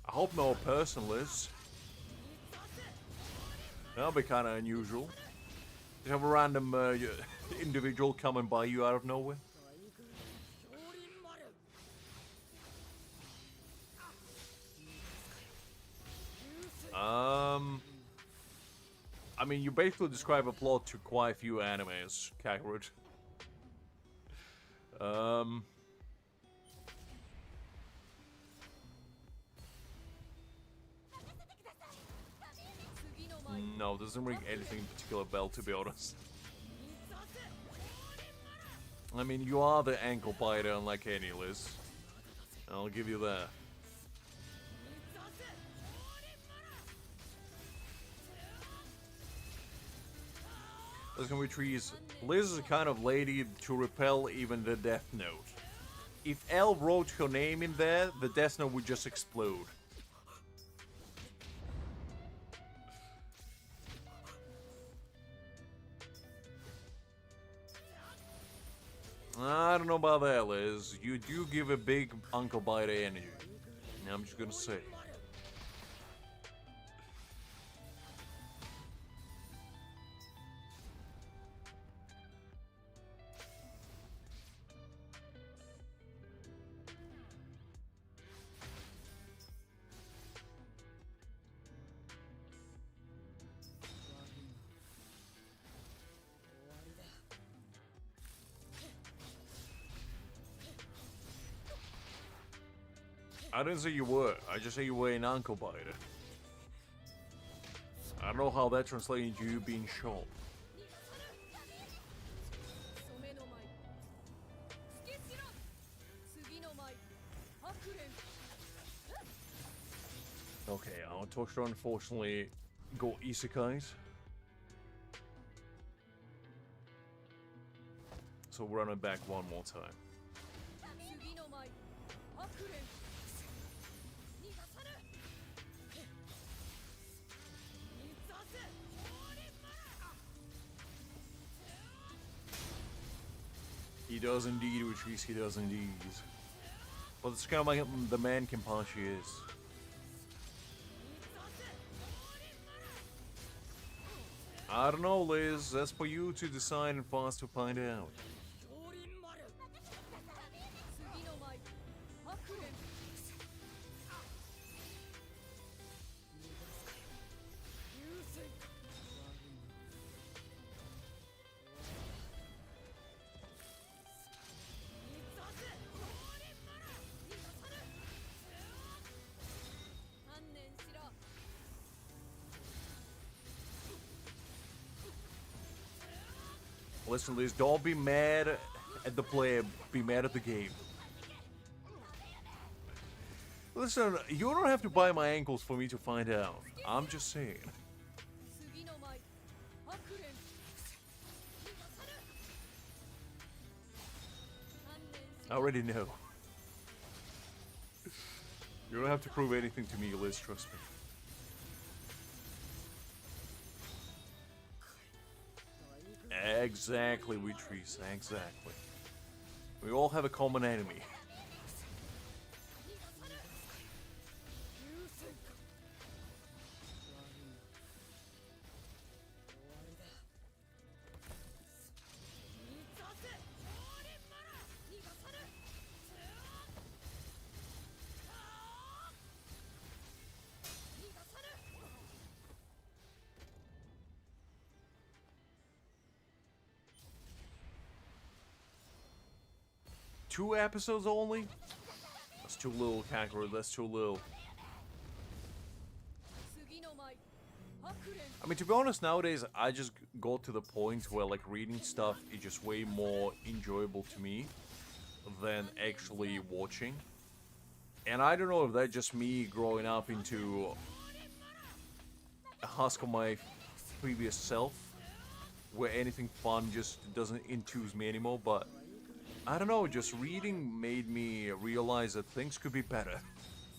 I hope no personal is. That'll be kind of unusual. You have a random individual coming by you out of nowhere. I mean, you basically describe a plot to quite a few animes, Kakarot. No, doesn't ring anything in particular bell, to be honest. I mean, you are the ankle biter, unlike any Liz. I'll give you that. There's gonna be trees. Liz is the kind of lady to repel even the Death Note. If L wrote her name in there, the Death Note would just explode. I don't know about that, Liz. You do give a big Uncle Biter energy. I'm just gonna say. I didn't say you were. I just say you were an ankle biter. I don't know how that translates into you being shot. Okay, our Toshiro unfortunately go isekais. So we're running back one more time. 次の舞白蓮逃がさぬ水させ降臨まら He does indeed, Retreat, he does indeed. But it's kind of like the man Kenpachi is. I don't know, Liz. That's for you to decide and for us to find out. 降臨丸次の舞白蓮流水水させ降臨丸逃がさぬ観念しろ Listen, Liz, don't be mad at the player, be mad at the game. Listen, you don't have to bite my ankles for me to find out. I'm just saying. 次の舞白蓮逃がさぬ観念し I already know. You don't have to prove anything to me, Liz, trust me. Exactly, Retrice, exactly. We all have a common enemy. 逃がさぬ流水か終わりだ水させ降臨まら逃がさぬ逃がさぬ 2 episodes only? That's too little, Kakarot, that's too little. 次の舞白蓮 I mean, to be honest, nowadays, I just go to the point where, like, reading stuff is just way more enjoyable to me than actually watching. And I don't know if that's just me growing up into a husk of my previous self, where anything fun just doesn't enthuse me anymore, but I don't know, just reading made me realize that things could be better.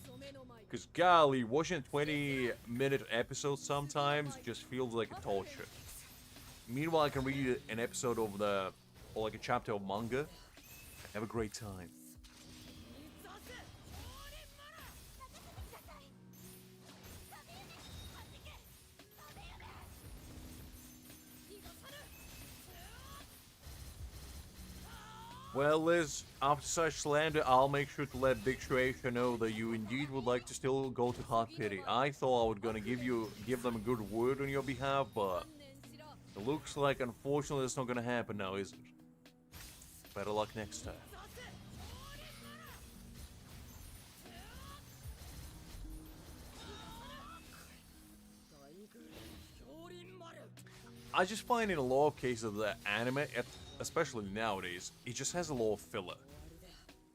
染めの舞 Because golly, watching 20-minute episodes sometimes just feels like a torture. Meanwhile, I can read an episode of the, or like a chapter of manga, and have a great time. 水させ降臨まら Well, Liz, after such slander, I'll make sure to let Big Shueisha know that you indeed would like to still go to Hot Pity. I thought I was gonna give them a good word on your behalf, but 観念しろ it looks like unfortunately it's not gonna happen now, is it? Better luck next time. させ降臨まら 大軍降臨丸 I just find in a lot of cases that anime, especially nowadays, it just has a lot of filler.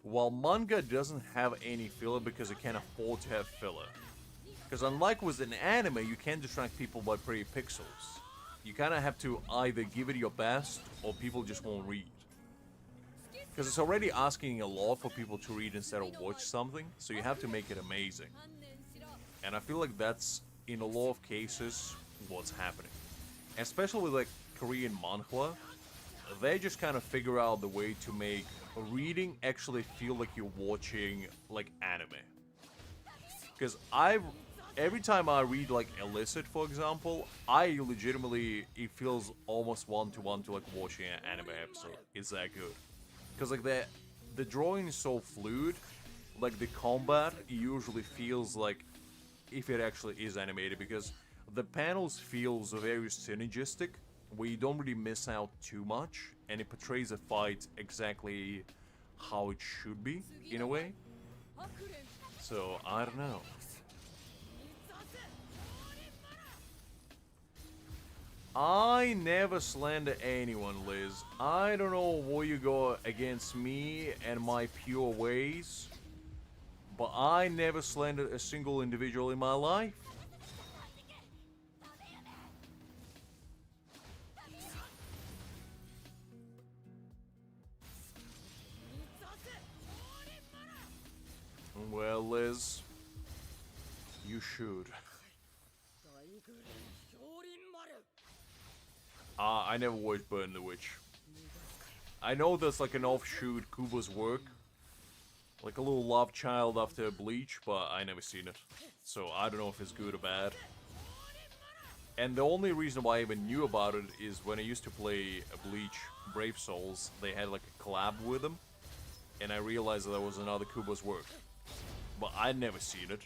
While manga doesn't have any filler because it can't afford to have filler. Because unlike with an anime, you can't distract people by pretty pixels. You kind of have to either give it your best or people just won't read. Because it's already asking a lot for people to read instead of watch something, so you have to make it amazing. 観念しろ And I feel like that's, in a lot of cases, what's happening. Especially with like Korean manhwa, they just kind of figure out the way to make reading actually feel like you're watching like anime. Because every time I read like Illicit, for example, I legitimately, it feels almost one-to-one to like watching an anime episode. It's that good. Because like the drawing is so fluid, like the combat usually feels like if it actually is animated, because the panels feels very synergistic, where you don't really miss out too much, and it portrays a fight exactly how it should be, in a way. 白蓮 So, I don't know. 水させ降臨まら I never slander anyone, Liz. I don't know where you go against me and my pure ways, But I never slandered a single individual in my life. Well, Liz, you should. I never watched Burn the Witch. I know that's like an offshoot Kubo's work. Like a little love child after Bleach, but I never seen it. So I don't know if it's good or bad. And the only reason why I even knew about it is when I used to play Bleach Brave Souls, they had like a collab with them. And I realized that there was another Kubo's work. But I'd never seen it.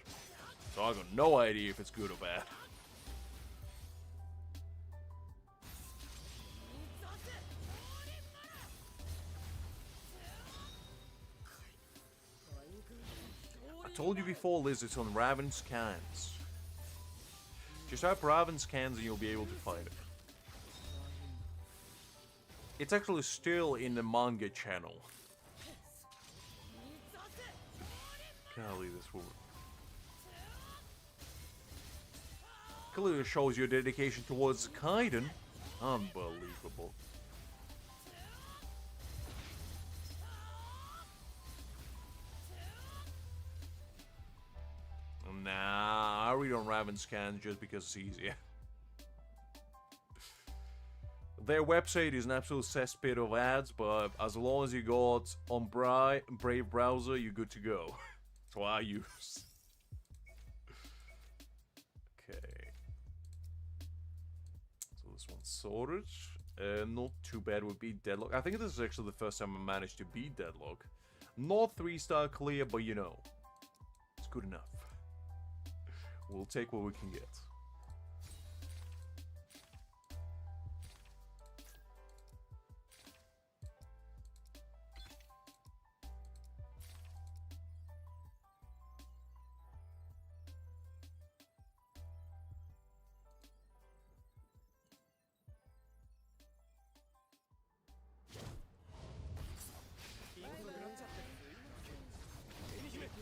So I got no idea if it's good or bad. I told you before, Liz, it's on Raven Scans. Just type Raven Scans and you'll be able to find it. It's actually still in the manga channel. Golly, this woman. Clearly shows your dedication towards Kaiden. Unbelievable. Nah, I read on Raven Scans just because it's easier. Their website is an absolute cesspit of ads, but as long as you got on Brave browser, you're good to go. That's what I use. Okay. So this one's sorted. Not too bad would be Deadlock. I think this is actually the first time I managed to beat Deadlock. Not 3-star clear, but you know. It's good enough. We'll take what we can get.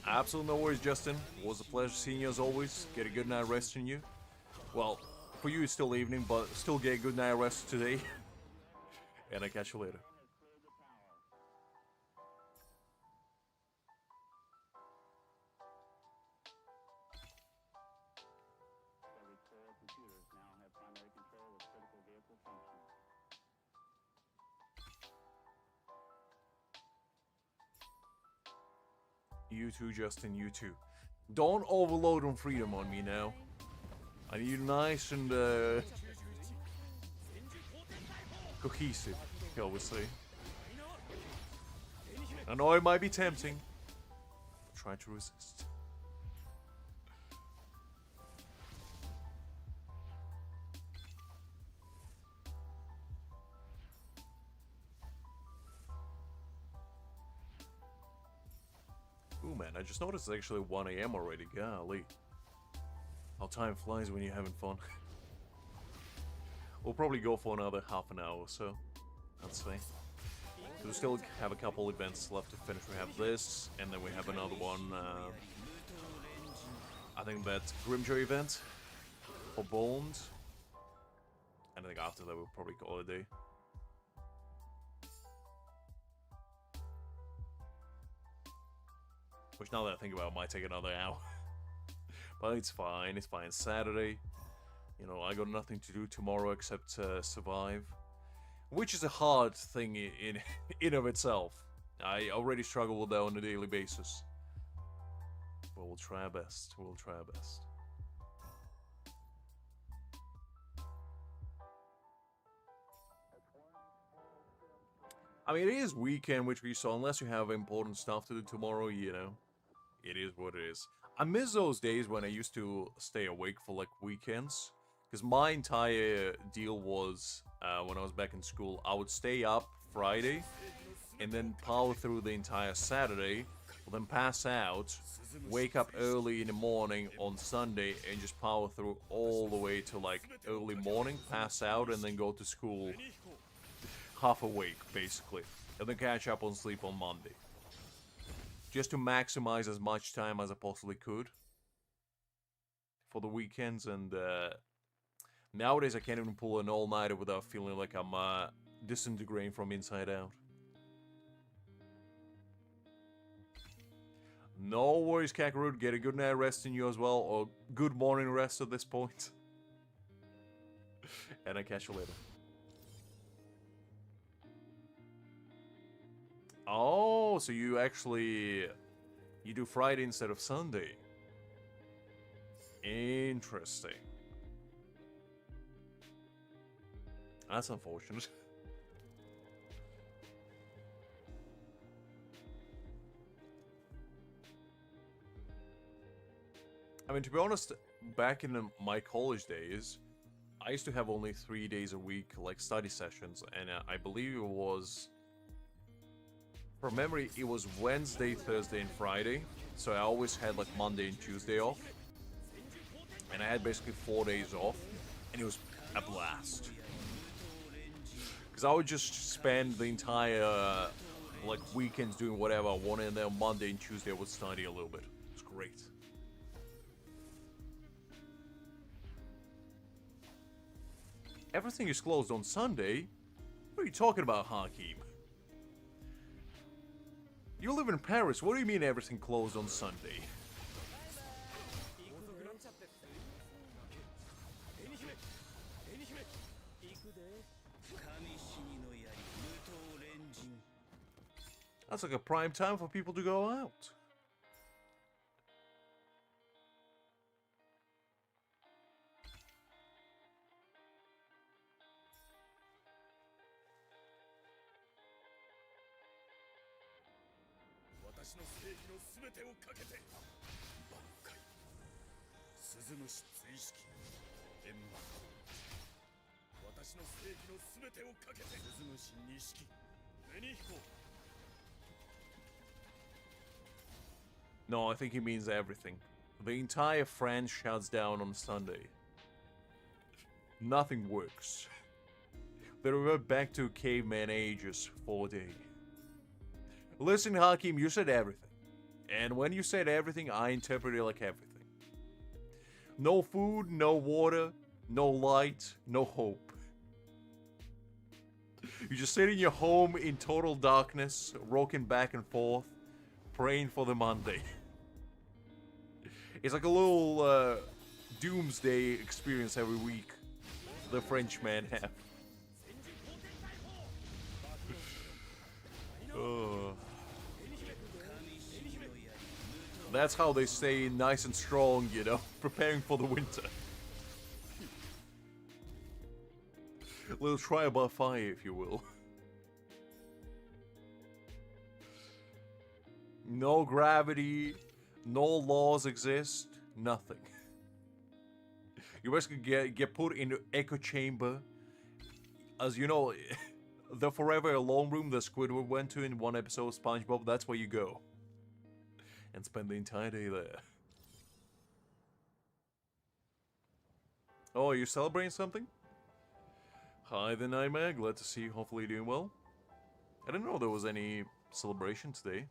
Absolutely no worries, Justin. Was a pleasure seeing you as always. Get a good night resting you. Well, for you it's still evening, but still get a good night rest today. And I'll catch you later. You too, Justin, you too. Don't overload on freedom on me now. I need you nice and cohesive, shall we say. I know it might be tempting. Try to resist. Ooh man, I just noticed it's actually 1 AM already. Golly. How time flies when you're having fun. We'll probably go for another half an hour or so, I'd say. So we still have a couple events left to finish. We have this, and then we have another one. I think that's Grimmjow event for Bones. And I think after that we'll probably call it a day. Which now that I think about it might take another hour. But it's fine, it's fine. Saturday, you know, I got nothing to do tomorrow except survive. Which is a hard thing in of itself. I already struggle with that on a daily basis. But we'll try our best, we'll try our best. I mean, it is weekend, which we saw, unless you have important stuff to do tomorrow, you know. It is what it is. I miss those days when I used to stay awake for, like, weekends. Because my entire deal was, when I was back in school, I would stay up Friday, and then power through the entire Saturday, then pass out, wake up early in the morning on Sunday, and just power through all the way to, like, early morning, pass out, and then go to school half awake, basically. And then catch up on sleep on Monday. just to maximize as much time as I possibly could for the weekends. And nowadays I can't even pull an all-nighter without feeling like I'm disintegrating from inside out. No worries, Kakarot. Get a good night rest in you as well, or good morning rest at this point. And I'll catch you later. Oh, so you actually... You do Friday instead of Sunday. Interesting. That's unfortunate. I mean, to be honest, back in my college days, I used to have only 3 days a week, like, study sessions, and I believe it was... From memory, it was Wednesday, Thursday, and Friday, so I always had, like, Monday and Tuesday off. And I had basically 4 days off, and it was a blast. Because I would just spend the entire, like, weekends doing whatever I wanted, and then on Monday and Tuesday I would study a little bit. It was great. Everything is closed on Sunday? What are you talking about, Hakim? You live in Paris, what do you mean everything closed on Sunday? That's like a prime time for people to go out. No, I think he means everything. The entire France shuts down on Sunday. Nothing works. They revert back to caveman ages for a day. Listen, Hakim, you said everything. And when you said everything, I interpreted it like everything. No food, no water, no light, no hope. You just sit in your home in total darkness, rocking back and forth, praying for the Monday. It's like a little doomsday experience every week the Frenchmen have. That's how they stay nice and strong, you know, preparing for the winter. A little trial by fire, if you will. No gravity, no laws exist, nothing. You basically get put in the echo chamber. As you know, the Forever Alone room that Squidward went to in one episode of SpongeBob, that's where you go. And spend the entire day there. Oh, are you celebrating something? Hi there, Nightmare. Glad to see you. Hopefully you're doing well. I didn't know there was any celebration today.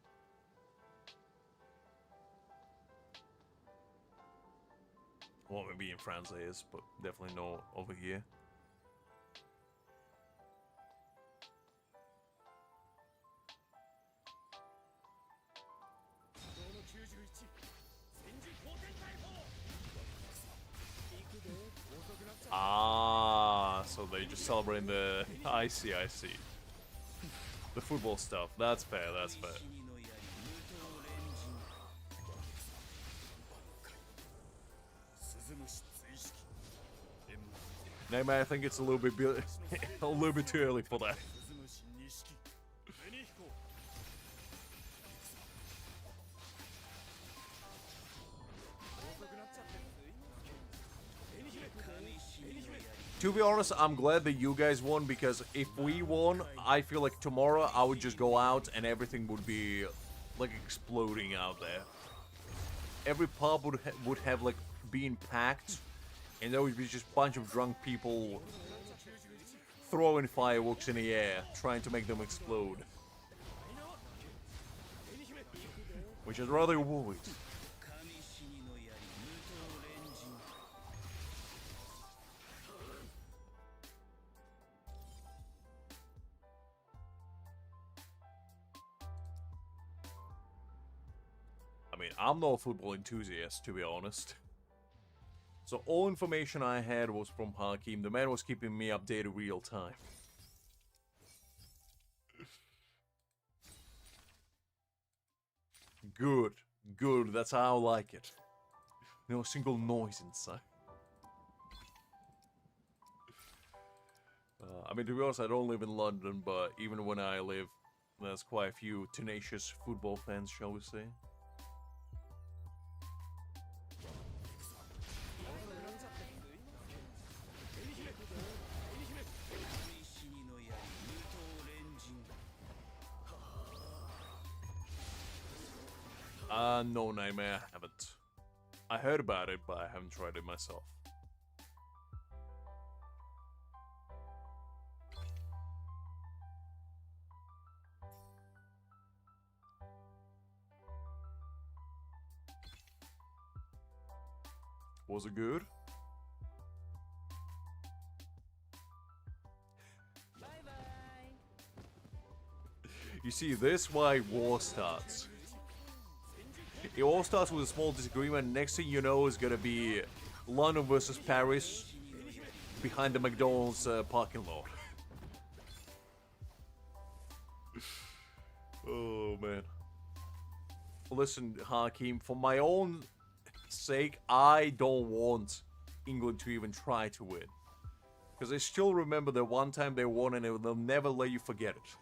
Well, maybe in France there is, but definitely not over here. Ah, so they just celebrating the... I see. The football stuff. That's fair, that's fair. Nightmare, I think it's a little bit a little bit too early for that. To be honest, I'm glad that you guys won, because if we won, I feel like tomorrow I would just go out and everything would be like exploding out there. Every pub would have like been packed, and there would be just a bunch of drunk people throwing fireworks in the air, trying to make them explode. which I'd rather avoid. I mean, I'm not a football enthusiast, to be honest. So all information I had was from Hakim. The man was keeping me updated real time. Good, good, that's how I like it. No single noise inside. I mean, to be honest, I don't live in London, but even when I live, there's quite a few tenacious football fans, shall we say. No, Nightmare, I haven't. I heard about it, but I haven't tried it myself. Was it good? You see, this is why war starts. It all starts with a small disagreement. Next thing you know is gonna be London versus Paris behind the McDonald's parking lot. Oh man. Listen, Hakim, for my own sake, I don't want England to even try to win. Because I still remember the one time they won and they'll never let you forget it.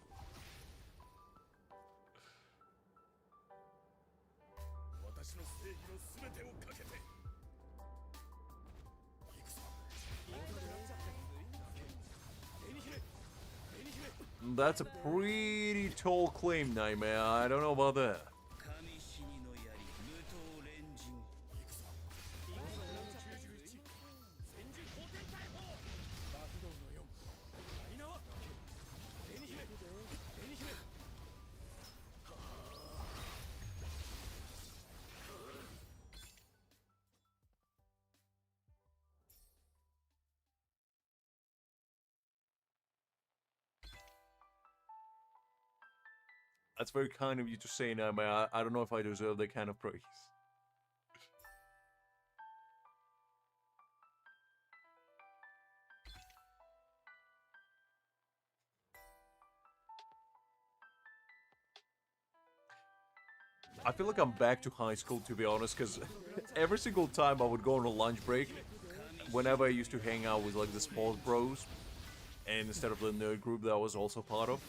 That's a pretty tall claim, Nightmare. I don't know about that. That's very kind of you to say, Nightmare. I don't know if I deserve that kind of praise. I feel like I'm back to high school, to be honest, because every single time I would go on a lunch break, whenever I used to hang out with like the sports bros, and instead of the nerd group that I was also part of,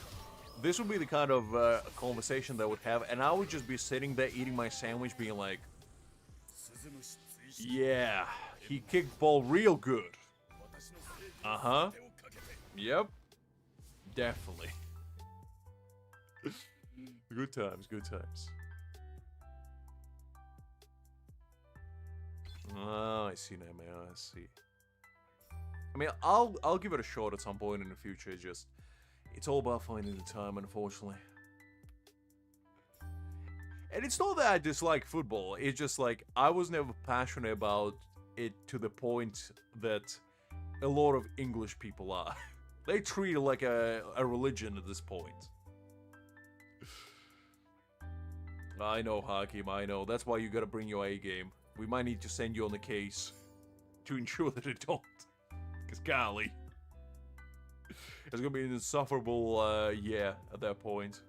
this would be the kind of conversation that I would have, and I would just be sitting there eating my sandwich being like, yeah, he kicked ball real good. Uh-huh. Yep. Definitely. Good times, good times. Oh, I see now, man, I see. I mean, I'll give it a shot at some point in the future, just... It's all about finding the time, unfortunately. And it's not that I dislike football, it's just like, I was never passionate about it to the point that a lot of English people are. They treat it like a religion at this point. I know, Hakim, I know. That's why you gotta bring your A game. We might need to send you on the case to ensure that it don't. Because golly. It's gonna be an insufferable, yeah, at that point.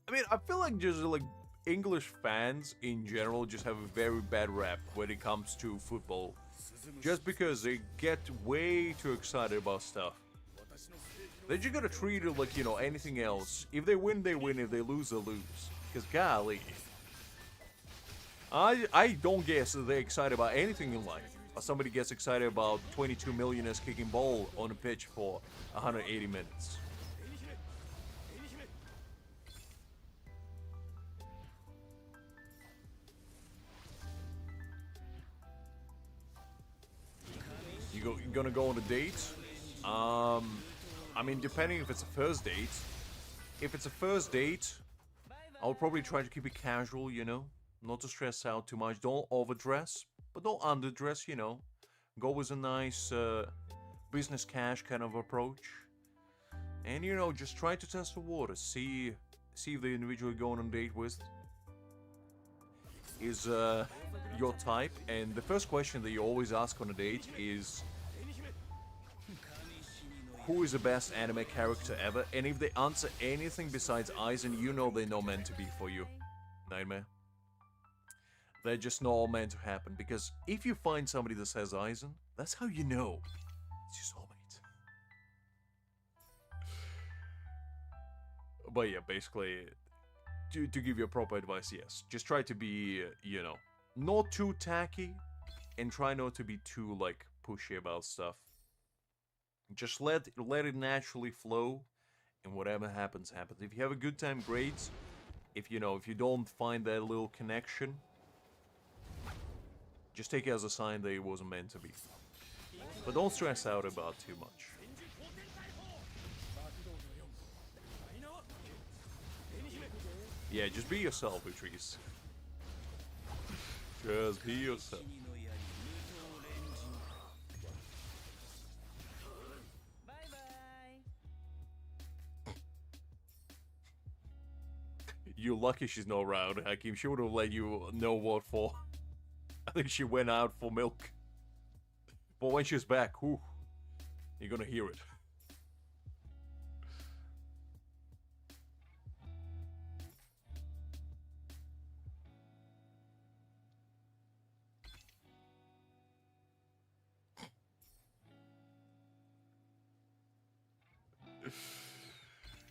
I mean, I feel like just, like, English fans in general just have a very bad rap when it comes to football. Just because they get way too excited about stuff. They're just gonna treat it like, you know, anything else. If they win, they win. If they lose, they lose. Because, golly. I don't guess that they're excited about anything in life. Or somebody gets excited about 22 millionaires kicking ball on a pitch for 180 minutes. gonna go on a date, I mean, depending if it's a first date. If it's a first date, I'll probably try to keep it casual, you know? Not to stress out too much. Don't overdress, but don't underdress, you know? Go with a nice business cash kind of approach. And, you know, just try to test the waters. See if the individual you're going on a date with is your type. And the first question that you always ask on a date is, who is the best anime character ever? And if they answer anything besides Aizen, you know they're not meant to be for you, Nightmare. They're just not all meant to happen. Because if you find somebody that says Aizen, that's how you know it's your soulmate. But yeah, basically, to give you proper advice, yes. Just try to be, you know, not too tacky. And try not to be too, like, pushy about stuff. Just let it naturally flow, and whatever happens, happens. If you have a good time, great. If you don't find that little connection, just take it as a sign that it wasn't meant to be. But don't stress out about too much. Yeah, just be yourself, Patrice. Just be yourself. You're lucky she's not around, Hakim. She would have let you know what for. I think she went out for milk. But when she's back, whew, you're gonna hear it.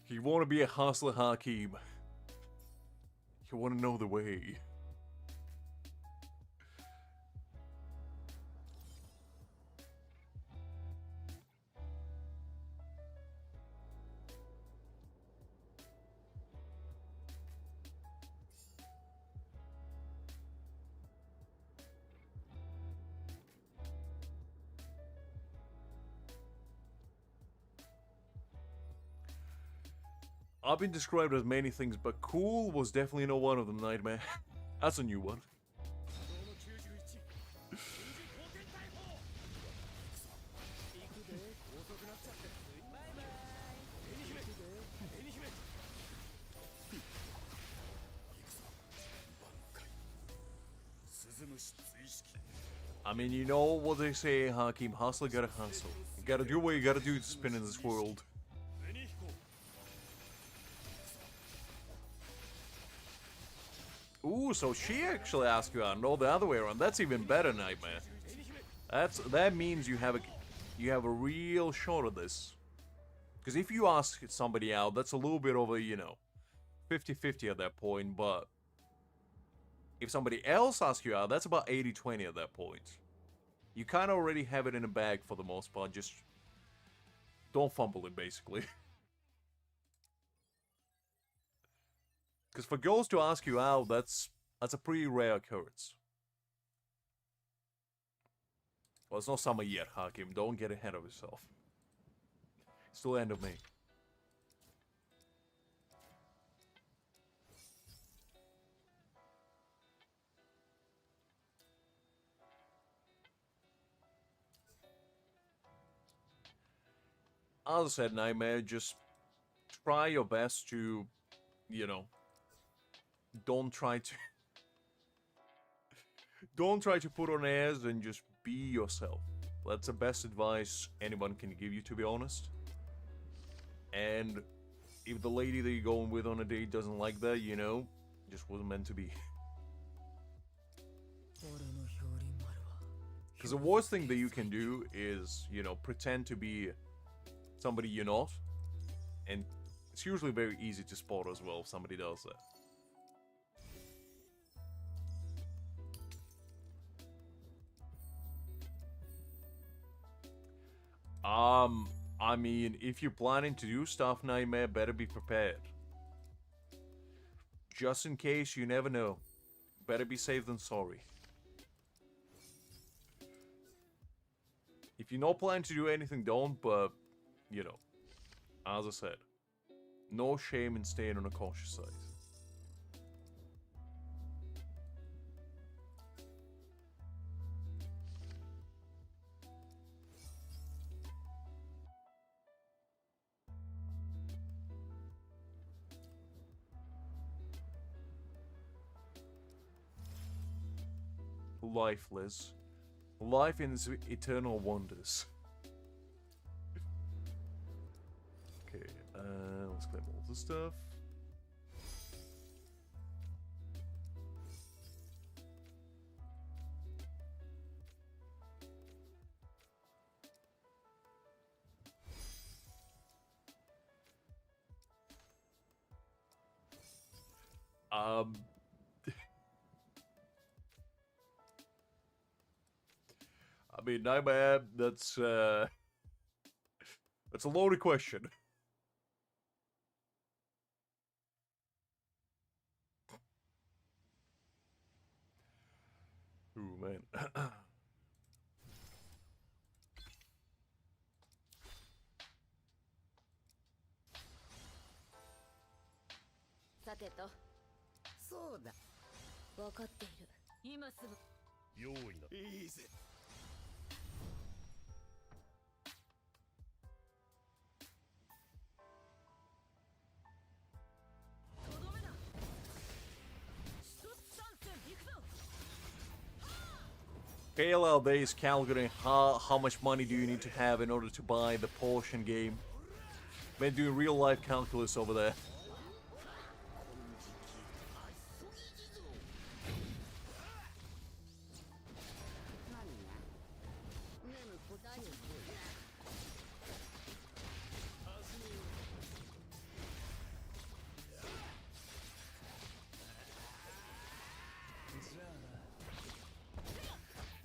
You want to be a hustler, Hakim. You want to know the way. I've been described as many things, but cool was definitely not one of them, Nightmare. That's a new one. I mean, you know what they say, Hakim, hustle gotta hustle. You gotta do what you gotta do to spin in this world. Ooh, so she actually asked you out, no the other way around. That's even better, Nightmare. That means you have a real shot at this. Because if you ask somebody out, that's a little bit of a, you know, 50-50 at that point, but if somebody else asks you out, that's about 80-20 at that point. You kind of already have it in a bag for the most part, just don't fumble it, basically. Because for girls to ask you out, that's a pretty rare occurrence. Well, it's not summer yet, Hakim. Don't get ahead of yourself. It's still the end of May. As I said, Nightmare, just try your best to, you know, don't try to put on airs and just be yourself. That's the best advice anyone can give you, to be honest. And if the lady that you're going with on a date doesn't like that, you know, just wasn't meant to be. Because the worst thing that you can do is, you know, pretend to be somebody you're not. And it's usually very easy to spot as well if somebody does that. I mean, if you're planning to do stuff, Nightmare, better be prepared. Just in case, you never know. Better be safe than sorry. If you're not planning to do anything, don't, but, you know, as I said, no shame in staying on the cautious side. Lifeless. Life in its eternal wonders. Okay, let's claim all the stuff. I mean, Nightmare, that's a loaded question. Ooh, man. さてと、そうだ。分かっている。今すぐ。用意だ。いいぜ。とどめだ。一つ参戦行くぞ。 KLL days calculating how much money do you need to have in order to buy the Porsche game. Been doing real life calculus over there.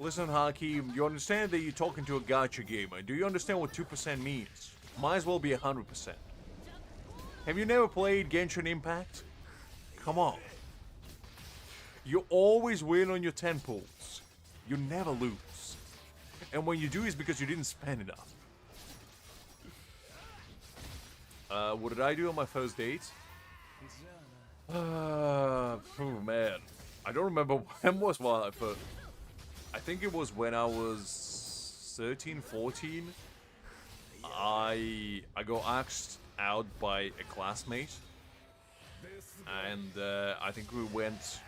Listen, Hakeem, you understand that you're talking to a gacha gamer. Do you understand what 2% means? Might as well be 100%. Have you never played Genshin Impact? Come on. You always win on your 10 pulls. You never lose. And when you do, it's because you didn't spend enough. What did I do on my first date? Oh man. I don't remember when was I first... I think it was when I was 13, 14. I got asked out by a classmate. And I think we went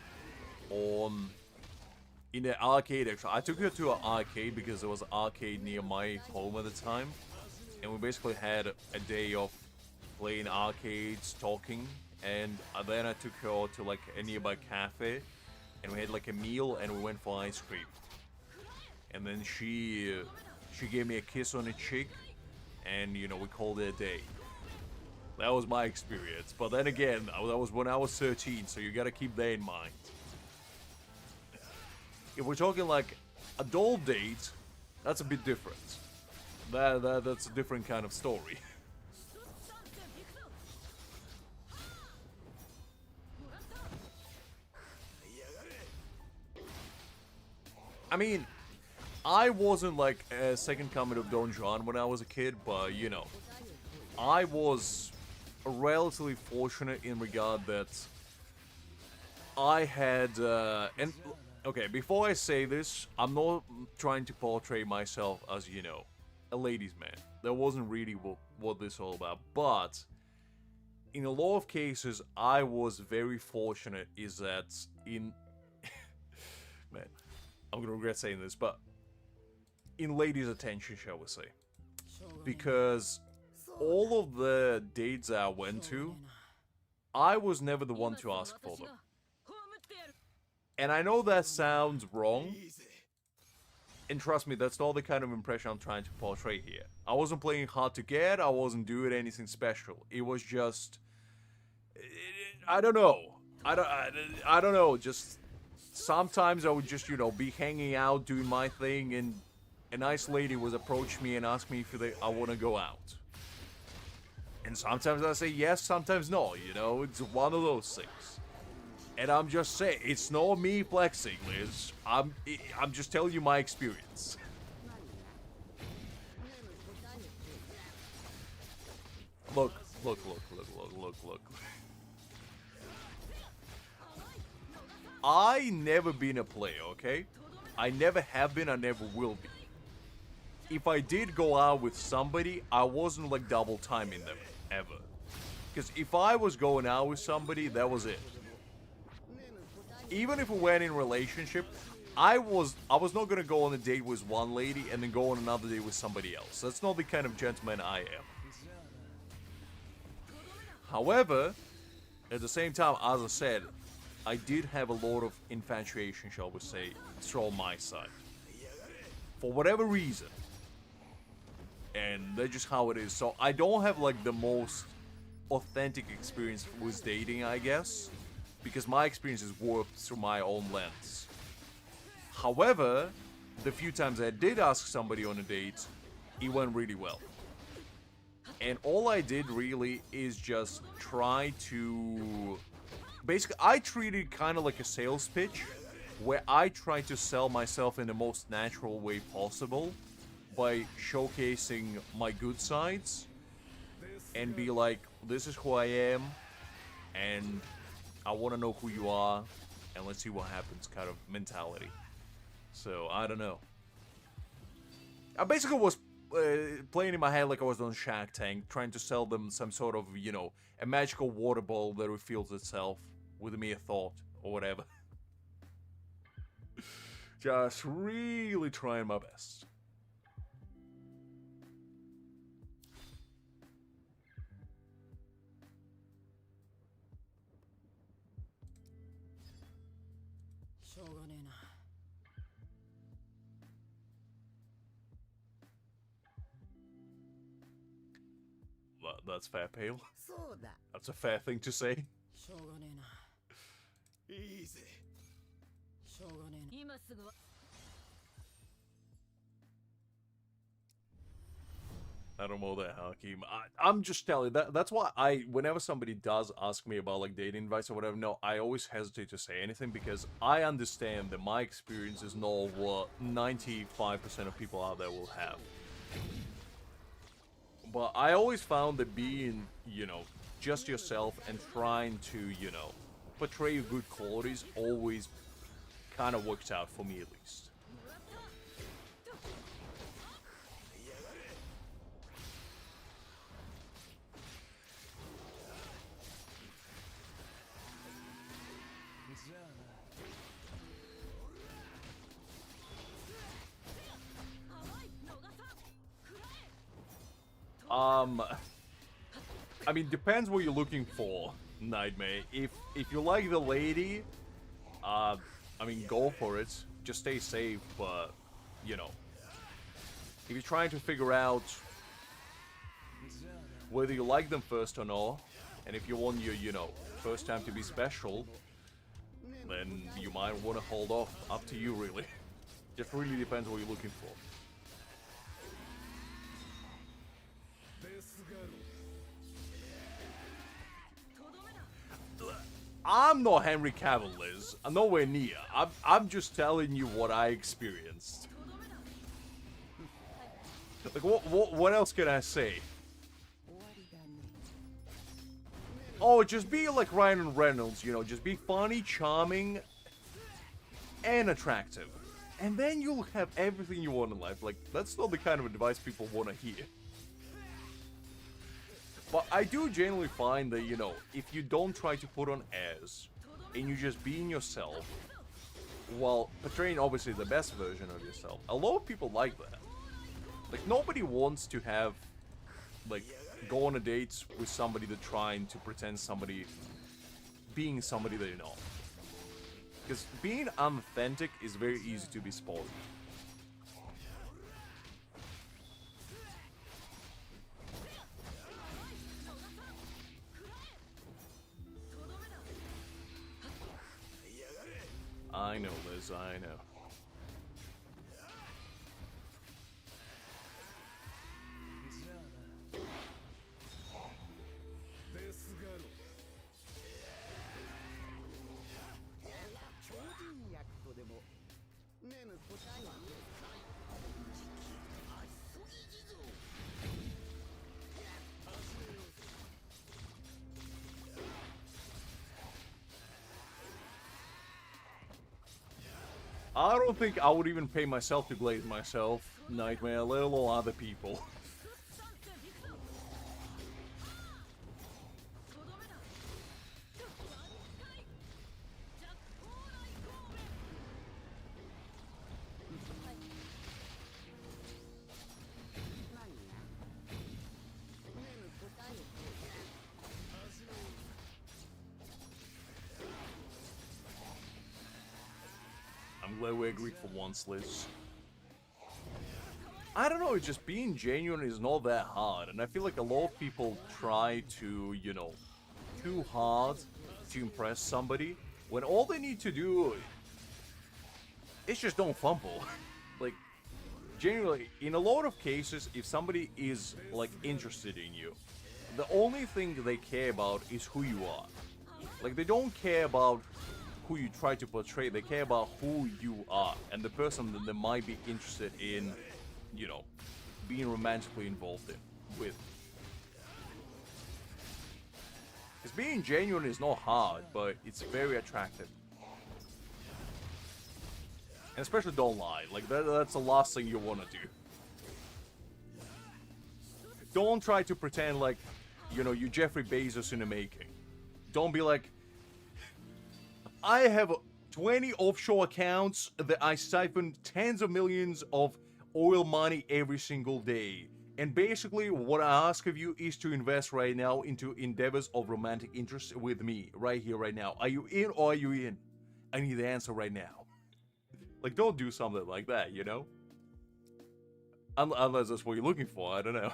on in the arcade. Actually, I took her to an arcade because there was an arcade near my home at the time. And we basically had a day of playing arcades, talking. And then I took her to like a nearby cafe. And we had like a meal and we went for ice cream. And then she gave me a kiss on the cheek, and you know, we called it a day. That was my experience. But then again, that was when I was 13, so you gotta keep that in mind. If we're talking like adult date, that's a bit different. That's a different kind of story. I mean, I wasn't like a second coming of Don Juan when I was a kid, but you know, I was relatively fortunate in regard that I had, and okay, before I say this, I'm not trying to portray myself as, you know, a ladies' man. That wasn't really what this is all about, but in a lot of cases, I was very fortunate is that in, man, I'm gonna regret saying this, but in ladies' attention, shall we say. Because all of the dates I went to, I was never the one to ask for them. And I know that sounds wrong. And trust me, that's not the kind of impression I'm trying to portray here. I wasn't playing hard to get, I wasn't doing anything special. It was just... I don't know. I don't know, just... Sometimes I would just, you know, be hanging out, doing my thing, and a nice lady would approach me and ask me if I want to go out. And sometimes I say yes, sometimes no, you know, it's one of those things. And I'm just saying, it's not me flexing, Liz. I'm just telling you my experience. Look, look, look, look, look, look. I never been a player, okay? I never have been, I never will be. If I did go out with somebody, I wasn't like double timing them, ever. Because if I was going out with somebody, that was it. Even if we went in a relationship, I was not gonna go on a date with one lady and then go on another date with somebody else. That's not the kind of gentleman I am. However, at the same time, as I said, I did have a lot of infatuation, shall we say, from my side. For whatever reason. And that's just how it is. So I don't have like the most authentic experience with dating, I guess. Because my experience is warped through my own lens. However, the few times I did ask somebody on a date, it went really well. And all I did really is just try to... Basically, I treated it kind of like a sales pitch, where I try to sell myself in the most natural way possible by showcasing my good sides and be like, this is who I am, and I want to know who you are, and let's see what happens kind of mentality. So, I don't know. I basically was playing in my head like I was on Shark Tank, trying to sell them some sort of, you know, a magical water ball that refills itself with a mere thought, or whatever. Just really trying my best. That's fair, Pale. そうだ That's a fair thing to say. しょうがねえな。いいぜしょうがねえな。今すぐは。I don't know that, Hakim. I'm just telling you, that's why whenever somebody does ask me about like dating advice or whatever, no, I always hesitate to say anything because I understand that my experience is not what 95% of people out there will have. But I always found that being, you know, just yourself and trying to, you know, portray your good qualities always kind of works out for me at least. I mean, depends what you're looking for, Nightmare. If you like the lady, I mean, go for it. Just stay safe, but, you know. If you're trying to figure out whether you like them first or not, and if you want your, you know, first time to be special, then you might want to hold off. Up to you, really. Just really depends what you're looking for. I'm not Henry Cavill, Liz. I'm nowhere near. I'm just telling you what I experienced. Like, what else can I say? Oh, just be like Ryan Reynolds, you know, just be funny, charming, and attractive. And then you'll have everything you want in life. Like, that's not the kind of advice people want to hear. But I do generally find that, you know, if you don't try to put on airs, and you just being yourself, while portraying obviously the best version of yourself, a lot of people like that. Like, nobody wants to have, like, go on a date with somebody that's trying to pretend somebody, being somebody they're not. Because being unauthentic is very easy to be spoiled. I know, Liz, I know. I don't think I would even pay myself to glaze myself, Nightmare, let alone other people. I'm glad we agreed for once, Liz. I don't know, just being genuine is not that hard, and I feel like a lot of people try to, you know, too hard to impress somebody, when all they need to do is just don't fumble. Like, genuinely, in a lot of cases, if somebody is, like, interested in you, the only thing they care about is who you are. Like, they don't care about who you try to portray, they care about who you are, and the person that they might be interested in, you know, being romantically involved with. Because being genuine is not hard, but it's very attractive. And especially don't lie, like that's the last thing you want to do. Don't try to pretend like, you know, you're Jeffrey Bezos in the making. Don't be like, I have 20 offshore accounts that I siphon tens of millions of oil money every single day. And basically, what I ask of you is to invest right now into endeavors of romantic interest with me, right here, right now. Are you in or are you in? I need the answer right now. Like, don't do something like that, you know? Unless that's what you're looking for, I don't know.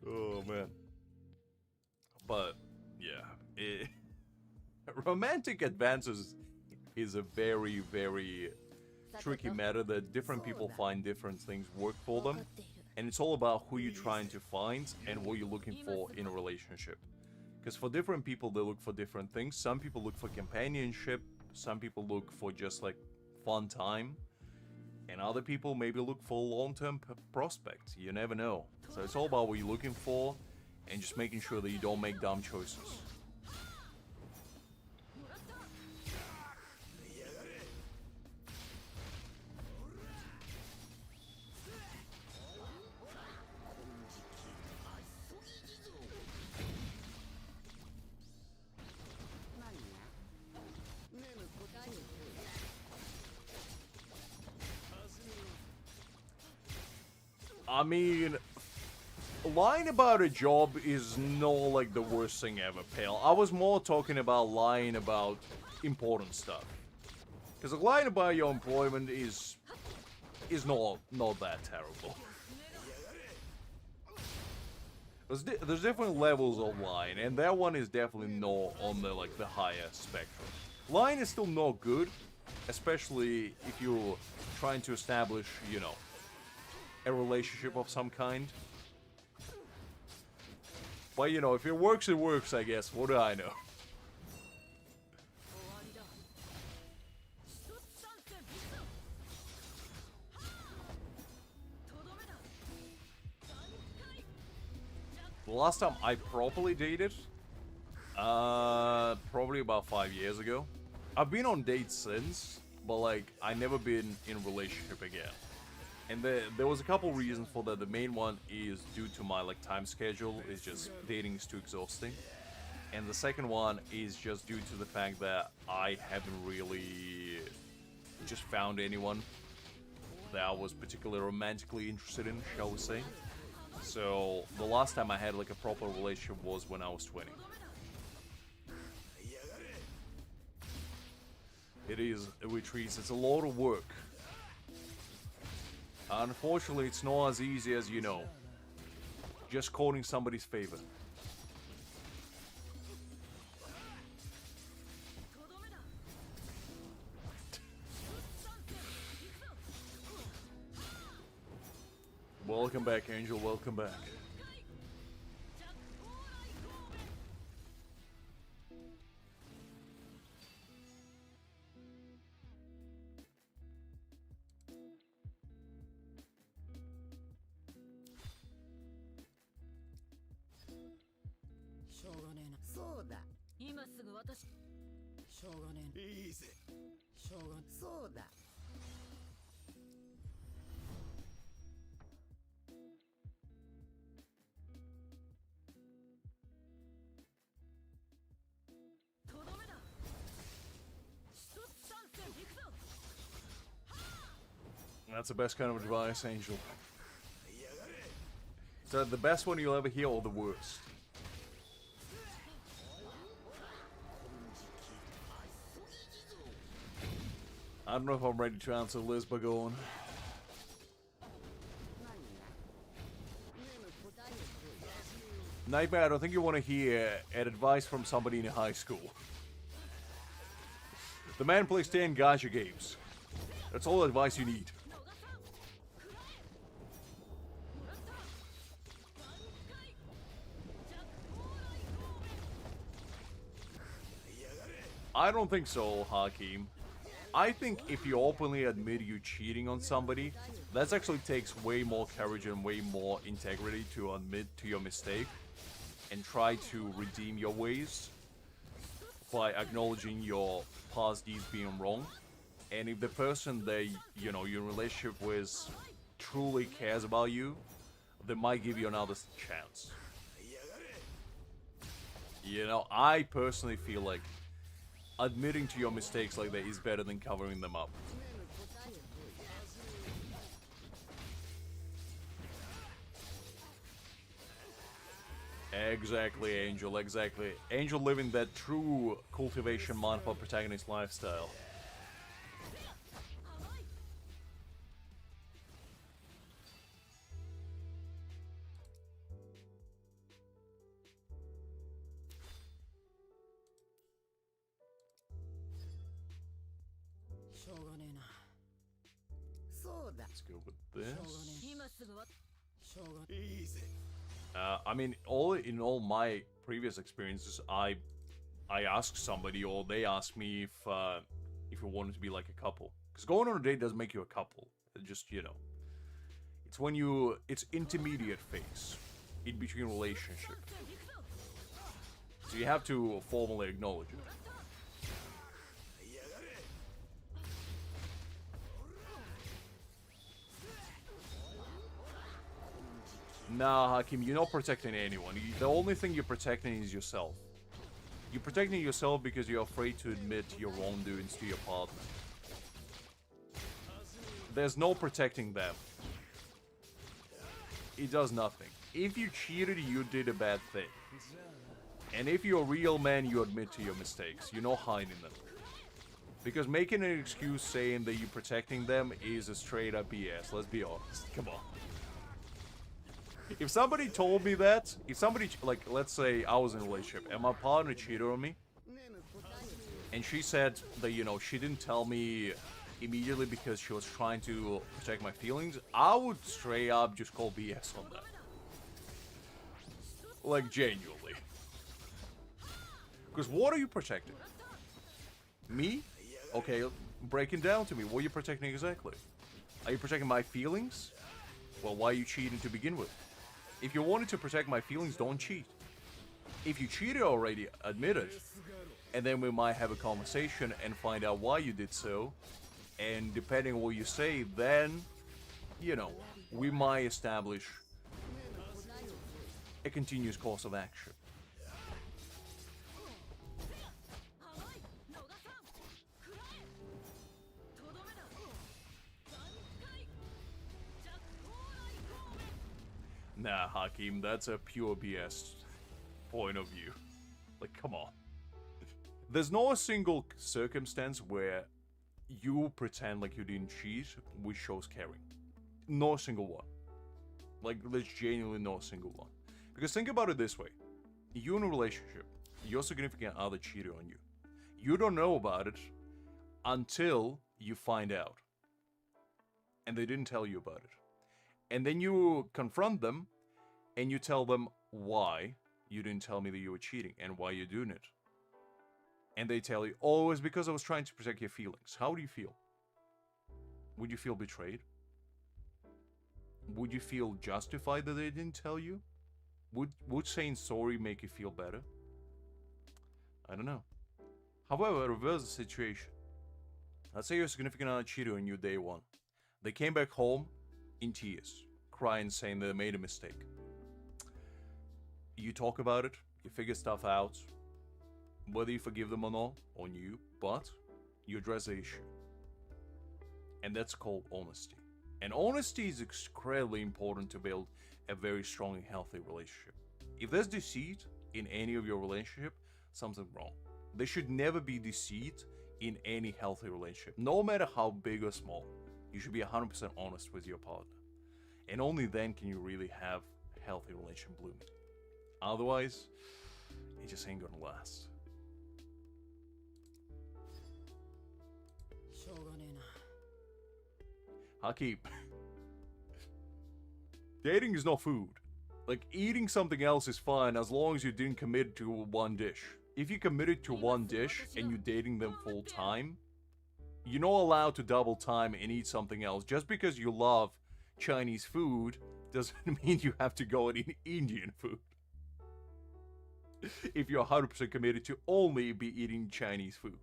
Oh, man. But, yeah. Romantic advances is a very, very tricky matter that different people find different things work for them, and it's all about who you're trying to find and what you're looking for in a relationship. Because for different people, they look for different things. Some people look for companionship, some people look for just like fun time, and other people maybe look for long-term prospects. You never know. So it's all about what you're looking for and just making sure that you don't make dumb choices. I mean, lying about a job is not like the worst thing ever, pal. I was more talking about lying about important stuff. Because lying about your employment is not that terrible. There's different levels of lying, and that one is definitely not on the like the higher spectrum. Lying is still not good, especially if you're trying to establish, you know, a relationship of some kind. But you know, if it works, I guess. What do I know? The last time I properly dated, probably about 5 years ago. I've been on dates since, but like, I never been in a relationship again. And there was a couple reasons for that. The main one is due to my like time schedule. It's just dating is too exhausting. And the second one is just due to the fact that I haven't really just found anyone that I was particularly romantically interested in, shall we say. So the last time I had like a proper relationship was when I was 20. It is a retreat. It's a lot of work. Unfortunately, it's not as easy as, you know, just calling somebody's favor. Welcome back, Angel. Welcome back. いいぜそうだ That's the best kind of advice, Angel. Is that the best one you'll ever hear or the worst? I don't know if I'm ready to answer Liz Bagon. Nightmare, I don't think you want to hear an advice from somebody in high school. The man plays 10 gacha games. That's all the advice you need. I don't think so, Hakim. I think if you openly admit you cheating on somebody, that actually takes way more courage and way more integrity to admit to your mistake and try to redeem your ways by acknowledging your past deeds being wrong. And if the person that, you know, you're in a relationship with truly cares about you, they might give you another chance. You know, I personally feel like admitting to your mistakes like that is better than covering them up. Exactly, Angel, exactly. Angel living that true cultivation manhwa protagonist lifestyle. Let's go with this. 今すぐわ いいぜ I mean, in all my previous experiences, I ask somebody or they ask me if we wanted to be like a couple. Because going on a date doesn't make you a couple. It just, you know, it's when it's intermediate phase in between relationship. So you have to formally acknowledge it. Nah, Hakim, you're not protecting anyone. The only thing you're protecting is yourself. You're protecting yourself because you're afraid to admit your wrongdoings to your partner. There's no protecting them. It does nothing. If you cheated, you did a bad thing. And if you're a real man, you admit to your mistakes. You're not hiding them. Because making an excuse saying that you're protecting them is a straight up BS. Let's be honest. Come on. If somebody told me that, if somebody, like, let's say I was in a relationship and my partner cheated on me, and she said that, you know, she didn't tell me immediately because she was trying to protect my feelings, I would straight up just call BS on that. Like, genuinely. Because what are you protecting? Me? Okay, breaking down to me, what are you protecting exactly? Are you protecting my feelings? Well, why are you cheating to begin with? If you wanted to protect my feelings, don't cheat. If you cheated already, admit it. And then we might have a conversation and find out why you did so. And depending on what you say, then, you know, we might establish a continuous course of action. Nah, Hakim, that's a pure BS point of view. Like, come on. There's no single circumstance where you pretend like you didn't cheat, which shows caring. No single one. Like, there's genuinely no single one. Because think about it this way. You're in a relationship. Your significant other cheated on you. You don't know about it until you find out. And they didn't tell you about it. And then you confront them, and you tell them why you didn't tell me that you were cheating, and why you're doing it. And they tell you, oh, it's because I was trying to protect your feelings. How do you feel? Would you feel betrayed? Would you feel justified that they didn't tell you? Would saying sorry make you feel better? I don't know. However, reverse the situation. Let's say your significant other cheated on you day one. They came back home in tears, crying, saying they made a mistake. You talk about it, you figure stuff out, whether you forgive them or not, on you, but you address the issue. And that's called honesty. And honesty is incredibly important to build a very strong and healthy relationship. If there's deceit in any of your relationship, something's wrong. There should never be deceit in any healthy relationship, no matter how big or small. You should be 100% honest with your partner. And only then can you really have a healthy relationship blooming. Otherwise, it just ain't gonna last. Hakeem. Dating is not food. Like, eating something else is fine as long as you didn't commit to one dish. If you committed to one dish and you're dating them full time, you're not allowed to double time and eat something else. Just because you love Chinese food doesn't mean you have to go and eat Indian food. If you're 100% committed to only be eating Chinese food.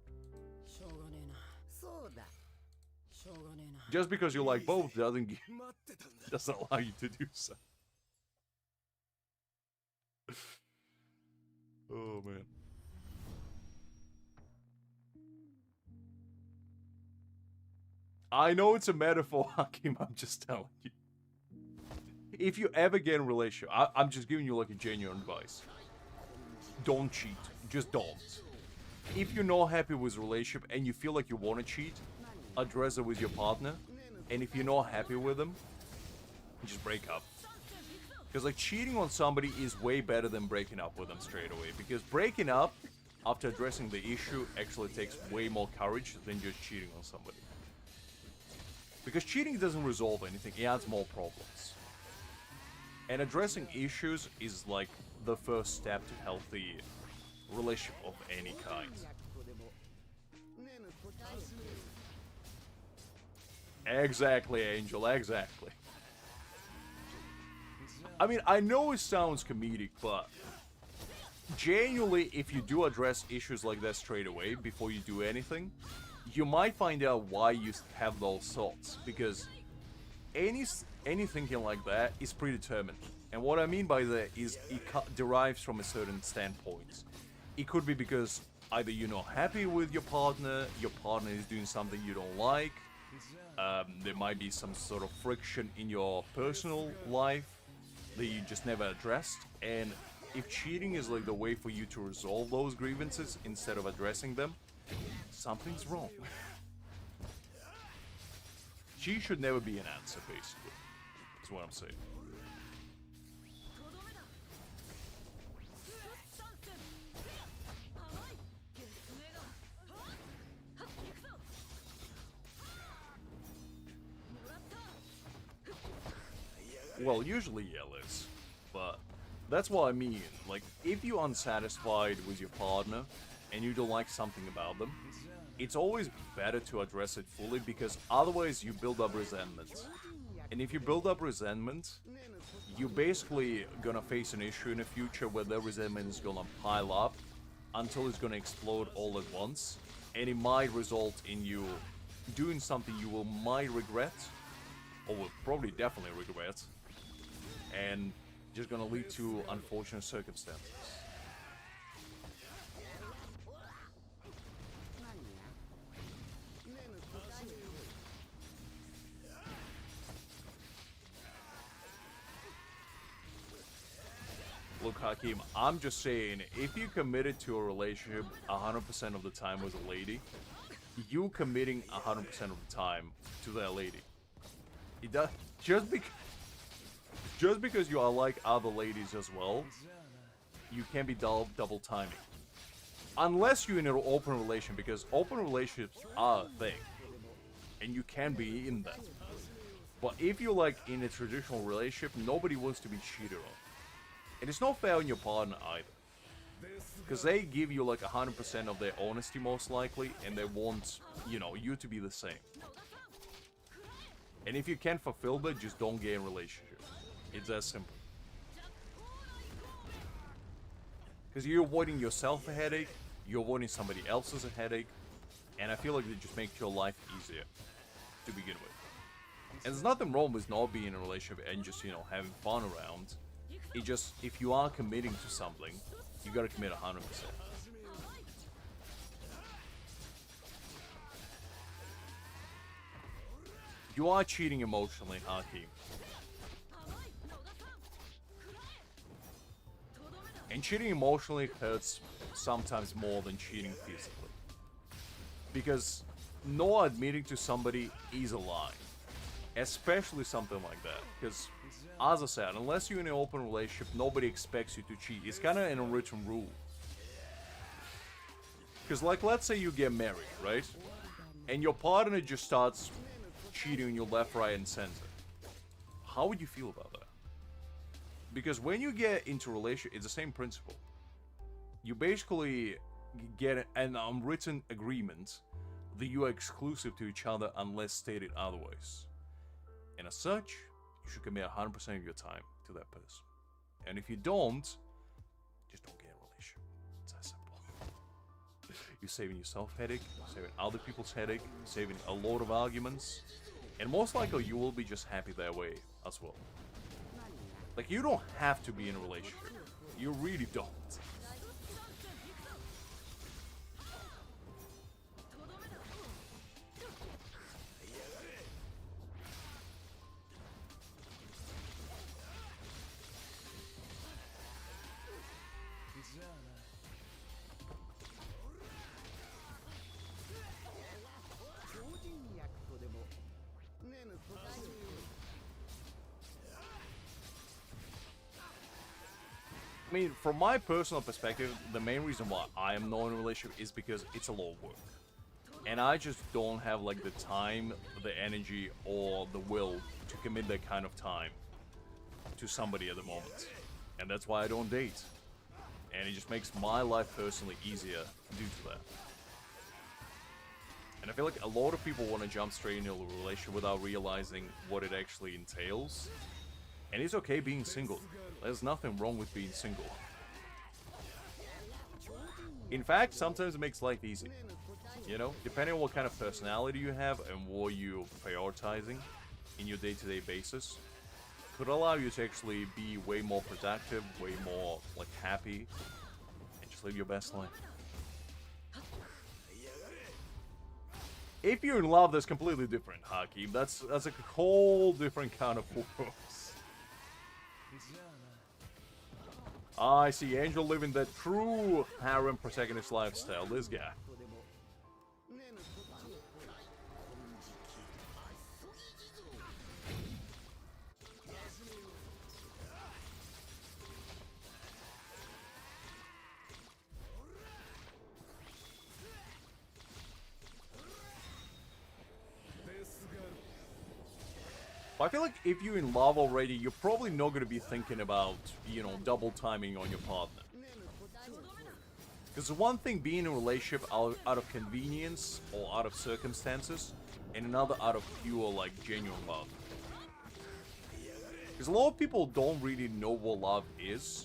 Just because you like both doesn't allow you to do so. Oh man. I know it's a metaphor, Hakim, I'm just telling you. If you ever get in a relationship, I'm just giving you like a genuine advice. Don't cheat. Just don't. If you're not happy with a relationship and you feel like you want to cheat, address it with your partner. And if you're not happy with them, just break up. Because like cheating on somebody is way better than breaking up with them straight away. Because breaking up after addressing the issue actually takes way more courage than just cheating on somebody. Because cheating doesn't resolve anything, it adds more problems. And addressing issues is like the first step to healthy relationship of any kind. Exactly, Angel, exactly. I mean, I know it sounds comedic, but genuinely, if you do address issues like that straight away before you do anything, you might find out why you have those thoughts, because any thinking like that is predetermined. And what I mean by that is it derives from a certain standpoint. It could be because either you're not happy with your partner is doing something you don't like, there might be some sort of friction in your personal life that you just never addressed, and if cheating is like the way for you to resolve those grievances instead of addressing them, something's wrong. Cheat should never be an answer, basically. That's what I'm saying. Well, usually yellows, but that's what I mean. Like, if you're unsatisfied with your partner and you don't like something about them, it's always better to address it fully, because otherwise you build up resentment. And if you build up resentment, you're basically gonna face an issue in the future where the resentment is gonna pile up until it's gonna explode all at once, and it might result in you doing something you might regret, or will probably definitely regret, and just gonna lead to unfortunate circumstances. Look, Hakim, I'm just saying, if you committed to a relationship 100% of the time with a lady, you committing 100% of the time to that lady. It does, just because you are like other ladies as well, you can't be double timing. Unless you're in an open relation, because open relationships are a thing, and you can be in them. But if you're like in a traditional relationship, nobody wants to be cheated on. And it's not fair on your partner either. Because they give you like 100% of their honesty most likely, and they want, you know, you to be the same. And if you can't fulfill that, just don't get in a relationship. It's that simple. Because you're avoiding yourself a headache, you're avoiding somebody else's headache, and I feel like it just makes your life easier to begin with. And there's nothing wrong with not being in a relationship and just, you know, having fun around. It just, if you are committing to something, you gotta commit 100%. You are cheating emotionally, Haki. And cheating emotionally hurts sometimes more than cheating physically. Because not admitting to somebody is a lie. Especially something like that. Because, as I said, unless you're in an open relationship, nobody expects you to cheat. It's kind of an unwritten rule. Because, like, let's say you get married, right? And your partner just starts cheating on you left, right, and center. How would you feel about that? Because when you get into a relationship, it's the same principle. You basically get an unwritten agreement that you are exclusive to each other unless stated otherwise. And as such, you should commit 100% of your time to that person. And if you don't, just don't get in a relationship. It's that simple. You're saving yourself headache, you're saving other people's headache, you're saving a lot of arguments. And most likely you will be just happy that way as well. Like, you don't have to be in a relationship. You really don't. I mean, from my personal perspective, the main reason why I am not in a relationship is because it's a lot of work. And I just don't have, like, the time, the energy, or the will to commit that kind of time to somebody at the moment. And that's why I don't date. And it just makes my life personally easier due to that. And I feel like a lot of people want to jump straight into a relationship without realizing what it actually entails. And it's okay being single. There's nothing wrong with being single. In fact, sometimes it makes life easy. You know, depending on what kind of personality you have and what you're prioritizing in your day-to-day basis, could allow you to actually be way more productive, way more, like, happy, and just live your best life. If you're in love, that's completely different, Haki. That's a whole different kind of force. I see Angel living that true harem protagonist lifestyle. This guy. I feel like if you're in love already, you're probably not going to be thinking about, you know, double timing on your partner. Because one thing being in a relationship out of convenience or out of circumstances, and another out of pure, like, genuine love. Because a lot of people don't really know what love is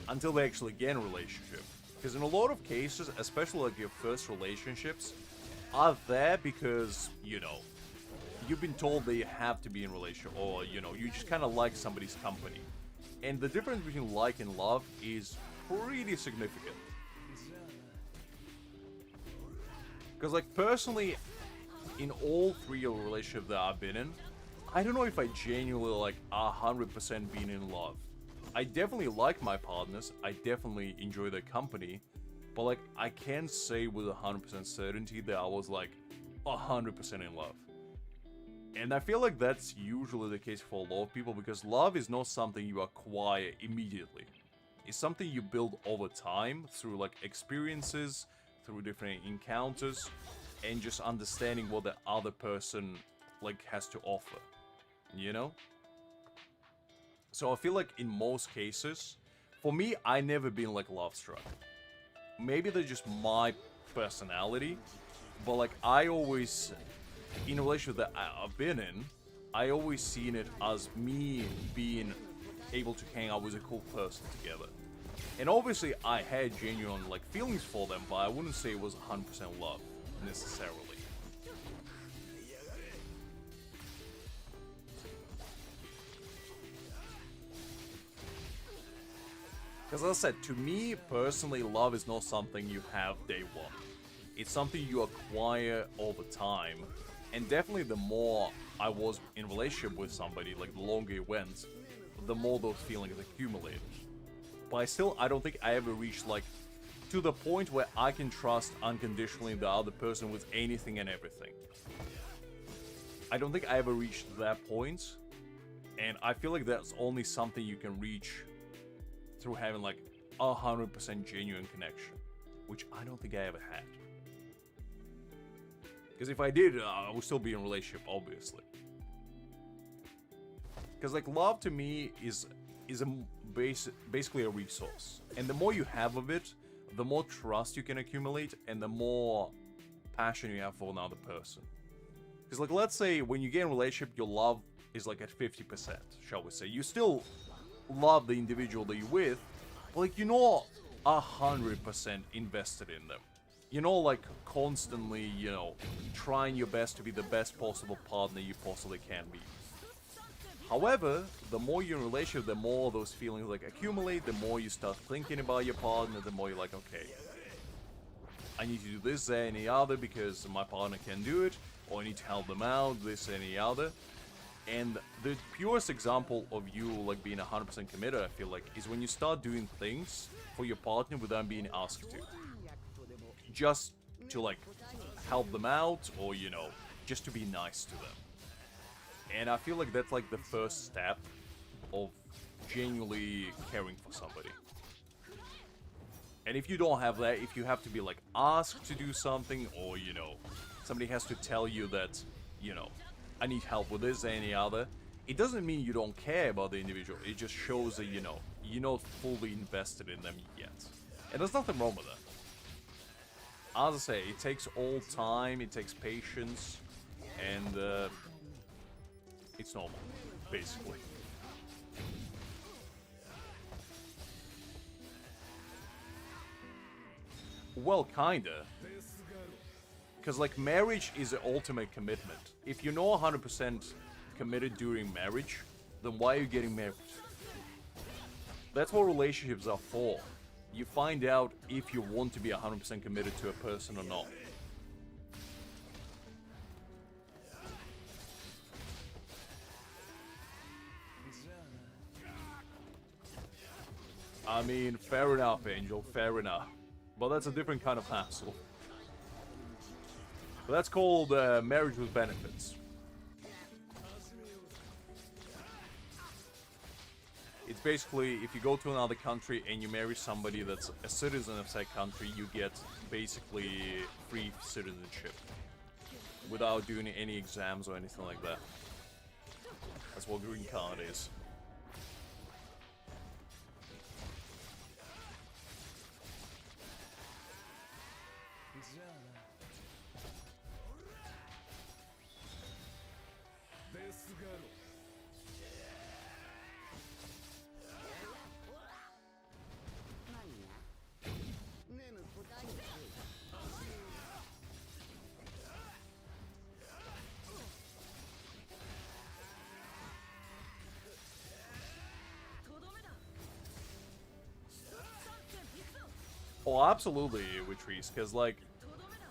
until they actually get in a relationship. Because in a lot of cases, especially like your first relationships, are there because, you know, you've been told that you have to be in a relationship, or, you know, you just kind of like somebody's company. And the difference between like and love is pretty significant. Because, like, personally, in all three relationships that I've been in, I don't know if I genuinely, like, 100% been in love. I definitely like my partners, I definitely enjoy their company, but, like, I can't say with 100% certainty that I was, like, 100% in love. And I feel like that's usually the case for a lot of people, because love is not something you acquire immediately. It's something you build over time through, like, experiences, through different encounters, and just understanding what the other person, like, has to offer. You know? So I feel like in most cases, for me, I never been, like, love struck. Maybe that's just my personality, but, like, I always, in a relationship that I've been in, I always seen it as me being able to hang out with a cool person together. And obviously, I had genuine like feelings for them, but I wouldn't say it was 100% love necessarily. Because as I said, to me personally, love is not something you have day one. It's something you acquire over time. And definitely the more I was in a relationship with somebody, like the longer it went, the more those feelings accumulated. But I don't think I ever reached like to the point where I can trust unconditionally the other person with anything and everything. I don't think I ever reached that point. And I feel like that's only something you can reach through having like 100% genuine connection, which I don't think I ever had. Because if I did, I would still be in a relationship, obviously. Because like love to me is basically a resource, and the more you have of it, the more trust you can accumulate, and the more passion you have for another person. Because like let's say when you get in a relationship, your love is like at 50%, shall we say. You still love the individual that you're with, but like you're not 100% invested in them. You're not like constantly, you know, trying your best to be the best possible partner you possibly can be. However, the more you're in a relationship, the more those feelings like accumulate, the more you start thinking about your partner, the more you're like, okay, I need to do this, that, and the other because my partner can do it, or I need to help them out, this and the other. And the purest example of you like being 100% committed, I feel like, is when you start doing things for your partner without being asked to. Just to like help them out, or you know, just to be nice to them. And I feel like that's like the first step of genuinely caring for somebody. And if you don't have that, if you have to be like asked to do something, or you know, somebody has to tell you that, you know, I need help with this and the other, it doesn't mean you don't care about the individual. It just shows that, you know, you're not fully invested in them yet. And there's nothing wrong with that. As I say, it takes all time, it takes patience, and it's normal, basically. Well, kinda. Because, like, marriage is the ultimate commitment. If you're not 100% committed during marriage, then why are you getting married? That's what relationships are for. You find out if you want to be 100% committed to a person or not. I mean, fair enough, Angel, fair enough. But that's a different kind of hassle. But that's called marriage with benefits. It's basically, if you go to another country and you marry somebody that's a citizen of that country, you get basically free citizenship. Without doing any exams or anything like that. That's what green card is. Oh, absolutely, Witrice, because, like,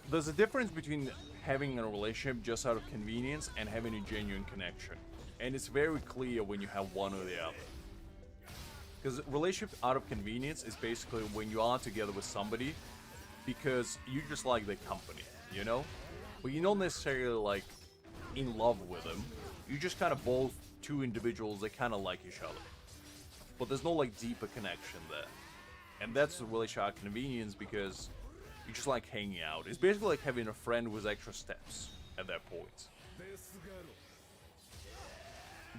there's a difference between having a relationship just out of convenience and having a genuine connection. And it's very clear when you have one or the other. Because relationship out of convenience is basically when you are together with somebody because you just like their company, you know? But you're not necessarily, like, in love with them. You just kind of both two individuals that kind of like each other. But there's no, like, deeper connection there. And that's the relationship out of convenience because you just like hanging out. It's basically like having a friend with extra steps at that point.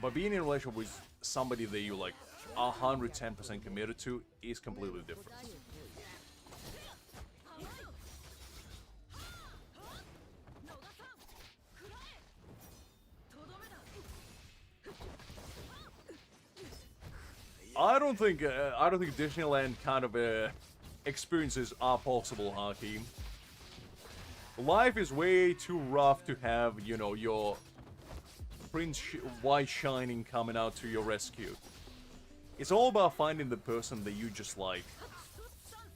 But being in a relationship with somebody that you like 110% committed to is completely different. I don't think Disneyland kind of experiences are possible, Hakeem. Life is way too rough to have, you know, your Prince White Shining coming out to your rescue. It's all about finding the person that you just like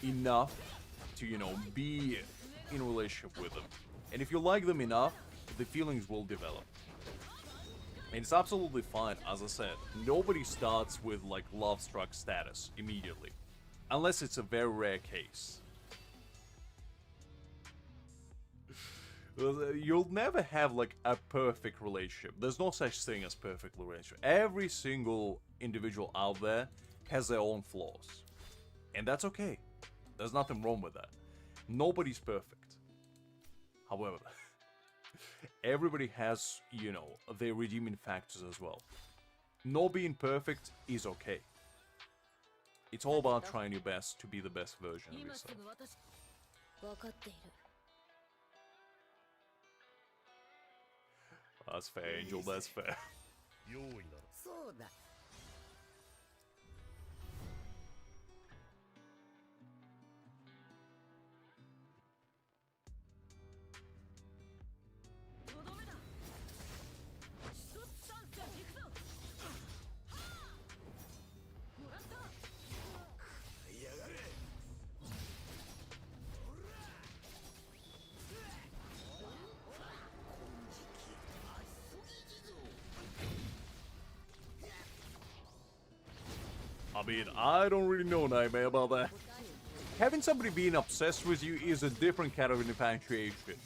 enough to, you know, be in a relationship with them. And if you like them enough, the feelings will develop. And it's absolutely fine, as I said. Nobody starts with, like, love-struck status immediately. Unless it's a very rare case. You'll never have, like, a perfect relationship. There's no such thing as perfect relationship. Every single individual out there has their own flaws. And that's okay. There's nothing wrong with that. Nobody's perfect. However, everybody has, you know, their redeeming factors as well. No being perfect is okay. It's all about trying your best to be the best version of 今 yourself. すぐ私分かっている That's fair, Angel, that's fair. 用意ならそうだ。とどめだ一つ参戦行くぞもらったやがれ。 I mean, I don't really know, Nightmare, about that. Having somebody being obsessed with you is a different kind of infatuation.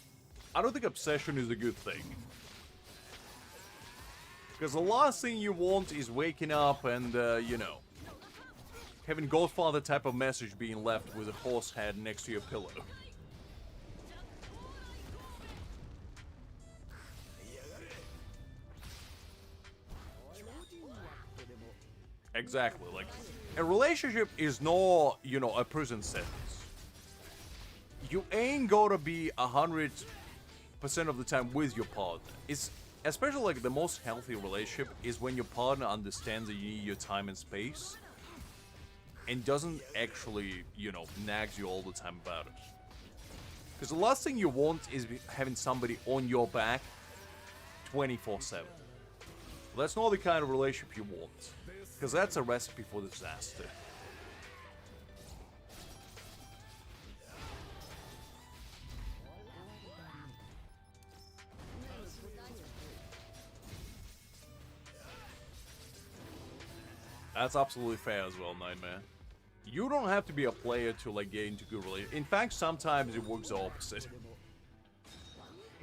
I don't think obsession is a good thing. Because the last thing you want is waking up and, you know, having Godfather type of message being left with a horse head next to your pillow. Exactly, like, a relationship is not, you know, a prison sentence. You ain't gonna be 100% of the time with your partner. It's, especially like the most healthy relationship is when your partner understands that you need your time and space and doesn't actually, you know, nags you all the time about it. Because the last thing you want is having somebody on your back 24/7. That's not the kind of relationship you want. Because that's a recipe for disaster. That's absolutely fair as well, Nightmare. You don't have to be a player to, like, get into good relationship. In fact, sometimes it works the opposite.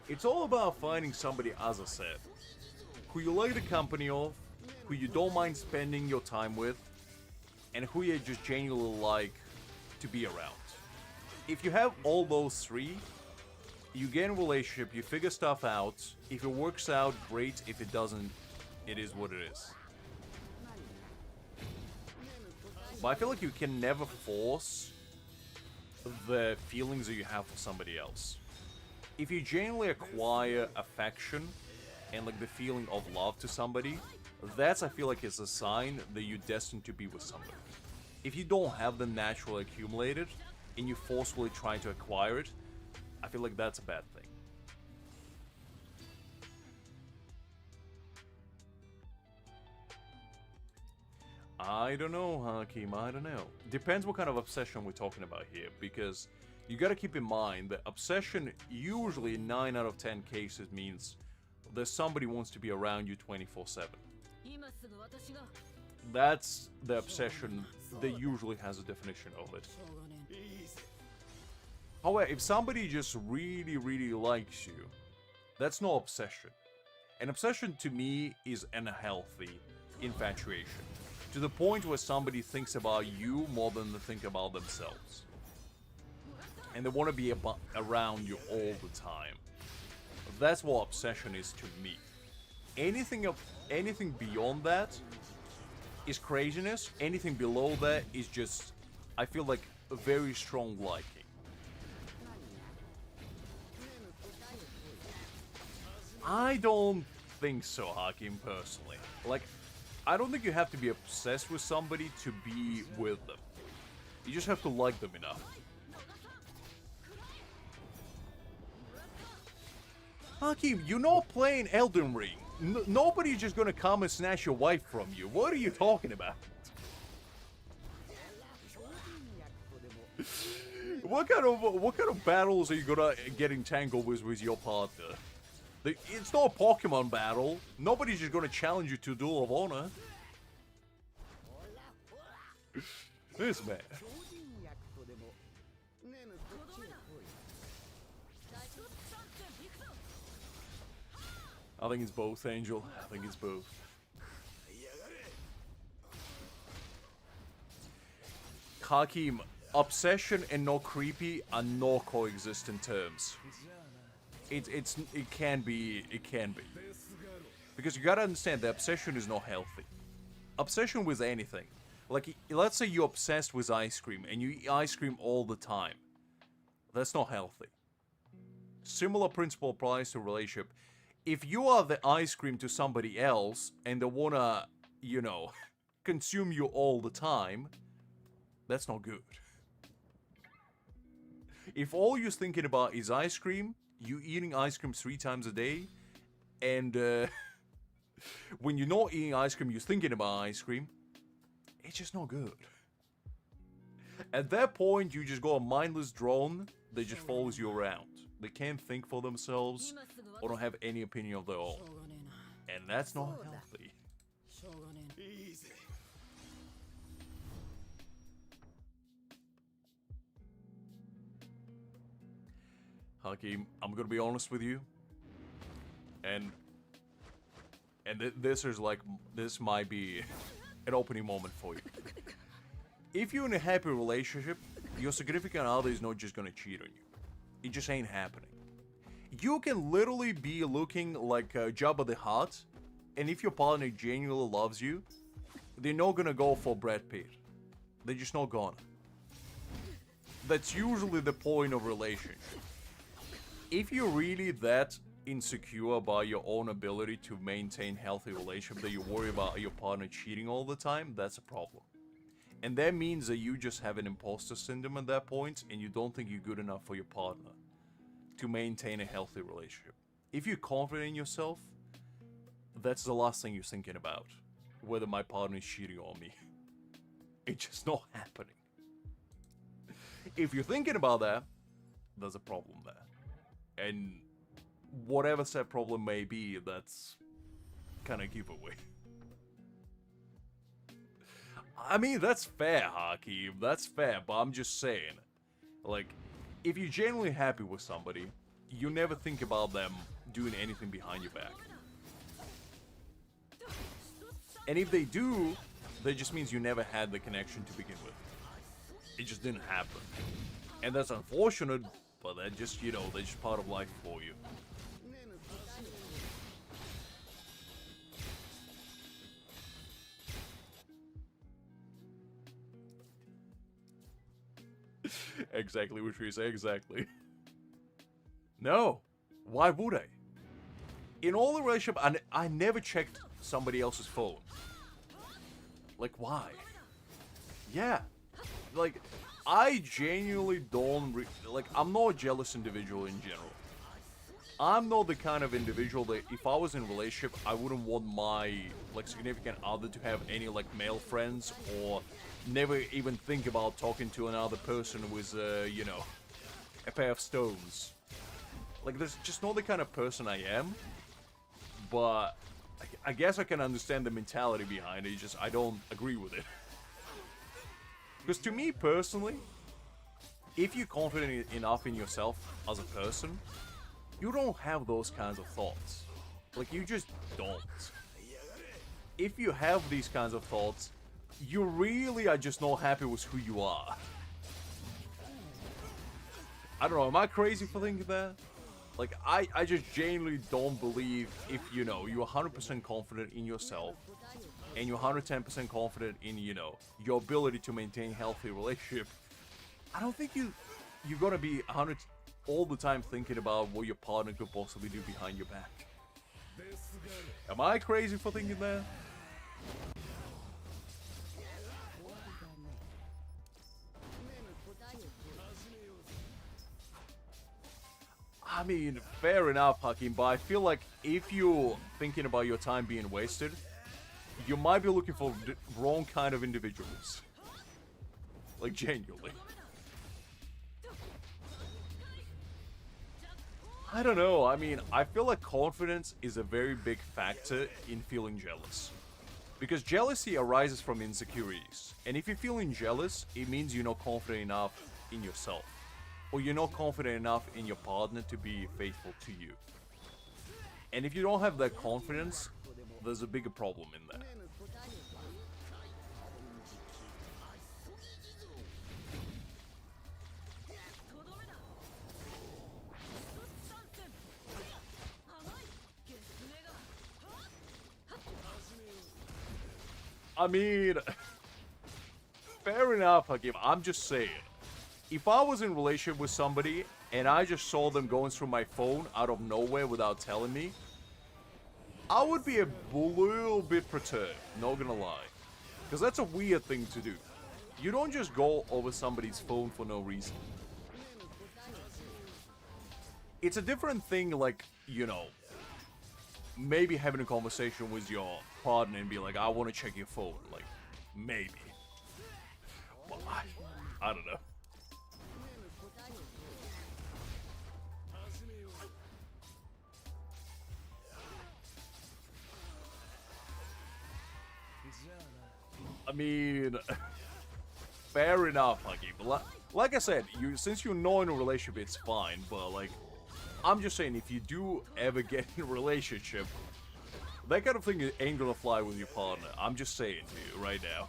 It's all about finding somebody, as I said, who you like the company of, who you don't mind spending your time with, and who you just genuinely like to be around. If you have all those three, you get in a relationship, you figure stuff out. If it works out, great. If it doesn't, it is what it is. But I feel like you can never force the feelings that you have for somebody else. If you genuinely acquire affection and like the feeling of love to somebody, that's, I feel like, is a sign that you're destined to be with somebody. If you don't have them naturally accumulated and you forcefully try to acquire it, I feel like that's a bad thing. I don't know, Hakim, I don't know. Depends what kind of obsession we're talking about here, because you gotta keep in mind that obsession usually in 9 out of 10 cases means that somebody wants to be around you 24/7. 今すぐ私が That's the obsession that usually has a definition of it. しょうがねえ。 However, if somebody just really, really likes you, that's no obsession. An obsession to me is an unhealthy infatuation. To the point where somebody thinks about you more than they think about themselves. And they want to be around you all the time. That's what obsession is to me. Anything beyond that is craziness. Anything below that is just, I feel like, a very strong liking. I don't think so, Hakim, personally. Like, I don't think you have to be obsessed with somebody to be with them. You just have to like them enough. Hakim, you're not playing Elden Ring. Nobody's just gonna come and snatch your wife from you. What are you talking about? What kind of battles are you gonna get entangled with your partner? It's not a Pokemon battle. Nobody's just gonna challenge you to a Duel of Honor. This man. I think it's both, Angel. I think it's both. Hakim, obsession and not creepy are not coexistent terms. It can be. Because you gotta understand, the obsession is not healthy. Obsession with anything. Like, let's say you're obsessed with ice cream, and you eat ice cream all the time. That's not healthy. Similar principle applies to a relationship. If you are the ice cream to somebody else, and they wanna, you know, consume you all the time, that's not good. If all you're thinking about is ice cream, you eating ice cream 3 times a day, and when you're not eating ice cream, you're thinking about ice cream, it's just not good. At that point, you just got a mindless drone that just follows you around. They can't think for themselves or don't have any opinion of their own. And that's not healthy. Hakim, I'm gonna be honest with you. And this might be an opening moment for you. If you're in a happy relationship, your significant other is not just gonna cheat on you. It just ain't happening. You can literally be looking like Jabba the Hutt, and if your partner genuinely loves you, they're not gonna go for Brad Pitt. They're just not gonna. That's usually the point of relationship. If you're really that insecure about your own ability to maintain healthy relationship that you worry about your partner cheating all the time, that's a problem. And that means that you just have an imposter syndrome at that point, and you don't think you're good enough for your partner to maintain a healthy relationship. If you're confident in yourself, that's the last thing you're thinking about. Whether my partner is cheating on me. It's just not happening. If you're thinking about that, there's a problem there. And whatever said problem may be, that's kind of giveaway. I mean, that's fair, Hakim. That's fair, but I'm just saying. Like, if you're genuinely happy with somebody, you never think about them doing anything behind your back. And if they do, that just means you never had the connection to begin with. It just didn't happen. And that's unfortunate, but that just, you know, that's just part of life for you. Exactly what you say, exactly. No. Why would I? In all the relationship, I never checked somebody else's phone. Like, why? Yeah. Like, I genuinely don't... like, I'm not a jealous individual in general. I'm not the kind of individual that if I was in a relationship, I wouldn't want my, like, significant other to have any, like, male friends or never even think about talking to another person with, you know, a pair of stones. Like, there's just not the kind of person I am, but I guess I can understand the mentality behind it, just I don't agree with it. Because to me, personally, if you're confident enough in yourself as a person, you don't have those kinds of thoughts. Like, you just don't. If you have these kinds of thoughts, you really are just not happy with who you are. I don't know, am I crazy for thinking that? Like, I just genuinely don't believe if, you know, you're 100% confident in yourself, and you're 110% confident in, you know, your ability to maintain a healthy relationship, I don't think you're gonna be 100 all the time thinking about what your partner could possibly do behind your back. Am I crazy for thinking that? I mean, fair enough, Hakim, but I feel like if you're thinking about your time being wasted, you might be looking for the wrong kind of individuals. Like, genuinely. I don't know, I mean, I feel like confidence is a very big factor in feeling jealous. Because jealousy arises from insecurities. And if you're feeling jealous, it means you're not confident enough in yourself. Or you're not confident enough in your partner to be faithful to you. And if you don't have that confidence, there's a bigger problem in there. I mean, fair enough, Hakim. I'm just saying. If I was in a relationship with somebody and I just saw them going through my phone out of nowhere without telling me, I would be a little bit perturbed, not gonna lie. Because that's a weird thing to do. You don't just go over somebody's phone for no reason. It's a different thing, like, you know, maybe having a conversation with your partner and be like, I want to check your phone. Like, maybe. But I don't know. I mean, fair enough, Huggy. But like I said, since you're not in a relationship, it's fine. But like, I'm just saying, if you do ever get in a relationship, that kind of thing ain't gonna fly with your partner. I'm just saying to you right now.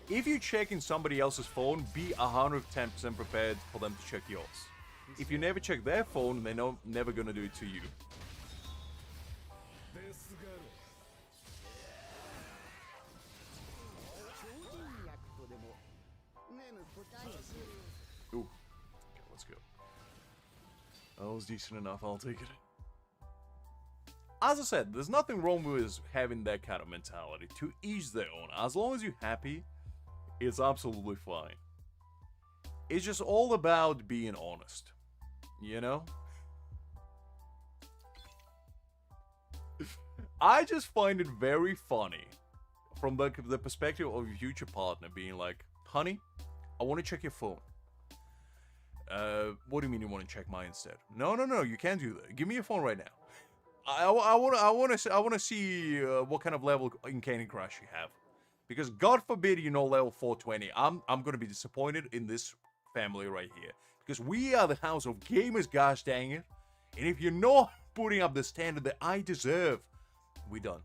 If you check in somebody else's phone, be 110% prepared for them to check yours. If you never check their phone, they're never gonna do it to you. Ooh. Okay, let's go. That was decent enough, I'll take it. As I said, there's nothing wrong with having that kind of mentality. To each their own. As long as you're happy, it's absolutely fine. It's just all about being honest. You know? I just find it very funny from the perspective of your future partner being like, honey, I want to check your phone. What do you mean you want to check mine instead? No, you can't do that. Give me your phone right now. I want to see what kind of level in Candy Crush you have, because God forbid you know level 420. I'm gonna be disappointed in this family right here, because we are the house of gamers, gosh dang it. And if you're not putting up the standard that I deserve, we done.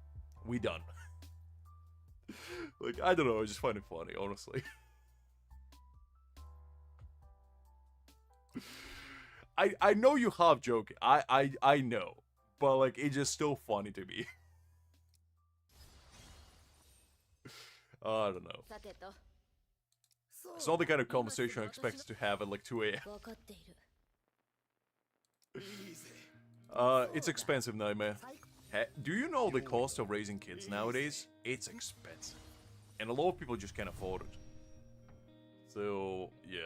Like, I don't know, I just find it funny, honestly. I know you half joking. I know. But, like, it's just still funny to me. I don't know. It's not the kind of conversation I expect to have at, like, 2 a.m. It's expensive, Nightmare. Do you know the cost of raising kids nowadays? It's expensive. And a lot of people just can't afford it. So, yeah.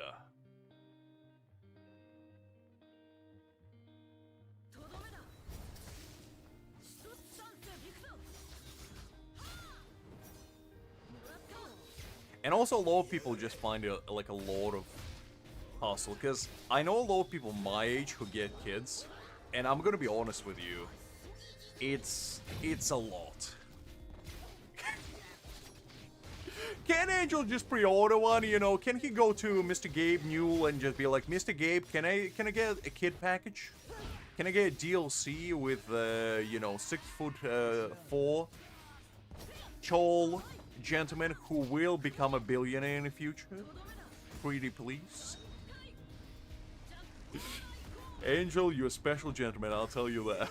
And also, a lot of people just find it like a lot of hustle, because I know a lot of people my age who get kids, and I'm gonna be honest with you, it's a lot. Can Angel just pre-order one? You know, can he go to Mr. Gabe Newell and just be like, Mr. Gabe, can I get a kid package? Can I get a DLC with you know, 6'4" tall gentleman who will become a billionaire in the future? Pretty please. Angel, you're a special gentleman, I'll tell you that.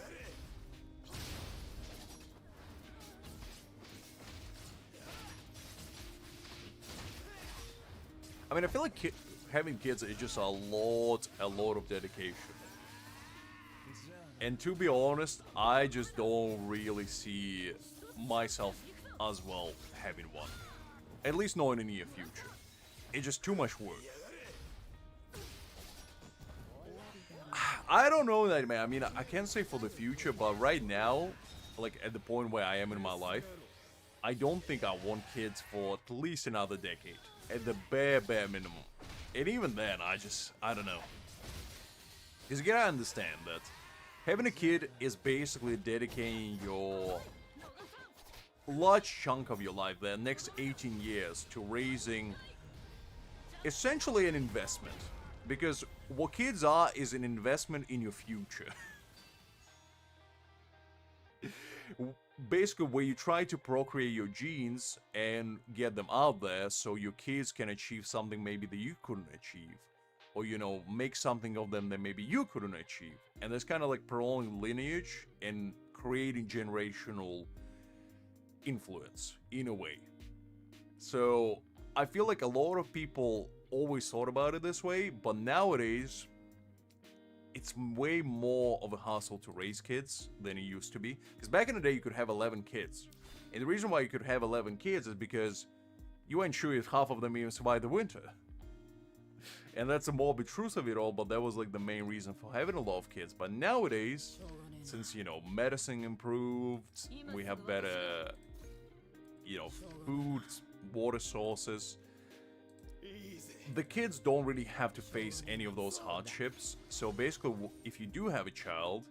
I mean, I feel like having kids is just a lot of dedication. And to be honest, I just don't really see myself as well having one. At least not in the near future. It's just too much work. I don't know that, man. I mean, I can't say for the future, but right now, like at the point where I am in my life, I don't think I want kids for at least another decade. At the bare minimum. And even then, I don't know. Because you gotta understand that having a kid is basically dedicating your large chunk of your life, the next 18 years, to raising essentially an investment. Because what kids are is an investment in your future. Basically, where you try to procreate your genes and get them out there so your kids can achieve something maybe that you couldn't achieve. Or, you know, make something of them that maybe you couldn't achieve. And there's kind of like prolonging lineage and creating generational influence, in a way. So, I feel like a lot of people always thought about it this way, but nowadays, it's way more of a hassle to raise kids than it used to be. Because back in the day, you could have 11 kids. And the reason why you could have 11 kids is because you weren't sure if half of them even survived the winter. And that's the morbid truth of it all, but that was like the main reason for having a lot of kids. But nowadays, since, you know, medicine improved, we have better, you know, food, water sources, the kids don't really have to face any of those hardships. So basically, if you do have a child,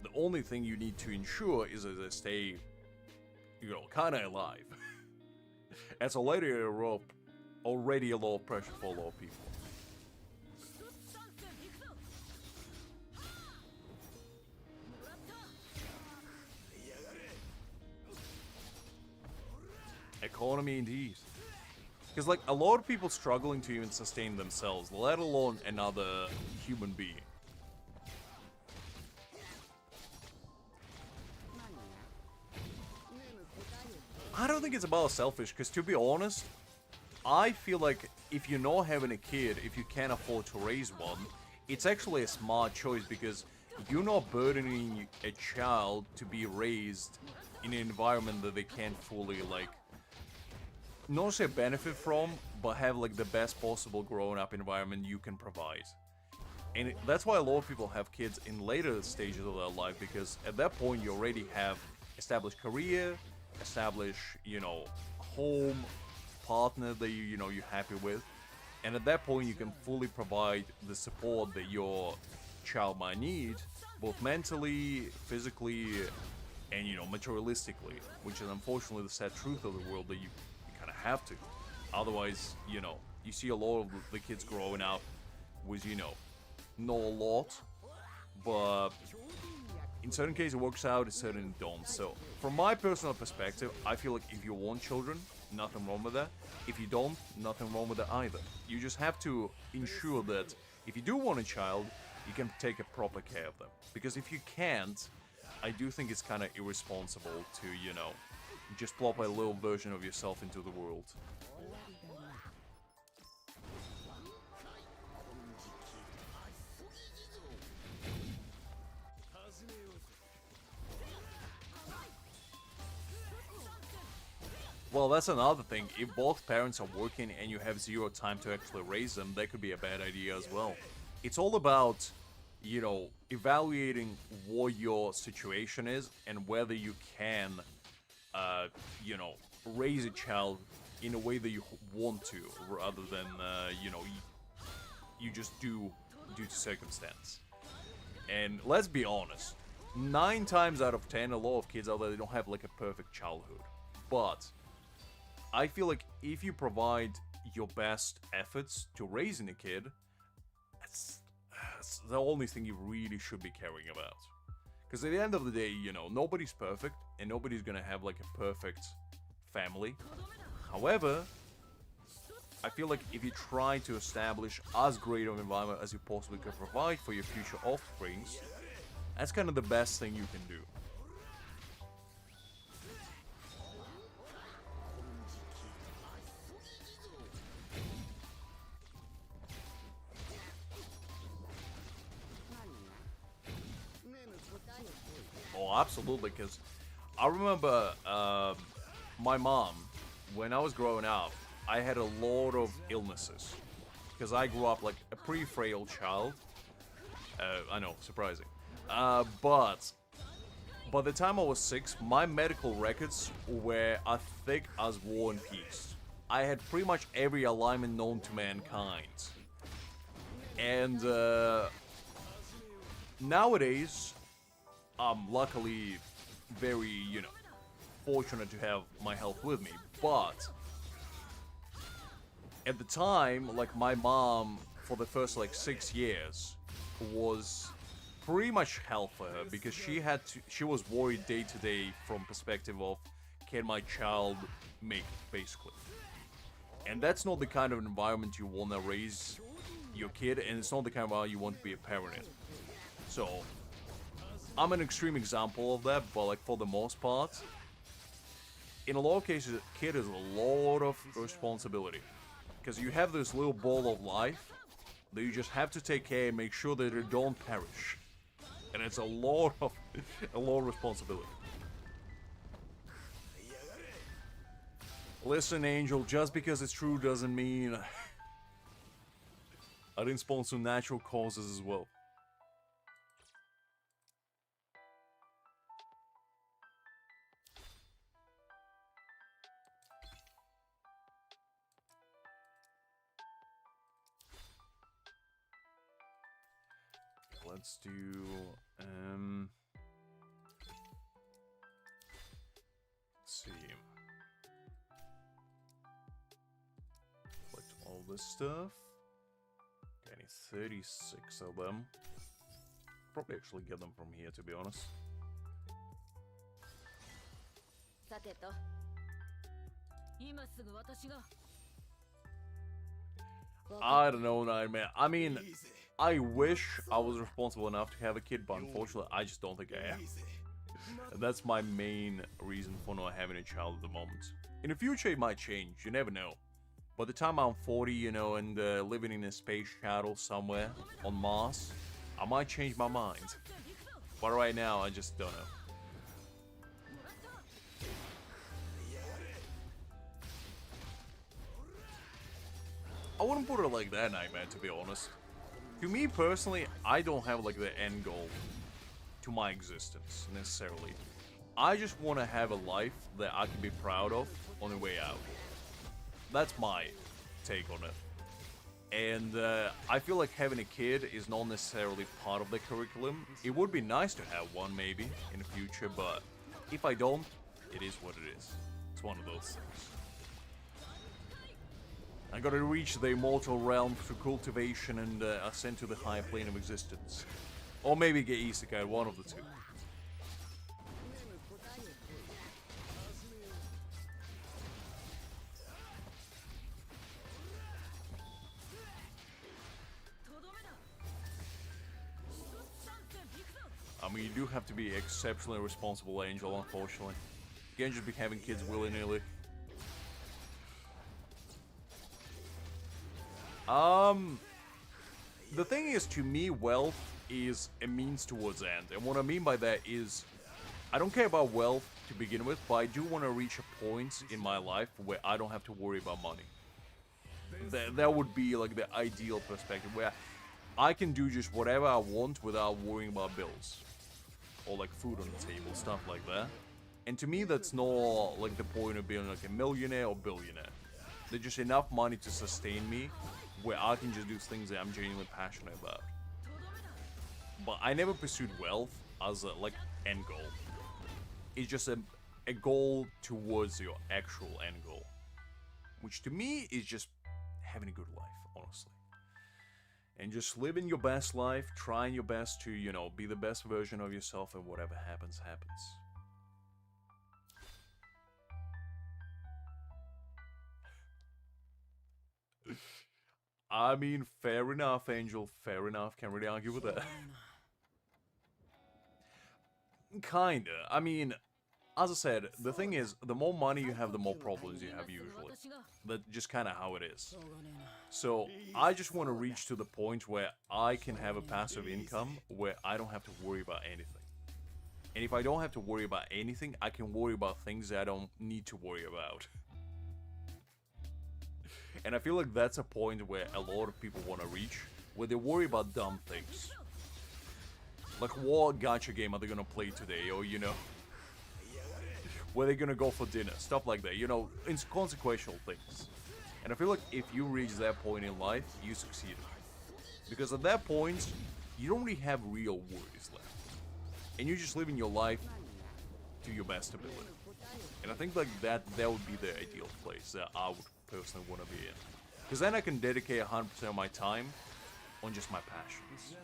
the only thing you need to ensure is that they stay, you know, kind of alive. That's already a lot of pressure for a lot of people. Economy indeed. Because, like, a lot of people struggling to even sustain themselves, let alone another human being. I don't think it's about selfish, because to be honest, I feel like if you're not having a kid, if you can't afford to raise one, it's actually a smart choice, because you're not burdening a child to be raised in an environment that they can't fully, like, not say benefit from, but have like the best possible growing up environment you can provide. And that's why a lot of people have kids in later stages of their life, because at that point you already have established career, established, you know, home, partner that you know, you're happy with. And at that point you can fully provide the support that your child might need, both mentally, physically, and, you know, materialistically, which is unfortunately the sad truth of the world, that you have to. Otherwise, you know, you see a lot of the kids growing up with, you know, not a lot, but in certain cases it works out, in certain don't. So from my personal perspective, I feel like if you want children, nothing wrong with that. If you don't, nothing wrong with that either. You just have to ensure that if you do want a child, you can take a proper care of them. Because if you can't, I do think it's kind of irresponsible to, you know, just plop a little version of yourself into the world. Well, that's another thing. If both parents are working and you have zero time to actually raise them, that could be a bad idea as well. It's all about, you know, evaluating what your situation is and whether you can you know, raise a child in a way that you want to, rather than, you know, you just do due to circumstance. And let's be honest, 9 times out of 10, a lot of kids out there, they don't have like a perfect childhood. But I feel like if you provide your best efforts to raising a kid, that's the only thing you really should be caring about. Because at the end of the day, you know, nobody's perfect, and nobody's gonna have like a perfect family. However, I feel like if you try to establish as great of an environment as you possibly can provide for your future offsprings, that's kind of the best thing you can do. Oh, absolutely, because I remember my mom, when I was growing up, I had a lot of illnesses, because I grew up like a pretty frail child, I know, surprising. But by the time I was 6, my medical records were as thick as War and Peace. I had pretty much every alignment known to mankind. And nowadays, I'm luckily very, fortunate to have my health with me. But at the time, like, my mom, for the first, 6 years, was pretty much hell for her because she was worried day to day from perspective of, can my child make it, basically. And that's not the kind of environment you want to raise your kid, and it's not the kind of environment you want to be a parent in. So, I'm an extreme example of that, but for the most part, in a lot of cases, a kid is a lot of responsibility. Because you have this little ball of life that you just have to take care and make sure that they don't perish. And it's a lot of responsibility. Listen, Angel, just because it's true doesn't mean I didn't spawn some natural causes as well. Let's do, let's see. Collect all this stuff. Okay, I need 36 of them. Probably actually get them from here, to be honest. I don't know, Nightmare. I mean, I wish I was responsible enough to have a kid, but unfortunately, I just don't think I am. And that's my main reason for not having a child at the moment. In the future, it might change. You never know. By the time I'm 40, and living in a space shuttle somewhere on Mars, I might change my mind. But right now, I just don't know. I wouldn't put it like that, Nightmare, to be honest. To me personally, I don't have the end goal to my existence, necessarily. I just want to have a life that I can be proud of on the way out. That's my take on it. And I feel like having a kid is not necessarily part of the curriculum. It would be nice to have one, maybe, in the future, but if I don't, it is what it is. It's one of those things. I gotta reach the immortal realm through cultivation and ascend to the higher plane of existence. Or maybe get isekai, one of the two. I mean, you do have to be exceptionally responsible, Angel, unfortunately. You can't just be having kids willy-nilly. The thing is, to me, wealth is a means towards end. And what I mean by that is, I don't care about wealth to begin with, but I do want to reach a point in my life where I don't have to worry about money. That would be the ideal perspective, where I can do just whatever I want without worrying about bills. Or food on the table, stuff like that. And to me, that's not the point of being a millionaire or billionaire. There's just enough money to sustain me, where I can just do things that I'm genuinely passionate about. But I never pursued wealth as a, end goal. It's just a goal towards your actual end goal. Which to me is just having a good life, honestly. And just living your best life, trying your best to, be the best version of yourself, and whatever happens, happens. I mean, fair enough, Angel. Fair enough. Can't really argue with that. Kinda. I mean, as I said, the thing is, the more money you have, the more problems you have usually. That's just kind of how it is. So, I just want to reach to the point where I can have a passive income where I don't have to worry about anything. And if I don't have to worry about anything, I can worry about things that I don't need to worry about. And I feel like that's a point where a lot of people want to reach, where they worry about dumb things. Like, what gacha game are they gonna play today? Or, you know, where they gonna go for dinner? Stuff like that, you know, inconsequential things. And I feel like if you reach that point in life, you succeeded. Because at that point, you don't really have real worries left. And you're just living your life to your best ability. And I think like that would be the ideal place that I would personally want to be in. Because then I can dedicate 100% of my time on just my passions.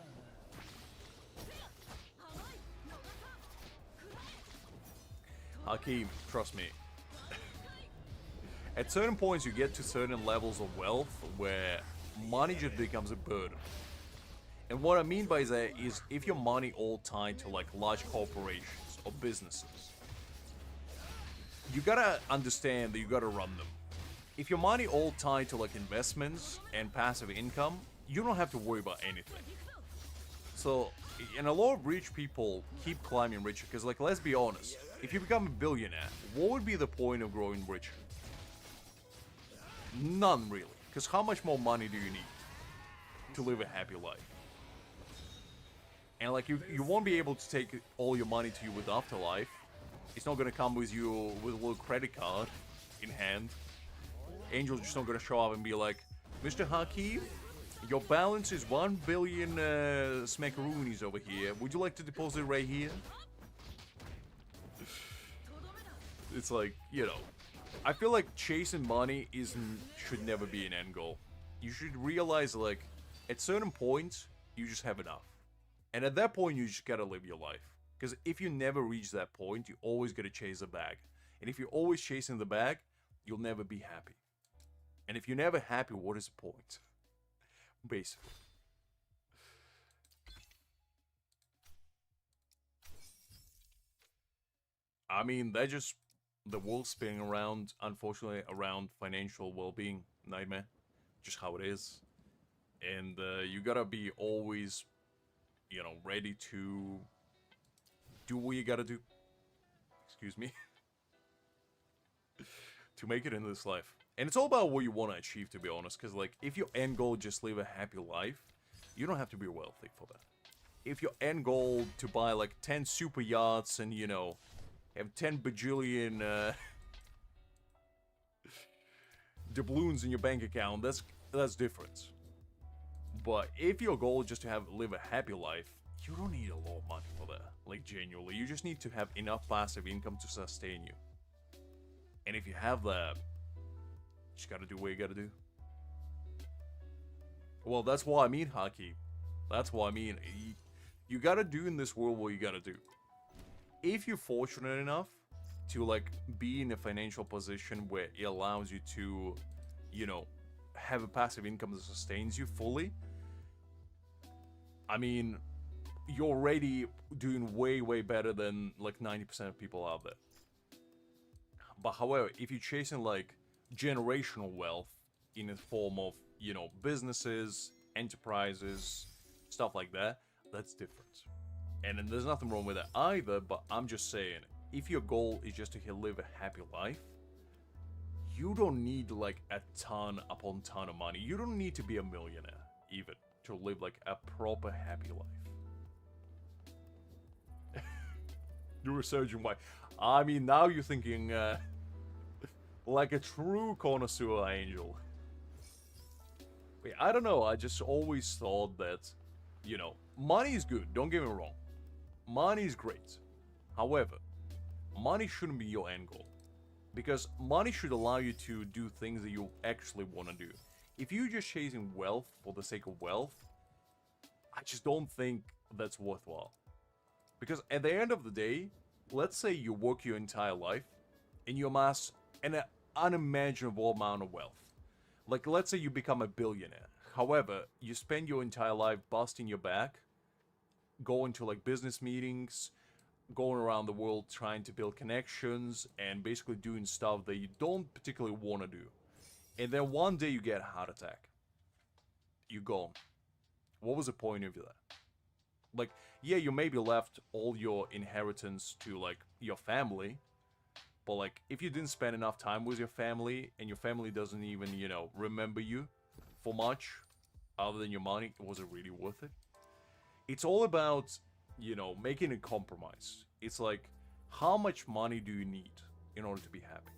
Hakim, trust me. At certain points you get to certain levels of wealth where money just becomes a burden. And what I mean by that is if your money all tied to like large corporations or businesses, you gotta understand that you gotta run them. If your money all tied to like investments and passive income, you don't have to worry about anything. So, and a lot of rich people keep climbing richer because like, let's be honest, if you become a billionaire, what would be the point of growing richer? None really, because how much more money do you need to live a happy life? And like you won't be able to take all your money to you with afterlife. It's not gonna come with you with a little credit card in hand. Angel's just not gonna show up and be like, Mr. Hakim, your balance is 1 billion smackaroonies over here. Would you like to deposit it right here? It's like, you know, I feel like chasing money should never be an end goal. You should realize like, at certain points, you just have enough. And at that point, you just gotta live your life. Because if you never reach that point, you always gotta chase the bag. And if you're always chasing the bag, you'll never be happy. And if you're never happy, what is the point? Basically. I mean, that's just the world spinning around, unfortunately, around financial well-being nightmare. Just how it is. And you gotta be always, you know, ready to do what you gotta do. Excuse me. To make it in this life. And it's all about what you want to achieve, to be honest. Because, like, if your end goal just live a happy life, you don't have to be wealthy for that. If your end goal to buy, like, 10 super yachts and, you know, have 10 bajillion doubloons in your bank account, that's different. But if your goal is just to live a happy life, you don't need a lot of money for that. Like, genuinely. You just need to have enough passive income to sustain you. And if you have that, you just gotta do what you gotta do. Well, that's what I mean, Haki. That's what I mean. You gotta do in this world what you gotta do. If you're fortunate enough to, like, be in a financial position where it allows you to, you know, have a passive income that sustains you fully, I mean, you're already doing way, way better than, like, 90% of people out there. But however, if you're chasing, like, generational wealth in the form of, you know, businesses, enterprises, stuff like that, that's different. And there's nothing wrong with that either, but I'm just saying, if your goal is just to live a happy life, you don't need, like, a ton upon ton of money. You don't need to be a millionaire, even, to live, like, a proper happy life. You're researching why. I mean, now you're thinking, like a true connoisseur, Angel. Wait, I don't know, I just always thought that, you know, money is good, don't get me wrong. Money is great. However, money shouldn't be your end goal. Because money should allow you to do things that you actually want to do. If you're just chasing wealth for the sake of wealth, I just don't think that's worthwhile. Because at the end of the day, let's say you work your entire life and you amass an unimaginable amount of wealth. Like, let's say you become a billionaire. However, you spend your entire life busting your back, going to, like, business meetings, going around the world trying to build connections, and basically doing stuff that you don't particularly want to do. And then one day you get a heart attack. You're gone. What was the point of that? Like, yeah, you maybe left all your inheritance to, like, your family. But, like, if you didn't spend enough time with your family, and your family doesn't even, you know, remember you for much, other than your money, was it really worth it? It's all about you know, making a compromise. It's like, how much money do you need in order to be happy?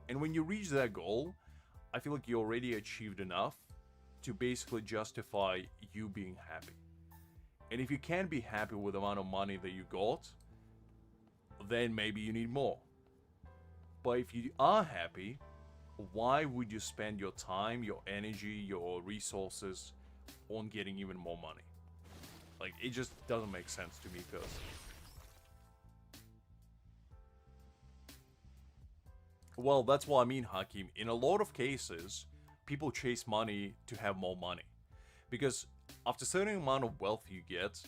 And when you reach that goal, I feel like you already achieved enough to basically justify you being happy. And if you can't be happy with the amount of money that you got, then maybe you need more. But if you are happy, why would you spend your time, your energy, your resources on getting even more money? Like, it just doesn't make sense to me personally. Well, that's what I mean, Hakim. In a lot of cases, people chase money to have more money. Because after a certain amount of wealth you get,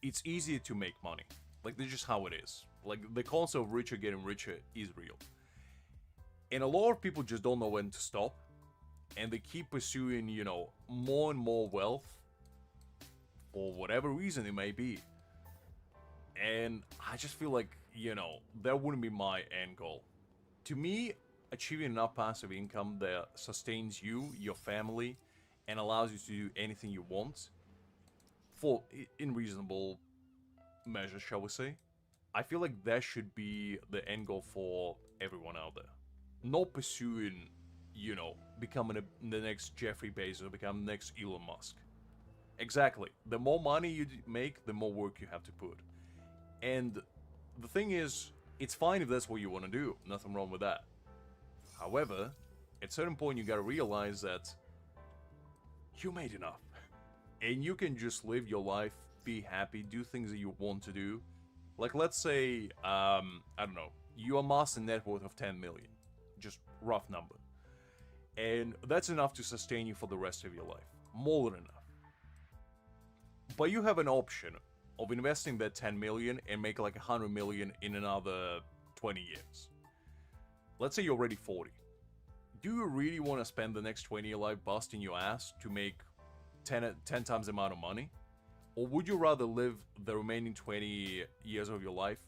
it's easier to make money. Like, that's just how it is. Like, the concept of richer getting richer is real. And a lot of people just don't know when to stop. And they keep pursuing, you know, more and more wealth. For whatever reason it may be. And I just feel like, you know, that wouldn't be my end goal. To me, achieving enough passive income that sustains you, your family, and allows you to do anything you want for in reasonable measures, shall we say, I feel like that should be the end goal for everyone out there. Not pursuing, you know, becoming the next Jeffrey Bezos or becoming the next Elon Musk. Exactly. The more money you make, the more work you have to put. And the thing is, it's fine if that's what you want to do. Nothing wrong with that. However, at a certain point you gotta realize that you made enough. And you can just live your life, be happy, do things that you want to do. Like, let's say, I don't know, you amass a net worth of 10 million. Just rough number. And that's enough to sustain you for the rest of your life. More than enough. But you have an option of investing that 10 million and make like 100 million in another 20 years. Let's say you're already 40. Do you really want to spend the next 20 year life busting your ass to make 10 times the amount of money? Or would you rather live the remaining 20 years of your life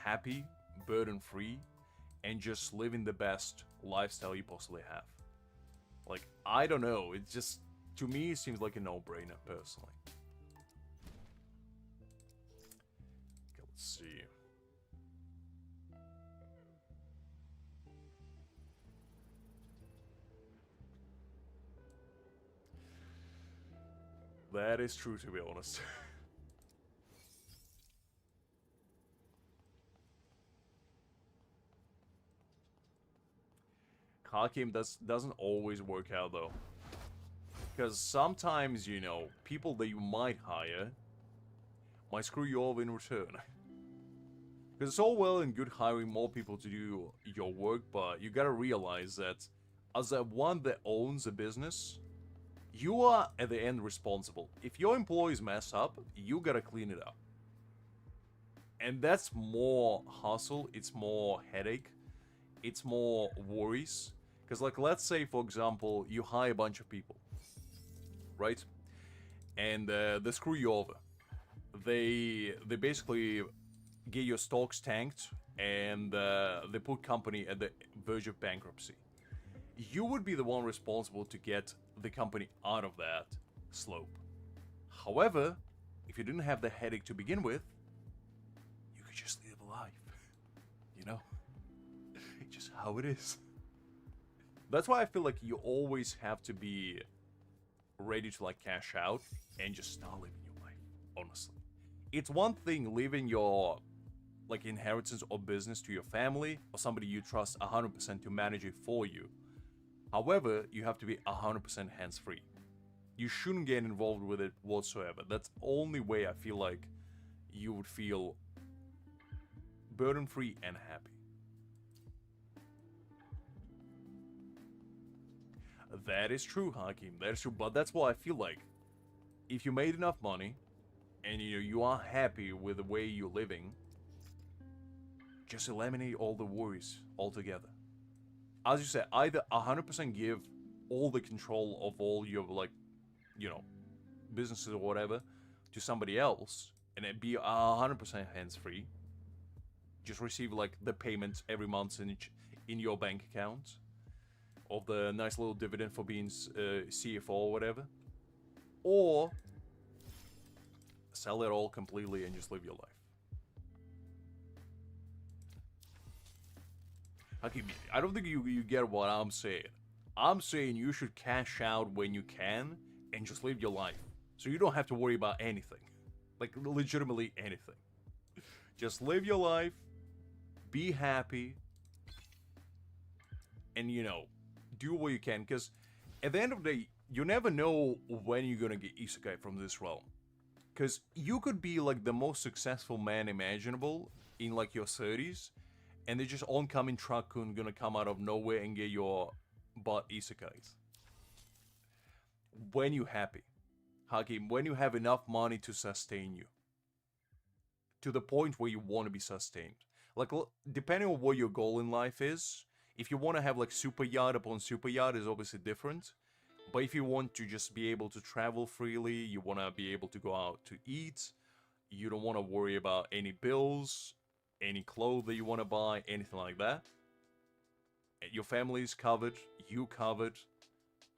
happy, burden-free, and just living the best lifestyle you possibly have? Like, I don't know. It just, to me, it seems like a no-brainer, personally. Okay, let's see. That is true, to be honest. Hakim doesn't always work out, though. Because sometimes, you know, people that you might hire might screw you over in return. Because it's all well and good hiring more people to do your work, but you gotta realize that as the one that owns a business, you are at the end responsible. If your employees mess up, you gotta clean it up. And that's more hustle, it's more headache, it's more worries. Because, like, let's say, for example, you hire a bunch of people, right? And they screw you over. They basically get your stocks tanked, and they put company at the verge of bankruptcy. You would be the one responsible to get the company out of that slope. However, if you didn't have the headache to begin with, you could just live a life. You know? It's just how it is. That's why I feel like you always have to be ready to, like, cash out and just start living your life, honestly. It's one thing leaving your, like, inheritance or business to your family or somebody you trust 100% to manage it for you. However, you have to be 100% hands-free. You shouldn't get involved with it whatsoever. That's the only way I feel like you would feel burden-free and happy. That is true, Hakim. That is true. But that's what I feel like. If you made enough money and you are happy with the way you're living, just eliminate all the worries altogether. As you said, either 100% give all the control of all your, like, businesses or whatever to somebody else, and then be 100% hands-free. Just receive, like, the payments every month in your bank account of the nice little dividend for being CFO or whatever. Or Sell it all completely and just live your life. Okay, I don't think you get what I'm saying. I'm saying you should cash out when you can and just live your life. So you don't have to worry about anything. Like, legitimately anything. Just live your life, be happy, and, you know, do what you can. Because at the end of the day, you never know when you're gonna get isekai from this realm. Because you could be, like, the most successful man imaginable in, like, your 30s, and they just oncoming truck-kun gonna come out of nowhere and get your butt isekais. When you're happy. Hakim, when you have enough money to sustain you. To the point where you want to be sustained. Like, depending on what your goal in life is, if you want to have, like, super yacht upon super yacht is obviously different. But if you want to just be able to travel freely, you want to be able to go out to eat, you don't want to worry about any bills, any clothes that you want to buy, anything like that. Your family is covered, you covered,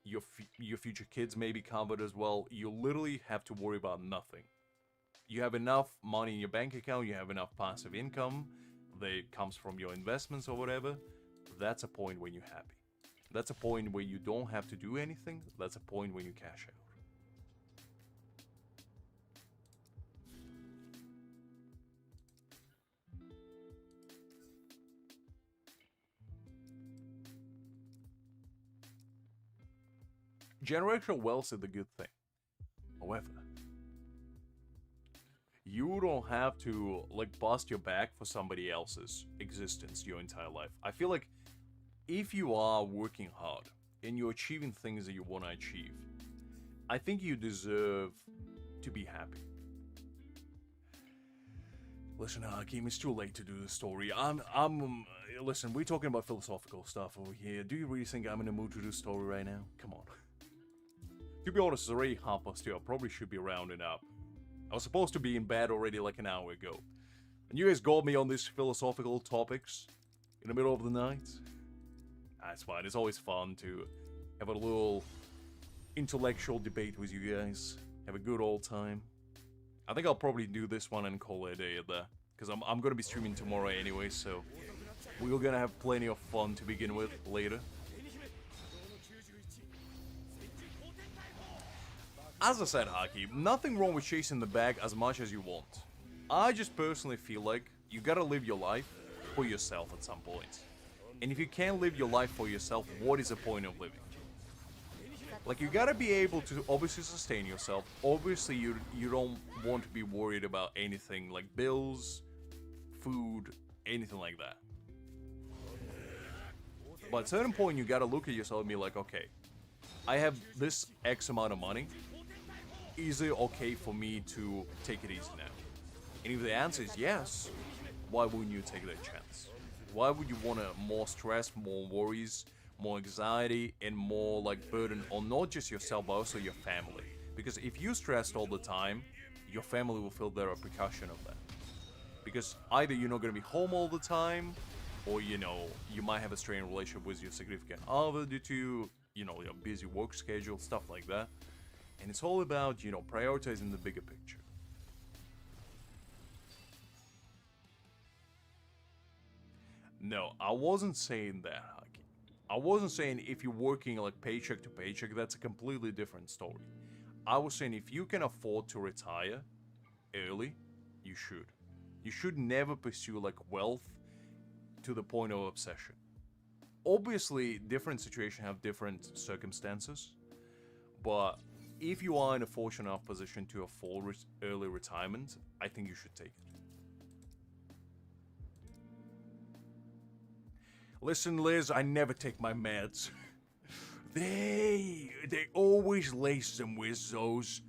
your future kids may be covered as well. You literally have to worry about nothing. You have enough money in your bank account, you have enough passive income that comes from your investments or whatever. That's a point when you're happy. That's a point where you don't have to do anything. That's a point when you cash out. Generational wealth is the good thing. However, you don't have to, like, bust your back for somebody else's existence your entire life. I feel like if you are working hard and you're achieving things that you want to achieve, I think you deserve to be happy. Listen, Hakim, it's too late to do the story. Listen, we're talking about philosophical stuff over here. Do you really think I'm in the mood to do the story right now? Come on. To be honest, it's already 2:30. I probably should be rounding up. I was supposed to be in bed already like an hour ago. And you guys got me on these philosophical topics in the middle of the night. That's fine. It's always fun to have a little intellectual debate with you guys. Have a good old time. I think I'll probably do this one and call it a day at that. Because I'm going to be streaming tomorrow anyway, so we're going to have plenty of fun to begin with later. As I said, Haki, nothing wrong with chasing the bag as much as you want. I just personally feel like you gotta live your life for yourself at some point. And if you can't live your life for yourself, what is the point of living? Like, you gotta be able to obviously sustain yourself. Obviously, you don't want to be worried about anything like bills, food, anything like that. But at a certain point, you gotta look at yourself and be like, okay, I have this X amount of money. Is it okay for me to take it easy now? And if the answer is yes, why wouldn't you take that chance? Why would you want more stress, more worries, more anxiety, and more like burden on not just yourself but also your family? Because if you're stressed all the time, your family will feel the repercussion of that. Because either you're not going to be home all the time, or, you know, you might have a strained relationship with your significant other due to, you know, your busy work schedule, stuff like that. And it's all about, you know, prioritizing the bigger picture. No, I wasn't saying that, Haki. I wasn't saying if you're working like paycheck to paycheck, that's a completely different story. I was saying if you can afford to retire early, you should. You should never pursue like wealth to the point of obsession. Obviously, different situations have different circumstances, but if you are in a fortunate enough position to afford early retirement, I think you should take it. Listen, Liz, I never take my meds. They always lace them with those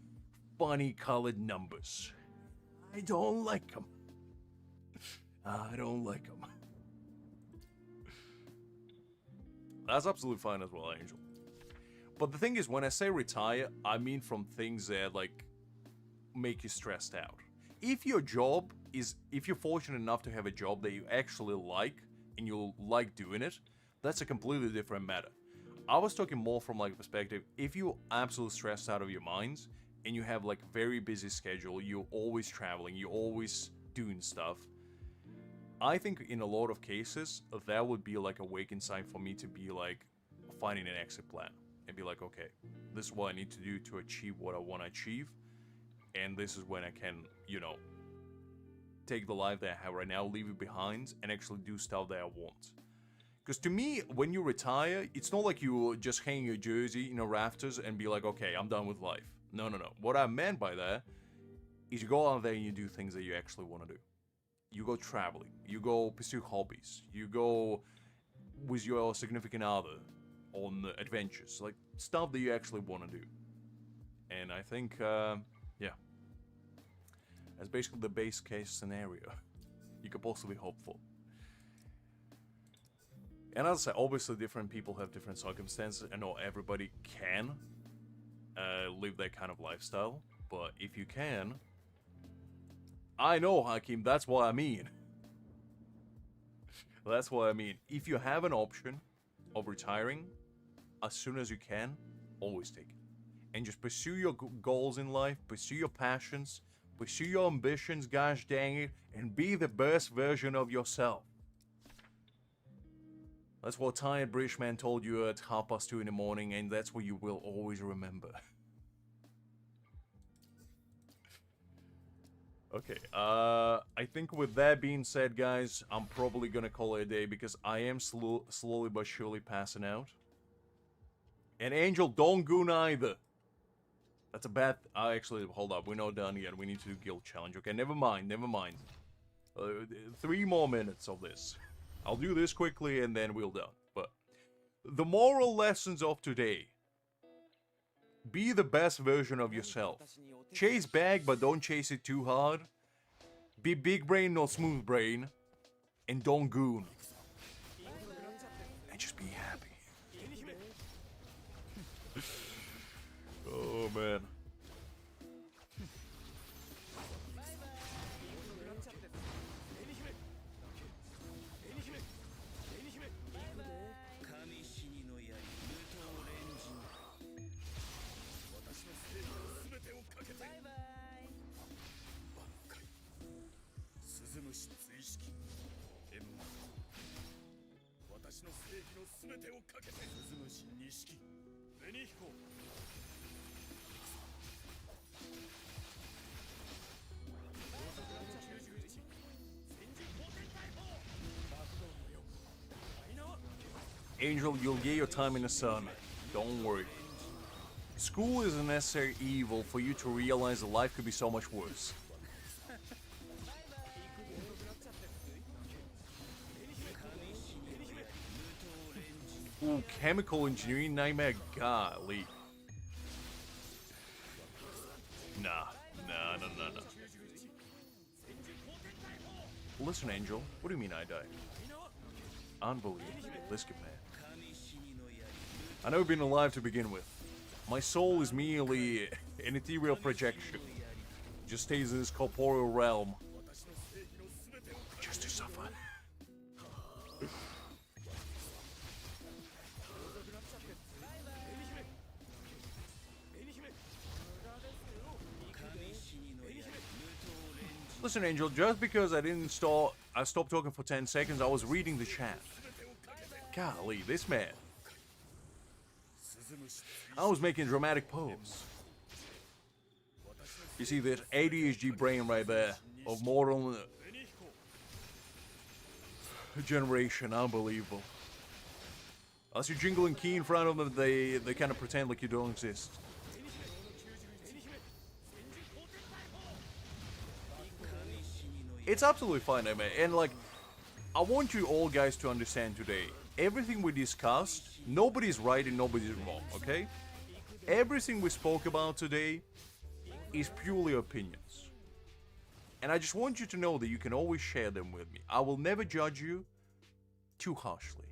funny colored numbers. I don't like them. I don't like them. That's absolutely fine as well, Angel. But the thing is, when I say retire, I mean from things that, like, make you stressed out. If your job is, if you're fortunate enough to have a job that you actually like, and you like doing it, that's a completely different matter. I was talking more from, like, a perspective, if you're absolutely stressed out of your minds, and you have like a very busy schedule, you're always traveling, you're always doing stuff, I think in a lot of cases, that would be like a wake sign for me to be like finding an exit plan and be like, okay, this is what I need to do to achieve what I want to achieve, and this is when I can, you know, take the life that I have right now, leave it behind, and actually do stuff that I want. Because to me, when you retire, it's not like you just hang your jersey in the rafters and be like, okay, I'm done with life. No, no, no. What I meant by that is you go out there and you do things that you actually want to do. You go traveling. You go pursue hobbies. You go with your significant other on adventures. Like, stuff that you actually want to do. And I think, yeah. That's basically the base case scenario you could possibly hope for. And as I say, obviously different people have different circumstances. I know everybody can live that kind of lifestyle, but if you can, I know, Hakim, that's what I mean. That's what I mean. If you have an option of retiring as soon as you can, always take it. And just pursue your goals in life, pursue your passions, pursue your ambitions, gosh dang it, and be the best version of yourself. That's what tired British man told you at 2:30 in the morning, and that's what you will always remember. Okay, I think with that being said, guys, I'm probably gonna call it a day because I am slowly but surely passing out. And Angel, don't goon either. That's a bad... actually, hold up, we're not done yet. We need to do guild challenge. Okay, never mind, never mind. 3 more minutes of this. I'll do this quickly and then we'll done. But the moral lessons of today. Be the best version of yourself. Chase bag, but don't chase it too hard. Be big brain, not smooth brain. And don't goon. And just be happy. Oh, man. Angel, you'll get your time in the sun. Don't worry. School is a necessary evil for you to realize that life could be so much worse. Ooh, chemical engineering nightmare? Golly. Nah. Listen, Angel, what do you mean I died? Unbelievable. Let's get mad. I never been alive to begin with. My soul is merely an ethereal projection. It just stays in this corporeal realm. Just to suffer. Listen, Angel, just because I stopped talking for 10 seconds, I was reading the chat. Golly, this man. I was making a dramatic pose. You see that ADHD brain right there of mortal generation, unbelievable. As you jingle and key in front of them, they kind of pretend like you don't exist. It's absolutely fine, man. And like, I want you all guys to understand today, everything we discussed, nobody's right and nobody's wrong, okay? Everything we spoke about today is purely opinions. And I just want you to know that you can always share them with me. I will never judge you too harshly.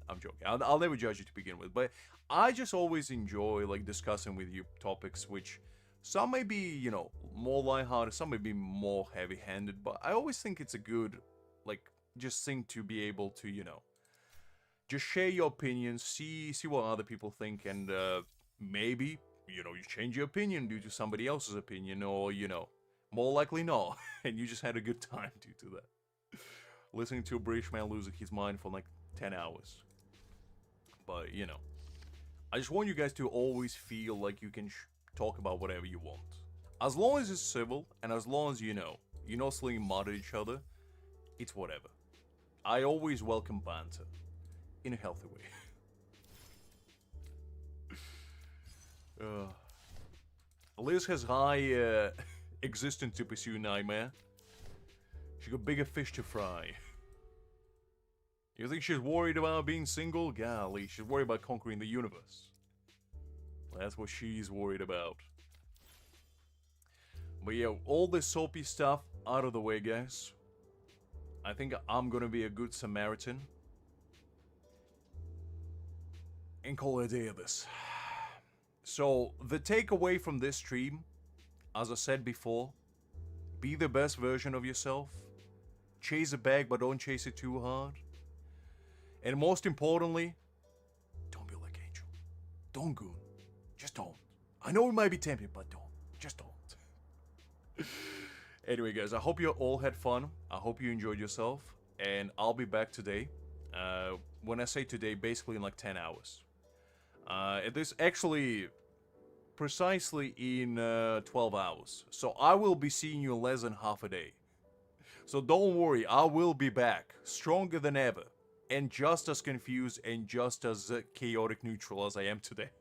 I'm joking. I'll never judge you to begin with. But I just always enjoy like discussing with you topics which some may be, you know, more lighthearted, some may be more heavy-handed. But I always think it's a good, like, just thing to be able to, you know, just share your opinions, see what other people think, and maybe you change your opinion due to somebody else's opinion, or, more likely not, and you just had a good time due to that. Listening to a British man losing his mind for like 10 hours. But, I just want you guys to always feel like you can talk about whatever you want. As long as it's civil, and as long as you're not slinging mud at each other, it's whatever. I always welcome banter. In a healthy way. Liz has high existence to pursue, Nightmare. She got bigger fish to fry. You think she's worried about being single? Golly, she's worried about conquering the universe. That's what she's worried about. But yeah, all this soapy stuff out of the way, guys. I think I'm gonna be a good Samaritan. And call it a day of this. So, the takeaway from this stream, as I said before, be the best version of yourself. Chase a bag, but don't chase it too hard. And most importantly, don't be like Angel. Don't goon. Just don't. I know it might be tempting, but don't. Just don't. Anyway, guys, I hope you all had fun. I hope you enjoyed yourself. And I'll be back today. When I say today, basically in like 10 hours. This actually precisely in 12 hours. So I will be seeing you less than half a day. So don't worry, I will be back, stronger than ever, and just as confused and just as chaotic neutral as I am today.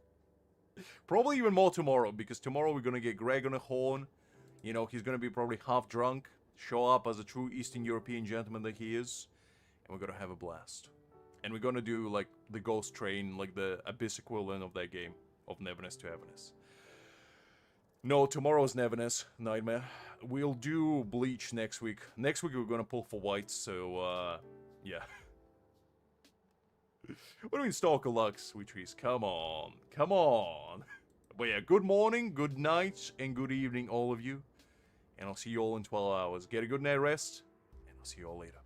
Probably even more tomorrow, because tomorrow we're gonna get Greg on a horn. He's gonna be probably half drunk, show up as a true Eastern European gentleman that he is, and we're gonna have a blast. And we're gonna do, like, the Ghost Train, like the Abyss equivalent of that game, of Neverness to Everness. No, tomorrow's Neverness, Nightmare. We'll do Bleach next week. Next week we're gonna pull for Whites, so, yeah. What do you mean Stalker Lux, Sweet Trees? Come on, come on. But yeah, good morning, good night, and good evening, all of you. And I'll see you all in 12 hours. Get a good night rest, and I'll see you all later.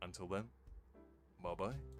Until then, bye-bye.